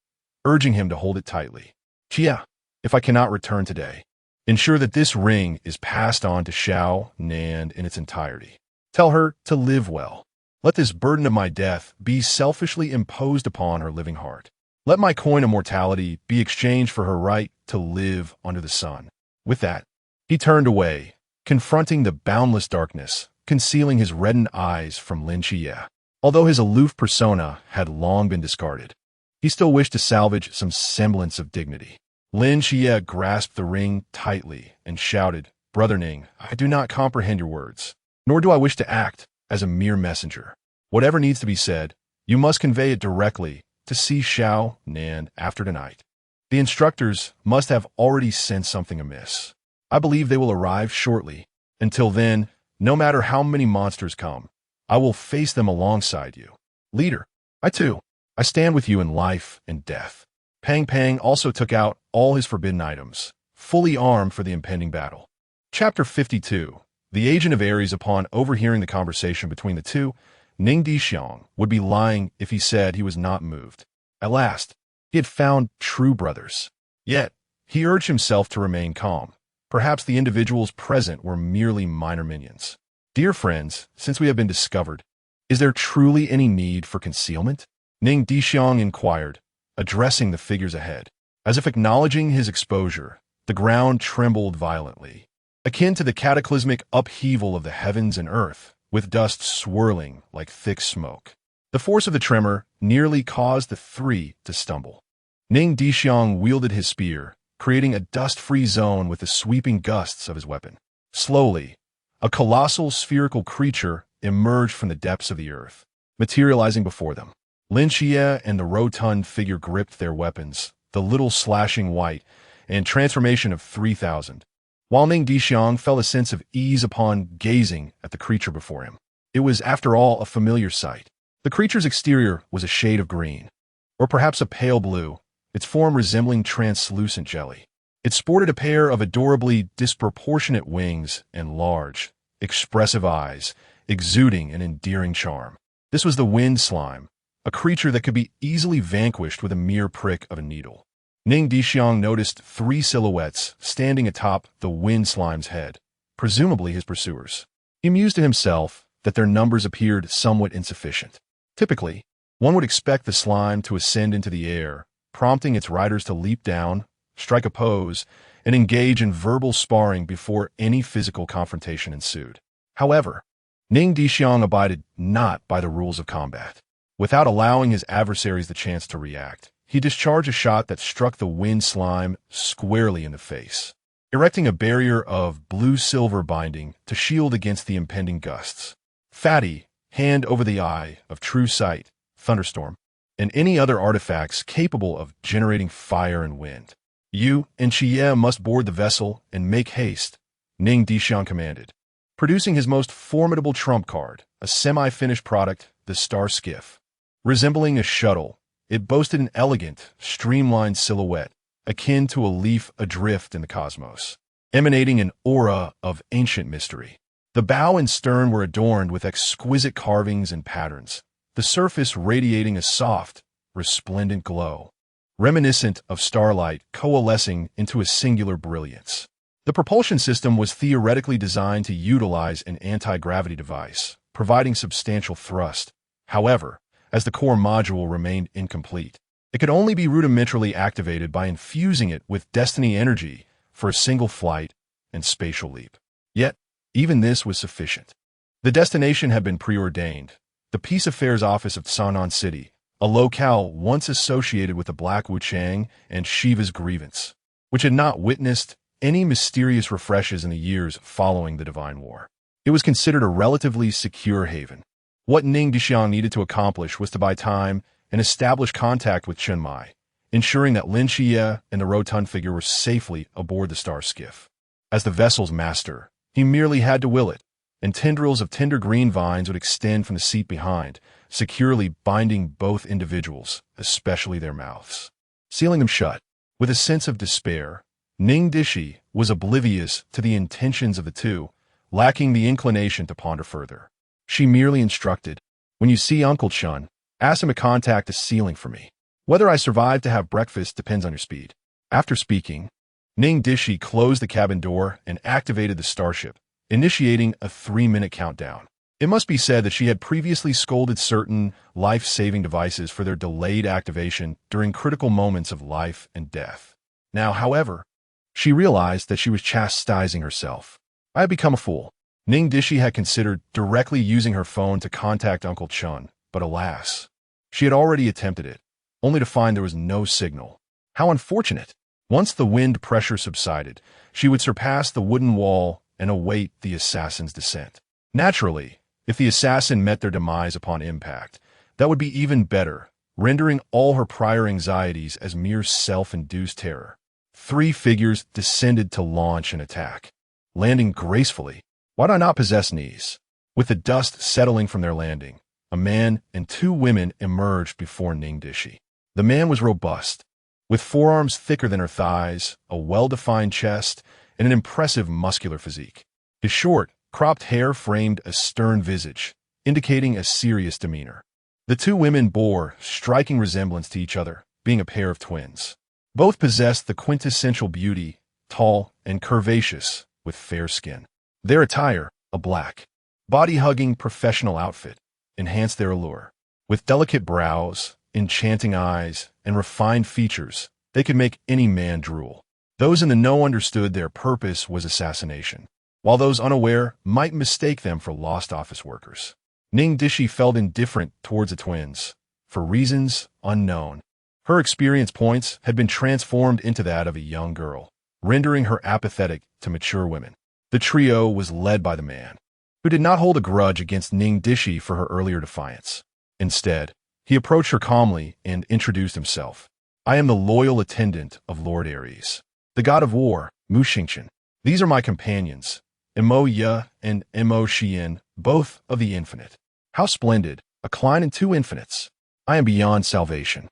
urging him to hold it tightly. "Qiye, if I cannot return today, ensure that this ring is passed on to Xiaonan in its entirety. Tell her to live well. Let this burden of my death be selfishly imposed upon her living heart. Let my coin of mortality be exchanged for her right to live under the sun." With that, he turned away, confronting the boundless darkness, concealing his reddened eyes from Lin Qiye. Although his aloof persona had long been discarded, he still wished to salvage some semblance of dignity. Lin Qiye grasped the ring tightly and shouted, "Brother Ning, I do not comprehend your words, nor do I wish to act as a mere messenger. Whatever needs to be said, you must convey it directly to Si Xiaonan after tonight. The instructors must have already sensed something amiss. I believe they will arrive shortly. Until then, no matter how many monsters come, I will face them alongside you. Leader, I stand with you in life and death." Pang Pang also took out all his forbidden items, fully armed for the impending battle. Chapter 52. The agent of Ares, upon overhearing the conversation between the two, Ning Dishuang, would be lying if he said he was not moved. At last, he had found true brothers. Yet, he urged himself to remain calm. Perhaps the individuals present were merely minor minions. "Dear friends, since we have been discovered, is there truly any need for concealment?" Ning Dishuang inquired, addressing the figures ahead. As if acknowledging his exposure, the ground trembled violently, akin to the cataclysmic upheaval of the heavens and earth, with dust swirling like thick smoke. The force of the tremor nearly caused the three to stumble. Ning Dishuang wielded his spear, creating a dust-free zone with the sweeping gusts of his weapon. Slowly, a colossal spherical creature emerged from the depths of the earth, materializing before them. Lin Qiye and the rotund figure gripped their weapons, the little slashing white, and transformation of 3,000. While Ning Dishuang felt a sense of ease upon gazing at the creature before him. It was, after all, a familiar sight. The creature's exterior was a shade of green, or perhaps a pale blue, its form resembling translucent jelly. It sported a pair of adorably disproportionate wings and large, expressive eyes, exuding an endearing charm. This was the wind slime, a creature that could be easily vanquished with a mere prick of a needle. Ning Dishuang noticed 3 silhouettes standing atop the wind slime's head, presumably his pursuers. He amused to himself that their numbers appeared somewhat insufficient. Typically, one would expect the slime to ascend into the air, prompting its riders to leap down, strike a pose, and engage in verbal sparring before any physical confrontation ensued. However, Ning Dishuang abided not by the rules of combat. Without allowing his adversaries the chance to react, he discharged a shot that struck the wind slime squarely in the face, erecting a barrier of blue-silver binding to shield against the impending gusts. Fatty, hand over the eye of true sight, thunderstorm, and any other artifacts capable of generating fire and wind. You and Qiye must board the vessel and make haste, Ning Dishuang commanded. Producing his most formidable trump card, a semi-finished product, the Star Skiff. Resembling a shuttle, it boasted an elegant, streamlined silhouette, akin to a leaf adrift in the cosmos, emanating an aura of ancient mystery. The bow and stern were adorned with exquisite carvings and patterns, the surface radiating a soft, resplendent glow, reminiscent of starlight coalescing into a singular brilliance. The propulsion system was theoretically designed to utilize an anti-gravity device, providing substantial thrust. However, as the core module remained incomplete, it could only be rudimentarily activated by infusing it with destiny energy for a single flight and spatial leap. Yet, even this was sufficient. The destination had been preordained, the Peace Affairs Office of Cangnan City, a locale once associated with the Black Wuchang and Shiva's grievance, which had not witnessed any mysterious refreshes in the years following the Divine War. It was considered a relatively secure haven. What Ning Dishuang needed to accomplish was to buy time and establish contact with Chen Mai, ensuring that Lin Qiye and the rotund figure were safely aboard the Star Skiff. As the vessel's master, he merely had to will it, and tendrils of tender green vines would extend from the seat behind, securely binding both individuals, especially their mouths, sealing them shut. With a sense of despair, Ning Dishuang was oblivious to the intentions of the two, lacking the inclination to ponder further. She merely instructed, "When you see Uncle Chun, ask him to contact the ceiling for me. Whether I survive to have breakfast depends on your speed." After speaking, Ning Dishuang closed the cabin door and activated the starship, initiating a 3-minute countdown. It must be said that she had previously scolded certain life-saving devices for their delayed activation during critical moments of life and death. Now, however, she realized that she was chastising herself. "I had become a fool." Ning Dishuang had considered directly using her phone to contact Uncle Chun, but alas, she had already attempted it, only to find there was no signal. How unfortunate! Once the wind pressure subsided, she would surpass the wooden wall and await the assassin's descent. Naturally, if the assassin met their demise upon impact, that would be even better, rendering all her prior anxieties as mere self-induced terror. 3 figures descended to launch an attack, landing gracefully. Why did I not possess knees? With the dust settling from their landing, a man and 2 women emerged before Ning Dishuang. The man was robust, with forearms thicker than her thighs, a well-defined chest, and an impressive muscular physique. His short, cropped hair framed a stern visage, indicating a serious demeanor. The 2 women bore striking resemblance to each other, being a pair of twins. Both possessed the quintessential beauty, tall and curvaceous, with fair skin. Their attire, a black, body-hugging professional outfit, enhanced their allure. With delicate brows, enchanting eyes, and refined features, they could make any man drool. Those in the know understood their purpose was assassination, while those unaware might mistake them for lost office workers. Ning Dishuang felt indifferent towards the twins, for reasons unknown. Her experience points had been transformed into that of a young girl, rendering her apathetic to mature women. The trio was led by the man, who did not hold a grudge against Ning Dishuang for her earlier defiance. Instead, he approached her calmly and introduced himself. "I am the loyal attendant of Lord Ares, the god of war, Mu Xingqian. These are my companions, Mo Ye and Mo Xian, both of the infinite." How splendid, a Klein and 2 infinites. I am beyond salvation.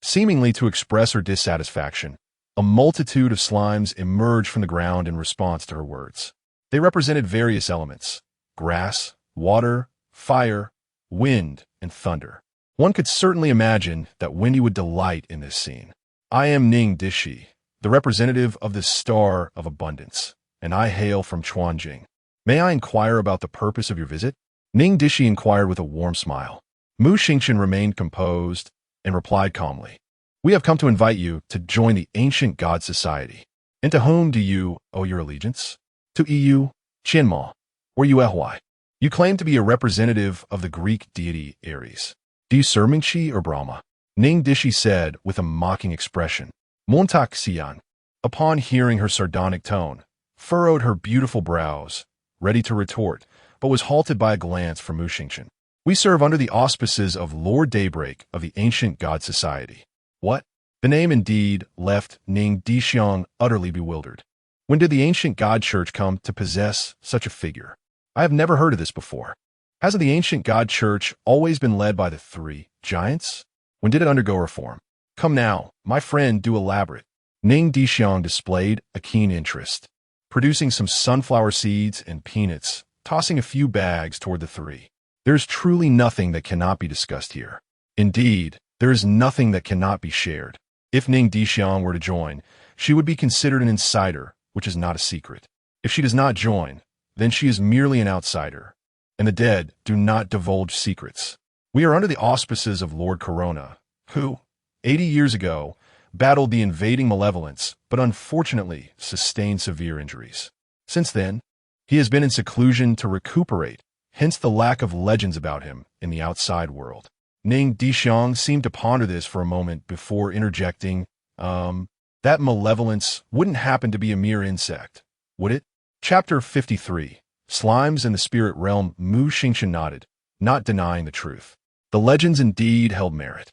Seemingly to express her dissatisfaction, a multitude of slimes emerged from the ground in response to her words. They represented various elements: grass, water, fire, wind, and thunder. One could certainly imagine that Wendy would delight in this scene. I am Ning Dishuang, the representative of the Star of Abundance, and I hail from Chuanjing. May I inquire about the purpose of your visit? Ning Dishuang inquired with a warm smile. Mu Xingchen remained composed and replied calmly. We have come to invite you to join the ancient God society. And to whom do you owe your allegiance? To EU, Qianma, or Yuehuai. You claim to be a representative of the Greek deity Ares. Do you serve Ming Qi or Brahma? Ning Dishuang said with a mocking expression. Montak Xian, upon hearing her sardonic tone, furrowed her beautiful brows, ready to retort, but was halted by a glance from Mu Xingchen. We serve under the auspices of Lord Daybreak of the ancient God society. What? The name indeed left Ning Dishuang utterly bewildered. When did the ancient God Church come to possess such a figure? I have never heard of this before. Hasn't the ancient God Church always been led by the three giants? When did it undergo reform? Come now, my friend, do elaborate. Ning Dishuang displayed a keen interest, producing some sunflower seeds and peanuts, tossing a few bags toward the three. There's truly nothing that cannot be discussed here. Indeed, there is nothing that cannot be shared. If Ning Dishuang were to join, she would be considered an insider, which is not a secret. If she does not join, then she is merely an outsider. And the dead do not divulge secrets. We are under the auspices of Lord Corona, who, 80 years ago, battled the invading malevolence, but unfortunately sustained severe injuries. Since then, he has been in seclusion to recuperate, hence the lack of legends about him in the outside world. Ning Dishuang seemed to ponder this for a moment before interjecting, that malevolence wouldn't happen to be a mere insect, would it? Chapter 53, Slimes in the Spirit Realm. Mu Xingchen nodded, not denying the truth. The legends indeed held merit.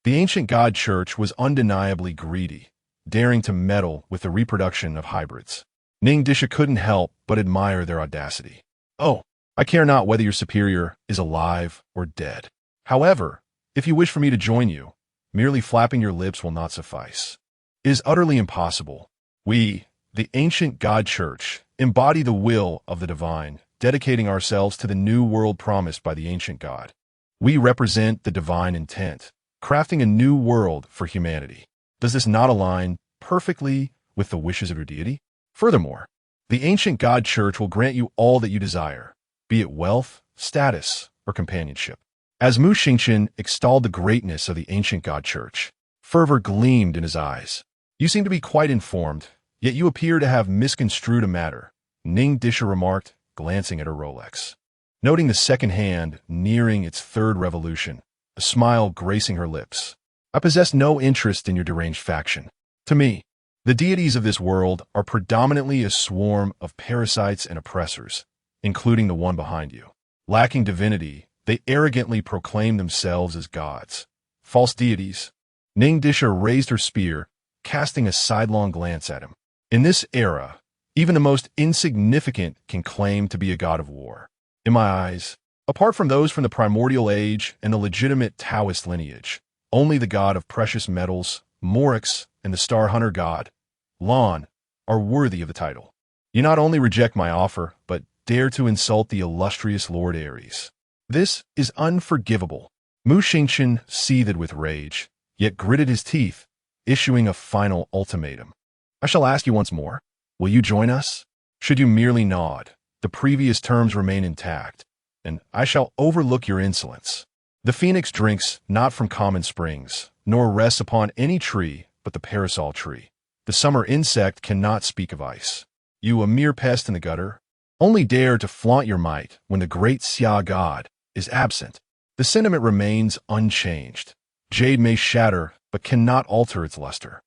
The ancient God Church was undeniably greedy, daring to meddle with the reproduction of hybrids. Ning Dishuang couldn't help but admire their audacity. Oh, I care not whether your superior is alive or dead. However, if you wish for me to join you, merely flapping your lips will not suffice. It is utterly impossible. We, the ancient God Church, embody the will of the divine, dedicating ourselves to the new world promised by the ancient God. We represent the divine intent, crafting a new world for humanity. Does this not align perfectly with the wishes of your deity? Furthermore, the ancient God Church will grant you all that you desire, be it wealth, status, or companionship. As Mu Xingchen extolled the greatness of the ancient God Church, fervor gleamed in his eyes. You seem to be quite informed, yet you appear to have misconstrued a matter, Ning Dishuang remarked, glancing at her Rolex. Noting the second hand nearing its third revolution, a smile gracing her lips. I possess no interest in your deranged faction. To me, the deities of this world are predominantly a swarm of parasites and oppressors, including the one behind you. Lacking divinity, they arrogantly proclaim themselves as gods. False deities. Ning Dishuang raised her spear, casting a sidelong glance at him. In this era, even the most insignificant can claim to be a god of war. In my eyes, apart from those from the primordial age and the legitimate Taoist lineage, only the god of precious metals, Morix, and the star hunter god, Lan, are worthy of the title. You not only reject my offer, but dare to insult the illustrious Lord Ares. This is unforgivable. Mu Xingchen seethed with rage, yet gritted his teeth, issuing a final ultimatum. I shall ask you once more, will you join us? Should you merely nod, the previous terms remain intact, and I shall overlook your insolence. The phoenix drinks not from common springs, nor rests upon any tree but the parasol tree. The summer insect cannot speak of ice. You, a mere pest in the gutter, only dare to flaunt your might when the great Xia god is absent. The sentiment remains unchanged. Jade may shatter, but cannot alter its luster.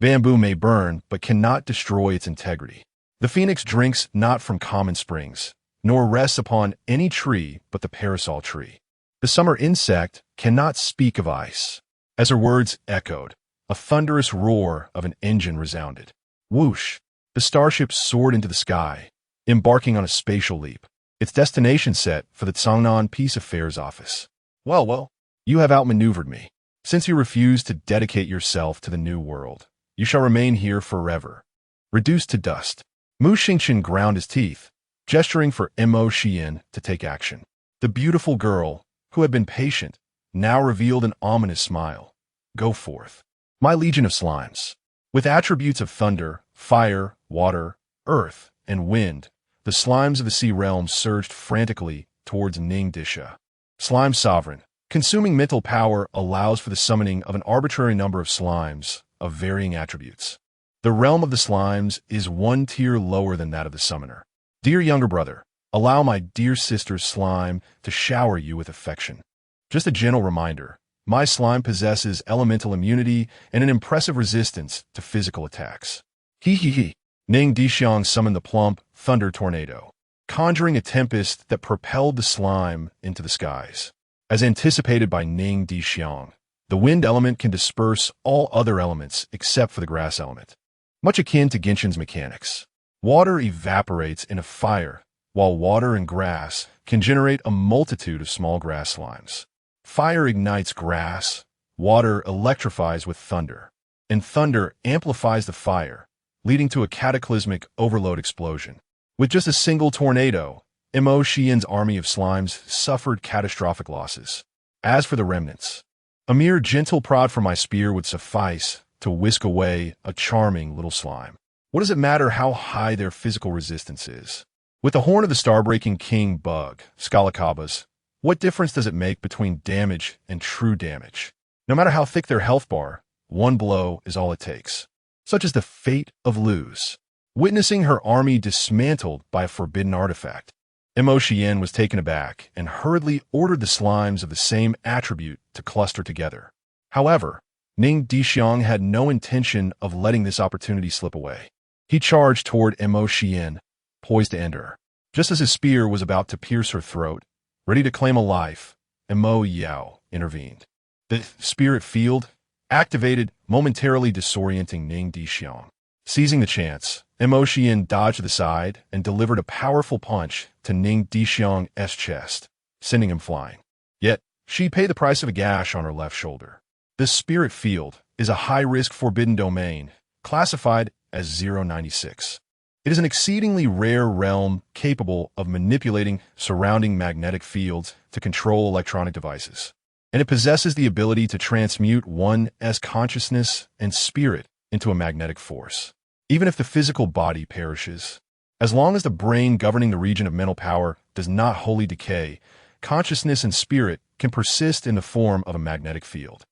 Bamboo may burn, but cannot destroy its integrity. The phoenix drinks not from common springs, nor rests upon any tree but the parasol tree. The summer insect cannot speak of ice. As her words echoed, a thunderous roar of an engine resounded. Whoosh! The starship soared into the sky, embarking on a spatial leap, its destination set for the Cangnan Peace Affairs Office. Well, you have outmaneuvered me. Since you refuse to dedicate yourself to the new world, you shall remain here forever, reduced to dust. Mu Xingchen ground his teeth, gesturing for Mo Xian to take action. The beautiful girl, who had been patient, now revealed an ominous smile. Go forth, my legion of slimes. With attributes of thunder, fire, water, earth, and wind, the slimes of the sea realm surged frantically towards Ning Dishuang. Slime Sovereign. Consuming mental power allows for the summoning of an arbitrary number of slimes of varying attributes. The realm of the slimes is one tier lower than that of the summoner. Dear younger brother, allow my dear sister's slime to shower you with affection. Just a gentle reminder, my slime possesses elemental immunity and an impressive resistance to physical attacks. Hee hee hee. Ning Dishuang summoned the plump thunder tornado, conjuring a tempest that propelled the slime into the skies. As anticipated by Ning Dishuang, the wind element can disperse all other elements except for the grass element. Much akin to Genshin's mechanics. Water evaporates in a fire, while water and grass can generate a multitude of small grass slimes. Fire ignites grass, water electrifies with thunder, and thunder amplifies the fire, leading to a cataclysmic overload explosion. With just a single tornado, Mo Xian's army of slimes suffered catastrophic losses. As for the remnants, a mere gentle prod from my spear would suffice to whisk away a charming little slime. What does it matter how high their physical resistance is? With the horn of the star-breaking king bug, Skalakabas, what difference does it make between damage and true damage? No matter how thick their health bar, one blow is all it takes. Such is the fate of Luz. Witnessing her army dismantled by a forbidden artifact, Mo Xian was taken aback and hurriedly ordered the slimes of the same attribute to cluster together. However, Ning Dishuang had no intention of letting this opportunity slip away. He charged toward Mo Xian, poised to end her. Just as his spear was about to pierce her throat, ready to claim a life, Mo Yao intervened. The spirit field activated, momentarily disorienting Ning Dishuang. Seizing the chance, Mo Xian dodged to the side and delivered a powerful punch to Ning Dishuang's chest, sending him flying. Yet, she paid the price of a gash on her left shoulder. The spirit field is a high-risk forbidden domain, classified as 096. It is an exceedingly rare realm capable of manipulating surrounding magnetic fields to control electronic devices, and it possesses the ability to transmute one's consciousness and spirit into a magnetic force. Even if the physical body perishes, as long as the brain governing the region of mental power does not wholly decay, consciousness and spirit can persist in the form of a magnetic field.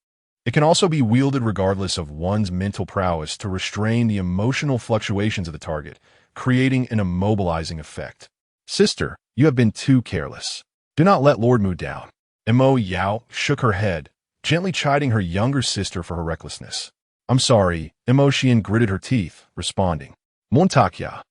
It can also be wielded regardless of one's mental prowess to restrain the emotional fluctuations of the target, creating an immobilizing effect. Sister, you have been too careless. Do not let Lord Mu down. Mo Yao shook her head, gently chiding her younger sister for her recklessness. I'm sorry, Mo Xian gritted her teeth, responding. Montakya,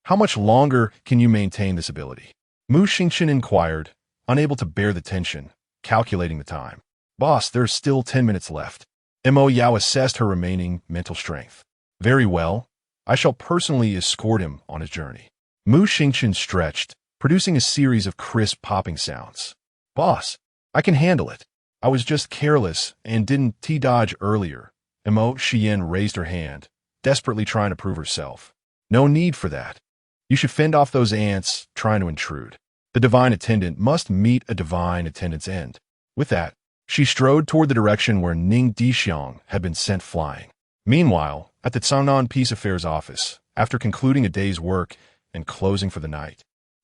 how much longer can you maintain this ability? Mu Xingchen inquired, unable to bear the tension, calculating the time. Boss, there's still 10 minutes left. Mo Yao assessed her remaining mental strength. Very well. I shall personally escort him on his journey. Mu Xingchen stretched, producing a series of crisp popping sounds. Boss, I can handle it. I was just careless and didn't T-dodge earlier. Mo Xian raised her hand, desperately trying to prove herself. No need for that. You should fend off those ants trying to intrude. The divine attendant must meet a divine attendant's end. With that, she strode toward the direction where Ning Dishuang had been sent flying. Meanwhile, at the Cangnan Peace Affairs office, after concluding a day's work and closing for the night,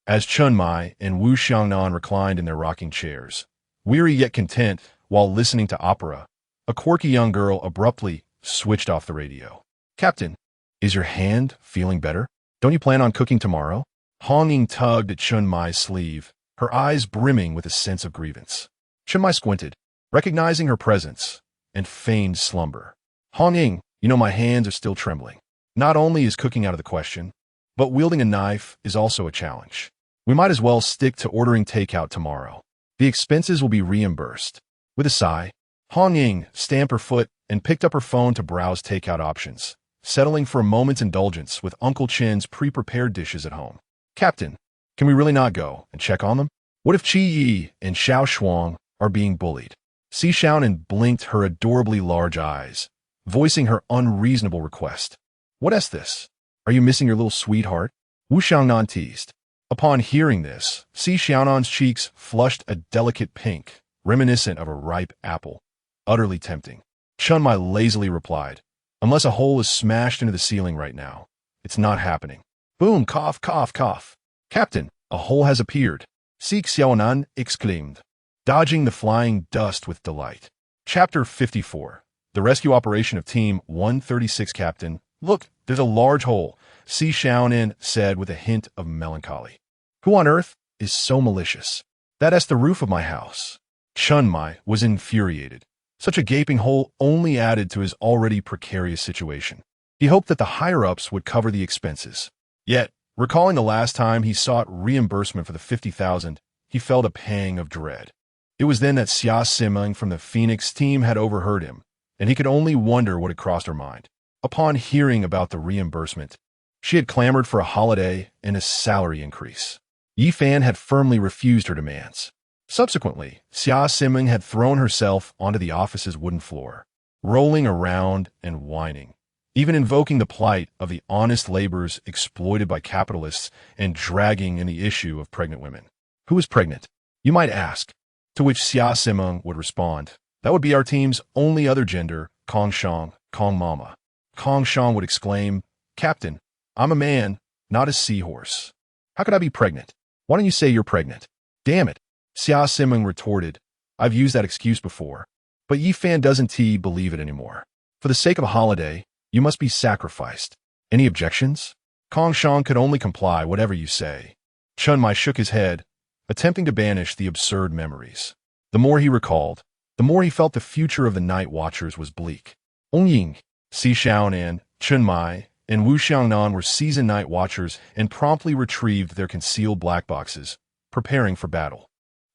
as Chun Mai and Wu Xiangnan reclined in their rocking chairs, weary yet content while listening to opera, a quirky young girl abruptly switched off the radio. Captain, is your hand feeling better? Don't you plan on cooking tomorrow? Hong Ying tugged at Chun Mai's sleeve, her eyes brimming with a sense of grievance. Chun Mai squinted, recognizing her presence, and feigned slumber. Hong Ying, you know my hands are still trembling. Not only is cooking out of the question, but wielding a knife is also a challenge. We might as well stick to ordering takeout tomorrow. The expenses will be reimbursed. With a sigh, Hong Ying stamped her foot and picked up her phone to browse takeout options, settling for a moment's indulgence with Uncle Chen's pre-prepared dishes at home. Captain, can we really not go and check on them? What if Qingyu and Shuang are being bullied? Si Xiaonan blinked her adorably large eyes, voicing her unreasonable request. What is this? Are you missing your little sweetheart? Wu Xiangnan teased. Upon hearing this, Si Xiaonan's cheeks flushed a delicate pink, reminiscent of a ripe apple. Utterly tempting. Chun Mai lazily replied, "Unless a hole is smashed into the ceiling right now, it's not happening." Boom, cough, cough, cough. "Captain, a hole has appeared," Si Xiaonan exclaimed, dodging the flying dust with delight. Chapter 54. The Rescue Operation of Team 136. "Captain, look, there's a large hole," Si Xiaonan said with a hint of melancholy. "Who on earth is so malicious?" "That's the roof of my house." Chun Mai was infuriated. Such a gaping hole only added to his already precarious situation. He hoped that the higher-ups would cover the expenses. Yet, recalling the last time he sought reimbursement for the 50,000, he felt a pang of dread. It was then that Xia Simeng from the Phoenix team had overheard him, and he could only wonder what had crossed her mind. Upon hearing about the reimbursement, she had clamored for a holiday and a salary increase. Yi Fan had firmly refused her demands. Subsequently, Xia Simeng had thrown herself onto the office's wooden floor, rolling around and whining, even invoking the plight of the honest laborers exploited by capitalists and dragging in the issue of pregnant women. "Who is pregnant, you might ask?" To which Xia Simeng would respond, "That would be our team's only other gender, Kong Shang, Kong Mama." Kong Shang would exclaim, "Captain, I'm a man, not a seahorse. How could I be pregnant? Why don't you say you're pregnant?" "Damn it," Xia Simeng retorted, "I've used that excuse before. But Yi Fan doesn't believe it anymore. For the sake of a holiday, you must be sacrificed. Any objections?" Kong Shang could only comply, "Whatever you say." Chun Mai shook his head, attempting to banish the absurd memories. The more he recalled, the more he felt the future of the Night Watchers was bleak. Ong Ying, Si Xiaonan, Chun Mai, and Wu Xiangnan were seasoned Night Watchers and promptly retrieved their concealed black boxes, preparing for battle.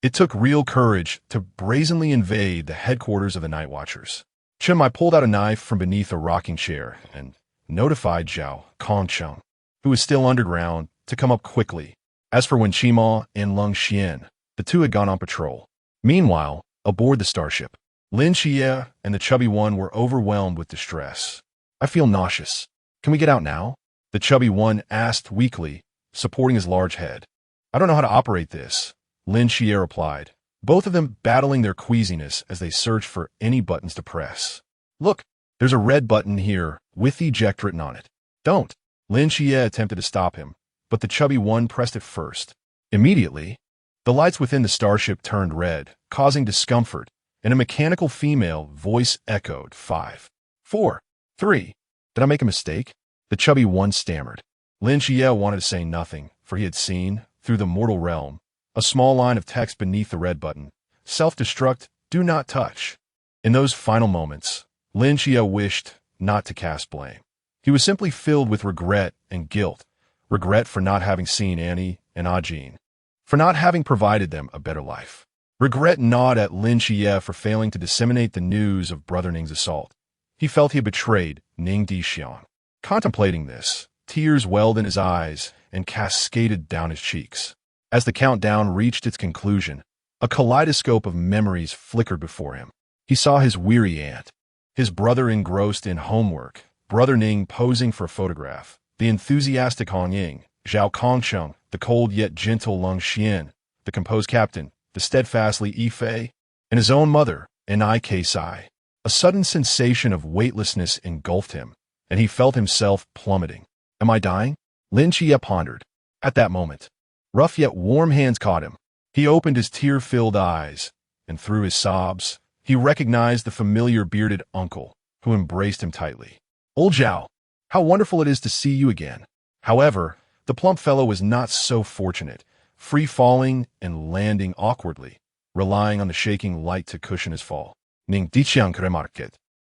It took real courage to brazenly invade the headquarters of the Night Watchers. Chun Mai pulled out a knife from beneath a rocking chair and notified Zhao Kongcheng, who was still underground, to come up quickly. As for Wen Qima and Leng Xuan, the two had gone on patrol. Meanwhile, aboard the starship, Lin Qiye and the chubby one were overwhelmed with distress. "I feel nauseous. Can we get out now?" the chubby one asked weakly, supporting his large head. "I don't know how to operate this," Lin Qiye replied, both of them battling their queasiness as they searched for any buttons to press. "Look, there's a red button here with eject written on it." "Don't." Lin Qiye attempted to stop him, but the chubby one pressed it first. Immediately, the lights within the starship turned red, causing discomfort, and a mechanical female voice echoed, 5, 4, 3. "Did I make a mistake?" the chubby one stammered. Lin Qiye wanted to say nothing, for he had seen, through the mortal realm, a small line of text beneath the red button: "Self-destruct, do not touch." In those final moments, Lin Qiye wished not to cast blame. He was simply filled with regret and guilt, regret for not having seen Annie and Ajin, for not having provided them a better life. Regret gnawed at Lin Qiye for failing to disseminate the news of Brother Ning's assault. He felt he had betrayed Ning Dishuang. Contemplating this, tears welled in his eyes and cascaded down his cheeks. As the countdown reached its conclusion, a kaleidoscope of memories flickered before him. He saw his weary aunt, his brother engrossed in homework, Brother Ning posing for a photograph, the enthusiastic Hong Ying, Zhao Kongcheng, the cold yet gentle Leng Xuan, the composed captain, the steadfastly Yi Fei, and his own mother, Nik Sai. A sudden sensation of weightlessness engulfed him, and he felt himself plummeting. "Am I dying?" Lin Qiye pondered. At that moment, rough yet warm hands caught him. He opened his tear-filled eyes, and through his sobs, he recognized the familiar bearded uncle, who embraced him tightly. "Old Zhao, how wonderful it is to see you again." However, the plump fellow was not so fortunate, free-falling and landing awkwardly, relying on the shaking light to cushion his fall. Ning Dishuang,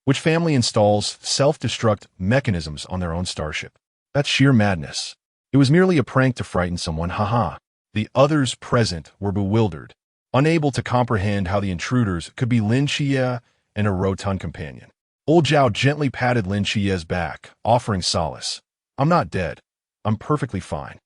which family installs self-destruct mechanisms on their own starship. That's sheer madness. It was merely a prank to frighten someone, haha. The others present were bewildered, unable to comprehend how the intruders could be Lin Qiye and a rotund companion. Old Zhao gently patted Lin Qiye's back, offering solace. "I'm not dead. I'm perfectly fine.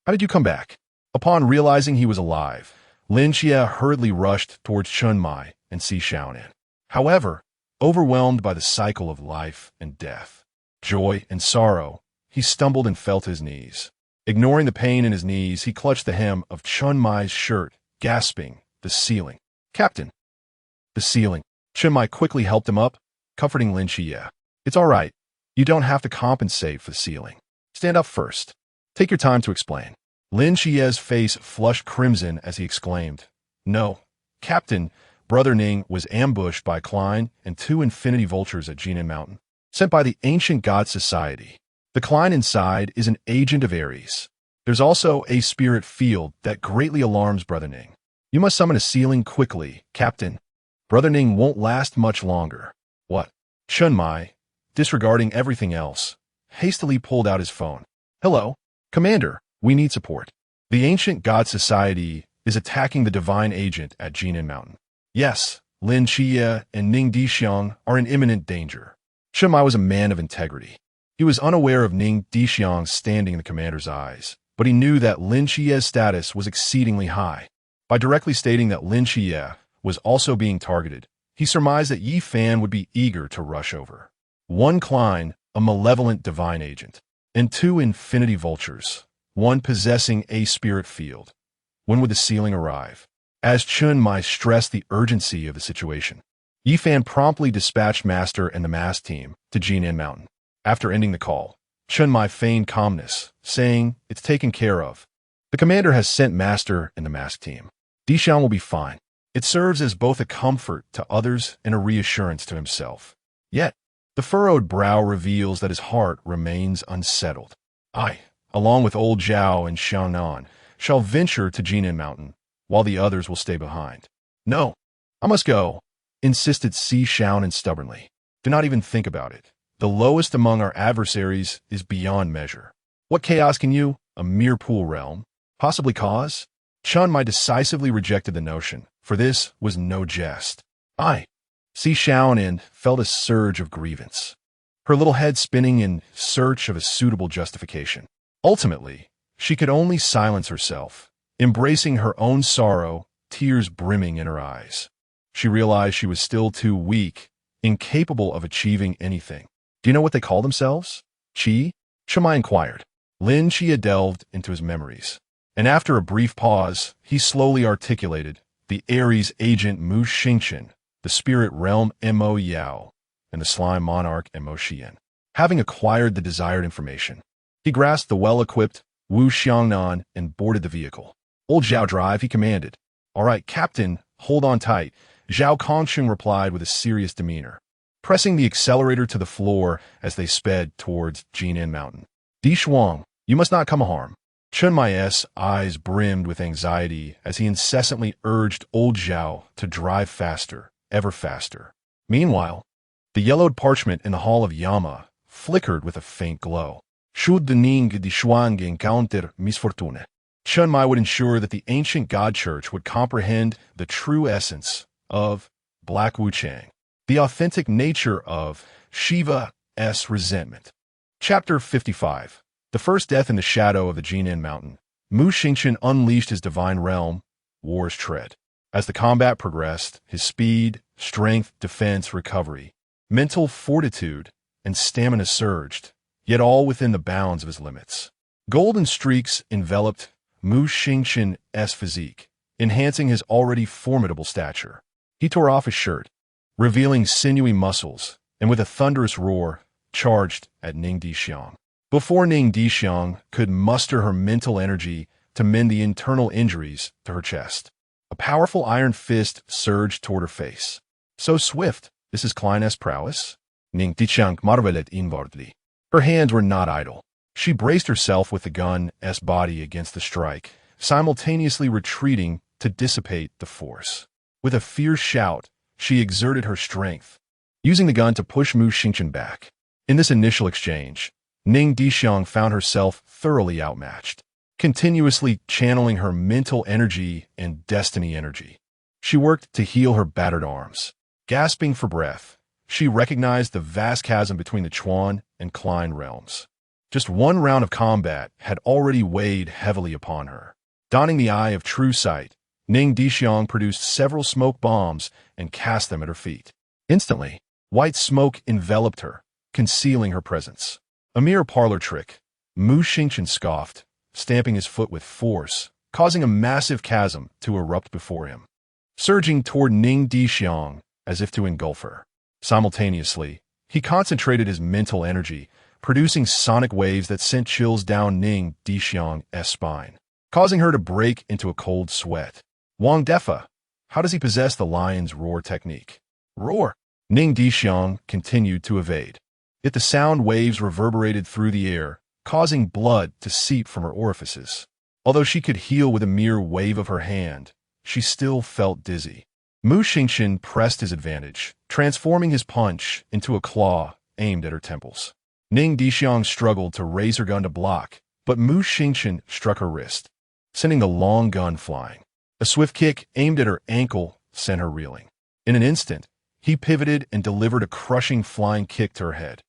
How did you come back?" Upon realizing he was alive, Lin Qiye hurriedly rushed towards Chun Mai and Si Xiaonan. However, overwhelmed by the cycle of life and death, joy and sorrow, he stumbled and fell to his knees. Ignoring the pain in his knees, he clutched the hem of Chun Mai's shirt, gasping, "The ceiling. Captain!" "The ceiling." Chun Mai quickly helped him up, comforting Lin Qiye. "It's all right. You don't have to compensate for the ceiling. Stand up first. Take your time to explain." Lin Qiye's face flushed crimson as he exclaimed, "No, Captain, Brother Ning was ambushed by Klein and 2 infinity vultures at Jinin Mountain, sent by the Ancient God Society. The Klein inside is an agent of Ares. There's also a spirit field that greatly alarms Brother Ning. You must summon a ceiling quickly, Captain. Brother Ning won't last much longer." "What?" Chun Mai, disregarding everything else, hastily pulled out his phone. "Hello, Commander, we need support. The Ancient God Society is attacking the Divine Agent at Jinin Mountain. Yes, Lin Qiye and Ning Dishuang are in imminent danger." Chun Mai was a man of integrity. He was unaware of Ning Dishuang standing in the commander's eyes, but he knew that Lin Qiye's status was exceedingly high. By directly stating that Lin Qiye was also being targeted, he surmised that Yi Fan would be eager to rush over. 1 Klein, a malevolent divine agent, and 2 infinity vultures, one possessing a spirit field. When would the ceiling arrive? As Chun Mai stressed the urgency of the situation, Yi Fan promptly dispatched Master and the mass team to Jinin Mountain. After ending the call, Chun Mai feigned calmness, saying, "It's taken care of. The commander has sent Master and the mass team. Dishuang will be fine." It serves as both a comfort to others and a reassurance to himself. Yet, the furrowed brow reveals that his heart remains unsettled. "I, along with old Zhao and Si Xiaonan, shall venture to Jinin Mountain, while the others will stay behind." "No, I must go," insisted Si Xiaonan stubbornly. "Do not even think about it. The lowest among our adversaries is beyond measure. What chaos can you, a mere pool realm, possibly cause?" Chun Mai decisively rejected the notion, for this was no jest. Si Xiaonan felt a surge of grievance, her little head spinning in search of a suitable justification. Ultimately, she could only silence herself, embracing her own sorrow, tears brimming in her eyes. She realized she was still too weak, incapable of achieving anything. "Do you know what they call themselves?" "Qi?" Chun Mai inquired. Lin Qiye delved into his memories, and after a brief pause, he slowly articulated, "The Ares agent Mu Xingchen, the spirit realm Mo Yao, and the slime monarch Mo Xian." Having acquired the desired information, he grasped the well-equipped Wu Xiangnan and boarded the vehicle. "Old Zhao drive," he commanded. "All right, Captain, hold on tight," Zhao Kongsheng replied with a serious demeanor, pressing the accelerator to the floor as they sped towards Jinin Mountain. "Dishuang, you must not come harm." Chun Mai's eyes brimmed with anxiety as he incessantly urged old Zhao to drive faster, ever faster. Meanwhile, the yellowed parchment in the hall of Yama flickered with a faint glow. "Should the Ning Dishuang encounter misfortune, Chun Mai would ensure that the ancient God Church would comprehend the true essence of Black Wuchang, the authentic nature of Shiva's resentment." Chapter 55. The first death in the shadow of the Jinin Mountain. Mu Xingchen unleashed his divine realm, War's Tread. As the combat progressed, his speed, strength, defense, recovery, mental fortitude, and stamina surged, yet all within the bounds of his limits. Golden streaks enveloped Mu Xingchen's physique, enhancing his already formidable stature. He tore off his shirt, revealing sinewy muscles, and with a thunderous roar, charged at Ning Dishuang. Before Ning Dishuang could muster her mental energy to mend the internal injuries to her chest, a powerful iron fist surged toward her face. "So swift, this is Klein's prowess?" Ning Dishuang marveled inwardly. Her hands were not idle. She braced herself with the gun's body against the strike, simultaneously retreating to dissipate the force. With a fierce shout, she exerted her strength, using the gun to push Mu Xingchen back. In this initial exchange, Ning Dishuang found herself thoroughly outmatched, continuously channeling her mental energy and destiny energy. She worked to heal her battered arms. Gasping for breath, she recognized the vast chasm between the Chuan and Klein realms. Just one round of combat had already weighed heavily upon her. Donning the eye of true sight, Ning Dishuang produced several smoke bombs and cast them at her feet. Instantly, white smoke enveloped her, concealing her presence. "A mere parlor trick," Mu Xingchen scoffed, stamping his foot with force, causing a massive chasm to erupt before him, surging toward Ning Dishuang as if to engulf her. Simultaneously, he concentrated his mental energy, producing sonic waves that sent chills down Ning Dishuang's spine, causing her to break into a cold sweat. Wang Defa, how does he possess the lion's roar technique? Roar! Ning Dishuang continued to evade. Yet the sound waves reverberated through the air, causing blood to seep from her orifices. Although she could heal with a mere wave of her hand, she still felt dizzy. Mu Xingqian pressed his advantage, transforming his punch into a claw aimed at her temples. Ning Dishuang struggled to raise her gun to block, but Mu Xingqian struck her wrist, sending the long gun flying. A swift kick aimed at her ankle sent her reeling. In an instant, he pivoted and delivered a crushing flying kick to her head.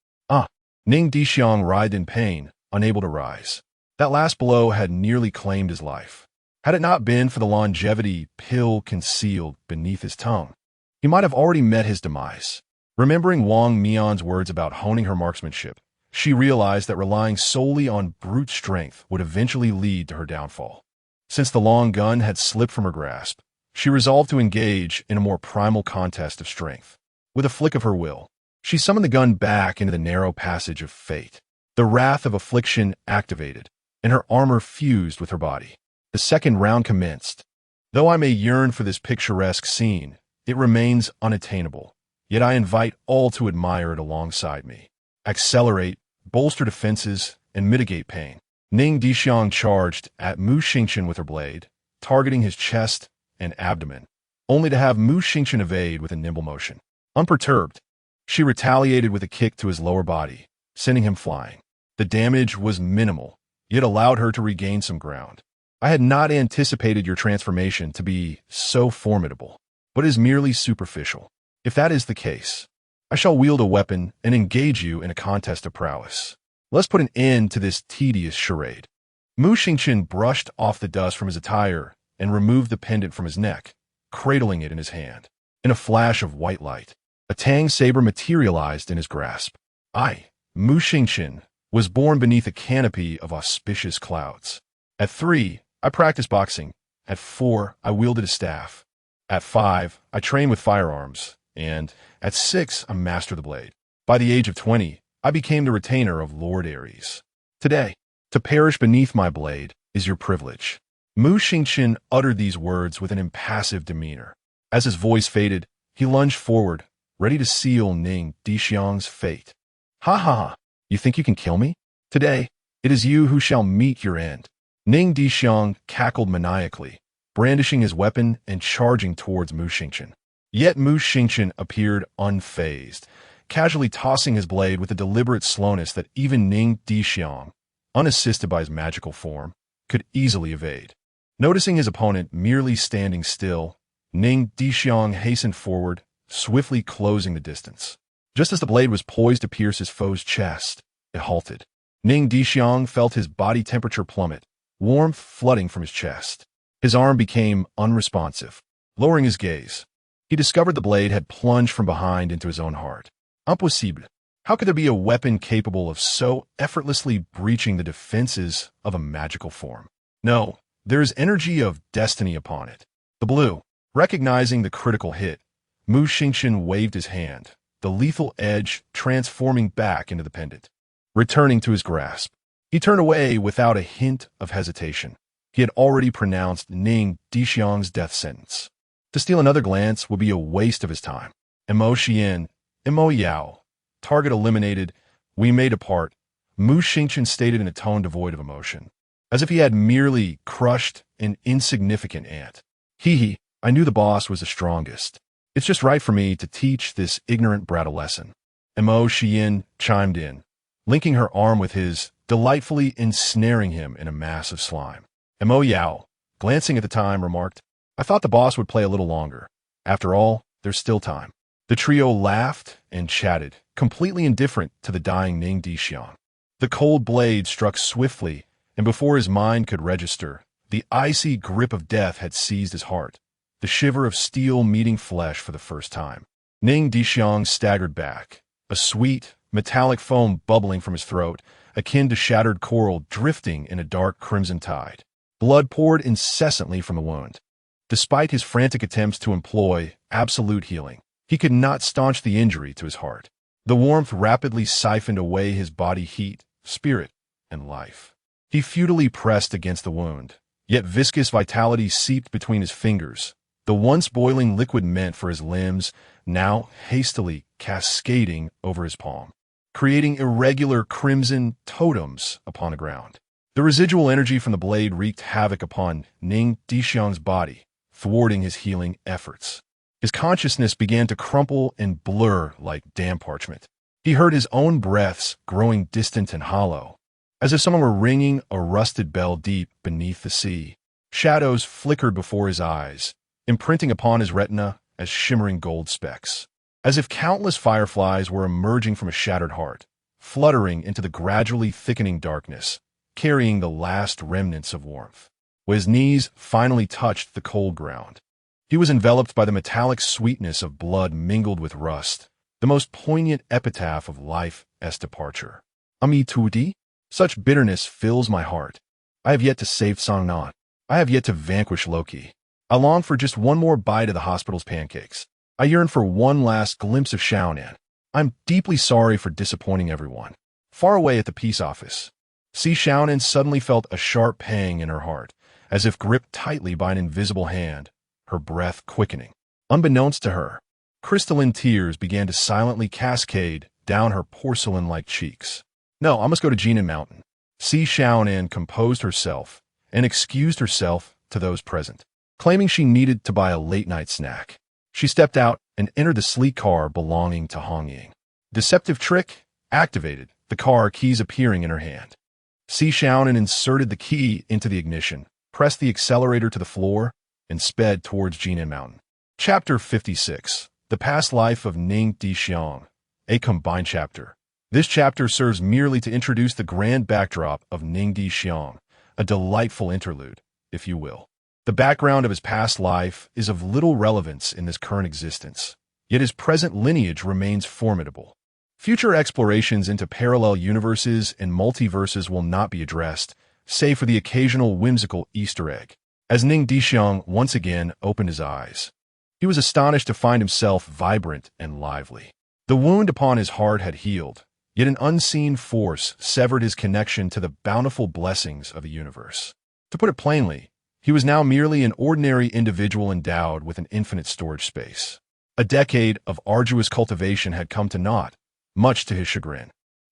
Ning Dishuang writhed in pain, unable to rise. That last blow had nearly claimed his life. Had it not been for the longevity pill concealed beneath his tongue, he might have already met his demise. Remembering Wang Mian's words about honing her marksmanship, she realized that relying solely on brute strength would eventually lead to her downfall. Since the long gun had slipped from her grasp, she resolved to engage in a more primal contest of strength. With a flick of her will, she summoned the gun back into the narrow passage of fate. The wrath of affliction activated, and her armor fused with her body. The second round commenced. Though I may yearn for this picturesque scene, it remains unattainable, yet I invite all to admire it alongside me. Accelerate, bolster defenses, and mitigate pain. Ning Dishuang charged at Mu Xingqian with her blade, targeting his chest and abdomen, only to have Mu Xingqian evade with a nimble motion. Unperturbed, she retaliated with a kick to his lower body, sending him flying. The damage was minimal, yet allowed her to regain some ground. I had not anticipated your transformation to be so formidable, but is merely superficial. If that is the case, I shall wield a weapon and engage you in a contest of prowess. Let's put an end to this tedious charade. Mu Xingqian brushed off the dust from his attire and removed the pendant from his neck, cradling it in his hand. In a flash of white light, a tang saber materialized in his grasp. Mu Xingqian, was born beneath a canopy of auspicious clouds. At 3, I practiced boxing. At 4, I wielded a staff. At 5, I trained with firearms. And at 6, I mastered the blade. By the age of 20, I became the retainer of Lord Ares. Today, to perish beneath my blade is your privilege. Mu Xingqian uttered these words with an impassive demeanor. As his voice faded, he lunged forward, ready to seal Ning Dishuang's fate. Ha ha ha, you think you can kill me? Today, it is you who shall meet your end. Ning Dishuang cackled maniacally, brandishing his weapon and charging towards Mu Xingqian. Yet Mu Xingqian appeared unfazed, casually tossing his blade with a deliberate slowness that even Ning Dishuang, unassisted by his magical form, could easily evade. Noticing his opponent merely standing still, Ning Dishuang hastened forward, swiftly closing the distance. Just as the blade was poised to pierce his foe's chest, it halted. Ning Dishuang felt his body temperature plummet, warmth flooding from his chest. His arm became unresponsive. Lowering his gaze, he discovered the blade had plunged from behind into his own heart. Impossible. How could there be a weapon capable of so effortlessly breaching the defenses of a magical form? No, there is energy of destiny upon it. The blue. Recognizing the critical hit, Mu Xingqian waved his hand, the lethal edge transforming back into the pendant. Returning to his grasp, he turned away without a hint of hesitation. He had already pronounced Ning Dishuang's death sentence. To steal another glance would be a waste of his time. Mo Xian, Mo Yao. Target eliminated. We may depart, Mu Xingqian stated in a tone devoid of emotion, as if he had merely crushed an insignificant ant. Hee, I knew the boss was the strongest. It's just right for me to teach this ignorant brat a lesson. Mo Xian chimed in, linking her arm with his, delightfully ensnaring him in a mass of slime. Mo Yao, glancing at the time, remarked, I thought the boss would play a little longer. After all, there's still time. The trio laughed and chatted, completely indifferent to the dying Ning Dishuang. The cold blade struck swiftly, and before his mind could register, the icy grip of death had seized his heart, the shiver of steel meeting flesh for the first time. Ning Dishuang staggered back, a sweet, metallic foam bubbling from his throat, akin to shattered coral drifting in a dark crimson tide. Blood poured incessantly from the wound. Despite his frantic attempts to employ absolute healing, he could not staunch the injury to his heart. The warmth rapidly siphoned away his body heat, spirit, and life. He futilely pressed against the wound, yet viscous vitality seeped between his fingers, the once boiling liquid meant for his limbs now hastily cascading over his palm, creating irregular crimson totems upon the ground. The residual energy from the blade wreaked havoc upon Ning Dishuang's body, thwarting his healing efforts. His consciousness began to crumple and blur like damp parchment. He heard his own breaths growing distant and hollow, as if someone were ringing a rusted bell deep beneath the sea. Shadows flickered before his eyes, imprinting upon his retina as shimmering gold specks, as if countless fireflies were emerging from a shattered heart, fluttering into the gradually thickening darkness, carrying the last remnants of warmth. When his knees finally touched the cold ground, he was enveloped by the metallic sweetness of blood mingled with rust, the most poignant epitaph of life's departure. Ami Tuti? Such bitterness fills my heart. I have yet to save Cangnan. I have yet to vanquish Loki. I long for just one more bite of the hospital's pancakes. I yearn for one last glimpse of Xiaonan. I'm deeply sorry for disappointing everyone. Far away at the peace office, Si Xiaonan suddenly felt a sharp pang in her heart, as if gripped tightly by an invisible hand, her breath quickening. Unbeknownst to her, crystalline tears began to silently cascade down her porcelain-like cheeks. No, I must go to Cangnan Mountain. Si Xiaonan composed herself and excused herself to those present, claiming she needed to buy a late-night snack. She stepped out and entered the sleek car belonging to Hong Ying. Deceptive trick activated, the car keys appearing in her hand. Si Xiaonan inserted the key into the ignition, pressed the accelerator to the floor, and sped towards Cangnan Mountain. Chapter 56. The Past Life of Ning Dishuang. A combined chapter. This chapter serves merely to introduce the grand backdrop of Ning Dishuang, a delightful interlude, if you will. The background of his past life is of little relevance in this current existence, yet his present lineage remains formidable. Future explorations into parallel universes and multiverses will not be addressed, save for the occasional whimsical Easter egg. As Ning Dishuang once again opened his eyes, he was astonished to find himself vibrant and lively. The wound upon his heart had healed, yet an unseen force severed his connection to the bountiful blessings of the universe. To put it plainly, he was now merely an ordinary individual endowed with an infinite storage space. A decade of arduous cultivation had come to naught, much to his chagrin.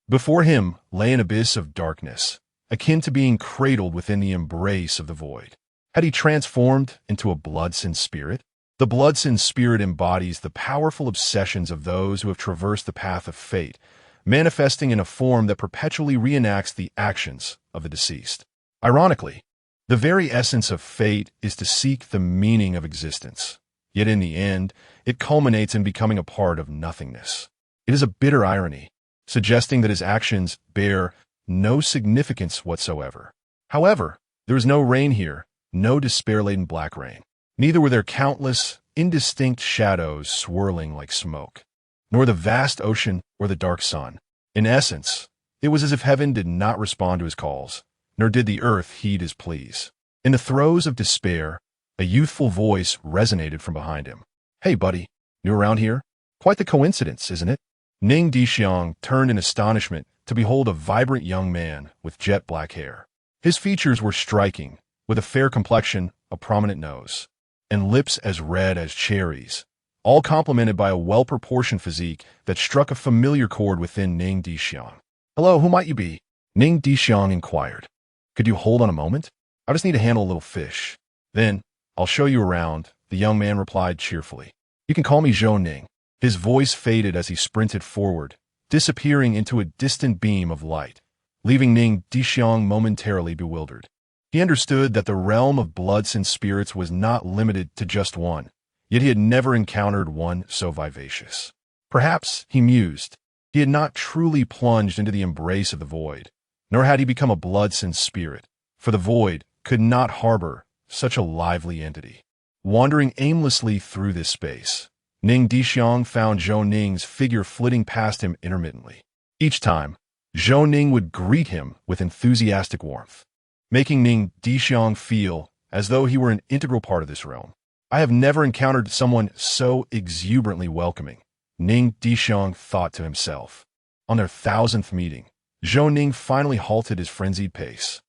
Before him lay an abyss of darkness, akin to being cradled within the embrace of the void. Had he transformed into a blood-sin spirit? The blood-sin spirit embodies the powerful obsessions of those who have traversed the path of fate, manifesting in a form that perpetually reenacts the actions of the deceased. Ironically, the very essence of fate is to seek the meaning of existence, yet in the end, it culminates in becoming a part of nothingness. It is a bitter irony, suggesting that his actions bear no significance whatsoever. However, there is no rain here, no despair-laden black rain. Neither were there countless, indistinct shadows swirling like smoke, nor the vast ocean or the dark sun. In essence, it was as if heaven did not respond to his calls, nor did the earth heed his pleas. In the throes of despair, a youthful voice resonated from behind him. "Hey, buddy, new around here? Quite the coincidence, isn't it?" Ning Dishuang turned in astonishment to behold a vibrant young man with jet black hair. His features were striking, with a fair complexion, a prominent nose, and lips as red as cherries, all complemented by a well-proportioned physique that struck a familiar chord within Ning Dishuang. "Hello, who might you be?" Ning Dishuang inquired. "Could you hold on a moment? I just need to handle a little fish. Then, I'll show you around," the young man replied cheerfully. "You can call me Zhou Ning." His voice faded as he sprinted forward, disappearing into a distant beam of light, leaving Ning Dishuang momentarily bewildered. He understood that the realm of bloods and spirits was not limited to just one, yet he had never encountered one so vivacious. Perhaps, he mused, he had not truly plunged into the embrace of the void, nor had he become a blood-sin spirit, for the void could not harbor such a lively entity. Wandering aimlessly through this space, Ning Dishuang found Zhou Ning's figure flitting past him intermittently. Each time, Zhou Ning would greet him with enthusiastic warmth, making Ning Dishuang feel as though he were an integral part of this realm. I have never encountered someone so exuberantly welcoming, Ning Dishuang thought to himself. On their 1000th meeting, Zhou Ning finally halted his frenzied pace.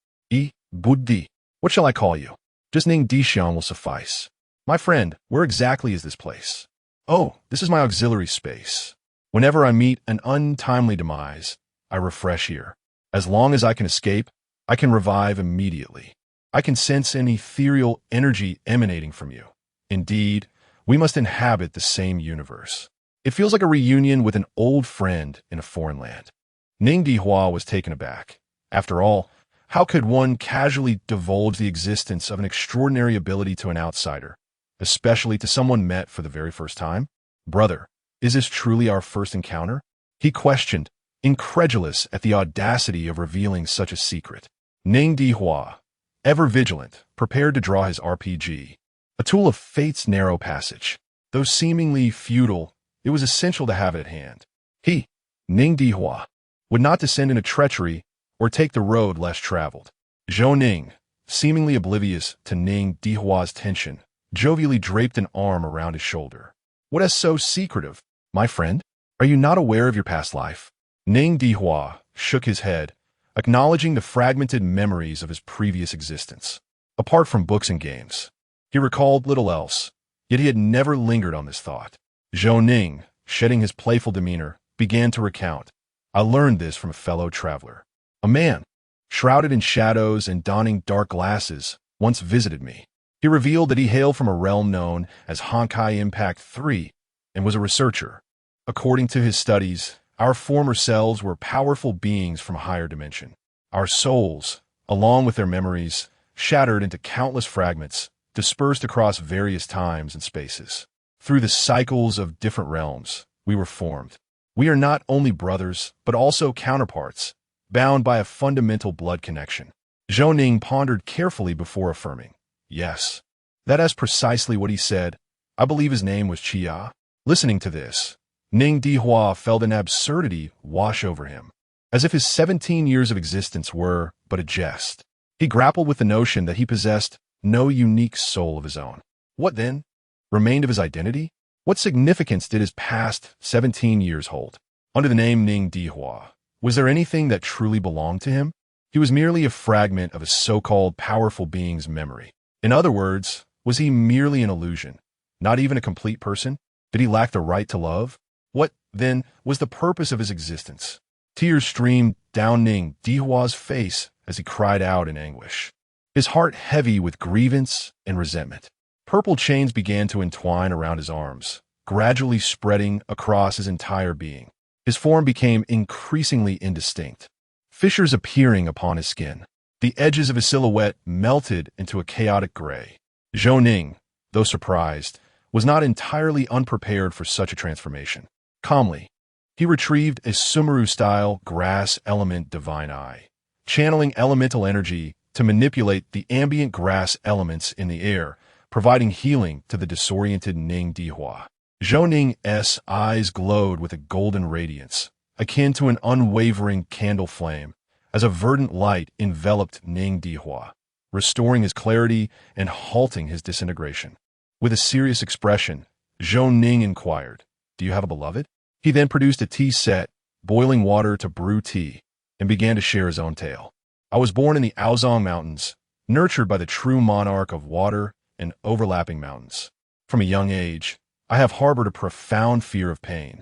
Buddhi, what shall I call you? Just Ning Dishuang will suffice. My friend, where exactly is this place? Oh, this is my auxiliary space. Whenever I meet an untimely demise, I refresh here. As long as I can escape, I can revive immediately. I can sense an ethereal energy emanating from you. Indeed, we must inhabit the same universe. It feels like a reunion with an old friend in a foreign land. Ning Dihua was taken aback. After all, how could one casually divulge the existence of an extraordinary ability to an outsider, especially to someone met for the very first time? Brother, is this truly our first encounter? He questioned, incredulous at the audacity of revealing such a secret. Ning Dihua, ever vigilant, prepared to draw his RPG. A tool of fate's narrow passage. Though seemingly futile, it was essential to have it at hand. He, Ning Dihua, would not descend into treachery or take the road less traveled. Zhou Ning, seemingly oblivious to Ning Dihua's tension, jovially draped an arm around his shoulder. What is so secretive, my friend? Are you not aware of your past life? Ning Dihua shook his head, acknowledging the fragmented memories of his previous existence. Apart from books and games, he recalled little else, yet he had never lingered on this thought. Zhou Ning, shedding his playful demeanor, began to recount. I learned this from a fellow traveler. A man, shrouded in shadows and donning dark glasses, once visited me. He revealed that he hailed from a realm known as Honkai Impact 3 and was a researcher. According to his studies, our former selves were powerful beings from a higher dimension. Our souls, along with their memories, shattered into countless fragments, dispersed across various times and spaces. Through the cycles of different realms, we were formed. We are not only brothers, but also counterparts, bound by a fundamental blood connection. Zhou Ning pondered carefully before affirming. Yes, that is precisely what he said. I believe his name was Qiye. Listening to this, Ning Dihua felt an absurdity wash over him, as if his 17 years of existence were but a jest. He grappled with the notion that he possessed no unique soul of his own. What then remained of his identity? What significance did his past 17 years hold? Under the name Ning Dihua, was there anything that truly belonged to him? He was merely a fragment of a so-called powerful being's memory. In other words, was he merely an illusion? Not even a complete person? Did he lack the right to love? What, then, was the purpose of his existence? Tears streamed down Ning Dihua's face as he cried out in anguish, his heart heavy with grievance and resentment. Purple chains began to entwine around his arms, gradually spreading across his entire being. His form became increasingly indistinct, fissures appearing upon his skin. The edges of his silhouette melted into a chaotic gray. Zhou Ning, though surprised, was not entirely unprepared for such a transformation. Calmly, he retrieved a Sumeru-style grass element divine eye, channeling elemental energy to manipulate the ambient grass elements in the air, providing healing to the disoriented Ning Dihua. Zhou Ning's eyes glowed with a golden radiance, akin to an unwavering candle flame, as a verdant light enveloped Ning Dihua, restoring his clarity and halting his disintegration. With a serious expression, Zhou Ning inquired, "Do you have a beloved?" He then produced a tea set, boiling water to brew tea, and began to share his own tale. I was born in the Aozong Mountains, nurtured by the true monarch of water and overlapping mountains. From a young age, I have harbored a profound fear of pain,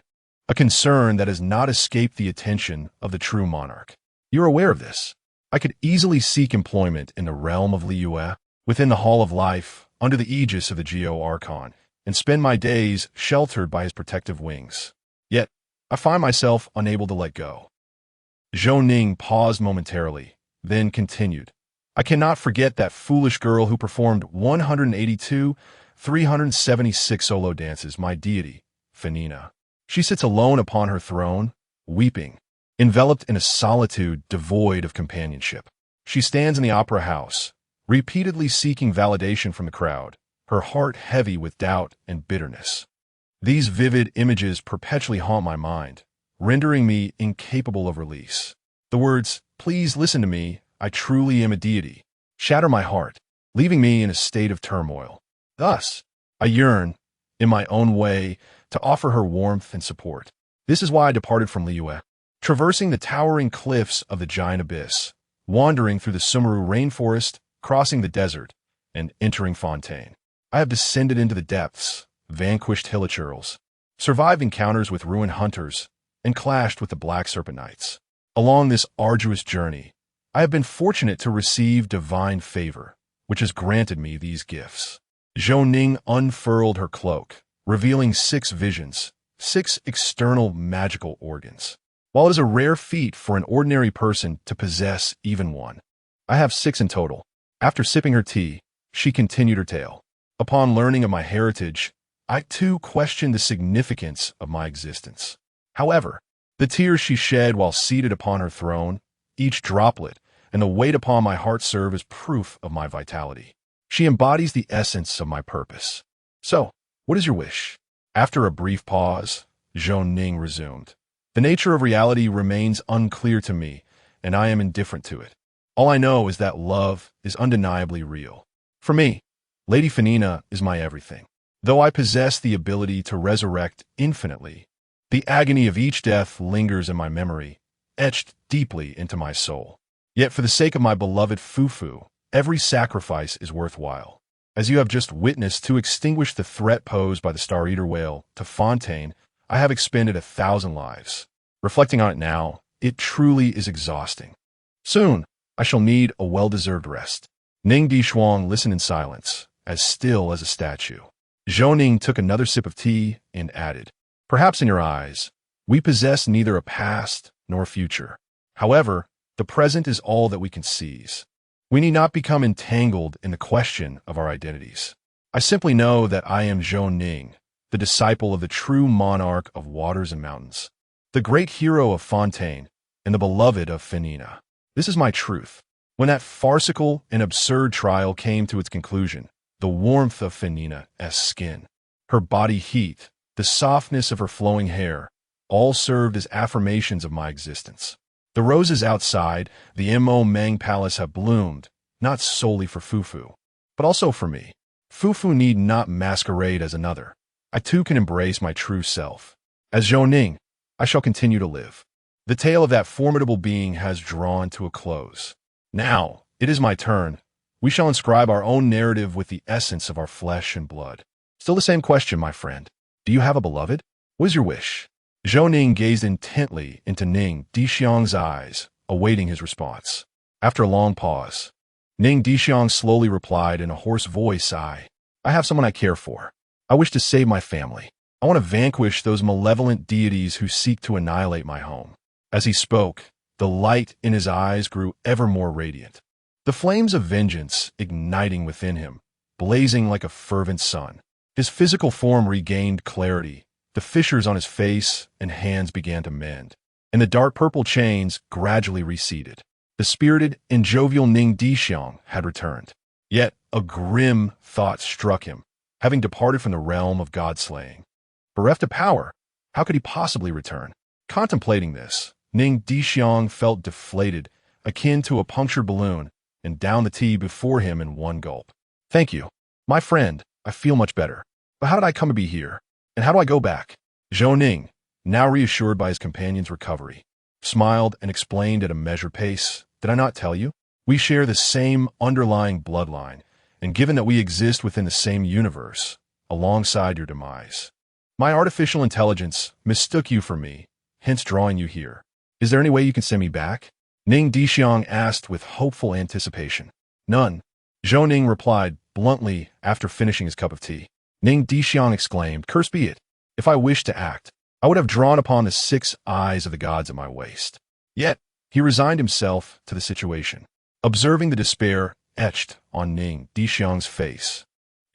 a concern that has not escaped the attention of the true monarch. You're aware of this. I could easily seek employment in the realm of Liyue, within the Hall of Life, under the aegis of the Geo Archon, and spend my days sheltered by his protective wings. Yet, I find myself unable to let go. Zhou Ning paused momentarily, then continued. I cannot forget that foolish girl who performed 182, 376 solo dances, my deity, Fanina. She sits alone upon her throne, weeping, enveloped in a solitude devoid of companionship. She stands in the opera house, repeatedly seeking validation from the crowd, her heart heavy with doubt and bitterness. These vivid images perpetually haunt my mind, rendering me incapable of release. The words, "Please listen to me, I truly am a deity," shatter my heart, leaving me in a state of turmoil. Thus, I yearn, in my own way, to offer her warmth and support. This is why I departed from Liyue, traversing the towering cliffs of the giant abyss, wandering through the Sumeru rainforest, crossing the desert, and entering Fontaine. I have descended into the depths, vanquished hilichurls, survived encounters with ruined hunters, and clashed with the Black Serpent Knights. Along this arduous journey, I have been fortunate to receive divine favor, which has granted me these gifts. Zhou Ning unfurled her cloak, revealing 6 visions, 6 external magical organs. While it is a rare feat for an ordinary person to possess even one, I have 6 in total. After sipping her tea, she continued her tale. Upon learning of my heritage, I too questioned the significance of my existence. However, the tears she shed while seated upon her throne, each droplet, and the weight upon my heart serve as proof of my vitality. She embodies the essence of my purpose. So, what is your wish? After a brief pause, Zhou Ning resumed. The nature of reality remains unclear to me, and I am indifferent to it. All I know is that love is undeniably real. For me, Lady Fanina is my everything. Though I possess the ability to resurrect infinitely, the agony of each death lingers in my memory, etched deeply into my soul. Yet for the sake of my beloved Fufu, every sacrifice is worthwhile. As you have just witnessed, to extinguish the threat posed by the Star-Eater whale to Fontaine, I have expended 1,000 lives. Reflecting on it now, it truly is exhausting. Soon, I shall need a well-deserved rest. Ning Dishuang listened in silence, as still as a statue. Zhou Ning took another sip of tea and added, "Perhaps in your eyes, we possess neither a past nor a future. However, the present is all that we can seize. We need not become entangled in the question of our identities. I simply know that I am Zhou Ning, the disciple of the true monarch of waters and mountains, the great hero of Fontaine, and the beloved of Fanina. This is my truth." When that farcical and absurd trial came to its conclusion, the warmth of Fanina's skin, her body heat, the softness of her flowing hair, all served as affirmations of my existence. The roses outside the Mo Meng Palace have bloomed, not solely for Fufu, but also for me. Fufu need not masquerade as another. I too can embrace my true self. As Zhou Ning, I shall continue to live. The tale of that formidable being has drawn to a close. Now, it is my turn. We shall inscribe our own narrative with the essence of our flesh and blood. Still the same question, my friend. Do you have a beloved? What is your wish? Zhou Ning gazed intently into Ning Dishuang's eyes, awaiting his response. After a long pause, Ning Dishuang slowly replied in a hoarse voice, I have someone I care for. I wish to save my family. I want to vanquish those malevolent deities who seek to annihilate my home. As he spoke, the light in his eyes grew ever more radiant, the flames of vengeance igniting within him, blazing like a fervent sun. His physical form regained clarity. The fissures on his face and hands began to mend, and the dark purple chains gradually receded. The spirited and jovial Ning Dishuang had returned. Yet a grim thought struck him, having departed from the realm of god-slaying. Bereft of power, how could he possibly return? Contemplating this, Ning Dishuang felt deflated, akin to a punctured balloon, and downed the tea before him in one gulp. "Thank you, my friend, I feel much better. But how did I come to be here? And how do I go back?" Zhou Ning, now reassured by his companion's recovery, smiled and explained at a measured pace, "Did I not tell you? We share the same underlying bloodline, and given that we exist within the same universe, alongside your demise, my artificial intelligence mistook you for me, hence drawing you here. Is there any way you can send me back?" Ning Dishuang asked with hopeful anticipation. "None," Zhou Ning replied bluntly after finishing his cup of tea. Ning Dishuang exclaimed, "Cursed be it! If I wished to act, I would have drawn upon the 6 eyes of the gods at my waist." Yet, he resigned himself to the situation. Observing the despair etched on Ning Dishuang's face,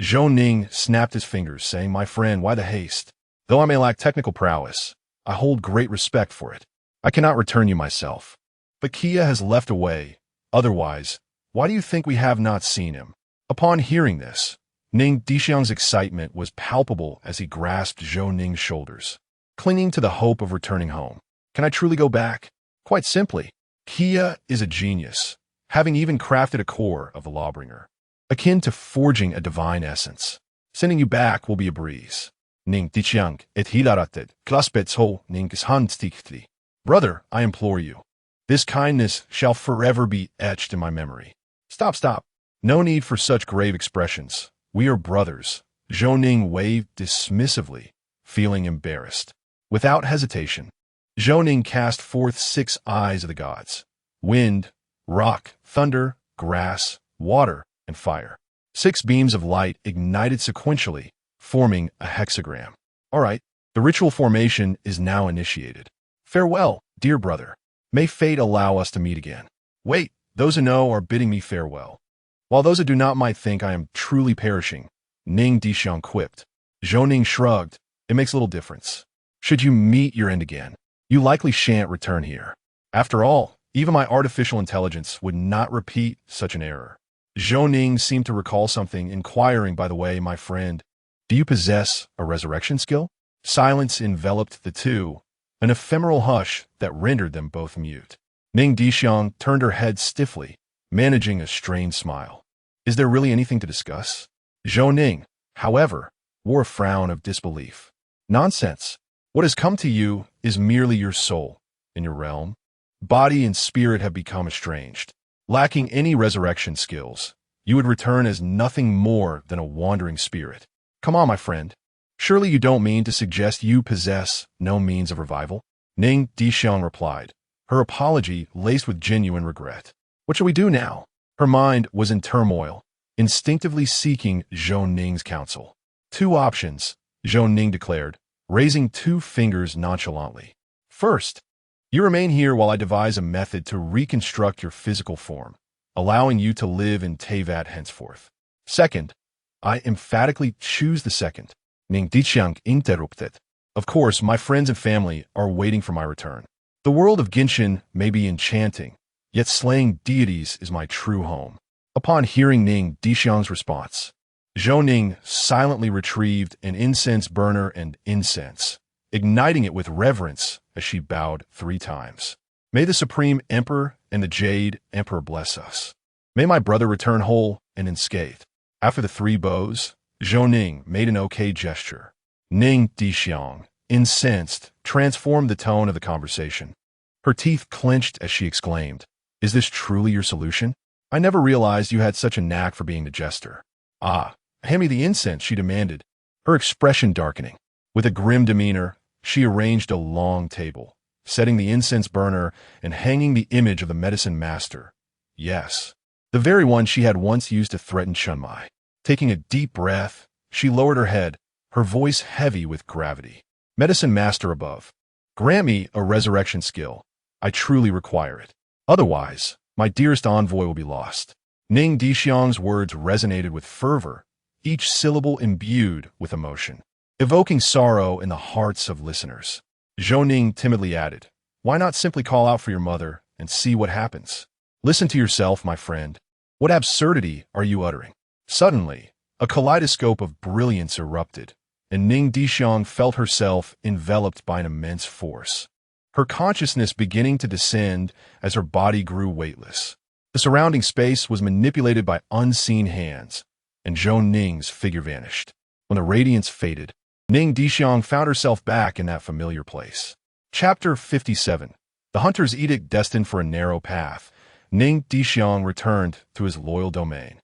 Zhou Ning snapped his fingers, saying, "My friend, why the haste? Though I may lack technical prowess, I hold great respect for it. I cannot return you myself. But Qiye has left away. Otherwise, why do you think we have not seen him?" Upon hearing this, Ning Dishuang's excitement was palpable as he grasped Zhou Ning's shoulders, clinging to the hope of returning home. "Can I truly go back?" "Quite simply. Qiye is a genius, having even crafted a core of the Lawbringer, akin to forging a divine essence. Sending you back will be a breeze. Ning Dishuang et hilaratet, klaspets ho ning handstichtli. Brother, I implore you. This kindness shall forever be etched in my memory. Stop, stop. No need for such grave expressions. We are brothers. Zhou Ning waved dismissively, feeling embarrassed. Without hesitation, Zhou Ning cast forth 6 eyes of the gods: wind, rock, thunder, grass, water, and fire. 6 beams of light ignited sequentially, forming a hexagram. All right, the ritual formation is now initiated. Farewell, dear brother. May fate allow us to meet again. Wait, those who know are bidding me farewell, while those who do not might think I am truly perishing, Ning Dishuang quipped. Zhou Ning shrugged. It makes little difference. Should you meet your end again, you likely shan't return here. After all, even my artificial intelligence would not repeat such an error. Zhou Ning seemed to recall something, inquiring, by the way, my friend, do you possess a resurrection skill? Silence enveloped the two, an ephemeral hush that rendered them both mute. Ning Dishuang turned her head stiffly, managing a strained smile. Is there really anything to discuss? Zhou Ning, however, wore a frown of disbelief. Nonsense. What has come to you is merely your soul. In your realm, body and spirit have become estranged. Lacking any resurrection skills, you would return as nothing more than a wandering spirit. Come on, my friend. Surely you don't mean to suggest you possess no means of revival? Ning Dishuang replied, her apology laced with genuine regret. What shall we do now? Her mind was in turmoil, instinctively seeking Zhou Ning's counsel. 2 options, Zhou Ning declared, raising 2 fingers nonchalantly. First, you remain here while I devise a method to reconstruct your physical form, allowing you to live in Teyvat henceforth. Second, I emphatically choose the second. Ning Dishuang interrupted. Of course, my friends and family are waiting for my return. The world of Genshin may be enchanting, yet slaying deities is my true home. Upon hearing Ning Dishuang's response, Zhou Ning silently retrieved an incense burner and incense, igniting it with reverence as she bowed 3 times. May the Supreme Emperor and the Jade Emperor bless us. May my brother return whole and unscathed. After the 3 bows, Zhou Ning made an okay gesture. Ning Dishuang, incensed, transformed the tone of the conversation. Her teeth clenched as she exclaimed, is this truly your solution? I never realized you had such a knack for being the jester. Ah, hand me the incense, she demanded, her expression darkening. With a grim demeanor, she arranged a long table, setting the incense burner and hanging the image of the medicine master. Yes, the very one she had once used to threaten Chunmai. Taking a deep breath, she lowered her head, her voice heavy with gravity. Medicine master above, grant me a resurrection skill. I truly require it. Otherwise, my dearest envoy will be lost. Ning Dishuang's words resonated with fervor, each syllable imbued with emotion, evoking sorrow in the hearts of listeners. Zhou Ning timidly added, why not simply call out for your mother and see what happens? Listen to yourself, my friend. What absurdity are you uttering? Suddenly, a kaleidoscope of brilliance erupted, and Ning Dishuang felt herself enveloped by an immense force, her consciousness beginning to descend as her body grew weightless. The surrounding space was manipulated by unseen hands, and Zhou Ning's figure vanished. When the radiance faded, Ning Dishuang found herself back in that familiar place. Chapter 57. The Hunter's Edict. Destined for a narrow path, Ning Dishuang returned to his loyal domain.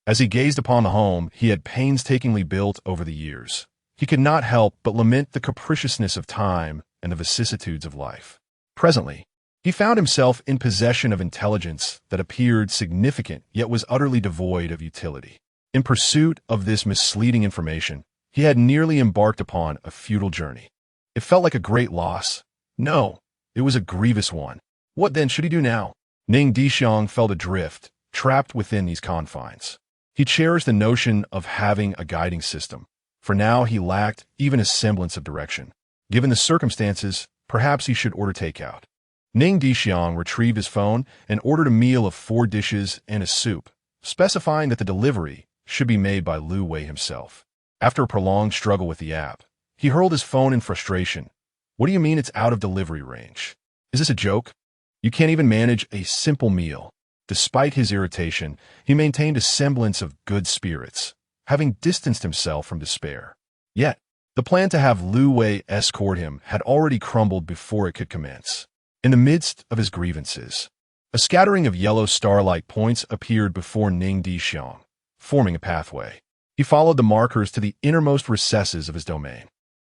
As he gazed upon the home he had painstakingly built over the years, he could not help but lament the capriciousness of time and the vicissitudes of life. Presently, he found himself in possession of intelligence that appeared significant yet was utterly devoid of utility. In pursuit of this misleading information, he had nearly embarked upon a futile journey. It felt like a great loss. No, it was a grievous one. What then should he do now? Ning Dishuang felt adrift, trapped within these confines. He cherished the notion of having a guiding system. For now he lacked even a semblance of direction. Given the circumstances, perhaps he should order takeout. Ning Dishuang retrieved his phone and ordered a meal of 4 dishes and a soup, specifying that the delivery should be made by Lu Wei himself. After a prolonged struggle with the app, he hurled his phone in frustration. What do you mean it's out of delivery range? Is this a joke? You can't even manage a simple meal. Despite his irritation, he maintained a semblance of good spirits, having distanced himself from despair. Yet, the plan to have Lu Wei escort him had already crumbled before it could commence. In the midst of his grievances, a scattering of yellow star-like points appeared before Ning Dishuang, forming a pathway. He followed the markers to the innermost recesses of his domain.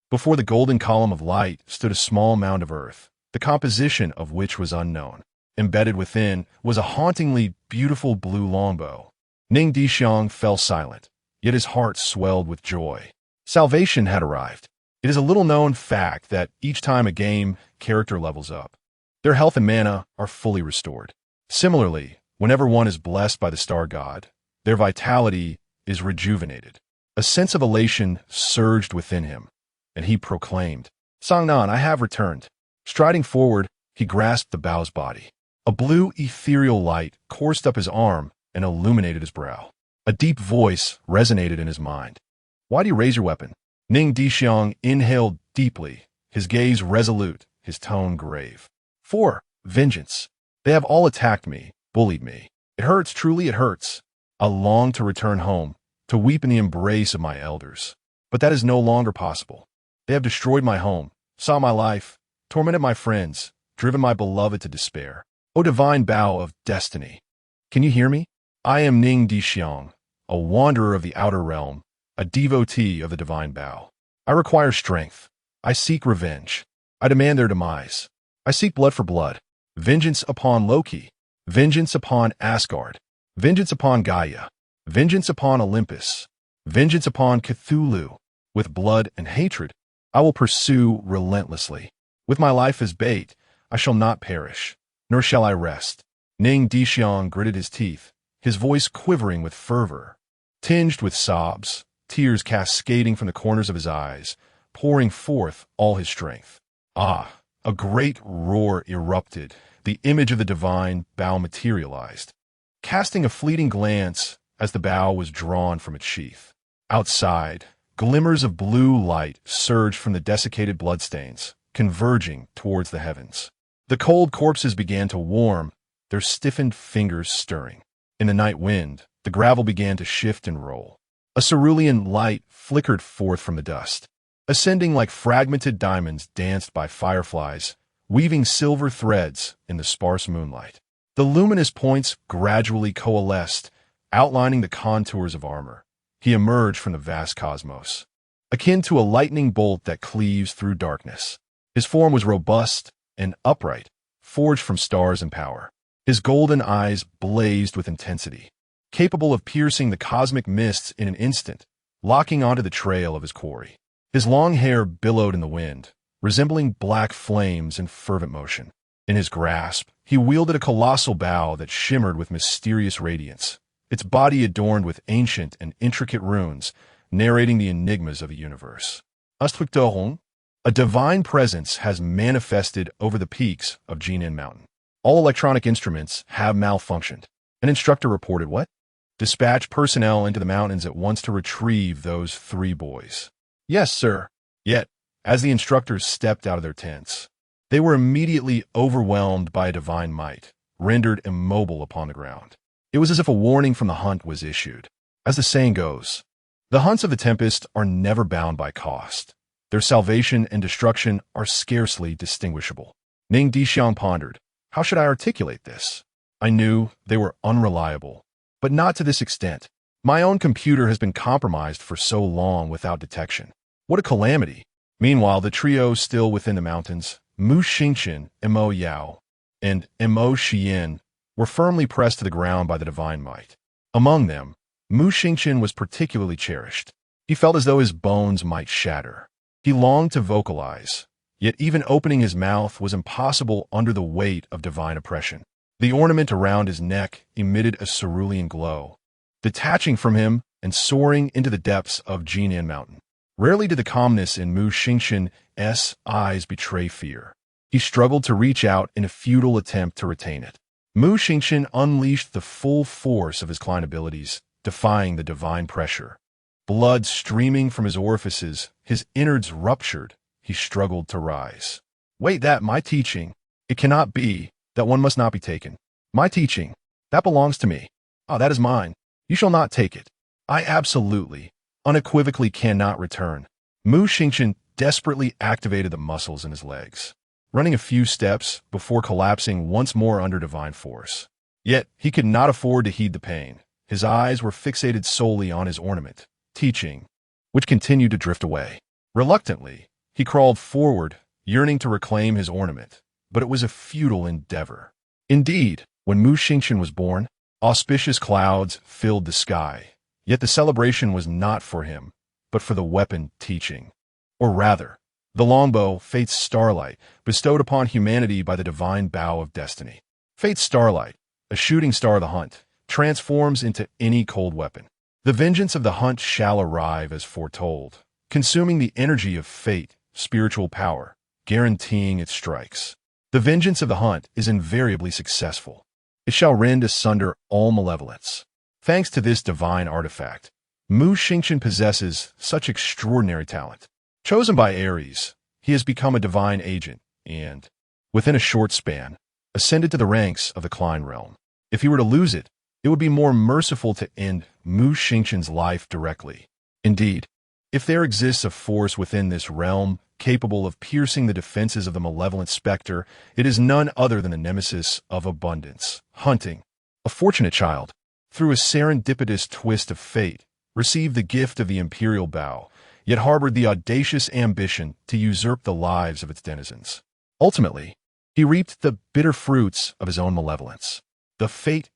Before the golden column of light stood a small mound of earth, the composition of which was unknown. Embedded within was a hauntingly beautiful blue longbow. Ning Dishuang fell silent, yet his heart swelled with joy. Salvation had arrived. It is a little-known fact that each time a game character levels up, their health and mana are fully restored. Similarly, whenever one is blessed by the star god, their vitality is rejuvenated. A sense of elation surged within him, and he proclaimed, "Cangnan, I have returned." Striding forward, he grasped the bow's body. A blue ethereal light coursed up his arm and illuminated his brow. A deep voice resonated in his mind. "Why do you raise your weapon?" Ning Dishuang inhaled deeply, his gaze resolute, his tone grave. "For vengeance. They have all attacked me, bullied me. It hurts, truly it hurts. I long to return home, to weep in the embrace of my elders. But that is no longer possible. They have destroyed my home, saw my life, tormented my friends, driven my beloved to despair. O divine bow of destiny! Can you hear me? I am Ning Dishuang, a wanderer of the outer realm, a devotee of the divine bow. I require strength. I seek revenge. I demand their demise. I seek blood for blood. Vengeance upon Loki. Vengeance upon Asgard. Vengeance upon Gaia. Vengeance upon Olympus. Vengeance upon Cthulhu. With blood and hatred, I will pursue relentlessly. With my life as bait, I shall not perish, nor shall I rest." Ning Dishuang gritted his teeth, his voice quivering with fervor, tinged with sobs, tears cascading from the corners of his eyes, pouring forth all his strength. Ah! A great roar erupted. The image of the divine bow materialized, casting a fleeting glance as the bow was drawn from its sheath. Outside, glimmers of blue light surged from the desiccated bloodstains, converging towards the heavens. The cold corpses began to warm, their stiffened fingers stirring. In the night wind, the gravel began to shift and roll. A cerulean light flickered forth from the dust. Ascending like fragmented diamonds danced by fireflies, weaving silver threads in the sparse moonlight. The luminous points gradually coalesced, outlining the contours of armor. He emerged from the vast cosmos, akin to a lightning bolt that cleaves through darkness. His form was robust and upright, forged from stars and power. His golden eyes blazed with intensity, capable of piercing the cosmic mists in an instant, locking onto the trail of his quarry. His long hair billowed in the wind, resembling black flames in fervent motion. In his grasp, he wielded a colossal bow that shimmered with mysterious radiance, its body adorned with ancient and intricate runes, narrating the enigmas of the universe. A divine presence has manifested over the peaks of Cangnan Mountain. All electronic instruments have malfunctioned. An instructor reported what? Dispatch personnel into the mountains at once to retrieve those 3 boys. Yes, sir. Yet, as the instructors stepped out of their tents, they were immediately overwhelmed by a divine might, rendered immobile upon the ground. It was as if a warning from the hunt was issued. As the saying goes, the hunts of the Tempest are never bound by cost. Their salvation and destruction are scarcely distinguishable. Ning Dishuang pondered, how should I articulate this? I knew they were unreliable, but not to this extent. My own computer has been compromised for so long without detection. What a calamity. Meanwhile, the trio still within the mountains, Mu Xingqian, Mo Yao, and Mo Xian, were firmly pressed to the ground by the divine might. Among them, Mu Xingqian was particularly cherished. He felt as though his bones might shatter. He longed to vocalize, yet even opening his mouth was impossible under the weight of divine oppression. The ornament around his neck emitted a cerulean glow, detaching from him and soaring into the depths of Cangnan Mountain. Rarely did the calmness in Mu Xingqian's eyes betray fear. He struggled to reach out in a futile attempt to retain it. Mu Xingqian unleashed the full force of his Klein abilities, defying the divine pressure. Blood streaming from his orifices, his innards ruptured, he struggled to rise. Wait, that my teaching? It cannot be. That one must not be taken. My teaching, that belongs to me. Ah, that is mine. You shall not take it. I absolutely, unequivocally cannot return. Mu Xingchen desperately activated the muscles in his legs, running a few steps before collapsing once more under divine force. Yet he could not afford to heed the pain. His eyes were fixated solely on his ornament, teaching, which continued to drift away. Reluctantly, he crawled forward, yearning to reclaim his ornament, but it was a futile endeavor. Indeed, when Mu Xingchen was born, auspicious clouds filled the sky, yet the celebration was not for him, but for the weapon teaching. Or rather, the longbow, Fate's starlight, bestowed upon humanity by the divine bow of destiny. Fate's starlight, a shooting star of the hunt, transforms into any cold weapon. The vengeance of the hunt shall arrive as foretold, consuming the energy of fate, spiritual power, guaranteeing its strikes. The vengeance of the hunt is invariably successful. It shall rend asunder all malevolence. Thanks to this divine artifact, Mu Xingchen possesses such extraordinary talent. Chosen by Ares, he has become a divine agent and, within a short span, ascended to the ranks of the Klein realm. If he were to lose it, it would be more merciful to end Mu Xingchen's life directly. Indeed, if there exists a force within this realm capable of piercing the defenses of the malevolent specter, it is none other than the nemesis of abundance, hunting. A fortunate child, through a serendipitous twist of fate, received the gift of the imperial bow, yet harbored the audacious ambition to usurp the lives of its denizens. Ultimately, he reaped the bitter fruits of his own malevolence. The Fate's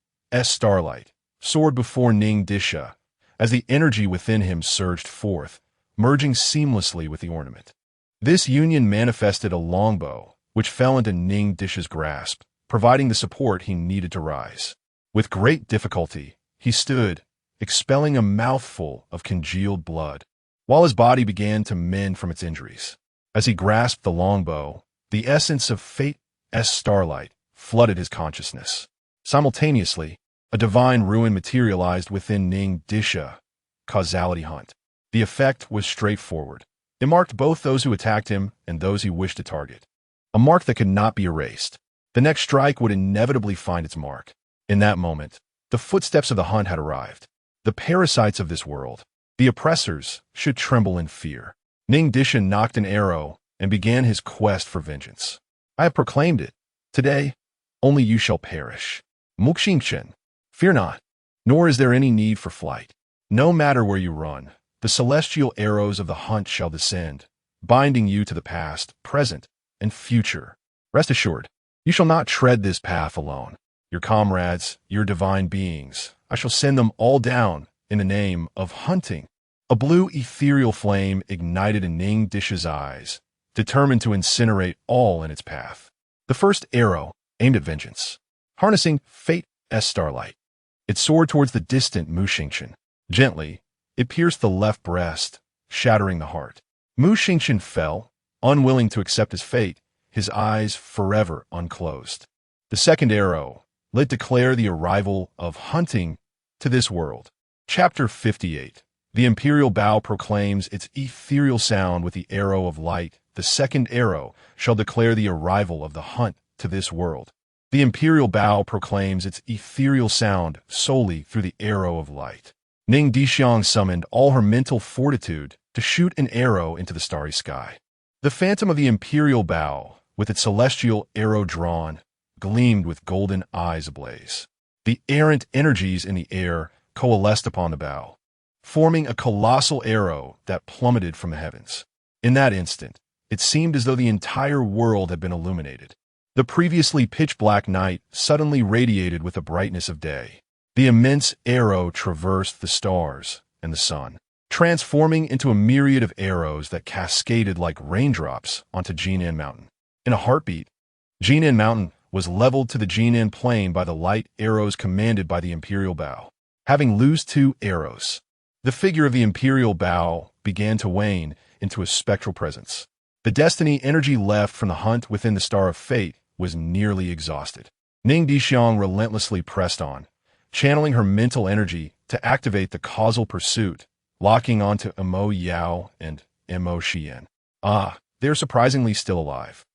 starlight soared before Ning Dishuang as the energy within him surged forth, merging seamlessly with the ornament. This union manifested a longbow, which fell into Ning Dishuang's grasp, providing the support he needed to rise. With great difficulty, he stood, expelling a mouthful of congealed blood, while his body began to mend from its injuries. As he grasped the longbow, the essence of Fate's starlight flooded his consciousness. Simultaneously, a divine ruin materialized within Ning Dishuang's causality hunt. The effect was straightforward. It marked both those who attacked him and those he wished to target. A mark that could not be erased. The next strike would inevitably find its mark. In that moment, the footsteps of the hunt had arrived. The parasites of this world, the oppressors, should tremble in fear. Ning Dishuang knocked an arrow and began his quest for vengeance. I have proclaimed it. Today, only you shall perish. Mu Xingchen, fear not, nor is there any need for flight. No matter where you run, the celestial arrows of the hunt shall descend, binding you to the past, present, and future. Rest assured, you shall not tread this path alone. Your comrades, your divine beings, I shall send them all down in the name of hunting. A blue ethereal flame ignited in Ning Dishuang's eyes, determined to incinerate all in its path. The first arrow aimed at vengeance, harnessing Fate's starlight. It soared towards the distant Mu Xingchen. Gently, it pierced the left breast, shattering the heart. Mu Xingchen fell, unwilling to accept his fate, his eyes forever unclosed. The second arrow let declare the arrival of hunting to this world. Chapter 58. The imperial bow proclaims its ethereal sound with the arrow of light. The second arrow shall declare the arrival of the hunt to this world. The imperial bow proclaims its ethereal sound solely through the arrow of light. Ning Dishuang summoned all her mental fortitude to shoot an arrow into the starry sky. The phantom of the imperial bow, with its celestial arrow drawn, gleamed with golden eyes ablaze. The errant energies in the air coalesced upon the bow, forming a colossal arrow that plummeted from the heavens. In that instant, it seemed as though the entire world had been illuminated. The previously pitch-black night suddenly radiated with the brightness of day. The immense arrow traversed the stars and the sun, transforming into a myriad of arrows that cascaded like raindrops onto Jinan Mountain. In a heartbeat, Jinan Mountain was leveled to the Jinan plain by the light arrows commanded by the imperial bow. Having loosed 2 arrows, the figure of the imperial bow began to wane into a spectral presence. The destiny energy left from the hunt within the Star of Fate was nearly exhausted. Ning Dishuang relentlessly pressed on, channeling her mental energy to activate the causal pursuit, locking onto Mo Yao and Mo Xian. Ah, they're surprisingly still alive.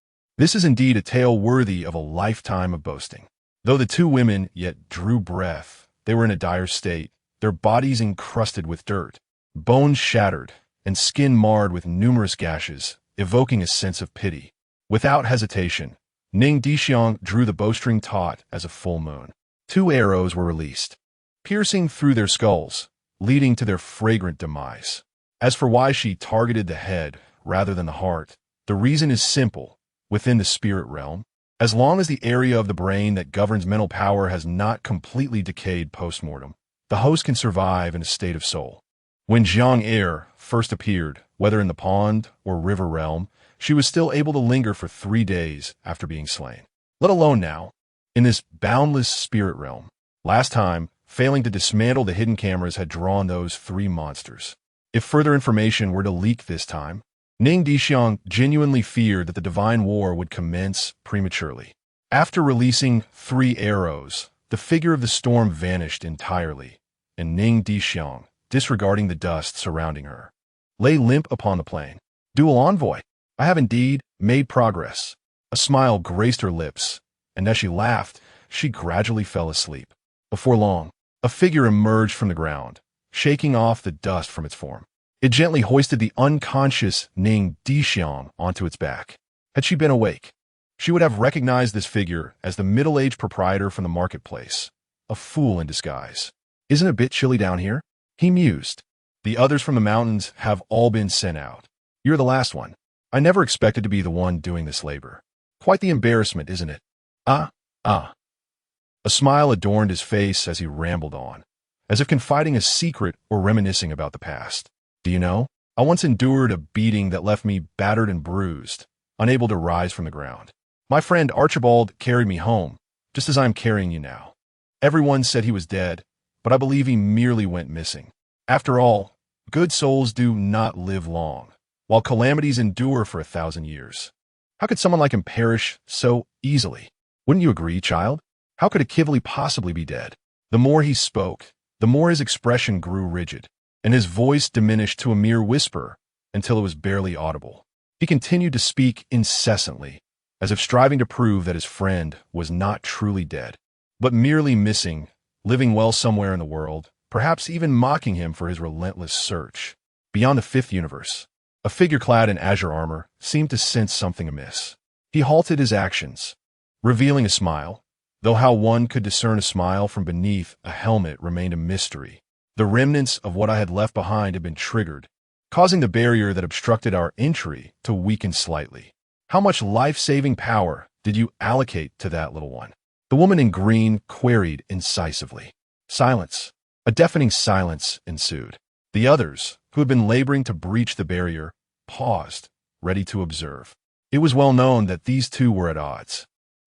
This is indeed a tale worthy of a lifetime of boasting. Though the two women yet drew breath, they were in a dire state, their bodies encrusted with dirt, bones shattered, and skin marred with numerous gashes, evoking a sense of pity. Without hesitation, Ning Dishuang drew the bowstring taut as a full moon. 2 arrows were released, piercing through their skulls, leading to their fragrant demise. As for why she targeted the head rather than the heart, the reason is simple. Within the spirit realm, as long as the area of the brain that governs mental power has not completely decayed post-mortem, the host can survive in a state of soul. When Zhang Er first appeared, whether in the pond or river realm, she was still able to linger for 3 days after being slain. Let alone now, in this boundless spirit realm. Last time, failing to dismantle the hidden cameras had drawn those 3 monsters. If further information were to leak this time, Ning Dishuang genuinely feared that the divine war would commence prematurely. After releasing 3 arrows, the figure of the storm vanished entirely, and Ning Dishuang, disregarding the dust surrounding her, lay limp upon the plain. Dual envoy, I have indeed made progress. A smile graced her lips, and as she laughed, she gradually fell asleep. Before long, a figure emerged from the ground, shaking off the dust from its form. It gently hoisted the unconscious Ning Dishuang onto its back. Had she been awake, she would have recognized this figure as the middle-aged proprietor from the marketplace, a fool in disguise. Isn't it a bit chilly down here? He mused. The others from the mountains have all been sent out. You're the last one. I never expected to be the one doing this labor. Quite the embarrassment, isn't it? Ah. A smile adorned his face as he rambled on, as if confiding a secret or reminiscing about the past. Do you know, I once endured a beating that left me battered and bruised, unable to rise from the ground. My friend Archibald carried me home, just as I am carrying you now. Everyone said he was dead, but I believe he merely went missing. After all, good souls do not live long, while calamities endure for 1,000 years. How could someone like him perish so easily? Wouldn't you agree, child? How could a Kivli possibly be dead? The more he spoke, the more his expression grew rigid, and his voice diminished to a mere whisper until it was barely audible. He continued to speak incessantly, as if striving to prove that his friend was not truly dead, but merely missing, living well somewhere in the world, perhaps even mocking him for his relentless search. Beyond the 5th universe, a figure clad in azure armor seemed to sense something amiss. He halted his actions, revealing a smile, though how one could discern a smile from beneath a helmet remained a mystery. The remnants of what I had left behind had been triggered, causing the barrier that obstructed our entry to weaken slightly. How much life-saving power did you allocate to that little one? The woman in green queried incisively. Silence. A deafening silence ensued. The others, who had been laboring to breach the barrier, paused, ready to observe. It was well known that these two were at odds.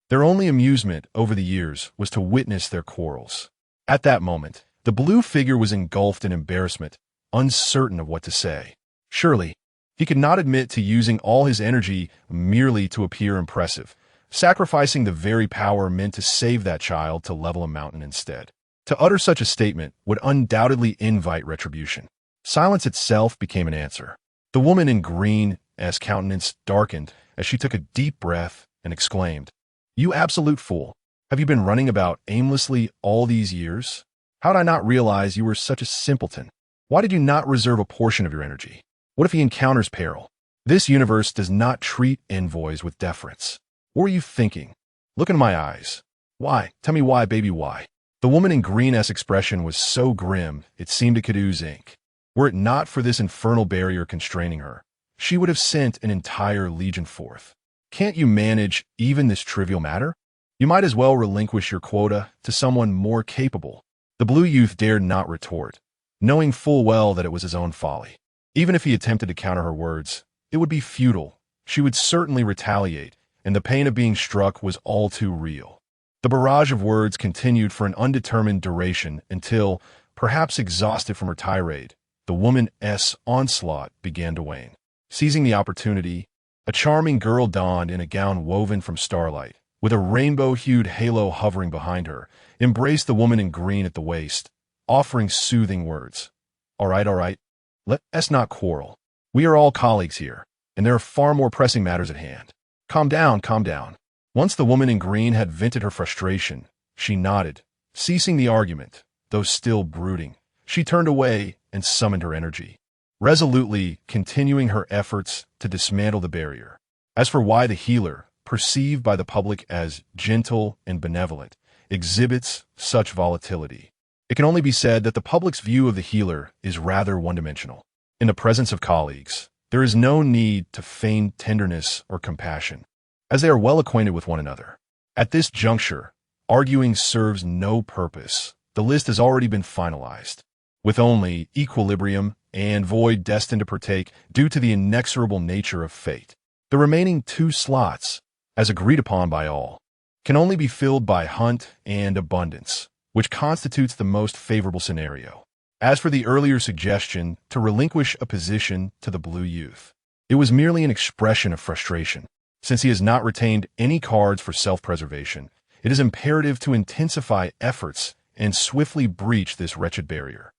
Their only amusement over the years was to witness their quarrels. At that moment, the blue figure was engulfed in embarrassment, uncertain of what to say. Surely, he could not admit to using all his energy merely to appear impressive, sacrificing the very power meant to save that child to level a mountain instead. To utter such a statement would undoubtedly invite retribution. Silence itself became an answer. The woman in green's countenance darkened as she took a deep breath and exclaimed, "You absolute fool! Have you been running about aimlessly all these years? How did I not realize you were such a simpleton? Why did you not reserve a portion of your energy? What if he encounters peril? This universe does not treat envoys with deference. What were you thinking? Look into my eyes. Why? Tell me why, baby, why?" The woman in green's expression was so grim it seemed it could ooze ink. Were it not for this infernal barrier constraining her, she would have sent an entire legion forth. Can't you manage even this trivial matter? You might as well relinquish your quota to someone more capable. The blue youth dared not retort, knowing full well that it was his own folly. Even if he attempted to counter her words, it would be futile. She would certainly retaliate, and the pain of being struck was all too real. The barrage of words continued for an undetermined duration until, perhaps exhausted from her tirade, the woman's onslaught began to wane. Seizing the opportunity, a charming girl donned in a gown woven from starlight, with a rainbow-hued halo hovering behind her, embraced the woman in green at the waist, offering soothing words. All right, let us not quarrel. We are all colleagues here, and there are far more pressing matters at hand. Calm down, calm down. Once the woman in green had vented her frustration, she nodded, ceasing the argument, though still brooding. She turned away and summoned her energy, resolutely continuing her efforts to dismantle the barrier. As for why the healer, perceived by the public as gentle and benevolent, exhibits such volatility, it can only be said that the public's view of the healer is rather one-dimensional. In the presence of colleagues, there is no need to feign tenderness or compassion, as they are well acquainted with one another. At this juncture, arguing serves no purpose. The list has already been finalized, with only Equilibrium and Void destined to partake due to the inexorable nature of fate. The remaining 2 slots, as agreed upon by all, can only be filled by Hunt and Abundance, which constitutes the most favorable scenario. As for the earlier suggestion to relinquish a position to the Blue Youth, it was merely an expression of frustration. Since he has not retained any cards for self-preservation, it is imperative to intensify efforts and swiftly breach this wretched barrier.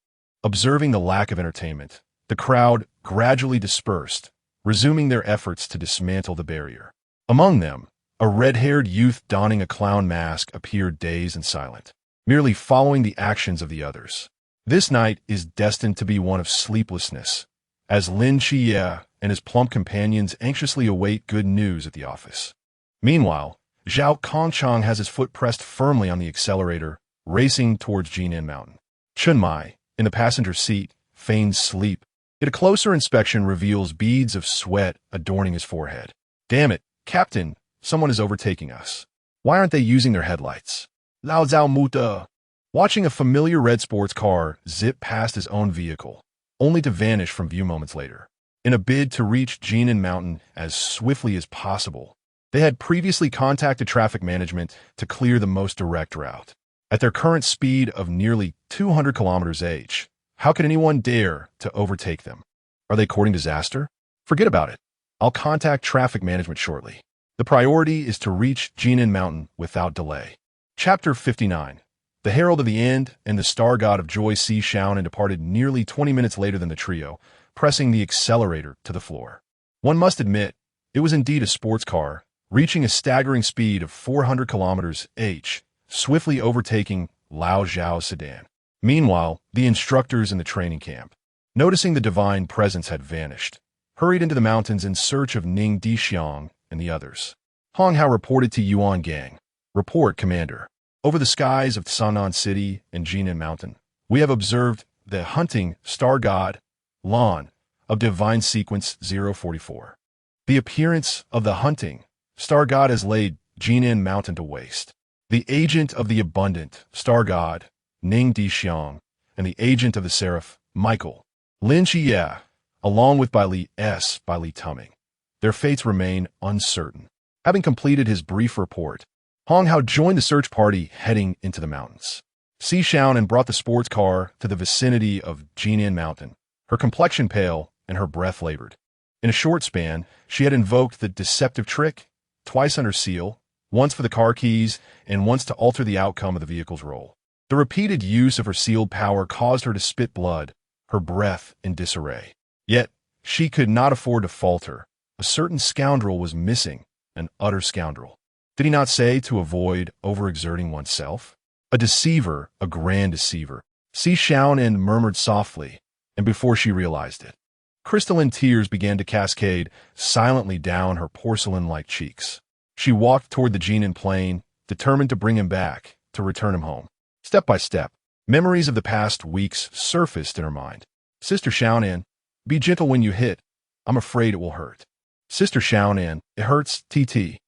Observing the lack of entertainment, the crowd gradually dispersed, resuming their efforts to dismantle the barrier. Among them, a red-haired youth donning a clown mask appeared dazed and silent, merely following the actions of the others. This night is destined to be one of sleeplessness, as Lin Qiye and his plump companions anxiously await good news at the office. Meanwhile, Zhao Kongchang has his foot pressed firmly on the accelerator, racing towards Jinan Mountain. Chunmai, in the passenger seat, feigns sleep, yet a closer inspection reveals beads of sweat adorning his forehead. Damn it, Captain, someone is overtaking us. Why aren't they using their headlights? Lao Zhao Muta. Watching a familiar red sports car zip past his own vehicle, only to vanish from view moments later. In a bid to reach Jinan Mountain as swiftly as possible, they had previously contacted traffic management to clear the most direct route. At their current speed of nearly 200 km/h, how could anyone dare to overtake them? Are they courting disaster? Forget about it. I'll contact traffic management shortly. The priority is to reach Jinan Mountain without delay. Chapter 59. The Herald of the End and the Star God of Joy Si Xiaonan departed nearly 20 minutes later than the trio, pressing the accelerator to the floor. One must admit, it was indeed a sports car, reaching a staggering speed of 400 km/h, swiftly overtaking Lao Zhao's sedan. Meanwhile, the instructors in the training camp, noticing the divine presence had vanished, hurried into the mountains in search of Ning Dishuang and the others. Hong Hao reported to Yuan Gang. Report, Commander. Over the skies of Cangnan City and Jinan Mountain, we have observed the hunting star god, Lan, of divine sequence 044. The appearance of the hunting star god has laid Jinan Mountain to waste. The agent of the abundant star god, Ning Dishuang, and the agent of the seraph, Michael, Lin Qiye, along with Li Tuming. Their fates remain uncertain. Having completed his brief report, Hong Hao joined the search party heading into the mountains. Si Xiaonan brought the sports car to the vicinity of Jinan Mountain, her complexion pale and her breath labored. In a short span, she had invoked the deceptive trick, twice under seal, once for the car keys and once to alter the outcome of the vehicle's roll. The repeated use of her sealed power caused her to spit blood, her breath in disarray. Yet, she could not afford to falter. A certain scoundrel was missing, an utter scoundrel. Did he not say to avoid overexerting oneself? A deceiver, a grand deceiver. Si Xiaonan murmured softly, and before she realized it, crystalline tears began to cascade silently down her porcelain-like cheeks. She walked toward the Jinan plain, determined to bring him back, to return him home. Step by step, memories of the past weeks surfaced in her mind. Sister Xiaonan, be gentle when you hit. I'm afraid it will hurt. Sister Xiaonan, it hurts, TT.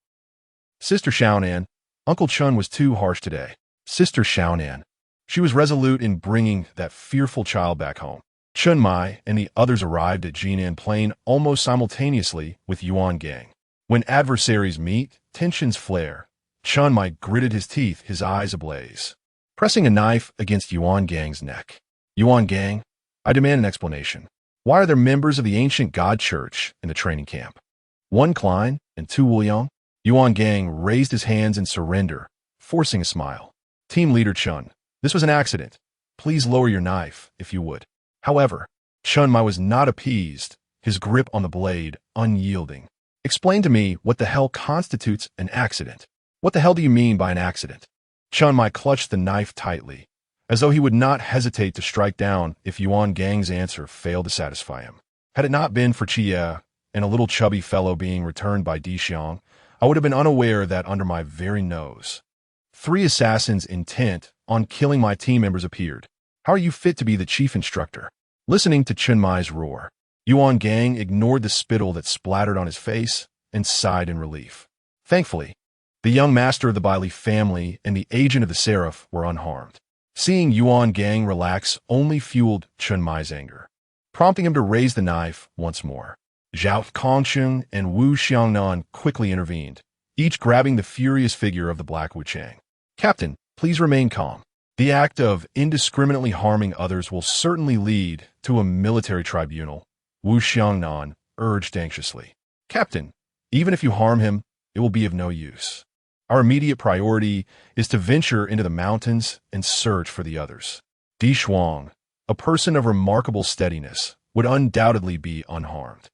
Sister Xiaonan, Uncle Chun was too harsh today. Sister Xiaonan. She was resolute in bringing that fearful child back home. Chun Mai and the others arrived at Jinan Plain almost simultaneously with Yuan Gang. When adversaries meet, tensions flare. Chun Mai gritted his teeth, his eyes ablaze, pressing a knife against Yuan Gang's neck. Yuan Gang, I demand an explanation. Why are there members of the ancient God Church in the training camp? 1 Klein and 2 Wuliang? Yuan Gang raised his hands in surrender, forcing a smile. Team Leader Chun, this was an accident. Please lower your knife, if you would. However, Chun Mai was not appeased, his grip on the blade unyielding. Explain to me what the hell constitutes an accident. What the hell do you mean by an accident? Chun Mai clutched the knife tightly, as though he would not hesitate to strike down if Yuan Gang's answer failed to satisfy him. Had it not been for Qiye and a little chubby fellow being returned by Dishuang, I would have been unaware that under my very nose 3 assassins intent on killing my team members appeared. How are you fit to be the chief instructor? Listening to Chun Mai's roar, Yuan Gang ignored the spittle that splattered on his face and sighed in relief. Thankfully, the young master of the Bailey family and the agent of the Seraph were unharmed. Seeing Yuan Gang relax only fueled Chun Mai's anger, prompting him to raise the knife once more. Zhao Kongsheng and Wu Xiaonan quickly intervened, each grabbing the furious figure of the Black Wu Chang. Captain, please remain calm. The act of indiscriminately harming others will certainly lead to a military tribunal, Wu Xiaonan urged anxiously. Captain, even if you harm him, it will be of no use. Our immediate priority is to venture into the mountains and search for the others. Dishuang, a person of remarkable steadiness, would undoubtedly be unharmed.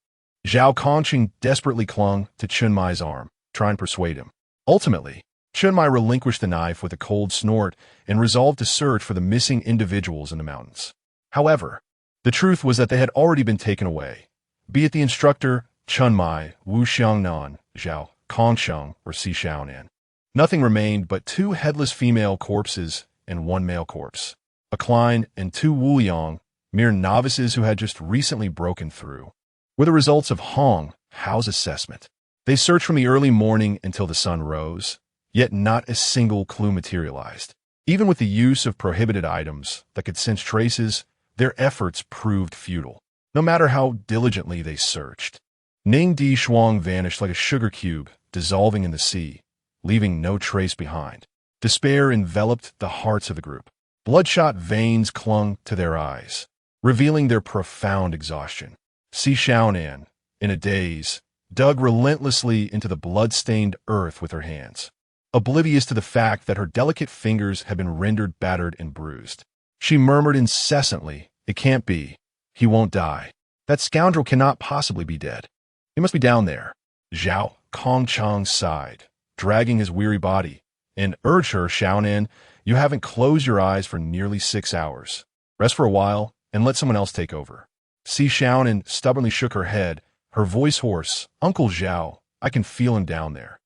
Zhao Kongqing desperately clung to Chun Mai's arm, trying to persuade him. Ultimately, Chun Mai relinquished the knife with a cold snort and resolved to search for the missing individuals in the mountains. However, the truth was that they had already been taken away, be it the instructor, Chun Mai, Wu Xiaonan, Zhao Kongsheng, or Si Xiaonan. Nothing remained but 2 headless female corpses and 1 male corpse. A Klein and 2 Wuyang, mere novices who had just recently broken through, were the results of Hong Hao's assessment. They searched from the early morning until the sun rose, yet not a single clue materialized. Even with the use of prohibited items that could sense traces, their efforts proved futile, no matter how diligently they searched. Ning Dishuang vanished like a sugar cube dissolving in the sea, leaving no trace behind. Despair enveloped the hearts of the group. Bloodshot veins clung to their eyes, revealing their profound exhaustion. Si Xiaonan, in a daze, dug relentlessly into the blood-stained earth with her hands, oblivious to the fact that her delicate fingers had been rendered battered and bruised. She murmured incessantly, "It can't be. He won't die. That scoundrel cannot possibly be dead. He must be down there." Zhao Kongchang sighed, dragging his weary body, and urged her, "Xiaonan, you haven't closed your eyes for nearly 6 hours. Rest for a while and let someone else take over." Si Xiaonan stubbornly shook her head, her voice hoarse. "Uncle Zhao, I can feel him down there."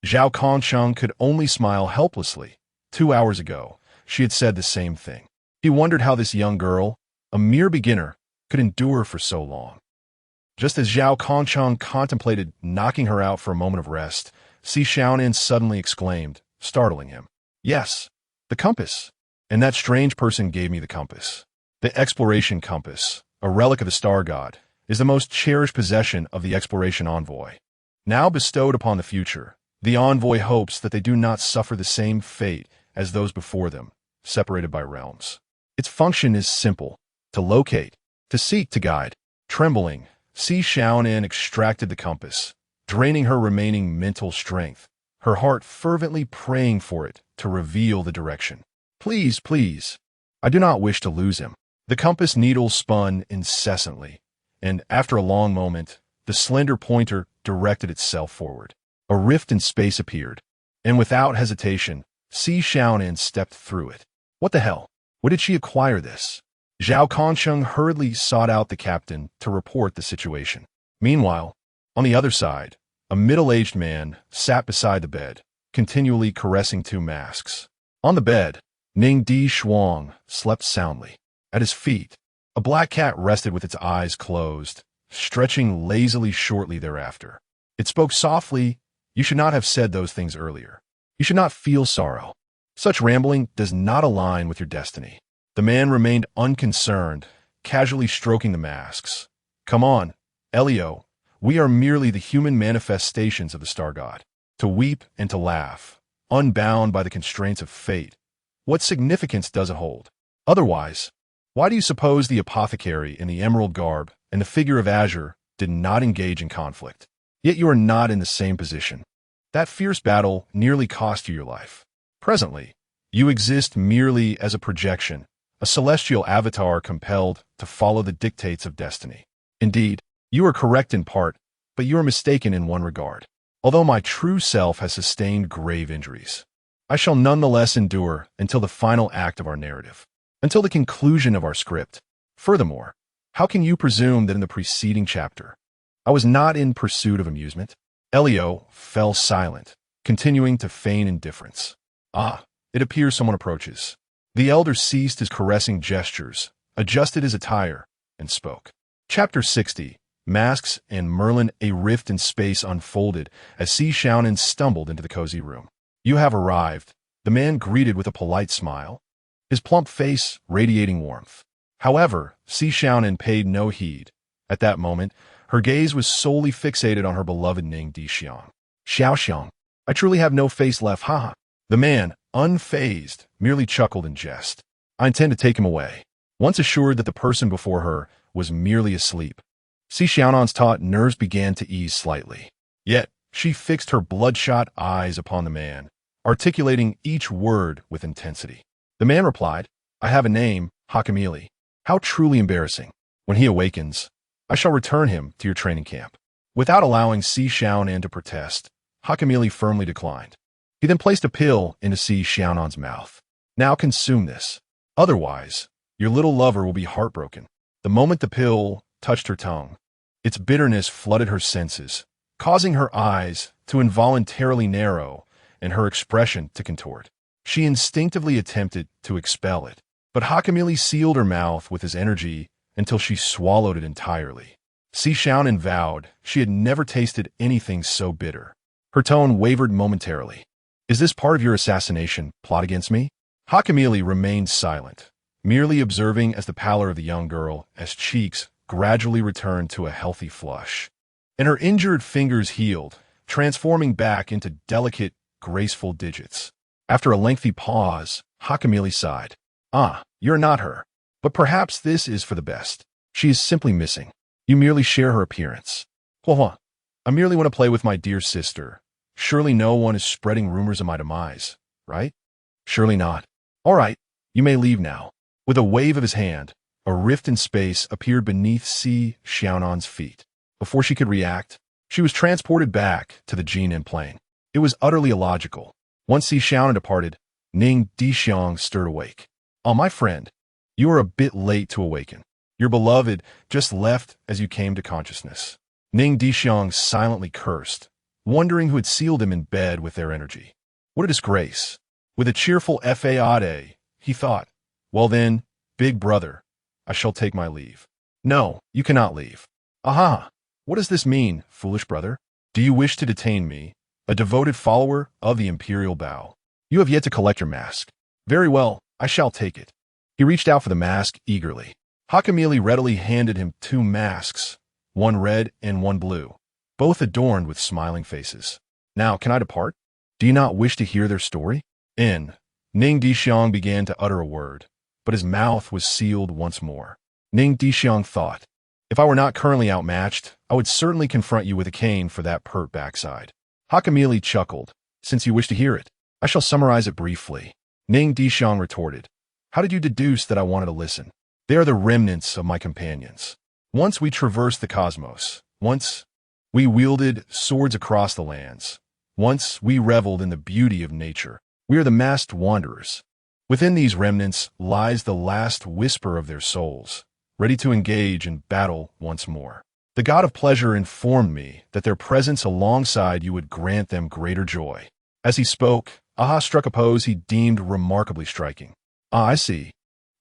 Zhao Kongchang could only smile helplessly. 2 hours ago, she had said the same thing. He wondered how this young girl, a mere beginner, could endure for so long. Just as Zhao Kongchang contemplated knocking her out for a moment of rest, Si Xiaonan suddenly exclaimed, startling him. "Yes, the compass. And that strange person gave me the compass. The exploration compass, a relic of the star god, is the most cherished possession of the exploration envoy. Now bestowed upon the future, the envoy hopes that they do not suffer the same fate as those before them, separated by realms. Its function is simple: to locate, to seek, to guide." Trembling, Si Xiaonan extracted the compass, draining her remaining mental strength, her heart fervently praying for it to reveal the direction. "Please, please, I do not wish to lose him." The compass needle spun incessantly, and after a long moment, the slender pointer directed itself forward. A rift in space appeared, and without hesitation, Si Xiaonan stepped through it. What the hell? What did she acquire this? Zhao Kongsheng hurriedly sought out the captain to report the situation. Meanwhile, on the other side, a middle-aged man sat beside the bed, continually caressing 2 masks. On the bed, Ning Dishuang slept soundly. At his feet, a black cat rested with its eyes closed, stretching lazily shortly thereafter. It spoke softly. "You should not have said those things earlier. You should not feel sorrow. Such rambling does not align with your destiny." The man remained unconcerned, casually stroking the masks. "Come on, Elio. We are merely the human manifestations of the star god. To weep and to laugh, unbound by the constraints of fate. What significance does it hold? Otherwise, why do you suppose the apothecary in the emerald garb and the figure of azure did not engage in conflict? Yet you are not in the same position. That fierce battle nearly cost you your life. Presently, you exist merely as a projection, a celestial avatar compelled to follow the dictates of destiny. Indeed, you are correct in part, but you are mistaken in one regard. Although my true self has sustained grave injuries, I shall nonetheless endure until the final act of our narrative, until the conclusion of our script. Furthermore, how can you presume that in the preceding chapter, I was not in pursuit of amusement? Elio fell silent, continuing to feign indifference. Ah, it appears someone approaches. The elder ceased his caressing gestures, adjusted his attire, and spoke. Chapter 60, Masks and Merlin. A rift in space unfolded as Si Xiaonan stumbled into the cozy room. You have arrived, the man greeted with a polite smile, his plump face radiating warmth. However, Si Xiaonan paid no heed. At that moment, her gaze was solely fixated on her beloved Ning Dishuang. Xiao, I truly have no face left, haha. The man, unfazed, merely chuckled in jest. I intend to take him away. Once assured that the person before her was merely asleep, Si Xiaonan's taut nerves began to ease slightly. Yet, she fixed her bloodshot eyes upon the man, articulating each word with intensity. The man replied, I have a name, Hakamili. How truly embarrassing. When he awakens, I shall return him to your training camp. Without allowing Si Xiaonan to protest, Hakamili firmly declined. He then placed a pill into Si Xiaonan's mouth. Now consume this. Otherwise, your little lover will be heartbroken. The moment the pill touched her tongue, its bitterness flooded her senses, causing her eyes to involuntarily narrow and her expression to contort. She instinctively attempted to expel it, but Hakamili sealed her mouth with his energy until she swallowed it entirely. Si Xiaonan vowed she had never tasted anything so bitter. Her tone wavered momentarily. Is this part of your assassination plot against me? Hakamili remained silent, merely observing as the pallor of the young girl, as cheeks gradually returned to a healthy flush, and her injured fingers healed, transforming back into delicate, graceful digits. After a lengthy pause, Hakamili sighed. Ah, you're not her. But perhaps this is for the best. She is simply missing. You merely share her appearance. Hua, I merely want to play with my dear sister. Surely no one is spreading rumors of my demise, right? Surely not. All right, you may leave now. With a wave of his hand, a rift in space appeared beneath Si Xiaonan's feet. Before she could react, she was transported back to the Jinin plane. It was utterly illogical. Once Si Xiaonan departed, Ning Dishuang stirred awake. Oh, my friend, you are a bit late to awaken. Your beloved just left as you came to consciousness. Ning Dishuang silently cursed, wondering who had sealed him in bed with their energy. What a disgrace. With a cheerful faade, he thought, well then, big brother, I shall take my leave. No, you cannot leave. Aha! What does this mean, foolish brother? Do you wish to detain me, a devoted follower of the imperial Bao? You have yet to collect your mask. Very well, I shall take it. He reached out for the mask eagerly. Hakamili readily handed him 2 masks, one red and one blue, both adorned with smiling faces. Now, can I depart? Do you not wish to hear their story? Ning Dishuang began to utter a word, but his mouth was sealed once more. Ning Dishuang thought, if I were not currently outmatched, I would certainly confront you with a cane for that pert backside. Hakamili chuckled. Since you wish to hear it, I shall summarize it briefly. Ning Dishuang retorted, how did you deduce that I wanted to listen? They are the remnants of my companions. Once we traversed the cosmos. Once we wielded swords across the lands. Once we reveled in the beauty of nature. We are the masked wanderers. Within these remnants lies the last whisper of their souls, ready to engage in battle once more. The god of pleasure informed me that their presence alongside you would grant them greater joy. As he spoke, Aha struck a pose he deemed remarkably striking. Ah, I see.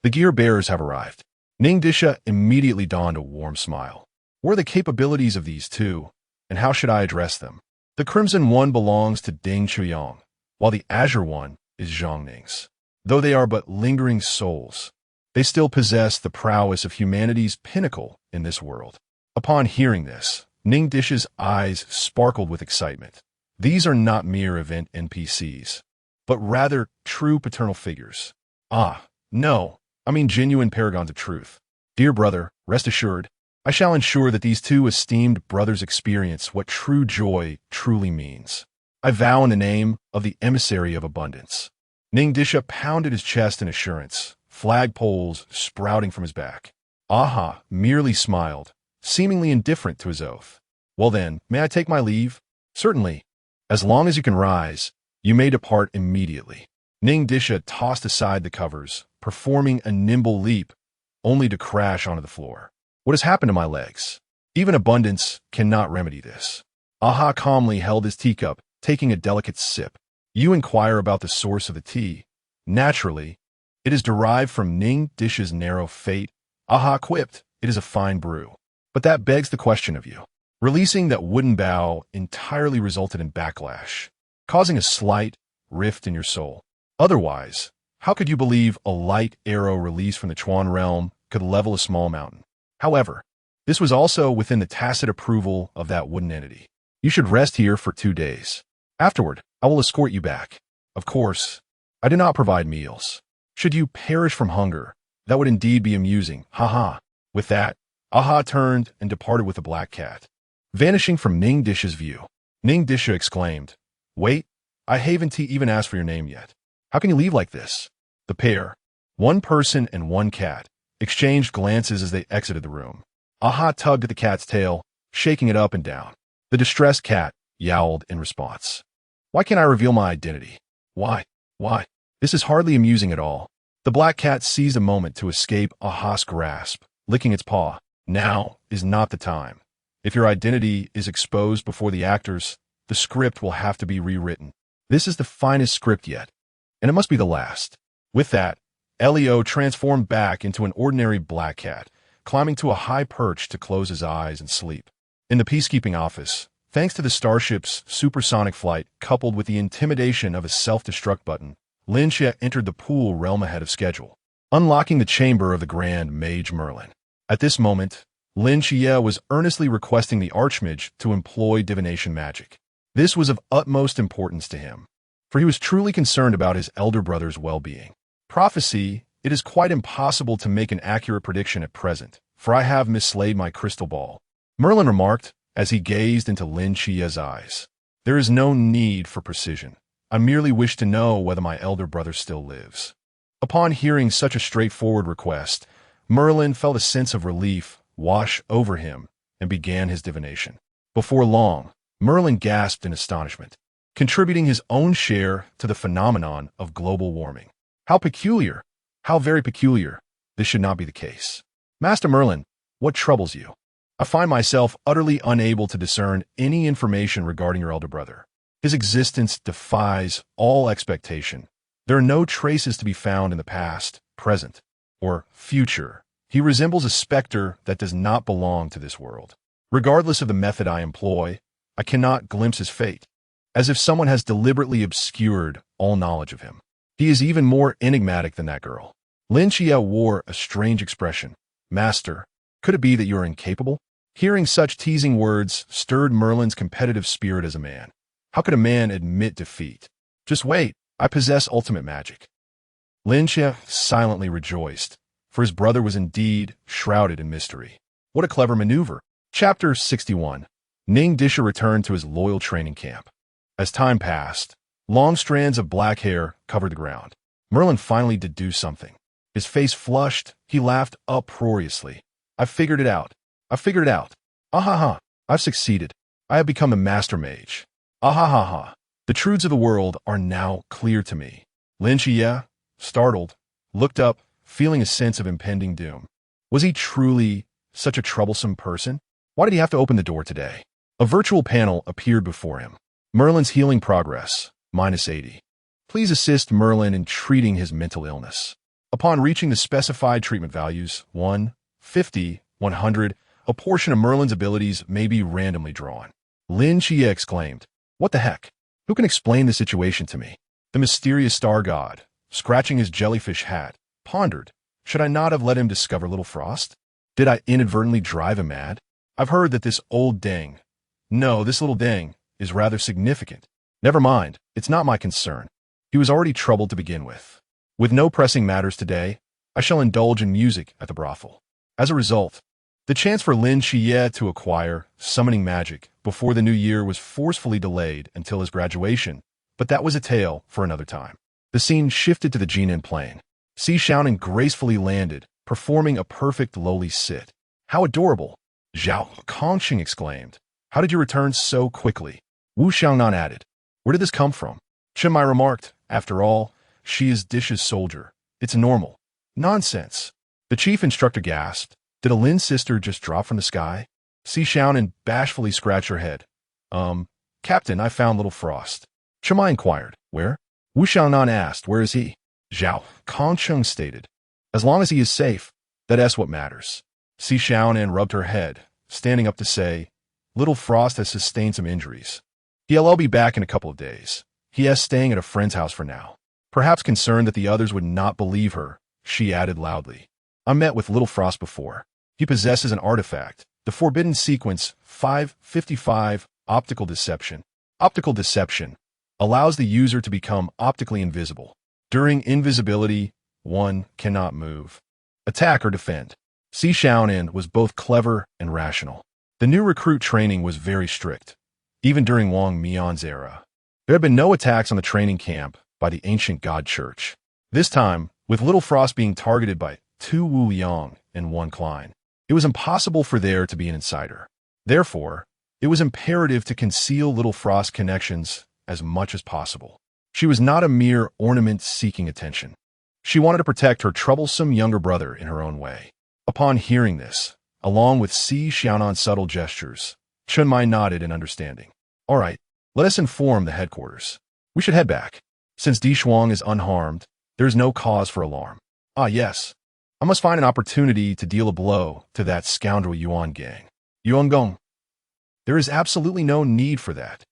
The gear bearers have arrived. Ning Disha immediately donned a warm smile. What are the capabilities of these two, and how should I address them? The crimson one belongs to Ding Chuyang, while the azure one is Zhang Ning's. Though they are but lingering souls, they still possess the prowess of humanity's pinnacle in this world. Upon hearing this, Ning Disha's eyes sparkled with excitement. These are not mere event NPCs, but rather true paternal figures. Ah, no, I mean genuine paragons of truth. Dear brother, rest assured, I shall ensure that these 2 esteemed brothers experience what true joy truly means. I vow in the name of the emissary of abundance. Ning Disha pounded his chest in assurance, flagpoles sprouting from his back. Aha merely smiled, seemingly indifferent to his oath. Well then, may I take my leave? Certainly. As long as you can rise, you may depart immediately. Ning Dishuang tossed aside the covers, performing a nimble leap, only to crash onto the floor. What has happened to my legs? Even abundance cannot remedy this. Aha calmly held his teacup, taking a delicate sip. You inquire about the source of the tea. Naturally, it is derived from Ning Dishuang's narrow fate. Aha quipped, it is a fine brew. But that begs the question of you. Releasing that wooden bow entirely resulted in backlash, causing a slight rift in your soul. Otherwise, how could you believe a light arrow released from the Chuan realm could level a small mountain? However, this was also within the tacit approval of that wooden entity. You should rest here for 2 days. Afterward, I will escort you back. Of course, I do not provide meals. Should you perish from hunger, that would indeed be amusing. Ha. With that, Aha turned and departed with the black cat, vanishing from Ning Dishuang's view. Ning Dishuang exclaimed, "Wait, I haven't even asked for your name yet. How can you leave like this?" The pair, one person and one cat, exchanged glances as they exited the room. Aha tugged at the cat's tail, shaking it up and down. The distressed cat yowled in response. "Why can't I reveal my identity? Why? This is hardly amusing at all." The black cat seized a moment to escape Aha's grasp, licking its paw. "Now is not the time. If your identity is exposed before the actors, the script will have to be rewritten. This is the finest script yet, and it must be the last." With that, Leo transformed back into an ordinary black cat, climbing to a high perch to close his eyes and sleep. In the peacekeeping office, thanks to the starship's supersonic flight coupled with the intimidation of a self-destruct button, Lin Qiye entered the pool realm ahead of schedule, unlocking the chamber of the Grand Mage Merlin. At this moment, Lin Qiye was earnestly requesting the Archmage to employ divination magic. This was of utmost importance to him, for he was truly concerned about his elder brother's well-being. Prophecy, it is quite impossible to make an accurate prediction at present, for I have mislaid my crystal ball, Merlin remarked as he gazed into Lin Qiye's eyes. There is no need for precision. I merely wish to know whether my elder brother still lives. Upon hearing such a straightforward request, Merlin felt a sense of relief wash over him and began his divination. Before long, Merlin gasped in astonishment, contributing his own share to the phenomenon of global warming. How peculiar! How very peculiar! This should not be the case. Master Merlin, what troubles you? I find myself utterly unable to discern any information regarding your elder brother. His existence defies all expectation. There are no traces to be found in the past, present, or future. He resembles a specter that does not belong to this world. Regardless of the method I employ, I cannot glimpse his fate, as if someone has deliberately obscured all knowledge of him. He is even more enigmatic than that girl. Lin Qiye wore a strange expression. Master, could it be that you are incapable? Hearing such teasing words stirred Merlin's competitive spirit as a man. How could a man admit defeat? Just wait, I possess ultimate magic. Lin Qiye silently rejoiced, for his brother was indeed shrouded in mystery. What a clever maneuver. Chapter 61. Ning Dishuang returned to his loyal training camp. As time passed, long strands of black hair covered the ground. Merlin finally did do something. His face flushed, he laughed uproariously. I figured it out. Ahaha, I've succeeded. I have become a master mage. Ahaha. The truths of the world are now clear to me. Lin Qiye, startled, looked up, feeling a sense of impending doom. Was he truly such a troublesome person? Why did he have to open the door today? A virtual panel appeared before him. Merlin's healing progress, -80. Please assist Merlin in treating his mental illness. Upon reaching the specified treatment values, 1, 50, 100, a portion of Merlin's abilities may be randomly drawn. Lin Qiye exclaimed, "What the heck? Who can explain the situation to me?" The mysterious star god, scratching his jellyfish hat, pondered, should I not have let him discover Little Frost? Did I inadvertently drive him mad? I've heard that this old ding, no, this little ding, is rather significant. Never mind, it's not my concern. He was already troubled to begin with. With no pressing matters today, I shall indulge in music at the brothel. As a result, the chance for Lin Qiye to acquire summoning magic before the new year was forcefully delayed until his graduation, but that was a tale for another time. The scene shifted to the Jinan plain. Si Xiaonan gracefully landed, performing a perfect lowly sit. How adorable! Zhao Kongqing exclaimed. How did you return so quickly? Wu Xiaonan added. Where did this come from? Chen Mai remarked. After all, she is Dish's soldier. It's normal. Nonsense. The chief instructor gasped. Did a Lin sister just drop from the sky? Si Xiaonan bashfully scratched her head. Captain, I found Little Frost. Chen Mai inquired. Where? Wu Xiaonan asked. Where is he? Zhao Kongcheng stated. As long as he is safe, that's what matters. Si Xiaonan rubbed her head, standing up to say, Little Frost has sustained some injuries. He'll be back in a couple of days. He is staying at a friend's house for now. Perhaps concerned that the others would not believe her, she added loudly. I met with Little Frost before. He possesses an artifact, the Forbidden Sequence 555 Optical Deception. Optical deception allows the user to become optically invisible. During invisibility, one cannot move, attack, or defend. Si Xiaonan was both clever and rational. The new recruit training was very strict, even during Wang Mian's era. There had been no attacks on the training camp by the ancient god church. This time, with Little Frost being targeted by 2 Wu Yang and 1 Klein, it was impossible for there to be an insider. Therefore, it was imperative to conceal Little Frost's connections as much as possible. She was not a mere ornament seeking attention. She wanted to protect her troublesome younger brother in her own way. Upon hearing this, along with Si Xiaonan's subtle gestures, Chen Mai nodded in understanding. All right, let us inform the headquarters. We should head back. Since Dishuang is unharmed, there is no cause for alarm. Ah, yes. I must find an opportunity to deal a blow to that scoundrel Yuan gang. Yuan Gong. There is absolutely no need for that.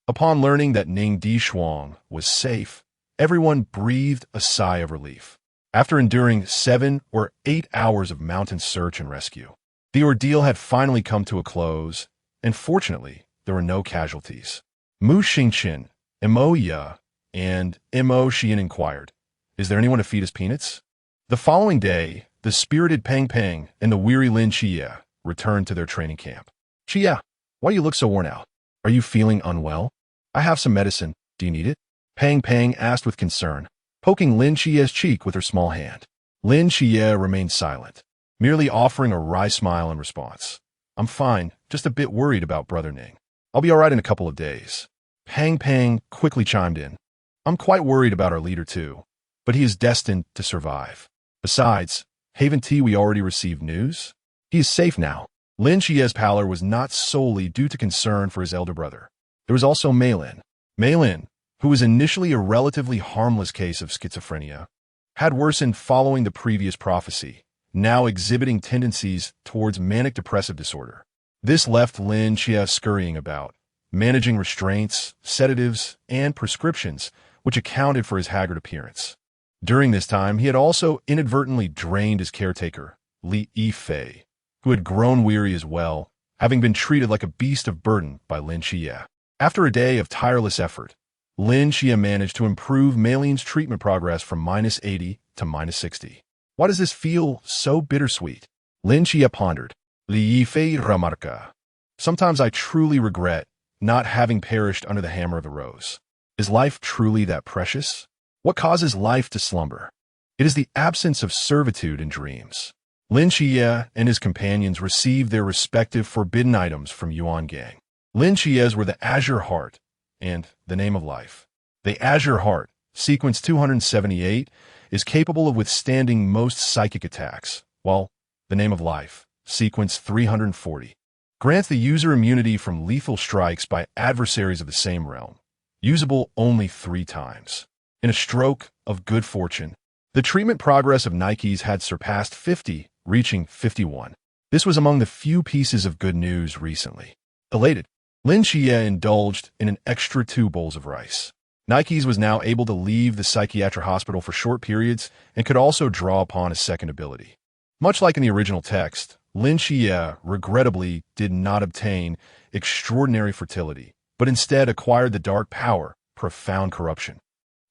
Upon learning that Ning Dishuang was safe, everyone breathed a sigh of relief. After enduring 7 or 8 hours of mountain search and rescue, the ordeal had finally come to a close, and fortunately, there were no casualties. Mu Xingqin, Mo Ya, and Mo Xian inquired, Is there anyone to feed us peanuts? The following day, the spirited Peng Peng and the weary Lin Qiye returned to their training camp. Qiye, why do you look so worn out? Are you feeling unwell? I have some medicine. Do you need it? Peng Peng asked with concern, poking Lin Qiye's cheek with her small hand. Lin Qiye remained silent, merely offering a wry smile in response. I'm fine, just a bit worried about Brother Ning. I'll be all right in a couple of days. Peng Peng quickly chimed in. I'm quite worried about our leader too, but he is destined to survive. Besides, haven't we already received news? He is safe now. Lin Qiye's pallor was not solely due to concern for his elder brother. There was also Mei Lin. Mei Lin, who was initially a relatively harmless case of schizophrenia, had worsened following the previous prophecy, now exhibiting tendencies towards manic depressive disorder. This left Lin Qiye scurrying about, managing restraints, sedatives, and prescriptions, which accounted for his haggard appearance. During this time, he had also inadvertently drained his caretaker, Li Yifei, who had grown weary as well, having been treated like a beast of burden by Lin Qiye. After a day of tireless effort, Lin Qiye managed to improve Mei Lin's treatment progress from -80 to -60. Why does this feel so bittersweet? Lin Qiye pondered. Li Yifei remarca. Sometimes I truly regret not having perished under the hammer of the rose. Is life truly that precious? What causes life to slumber? It is the absence of servitude and dreams. Lin Qiye and his companions received their respective forbidden items from Yuan Gang. Lin Qiye's were the Azure Heart and the Name of Life. The Azure Heart, sequence 278, is capable of withstanding most psychic attacks, while the Name of Life, sequence 340, grants the user immunity from lethal strikes by adversaries of the same realm, usable only 3 times. In a stroke of good fortune, the treatment progress of Nikes had surpassed 50, reaching 51. This was among the few pieces of good news recently. Elated, Lin Qiye indulged in an extra 2 bowls of rice. Nikes was now able to leave the psychiatric hospital for short periods and could also draw upon a second ability. Much like in the original text, Lin Qiye regrettably did not obtain extraordinary fertility, but instead acquired the dark power, Profound Corruption.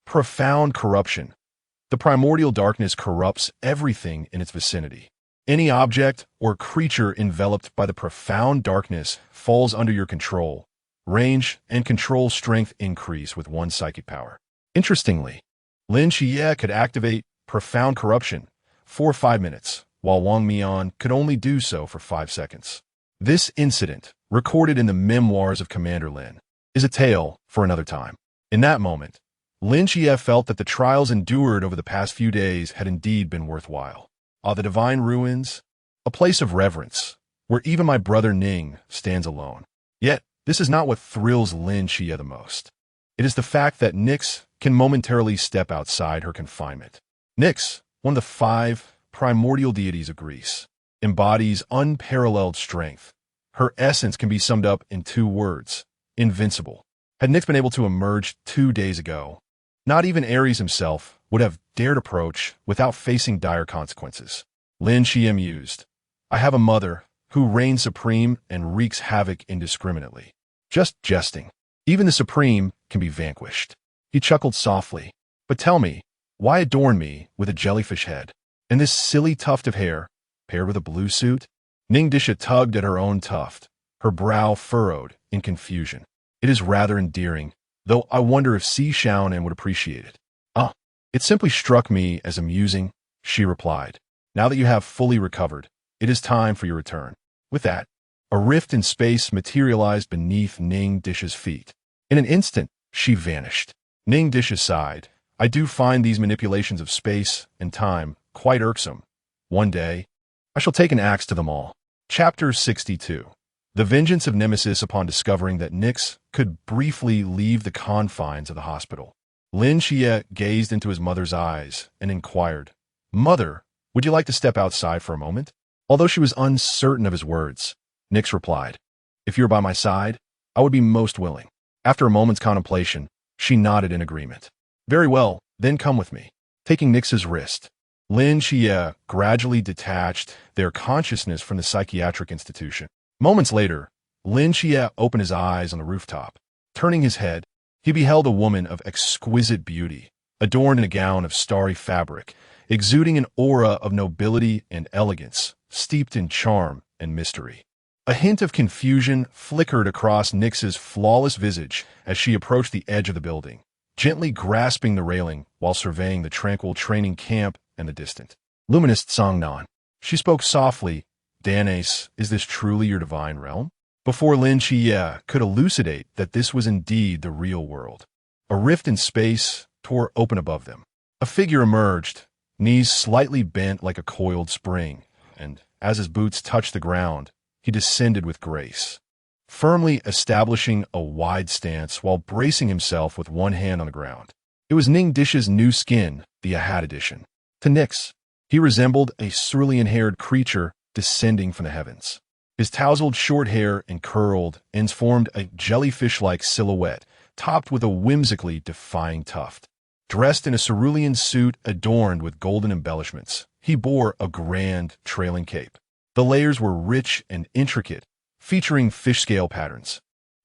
Profound Corruption. The primordial darkness corrupts everything in its vicinity. Any object or creature enveloped by the profound darkness falls under your control. Range and control strength increase with 1 psychic power. Interestingly, Lin Qiye could activate Profound Corruption for 5 minutes, while Wang Mian could only do so for 5 seconds. This incident, recorded in the memoirs of Commander Lin, is a tale for another time. In that moment, Lin Qiye felt that the trials endured over the past few days had indeed been worthwhile. The divine ruins, a place of reverence, where even my brother Ning stands alone. Yet, this is not what thrills Lin Qiye the most. It is the fact that Nyx can momentarily step outside her confinement. Nyx, one of the 5 primordial deities of Greece, embodies unparalleled strength. Her essence can be summed up in 2 words: invincible. Had Nyx been able to emerge 2 days ago, not even Ares himself would have dared approach without facing dire consequences. Lin Qiye mused, I have a mother who reigns supreme and wreaks havoc indiscriminately. Just jesting. Even the supreme can be vanquished. He chuckled softly. But tell me, why adorn me with a jellyfish head? And this silly tuft of hair, paired with a blue suit? Ning Dishuang tugged at her own tuft, her brow furrowed in confusion. It is rather endearing, though I wonder if Si Xiaonan would appreciate it. It simply struck me as amusing, she replied. Now that you have fully recovered, it is time for your return. With that, a rift in space materialized beneath Ning Dishuang's feet. In an instant, she vanished. Ning Dishuang sighed. I do find these manipulations of space and time quite irksome. One day, I shall take an axe to them all. Chapter 62. The vengeance of Nemesis upon discovering that Nyx could briefly leave the confines of the hospital. Lin Qiye gazed into his mother's eyes and inquired, Mother, would you like to step outside for a moment? Although she was uncertain of his words, Nyx replied, If you're by my side, I would be most willing. After a moment's contemplation, she nodded in agreement. Very well, then come with me. Taking Nyx's wrist, Lin Qiye gradually detached their consciousness from the psychiatric institution. Moments later, Lin Qiye opened his eyes on the rooftop. Turning his head, he beheld a woman of exquisite beauty, adorned in a gown of starry fabric, exuding an aura of nobility and elegance, steeped in charm and mystery. A hint of confusion flickered across Nyx's flawless visage as she approached the edge of the building, gently grasping the railing while surveying the tranquil training camp and the distant, luminous Cangnan. She spoke softly, Danes, is this truly your divine realm? Before Lin Qiye could elucidate that this was indeed the real world, a rift in space tore open above them. A figure emerged, knees slightly bent like a coiled spring, and as his boots touched the ground, he descended with grace, firmly establishing a wide stance while bracing himself with one hand on the ground. It was Ning Dishuang's new skin, the Ahad edition. To Nyx, he resembled a cerulean-haired creature descending from the heavens. His tousled short hair and curled ends formed a jellyfish-like silhouette, topped with a whimsically defying tuft. Dressed in a cerulean suit adorned with golden embellishments, he bore a grand, trailing cape. The layers were rich and intricate, featuring fish-scale patterns,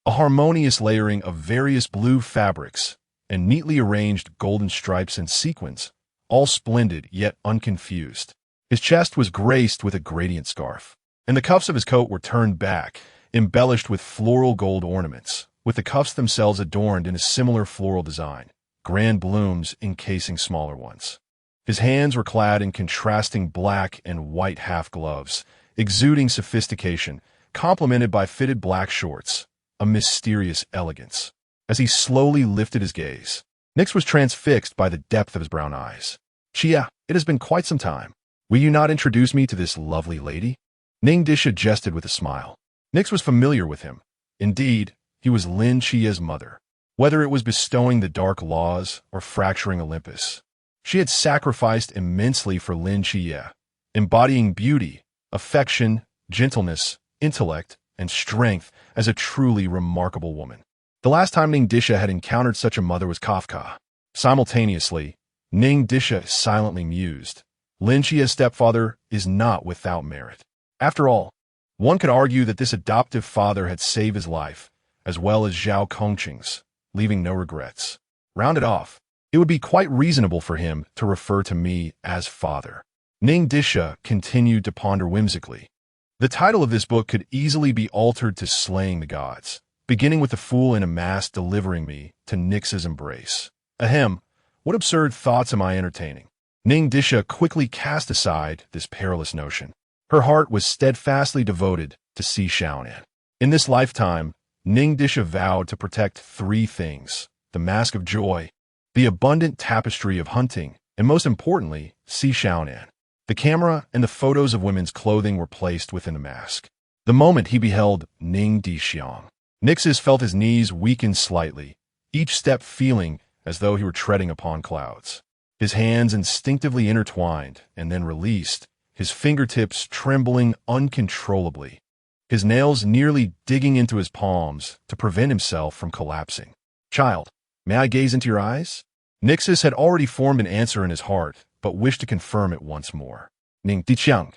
a harmonious layering of various blue fabrics, and neatly arranged golden stripes and sequins, all splendid yet unconfused. His chest was graced with a gradient scarf, and the cuffs of his coat were turned back, embellished with floral gold ornaments, with the cuffs themselves adorned in a similar floral design, grand blooms encasing smaller ones. His hands were clad in contrasting black and white half-gloves, exuding sophistication, complemented by fitted black shorts, a mysterious elegance. As he slowly lifted his gaze, Nyx was transfixed by the depth of his brown eyes. Qiye, it has been quite some time. Will you not introduce me to this lovely lady? Ning Dishuang jested with a smile. Nyx was familiar with him. Indeed, he was Lin Qiye's mother. Whether it was bestowing the dark laws or fracturing Olympus, she had sacrificed immensely for Lin Qiye, embodying beauty, affection, gentleness, intellect, and strength as a truly remarkable woman. The last time Ning Dishuang had encountered such a mother was Kafka. Simultaneously, Ning Dishuang silently mused. Lin Qiye's stepfather is not without merit. After all, one could argue that this adoptive father had saved his life, as well as Zhao Kongqing's, leaving no regrets. Rounded off, it would be quite reasonable for him to refer to me as father. Ning Dishuang continued to ponder whimsically. The title of this book could easily be altered to Slaying the Gods, beginning with the fool in a mask delivering me to Nyx's embrace. Ahem, what absurd thoughts am I entertaining? Ning Dishuang quickly cast aside this perilous notion. Her heart was steadfastly devoted to Si Xiaonan. In this lifetime, Ning Dishuang vowed to protect three things: the mask of joy, the abundant tapestry of hunting, and most importantly, Si Xiaonan. The camera and the photos of women's clothing were placed within the mask. The moment he beheld Ning Dishuang, Nixus felt his knees weaken slightly, each step feeling as though he were treading upon clouds. His hands instinctively intertwined and then released, his fingertips trembling uncontrollably, his nails nearly digging into his palms to prevent himself from collapsing. "Child, may I gaze into your eyes?" Nixus had already formed an answer in his heart, but wished to confirm it once more. Ning Dishuang,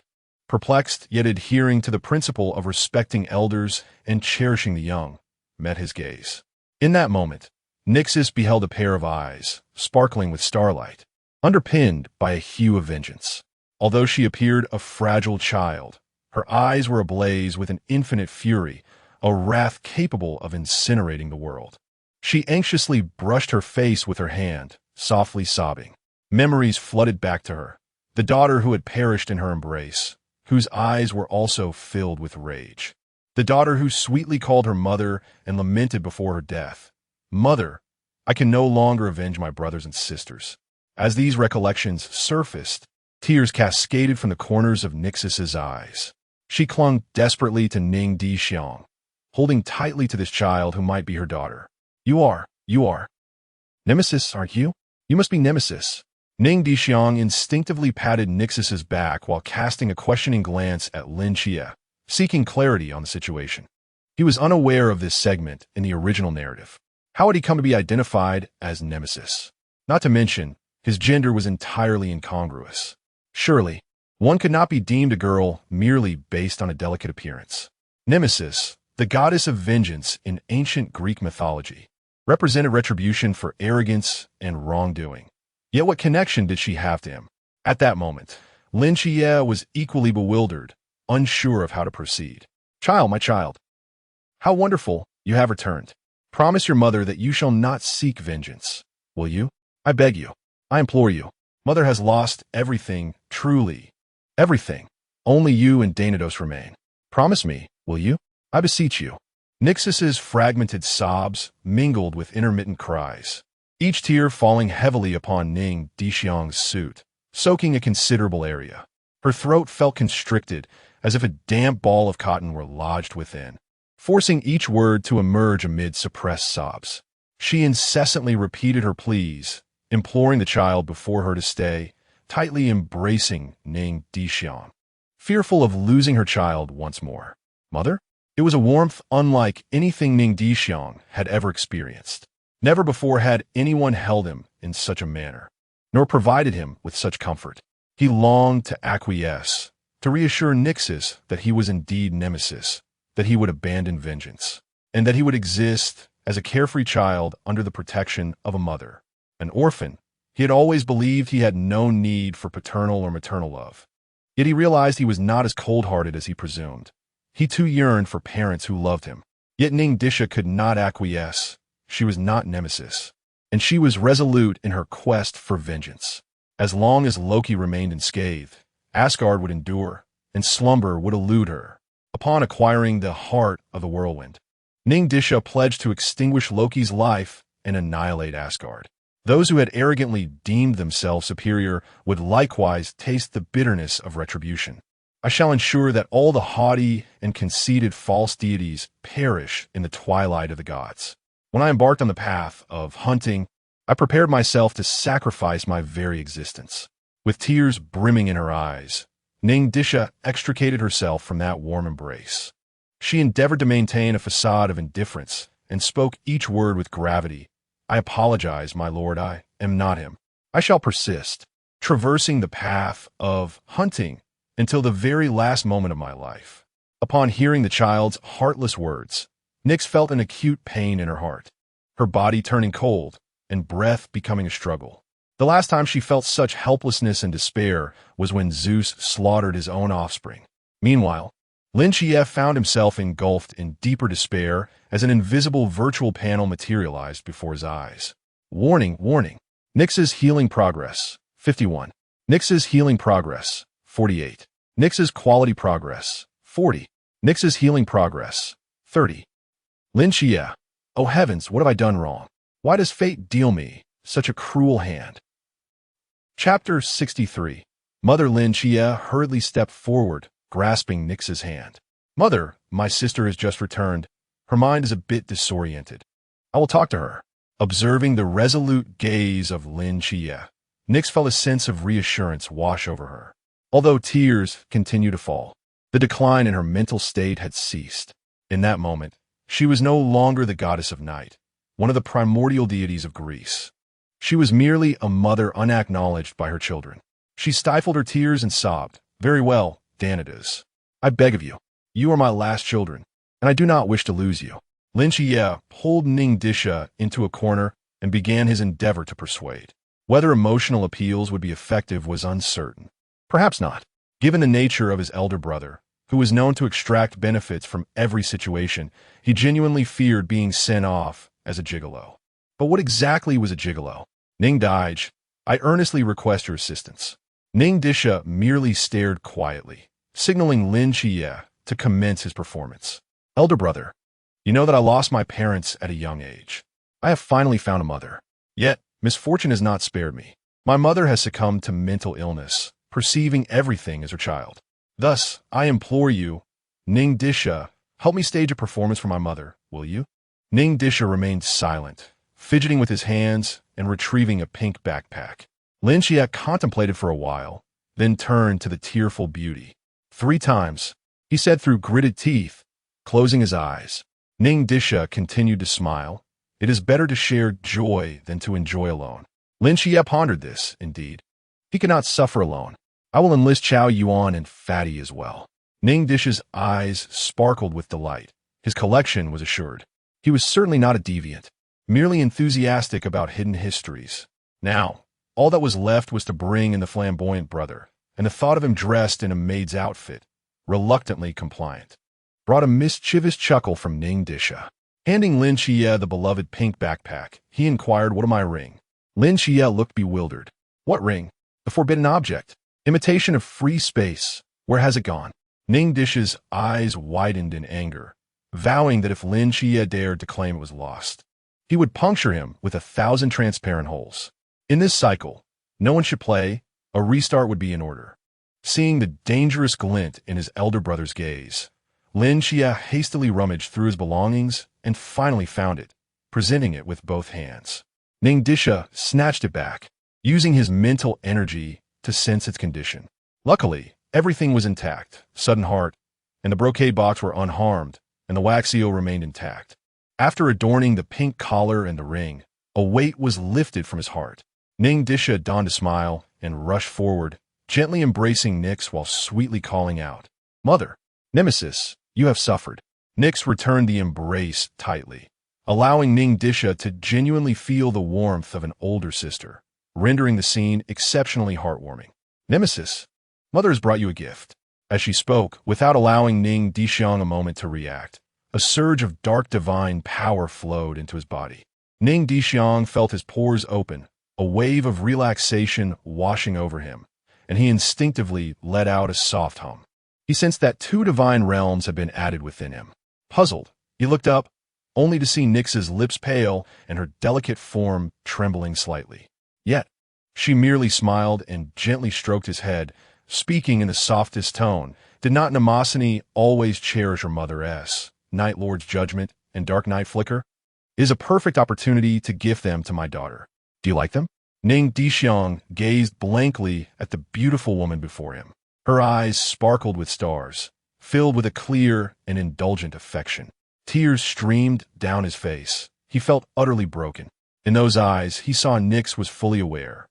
perplexed yet adhering to the principle of respecting elders and cherishing the young, met his gaze. In that moment, Nixus beheld a pair of eyes, sparkling with starlight, underpinned by a hue of vengeance. Although she appeared a fragile child, her eyes were ablaze with an infinite fury, a wrath capable of incinerating the world. She anxiously brushed her face with her hand, softly sobbing. Memories flooded back to her, the daughter who had perished in her embrace, whose eyes were also filled with rage. The daughter who sweetly called her mother and lamented before her death, "Mother, I can no longer avenge my brothers and sisters." As these recollections surfaced, tears cascaded from the corners of Nixus's eyes. She clung desperately to Ning Dishuang, holding tightly to this child who might be her daughter. You are. Nemesis, aren't you? You must be Nemesis." Ning Dishuang instinctively patted Nixus's back while casting a questioning glance at Lin Qiye, seeking clarity on the situation. He was unaware of this segment in the original narrative. How had he come to be identified as Nemesis? Not to mention, his gender was entirely incongruous. Surely, one could not be deemed a girl merely based on a delicate appearance. Nemesis, the goddess of vengeance in ancient Greek mythology, represented retribution for arrogance and wrongdoing. Yet what connection did she have to him? At that moment, Lin Qiye was equally bewildered, unsure of how to proceed. "Child, my child, how wonderful you have returned. Promise your mother that you shall not seek vengeance. Will you? I beg you. I implore you. Mother has lost everything, truly. Everything. Only you and Dainados remain. Promise me, will you? I beseech you." Nixus's fragmented sobs mingled with intermittent cries, each tear falling heavily upon Ning Dishuang's suit, soaking a considerable area. Her throat felt constricted, as if a damp ball of cotton were lodged within, forcing each word to emerge amid suppressed sobs. She incessantly repeated her pleas, imploring the child before her to stay, tightly embracing Ning Dishuang, fearful of losing her child once more. Mother? It was a warmth unlike anything Ning Dishuang had ever experienced. Never before had anyone held him in such a manner, nor provided him with such comfort. He longed to acquiesce, to reassure Nixus that he was indeed Nemesis, that he would abandon vengeance, and that he would exist as a carefree child under the protection of a mother. An orphan, he had always believed he had no need for paternal or maternal love. Yet he realized he was not as cold-hearted as he presumed. He too yearned for parents who loved him. Yet Ning Dishuang could not acquiesce. She was not Nemesis, and she was resolute in her quest for vengeance. As long as Loki remained unscathed, Asgard would endure, and slumber would elude her. Upon acquiring the heart of the whirlwind, Ning Dishuang pledged to extinguish Loki's life and annihilate Asgard. Those who had arrogantly deemed themselves superior would likewise taste the bitterness of retribution. I shall ensure that all the haughty and conceited false deities perish in the twilight of the gods. When I embarked on the path of hunting, I prepared myself to sacrifice my very existence. With tears brimming in her eyes, Ning Dishuang extricated herself from that warm embrace. She endeavored to maintain a facade of indifference and spoke each word with gravity. "I apologize, my lord, I am not him. I shall persist, traversing the path of hunting until the very last moment of my life." Upon hearing the child's heartless words, Nyx felt an acute pain in her heart, her body turning cold and breath becoming a struggle. The last time she felt such helplessness and despair was when Zeus slaughtered his own offspring. Meanwhile, Lin Qiye found himself engulfed in deeper despair as an invisible virtual panel materialized before his eyes. Warning, warning. Nyx's healing progress, 51. Nyx's healing progress, 48. Nix's quality progress, 40. Nix's healing progress, 30. Lin Qiye. Oh heavens, what have I done wrong? Why does fate deal me such a cruel hand? Chapter 63. Mother Lin Qiye hurriedly stepped forward, grasping Nix's hand. Mother, my sister has just returned. Her mind is a bit disoriented. I will talk to her. Observing the resolute gaze of Lin Qiye, Nix felt a sense of reassurance wash over her. Although tears continued to fall, the decline in her mental state had ceased. In that moment, she was no longer the goddess of night, one of the primordial deities of Greece. She was merely a mother unacknowledged by her children. She stifled her tears and sobbed, "Very well, Danidas. I beg of you. You are my last children, and I do not wish to lose you." Lin Qiye pulled Ning Dishuang into a corner and began his endeavor to persuade. Whether emotional appeals would be effective was uncertain. Perhaps not, given the nature of his elder brother, who was known to extract benefits from every situation. He genuinely feared being sent off as a gigolo. But what exactly was a gigolo? Ning Dishuang, I earnestly request your assistance. Ning Dishuang merely stared quietly, signaling Lin Qiye to commence his performance. Elder brother, you know that I lost my parents at a young age. I have finally found a mother. Yet, misfortune has not spared me. My mother has succumbed to mental illness, perceiving everything as her child. Thus, I implore you, Ning Dishuang, help me stage a performance for my mother, will you? Ning Dishuang remained silent, fidgeting with his hands and retrieving a pink backpack. Lin Qiye contemplated for a while, then turned to the tearful beauty. 3 times, he said through gritted teeth, closing his eyes. Ning Dishuang continued to smile. It is better to share joy than to enjoy alone. Lin Qiye pondered this, indeed. He cannot suffer alone. I will enlist Cao Yuan and Fatty as well. Ning Dishuang's eyes sparkled with delight. His collection was assured. He was certainly not a deviant, merely enthusiastic about hidden histories. Now, all that was left was to bring in the flamboyant brother, and the thought of him dressed in a maid's outfit, reluctantly compliant, brought a mischievous chuckle from Ning Dishuang. Handing Lin Qiye the beloved pink backpack, he inquired, "What am I ring?" Lin Qiye looked bewildered. "What ring? The forbidden object. Imitation of free space. Where has it gone?" Ning Dishuang's eyes widened in anger, vowing that if Lin Qiye dared to claim it was lost, he would puncture him with 1,000 transparent holes. In this cycle, no one should play. A restart would be in order. Seeing the dangerous glint in his elder brother's gaze, Lin Qiye hastily rummaged through his belongings and finally found it, presenting it with both hands. Ning Dishuang snatched it back, using his mental energy to sense its condition. Luckily, everything was intact. Sudden heart and the brocade box were unharmed, and the wax seal remained intact. After adorning the pink collar and the ring, a weight was lifted from his heart. Ning Dishuang donned a smile and rushed forward, gently embracing Nix while sweetly calling out, "Mother, Nemesis, you have suffered." Nix returned the embrace tightly, allowing Ning Dishuang to genuinely feel the warmth of an older sister, rendering the scene exceptionally heartwarming. "Nemesis, Mother has brought you a gift." As she spoke, without allowing Ning Dishuang a moment to react, a surge of dark divine power flowed into his body. Ning Dishuang felt his pores open, a wave of relaxation washing over him, and he instinctively let out a soft hum. He sensed that 2 divine realms had been added within him. Puzzled, he looked up, only to see Nix's lips pale and her delicate form trembling slightly. Yet, she merely smiled and gently stroked his head, speaking in the softest tone. "Did not Mnemosyne always cherish her mother S, Night Lord's judgment and dark night flicker? It is a perfect opportunity to gift them to my daughter. Do you like them?" Ning Dishuang gazed blankly at the beautiful woman before him. Her eyes sparkled with stars, filled with a clear and indulgent affection. Tears streamed down his face. He felt utterly broken. In those eyes, he saw Nix was fully aware,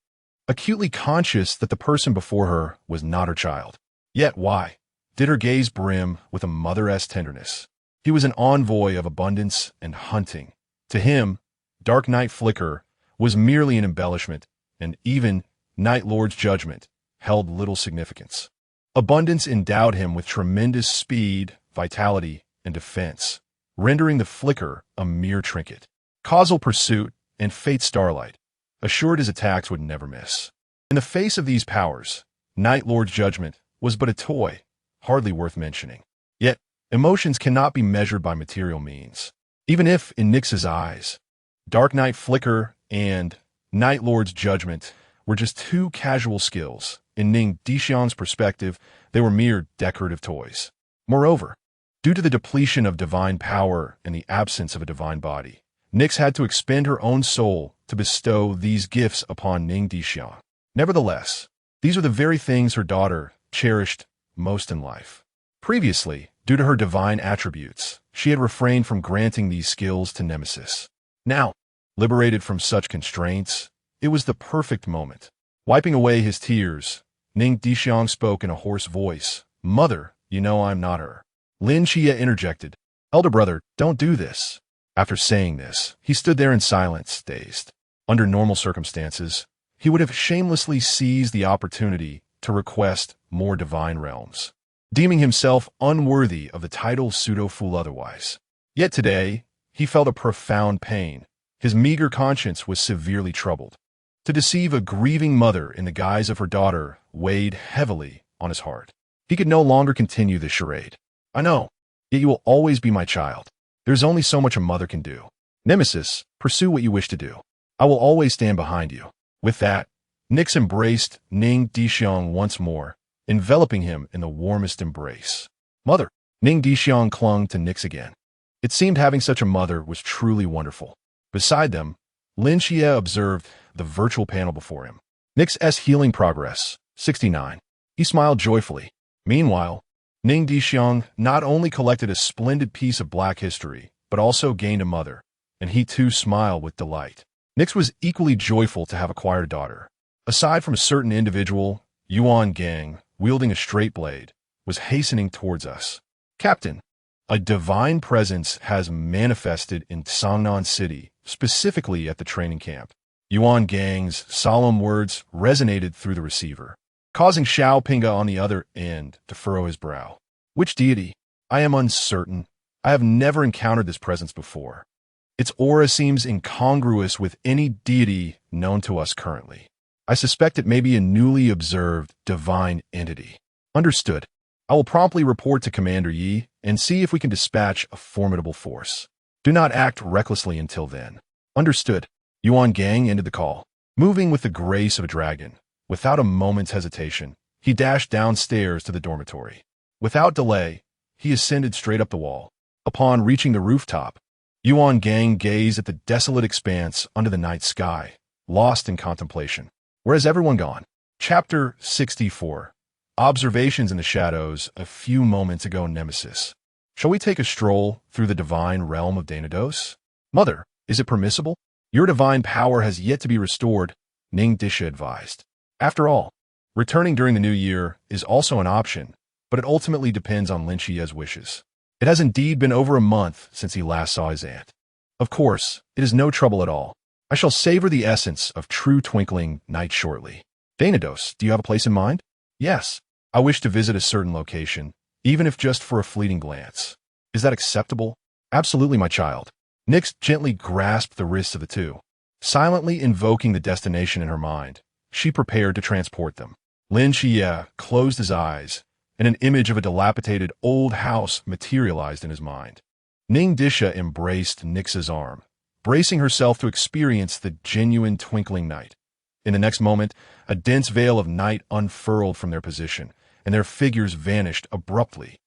acutely conscious that the person before her was not her child. Yet why did her gaze brim with a mother-esque tenderness? He was an envoy of abundance and hunting. To him, dark night flicker was merely an embellishment, and even Night Lord's judgment held little significance. Abundance endowed him with tremendous speed, vitality, and defense, rendering the flicker a mere trinket. Causal pursuit and fate's starlight assured his attacks would never miss. In the face of these powers, Night Lord's judgment was but a toy, hardly worth mentioning. Yet, emotions cannot be measured by material means. Even if, in Nix's eyes, Dark Knight Flicker and Night Lord's Judgment were just two casual skills, in Ning Dishuang's perspective, they were mere decorative toys. Moreover, due to the depletion of divine power and the absence of a divine body, Nix had to expend her own soul to bestow these gifts upon Ning Dishuang. Nevertheless, these are the very things her daughter cherished most in life. Previously, due to her divine attributes, she had refrained from granting these skills to Nemesis. Now, liberated from such constraints, it was the perfect moment. Wiping away his tears, Ning Dishuang spoke in a hoarse voice. "Mother, you know I'm not her." Lin Qiye interjected. "Elder brother, don't do this." After saying this, he stood there in silence, dazed. Under normal circumstances, he would have shamelessly seized the opportunity to request more divine realms, deeming himself unworthy of the title pseudo-fool otherwise. Yet today, he felt a profound pain. His meager conscience was severely troubled. To deceive a grieving mother in the guise of her daughter weighed heavily on his heart. He could no longer continue this charade. "I know, yet you will always be my child. There's only so much a mother can do. Nemesis, pursue what you wish to do. I will always stand behind you." With that, Nix embraced Ning Dishuang once more, enveloping him in the warmest embrace. "Mother." Ning Dishuang clung to Nix again. It seemed having such a mother was truly wonderful. Beside them, Lin Qiye observed the virtual panel before him. Nix's healing progress, 69. He smiled joyfully. Meanwhile, Ning Dishuang not only collected a splendid piece of black history, but also gained a mother, and he too smiled with delight. Nix was equally joyful to have acquired a daughter. Aside from a certain individual, Yuan Gang, wielding a straight blade, was hastening towards us. "Captain, a divine presence has manifested in Cangnan City, specifically at the training camp." Yuan Gang's solemn words resonated through the receiver, causing Xiao Pinga on the other end to furrow his brow. "Which deity? I am uncertain. I have never encountered this presence before. Its aura seems incongruous with any deity known to us currently. I suspect it may be a newly observed divine entity." "Understood. I will promptly report to Commander Yi and see if we can dispatch a formidable force. Do not act recklessly until then." "Understood." Yuan Gang ended the call. Moving with the grace of a dragon, without a moment's hesitation, he dashed downstairs to the dormitory. Without delay, he ascended straight up the wall. Upon reaching the rooftop, Yuan Gang gazed at the desolate expanse under the night sky, lost in contemplation. Where has everyone gone? Chapter 64. Observations in the shadows a few moments ago. Nemesis. Shall we take a stroll through the divine realm of Devious? "Mother, is it permissible? Your divine power has yet to be restored," Ning Dishuang advised. "After all, returning during the new year is also an option, but it ultimately depends on Lin Qiye's wishes. It has indeed been over a month since he last saw his aunt. Of course, it is no trouble at all. I shall savor the essence of true twinkling night shortly." "Devious, do you have a place in mind?" "Yes. I wish to visit a certain location, even if just for a fleeting glance." "Is that acceptable?" "Absolutely, my child." Nix gently grasped the wrists of the two. Silently invoking the destination in her mind, she prepared to transport them. Lin Qiye closed his eyes, and an image of a dilapidated old house materialized in his mind. Ning Dishuang embraced Nix's arm, bracing herself to experience the genuine twinkling night. In the next moment, a dense veil of night unfurled from their position, and their figures vanished abruptly.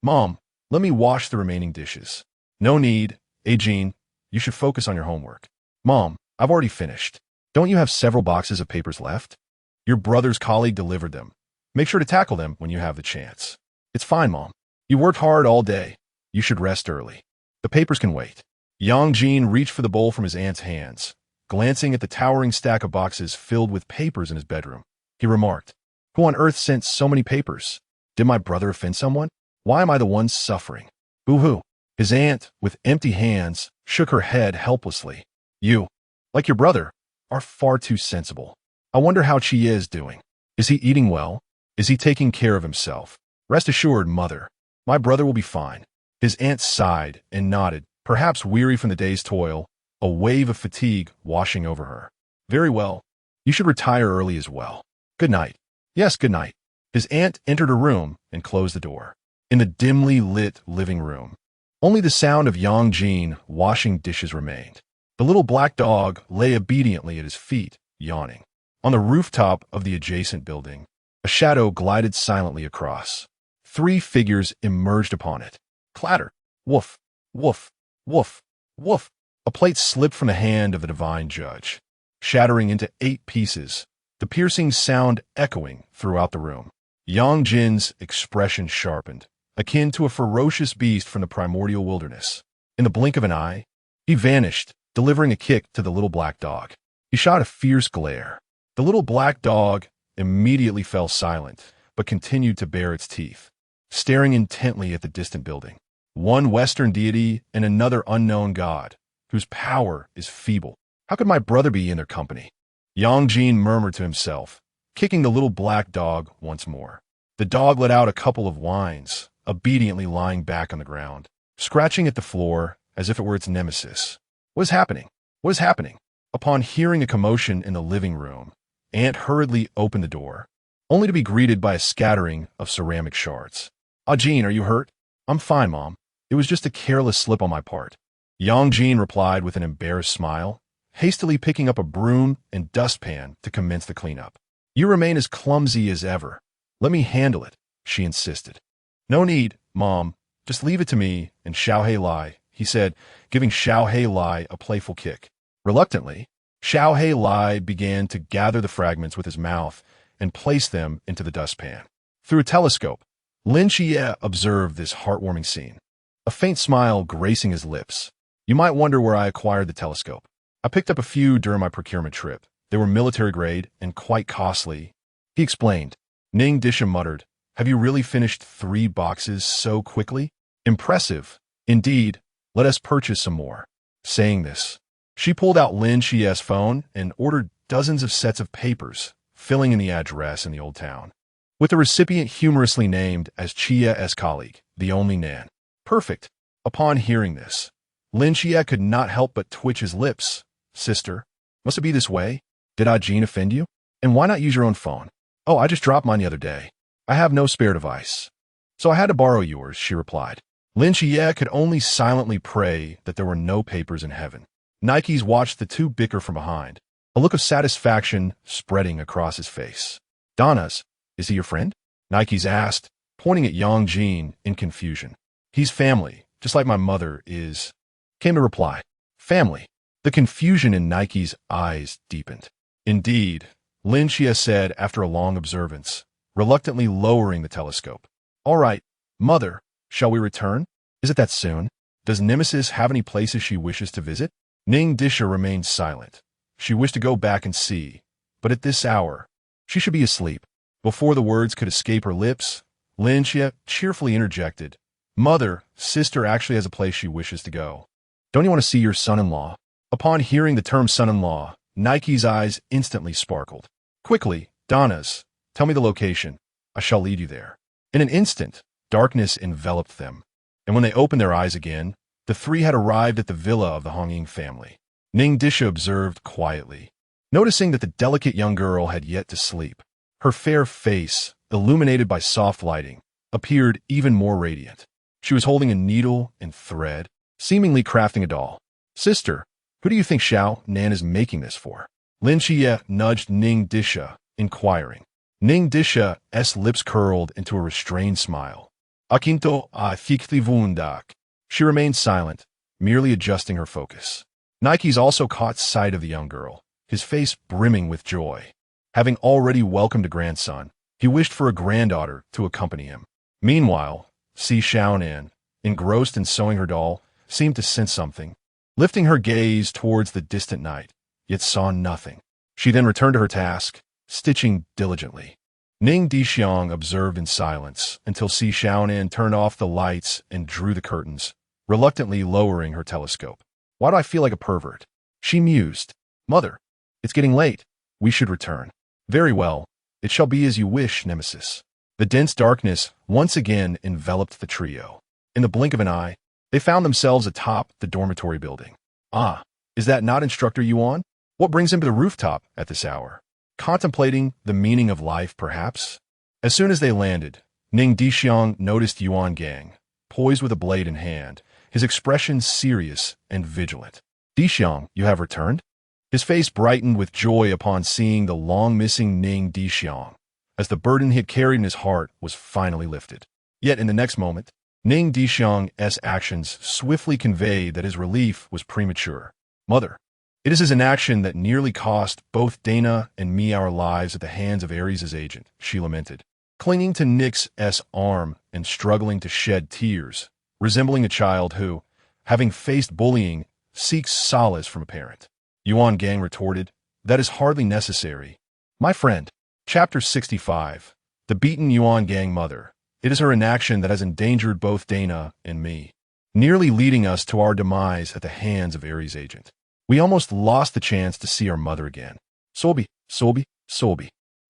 "Mom, let me wash the remaining dishes." "No need. Jean, you should focus on your homework." "Mom, I've already finished. Don't you have several boxes of papers left?" "Your brother's colleague delivered them. Make sure to tackle them when you have the chance." "It's fine, Mom. You worked hard all day. You should rest early. The papers can wait." Yang Jin reached for the bowl from his aunt's hands. Glancing at the towering stack of boxes filled with papers in his bedroom, he remarked, "Who on earth sent so many papers? Did my brother offend someone? Why am I the one suffering?" "Boo-hoo." His aunt, with empty hands, shook her head helplessly. "You, like your brother, are far too sensible. I wonder how Qiye is doing. Is he eating well? Is he taking care of himself?" "Rest assured, mother. My brother will be fine." His aunt sighed and nodded, perhaps weary from the day's toil, a wave of fatigue washing over her. "Very well. You should retire early as well. Good night." "Yes, good night." His aunt entered her room and closed the door. In the dimly lit living room, only the sound of Yang Jin washing dishes remained. The little black dog lay obediently at his feet, yawning. On the rooftop of the adjacent building, a shadow glided silently across. 3 figures emerged upon it. Clatter! Woof! Woof! Woof! Woof! A plate slipped from the hand of the divine judge, shattering into 8 pieces, the piercing sound echoing throughout the room. Yang Jin's expression sharpened, akin to a ferocious beast from the primordial wilderness. In the blink of an eye, he vanished, delivering a kick to the little black dog. He shot a fierce glare. The little black dog immediately fell silent, but continued to bare its teeth, staring intently at the distant building. One Western deity and another unknown god, whose power is feeble. How could my brother be in their company? Yang Jin murmured to himself, kicking the little black dog once more. The dog let out a couple of whines, obediently lying back on the ground, scratching at the floor as if it were its nemesis. What is happening? What is happening? Upon hearing a commotion in the living room, Aunt hurriedly opened the door, only to be greeted by a scattering of ceramic shards. Ah, Jean, are you hurt? I'm fine, Mom. It was just a careless slip on my part. Yang Jin replied with an embarrassed smile, hastily picking up a broom and dustpan to commence the cleanup. You remain as clumsy as ever. Let me handle it, she insisted. No need, Mom. Just leave it to me and Xiao Lai, he said, giving Xiao Lai a playful kick. Reluctantly, Xiao Lai began to gather the fragments with his mouth and place them into the dustpan. Through a telescope, Lin Qiye observed this heartwarming scene, a faint smile gracing his lips. You might wonder where I acquired the telescope. I picked up a few during my procurement trip. They were military grade and quite costly, he explained. Ning Dishuang muttered, Have you really finished 3 boxes so quickly? Impressive. Indeed, let us purchase some more. Saying this, she pulled out Lin Qiye's phone and ordered dozens of sets of papers, filling in the address in the old town, with the recipient humorously named as Qiye's colleague, the only Nan. Perfect. Upon hearing this, Lin Qiye could not help but twitch his lips. Sister, must it be this way? Did Ah Jean offend you? And why not use your own phone? Oh, I just dropped mine the other day. I have no spare device. So I had to borrow yours, she replied. Lin Qiye could only silently pray that there were no papers in heaven. Nikes watched the 2 bicker from behind, a look of satisfaction spreading across his face. Donna's, is he your friend? Nikes asked, pointing at Yang Jin in confusion. He's family, just like my mother is, came the reply. Family. The confusion in Nike's eyes deepened. Indeed, Lin Qiye said after a long observance, reluctantly lowering the telescope. All right, Mother, shall we return? Is it that soon? Does Nemesis have any places she wishes to visit? Ning Dishuang remained silent. She wished to go back and see, but at this hour, she should be asleep. Before the words could escape her lips, Lin Qiye cheerfully interjected, Mother, sister actually has a place she wishes to go. Don't you want to see your son-in-law? Upon hearing the term son-in-law, Nike's eyes instantly sparkled. Quickly, Donna's, tell me the location. I shall lead you there. In an instant, darkness enveloped them, and when they opened their eyes again, the 3 had arrived at the villa of the Hongying family. Ning Dishuang observed quietly, noticing that the delicate young girl had yet to sleep. Her fair face, illuminated by soft lighting, appeared even more radiant. She was holding a needle and thread, seemingly crafting a doll. Sister, who do you think Xiaonan is making this for? Lin Qiye nudged Ning Dishuang, inquiring. Ning Dishuang's lips curled into a restrained smile. Akinto a fiktivundak. She remained silent, merely adjusting her focus. Nikes also caught sight of the young girl, his face brimming with joy. Having already welcomed a grandson, he wished for a granddaughter to accompany him. Meanwhile, Si Xiaonan, engrossed in sewing her doll, seemed to sense something, lifting her gaze towards the distant night, yet saw nothing. She then returned to her task, stitching diligently. Ning Dishuang observed in silence until Si Xiaonan turned off the lights and drew the curtains, reluctantly lowering her telescope. Why do I feel like a pervert? She mused. Mother, it's getting late. We should return. Very well. It shall be as you wish, Nemesis. The dense darkness once again enveloped the trio. In the blink of an eye, they found themselves atop the dormitory building. Ah, is that not Instructor Yuan? What brings him to the rooftop at this hour? Contemplating the meaning of life, perhaps? As soon as they landed, Ning Dishuang noticed Yuan Gang, poised with a blade in hand, his expression serious and vigilant. Dishuang, you have returned? His face brightened with joy upon seeing the long-missing Ning Dishuang, as the burden he had carried in his heart was finally lifted. Yet in the next moment, Ning Dishuang's actions swiftly conveyed that his relief was premature. Mother, it is his inaction that nearly cost both Dana and me our lives at the hands of Ares' agent, she lamented, clinging to Nick's arm and struggling to shed tears, resembling a child who, having faced bullying, seeks solace from a parent. Yuan Gang retorted, that is hardly necessary. My friend. Chapter 65. The beaten Yuan Gang mother. It is her inaction that has endangered both Dana and me, nearly leading us to our demise at the hands of Ares' agent. We almost lost the chance to see our mother again. Sobi, Sobi, Sobi.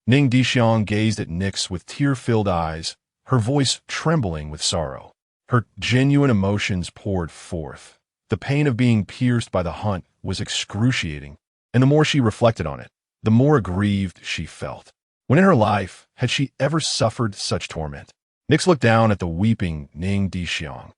Ning Dishuang gazed at Nix with tear-filled eyes, her voice trembling with sorrow. Her genuine emotions poured forth. The pain of being pierced by the hunt was excruciating, and the more she reflected on it, the more aggrieved she felt. When in her life had she ever suffered such torment? Nix looked down at the weeping Ning Dishuang,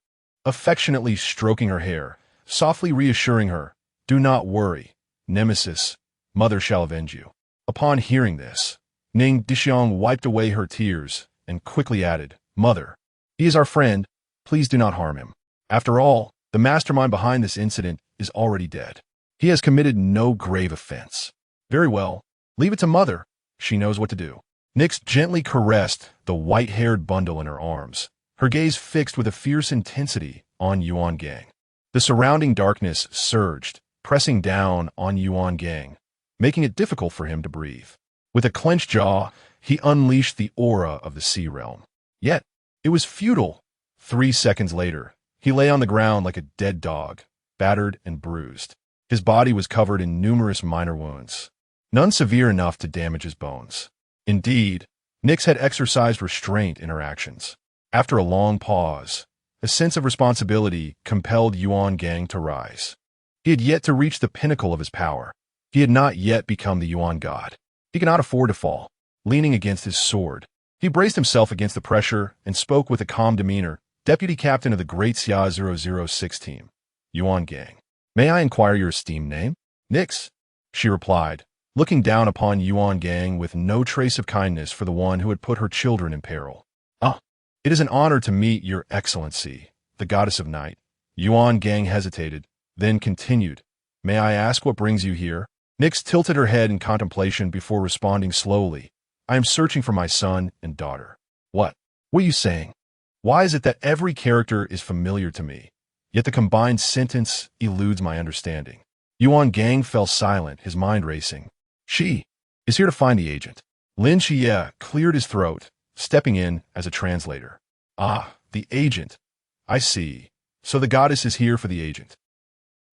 affectionately stroking her hair, softly reassuring her, do not worry, Nemesis, mother shall avenge you. Upon hearing this, Ning Dishuang wiped away her tears and quickly added, Mother, he is our friend, please do not harm him. After all, the mastermind behind this incident is already dead. He has committed no grave offense. Very well, leave it to Mother, she knows what to do. Nix gently caressed the white-haired bundle in her arms, her gaze fixed with a fierce intensity on Yuan Gang. The surrounding darkness surged, pressing down on Yuan Gang, making it difficult for him to breathe. With a clenched jaw, he unleashed the aura of the sea realm. Yet, it was futile. 3 seconds later, he lay on the ground like a dead dog, battered and bruised. His body was covered in numerous minor wounds, none severe enough to damage his bones. Indeed, Nix had exercised restraint in her actions. After a long pause, a sense of responsibility compelled Yuan Gang to rise. He had yet to reach the pinnacle of his power. He had not yet become the Yuan god. He could not afford to fall. Leaning against his sword, he braced himself against the pressure and spoke with a calm demeanor, Deputy Captain of the Great Xia 006 team. Yuan Gang. May I inquire your esteemed name? Nix, she replied, looking down upon Yuan Gang with no trace of kindness for the one who had put her children in peril. Ah, it is an honor to meet your excellency, the goddess of night. Yuan Gang hesitated, then continued. May I ask what brings you here? Nix tilted her head in contemplation before responding slowly. I am searching for my son and daughter. What? What are you saying? Why is it that every character is familiar to me, yet the combined sentence eludes my understanding? Yuan Gang fell silent, his mind racing. She is here to find the agent. Lin Qiye cleared his throat, stepping in as a translator. Ah, the agent. I see. So the goddess is here for the agent.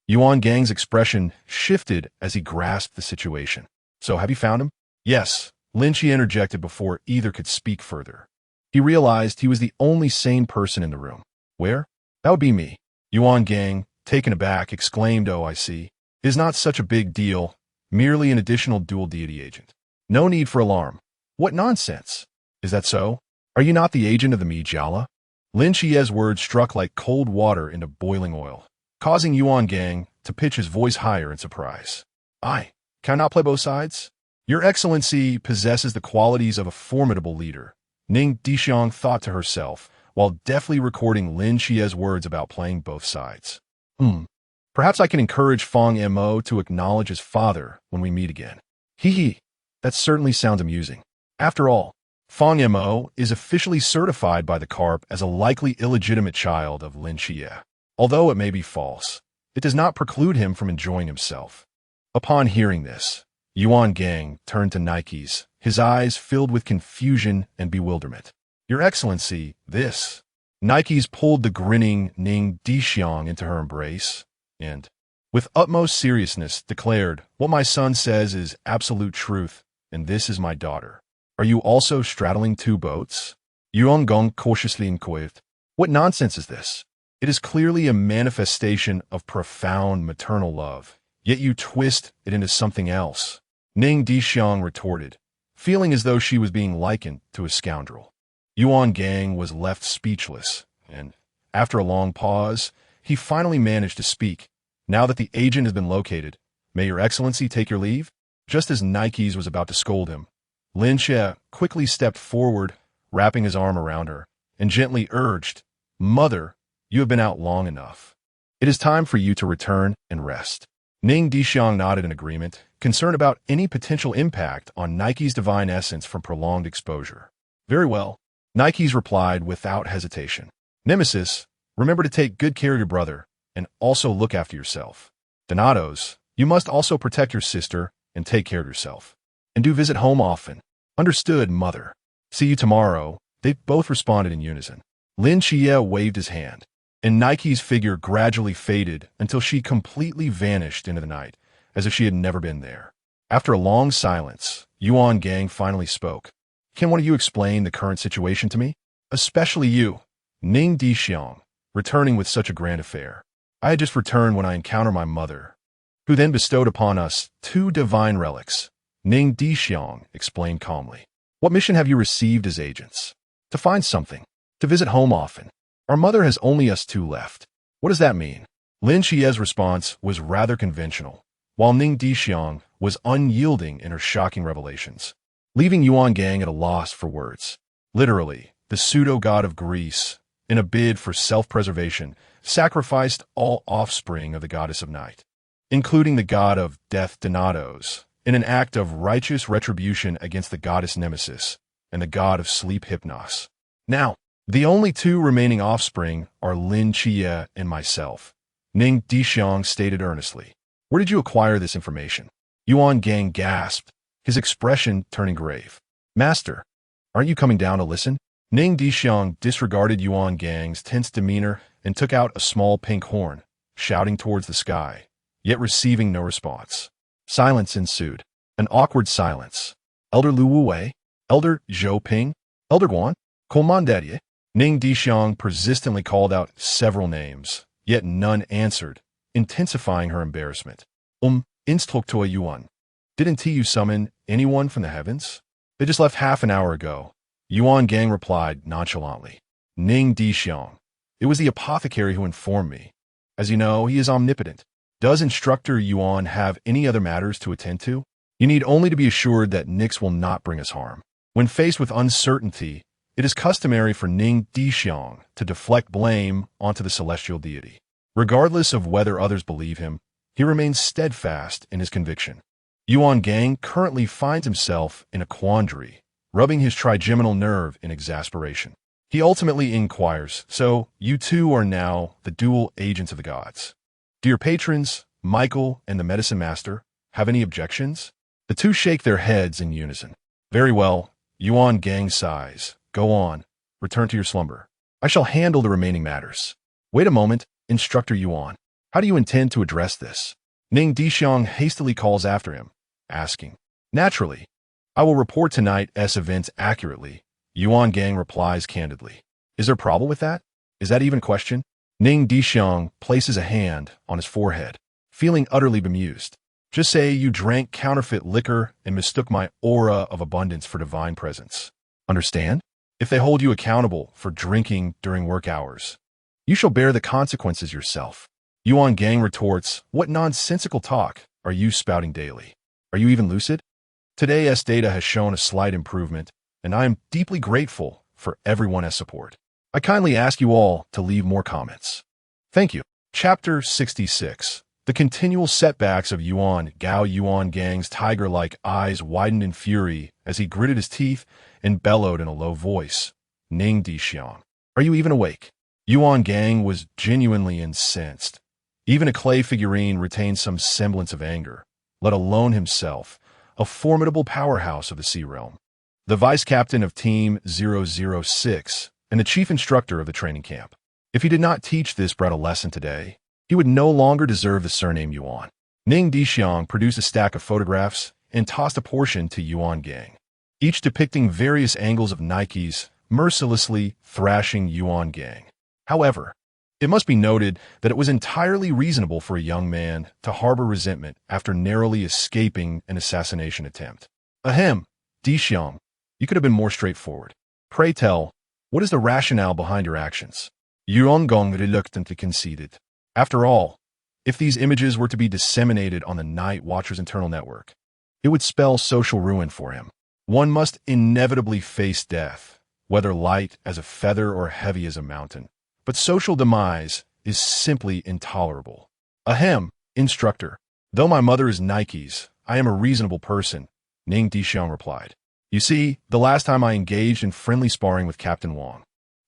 Yuan Gang's expression shifted as he grasped the situation. So have you found him? Yes, Lin Qiye interjected before either could speak further. He realized he was the only sane person in the room. Where? That would be me. Yuan Gang, taken aback, exclaimed, Oh, I see. It is not such a big deal. Merely an additional dual deity agent. No need for alarm. What nonsense. Is that so? Are you not the agent of the Mijala? Lin Qiye's words struck like cold water into boiling oil, causing Yuan Gang to pitch his voice higher in surprise. I cannot play both sides? Your Excellency possesses the qualities of a formidable leader, Ning Dishuang thought to herself, while deftly recording Lin Qiye's words about playing both sides. Perhaps I can encourage Fang Mo to acknowledge his father when we meet again. Hee, that certainly sounds amusing. After all, Fang Mo is officially certified by the Carp as a likely illegitimate child of Lin Qiye. Although it may be false, it does not preclude him from enjoying himself. Upon hearing this, Yuan Gang turned to Nikes, his eyes filled with confusion and bewilderment. Your Excellency, this. Nikes pulled the grinning Ning Dishuang into her embrace, and, with utmost seriousness, declared, What my son says is absolute truth, and this is my daughter. Are you also straddling 2 boats? Yuan Gong cautiously inquired. What nonsense is this? It is clearly a manifestation of profound maternal love, yet you twist it into something else. Ning Dishuang retorted, feeling as though she was being likened to a scoundrel. Yuan Gang was left speechless, and, after a long pause, he finally managed to speak. Now that the agent has been located, may your excellency take your leave? Just as Nikes was about to scold him, Lin Qiye quickly stepped forward, wrapping his arm around her, and gently urged, "Mother, you have been out long enough. It is time for you to return and rest." Ning Dishuang nodded in agreement, concerned about any potential impact on Nike's divine essence from prolonged exposure. "Very well," Nikes replied without hesitation. "Nemesis, remember to take good care of your brother, and also look after yourself. Donatos, you must also protect your sister and take care of yourself. And do visit home often." "Understood, mother. See you tomorrow." They both responded in unison. Lin Qiye waved his hand, and Nike's figure gradually faded until she completely vanished into the night, as if she had never been there. After a long silence, Yuan Gang finally spoke. "Can one of you explain the current situation to me? Especially you, Ning Dishuang, returning with such a grand affair. I had just returned when I encountered my mother, who then bestowed upon us 2 divine relics." Ning Dishuang explained calmly. "What mission have you received as agents?" "To find something. To visit home often. Our mother has only us 2 left." "What does that mean?" Lin Qiye's response was rather conventional, while Ning Dishuang was unyielding in her shocking revelations, leaving Yuan Gang at a loss for words. Literally, the pseudo-god of Greece, in a bid for self-preservation, sacrificed all offspring of the goddess of night, including the god of death Donatos, in an act of righteous retribution against the goddess Nemesis and the god of sleep Hypnos. Now, the only 2 remaining offspring are Lin Qiye and myself, Ning Dishuang stated earnestly. "Where did you acquire this information?" Yuan Gang gasped, his expression turning grave. "Master, aren't you coming down to listen?" Ning Dishuang disregarded Yuan Gang's tense demeanor and took out a small pink horn, shouting towards the sky, yet receiving no response. Silence ensued. An awkward silence. "Elder Lu Wei? Elder Zhou Ping? Elder Guan? Comandadie?" Ning Dishuang persistently called out several names, yet none answered, intensifying her embarrassment. Instructor Yuan. "Didn't you summon anyone from the heavens?" "They just left half an hour ago," Yuan Gang replied nonchalantly. Ning Dishuang. "It was the apothecary who informed me. As you know, he is omnipotent. Does Instructor Yuan have any other matters to attend to? You need only to be assured that Nix will not bring us harm." When faced with uncertainty, it is customary for Ning Dishuang to deflect blame onto the celestial deity. Regardless of whether others believe him, he remains steadfast in his conviction. Yuan Gang currently finds himself in a quandary, rubbing his trigeminal nerve in exasperation. He ultimately inquires, "So, you 2 are now the dual agents of the gods. Do your patrons, Michael and the medicine master, have any objections?" The 2 shake their heads in unison. "Very well," Yuan Gang sighs. "Go on. Return to your slumber. I shall handle the remaining matters." "Wait a moment, Instructor Yuan. How do you intend to address this?" Ning Dishuang hastily calls after him, asking. "Naturally. I will report tonight's events accurately," Yuan Gang replies candidly. "Is there a problem with that? Is that even a question?" Ning Dishuang places a hand on his forehead, feeling utterly bemused. "Just say you drank counterfeit liquor and mistook my aura of abundance for divine presence. Understand? If they hold you accountable for drinking during work hours, you shall bear the consequences yourself." Yuan Gang retorts, "What nonsensical talk are you spouting daily? Are you even lucid? Today's data has shown a slight improvement, and I am deeply grateful for everyone's support. I kindly ask you all to leave more comments. Thank you." Chapter 66. The continual setbacks of Yuan Gang's tiger-like eyes widened in fury as he gritted his teeth and bellowed in a low voice. "Ning Dishuang, are you even awake?" Yuan Gang was genuinely incensed. Even a clay figurine retained some semblance of anger, let alone himself, a formidable powerhouse of the Sea Realm. The vice-captain of Team 006 and the chief instructor of the training camp. If he did not teach this brat a lesson today, he would no longer deserve the surname Yuan. Ning Dishuang produced a stack of photographs and tossed a portion to Yuan Gang, each depicting various angles of Nikes mercilessly thrashing Yuan Gang. However, it must be noted that it was entirely reasonable for a young man to harbor resentment after narrowly escaping an assassination attempt. Ahem, Dishuang, you could have been more straightforward. Pray tell, what is the rationale behind your actions? Yuan Gong reluctantly conceded. After all, if these images were to be disseminated on the Night Watcher's internal network, it would spell social ruin for him. One must inevitably face death, whether light as a feather or heavy as a mountain. But social demise is simply intolerable. Ahem, instructor. Though my mother is Nike's, I am a reasonable person, Ning Dishuang replied. You see, the last time I engaged in friendly sparring with Captain Wang,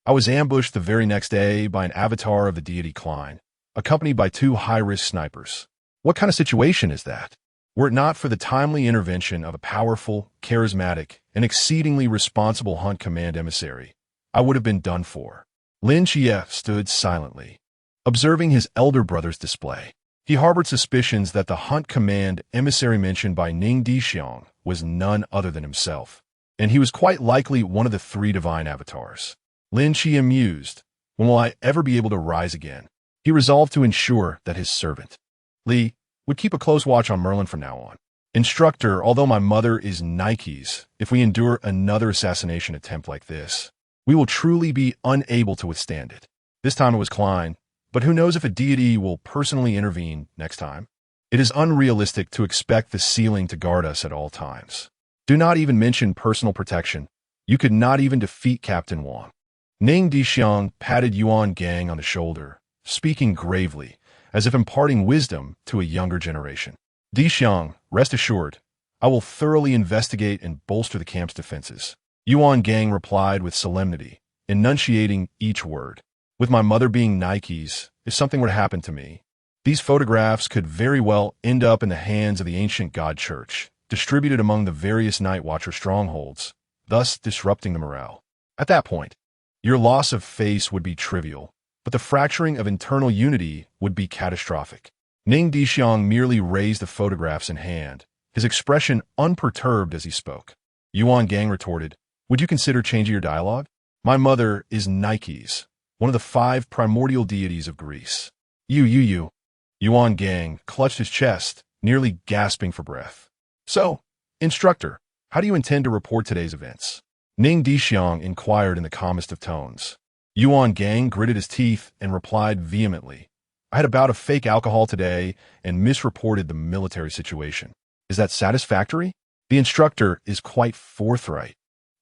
I was ambushed the very next day by an avatar of the deity Klein, accompanied by 2 high-risk snipers. What kind of situation is that? Were it not for the timely intervention of a powerful, charismatic, and exceedingly responsible Hunt Command emissary, I would have been done for. Lin Qiye stood silently, observing his elder brother's display. He harbored suspicions that the Hunt Command emissary mentioned by Ning Dishuang was none other than himself, and he was quite likely one of the 3 divine avatars. Lin Qiye mused, when will I ever be able to rise again? He resolved to ensure that his servant, Li, would keep a close watch on Merlin from now on. Instructor, although my mother is Nike's, if we endure another assassination attempt like this, we will truly be unable to withstand it. This time it was Klein, but who knows if a deity will personally intervene next time? It is unrealistic to expect the ceiling to guard us at all times. Do not even mention personal protection. You could not even defeat Captain Wang. Ning Dishuang patted Yuan Gang on the shoulder, speaking gravely, as if imparting wisdom to a younger generation. Dishuang, rest assured, I will thoroughly investigate and bolster the camp's defenses. Yuan Gang replied with solemnity, enunciating each word. With my mother being Nike's, if something were to happen to me, these photographs could very well end up in the hands of the ancient God Church, distributed among the various Night Watcher strongholds, thus disrupting the morale. At that point, your loss of face would be trivial, but the fracturing of internal unity would be catastrophic. Ning Dishuang merely raised the photographs in hand, his expression unperturbed as he spoke. Yuan Gang retorted, would you consider changing your dialogue? My mother is Nike's, one of the 5 primordial deities of Greece. You. Yuan Gang clutched his chest, nearly gasping for breath. So, instructor, how do you intend to report today's events? Ning Dishuang inquired in the calmest of tones. Yuan Gang gritted his teeth and replied vehemently, I had a bout of fake alcohol today and misreported the military situation. Is that satisfactory? The instructor is quite forthright.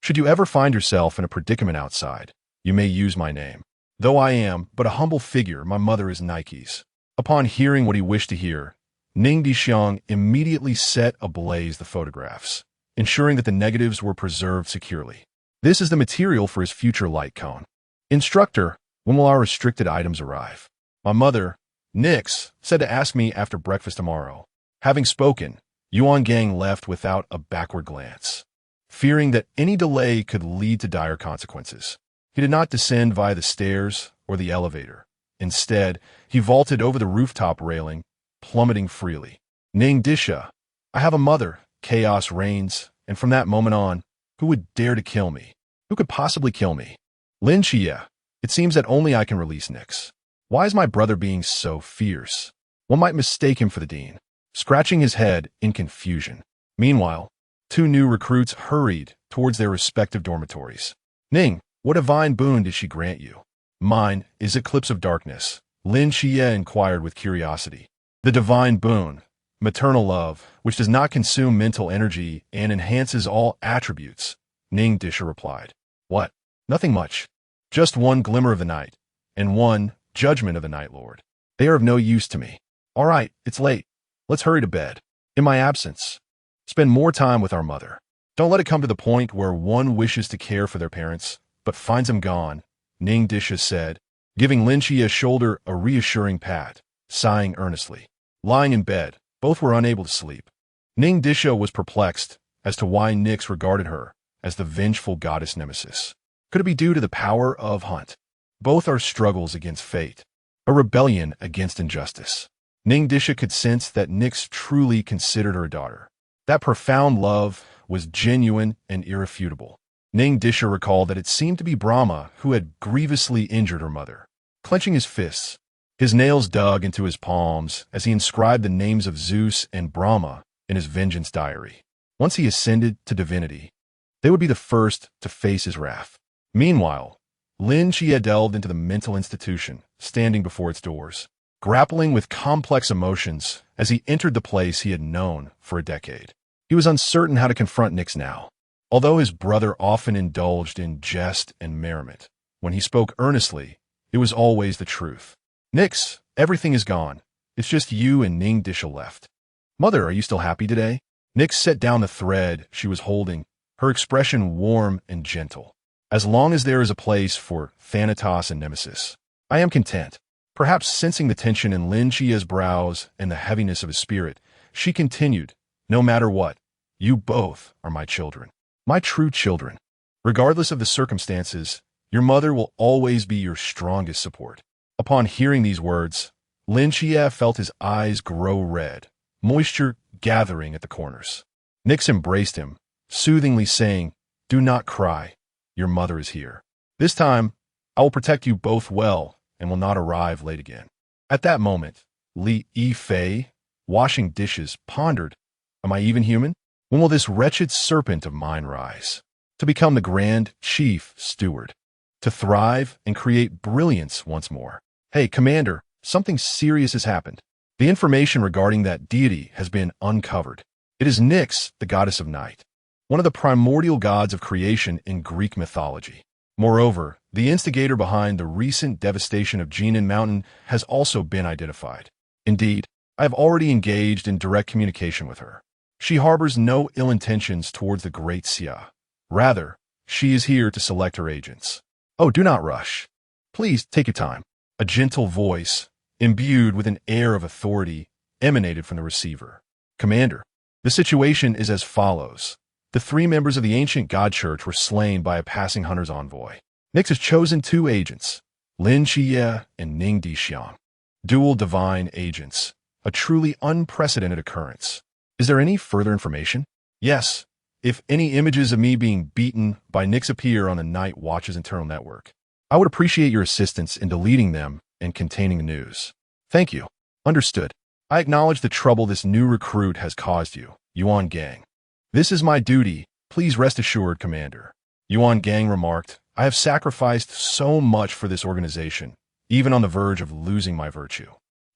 Should you ever find yourself in a predicament outside, you may use my name. Though I am but a humble figure, my mother is Nike's. Upon hearing what he wished to hear, Ning Dishuang immediately set ablaze the photographs, ensuring that the negatives were preserved securely. This is the material for his future light cone. Instructor, when will our restricted items arrive? My mother, Nix, said to ask me after breakfast tomorrow. Having spoken, Yuan Gang left without a backward glance, fearing that any delay could lead to dire consequences. He did not descend via the stairs or the elevator. Instead, he vaulted over the rooftop railing, plummeting freely. Ning Disha, I have a mother, chaos reigns, and from that moment on, who would dare to kill me? Who could possibly kill me? Lin Qiye, it seems that only I can release Nix. Why is my brother being so fierce? One might mistake him for the dean, scratching his head in confusion. Meanwhile, 2 new recruits hurried towards their respective dormitories. Ning, what divine boon did she grant you? Mine is Eclipse of Darkness, Lin Qiye inquired with curiosity. The divine boon, maternal love, which does not consume mental energy and enhances all attributes, Ning Disha replied. What? Nothing much. Just 1 glimmer of the night, and 1 judgment of the Night Lord. They are of no use to me. All right, it's late. Let's hurry to bed. In my absence, spend more time with our mother. Don't let it come to the point where one wishes to care for their parents, but finds them gone, Ning Disha said, giving Lin Qiye's shoulder a reassuring pat, sighing earnestly. Lying in bed, both were unable to sleep. Ning Disha was perplexed as to why Nix regarded her as the vengeful goddess nemesis. Could it be due to the power of Hunt? Both are struggles against fate, a rebellion against injustice. Ning Disha could sense that Nix truly considered her daughter. That profound love was genuine and irrefutable. Ning Disha recalled that it seemed to be Brahma who had grievously injured her mother. Clenching his fists, his nails dug into his palms as he inscribed the names of Zeus and Brahma in his vengeance diary. Once he ascended to divinity, they would be the first to face his wrath. Meanwhile, Lin Qiye delved into the mental institution, standing before its doors, grappling with complex emotions as he entered the place he had known for a decade. He was uncertain how to confront Nix now. Although his brother often indulged in jest and merriment, when he spoke earnestly, it was always the truth. Nix, everything is gone. It's just you and Ning Dishuang left. Mother, are you still happy today? Nix set down the thread she was holding, her expression warm and gentle. As long as there is a place for Thanatos and Nemesis, I am content. Perhaps sensing the tension in Lin Qiye's brows and the heaviness of his spirit, she continued, no matter what, you both are my children. My true children. Regardless of the circumstances, your mother will always be your strongest support. Upon hearing these words, Lin Qiye felt his eyes grow red, moisture gathering at the corners. Nix embraced him, soothingly saying, do not cry. Your mother is here. This time, I will protect you both well and will not arrive late again. At that moment, Li Yifei, washing dishes, pondered, am I even human? When will this wretched serpent of mine rise? To become the grand chief steward. To thrive and create brilliance once more. Hey, Commander, something serious has happened. The information regarding that deity has been uncovered. It is Nyx, the goddess of night, one of the primordial gods of creation in Greek mythology. Moreover, the instigator behind the recent devastation of Cangnan Mountain has also been identified. Indeed, I have already engaged in direct communication with her. She harbors no ill intentions towards the great Xia. Rather, she is here to select her agents. Oh, do not rush. Please take your time. A gentle voice, imbued with an air of authority, emanated from the receiver. Commander, the situation is as follows. The 3 members of the ancient god church were slain by a passing hunter's envoy. Nyx has chosen 2 agents, Lin Qiye and Ning Dishuang. Dual divine agents, a truly unprecedented occurrence. Is there any further information? Yes, if any images of me being beaten by Nyx appear on the Night Watch's internal network, I would appreciate your assistance in deleting them and containing the news. Thank you. Understood. I acknowledge the trouble this new recruit has caused you, Yuan Gang. This is my duty, please rest assured, Commander. Yuan Gang remarked, I have sacrificed so much for this organization, even on the verge of losing my virtue.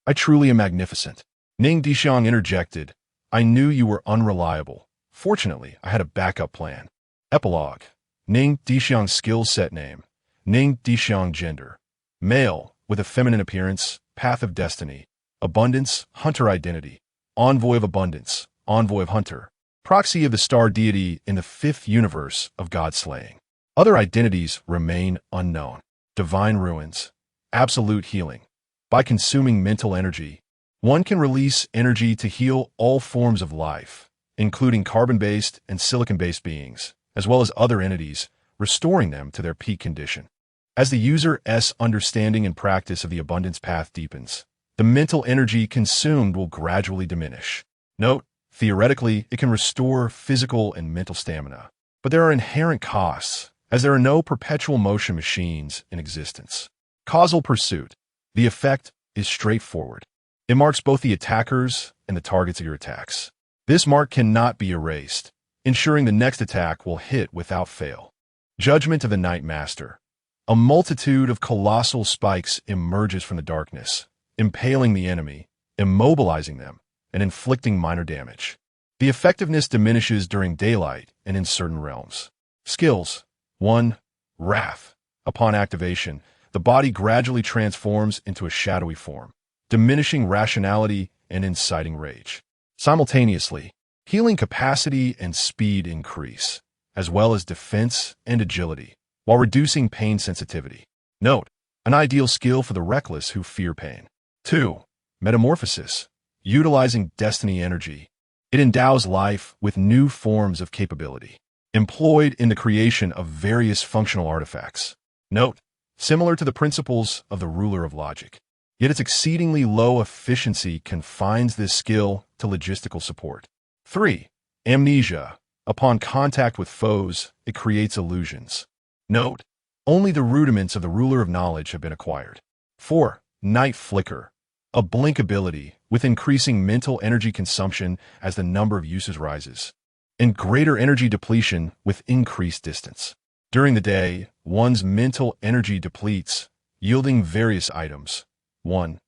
I truly am magnificent. Ning Dishuang interjected, I knew you were unreliable. Fortunately, I had a backup plan. Epilogue. Ning Dishuang skill set name. Ning Dishuang gender. Male, with a feminine appearance, path of destiny. Abundance, hunter identity. Envoy of abundance, envoy of hunter. Proxy of the star deity in the 5th universe of god slaying. Other identities remain unknown. Divine ruins. Absolute healing. By consuming mental energy, one can release energy to heal all forms of life, including carbon-based and silicon-based beings, as well as other entities, restoring them to their peak condition. As the user's understanding and practice of the abundance path deepens, the mental energy consumed will gradually diminish. Note, theoretically, it can restore physical and mental stamina, but there are inherent costs, as there are no perpetual motion machines in existence. Causal pursuit. The effect is straightforward. It marks both the attackers and the targets of your attacks. This mark cannot be erased, ensuring the next attack will hit without fail. Judgment of the Night Master. A multitude of colossal spikes emerges from the darkness, impaling the enemy, immobilizing them, and inflicting minor damage. The effectiveness diminishes during daylight and in certain realms. Skills. 1. Wrath. Upon activation, the body gradually transforms into a shadowy form, diminishing rationality and inciting rage. Simultaneously, healing capacity and speed increase, as well as defense and agility, while reducing pain sensitivity. Note, an ideal skill for the reckless who fear pain. 2. Metamorphosis. Utilizing destiny energy, it endows life with new forms of capability, employed in the creation of various functional artifacts. Note, similar to the principles of the ruler of logic, yet its exceedingly low efficiency confines this skill to logistical support. 3. Amnesia. Upon contact with foes, it creates illusions. Note, only the rudiments of the ruler of knowledge have been acquired. 4. Night Flicker. A blink ability with increasing mental energy consumption as the number of uses rises. and greater energy depletion with increased distance. During the day, one's mental energy depletes, yielding various items. 1.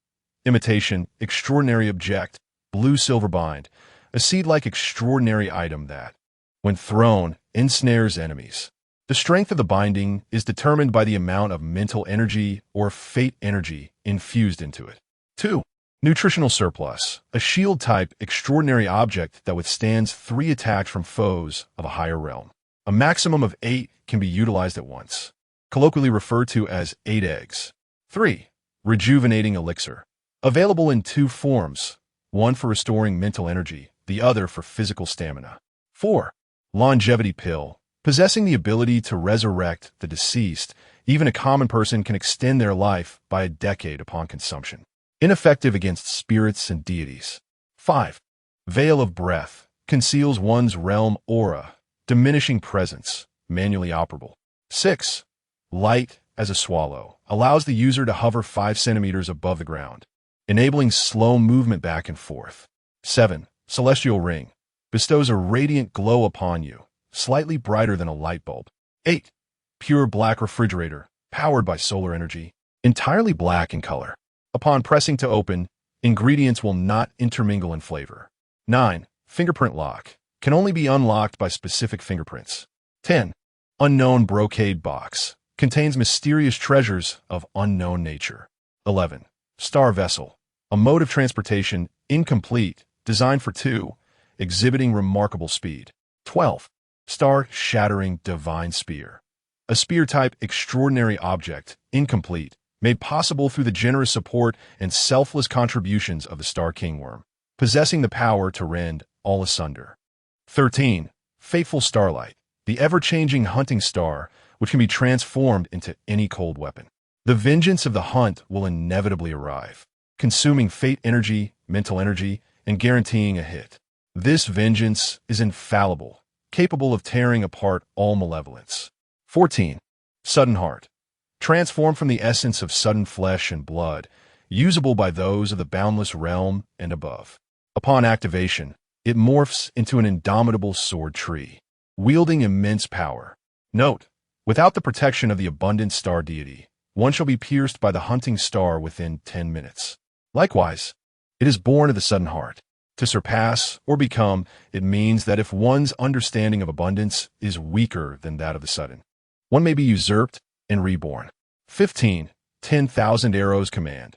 Imitation, extraordinary object, blue-silver bind, a seed-like extraordinary item that, when thrown, ensnares enemies. The strength of the binding is determined by the amount of mental energy or fate energy infused into it. 2. Nutritional surplus, a shield-type extraordinary object that withstands 3 attacks from foes of a higher realm. A maximum of 8 can be utilized at once, colloquially referred to as 8 eggs. 3. Rejuvenating elixir, available in 2 forms, one for restoring mental energy, the other for physical stamina. 4. Longevity pill, possessing the ability to resurrect the deceased. Even a common person can extend their life by a decade upon consumption. Ineffective against spirits and deities. 5. Veil of breath, conceals one's realm aura, diminishing presence, manually operable. 6. Light as a swallow, allows the user to hover 5 centimeters above the ground, enabling slow movement back and forth. 7. Celestial ring, bestows a radiant glow upon you, slightly brighter than a light bulb. 8. Pure black refrigerator, powered by solar energy, entirely black in color. Upon pressing to open, ingredients will not intermingle in flavor. 9. Fingerprint lock, can only be unlocked by specific fingerprints. 10. Unknown brocade box, contains mysterious treasures of unknown nature. 11. Star vessel, a mode of transportation, incomplete, designed for 2, exhibiting remarkable speed. 12. Star-shattering divine spear, a spear-type extraordinary object, incomplete, made possible through the generous support and selfless contributions of the Star Kingworm, possessing the power to rend all asunder. 13. Fateful starlight, the ever-changing hunting star, which can be transformed into any cold weapon. The vengeance of the hunt will inevitably arrive, consuming fate energy, mental energy, and guaranteeing a hit. This vengeance is infallible, capable of tearing apart all malevolence. 14. Sudden heart, transformed from the essence of sudden flesh and blood, usable by those of the boundless realm and above. Upon activation, it morphs into an indomitable sword tree, wielding immense power. Note, without the protection of the abundant star deity, one shall be pierced by the hunting star within 10 minutes. Likewise, it is born of the sudden heart. To surpass or become, it means that if one's understanding of abundance is weaker than that of the sudden, one may be usurped and reborn. 15. 10,000 arrows command.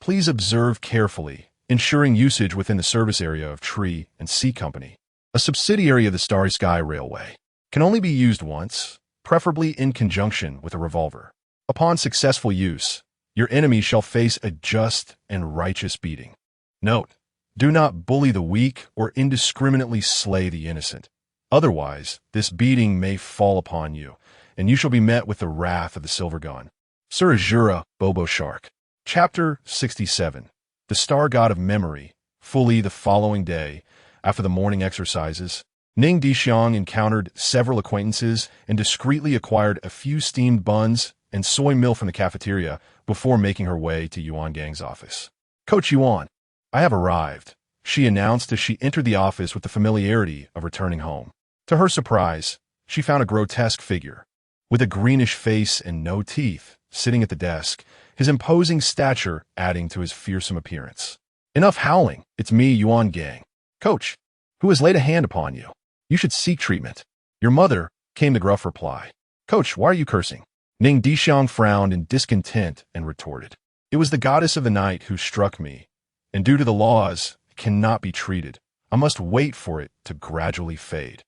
Please observe carefully, ensuring usage within the service area of Tree and Sea Company, a subsidiary of the Starry Sky Railway. Can only be used once, preferably in conjunction with a revolver. Upon successful use, your enemy shall face a just and righteous beating. Note, do not bully the weak or indiscriminately slay the innocent. Otherwise, this beating may fall upon you, and you shall be met with the wrath of the Silver Gun. Sir Azura, Bobo Shark. Chapter 67. The Star God of Memory. Fully the following day, after the morning exercises, Ning Dishuang encountered several acquaintances and discreetly acquired a few steamed buns and soy milk from the cafeteria before making her way to Yuan Gang's office. Coach Yuan, I have arrived, she announced as she entered the office with the familiarity of returning home. To her surprise, she found a grotesque figure, with a greenish face and no teeth, sitting at the desk, his imposing stature adding to his fearsome appearance. Enough howling, it's me, Yuan Gang. Coach, who has laid a hand upon you? You should seek treatment. Your mother, came the gruff reply. Coach, why are you cursing? Ning Dishuang frowned in discontent and retorted. It was the goddess of the night who struck me, and due to the laws, it cannot be treated. I must wait for it to gradually fade.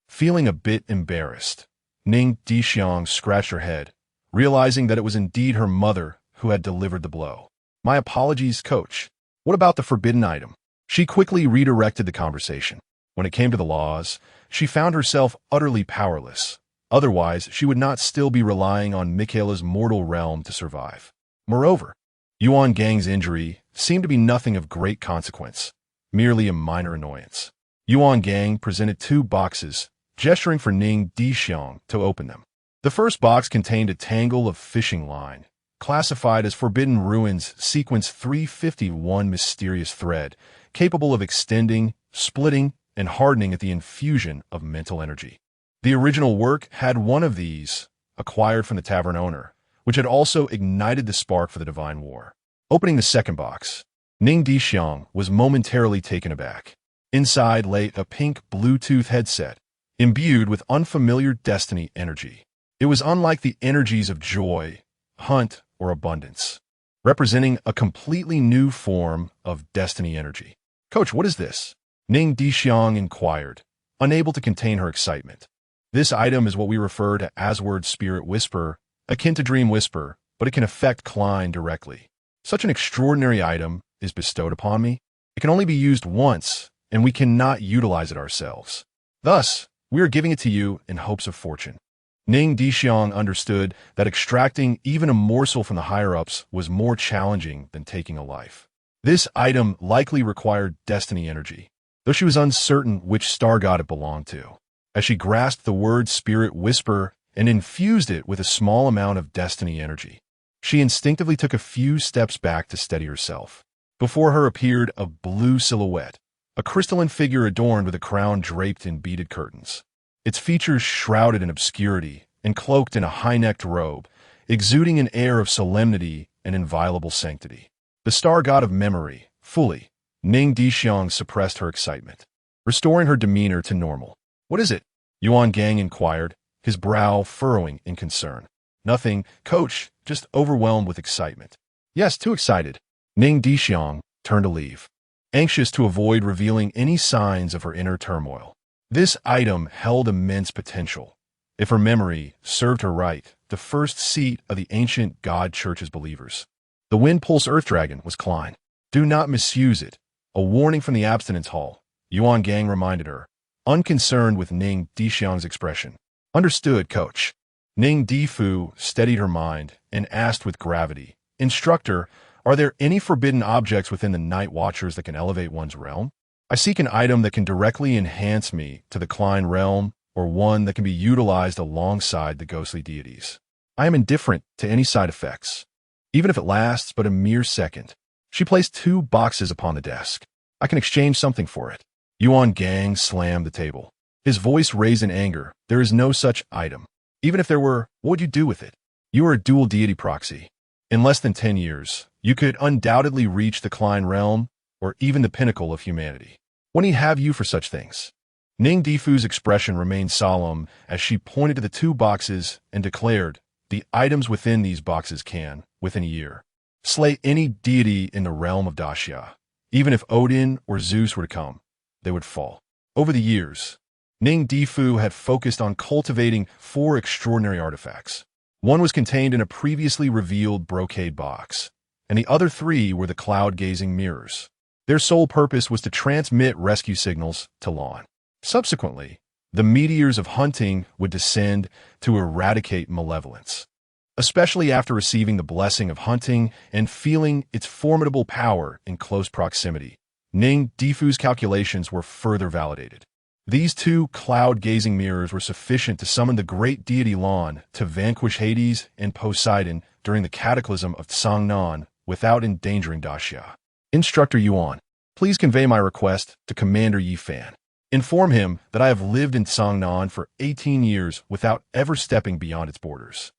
Feeling a bit embarrassed, Ning Dishuang scratched her head, realizing that it was indeed her mother who had delivered the blow. My apologies, Coach. What about the forbidden item? She quickly redirected the conversation. When it came to the laws, she found herself utterly powerless. Otherwise, she would not still be relying on Michaela's mortal realm to survive. Moreover, Yuan Gang's injury seemed to be nothing of great consequence, merely a minor annoyance. Yuan Gang presented 2 boxes, gesturing for Ning Dishuang to open them. The first box contained a tangle of fishing line, classified as Forbidden Ruins Sequence 351 mysterious thread, capable of extending, splitting, and hardening at the infusion of mental energy. The original work had one of these, acquired from the tavern owner, which had also ignited the spark for the divine war. Opening the second box, Ning Dishuang was momentarily taken aback. Inside lay a pink Bluetooth headset, imbued with unfamiliar destiny energy. It was unlike the energies of joy, hunt, or abundance, representing a completely new form of destiny energy. "Coach, what is this?" Ning Dishuang inquired, unable to contain her excitement. "This item is what we refer to as word spirit whisper, akin to dream whisper, but it can affect Klein directly. Such an extraordinary item is bestowed upon me. It can only be used once, and we cannot utilize it ourselves. Thus, we are giving it to you in hopes of fortune." Ning Dishuang understood that extracting even a morsel from the higher-ups was more challenging than taking a life. This item likely required destiny energy, though she was uncertain which star god it belonged to. As she grasped the word spirit whisper and infused it with a small amount of destiny energy, she instinctively took a few steps back to steady herself. Before her appeared a blue silhouette, a crystalline figure adorned with a crown draped in beaded curtains. Its features shrouded in obscurity and cloaked in a high-necked robe, exuding an air of solemnity and inviolable sanctity. The star god of memory, fully. Ning Dishuang suppressed her excitement, restoring her demeanor to normal. "What is it?" Yuan Gang inquired, his brow furrowing in concern. "Nothing, coach, just overwhelmed with excitement." "Yes, too excited." Ning Dishuang turned to leave, anxious to avoid revealing any signs of her inner turmoil. This item held immense potential. If her memory served her right, the first seat of the ancient God Church's believers. The Wind Pulse Earth Dragon was Klein. "Do not misuse it." A warning from the Abstinence Hall, Yuan Gang reminded her, unconcerned with Ning Dishuang's expression. "Understood, coach." Ning Difu steadied her mind and asked with gravity, "Instructor, are there any forbidden objects within the Night Watchers that can elevate one's realm? I seek an item that can directly enhance me to the Klein realm, or one that can be utilized alongside the ghostly deities. I am indifferent to any side effects, even if it lasts but a mere second." She placed 2 boxes upon the desk. "I can exchange something for it." Yuan Gang slammed the table, his voice raised in anger. "There is no such item. Even if there were, what would you do with it? You are a dual deity proxy. In less than 10 years, you could undoubtedly reach the Klein realm, or even the pinnacle of humanity. When he have you for such things?" Ning Difu's expression remained solemn as she pointed to the 2 boxes and declared, "The items within these boxes can, within a year, slay any deity in the realm of Daxia. Even if Odin or Zeus were to come, they would fall." Over the years, Ning Difu had focused on cultivating 4 extraordinary artifacts. One was contained in a previously revealed brocade box, and the other 3 were the cloud-gazing mirrors. Their sole purpose was to transmit rescue signals to Lan. Subsequently, the meteors of hunting would descend to eradicate malevolence. Especially after receiving the blessing of hunting and feeling its formidable power in close proximity, Ning Difu's calculations were further validated. These 2 cloud-gazing mirrors were sufficient to summon the great deity Lan to vanquish Hades and Poseidon during the cataclysm of Cangnan without endangering Daxia. "Instructor Yuan, please convey my request to Commander Yifan. Inform him that I have lived in Cangnan for 18 years without ever stepping beyond its borders."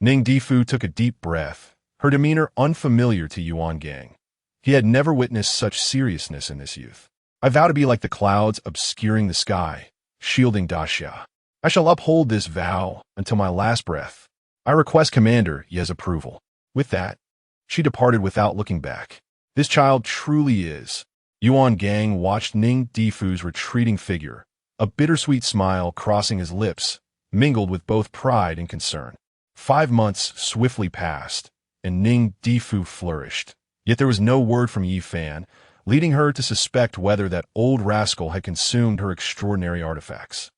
Ning Difu took a deep breath, her demeanor unfamiliar to Yuan Gang. He had never witnessed such seriousness in this youth. "I vow to be like the clouds obscuring the sky, shielding Daxia. I shall uphold this vow until my last breath. I request Commander Ye's approval." With that, she departed without looking back. This child truly is. Yuan Gang watched Ning Difu's retreating figure, a bittersweet smile crossing his lips, mingled with both pride and concern. 5 months swiftly passed, and Ning Difu flourished. Yet there was no word from Yifan, leading her to suspect whether that old rascal had consumed her extraordinary artifacts.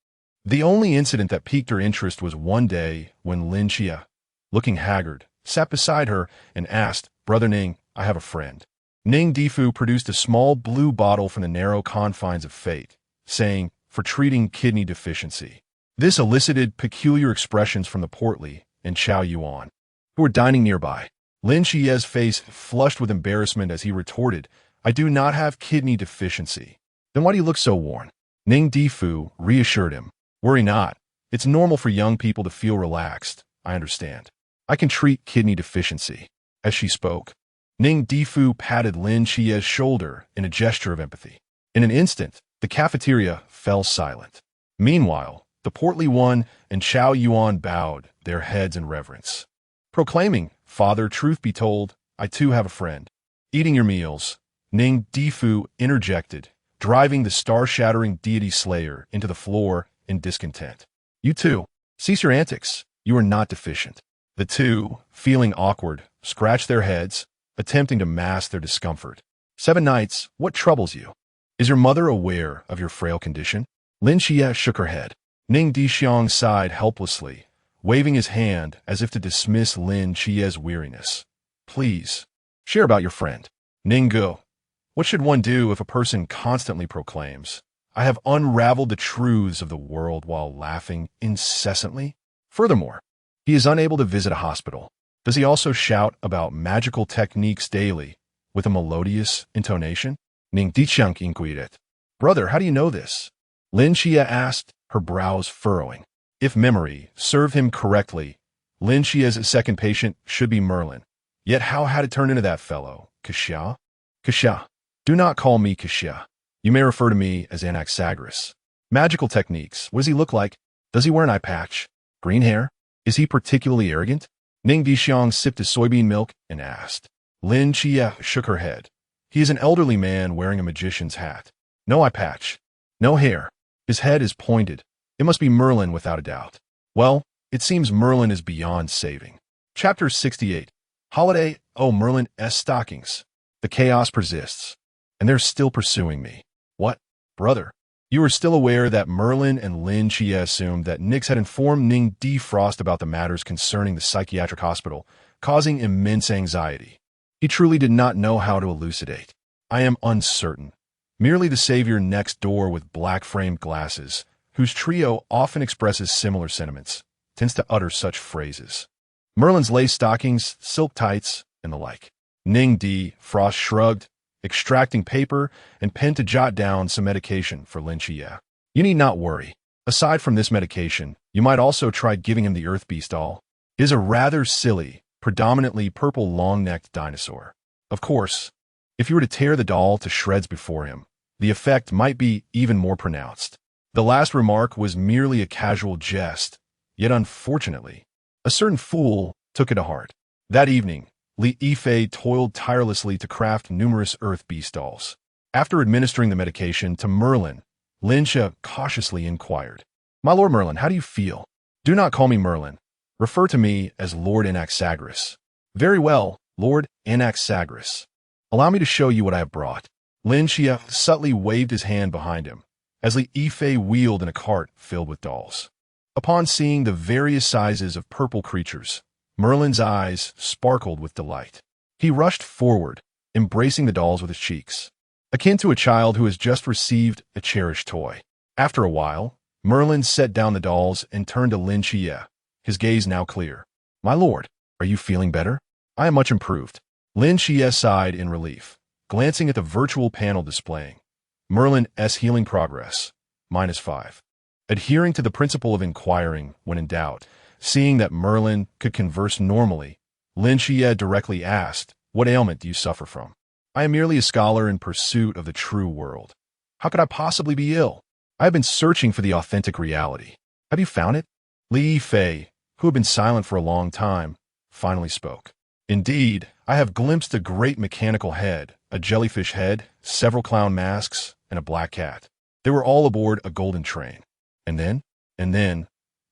The only incident that piqued her interest was one day when Lin Qiye, looking haggard, sat beside her and asked, "Brother Ning, I have a friend." Ning Difu produced a small blue bottle from the narrow confines of fate, saying, "For treating kidney deficiency." This elicited peculiar expressions from the portly and Cao Yuan, who were dining nearby. Lin Qiye's face flushed with embarrassment as he retorted, "I do not have kidney deficiency." "Then why do you look so worn?" Ning Dishuang reassured him. Worry not. It's normal for young people to feel relaxed. I understand. I can treat kidney deficiency. As she spoke, Ning Dishuang patted Lin Qiye's shoulder in a gesture of empathy. In an instant, the cafeteria fell silent. Meanwhile, the portly one and Cao Yuan bowed their heads in reverence, proclaiming, Father, truth be told, I too have a friend. Eating your meals, Ning Dishuang interjected, driving the star-shattering deity slayer into the floor in discontent. You too. Cease your antics. You are not deficient. The two, feeling awkward, scratched their heads, attempting to mask their discomfort. 7 nights, what troubles you? Is your mother aware of your frail condition? Lin Qiye shook her head. Ning Dishuang sighed helplessly, waving his hand as if to dismiss Lin Qiye's weariness. Please, share about your friend. Ning Gu. What should one do if a person constantly proclaims, I have unraveled the truths of the world while laughing incessantly? Furthermore, he is unable to visit a hospital. Does he also shout about magical techniques daily with a melodious intonation? Ning Dishuang inquired. Brother, how do you know this? Lin Qiye asked, her brows furrowing. If memory served him correctly, Lin Qiye's second patient should be Merlin. Yet how had it turned into that fellow, Qixia? Qixia. Do not call me Qixia. You may refer to me as Anaxagoras. Magical techniques. What does he look like? Does he wear an eye patch? Green hair? Is he particularly arrogant? Ning Dishuang sipped his soybean milk and asked. Lin Qiye shook her head. He is an elderly man wearing a magician's hat. No eye patch. No hair. His head is pointed. It must be Merlin without a doubt. Well, it seems Merlin is beyond saving. Chapter 68. Holiday. Oh, Merlin's stockings. The chaos persists. And they're still pursuing me. What? Brother, you are still aware that Merlin and Lin Qiye assumed that Nix had informed Ning Dishuang about the matters concerning the psychiatric hospital, causing immense anxiety. He truly did not know how to elucidate. I am uncertain. Merely the savior next door with black-framed glasses, whose trio often expresses similar sentiments, tends to utter such phrases. Merlin's lace stockings, silk tights, and the like. Ning Dishuang shrugged, extracting paper and pen to jot down some medication for Lin Qiye. You need not worry. Aside from this medication, you might also try giving him the Earth Beast doll. It is a rather silly, predominantly purple long-necked dinosaur. Of course, if you were to tear the doll to shreds before him, the effect might be even more pronounced. The last remark was merely a casual jest, yet unfortunately, a certain fool took it to heart. That evening, Li Yifei toiled tirelessly to craft numerous Earth Beast dolls. After administering the medication to Merlin, Lin Qiye cautiously inquired, My Lord Merlin, how do you feel? Do not call me Merlin. Refer to me as Lord Anaxagoras. Very well, Lord Anaxagoras. Allow me to show you what I have brought. Lin Qiye subtly waved his hand behind him, as Li Yifei wheeled in a cart filled with dolls. Upon seeing the various sizes of purple creatures, Merlin's eyes sparkled with delight. He rushed forward, embracing the dolls with his cheeks, akin to a child who has just received a cherished toy. After a while, Merlin set down the dolls and turned to Lin Qiye, his gaze now clear. My lord, are you feeling better? I am much improved. Lin Qiye sighed in relief, glancing at the virtual panel displaying Merlin's healing progress, -5. Adhering to the principle of inquiring when in doubt, seeing that Merlin could converse normally, Lin Qiye directly asked, What ailment do you suffer from? I am merely a scholar in pursuit of the true world. How could I possibly be ill? I have been searching for the authentic reality. Have you found it? Li Yifei, who had been silent for a long time, finally spoke. Indeed, I have glimpsed a great mechanical head, a jellyfish head, several clown masks, and a black cat. They were all aboard a golden train. And then,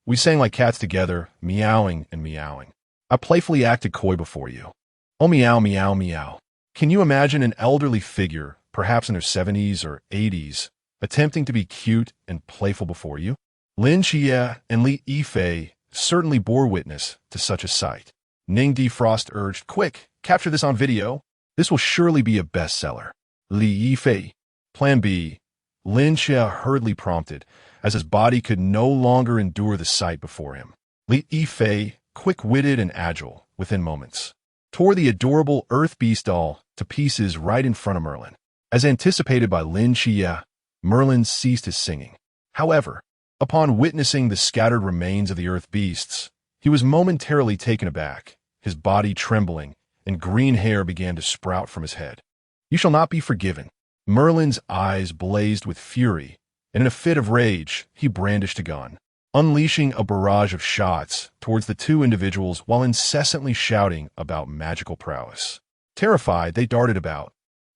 we sang like cats together, meowing and meowing. I playfully acted coy before you. Oh, meow, meow, meow. Can you imagine an elderly figure, perhaps in their 70s or 80s, attempting to be cute and playful before you? Lin Qiye and Li Yifei certainly bore witness to such a sight. Ning Dishuang urged, Quick, capture this on video. This will surely be a bestseller. Li Yifei. Plan B. Lin Qiye hurriedly prompted, as his body could no longer endure the sight before him. Li Yifei, quick-witted and agile, within moments, tore the adorable Earth Beast doll to pieces right in front of Merlin. As anticipated by Lin Qiye, Merlin ceased his singing. However, upon witnessing the scattered remains of the earth beasts, he was momentarily taken aback, his body trembling, and green hair began to sprout from his head. "You shall not be forgiven." Merlin's eyes blazed with fury, and in a fit of rage, he brandished a gun, unleashing a barrage of shots towards the two individuals while incessantly shouting about magical prowess. Terrified, they darted about,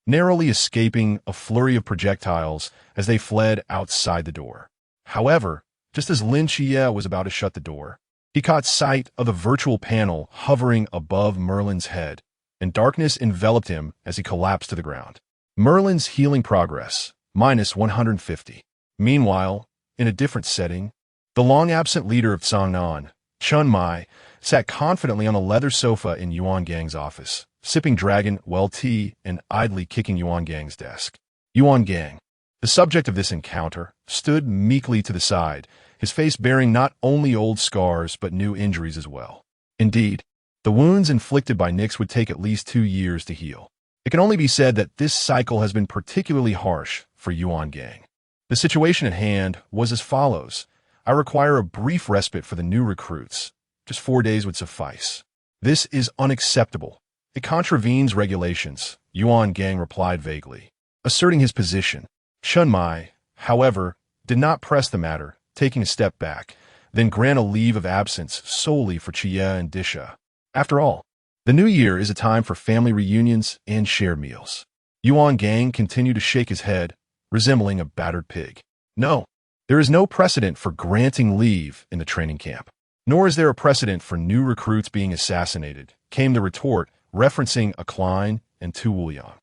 narrowly escaping a flurry of projectiles as they fled outside the door. However, just as Lin Qiye was about to shut the door, he caught sight of the virtual panel hovering above Merlin's head, and darkness enveloped him as he collapsed to the ground. Merlin's healing progress, minus 150. Meanwhile, in a different setting, the long-absent leader of Cangnan, Chun Mai, sat confidently on a leather sofa in Yuan Gang's office, sipping dragon well tea and idly kicking Yuan Gang's desk. Yuan Gang, the subject of this encounter, stood meekly to the side, his face bearing not only old scars but new injuries as well. Indeed, the wounds inflicted by Nix would take at least 2 years to heal. It can only be said that this cycle has been particularly harsh for Yuan Gang. The situation at hand was as follows. "I require a brief respite for the new recruits. Just 4 days would suffice." "This is unacceptable. It contravenes regulations," Yuan Gang replied vaguely, asserting his position. Chun Mai, however, did not press the matter, taking a step back, then grant a leave of absence solely for Qiye and Disha. After all, the new year is a time for family reunions and shared meals. Yuan Gang continued to shake his head, resembling a battered pig. "No, there is no precedent for granting leave in the training camp. Nor is there a precedent for new recruits being assassinated," came the retort, referencing a Klein and Tu Wuliang.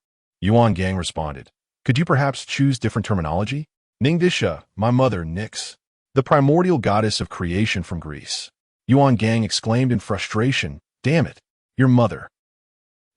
Yuan Gang responded, "Could you perhaps choose different terminology?" "Ning Dishuang, my mother, Nix, the primordial goddess of creation from Greece." Yuan Gang exclaimed in frustration, "Damn it, your mother."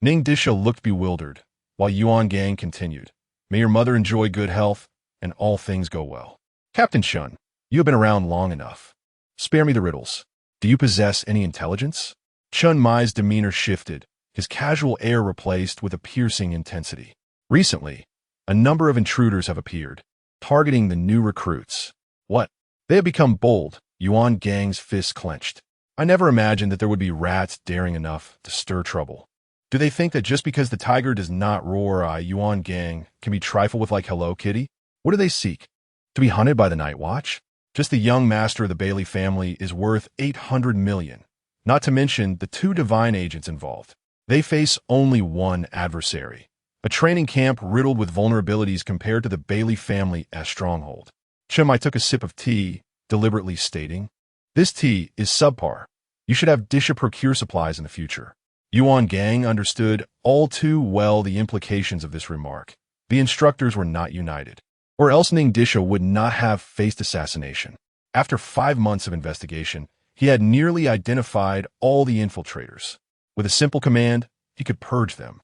Ning Dishuang looked bewildered, while Yuan Gang continued, "May your mother enjoy good health, and all things go well." "Captain Shun, you have been around long enough. Spare me the riddles. Do you possess any intelligence?" Chun Mai's demeanor shifted, his casual air replaced with a piercing intensity. "Recently, a number of intruders have appeared, targeting the new recruits." "What? They have become bold," Yuan Gang's fists clenched. "I never imagined that there would be rats daring enough to stir trouble. Do they think that just because the tiger does not roar, Yuan Gang, can be trifled with like Hello Kitty? What do they seek? To be hunted by the Night Watch? Just the young master of the Bailey family is worth 800 million, not to mention the 2 divine agents involved. They face only one adversary, a training camp riddled with vulnerabilities compared to the Bailey family as stronghold." Chun Mai took a sip of tea, deliberately stating, "This tea is subpar. You should have Disha procure supplies in the future." Yuan Gang understood all too well the implications of this remark. The instructors were not united, or else Ning Disha would not have faced assassination. After 5 months of investigation, he had nearly identified all the infiltrators. With a simple command, he could purge them.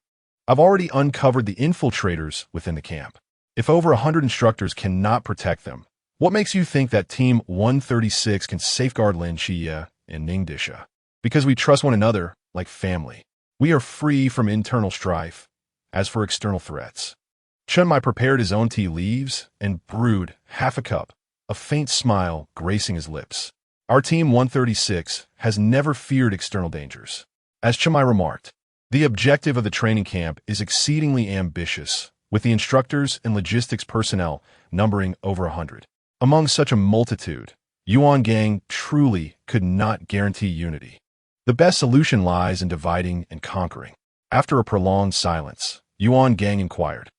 "I've already uncovered the infiltrators within the camp. If over 100 instructors cannot protect them, what makes you think that Team 136 can safeguard Lin Qiye and Ning Disha? Because we trust one another like family. We are free from internal strife. As for external threats." Chun Mai prepared his own tea leaves and brewed half a cup, a faint smile gracing his lips. "Our Team 136 has never feared external dangers." As Chun Mai remarked, the objective of the training camp is exceedingly ambitious, with the instructors and logistics personnel numbering over 100. Among such a multitude, Yuan Gang truly could not guarantee unity. The best solution lies in dividing and conquering. After a prolonged silence, Yuan Gang inquired,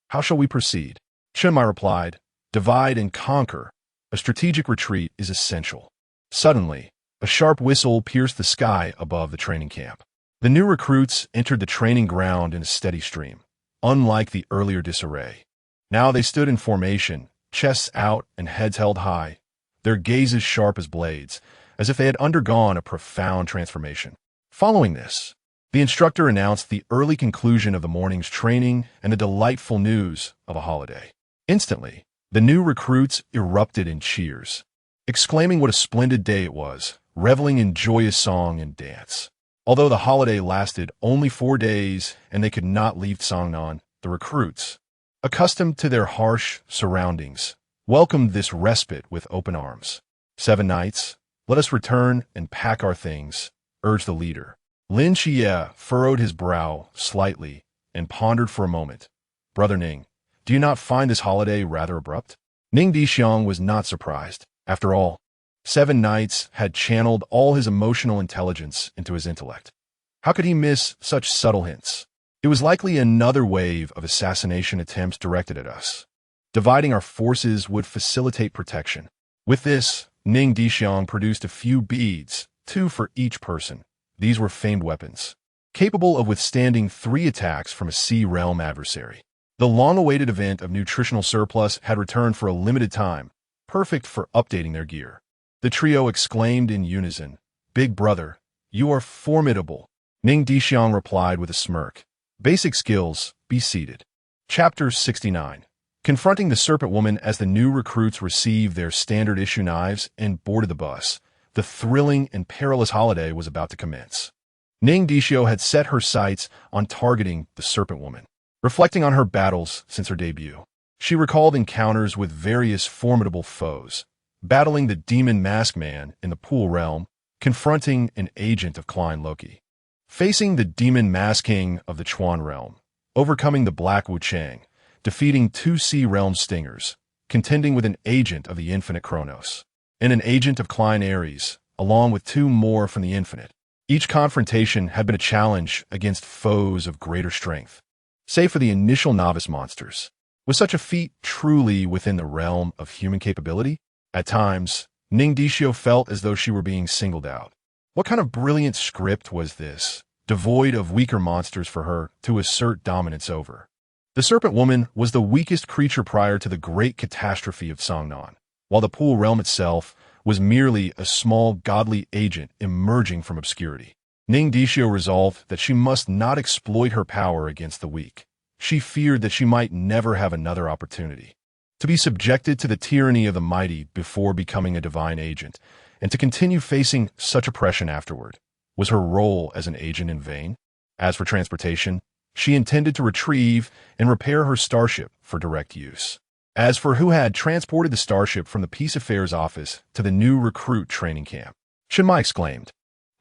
"How shall we proceed?" Chun Mai replied, "Divide and conquer. A strategic retreat is essential." Suddenly, a sharp whistle pierced the sky above the training camp. The new recruits entered the training ground in a steady stream, unlike the earlier disarray. Now they stood in formation, chests out and heads held high, their gazes sharp as blades, as if they had undergone a profound transformation. Following this, the instructor announced the early conclusion of the morning's training and the delightful news of a holiday. Instantly, the new recruits erupted in cheers, exclaiming what a splendid day it was, reveling in joyous song and dance. Although the holiday lasted only 4 days and they could not leave Cangnan, the recruits, accustomed to their harsh surroundings, welcomed this respite with open arms. 7 knights, let us return and pack our things, urged the leader. Lin Qiye furrowed his brow slightly and pondered for a moment. Brother Ning, do you not find this holiday rather abrupt? Ning Dishuang was not surprised. After all, 7 knights had channeled all his emotional intelligence into his intellect. How could he miss such subtle hints? It was likely another wave of assassination attempts directed at us. Dividing our forces would facilitate protection. With this, Ning Dishuang produced a few beads, 2 for each person. These were famed weapons, capable of withstanding 3 attacks from a sea realm adversary. The long-awaited event of nutritional surplus had returned for a limited time, perfect for updating their gear. The trio exclaimed in unison, "Big brother, you are formidable." Ning Dishuang replied with a smirk. Basic skills, be seated. Chapter 69. Confronting the Serpent Woman as the new recruits received their standard-issue knives and boarded the bus, the thrilling and perilous holiday was about to commence. Ning Dishuang had set her sights on targeting the Serpent Woman. Reflecting on her battles since her debut, she recalled encounters with various formidable foes, battling the demon mask man in the Pool realm, confronting an agent of Klein Loki, facing the demon mask king of the Chuan realm, overcoming the Black Wuchang, defeating 2 sea realm stingers, contending with an agent of the Infinite Kronos, and an agent of Klein Ares, along with 2 more from the Infinite. Each confrontation had been a challenge against foes of greater strength. Save for the initial novice monsters, was such a feat truly within the realm of human capability? At times, Ning Dishuang felt as though she were being singled out. What kind of brilliant script was this, devoid of weaker monsters for her to assert dominance over? The Serpent Woman was the weakest creature prior to the great catastrophe of Cangnan, while the Pool realm itself was merely a small godly agent emerging from obscurity. Ning Dishuang resolved that she must not exploit her power against the weak. She feared that she might never have another opportunity to be subjected to the tyranny of the mighty before becoming a divine agent, and to continue facing such oppression afterward. Was her role as an agent in vain? As for transportation, she intended to retrieve and repair her starship for direct use. As for who had transported the starship from the Peace Affairs office to the new recruit training camp, Shenmai exclaimed,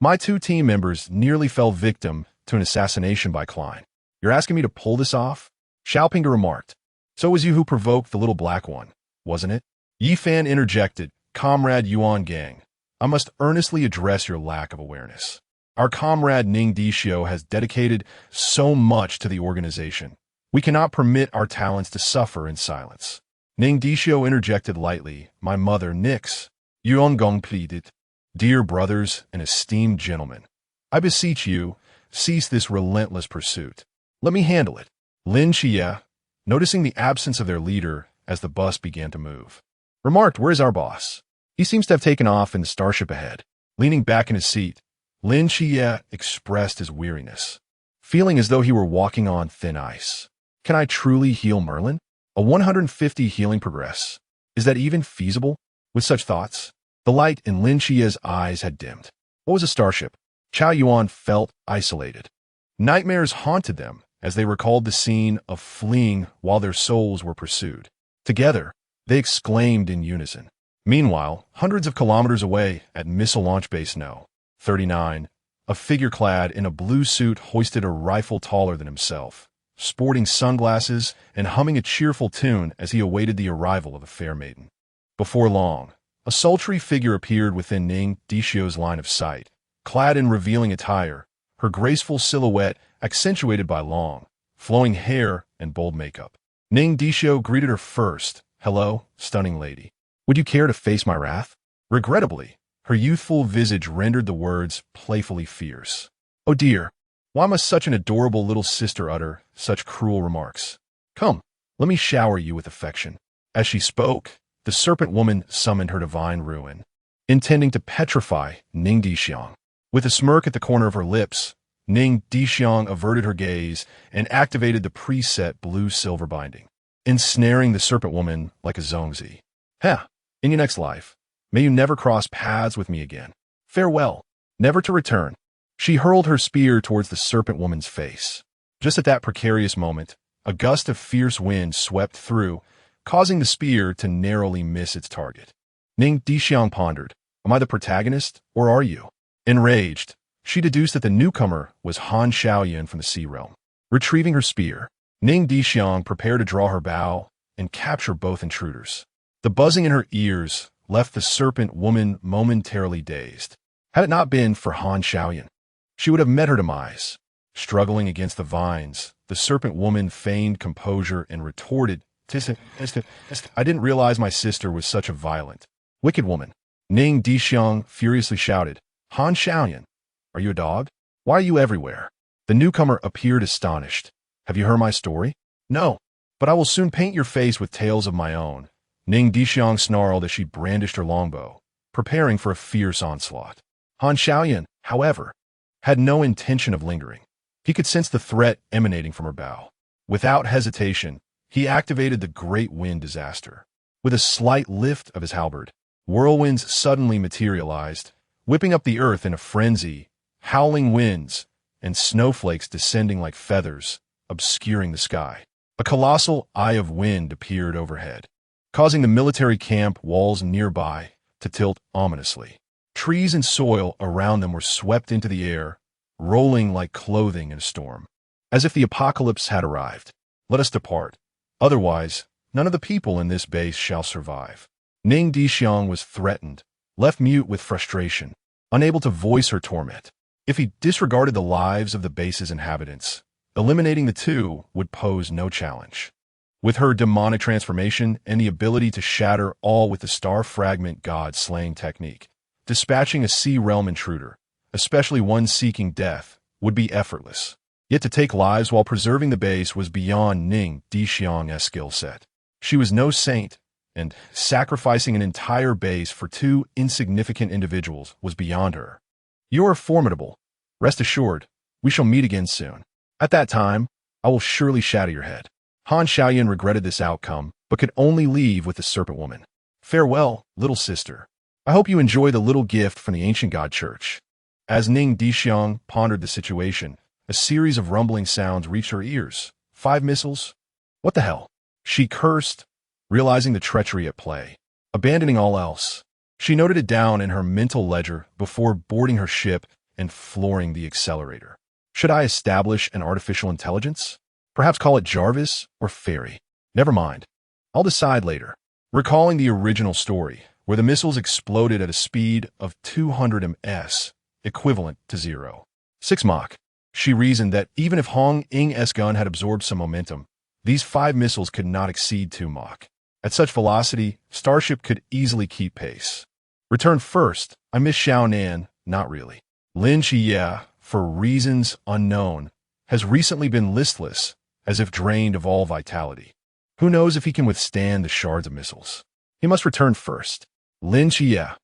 "My 2 team members nearly fell victim to an assassination by Klein. You're asking me to pull this off?" Xiaopinga remarked. "So was you who provoked the little black one, wasn't it?" Yi Fan interjected, "Comrade Yuan Gang, I must earnestly address your lack of awareness. Our comrade Ning Dishuang has dedicated so much to the organization. We cannot permit our talents to suffer in silence." Ning Dishuang interjected lightly, "My mother, Nix." Yuan Gong pleaded, "Dear brothers and esteemed gentlemen, I beseech you, cease this relentless pursuit. Let me handle it." Lin Qiye, noticing the absence of their leader as the bus began to move, remarked, "Where's our boss? He seems to have taken off in the starship ahead." Leaning back in his seat, Lin Qiye expressed his weariness, feeling as though he were walking on thin ice. Can I truly heal Merlin? A 150 healing progress? Is that even feasible? With such thoughts, the light in Lin Qiye's eyes had dimmed. What was a starship? Cao Yuan felt isolated. Nightmares haunted them as they recalled the scene of fleeing while their souls were pursued. Together, they exclaimed in unison. Meanwhile, hundreds of kilometers away at Missile Launch Base No. 39, a figure clad in a blue suit hoisted a rifle taller than himself, sporting sunglasses and humming a cheerful tune as he awaited the arrival of the fair maiden. Before long, a sultry figure appeared within Ning Dishuang's line of sight, clad in revealing attire, her graceful silhouette accentuated by long, flowing hair and bold makeup. Ning Dishuang greeted her first. "Hello, stunning lady. Would you care to face my wrath?" Regrettably, her youthful visage rendered the words playfully fierce. "Oh dear, why must such an adorable little sister utter such cruel remarks? Come, let me shower you with affection." As she spoke, the Serpent Woman summoned her divine ruin, intending to petrify Ning Dishuang. With a smirk at the corner of her lips, Ning Dishuang averted her gaze and activated the preset blue-silver binding, ensnaring the Serpent Woman like a zongzi. In your next life, may you never cross paths with me again. Farewell, never to return." She hurled her spear towards the Serpent Woman's face. Just at that precarious moment, A gust of fierce wind swept through, causing the spear to narrowly miss its target. Ning Dishuang pondered, "Am I the protagonist, or are you?" Enraged, she deduced that the newcomer was Han Xiaoyan from the Sea Realm. Retrieving her spear, Ning Dishuang prepared to draw her bow and capture both intruders. The buzzing in her ears left the serpent woman momentarily dazed. Had it not been for Han Xiaoyan, she would have met her demise. Struggling against the vines, the serpent woman feigned composure and retorted, "I didn't realize my sister was such a violent, wicked woman." Ning Dishuang furiously shouted, "Han Xiaoyan, are you a dog? Why are you everywhere?" The newcomer appeared astonished. "Have you heard my story?" "No, but I will soon paint your face with tales of my own." Ning Dishuang snarled as she brandished her longbow, preparing for a fierce onslaught. Han Xiaoyan, however, had no intention of lingering. He could sense the threat emanating from her bow. Without hesitation, he activated the Great Wind Disaster. With a slight lift of his halberd, whirlwinds suddenly materialized, whipping up the earth in a frenzy, howling winds, and snowflakes descending like feathers, obscuring the sky. A colossal eye of wind appeared overhead, causing the military camp walls nearby to tilt ominously. Trees and soil around them were swept into the air, rolling like clothing in a storm. As if the apocalypse had arrived. "Let us depart. Otherwise, none of the people in this base shall survive." Ning Dishuang was threatened, left mute with frustration, unable to voice her torment. If he disregarded the lives of the base's inhabitants, eliminating the two would pose no challenge. With her demonic transformation and the ability to shatter all with the star fragment god-slaying technique, dispatching a sea realm intruder, especially one seeking death, would be effortless. Yet to take lives while preserving the base was beyond Ning Dishuang's skill set. She was no saint, and sacrificing an entire base for two insignificant individuals was beyond her. "You are formidable. Rest assured, we shall meet again soon. At that time, I will surely shatter your head." Han Xiaoyan regretted this outcome, but could only leave with the serpent woman. "Farewell, little sister. I hope you enjoy the little gift from the ancient god church." As Ning Dishuang pondered the situation, a series of rumbling sounds reached her ears. 5 missiles? What the hell? She cursed, realizing the treachery at play. Abandoning all else, she noted it down in her mental ledger before boarding her ship and flooring the accelerator. Should I establish an artificial intelligence? Perhaps call it Jarvis or Fairy. Never mind. I'll decide later. Recalling the original story, where the missiles exploded at a speed of 200 ms, equivalent to 0.6 Mach. She reasoned that even if Hong Ying's gun had absorbed some momentum, these 5 missiles could not exceed 2 Mach. At such velocity, Starship could easily keep pace. Return first, I miss Xiaonan, not really. Lin Qiye, for reasons unknown, has recently been listless, as if drained of all vitality. Who knows if he can withstand the shards of missiles? He must return first. Lin Qiye,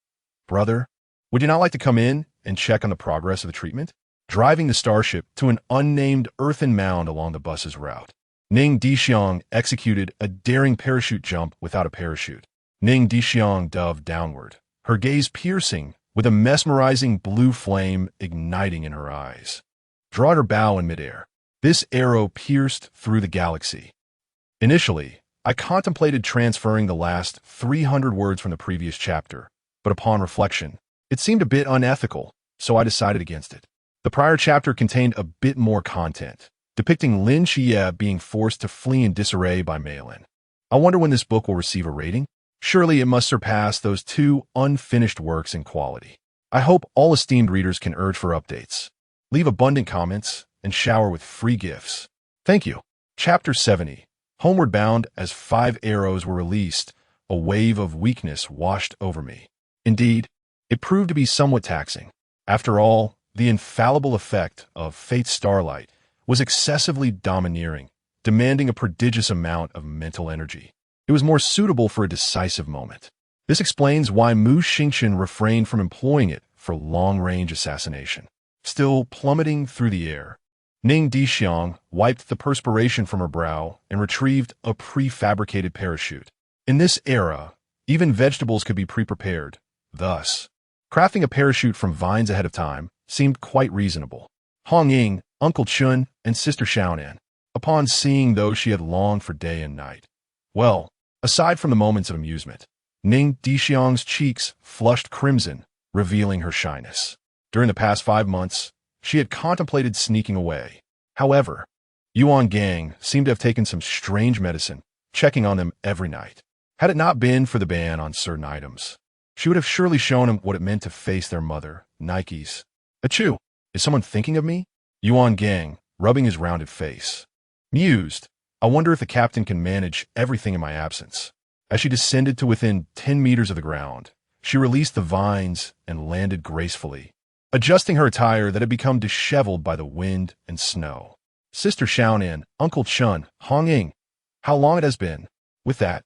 brother, would you not like to come in and check on the progress of the treatment? Driving the Starship to an unnamed earthen mound along the bus's route, Ning Dishuang executed a daring parachute jump without a parachute. Ning Dishuang dove downward, her gaze piercing with a mesmerizing blue flame igniting in her eyes. Drawing her bow in midair, this arrow pierced through the galaxy. Initially, I contemplated transferring the last 300 words from the previous chapter, but upon reflection, it seemed a bit unethical, so I decided against it. The prior chapter contained a bit more content, depicting Lin Qiye being forced to flee in disarray by Malin. I wonder when this book will receive a rating? Surely it must surpass those 2 unfinished works in quality. I hope all esteemed readers can urge for updates. Leave abundant comments and shower with free gifts. Thank you. Chapter 70. Homeward bound as 5 arrows were released, a wave of weakness washed over me. Indeed, it proved to be somewhat taxing. After all, the infallible effect of Fate's starlight was excessively domineering, demanding a prodigious amount of mental energy. It was more suitable for a decisive moment. This explains why Mu Xingchen refrained from employing it for long-range assassination. Still plummeting through the air, Ning Dishuang wiped the perspiration from her brow and retrieved a prefabricated parachute. In this era, even vegetables could be pre-prepared. Thus, crafting a parachute from vines ahead of time seemed quite reasonable. Hong Ying, Uncle Chun, and Sister Xiaonan upon seeing those she had longed for day and night. Well, aside from the moments of amusement, Ning Dishuang's cheeks flushed crimson, revealing her shyness. During the past 5 months, she had contemplated sneaking away. However, Yuan Gang seemed to have taken some strange medicine, checking on them every night. Had it not been for the ban on certain items, she would have surely shown him what it meant to face their mother, Nikes. Achoo! Is someone thinking of me? Yuan Gang, rubbing his rounded face. Mused, I wonder if the captain can manage everything in my absence. As she descended to within 10 meters of the ground, she released the vines and landed gracefully, adjusting her attire that had become disheveled by the wind and snow. Sister Xiaonan, Uncle Chun, Hong Ying, how long it has been. With that,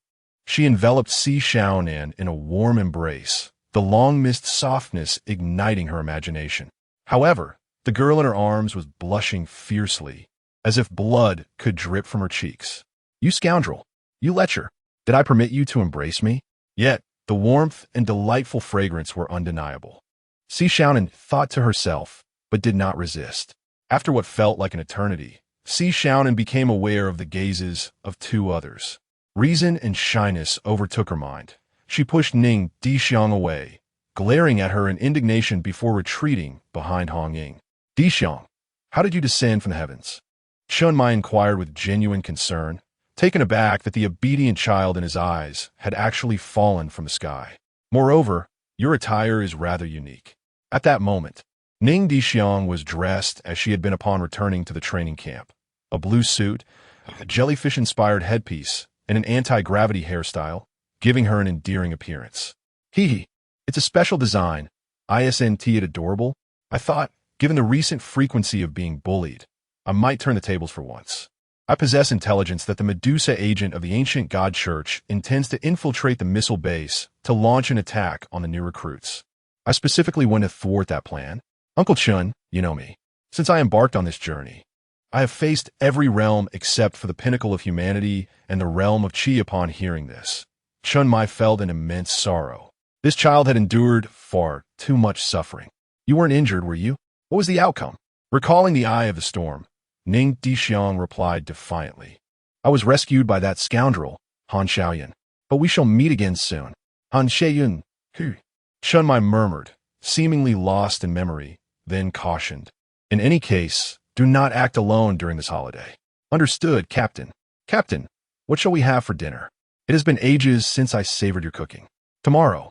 she enveloped Si Xiaonan in a warm embrace, the long-missed softness igniting her imagination. However, the girl in her arms was blushing fiercely, as if blood could drip from her cheeks. You scoundrel! You lecher! Did I permit you to embrace me? Yet, the warmth and delightful fragrance were undeniable. Si Xiaonan thought to herself, but did not resist. After what felt like an eternity, Si Xiaonan became aware of the gazes of 2 others. Reason and shyness overtook her mind. She pushed Ning Dishuang away, glaring at her in indignation before retreating behind Hong Ying. Dishuang, how did you descend from the heavens? Chun Mai inquired with genuine concern, taken aback that the obedient child in his eyes had actually fallen from the sky. Moreover, your attire is rather unique. At that moment, Ning Dishuang was dressed as she had been upon returning to the training camp. A blue suit, a jellyfish-inspired headpiece, and an anti-gravity hairstyle, giving her an endearing appearance. Hee, it's a special design. Isn't it adorable? I thought, given the recent frequency of being bullied, I might turn the tables for once. I possess intelligence that the Medusa agent of the ancient god church intends to infiltrate the missile base to launch an attack on the new recruits. I specifically went to thwart that plan. Uncle Chun, you know me. Since I embarked on this journey, I have faced every realm except for the pinnacle of humanity and the realm of Qi. Upon hearing this, Chun Mai felt an immense sorrow. This child had endured far too much suffering. You weren't injured, were you? What was the outcome? Recalling the eye of the storm, Ning Dishuang replied defiantly. I was rescued by that scoundrel, Han Xiaoyan. But we shall meet again soon. Han Xiaoyan. Chun Mai murmured, seemingly lost in memory, then cautioned. In any case, do not act alone during this holiday. Understood, Captain. Captain, what shall we have for dinner? It has been ages since I savored your cooking. Tomorrow,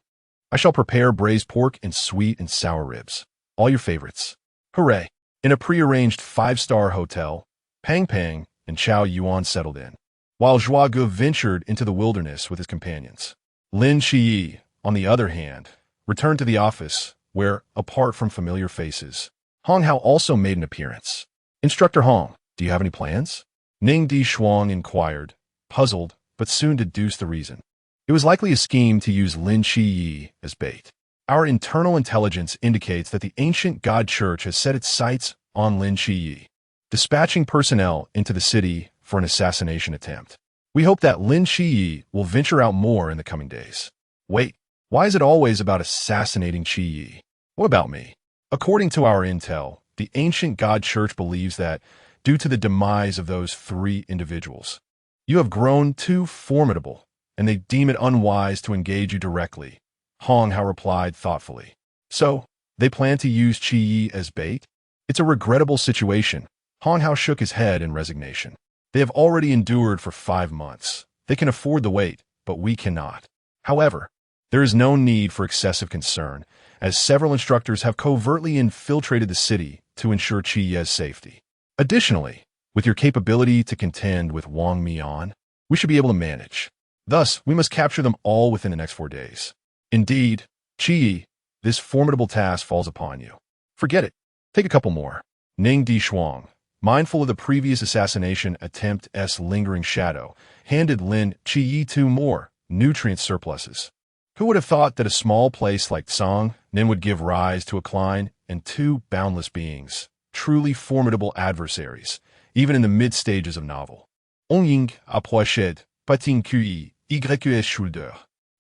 I shall prepare braised pork and sweet and sour ribs. All your favorites. Hooray! In a prearranged 5-star hotel, Pang Pang and Cao Yuan settled in, while Zhua Gu ventured into the wilderness with his companions. Lin Qiye, on the other hand, returned to the office, where, apart from familiar faces, Hong Hao also made an appearance. Instructor Hong, do you have any plans? Ning Dishuang inquired, puzzled, but soon deduced the reason. It was likely a scheme to use Lin Qiye as bait. Our internal intelligence indicates that the ancient god church has set its sights on Lin Qiye, dispatching personnel into the city for an assassination attempt. We hope that Lin Qiye will venture out more in the coming days. Wait, why is it always about assassinating Qiye? What about me? According to our intel, the ancient god church believes that, due to the demise of those 3 individuals, you have grown too formidable, and they deem it unwise to engage you directly. Hong Hao replied thoughtfully. So, they plan to use Qiye as bait? It's a regrettable situation. Hong Hao shook his head in resignation. They have already endured for 5 months. They can afford the wait, but we cannot. However, there is no need for excessive concern, as several instructors have covertly infiltrated the city to ensure Qiye's safety. Additionally, with your capability to contend with Wang Mian, we should be able to manage. Thus, we must capture them all within the next 4 days. Indeed, Qiye, this formidable task falls upon you. Forget it. Take a couple more. Ning Dishuang, mindful of the previous assassination attempt's lingering shadow, handed Lin Qiye 2 more nutrient surpluses. Who would have thought that a small place like Cangnan would give rise to a Klein and 2 boundless beings, truly formidable adversaries, even in the mid-stages of novel. On ying approchait, patin Qi, yqs shoulder.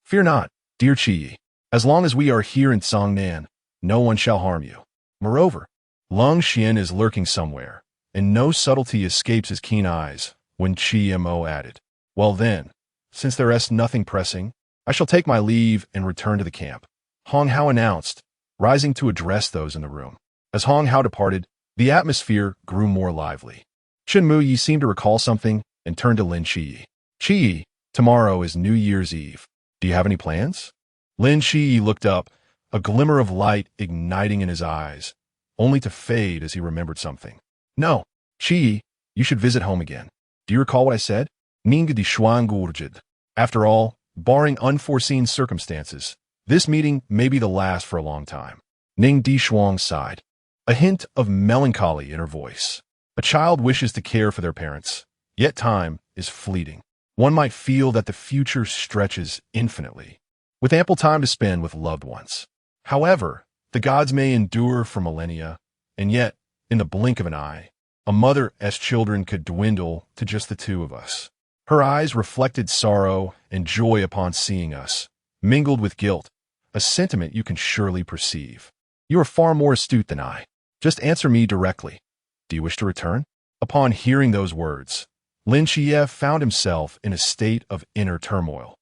Fear not, dear Qiye. As long as we are here in Cangnan, no one shall harm you. Moreover, Leng Xuan is lurking somewhere, and no subtlety escapes his keen eyes when Qingyu added, "Well then, since there is nothing pressing, I shall take my leave and return to the camp," Hong Hao announced, rising to address those in the room. As Hong Hao departed, the atmosphere grew more lively. Chen Muyi seemed to recall something and turned to Lin Qiye. "Qiye, tomorrow is New Year's Eve. Do you have any plans?" Lin Qiye looked up, a glimmer of light igniting in his eyes, only to fade as he remembered something. "No, Qiye, you should visit home again. Do you recall what I said? Ning Dishuang. After all, barring unforeseen circumstances, this meeting may be the last for a long time." Ning Dishuang sighed, a hint of melancholy in her voice. A child wishes to care for their parents, yet time is fleeting. One might feel that the future stretches infinitely, with ample time to spend with loved ones. However, the gods may endure for millennia, and yet, in the blink of an eye, a mother's children could dwindle to just the two of us. Her eyes reflected sorrow and joy upon seeing us, mingled with guilt, a sentiment you can surely perceive. "You are far more astute than I. Just answer me directly. Do you wish to return?" Upon hearing those words, Lin Qiye found himself in a state of inner turmoil.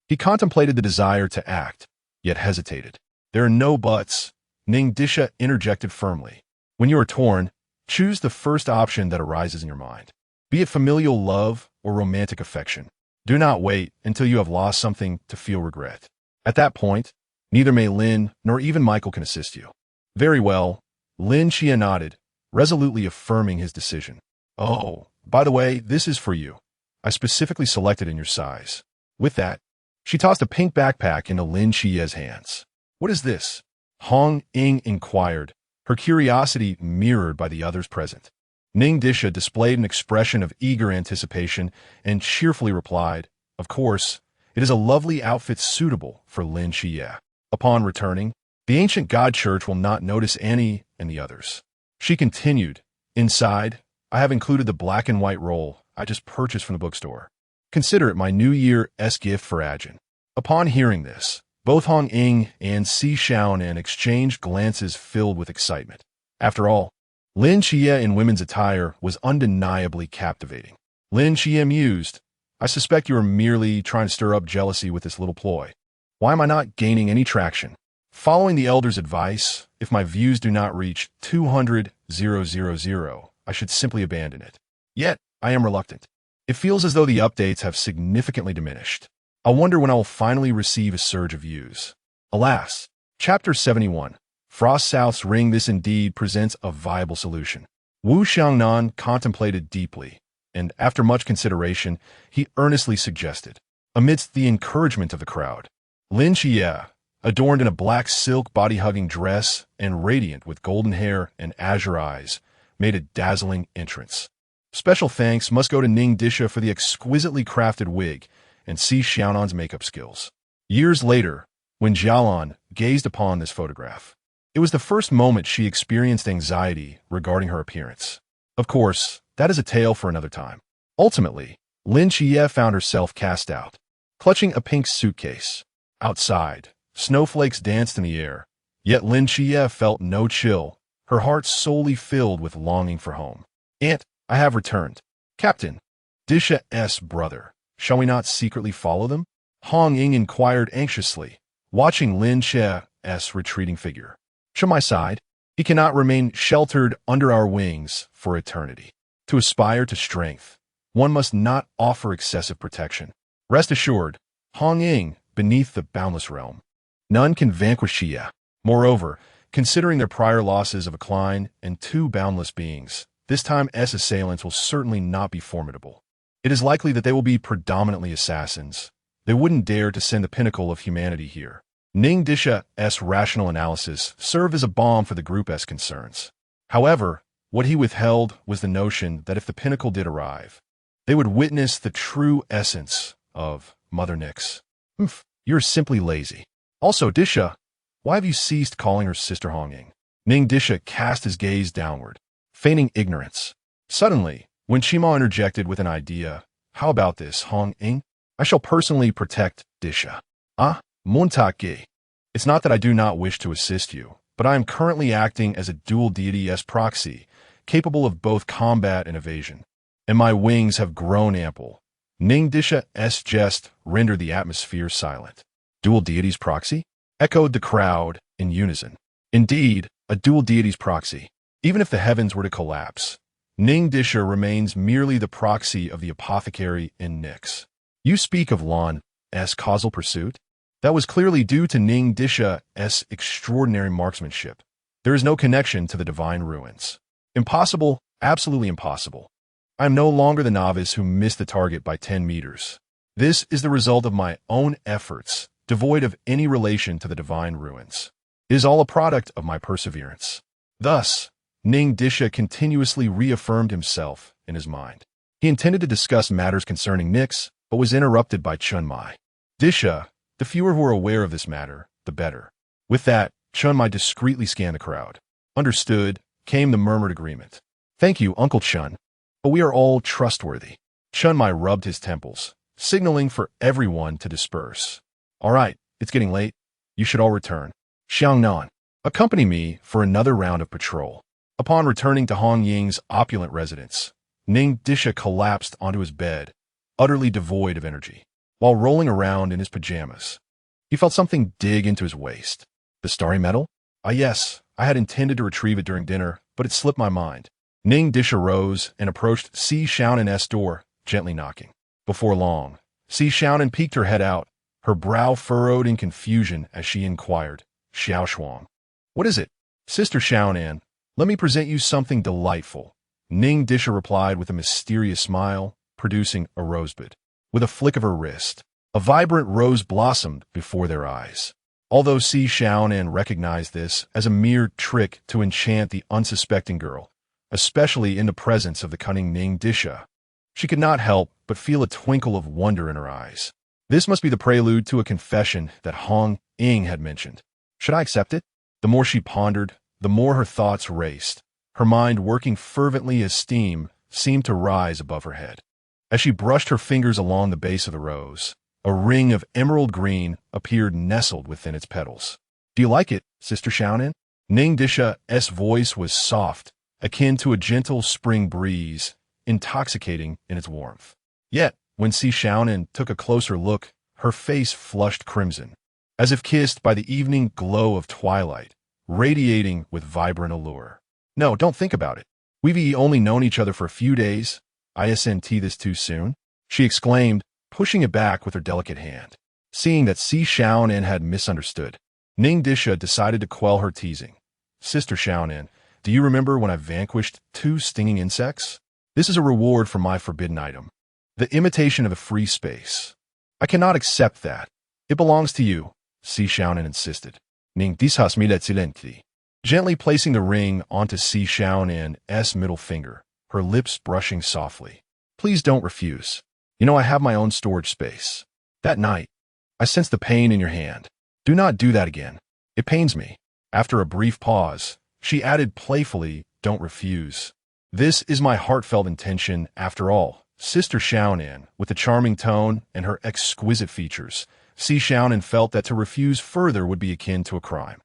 He contemplated the desire to act, yet hesitated. "There are no buts," Ning Dishuang interjected firmly. "When you are torn, choose the first option that arises in your mind, be it familial love or romantic affection. Do not wait until you have lost something to feel regret. At that point, neither may Lin nor even Michael can assist you." "Very well," Lin Qiye nodded, resolutely affirming his decision. "Oh, by the way, this is for you. I specifically selected in your size." With that, she tossed a pink backpack into Lin Qiye's hands. "What is this?" Hong Ying inquired, her curiosity mirrored by the others present. Ning Dishuang displayed an expression of eager anticipation and cheerfully replied, "Of course, it is a lovely outfit suitable for Lin Qiye. Upon returning, the ancient god church will not notice Annie and the others." She continued, "Inside, I have included the black and white roll I just purchased from the bookstore. Consider it my New Year's gift for Ajin." Upon hearing this, both Hong Ying and Si Xiaonan exchanged glances filled with excitement. After all, Lin Qiye in women's attire was undeniably captivating. Lin Qiye mused, "I suspect you are merely trying to stir up jealousy with this little ploy. Why am I not gaining any traction? Following the elder's advice, if my views do not reach 200,000, I should simply abandon it. Yet, I am reluctant. It feels as though the updates have significantly diminished. I wonder when I will finally receive a surge of views." Alas, Chapter 71, Frost South's Ring. This indeed presents a viable solution. Wu Xiangnan contemplated deeply, and after much consideration, he earnestly suggested, amidst the encouragement of the crowd, Lin Qiye, adorned in a black silk body-hugging dress and radiant with golden hair and azure eyes, made a dazzling entrance. Special thanks must go to Ning Dishuang for the exquisitely crafted wig and Si Xiaonan's makeup skills. Years later, when Jialan gazed upon this photograph, it was the first moment she experienced anxiety regarding her appearance. Of course, that is a tale for another time. Ultimately, Lin Qiye found herself cast out, clutching a pink suitcase. Outside, snowflakes danced in the air, yet Lin Qiye felt no chill, her heart solely filled with longing for home. "Aunt, I have returned. Captain, Dishuang's brother. Shall we not secretly follow them?" Hong Ying inquired anxiously, watching Lin Qiye's retreating figure. "To my side, he cannot remain sheltered under our wings for eternity. To aspire to strength, one must not offer excessive protection. Rest assured, Hong Ying, beneath the boundless realm, none can vanquish Qiye. Moreover, considering their prior losses of a Klein and two boundless beings, this time's assailants will certainly not be formidable. It is likely that they will be predominantly assassins. They wouldn't dare to send the pinnacle of humanity here." Ning Dishuang's rational analysis served as a balm for the group's concerns. However, what he withheld was the notion that if the pinnacle did arrive, they would witness the true essence of Mother Nyx. "You're simply lazy. Also, Dishuang, why have you ceased calling her Sister Hong Ying?" Ning Dishuang cast his gaze downward, feigning ignorance. Suddenly, when Qima interjected with an idea, "How about this, Hong Ying? I shall personally protect Dishuang." "Ah, Montaki. It's not that I do not wish to assist you, but I am currently acting as a dual deity proxy, capable of both combat and evasion. And my wings have grown ample. Ning Dishuang's jest rendered the atmosphere silent. Dual deities proxy? Echoed the crowd in unison. Indeed, a dual deities proxy. Even if the heavens were to collapse, Ning Dishuang remains merely the proxy of the apothecary in Nyx. You speak of Lan's causal pursuit? That was clearly due to Ning Dishuang's extraordinary marksmanship. There is no connection to the divine ruins. Impossible, absolutely impossible. I am no longer the novice who missed the target by 10 meters. This is the result of my own efforts, devoid of any relation to the divine ruins. It is all a product of my perseverance. Thus, Ning Dishuang continuously reaffirmed himself in his mind. He intended to discuss matters concerning Nyx, but was interrupted by Chun Mai. Dishuang, the fewer who are aware of this matter, the better. With that, Chun Mai discreetly scanned the crowd. Understood, came the murmured agreement. Thank you, Uncle Chun. But we are all trustworthy. Chun Mai rubbed his temples, signaling for everyone to disperse. All right, it's getting late. You should all return. Xiaonan, accompany me for another round of patrol. Upon returning to Hong Ying's opulent residence, Ning Dishuang collapsed onto his bed, utterly devoid of energy. While rolling around in his pajamas, he felt something dig into his waist. The starry metal? Ah yes, I had intended to retrieve it during dinner, but it slipped my mind. Ning Dishuang rose and approached Si Xiaonan's door, gently knocking. Before long, Si Xiaonan peeked her head out, her brow furrowed in confusion as she inquired, Shuang. What is it? Sister Xiaonan, let me present you something delightful. Ning Dishuang replied with a mysterious smile, producing a rosebud. With a flick of her wrist, a vibrant rose blossomed before their eyes. Although Si Xiaonan recognized this as a mere trick to enchant the unsuspecting girl, especially in the presence of the cunning Ning Dishuang, she could not help but feel a twinkle of wonder in her eyes. This must be the prelude to a confession that Hong Ying had mentioned. Should I accept it? The more she pondered, the more her thoughts raced, her mind working fervently as steam seemed to rise above her head. As she brushed her fingers along the base of the rose, a ring of emerald green appeared nestled within its petals. Do you like it, Sister Xiaonan? Ning Dishuang's voice was soft, akin to a gentle spring breeze, intoxicating in its warmth. Yet, when Si Xiaonan took a closer look, her face flushed crimson, as if kissed by the evening glow of twilight, radiating with vibrant allure. No, don't think about it. We've only known each other for a few days. Isn't this too soon? She exclaimed, pushing it back with her delicate hand. Seeing that Si Xiaonan had misunderstood, Ning Dishuang decided to quell her teasing. Sister Xiaonan, do you remember when I vanquished 2 stinging insects? This is a reward for my forbidden item. The imitation of a free space. I cannot accept that. It belongs to you, Si Xiaonan insisted. Ning Dishuang gently placing the ring onto Si Xiaonan's middle finger, her lips brushing softly. Please don't refuse. You know I have my own storage space. That night, I sensed the pain in your hand. Do not do that again. It pains me. After a brief pause, she added playfully, don't refuse. This is my heartfelt intention after all. Sister Xiaonan, with the charming tone and her exquisite features, Si Xiaonan felt that to refuse further would be akin to a crime.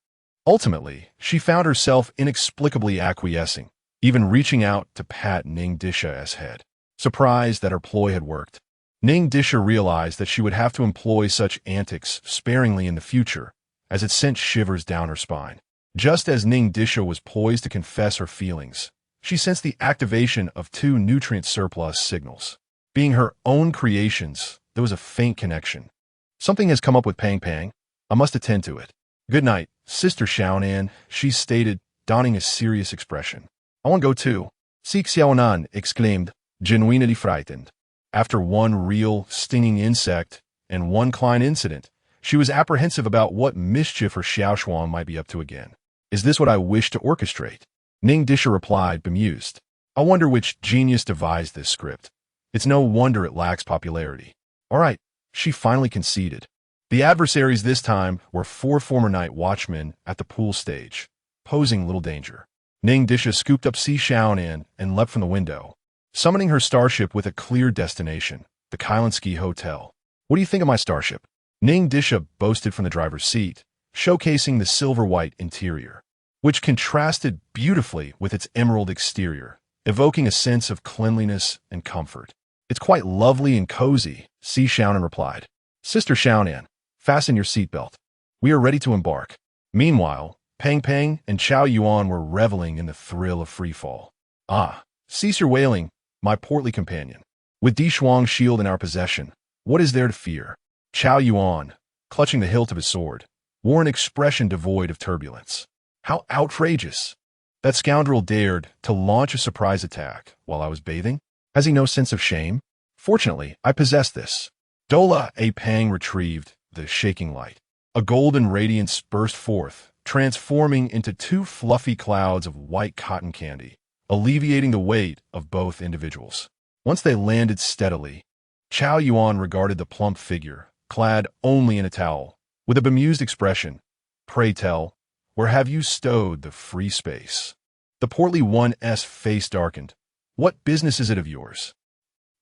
Ultimately, she found herself inexplicably acquiescing, even reaching out to pat Ning Dishuang's head. Surprised that her ploy had worked, Ning Dishuang realized that she would have to employ such antics sparingly in the future, as it sent shivers down her spine. Just as Ning Dishuang was poised to confess her feelings, she sensed the activation of 2 nutrient surplus signals. Being her own creations, there was a faint connection. Something has come up with Pang Pang. I must attend to it. Good night, Sister Xiaonan, she stated, donning a serious expression. I want to go too. Si Xiaonan exclaimed, genuinely frightened. After one real, stinging insect and one Klein incident, she was apprehensive about what mischief her Shuang might be up to again. Is this what I wish to orchestrate? Ning Dishuang replied, bemused. I wonder which genius devised this script. It's no wonder it lacks popularity. All right, she finally conceded. The adversaries this time were 4 former night watchmen at the pool stage, posing little danger. Ning Dishuang scooped up Si Xiaonan and leapt from the window, summoning her starship with a clear destination, the Kailansky Hotel. What do you think of my starship? Ning Dishuang boasted from the driver's seat, showcasing the silver-white interior. which contrasted beautifully with its emerald exterior, evoking a sense of cleanliness and comfort. "It's quite lovely and cozy," Si Xiaonan replied. "Sister Xiaonan, fasten your seatbelt. We are ready to embark." Meanwhile, Pang Pang and Cao Yuan were reveling in the thrill of freefall. "Ah, cease your wailing, my portly companion. With Dishuang's shield in our possession, what is there to fear?" Cao Yuan, clutching the hilt of his sword, wore an expression devoid of turbulence. "How outrageous! That scoundrel dared to launch a surprise attack while I was bathing? Has he no sense of shame? Fortunately, I possess this." Dola A Pang retrieved the shaking light. A golden radiance burst forth, transforming into two fluffy clouds of white cotton candy, alleviating the weight of both individuals. Once they landed steadily, Cao Yuan regarded the plump figure, clad only in a towel, with a bemused expression. "Pray tell, where have you stowed the free space?" The portly one's face darkened. "What business is it of yours?"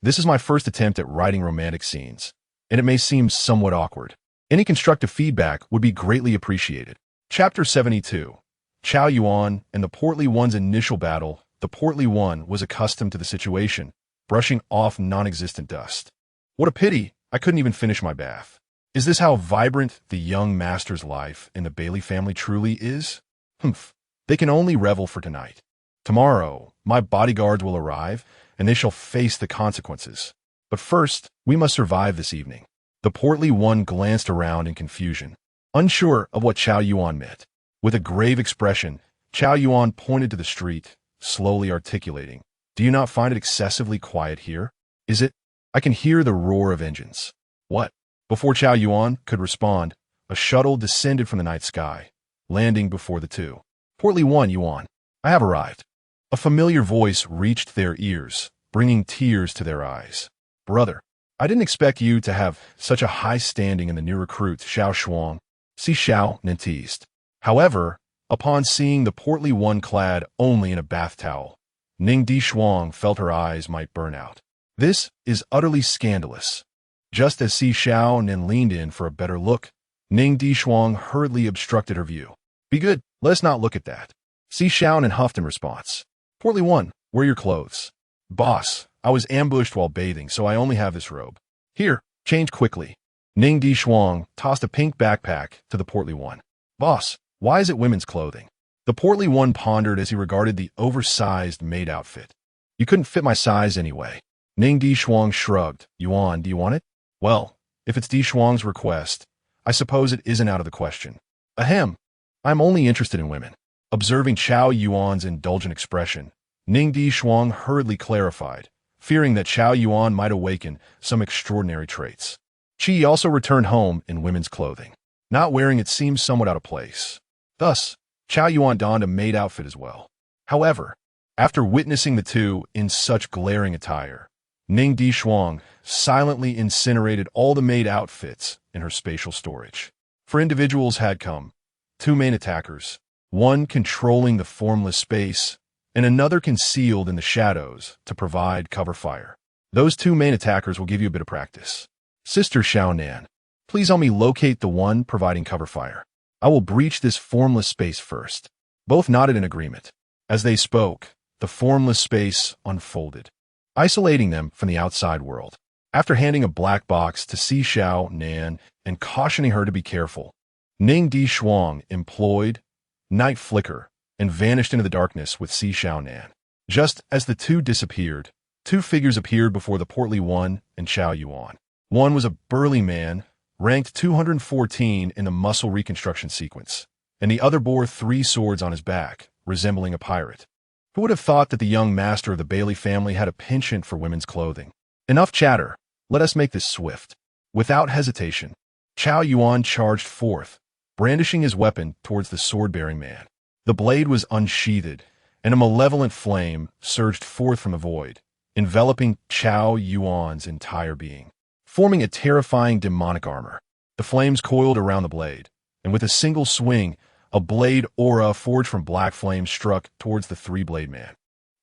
"This is my first attempt at writing romantic scenes, and it may seem somewhat awkward. Any constructive feedback would be greatly appreciated." Chapter 72. Cao Yuan and the portly one's initial battle. The portly one was accustomed to the situation, brushing off non-existent dust. "What a pity, I couldn't even finish my bath. Is this how vibrant the young master's life in the Bailey family truly is? Humph, they can only revel for tonight. Tomorrow, my bodyguards will arrive, and they shall face the consequences. But first, we must survive this evening." The portly one glanced around in confusion, unsure of what Cao Yuan meant. With a grave expression, Cao Yuan pointed to the street, slowly articulating, "Do you not find it excessively quiet here? Is it? I can hear the roar of engines." "What?" Before Cao Yuan could respond, a shuttle descended from the night sky, landing before the two. "Portly one, Yuan, I have arrived." A familiar voice reached their ears, bringing tears to their eyes. "Brother, I didn't expect you to have such a high standing in the new recruits, Shuang," Si Xiaonan teased. However, upon seeing the portly one clad only in a bath towel, Ning Dishuang felt her eyes might burn out. "This is utterly scandalous." Just as Si Xiaonan leaned in for a better look, Ning Dishuang hurriedly obstructed her view. "Be good, let's not look at that." Si Xiaonan huffed in response. "Portly one, where are your clothes?" "Boss, I was ambushed while bathing, so I only have this robe." "Here, change quickly." Ning Dishuang tossed a pink backpack to the portly one. "Boss, why is it women's clothing?" The portly one pondered as he regarded the oversized maid outfit. "You couldn't fit my size anyway." Ning Dishuang shrugged. "Yuan, do you want it?" "Well, if it's Dishuang's request, I suppose it isn't out of the question." "Ahem, I'm only interested in women." Observing Cao Yuan's indulgent expression, Ning Dishuang hurriedly clarified, fearing that Cao Yuan might awaken some extraordinary traits. Qi also returned home in women's clothing. Not wearing it seemed somewhat out of place. Thus, Cao Yuan donned a maid outfit as well. However, after witnessing the two in such glaring attire, Ning Dishuang silently incinerated all the maid outfits in her spatial storage. For individuals had come, two main attackers, one controlling the formless space, and another concealed in the shadows to provide cover fire. Those two main attackers will give you a bit of practice. Sister Xiaonan, please help me locate the one providing cover fire. I will breach this formless space first." Both nodded in agreement. As they spoke, the formless space unfolded, isolating them from the outside world. After handing a black box to Si Xiaonan and cautioning her to be careful, Ning Dishuang employed Night Flicker and vanished into the darkness with Si Xiaonan. Just as the two disappeared, two figures appeared before the portly one and Cao Yuan. One was a burly man, ranked 214 in the muscle reconstruction sequence, and the other bore 3 swords on his back, resembling a pirate. Who would have thought that the young master of the Bailey family had a penchant for women's clothing? Enough chatter, let us make this swift. Without hesitation, Cao Yuan charged forth, brandishing his weapon towards the sword-bearing man. The blade was unsheathed, and a malevolent flame surged forth from the void, enveloping Cao Yuan's entire being, forming a terrifying demonic armor. The flames coiled around the blade, and with a single swing, a blade aura forged from black flames struck towards the three-blade man.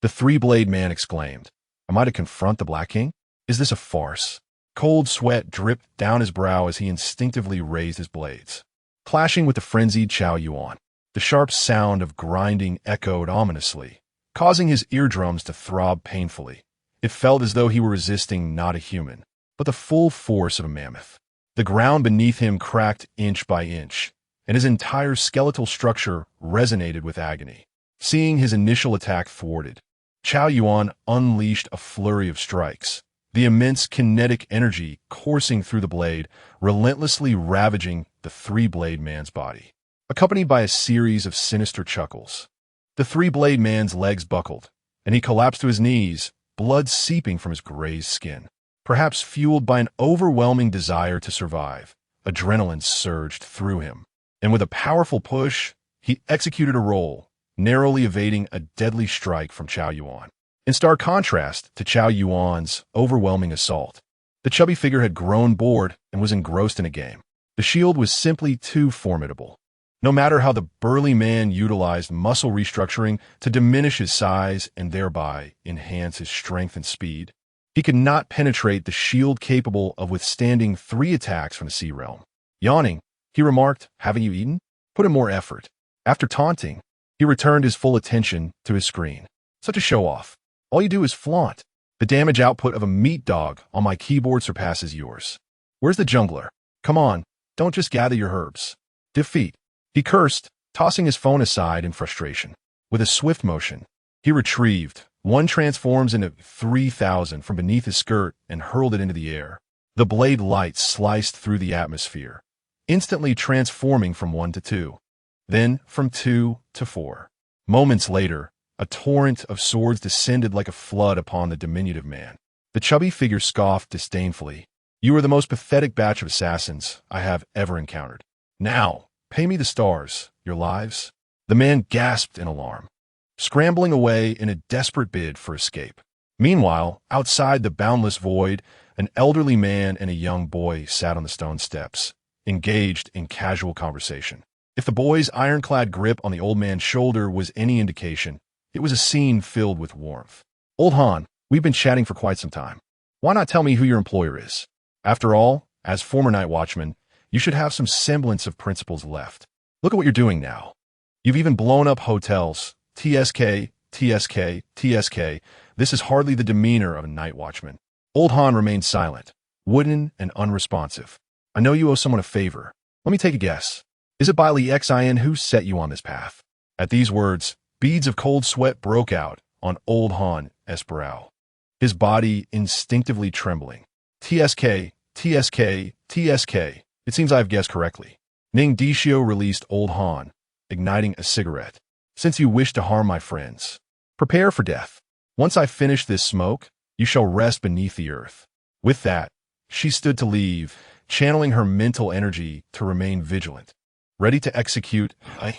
The three-blade man exclaimed, "Am I to confront the Black King? Is this a farce?" Cold sweat dripped down his brow as he instinctively raised his blades, clashing with the frenzied Cao Yuan. The sharp sound of grinding echoed ominously, causing his eardrums to throb painfully. It felt as though he were resisting not a human, but the full force of a mammoth. The ground beneath him cracked inch by inch, and his entire skeletal structure resonated with agony. Seeing his initial attack thwarted, Cao Yuan unleashed a flurry of strikes, the immense kinetic energy coursing through the blade, relentlessly ravaging the three-blade man's body, accompanied by a series of sinister chuckles. The three-blade man's legs buckled, and he collapsed to his knees, blood seeping from his grazed skin. Perhaps fueled by an overwhelming desire to survive, adrenaline surged through him, and with a powerful push, he executed a roll, narrowly evading a deadly strike from Cao Yuan. In stark contrast to Cao Yuan's overwhelming assault, the chubby figure had grown bored and was engrossed in a game. The shield was simply too formidable. No matter how the burly man utilized muscle restructuring to diminish his size and thereby enhance his strength and speed, he could not penetrate the shield capable of withstanding 3 attacks from the sea realm. Yawning, he remarked, "Haven't you eaten? Put in more effort." After taunting, he returned his full attention to his screen. "Such a show-off. All you do is flaunt. The damage output of a meat dog on my keyboard surpasses yours. Where's the jungler? Come on, don't just gather your herbs." Defeat. He cursed, tossing his phone aside in frustration. With a swift motion, he retrieved one transforms into 3,000 from beneath his skirt and hurled it into the air. The blade light sliced through the atmosphere, instantly transforming from 1 to 2, then from 2 to 4. Moments later, a torrent of swords descended like a flood upon the diminutive man. The chubby figure scoffed disdainfully. "You are the most pathetic batch of assassins I have ever encountered. Now, pay me the stars, your lives." The man gasped in alarm, scrambling away in a desperate bid for escape. Meanwhile, outside the boundless void, an elderly man and a young boy sat on the stone steps, engaged in casual conversation. If the boy's ironclad grip on the old man's shoulder was any indication, it was a scene filled with warmth. "Old Han, we've been chatting for quite some time. Why not tell me who your employer is? After all, as former night watchman, you should have some semblance of principles left. Look at what you're doing now. You've even blown up hotels. TSK, TSK, TSK. This is hardly the demeanor of a night watchman." Old Han remained silent, wooden and unresponsive. "I know you owe someone a favor. Let me take a guess. Is it Bailey Xin who set you on this path?" At these words, beads of cold sweat broke out on Old Han's brow, his body instinctively trembling. "TSK, TSK, TSK. It seems I've guessed correctly." Ning Dishuang released Old Han, igniting a cigarette. "Since you wish to harm my friends, prepare for death. Once I finish this smoke, you shall rest beneath the earth." With that, she stood to leave, channeling her mental energy to remain vigilant, ready to execute a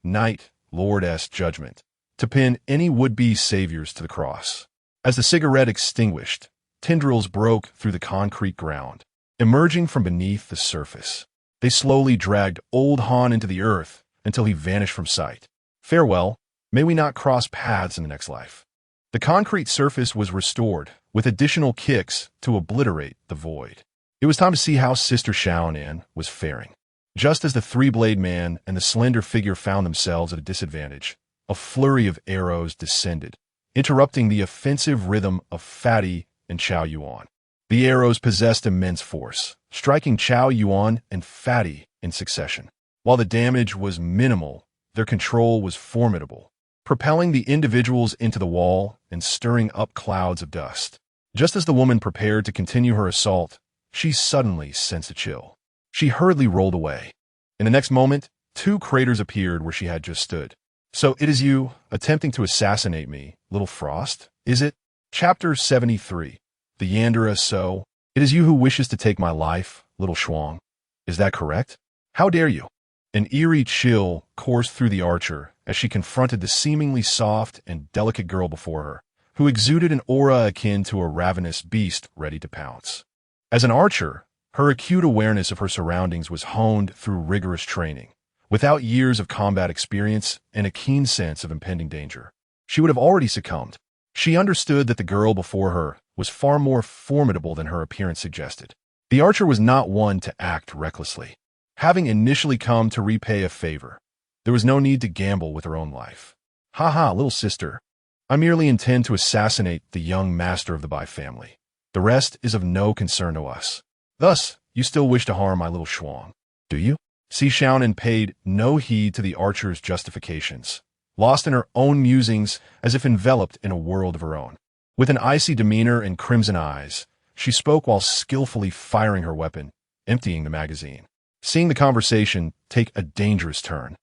Night Lord's judgment, to pin any would-be saviors to the cross. As the cigarette extinguished, tendrils broke through the concrete ground, emerging from beneath the surface. They slowly dragged Old Han into the earth until he vanished from sight. "Farewell, may we not cross paths in the next life." The concrete surface was restored, with additional kicks to obliterate the void. It was time to see how Sister Xiaonan was faring. Just as the three-blade man and the slender figure found themselves at a disadvantage, a flurry of arrows descended, interrupting the offensive rhythm of Fatty and Cao Yuan. The arrows possessed immense force, striking Cao Yuan and Fatty in succession. While the damage was minimal, their control was formidable, propelling the individuals into the wall and stirring up clouds of dust. Just as the woman prepared to continue her assault, she suddenly sensed a chill. She hurriedly rolled away. In the next moment, 2 craters appeared where she had just stood. "So it is you, attempting to assassinate me, little Frost, is it?" Chapter 73. The Yandere. "So, it is you who wishes to take my life, little Shuang. Is that correct? How dare you?" An eerie chill coursed through the archer as she confronted the seemingly soft and delicate girl before her, who exuded an aura akin to a ravenous beast ready to pounce. As an archer, her acute awareness of her surroundings was honed through rigorous training. Without years of combat experience and a keen sense of impending danger, she would have already succumbed. She understood that the girl before her was far more formidable than her appearance suggested. The archer was not one to act recklessly. Having initially come to repay a favor, There was no need to gamble with her own life. Ha ha, little sister. I merely intend to assassinate the young master of the Bai family. The rest is of no concern to us. Thus, you still wish to harm my little Shuang, do you? Si Xiaonan paid no heed to the archer's justifications, lost in her own musings as if enveloped in a world of her own. With an icy demeanor and crimson eyes, she spoke while skillfully firing her weapon, emptying the magazine. Seeing the conversation take a dangerous turn,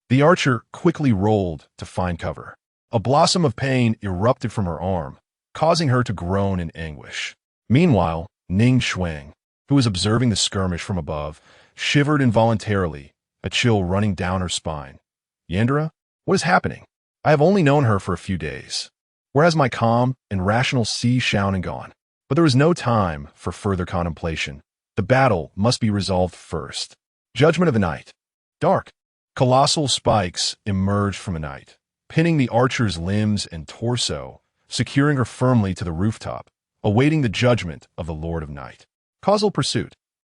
the archer quickly rolled to find cover. A blossom of pain erupted from her arm, causing her to groan in anguish. Meanwhile, Ning Dishuang, who was observing the skirmish from above, shivered involuntarily, a chill running down her spine. Yandera, what is happening? I have only known her for a few days. Where has my calm and rational Si Xiaonan gone? But there was no time for further contemplation. The battle must be resolved first. Judgment of the night. Dark. Colossal spikes emerged from the night, pinning the archer's limbs and torso, securing her firmly to the rooftop, awaiting the judgment of the Lord of Night. Causal pursuit.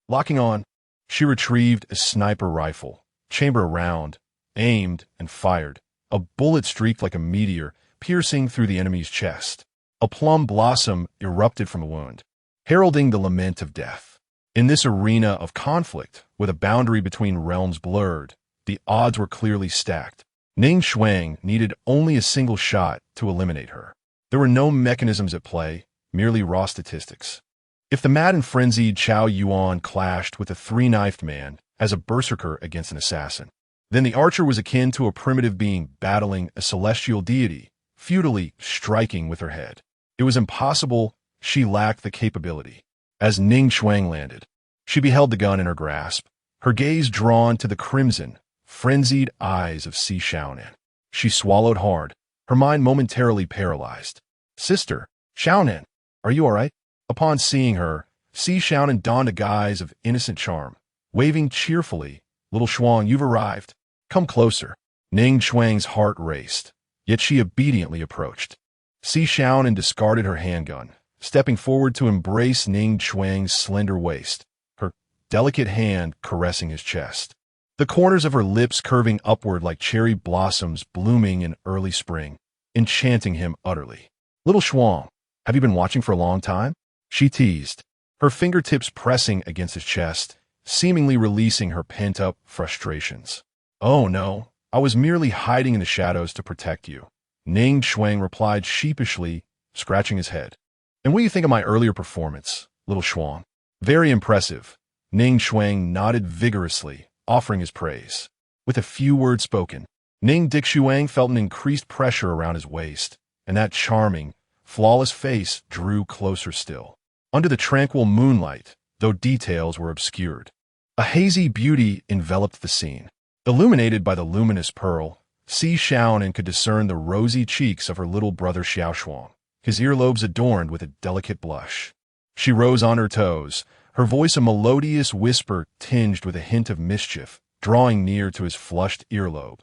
Locking on, she retrieved a sniper rifle, chamber round, aimed and fired. A bullet streaked like a meteor, piercing through the enemy's chest. A plum blossom erupted from the wound, heralding the lament of death. In this arena of conflict, with a boundary between realms blurred, the odds were clearly stacked. Ning Dishuang needed only a single shot to eliminate her. There were no mechanisms at play, merely raw statistics. If the mad and frenzied Cao Yuan clashed with a three-knifed man as a berserker against an assassin, then the archer was akin to a primitive being battling a celestial deity, futilely striking with her head. It was impossible, she lacked the capability. As Ning Dishuang landed, she beheld the gun in her grasp, her gaze drawn to the crimson, frenzied eyes of Si Xiaonan. She swallowed hard, her mind momentarily paralyzed. Sister, Xiaonan, are you all right? Upon seeing her, Si Xiaonan donned a guise of innocent charm, waving cheerfully. Little Shuang, you've arrived. Come closer. Ning Dishuang's heart raced, yet she obediently approached. Si Xiaonan discarded her handgun, stepping forward to embrace Ning Dishuang's slender waist, her delicate hand caressing his chest. The corners of her lips curving upward like cherry blossoms blooming in early spring, enchanting him utterly. Little Shuang, have you been watching for a long time? She teased, her fingertips pressing against his chest, seemingly releasing her pent-up frustrations. Oh no, I was merely hiding in the shadows to protect you. Ning Dishuang replied sheepishly, scratching his head. And what do you think of my earlier performance, little Shuang? Very impressive. Ning Dishuang nodded vigorously, offering his praise. With a few words spoken, Ning Dishuang felt an increased pressure around his waist, and that charming, flawless face drew closer still. Under the tranquil moonlight, though details were obscured, a hazy beauty enveloped the scene. Illuminated by the luminous pearl, Si Xiaonan could discern the rosy cheeks of her little brother Shuang, his earlobes adorned with a delicate blush. She rose on her toes, her voice a melodious whisper tinged with a hint of mischief, drawing near to his flushed earlobe.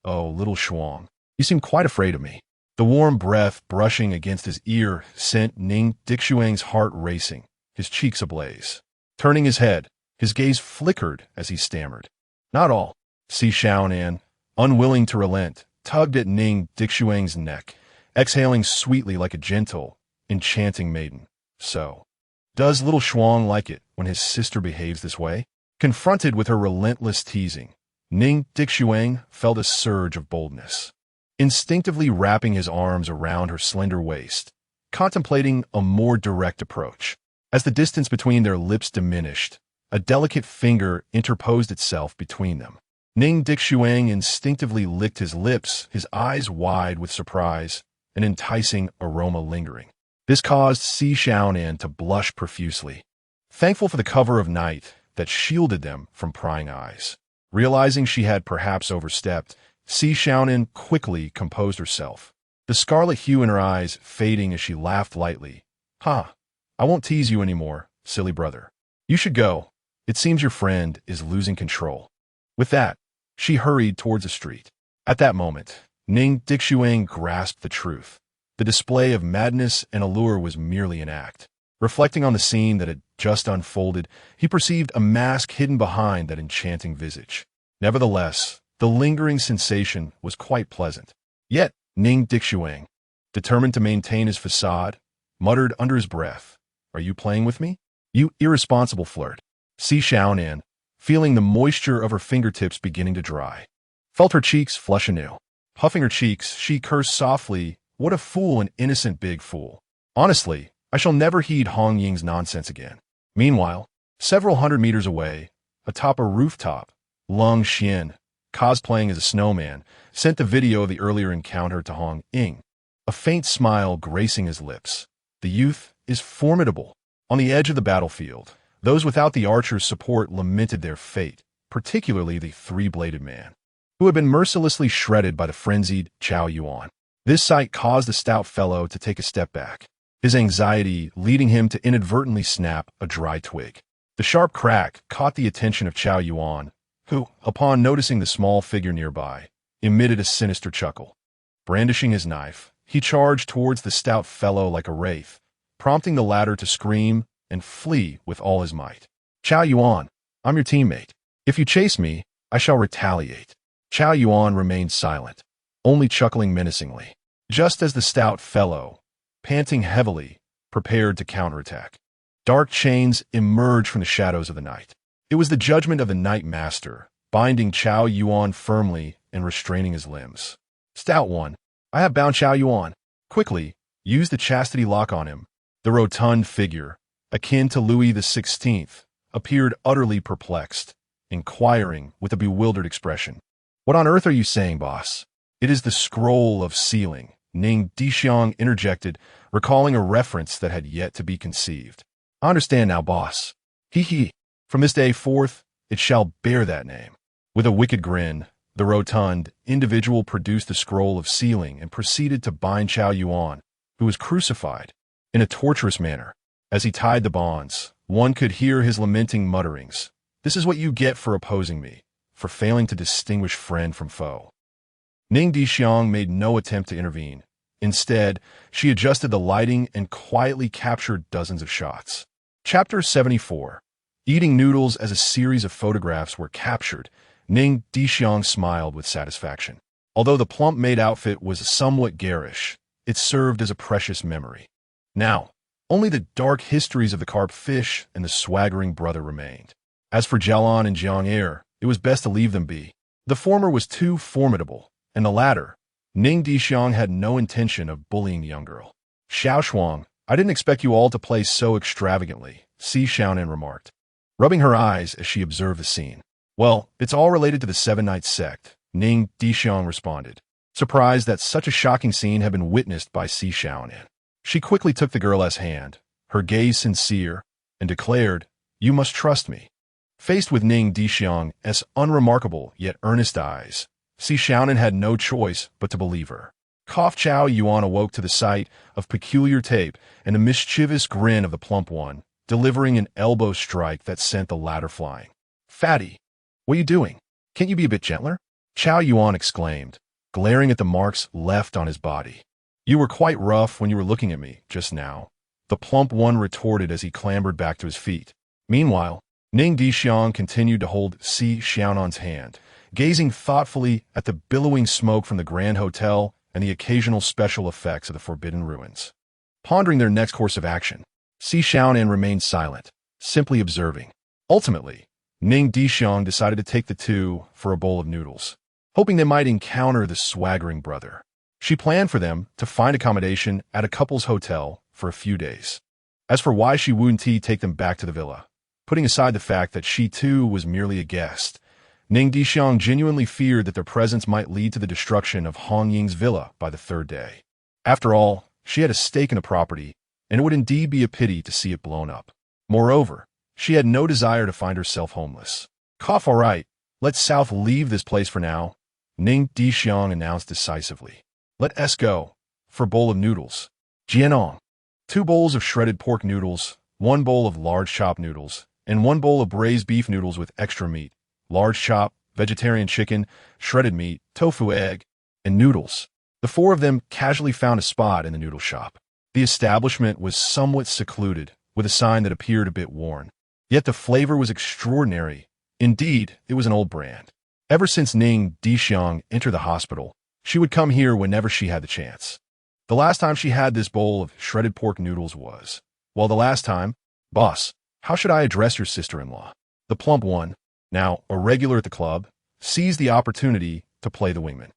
Oh, little Shuang, you seem quite afraid of me. The warm breath brushing against his ear sent Ning Dishuang's heart racing, his cheeks ablaze. Turning his head, his gaze flickered as he stammered. Not all. Si Xiaonan, unwilling to relent, tugged at Ning Dishuang's neck, exhaling sweetly like a gentle, enchanting maiden. So, does little Shuang like it when his sister behaves this way? Confronted with her relentless teasing, Ning Dishuang felt a surge of boldness. Instinctively wrapping his arms around her slender waist, contemplating a more direct approach. As the distance between their lips diminished, a delicate finger interposed itself between them. Ning Dishuang instinctively licked his lips, his eyes wide with surprise, an enticing aroma lingering. This caused Si Xiaonan to blush profusely, thankful for the cover of night that shielded them from prying eyes. Realizing she had perhaps overstepped, Si Xiaonan quickly composed herself, the scarlet hue in her eyes fading as she laughed lightly. Ha! I won't tease you anymore, silly brother. You should go. It seems your friend is losing control. With that, she hurried towards the street. At that moment, Ning Dishuang grasped the truth. The display of madness and allure was merely an act. Reflecting on the scene that had just unfolded, he perceived a mask hidden behind that enchanting visage. Nevertheless, The lingering sensation was quite pleasant. Yet, Ning Dishuang, determined to maintain his facade, muttered under his breath, "Are you playing with me? You irresponsible flirt." Si Xiaonan, feeling the moisture of her fingertips beginning to dry, felt her cheeks flush anew. Puffing her cheeks, she cursed softly, "What a fool, an innocent big fool. Honestly, I shall never heed Hong Ying's nonsense again." Meanwhile, several hundred meters away, atop a rooftop, Leng Xuan, cosplaying as a snowman, sent the video of the earlier encounter to Hong Ying, a faint smile gracing his lips. The youth is formidable. On the edge of the battlefield, those without the archer's support lamented their fate, particularly the three-bladed man, who had been mercilessly shredded by the frenzied Cao Yuan. This sight caused the stout fellow to take a step back, his anxiety leading him to inadvertently snap a dry twig. The sharp crack caught the attention of Cao Yuan, who, upon noticing the small figure nearby, emitted a sinister chuckle. Brandishing his knife, he charged towards the stout fellow like a wraith, prompting the latter to scream and flee with all his might. "Cao Yuan, I'm your teammate. If you chase me, I shall retaliate." Cao Yuan remained silent, only chuckling menacingly, just as the stout fellow, panting heavily, prepared to counterattack. Dark chains emerged from the shadows of the night. It was the judgment of the Night Master, binding Cao Yuan firmly and restraining his limbs. "Stout one, I have bound Cao Yuan. Quickly, use the chastity lock on him." The rotund figure, akin to Louis XVI, appeared utterly perplexed, inquiring with a bewildered expression. "What on earth are you saying, boss?" "It is the scroll of sealing," Ning Dishuang interjected, recalling a reference that had yet to be conceived. "I understand now, boss. Hee. From this day forth, it shall bear that name." With a wicked grin, the rotund individual produced the scroll of sealing and proceeded to bind Cao Yuan, who was crucified, in a torturous manner. As he tied the bonds, one could hear his lamenting mutterings. "This is what you get for opposing me, for failing to distinguish friend from foe." Ning Dishuang made no attempt to intervene. Instead, she adjusted the lighting and quietly captured dozens of shots. Chapter 74. Eating noodles as a series of photographs were captured, Ning Dishuang smiled with satisfaction. Although the plump-made outfit was somewhat garish, it served as a precious memory. Now, only the dark histories of the carp fish and the swaggering brother remained. As for Jialan and Jiang, it was best to leave them be. The former was too formidable, and the latter, Ning Dishuang had no intention of bullying the young girl. "Shuang, I didn't expect you all to play so extravagantly," Si Xiaonan remarked, rubbing her eyes as she observed the scene. "Well, it's all related to the Seven-Night Sect," Ning Dishuang responded, surprised that such a shocking scene had been witnessed by Si Xiaonan. She quickly took the girl's hand, her gaze sincere, and declared, "You must trust me." Faced with Ning Dishuang's unremarkable yet earnest eyes, Si Xiaonan had no choice but to believe her. Cao Yuan awoke to the sight of peculiar tape and a mischievous grin of the plump one, delivering an elbow strike that sent the latter flying. "Fatty, what are you doing? Can't you be a bit gentler?" Cao Yuan exclaimed, glaring at the marks left on his body. "You were quite rough when you were looking at me just now," the plump one retorted as he clambered back to his feet. Meanwhile, Ning Dishuang continued to hold Si Xiaonan's hand, gazing thoughtfully at the billowing smoke from the Grand Hotel and the occasional special effects of the Forbidden Ruins. Pondering their next course of action, Si Xiaonan remained silent, simply observing. Ultimately, Ning Dishuang decided to take the two for a bowl of noodles, hoping they might encounter the swaggering brother. She planned for them to find accommodation at a couple's hotel for a few days. As for why she wouldn't take them back to the villa, putting aside the fact that she too was merely a guest, Ning Dishuang genuinely feared that their presence might lead to the destruction of Hong Ying's villa by the third day. After all, she had a stake in the property, and it would indeed be a pity to see it blown up. Moreover, she had no desire to find herself homeless. "All right, let South leave this place for now," Ning Dishuang announced decisively. "Let us go, for a bowl of noodles." Jianong. 2 bowls of shredded pork noodles, 1 bowl of large chopped noodles, and 1 bowl of braised beef noodles with extra meat, large chop, vegetarian chicken, shredded meat, tofu egg, and noodles. The 4 of them casually found a spot in the noodle shop. The establishment was somewhat secluded, with a sign that appeared a bit worn. Yet the flavor was extraordinary. Indeed, it was an old brand. Ever since Ning Dishuang entered the hospital, she would come here whenever she had the chance. The last time she had this bowl of shredded pork noodles was, well, the last time, boss, how should I address your sister-in-law? The plump one, now a regular at the club, seized the opportunity to play the wingman.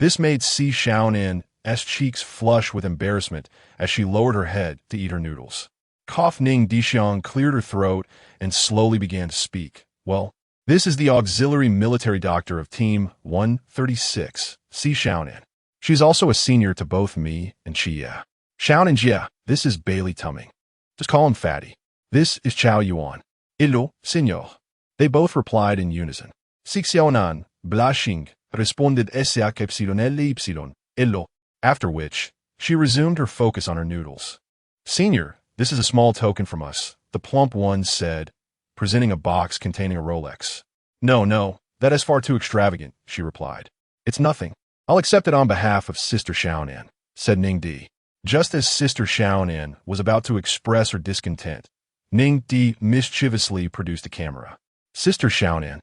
This made Si Xiaonan's cheeks flush with embarrassment as she lowered her head to eat her noodles. Ning Dishuang cleared her throat and slowly began to speak. Well, this is the auxiliary military doctor of Team 136, Si Xiaonan. She's also a senior to both me and Qiye. Xiaonan Jie, this is Bailey Tumming. Just call him Fatty. This is Cao Yuan. Hello, senor. They both replied in unison. Si Xiaonan, blushing, responded esa y. Hello. After which, she resumed her focus on her noodles. Senior, this is a small token from us, the plump one said, presenting a box containing a Rolex. No, that is far too extravagant, she replied. It's nothing. I'll accept it on behalf of Sister Xiaonan, said Ning Di. Just as Sister Xiaonan was about to express her discontent, Ning Di mischievously produced a camera. Sister Xiaonan,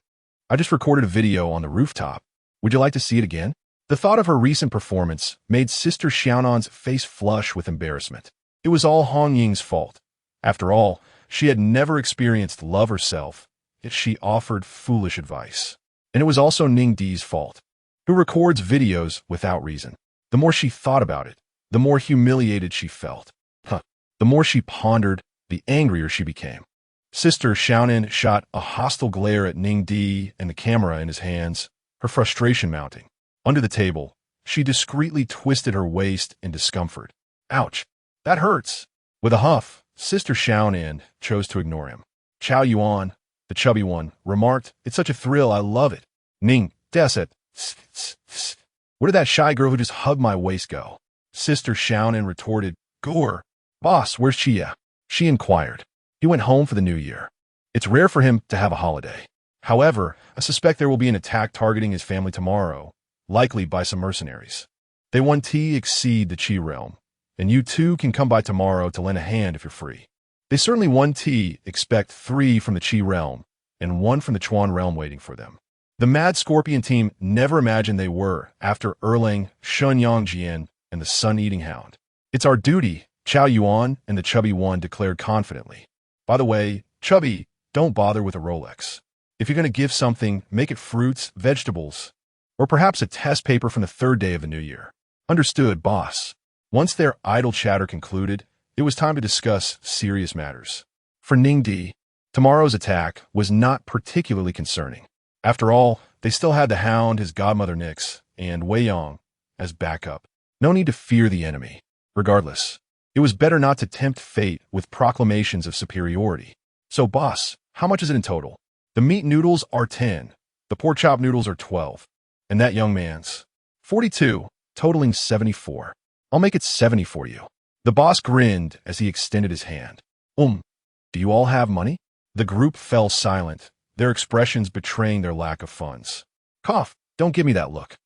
I just recorded a video on the rooftop. Would you like to see it again? The thought of her recent performance made Sister Xiaonan's face flush with embarrassment. It was all Hong Ying's fault. After all, she had never experienced love herself, yet she offered foolish advice. And it was also Ning Di's fault, who records videos without reason. The more she thought about it, the more humiliated she felt. The more she pondered, the angrier she became. Sister Xiaonan shot a hostile glare at Ning Di and the camera in his hands, her frustration mounting. Under the table, she discreetly twisted her waist in discomfort. Ouch, that hurts. With a huff, Sister Xiaonan chose to ignore him. Cao Yuan, the chubby one, remarked, It's such a thrill, I love it. Ning, Deset. Where did that shy girl who just hugged my waist go? Sister Xiaonan retorted, Gore. Boss, where's Qiye? She inquired. He went home for the new year. It's rare for him to have a holiday. However, I suspect there will be an attack targeting his family tomorrow, likely by some mercenaries. They 1T exceed the Qi realm, and you too can come by tomorrow to lend a hand if you're free. They certainly 1T expect 3 from the Qi realm, and 1 from the Chuan realm waiting for them. The Mad Scorpion team never imagined they were after Erlang, Shenyang Jian, and the Sun-Eating Hound. It's our duty, Cao Yuan and the chubby one declared confidently. By the way, chubby, don't bother with a Rolex. If you're going to give something, make it fruits, vegetables, or perhaps a test paper from the 3rd day of the new year. Understood, boss. Once their idle chatter concluded, it was time to discuss serious matters. For Ning Di, tomorrow's attack was not particularly concerning. After all, they still had the Hound, his godmother Nix, and Wei Yong as backup. No need to fear the enemy. Regardless, it was better not to tempt fate with proclamations of superiority. So, boss, how much is it in total? The meat noodles are 10, the pork chop noodles are 12, and that young man's 42, totaling 74. I'll make it 70 for you. The boss grinned as he extended his hand. Do you all have money? The group fell silent, their expressions betraying their lack of funds. Cough, don't give me that look.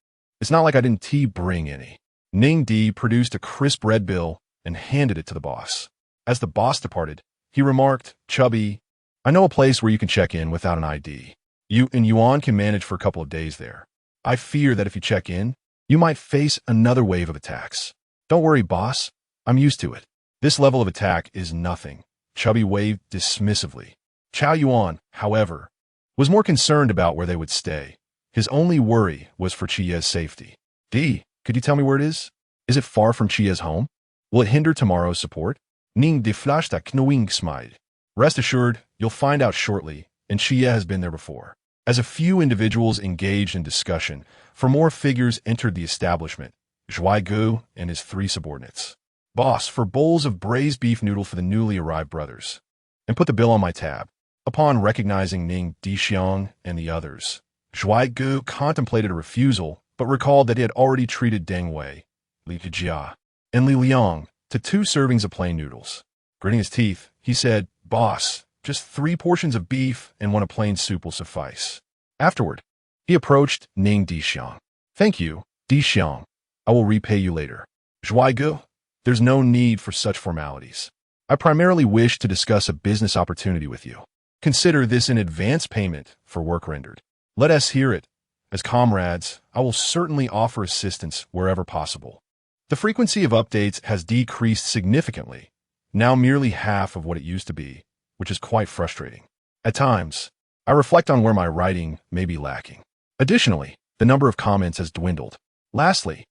It's not like I didn't bring any. Ning Di produced a crisp red bill and handed it to the boss. As the boss departed, he remarked, Chubby, I know a place where you can check in without an ID. You and Yuan can manage for a couple of days there. I fear that if you check in, you might face another wave of attacks. Don't worry, boss. I'm used to it. This level of attack is nothing. Chubby waved dismissively. Cao Yuan, however, was more concerned about where they would stay. His only worry was for Qiye's safety. D, could you tell me where it is? Is it far from Qiye's home? Will it hinder tomorrow's support? Ning de flashta knowing smide. Rest assured, you'll find out shortly, and Qiye has been there before. As a few individuals engaged in discussion, for more figures entered the establishment, Zhuai and his 3 subordinates. Boss, for bowls of braised beef noodle for the newly arrived brothers. And put the bill on my tab. Upon recognizing Ning Dishuang and the others, Zhuai contemplated a refusal, but recalled that he had already treated Deng Wei, Li Qiye, and Li Liang to 2 servings of plain noodles. Gritting his teeth, he said, Boss, just 3 portions of beef and 1 of plain soup will suffice. Afterward, he approached Ning Dishuang. Thank you, Dishuang. I will repay you later. Zhuai, there's no need for such formalities. I primarily wish to discuss a business opportunity with you. Consider this an advance payment for work rendered. Let us hear it, As comrades, I will certainly offer assistance wherever possible. The frequency of updates has decreased significantly, now merely half of what it used to be, which is quite frustrating. At times, I reflect on where my writing may be lacking. Additionally, the number of comments has dwindled. Lastly,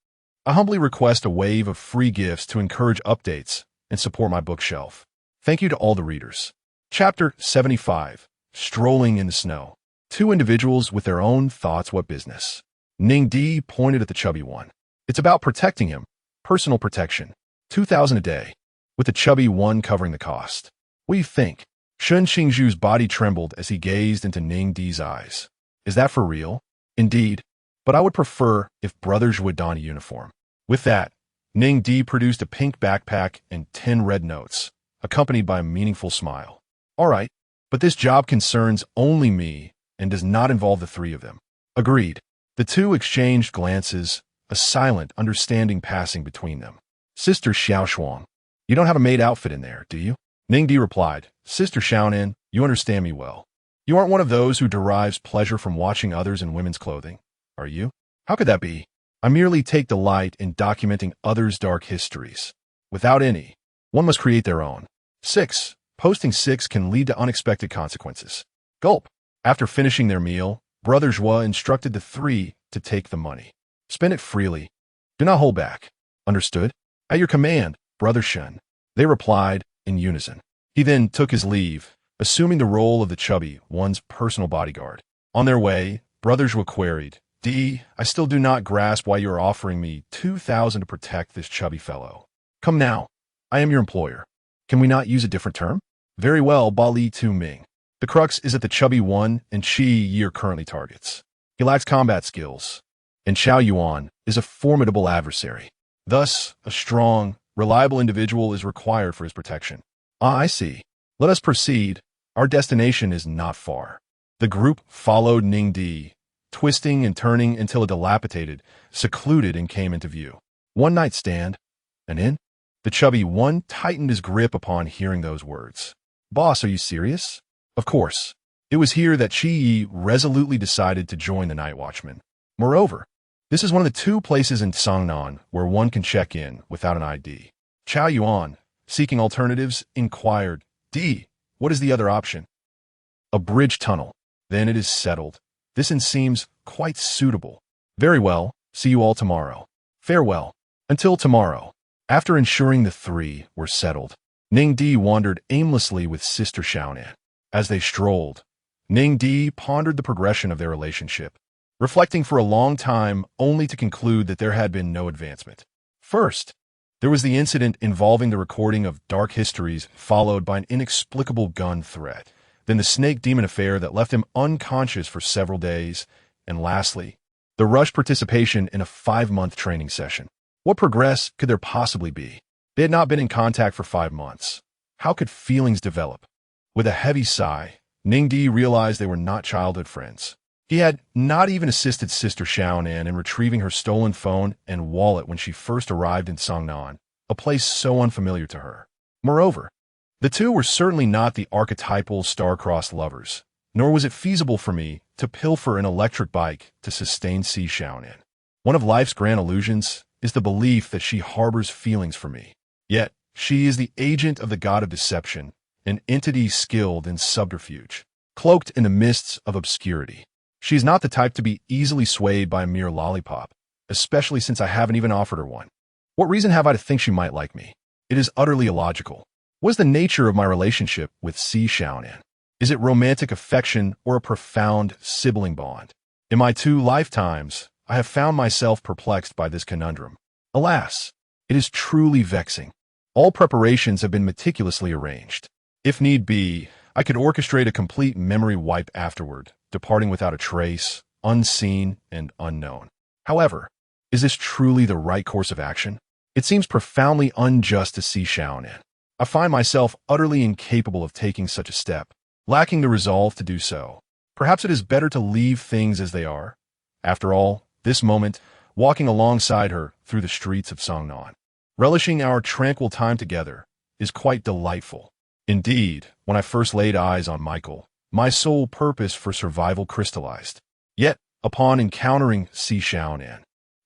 I humbly request a wave of free gifts to encourage updates and support my bookshelf. Thank you to all the readers. Chapter 75. Strolling in the Snow. Two individuals with their own thoughts. What business? Ning Di pointed at the chubby one. It's about protecting him. Personal protection. 2,000 a day. With the chubby one covering the cost. What do you think? Qingju's body trembled as he gazed into Ning Di's eyes. Is that for real? Indeed. But I would prefer if brothers would don a uniform. With that, Ning Di produced a pink backpack and 10 red notes, accompanied by a meaningful smile. All right, but this job concerns only me and does not involve the three of them. Agreed. The two exchanged glances, a silent understanding passing between them. Sister Shuang, you don't have a maid outfit in there, do you? Ning Di replied, Sister Xiaonan, you understand me well. You aren't one of those who derives pleasure from watching others in women's clothing, are you? How could that be? I merely take delight in documenting others' dark histories. Without any, one must create their own. 6. Posting 6 can lead to unexpected consequences. Gulp. After finishing their meal, Brother Zhua instructed the three to take the money. Spend it freely. Do not hold back. Understood? At your command, Brother Shen. They replied in unison. He then took his leave, assuming the role of the chubby one's personal bodyguard. On their way, Brother Zhua queried, D, I still do not grasp why you are offering me 2,000 to protect this chubby fellow. Come now. I am your employer. Can we not use a different term? Very well, Ba Li Tu Ming. The crux is that the chubby one and Qingyu are currently targets. He lacks combat skills, and Cao Yuan is a formidable adversary. Thus, a strong, reliable individual is required for his protection. Ah, I see. Let us proceed. Our destination is not far. The group followed Ning Di, twisting and turning until a dilapidated, secluded inn came into view. One night stand. An inn? The chubby one tightened his grip upon hearing those words. Boss, are you serious? Of course. It was here that Qingyu resolutely decided to join the night watchman. Moreover, this is one of the 2 places in Cangnan where one can check in without an ID. Cao Yuan, seeking alternatives, inquired, D, what is the other option? A bridge tunnel. Then it is settled. This inn seems quite suitable. Very well, see you all tomorrow. Farewell. Until tomorrow. After ensuring the three were settled, Ning Di wandered aimlessly with Sister Xiaonan. As they strolled, Ning Di pondered the progression of their relationship, reflecting for a long time only to conclude that there had been no advancement. First, there was the incident involving the recording of dark histories followed by an inexplicable gun threat, then the snake demon affair that left him unconscious for several days, and lastly, the rushed participation in a 5-month training session. What progress could there possibly be? They had not been in contact for 5 months. How could feelings develop? With a heavy sigh, Ning Di realized they were not childhood friends. He had not even assisted Sister Xiaonan in retrieving her stolen phone and wallet when she first arrived in Cangnan, a place so unfamiliar to her. Moreover, the two were certainly not the archetypal star-crossed lovers, nor was it feasible for me to pilfer an electric bike to sustain Si Xiaonan. One of life's grand illusions is the belief that she harbors feelings for me. Yet, she is the agent of the god of deception, an entity skilled in subterfuge, cloaked in the mists of obscurity. She is not the type to be easily swayed by a mere lollipop, especially since I haven't even offered her one. What reason have I to think she might like me? It is utterly illogical. What is the nature of my relationship with Si Xiaonan? Is it romantic affection or a profound sibling bond? In my 2 lifetimes, I have found myself perplexed by this conundrum. Alas, it is truly vexing. All preparations have been meticulously arranged. If need be, I could orchestrate a complete memory wipe afterward, departing without a trace, unseen and unknown. However, is this truly the right course of action? It seems profoundly unjust to Si Xiaonan. I find myself utterly incapable of taking such a step, lacking the resolve to do so. Perhaps it is better to leave things as they are. After all, this moment, walking alongside her through the streets of Cangnan, relishing our tranquil time together, is quite delightful. Indeed, when I first laid eyes on Michael, my sole purpose for survival crystallized. Yet, Upon encountering Si Xiaonan,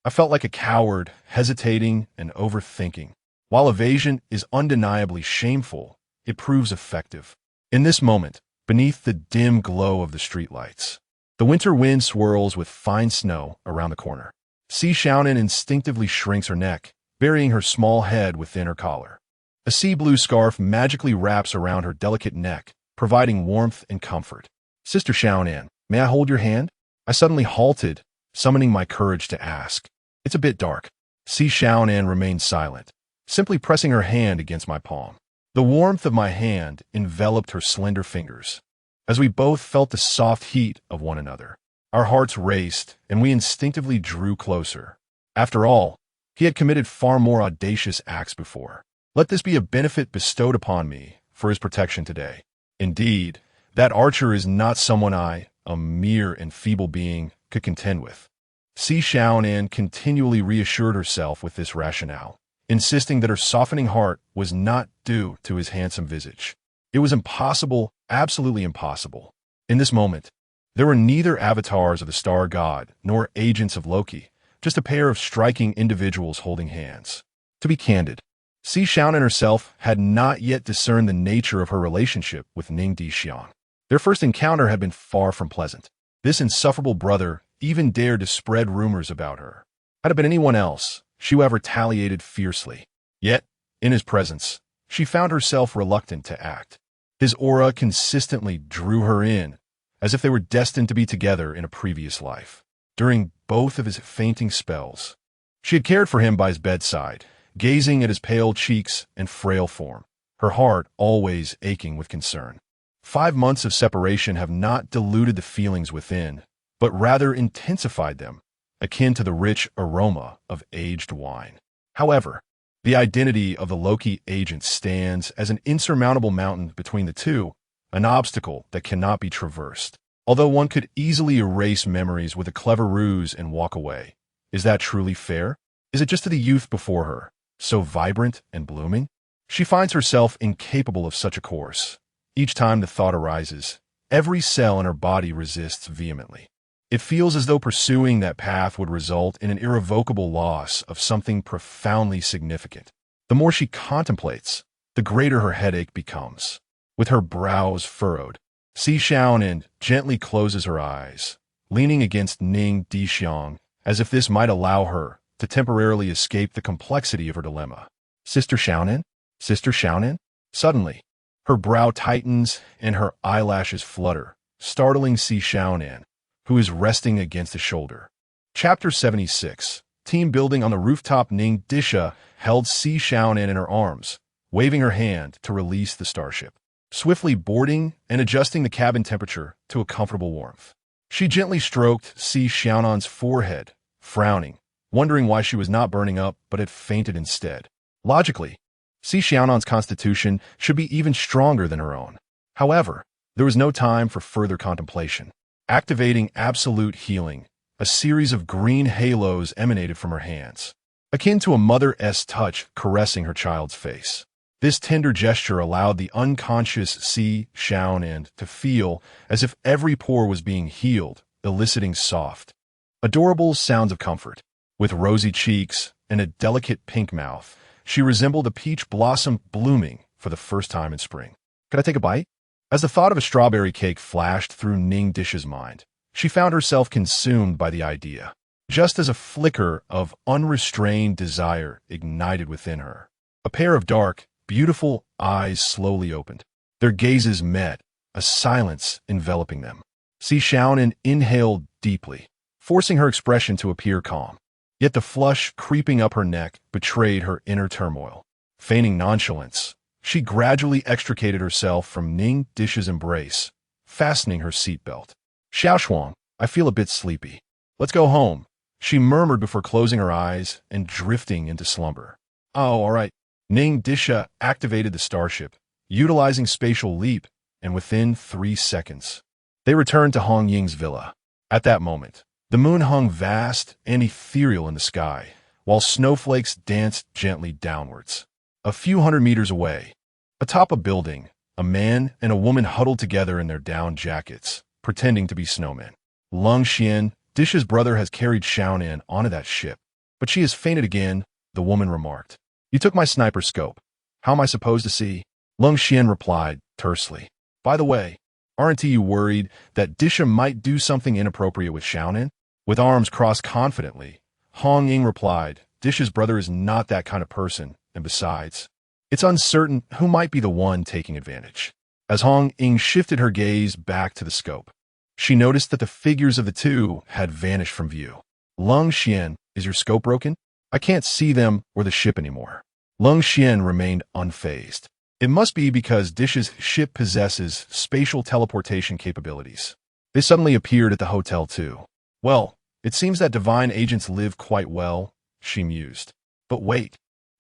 I felt like a coward, hesitating and overthinking. While evasion is undeniably shameful, it proves effective. In this moment, beneath the dim glow of the streetlights, the winter wind swirls with fine snow around the corner. Si Xiaonan instinctively shrinks her neck, burying her small head within her collar. A sea blue scarf magically wraps around her delicate neck, providing warmth and comfort. Sister Xiaonan, may I hold your hand? I suddenly halted, summoning my courage to ask. It's a bit dark. Si Xiaonan remained silent, simply pressing her hand against my palm. The warmth of my hand enveloped her slender fingers. As we both felt the soft heat of one another, our hearts raced, and we instinctively drew closer. After all, he had committed far more audacious acts before. Let this be a benefit bestowed upon me for his protection today. Indeed, that archer is not someone I, a mere and feeble being, could contend with. Si Xiaonan continually reassured herself with this rationale, insisting that her softening heart was not due to his handsome visage. It was impossible, absolutely impossible. In this moment, there were neither avatars of the star god nor agents of Loki, just a pair of striking individuals holding hands. To be candid, Si Xiaonan herself had not yet discerned the nature of her relationship with Ning Dishuang. Their first encounter had been far from pleasant. This insufferable brother even dared to spread rumors about her. Had it been anyone else, she would have retaliated fiercely. Yet, in his presence, she found herself reluctant to act. His aura consistently drew her in, as if they were destined to be together in a previous life. During both of his fainting spells, she had cared for him by his bedside, gazing at his pale cheeks and frail form, her heart always aching with concern. 5 months of separation have not diluted the feelings within, but rather intensified them, akin to the rich aroma of aged wine. However, the identity of the Loki agent stands as an insurmountable mountain between the two, an obstacle that cannot be traversed. Although one could easily erase memories with a clever ruse and walk away, is that truly fair? Is it just to the youth before her, so vibrant and blooming? She finds herself incapable of such a course. Each time the thought arises, every cell in her body resists vehemently. It feels as though pursuing that path would result in an irrevocable loss of something profoundly significant. The more she contemplates, the greater her headache becomes. With her brows furrowed, Si Xiaonan gently closes her eyes, leaning against Ning Dishuang, as if this might allow her to temporarily escape the complexity of her dilemma. Sister Xiaonan? Sister Xiaonan? Suddenly, her brow tightens and her eyelashes flutter, startling Si Xiaonan, who is resting against a shoulder. Chapter 76. Team building on the rooftop. Ning Dishuang held Si Xiaonan in her arms, waving her hand to release the starship, swiftly boarding and adjusting the cabin temperature to a comfortable warmth. She gently stroked Si Xiaonan's forehead, frowning, wondering why she was not burning up but had fainted instead. Logically, Si Xiaonan's constitution should be even stronger than her own. However, there was no time for further contemplation. Activating absolute healing, a series of green halos emanated from her hands, akin to a mother's touch caressing her child's face. This tender gesture allowed the unconscious Si Xiaonan to feel as if every pore was being healed, eliciting soft, adorable sounds of comfort. With rosy cheeks and a delicate pink mouth, she resembled a peach blossom blooming for the first time in spring. Could I take a bite? As the thought of a strawberry cake flashed through Ning Dishuang's mind, she found herself consumed by the idea, just as a flicker of unrestrained desire ignited within her. A pair of dark, beautiful eyes slowly opened. Their gazes met, a silence enveloping them. Si Xiaonan inhaled deeply, forcing her expression to appear calm. Yet the flush creeping up her neck betrayed her inner turmoil. Feigning nonchalance, she gradually extricated herself from Ning Dishuang's embrace, fastening her seatbelt. Shuang, I feel a bit sleepy. Let's go home, she murmured before closing her eyes and drifting into slumber. Oh, all right. Ning Dishuang activated the starship, utilizing spatial leap, and within 3 seconds, they returned to Hong Ying's villa. At that moment, the moon hung vast and ethereal in the sky, while snowflakes danced gently downwards. A few hundred meters away, atop a building, a man and a woman huddled together in their down jackets, pretending to be snowmen. Leng Xuan Disha's brother has carried Xiaonan onto that ship, but she has fainted again, the woman remarked. You took my sniper scope. How am I supposed to see? Leng Xuan replied, tersely. By the way, aren't you worried that Disha might do something inappropriate with Xiaonan? With arms crossed confidently, Hong Ying replied, Disha's brother is not that kind of person, and besides, it's uncertain who might be the one taking advantage. As Hong Ying shifted her gaze back to the scope, she noticed that the figures of the two had vanished from view. Leng Xuan, is your scope broken? I can't see them or the ship anymore. Leng Xuan remained unfazed. It must be because Disha's ship possesses spatial teleportation capabilities. They suddenly appeared at the hotel too. Well, it seems that divine agents live quite well, she mused. But wait,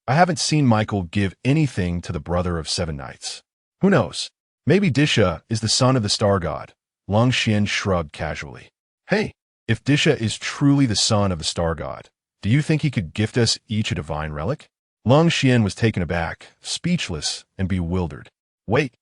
I haven't seen Michael give anything to the brother of 7 Knights. Who knows? Maybe Disha is the son of the star god. Leng Xuan shrugged casually. Hey, if Disha is truly the son of the star god, do you think he could gift us each a divine relic? Leng Xuan was taken aback, speechless, and bewildered. Wait,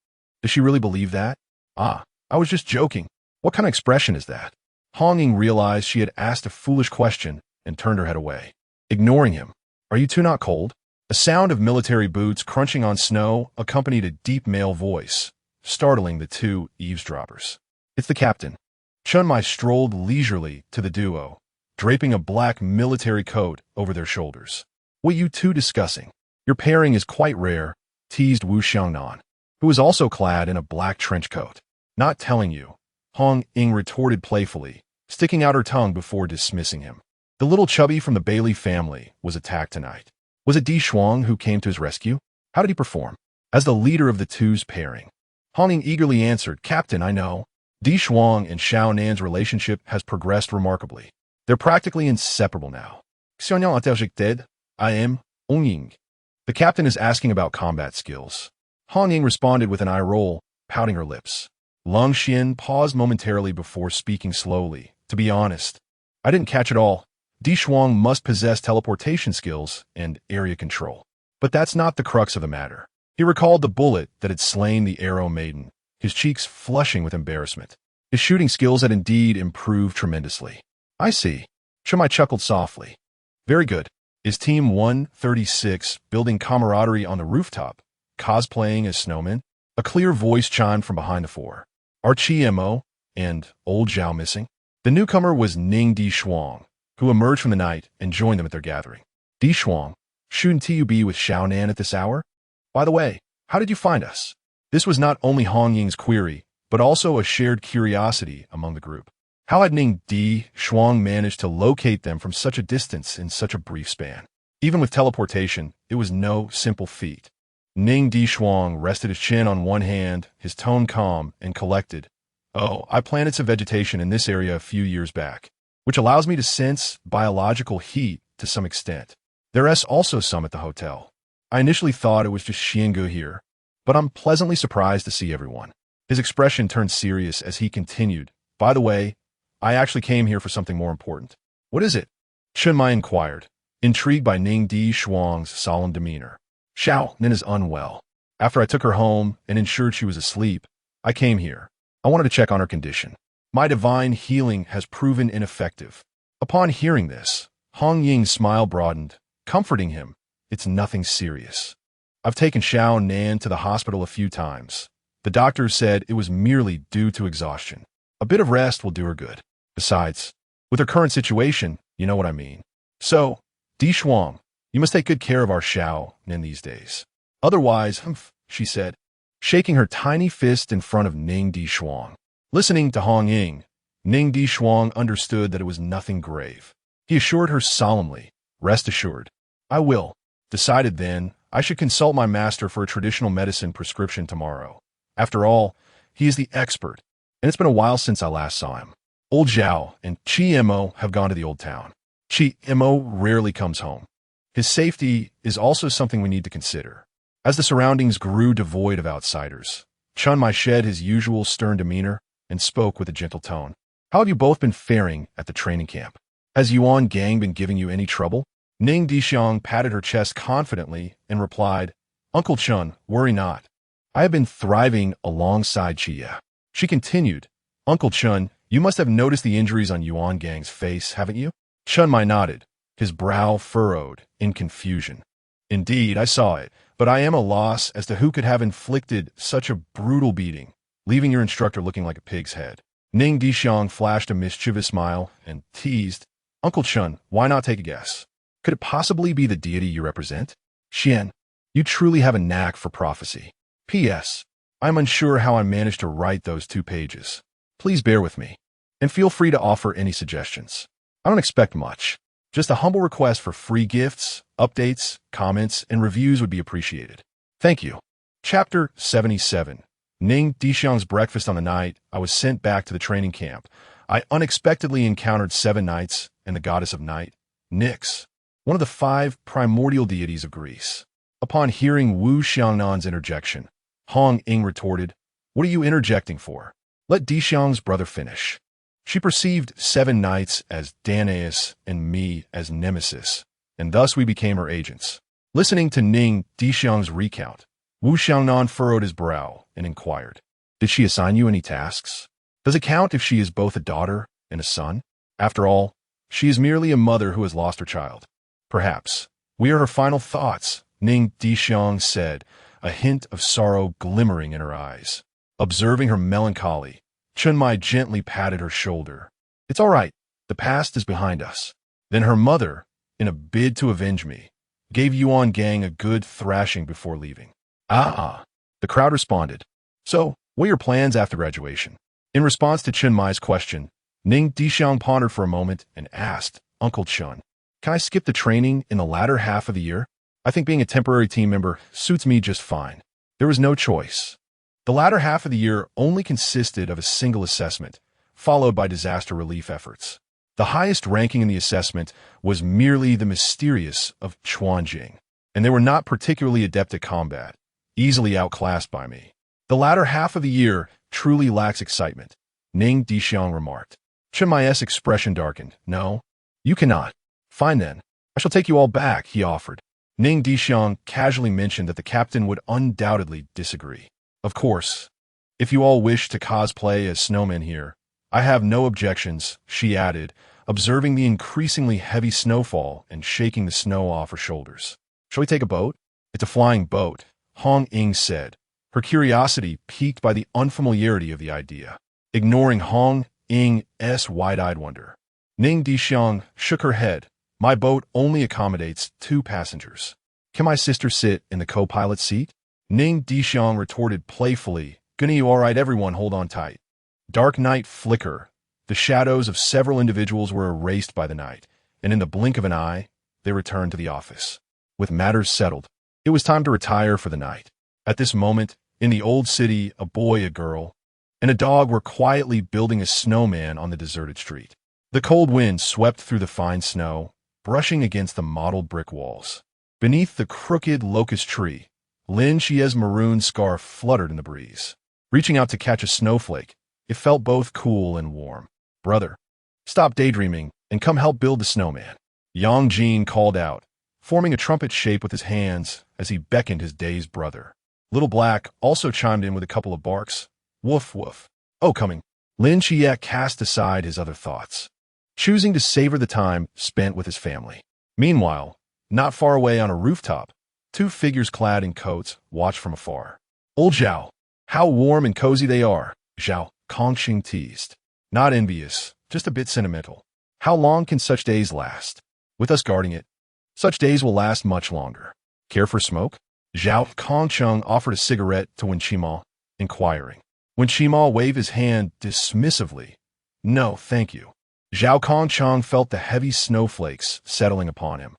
does she really believe that? Ah, I was just joking. What kind of expression is that? Hong Ying realized she had asked a foolish question and turned her head away, ignoring him. Are you two not cold? A sound of military boots crunching on snow accompanied a deep male voice, startling the two eavesdroppers. It's the captain. Chunmai strolled leisurely to the duo, draping a black military coat over their shoulders. What you two discussing? Your pairing is quite rare, teased Wu Xiangnan, who was also clad in a black trench coat. Not telling you, Hong Ying retorted playfully, sticking out her tongue before dismissing him. The little chubby from the Bailey family was attacked tonight. Was it Dishuang who came to his rescue? How did he perform? As the leader of the two's pairing, Hong Ying eagerly answered, Captain, I know. Dishuang and Xiaonan's relationship has progressed remarkably. They're practically inseparable now. Xiaonan a-t-elle dead? I am Hong Ying. The captain is asking about combat skills. Hong Ying responded with an eye roll, pouting her lips. Leng Xuan paused momentarily before speaking slowly. To be honest, I didn't catch it all. Dishuang must possess teleportation skills and area control. But that's not the crux of the matter. He recalled the bullet that had slain the arrow maiden, his cheeks flushing with embarrassment. His shooting skills had indeed improved tremendously. I see. Chumai chuckled softly. Very good. Is Team 136 building camaraderie on the rooftop, cosplaying as snowmen? A clear voice chimed from behind the four. Are Qimo and Old Zhao missing? The newcomer was Ning Dishuang, who emerged from the night and joined them at their gathering. Dishuang, shouldn't you be with Xiaonan at this hour? By the way, how did you find us? This was not only Hong Ying's query, but also a shared curiosity among the group. How had Ning Dishuang managed to locate them from such a distance in such a brief span? Even with teleportation, it was no simple feat. Ning Dishuang rested his chin on one hand, his tone calm and collected. Oh, I planted some vegetation in this area a few years back, which allows me to sense biological heat to some extent. There is also some at the hotel. I initially thought it was just Qingyu here, but I'm pleasantly surprised to see everyone. His expression turned serious as he continued. By the way, I actually came here for something more important. What is it? Chunmai inquired, intrigued by Ning Dishuang's solemn demeanor. Xiaonan is unwell. After I took her home and ensured she was asleep, I came here. I wanted to check on her condition. My divine healing has proven ineffective. Upon hearing this, Hong Ying's smile broadened, comforting him. It's nothing serious. I've taken Xiaonan to the hospital a few times. The doctors said it was merely due to exhaustion. A bit of rest will do her good. Besides, with her current situation, you know what I mean. So, Dishuang, you must take good care of our Xiaonan these days. Otherwise, she said, shaking her tiny fist in front of Ning Dishuang. Listening to Hong Ying, Ning Dishuang understood that it was nothing grave. He assured her solemnly, rest assured. I will. Decided then, I should consult my master for a traditional medicine prescription tomorrow. After all, he is the expert, and it's been a while since I last saw him. Old Zhao and Qimo have gone to the old town. Qimo rarely comes home. His safety is also something we need to consider. As the surroundings grew devoid of outsiders, Chunmai shed his usual stern demeanor and spoke with a gentle tone. How have you both been faring at the training camp? Has Yuan gang been giving you any trouble? Ning Dishuang patted her chest confidently and replied, Uncle Chun, worry not. I have been thriving alongside Qiye. She continued, Uncle Chun, You must have noticed the injuries on Yuan Gang's face, haven't you? Chun Mai nodded, his brow furrowed in confusion. Indeed, I saw it, but I am a loss as to who could have inflicted such a brutal beating, leaving your instructor looking like a pig's head. Ning Dishuang flashed a mischievous smile and teased, Uncle Chun, why not take a guess? Could it possibly be the deity you represent? Xian, you truly have a knack for prophecy. P.S. I'm unsure how I managed to write those 2 pages. Please bear with me, and feel free to offer any suggestions. I don't expect much. Just a humble request for free gifts, updates, comments, and reviews would be appreciated. Thank you. Chapter 77. Ning Dishuang's breakfast on the night I was sent back to the training camp. I unexpectedly encountered 7 knights and the goddess of night, Nyx, one of the 5 primordial deities of Greece. Upon hearing Wu Xiaonan's interjection, Hong Ying retorted, What are you interjecting for? Let Dishuang's brother finish. She perceived 7 knights as Danaus and me as Nemesis, and thus we became her agents. Listening to Ning Dishuang's recount, Wu Xiaonan furrowed his brow and inquired, Did she assign you any tasks? Does it count if she is both a daughter and a son? After all, she is merely a mother who has lost her child. Perhaps. We are her final thoughts, Ning Dishuang said, a hint of sorrow glimmering in her eyes. Observing her melancholy, Chun Mai gently patted her shoulder. It's all right. The past is behind us. Then her mother, in a bid to avenge me, gave Yuan Gang a good thrashing before leaving. The crowd responded. So, what are your plans after graduation? In response to Chun Mai's question, Ning Dishuang pondered for a moment and asked, Uncle Chun, can I skip the training in the latter half of the year? I think being a temporary team member suits me just fine. There was no choice. The latter half of the year only consisted of a single assessment, followed by disaster relief efforts. The highest ranking in the assessment was merely the mysterious of Chuanjing, and they were not particularly adept at combat, easily outclassed by me. The latter half of the year truly lacks excitement, Ning Dishuang remarked. Chun Mai's expression darkened. No, you cannot. Fine then. I shall take you all back, he offered. Ning Dishuang casually mentioned that the captain would undoubtedly disagree. Of course, if you all wish to cosplay as snowmen here, I have no objections, she added, observing the increasingly heavy snowfall and shaking the snow off her shoulders. Shall we take a boat? It's a flying boat, Hong Ying said, her curiosity piqued by the unfamiliarity of the idea. Ignoring Hong Ying's wide-eyed wonder, Ning Dishuang shook her head. My boat only accommodates 2 passengers. Can my sister sit in the co-pilot seat? Ning Dishuang retorted playfully, Gonna you all right, everyone, hold on tight. Dark night flicker. The shadows of several individuals were erased by the night, and in the blink of an eye, they returned to the office. With matters settled, it was time to retire for the night. At this moment, in the old city, a boy, a girl, and a dog were quietly building a snowman on the deserted street. The cold wind swept through the fine snow, brushing against the mottled brick walls. Beneath the crooked locust tree, Lin Qiye's maroon scarf fluttered in the breeze. Reaching out to catch a snowflake, it felt both cool and warm. Brother, stop daydreaming and come help build the snowman, Yang Jin called out, forming a trumpet shape with his hands as he beckoned his dazed brother. Little Black also chimed in with a couple of barks. Woof woof. Oh, coming. Lin Qiye cast aside his other thoughts, choosing to savor the time spent with his family. Meanwhile, not far away on a rooftop, 2 figures clad in coats watched from afar. Old Zhao, how warm and cozy they are, Zhao Kongxing teased. Not envious, just a bit sentimental. How long can such days last? With us guarding it, such days will last much longer. Care for smoke? Zhao Kongcheng offered a cigarette to Wen Qima, inquiring. Wen Qima waved his hand dismissively. No, thank you. Zhao Kongcheng felt the heavy snowflakes settling upon him.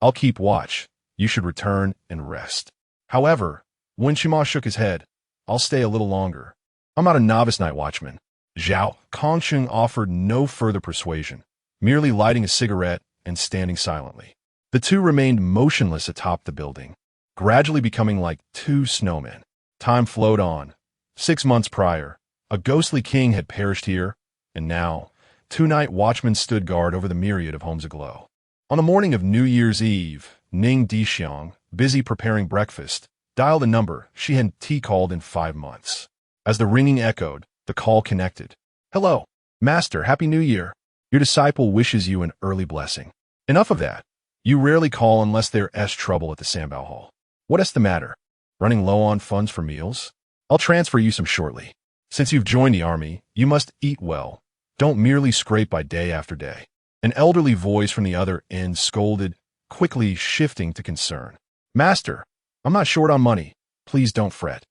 I'll keep watch. You should return and rest. However, Wen Qima shook his head. I'll stay a little longer. I'm not a novice night watchman. Zhao Kongcheng offered no further persuasion, merely lighting a cigarette and standing silently. The 2 remained motionless atop the building, gradually becoming like 2 snowmen. Time flowed on. 6 months prior, a ghostly king had perished here, and now 2 night watchmen stood guard over the myriad of homes aglow. On the morning of New Year's Eve, Ning Dishuang, busy preparing breakfast, dialed a number she hadn't called in 5 months. As the ringing echoed, the call connected. Hello. Master, Happy New Year. Your disciple wishes you an early blessing. Enough of that. You rarely call unless there's trouble at the Sambao Hall. What's the matter? Running low on funds for meals? I'll transfer you some shortly. Since you've joined the army, you must eat well. Don't merely scrape by day after day. An elderly voice from the other end scolded, quickly shifting to concern. Master, I'm not short on money. Please don't fret.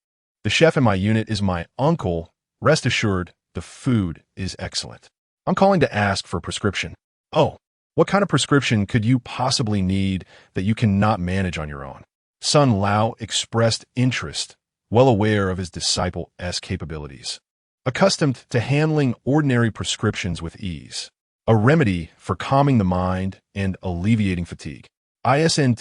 The chef in my unit is my uncle. Rest assured, the food is excellent. I'm calling to ask for a prescription. Oh, what kind of prescription could you possibly need that you cannot manage on your own? Sun Lao expressed interest, well aware of his disciple's capabilities. Accustomed to handling ordinary prescriptions with ease. A remedy for calming the mind and alleviating fatigue. Isn't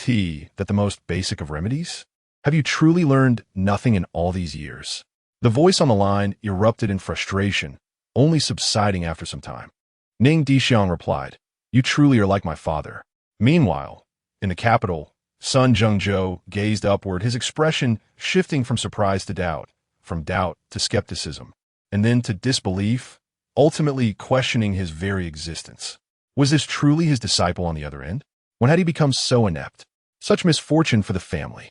that the most basic of remedies? Have you truly learned nothing in all these years? The voice on the line erupted in frustration, only subsiding after some time. Ning Dishuang replied, You truly are like my father. Meanwhile, in the capital, Sun Zhengzhou gazed upward, his expression shifting from surprise to doubt, from doubt to skepticism, and then to disbelief, ultimately questioning his very existence. Was this truly his disciple on the other end? When had he become so inept? Such misfortune for the family.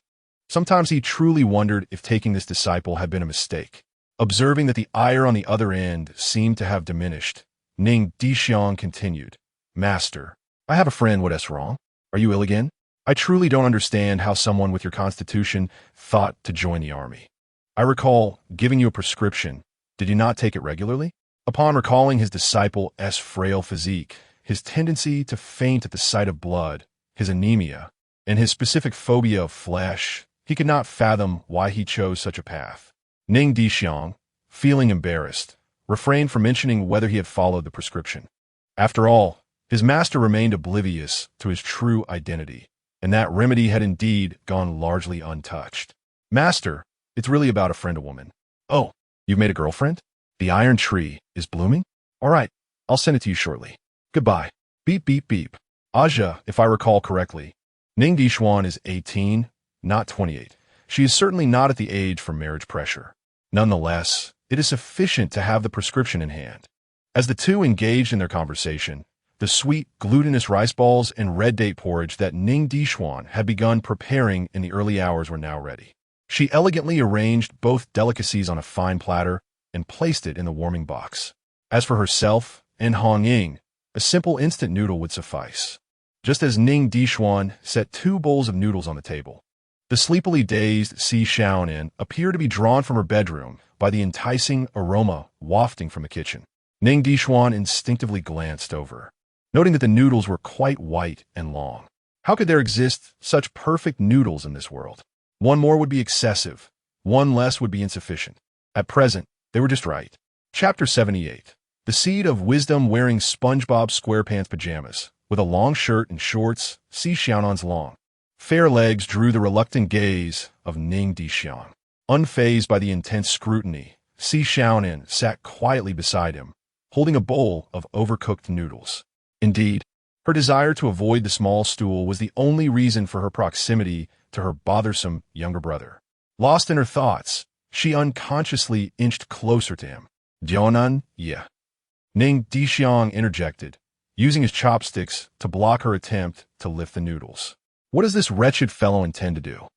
Sometimes he truly wondered if taking this disciple had been a mistake. Observing that the ire on the other end seemed to have diminished, Ning Dishuang continued, Master, I have a friend. What's wrong? Are you ill again? I truly don't understand how someone with your constitution thought to join the army. I recall giving you a prescription. Did you not take it regularly? Upon recalling his disciple's frail physique, his tendency to faint at the sight of blood, his anemia, and his specific phobia of flesh, he could not fathom why he chose such a path. Ning Dishuang, feeling embarrassed, refrained from mentioning whether he had followed the prescription. After all, his master remained oblivious to his true identity, and that remedy had indeed gone largely untouched. Master, it's really about a friend, a woman. Oh, you've made a girlfriend? The iron tree is blooming? All right, I'll send it to you shortly. Goodbye. Beep, beep, beep. Aja, if I recall correctly, Ning Dishuang is 18, not 28. She is certainly not at the age for marriage pressure. Nonetheless, it is sufficient to have the prescription in hand. As the two engaged in their conversation, the sweet, glutinous rice balls and red date porridge that Ning Dishuang had begun preparing in the early hours were now ready. She elegantly arranged both delicacies on a fine platter and placed it in the warming box. As for herself and Hong Ying, a simple instant noodle would suffice. Just as Ning Dishuang set 2 bowls of noodles on the table, the sleepily dazed Si Xiaonan appeared to be drawn from her bedroom by the enticing aroma wafting from the kitchen. Ning Dishuang instinctively glanced over, noting that the noodles were quite white and long. How could there exist such perfect noodles in this world? One more would be excessive, one less would be insufficient. At present, they were just right. Chapter 78. The seed of wisdom wearing SpongeBob SquarePants pajamas, with a long shirt and shorts, Si Xiaonan's long, fair legs drew the reluctant gaze of Ning Dishuang. Unfazed by the intense scrutiny, Si Xiaonan sat quietly beside him, holding a bowl of overcooked noodles. Indeed, her desire to avoid the small stool was the only reason for her proximity to her bothersome younger brother. Lost in her thoughts, she unconsciously inched closer to him. Xiaonan, yeah. Ning Dishuang interjected, using his chopsticks to block her attempt to lift the noodles. What does this wretched fellow intend to do?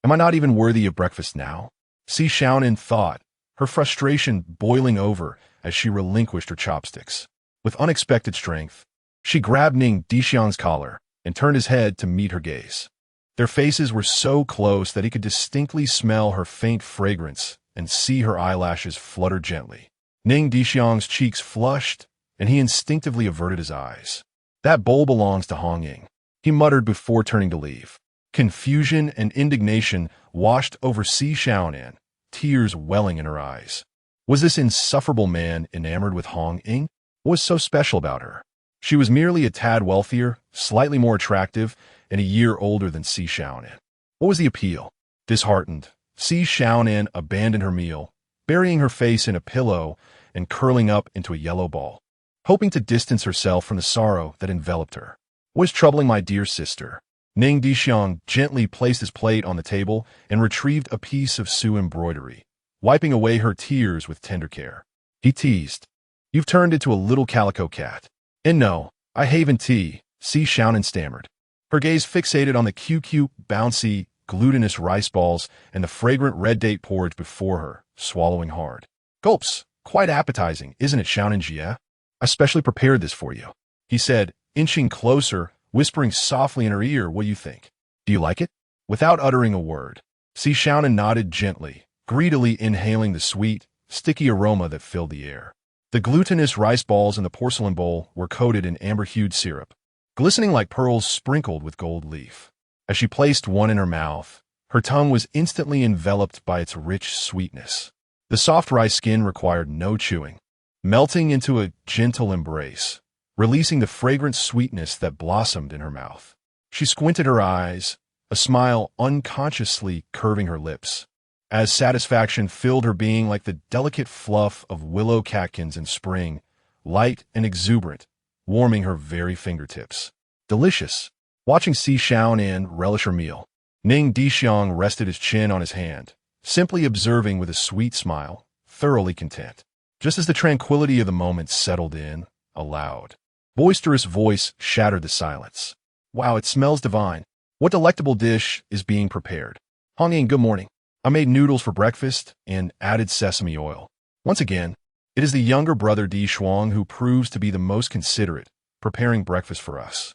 Am I not even worthy of breakfast now? Si Xiaonan thought, her frustration boiling over as she relinquished her chopsticks. With unexpected strength, she grabbed Ning Dishuang's collar and turned his head to meet her gaze. Their faces were so close that he could distinctly smell her faint fragrance and see her eyelashes flutter gently. Ning Dishuang's cheeks flushed, and he instinctively averted his eyes. That bowl belongs to Hong Ying, he muttered before turning to leave. Confusion and indignation washed over Si Xiaonan, tears welling in her eyes. Was this insufferable man enamored with Hong Ying? What was so special about her? She was merely a tad wealthier, slightly more attractive, and a year older than Si Xiaonan. What was the appeal? Disheartened, Si Xiaonan abandoned her meal, burying her face in a pillow and curling up into a yellow ball, hoping to distance herself from the sorrow that enveloped her. What is troubling my dear sister? Ning Dishuang gently placed his plate on the table and retrieved a piece of Su embroidery, wiping away her tears with tender care. He teased, You've turned into a little calico cat. And no, I haven't tea, Si Xiaonan stammered. Her gaze fixated on the QQ, bouncy, glutinous rice balls and the fragrant red date porridge before her, swallowing hard. Gulps, quite appetizing, isn't it, Xiaonan Jie? I specially prepared this for you, he said, inching closer, whispering softly in her ear, what do you think? Do you like it? Without uttering a word, Si Xiaonan nodded gently, greedily inhaling the sweet, sticky aroma that filled the air. The glutinous rice balls in the porcelain bowl were coated in amber-hued syrup, glistening like pearls sprinkled with gold leaf. As she placed one in her mouth, her tongue was instantly enveloped by its rich sweetness. The soft rice skin required no chewing, melting into a gentle embrace, releasing the fragrant sweetness that blossomed in her mouth. She squinted her eyes, a smile unconsciously curving her lips, as satisfaction filled her being like the delicate fluff of willow catkins in spring, light and exuberant, warming her very fingertips. Delicious. Watching Si Xiaonan relish her meal, Ning Dishuang rested his chin on his hand, simply observing with a sweet smile, thoroughly content. Just as the tranquility of the moment settled in, a loud, boisterous voice shattered the silence. Wow, it smells divine. What delectable dish is being prepared? Hongying, good morning. I made noodles for breakfast and added sesame oil. Once again, it is the younger brother Shuang who proves to be the most considerate, preparing breakfast for us.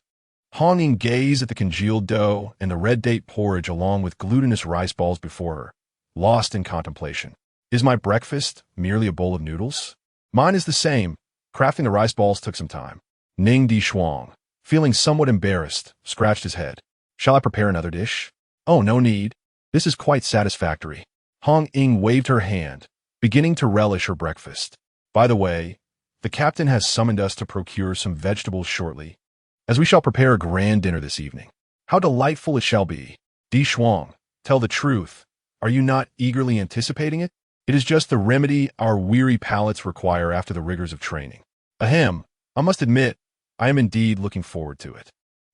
Hongying gazed at the congealed dough and the red date porridge along with glutinous rice balls before her, lost in contemplation. Is my breakfast merely a bowl of noodles? Mine is the same. Crafting the rice balls took some time. Ning Dishuang, feeling somewhat embarrassed, scratched his head. Shall I prepare another dish? Oh, no need. This is quite satisfactory. Hongying waved her hand, beginning to relish her breakfast. By the way, the captain has summoned us to procure some vegetables shortly, as we shall prepare a grand dinner this evening. How delightful it shall be. Dishuang, tell the truth. Are you not eagerly anticipating it? It is just the remedy our weary palates require after the rigors of training. Ahem, I must admit, I am indeed looking forward to it.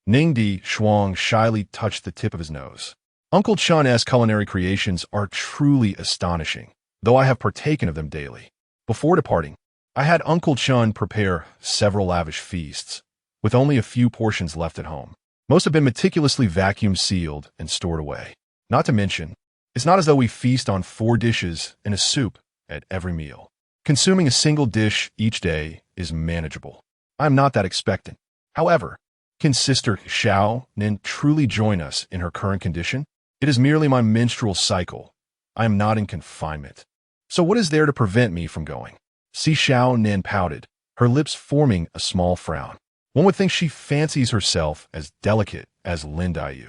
Ning Dishuang shyly touched the tip of his nose. Uncle Chun's culinary creations are truly astonishing, though I have partaken of them daily. Before departing, I had Uncle Chun prepare several lavish feasts, with only a few portions left at home. Most have been meticulously vacuum-sealed and stored away. Not to mention, it's not as though we feast on 4 dishes and a soup at every meal. Consuming a single dish each day is manageable. I am not that expectant. However, can Sister Xiaonan truly join us in her current condition? It is merely my menstrual cycle. I am not in confinement. So what is there to prevent me from going? Si Xiaonan pouted, her lips forming a small frown. One would think she fancies herself as delicate as Lin Qiye.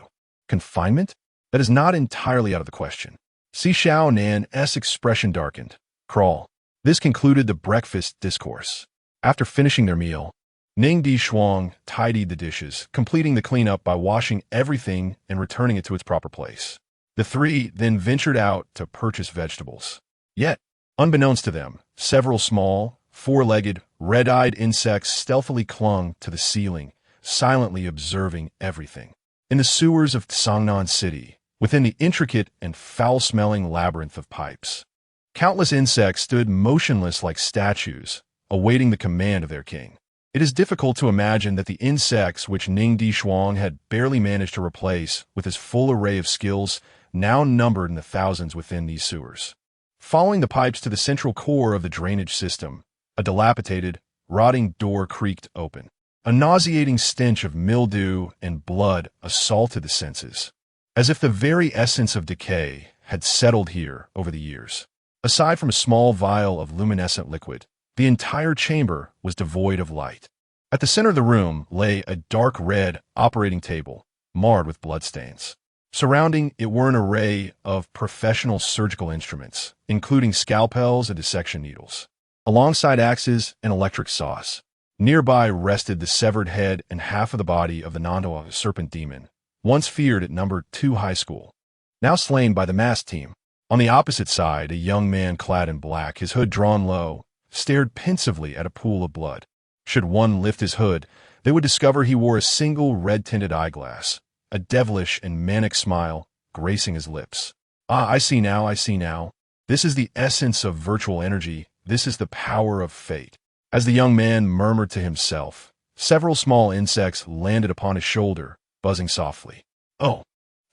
Confinement? That is not entirely out of the question. Si Xiaonan's expression darkened. Crawl. This concluded the breakfast discourse. After finishing their meal, Ning Dishuang tidied the dishes, completing the cleanup by washing everything and returning it to its proper place. The three then ventured out to purchase vegetables. Yet, unbeknownst to them, several small, 4-legged, red-eyed insects stealthily clung to the ceiling, silently observing everything. In the sewers of Cangnan City, within the intricate and foul-smelling labyrinth of pipes, countless insects stood motionless like statues, awaiting the command of their king. It is difficult to imagine that the insects which Ning Dishuang had barely managed to replace with his full array of skills now numbered in the thousands within these sewers. Following the pipes to the central core of the drainage system, a dilapidated, rotting door creaked open. A nauseating stench of mildew and blood assaulted the senses, as if the very essence of decay had settled here over the years. Aside from a small vial of luminescent liquid, the entire chamber was devoid of light. At the center of the room lay a dark red operating table, marred with bloodstains. Surrounding it were an array of professional surgical instruments, including scalpels and dissection needles, alongside axes and electric saws. Nearby rested the severed head and half of the body of the Nanda serpent demon, once feared at number 2 high school, now slain by the masked team. On the opposite side, a young man clad in black, his hood drawn low, stared pensively at a pool of blood. Should one lift his hood, they would discover he wore a single red-tinted eyeglass, a devilish and manic smile gracing his lips. Ah, I see now, I see now. This is the essence of virtual energy. This is the power of fate. As the young man murmured to himself, several small insects landed upon his shoulder, buzzing softly. Oh,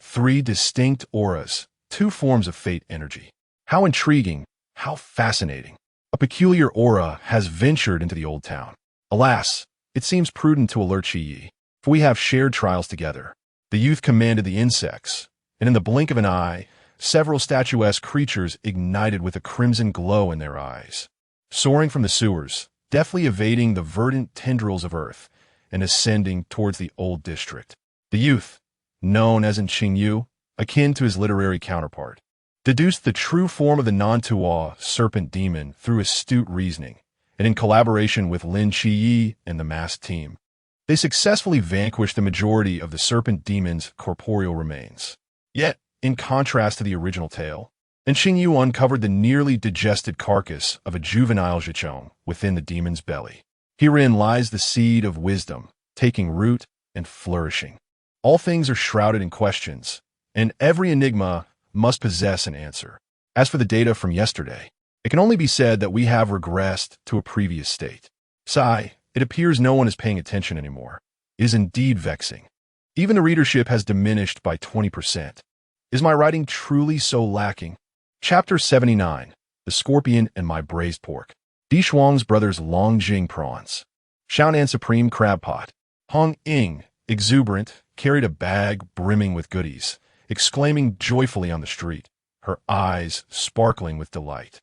3 distinct auras, 2 forms of fate energy. How intriguing, how fascinating. A peculiar aura has ventured into the old town. Alas, it seems prudent to alert Qingyu, for we have shared trials together. The youth commanded the insects, and in the blink of an eye, several statuesque creatures ignited with a crimson glow in their eyes. Soaring from the sewers, deftly evading the verdant tendrils of earth, and ascending towards the old district. The youth, known as in Qingyu, akin to his literary counterpart, deduced the true form of the non-Tua serpent demon through astute reasoning, and in collaboration with Lin Qiye and the masked team, they successfully vanquished the majority of the serpent demon's corporeal remains. Yet, in contrast to the original tale, and Qingyu uncovered the nearly digested carcass of a juvenile Zhichong within the demon's belly. Herein lies the seed of wisdom, taking root and flourishing. All things are shrouded in questions, and every enigma must possess an answer. As for the data from yesterday, it can only be said that we have regressed to a previous state. Sigh, it appears no one is paying attention anymore. It is indeed vexing. Even the readership has diminished by 20%. Is my writing truly so lacking? Chapter 79, The Scorpion and My Braised Pork. Dishuang's brothers Longjing prawns. Xiaonan Supreme Crab Pot. Hong Ying, exuberant, carried a bag brimming with goodies, exclaiming joyfully on the street, her eyes sparkling with delight.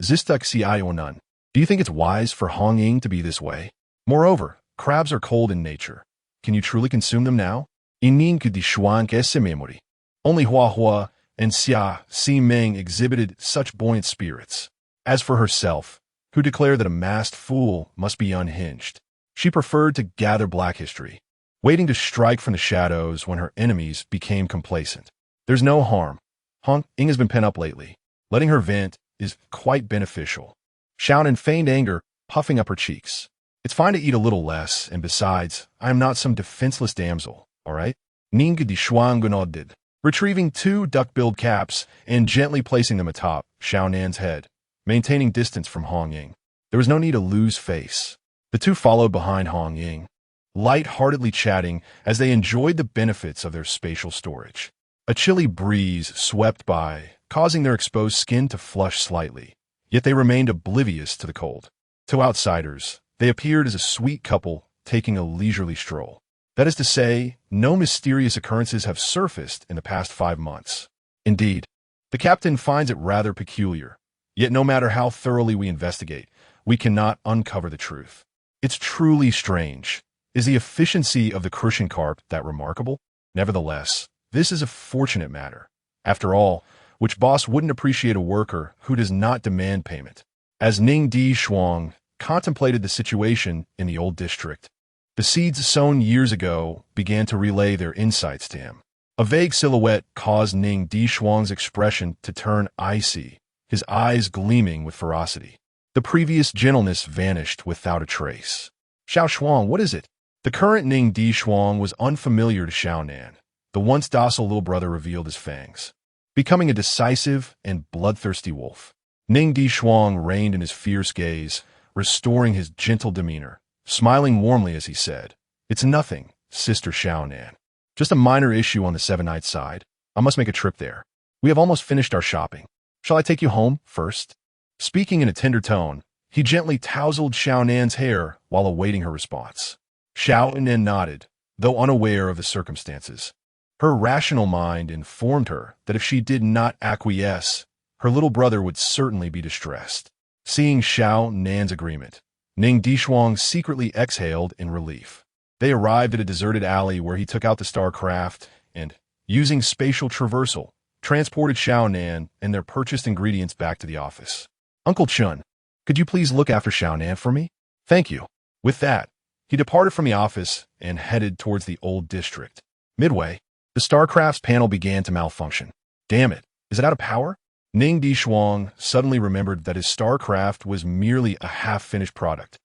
Zistuk Si Xiaonan. Do you think it's wise for Hong Ying to be this way? Moreover, crabs are cold in nature. Can you truly consume them now? Ning Dishuang esse memory. Only Hua Hua and Si Meng exhibited such buoyant spirits. As for herself, who declared that a masked fool must be unhinged, she preferred to gather black history, waiting to strike from the shadows when her enemies became complacent. There's no harm. Hong Ying has been pent up lately. Letting her vent is quite beneficial. Xiaonan feigned anger, puffing up her cheeks. It's fine to eat a little less, and besides, I am not some defenseless damsel, all right? Ning Dishuang nodded, retrieving 2 duck-billed caps and gently placing them atop Xiaonan's head, maintaining distance from Hong Ying. There was no need to lose face. The 2 followed behind Hong Ying, light-heartedly chatting as they enjoyed the benefits of their spatial storage. A chilly breeze swept by, causing their exposed skin to flush slightly, yet they remained oblivious to the cold. To outsiders, they appeared as a sweet couple taking a leisurely stroll. That is to say, no mysterious occurrences have surfaced in the past 5 months. Indeed, the captain finds it rather peculiar. Yet no matter how thoroughly we investigate, we cannot uncover the truth. It's truly strange. Is the efficiency of the crucian carp that remarkable? Nevertheless, this is a fortunate matter. After all, which boss wouldn't appreciate a worker who does not demand payment? As Ning Dishuang contemplated the situation in the old district, the seeds sown years ago began to relay their insights to him. A vague silhouette caused Ning Dishuang's expression to turn icy, his eyes gleaming with ferocity. The previous gentleness vanished without a trace. Shuang, what is it? The current Ning Dishuang was unfamiliar to Xiaonan. The once docile little brother revealed his fangs, becoming a decisive and bloodthirsty wolf. Ning Dishuang reined in his fierce gaze, restoring his gentle demeanor, smiling warmly as he said, "It's nothing, Sister Xiaonan. Just a minor issue on the 7-night side. I must make a trip there. We have almost finished our shopping. Shall I take you home first?" Speaking in a tender tone, he gently tousled Xiaonan's hair while awaiting her response. Xiaonan nodded, though unaware of the circumstances. Her rational mind informed her that if she did not acquiesce, her little brother would certainly be distressed. Seeing Xiaonan's agreement, Ning Dishuang secretly exhaled in relief. They arrived at a deserted alley where he took out the StarCraft and, using spatial traversal, transported Xiaonan and their purchased ingredients back to the office. "Uncle Chun, could you please look after Xiaonan for me?" "Thank you." With that, he departed from the office and headed towards the old district. Midway, the StarCraft's panel began to malfunction. Damn it, is it out of power? Ning Dishuang suddenly remembered that his StarCraft was merely a half-finished product,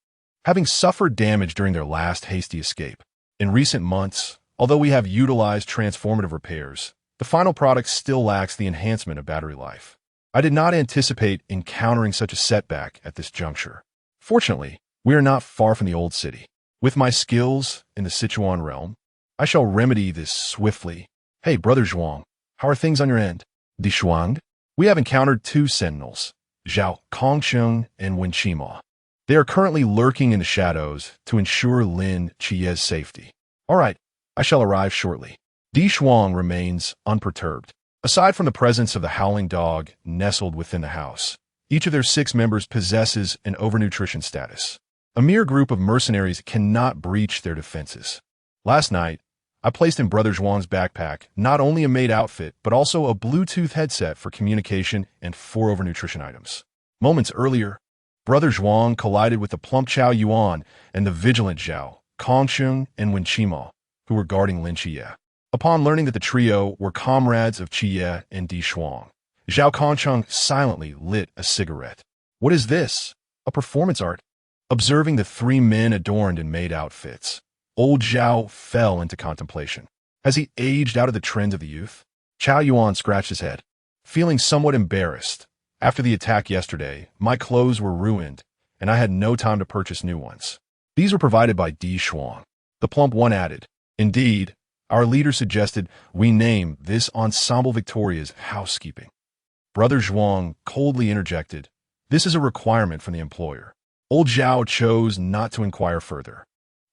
having suffered damage during their last hasty escape. In recent months, although we have utilized transformative repairs, the final product still lacks the enhancement of battery life. I did not anticipate encountering such a setback at this juncture. Fortunately, we are not far from the old city. With my skills in the Sichuan realm, I shall remedy this swiftly. Hey, Brother Zhuang, how are things on your end? Dishuang? We have encountered two sentinels, Zhao Kongsheng and Wen Qima. They are currently lurking in the shadows to ensure Lin Qiye's safety. All right, I shall arrive shortly. Dishuang remains unperturbed. Aside from the presence of the howling dog nestled within the house, each of their 6 members possesses an overnutrition status. A mere group of mercenaries cannot breach their defenses. Last night, I placed in Brother Zhuang's backpack not only a maid outfit, but also a Bluetooth headset for communication and 4 overnutrition items. Moments earlier, Brother Zhuang collided with the plump Cao Yuan and the vigilant Zhao, Kongsheng, and Wen Qima, who were guarding Lin Qiye. Upon learning that the trio were comrades of Qiye and Dishuang, Zhao Kongsheng silently lit a cigarette. What is this? A performance art? Observing the 3 men adorned in maid outfits, old Zhao fell into contemplation. Has he aged out of the trends of the youth? Cao Yuan scratched his head, feeling somewhat embarrassed. After the attack yesterday, my clothes were ruined, and I had no time to purchase new ones. These were provided by Dishuang. The plump one added, Indeed, our leader suggested we name this ensemble Victoria's housekeeping. Brother Zhuang coldly interjected, This is a requirement from the employer. Old Zhao chose not to inquire further,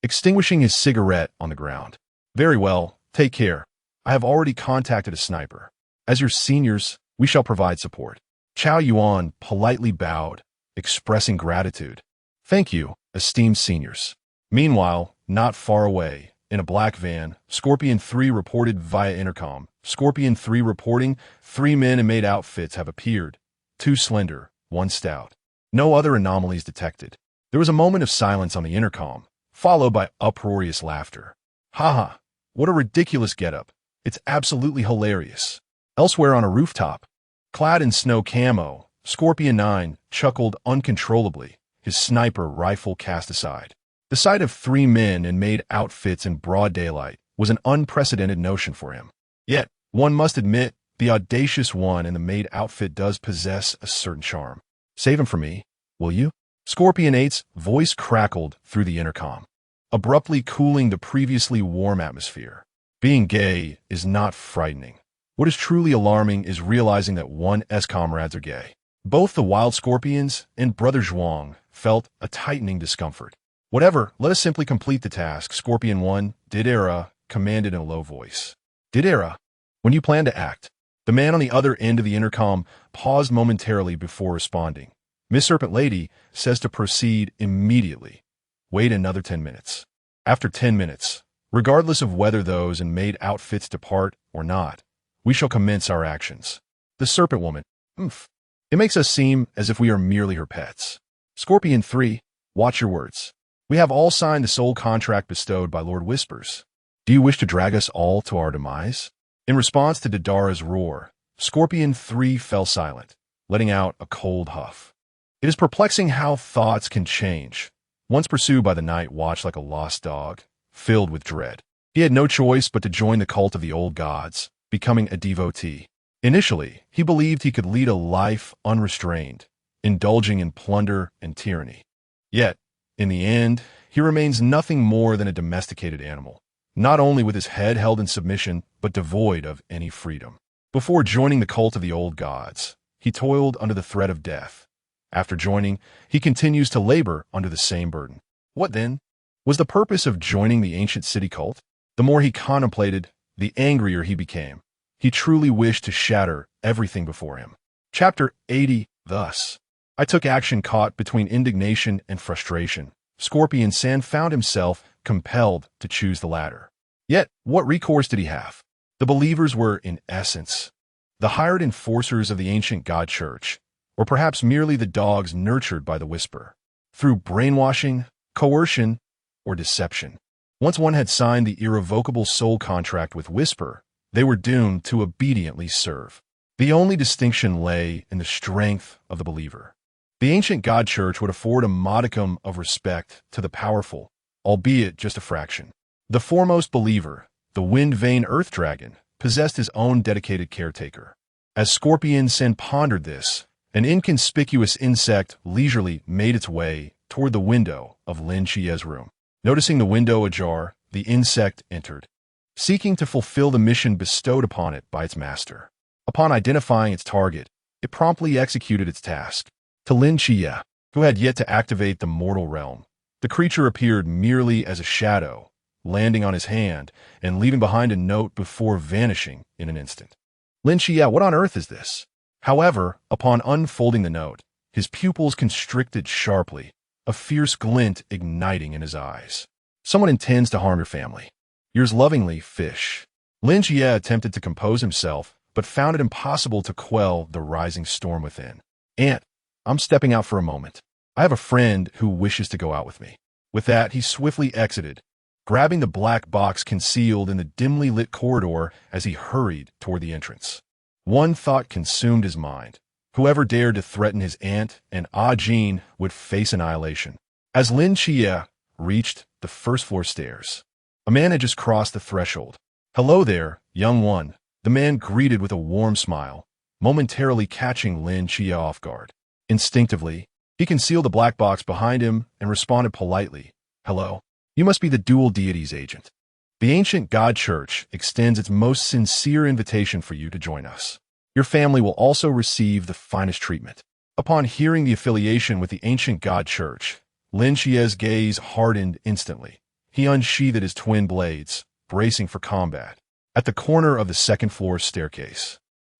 extinguishing his cigarette on the ground. Very well, take care. I have already contacted a sniper. As your seniors, we shall provide support. Cao Yuan politely bowed, expressing gratitude. Thank you, esteemed seniors. Meanwhile, not far away, in a black van, Scorpion 3 reported via intercom. Scorpion 3 reporting, 3 men in maid outfits have appeared. 2 slender, 1 stout. No other anomalies detected. There was a moment of silence on the intercom, followed by uproarious laughter. Haha, what a ridiculous getup. It's absolutely hilarious. Elsewhere on a rooftop, clad in snow camo, Scorpion 9 chuckled uncontrollably, his sniper rifle cast aside. The sight of 3 men in maid outfits in broad daylight was an unprecedented notion for him. Yet, one must admit, the audacious one in the maid outfit does possess a certain charm. Save him for me, will you? Scorpion 8's voice crackled through the intercom, abruptly cooling the previously warm atmosphere. Being gay is not frightening. What is truly alarming is realizing that one's comrades are gay. Both the wild scorpions and Brother Zhuang felt a tightening discomfort. Whatever, let us simply complete the task, Scorpion 1, Didera, commanded in a low voice. Didera, when you plan to act? The man on the other end of the intercom paused momentarily before responding. Miss Serpent Lady says to proceed immediately. Wait another 10 minutes. After 10 minutes, regardless of whether those in maid outfits depart or not, we shall commence our actions. The Serpent Woman. It makes us seem as if we are merely her pets. Scorpion 3, watch your words. We have all signed the sole contract bestowed by Lord Whispers. Do you wish to drag us all to our demise? In response to Didara's roar, Scorpion 3 fell silent, letting out a cold huff. It is perplexing how thoughts can change. Once pursued by the night watch like a lost dog, filled with dread, he had no choice but to join the cult of the old gods, becoming a devotee. Initially, he believed he could lead a life unrestrained, indulging in plunder and tyranny. Yet, in the end, he remains nothing more than a domesticated animal, not only with his head held in submission, but devoid of any freedom. Before joining the cult of the old gods, he toiled under the threat of death. After joining, he continues to labor under the same burden. What then was the purpose of joining the ancient city cult? The more he contemplated, the angrier he became. He truly wished to shatter everything before him. Chapter 80. Thus, I took action caught between indignation and frustration. Scorpion San found himself compelled to choose the latter. Yet, what recourse did he have? The believers were, in essence, the hired enforcers of the ancient god church, or perhaps merely the dogs nurtured by the Whisper, through brainwashing, coercion, or deception. Once one had signed the irrevocable soul contract with Whisper, they were doomed to obediently serve. The only distinction lay in the strength of the believer. The ancient god church would afford a modicum of respect to the powerful, albeit just a fraction. The foremost believer, the wind-vane earth dragon, possessed his own dedicated caretaker. As Scorpion Sen pondered this, an inconspicuous insect leisurely made its way toward the window of Lin Qiye's room. Noticing the window ajar, the insect entered, seeking to fulfill the mission bestowed upon it by its master. Upon identifying its target, it promptly executed its task. To Lin Qiye, who had yet to activate the mortal realm, the creature appeared merely as a shadow, landing on his hand and leaving behind a note before vanishing in an instant. Lin Qiye, what on earth is this? However, upon unfolding the note, his pupils constricted sharply, a fierce glint igniting in his eyes. Someone intends to harm your family. Yours lovingly, Fish. Lin Qiye attempted to compose himself, but found it impossible to quell the rising storm within. Aunt, I'm stepping out for a moment. I have a friend who wishes to go out with me. With that, he swiftly exited, grabbing the black box concealed in the dimly lit corridor as he hurried toward the entrance. One thought consumed his mind. Whoever dared to threaten his aunt and Ah Jin would face annihilation. As Lin Qiye reached the first-floor stairs, a man had just crossed the threshold. Hello there, young one, the man greeted with a warm smile, momentarily catching Lin Qiye off guard. Instinctively, he concealed the black box behind him and responded politely, Hello, you must be the dual deities agent. The ancient God Church extends its most sincere invitation for you to join us. Your family will also receive the finest treatment. Upon hearing the affiliation with the ancient God Church, Lin Qiye's gaze hardened instantly. He unsheathed his twin blades, bracing for combat. At the corner of the second-floor staircase,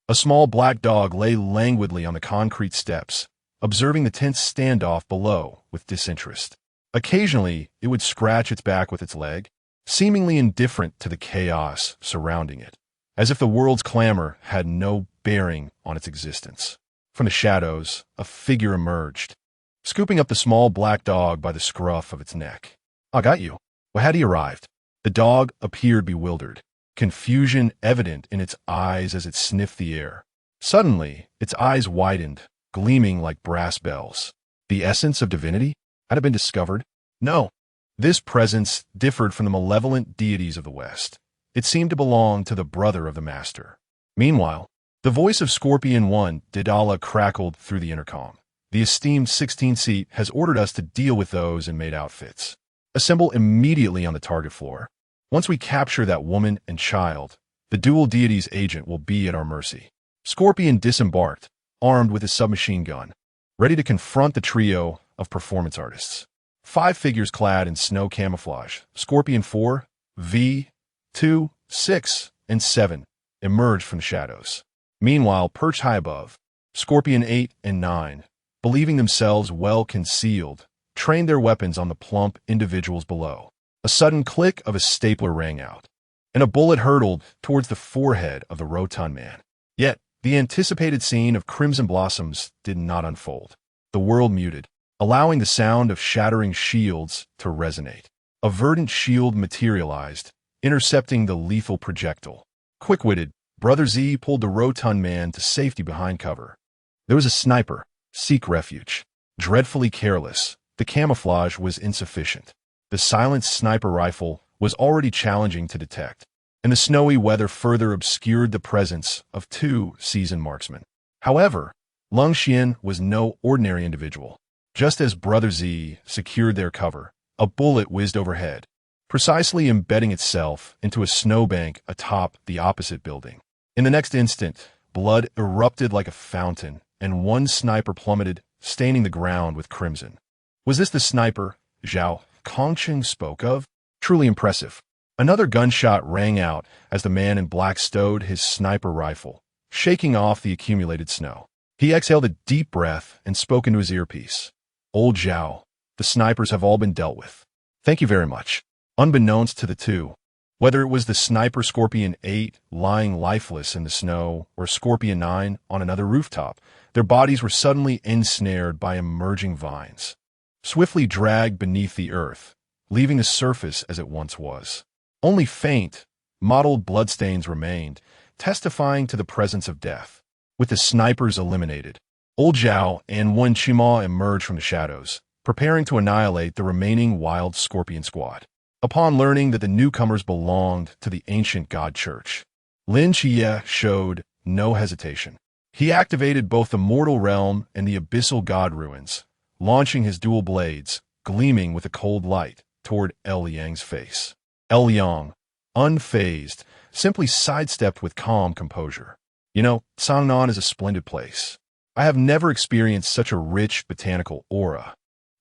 a small black dog lay languidly on the concrete steps, observing the tense standoff below with disinterest. Occasionally, it would scratch its back with its leg, seemingly indifferent to the chaos surrounding it, as if the world's clamor had no bearing on its existence. From the shadows, a figure emerged, scooping up the small black dog by the scruff of its neck. I got you. Well, had he arrived? The dog appeared bewildered, confusion evident in its eyes as it sniffed the air. Suddenly, its eyes widened, gleaming like brass bells. The essence of divinity had it been discovered? No. This presence differed from the malevolent deities of the West. It seemed to belong to the brother of the master. Meanwhile, the voice of Scorpion 1 Daedala crackled through the intercom. The esteemed 16th seat has ordered us to deal with those in maid outfits. Assemble immediately on the target floor. Once we capture that woman and child, the dual deities agent will be at our mercy. Scorpion disembarked, armed with his submachine gun, ready to confront the trio of performance artists. 5 figures clad in snow camouflage, Scorpion 4, V, 2, 6, and 7, emerged from the shadows. Meanwhile, perched high above, Scorpion 8 and 9, believing themselves well concealed, trained their weapons on the plump individuals below. A sudden click of a stapler rang out, and a bullet hurtled towards the forehead of the rotund man. Yet, the anticipated scene of crimson blossoms did not unfold. The world muted, allowing the sound of shattering shields to resonate. A verdant shield materialized, intercepting the lethal projectile. Quick-witted, Brother Z pulled the rotund man to safety behind cover. There was a sniper. Seek refuge. Dreadfully careless, the camouflage was insufficient. The silenced sniper rifle was already challenging to detect, and the snowy weather further obscured the presence of 2 seasoned marksmen. However, Leng Xuan was no ordinary individual. Just as Brother Z secured their cover, a bullet whizzed overhead, precisely embedding itself into a snowbank atop the opposite building. In the next instant, blood erupted like a fountain, and one sniper plummeted, staining the ground with crimson. Was this the sniper Zhao Kongqing spoke of? Truly impressive. Another gunshot rang out as the man in black stowed his sniper rifle, shaking off the accumulated snow. He exhaled a deep breath and spoke into his earpiece. Old Zhao, the snipers have all been dealt with. Thank you very much. Unbeknownst to the two, whether it was the sniper Scorpion 8 lying lifeless in the snow or Scorpion 9 on another rooftop, their bodies were suddenly ensnared by emerging vines, swiftly dragged beneath the earth, leaving the surface as it once was. Only faint, mottled bloodstains remained, testifying to the presence of death. With the snipers eliminated, Old Zhao and Wen Qima emerged from the shadows, preparing to annihilate the remaining wild Scorpion squad. Upon learning that the newcomers belonged to the ancient God Church, Lin Qiye showed no hesitation. He activated both the mortal realm and the abyssal god ruins, launching his dual blades, gleaming with a cold light, toward Liang's face. Liang, unfazed, simply sidestepped with calm composure. You know, Cangnan is a splendid place. I have never experienced such a rich botanical aura.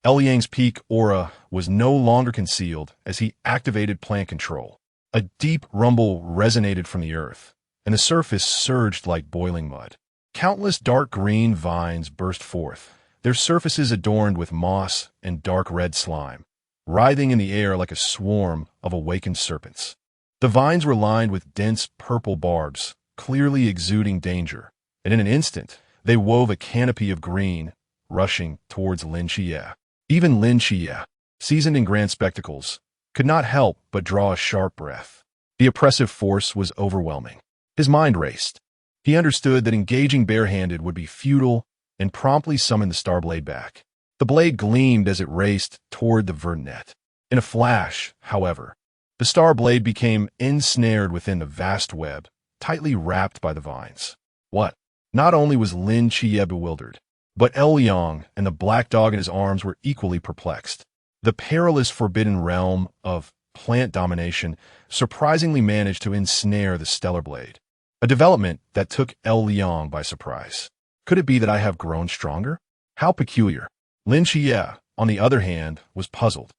Liang's peak aura was no longer concealed as he activated plant control. A deep rumble resonated from the earth, and the surface surged like boiling mud. Countless dark green vines burst forth, their surfaces adorned with moss and dark red slime, writhing in the air like a swarm of awakened serpents. The vines were lined with dense purple barbs, clearly exuding danger, and in an instant, they wove a canopy of green, rushing towards Lin Qiye. Even Lin Qiye, seasoned in grand spectacles, could not help but draw a sharp breath. The oppressive force was overwhelming. His mind raced. He understood that engaging barehanded would be futile and promptly summoned the star blade back. The blade gleamed as it raced toward the verdant net. In a flash, however, the star blade became ensnared within the vast web, tightly wrapped by the vines. What? Not only was Lin Qiye bewildered, but Liang and the black dog in his arms were equally perplexed. The perilous forbidden realm of plant domination surprisingly managed to ensnare the stellar blade, a development that took Liang by surprise. Could it be that I have grown stronger? How peculiar. Lin Qiye, on the other hand, was puzzled.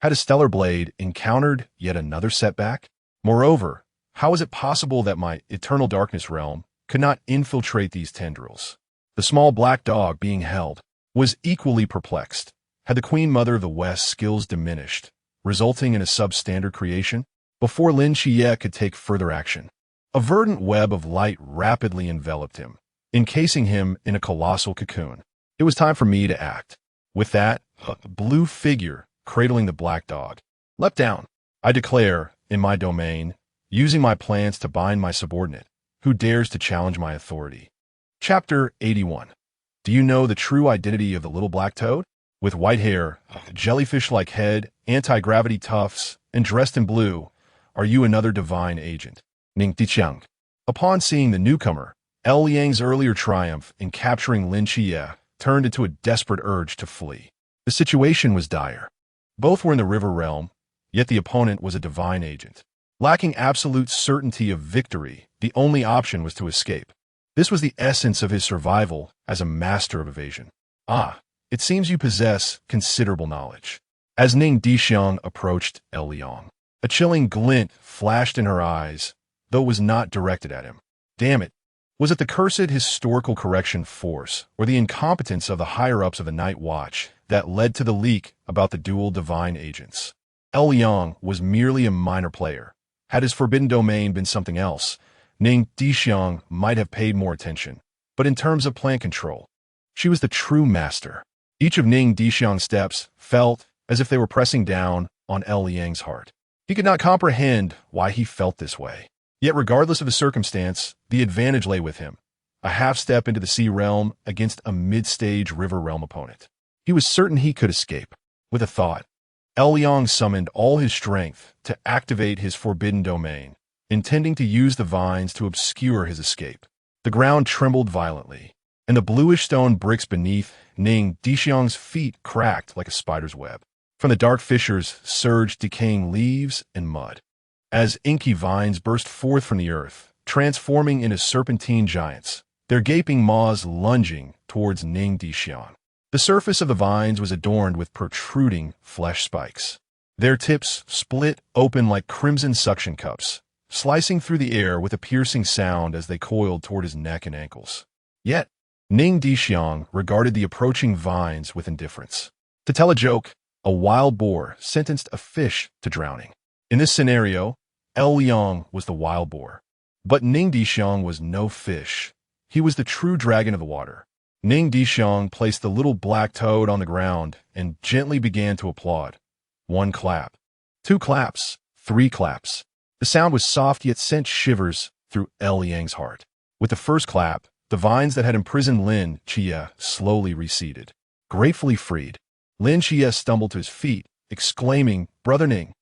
Had a stellar blade encountered yet another setback? Moreover, how is it possible that my eternal darkness realm could not infiltrate these tendrils? The small black dog being held was equally perplexed. Had the Queen Mother of the West skills diminished, resulting in a substandard creation? Before Lin Qiye could take further action, a verdant web of light rapidly enveloped him, encasing him in a colossal cocoon. It was time for me to act. With that, a blue figure cradling the black dog leapt down. I declare, in my domain, using my plans to bind my subordinate, who dares to challenge my authority. Chapter 81. Do you know the true identity of the little black toad? With white hair, a jellyfish-like head, anti-gravity tufts, and dressed in blue, are you another divine agent? Ning Dishuang. Upon seeing the newcomer, Liang's earlier triumph in capturing Lin Qiye turned into a desperate urge to flee. The situation was dire. Both were in the river realm, yet the opponent was a divine agent. Lacking absolute certainty of victory, the only option was to escape. This was the essence of his survival as a master of evasion. Ah, it seems you possess considerable knowledge. As Ning Dishuang approached Liang, a chilling glint flashed in her eyes, though it was not directed at him. Damn it. Was it the cursed historical correction force or the incompetence of the higher-ups of the Night Watch that led to the leak about the dual divine agents? Liang was merely a minor player. Had his forbidden domain been something else, Ning Dishuang might have paid more attention. But in terms of plant control, she was the true master. Each of Ning Dishuang's steps felt as if they were pressing down on Liang's heart. He could not comprehend why he felt this way. Yet regardless of the circumstance, the advantage lay with him. A half step into the sea realm against a mid-stage river realm opponent. He was certain he could escape. With a thought, Liang summoned all his strength to activate his forbidden domain, intending to use the vines to obscure his escape. The ground trembled violently, and the bluish stone bricks beneath Ning Dishuang's feet cracked like a spider's web. From the dark fissures surged decaying leaves and mud. As inky vines burst forth from the earth, transforming into serpentine giants, their gaping maws lunging towards Ning Dishuang. The surface of the vines was adorned with protruding flesh spikes. Their tips split open like crimson suction cups, slicing through the air with a piercing sound as they coiled toward his neck and ankles. Yet, Ning Dishuang regarded the approaching vines with indifference. To tell a joke, a wild boar sentenced a fish to drowning. In this scenario, Liang was the wild boar. But Ning Dishuang was no fish. He was the true dragon of the water. Ning Dishuang placed the little black toad on the ground and gently began to applaud. 1 clap. 2 claps. 3 claps. The sound was soft yet sent shivers through Liang's heart. With the first clap, the vines that had imprisoned Lin Qiye slowly receded. Gratefully freed, Lin Qiye stumbled to his feet, exclaiming, "Brother Ning."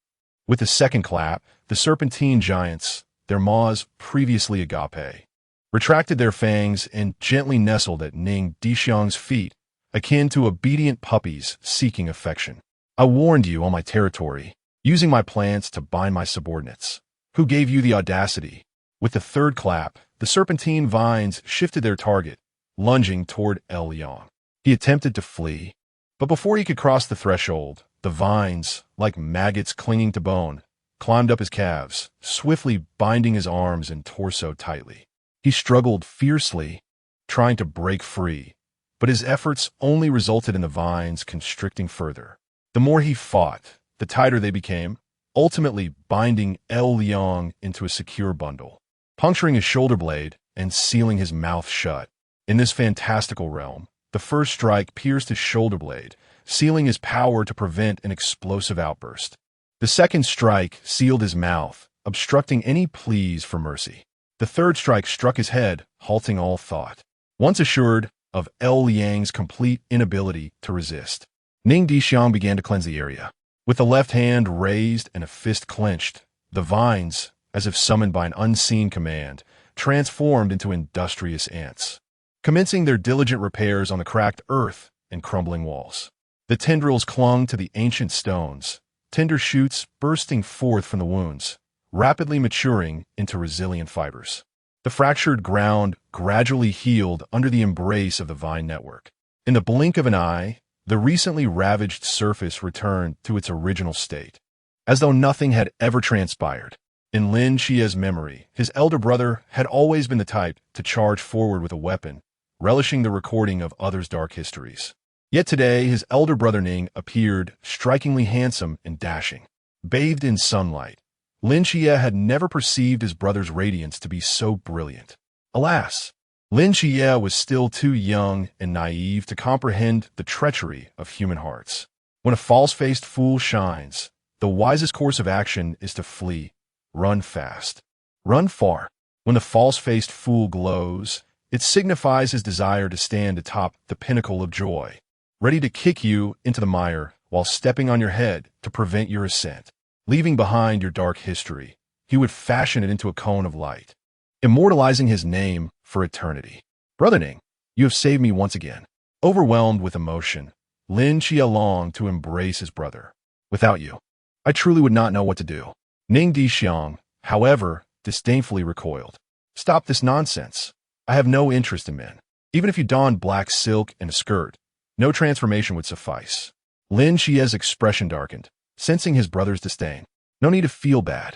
With the second clap, the serpentine giants, their maws previously agape, retracted their fangs and gently nestled at Ning Dishuang's feet, akin to obedient puppies seeking affection. I warned you on my territory, using my plants to bind my subordinates. Who gave you the audacity? With the third clap, the serpentine vines shifted their target, lunging toward Liang. He attempted to flee, but before he could cross the threshold, the vines, like maggots clinging to bone, climbed up his calves, swiftly binding his arms and torso tightly. He struggled fiercely, trying to break free, but his efforts only resulted in the vines constricting further. The more he fought, the tighter they became, ultimately binding Liang into a secure bundle, puncturing his shoulder blade and sealing his mouth shut. In this fantastical realm, the first strike pierced his shoulder blade, sealing his power to prevent an explosive outburst. The second strike sealed his mouth, obstructing any pleas for mercy. The third strike struck his head, halting all thought. Once assured of Liang's complete inability to resist, Ning Dishuang began to cleanse the area. With the left hand raised and a fist clenched, the vines, as if summoned by an unseen command, transformed into industrious ants, commencing their diligent repairs on the cracked earth and crumbling walls. The tendrils clung to the ancient stones, tender shoots bursting forth from the wounds, rapidly maturing into resilient fibers. The fractured ground gradually healed under the embrace of the vine network. In the blink of an eye, the recently ravaged surface returned to its original state, as though nothing had ever transpired. In Lin Qiye's memory, his elder brother had always been the type to charge forward with a weapon, relishing the recording of others' dark histories. Yet today, his elder brother Ning appeared strikingly handsome and dashing. Bathed in sunlight, Lin Qiye had never perceived his brother's radiance to be so brilliant. Alas, Lin Qiye was still too young and naive to comprehend the treachery of human hearts. When a false-faced fool shines, the wisest course of action is to flee. Run fast. Run far. When the false-faced fool glows, it signifies his desire to stand atop the pinnacle of joy, ready to kick you into the mire while stepping on your head to prevent your ascent. Leaving behind your dark history, he would fashion it into a cone of light, immortalizing his name for eternity. Brother Ning, you have saved me once again. Overwhelmed with emotion, Lin Qiye longed to embrace his brother. Without you, I truly would not know what to do. Ning Dishuang, however, disdainfully recoiled. Stop this nonsense. I have no interest in men. Even if you donned black silk and a skirt, no transformation would suffice. Lin Qiye's expression darkened, sensing his brother's disdain. No need to feel bad.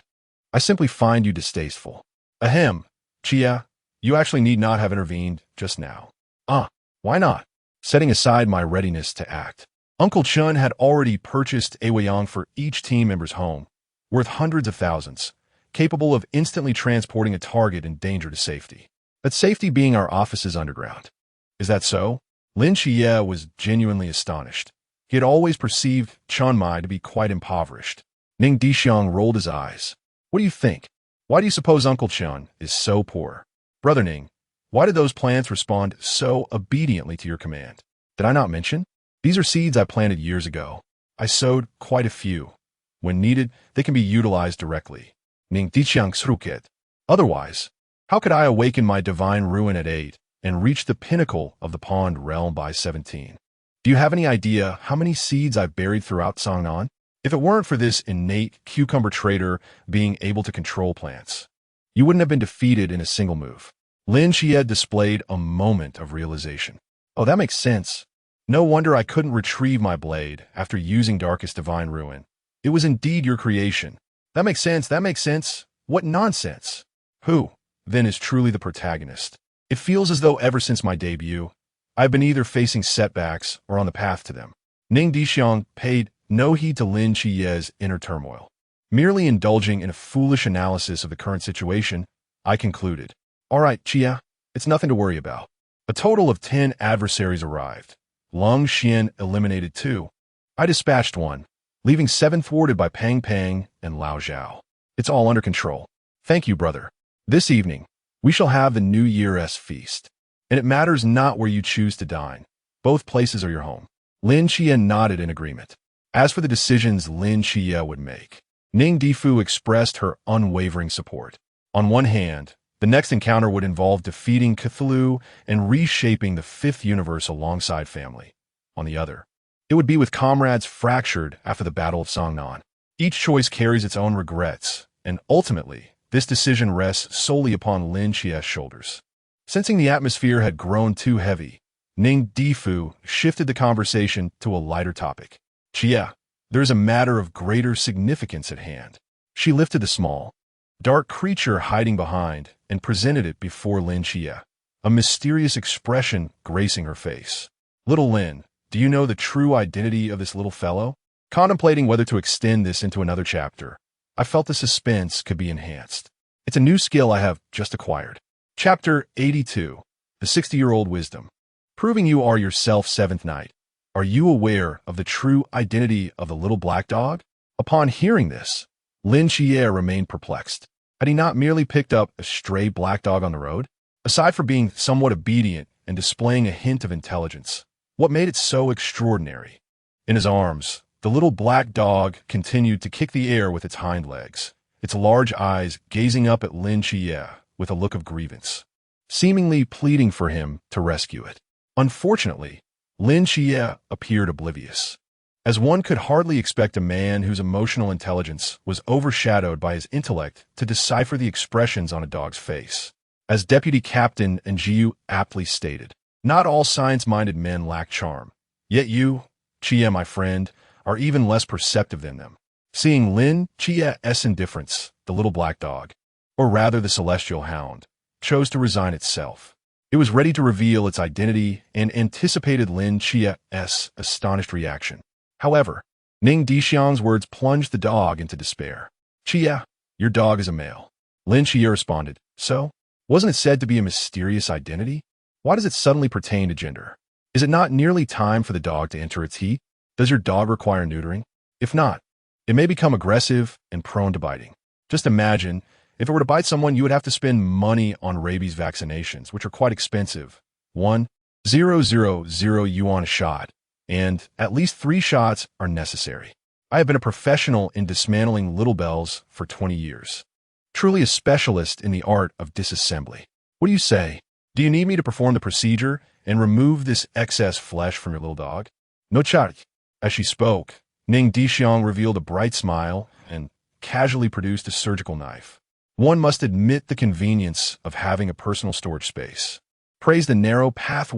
I simply find you distasteful. Ahem, Qiye, you actually need not have intervened just now. Why not? Setting aside my readiness to act. Uncle Chun had already purchased a Weiyang for each team member's home, worth hundreds of thousands, capable of instantly transporting a target in danger to safety. That safety being our offices underground. Is that so? Lin Qiye was genuinely astonished. He had always perceived Chunmai to be quite impoverished. Ning Dishuang rolled his eyes. What do you think? Why do you suppose Uncle Chun is so poor? Brother Ning, why did those plants respond so obediently to your command? Did I not mention? These are seeds I planted years ago. I sowed quite a few. When needed, they can be utilized directly. Ning Dishuang sruket. Otherwise, how could I awaken my divine ruin at 8 and reach the pinnacle of the pond realm by 17? Do you have any idea how many seeds I've buried throughout Cangnan? If it weren't for this innate cucumber trader being able to control plants, you wouldn't have been defeated in a single move. Lin Qiye displayed a moment of realization. Oh, that makes sense. No wonder I couldn't retrieve my blade after using Darkest Divine Ruin. It was indeed your creation. That makes sense. What nonsense. Who, then, is truly the protagonist? It feels as though ever since my debut, I've been either facing setbacks or on the path to them. Ning Dishuang paid no heed to Lin Qiye's inner turmoil. Merely indulging in a foolish analysis of the current situation, I concluded, all right, Qiye, it's nothing to worry about. A total of 10 adversaries arrived. Long Xian eliminated 2. I dispatched 1, leaving 7 thwarted by Pang Pang and Lao Zhao. It's all under control. Thank you, brother. This evening, we shall have the New Year's feast. And it matters not where you choose to dine. Both places are your home. Lin Qiye nodded in agreement. As for the decisions Lin Qiye would make, Ning Dishuang expressed her unwavering support. On one hand, the next encounter would involve defeating Cthulhu and reshaping the 5th universe alongside family. on the other. It would be with comrades fractured after the Battle of Cangnan. Each choice carries its own regrets, and ultimately, this decision rests solely upon Lin Qiye's shoulders. Sensing the atmosphere had grown too heavy, Ning Dishuang shifted the conversation to a lighter topic. Qiye, there is a matter of greater significance at hand. She lifted the small, dark creature hiding behind and presented it before Lin Qiye, a mysterious expression gracing her face. Little Lin, do you know the true identity of this little fellow? Contemplating whether to extend this into another chapter, I felt the suspense could be enhanced. It's a new skill I have just acquired. Chapter 82, The 60-Year-Old Wisdom. Proving you are yourself, Seventh Knight. Are you aware of the true identity of the little black dog? Upon hearing this, Lin Qiye remained perplexed. Had he not merely picked up a stray black dog on the road? Aside from being somewhat obedient and displaying a hint of intelligence, what made it so extraordinary? In his arms, the little black dog continued to kick the air with its hind legs, its large eyes gazing up at Lin Qiye with a look of grievance, seemingly pleading for him to rescue it. Unfortunately, Lin Qiye appeared oblivious, as one could hardly expect a man whose emotional intelligence was overshadowed by his intellect to decipher the expressions on a dog's face. As Deputy Captain Qingyu aptly stated, not all science-minded men lack charm, yet you, Qiye, my friend, are even less perceptive than them. Seeing Lin Qiye's indifference, the little black dog, or rather the celestial hound, chose to resign itself. It was ready to reveal its identity and anticipated Lin Qiye's astonished reaction. However, Ning Dishuang's words plunged the dog into despair. Qiye, your dog is a male. Lin Qiye responded, so? Wasn't it said to be a mysterious identity? Why does it suddenly pertain to gender? Is it not nearly time for the dog to enter its heat? Does your dog require neutering? If not, it may become aggressive and prone to biting. Just imagine, if it were to bite someone, you would have to spend money on rabies vaccinations, which are quite expensive. 1,000 yuan a shot, and at least 3 shots are necessary. I have been a professional in dismantling little bells for 20 years. Truly a specialist in the art of disassembly. What do you say? Do you need me to perform the procedure and remove this excess flesh from your little dog? No charge. As she spoke, Ning Dishuang revealed a bright smile and casually produced a surgical knife. One must admit the convenience of having a personal storage space. Praise the narrow pathway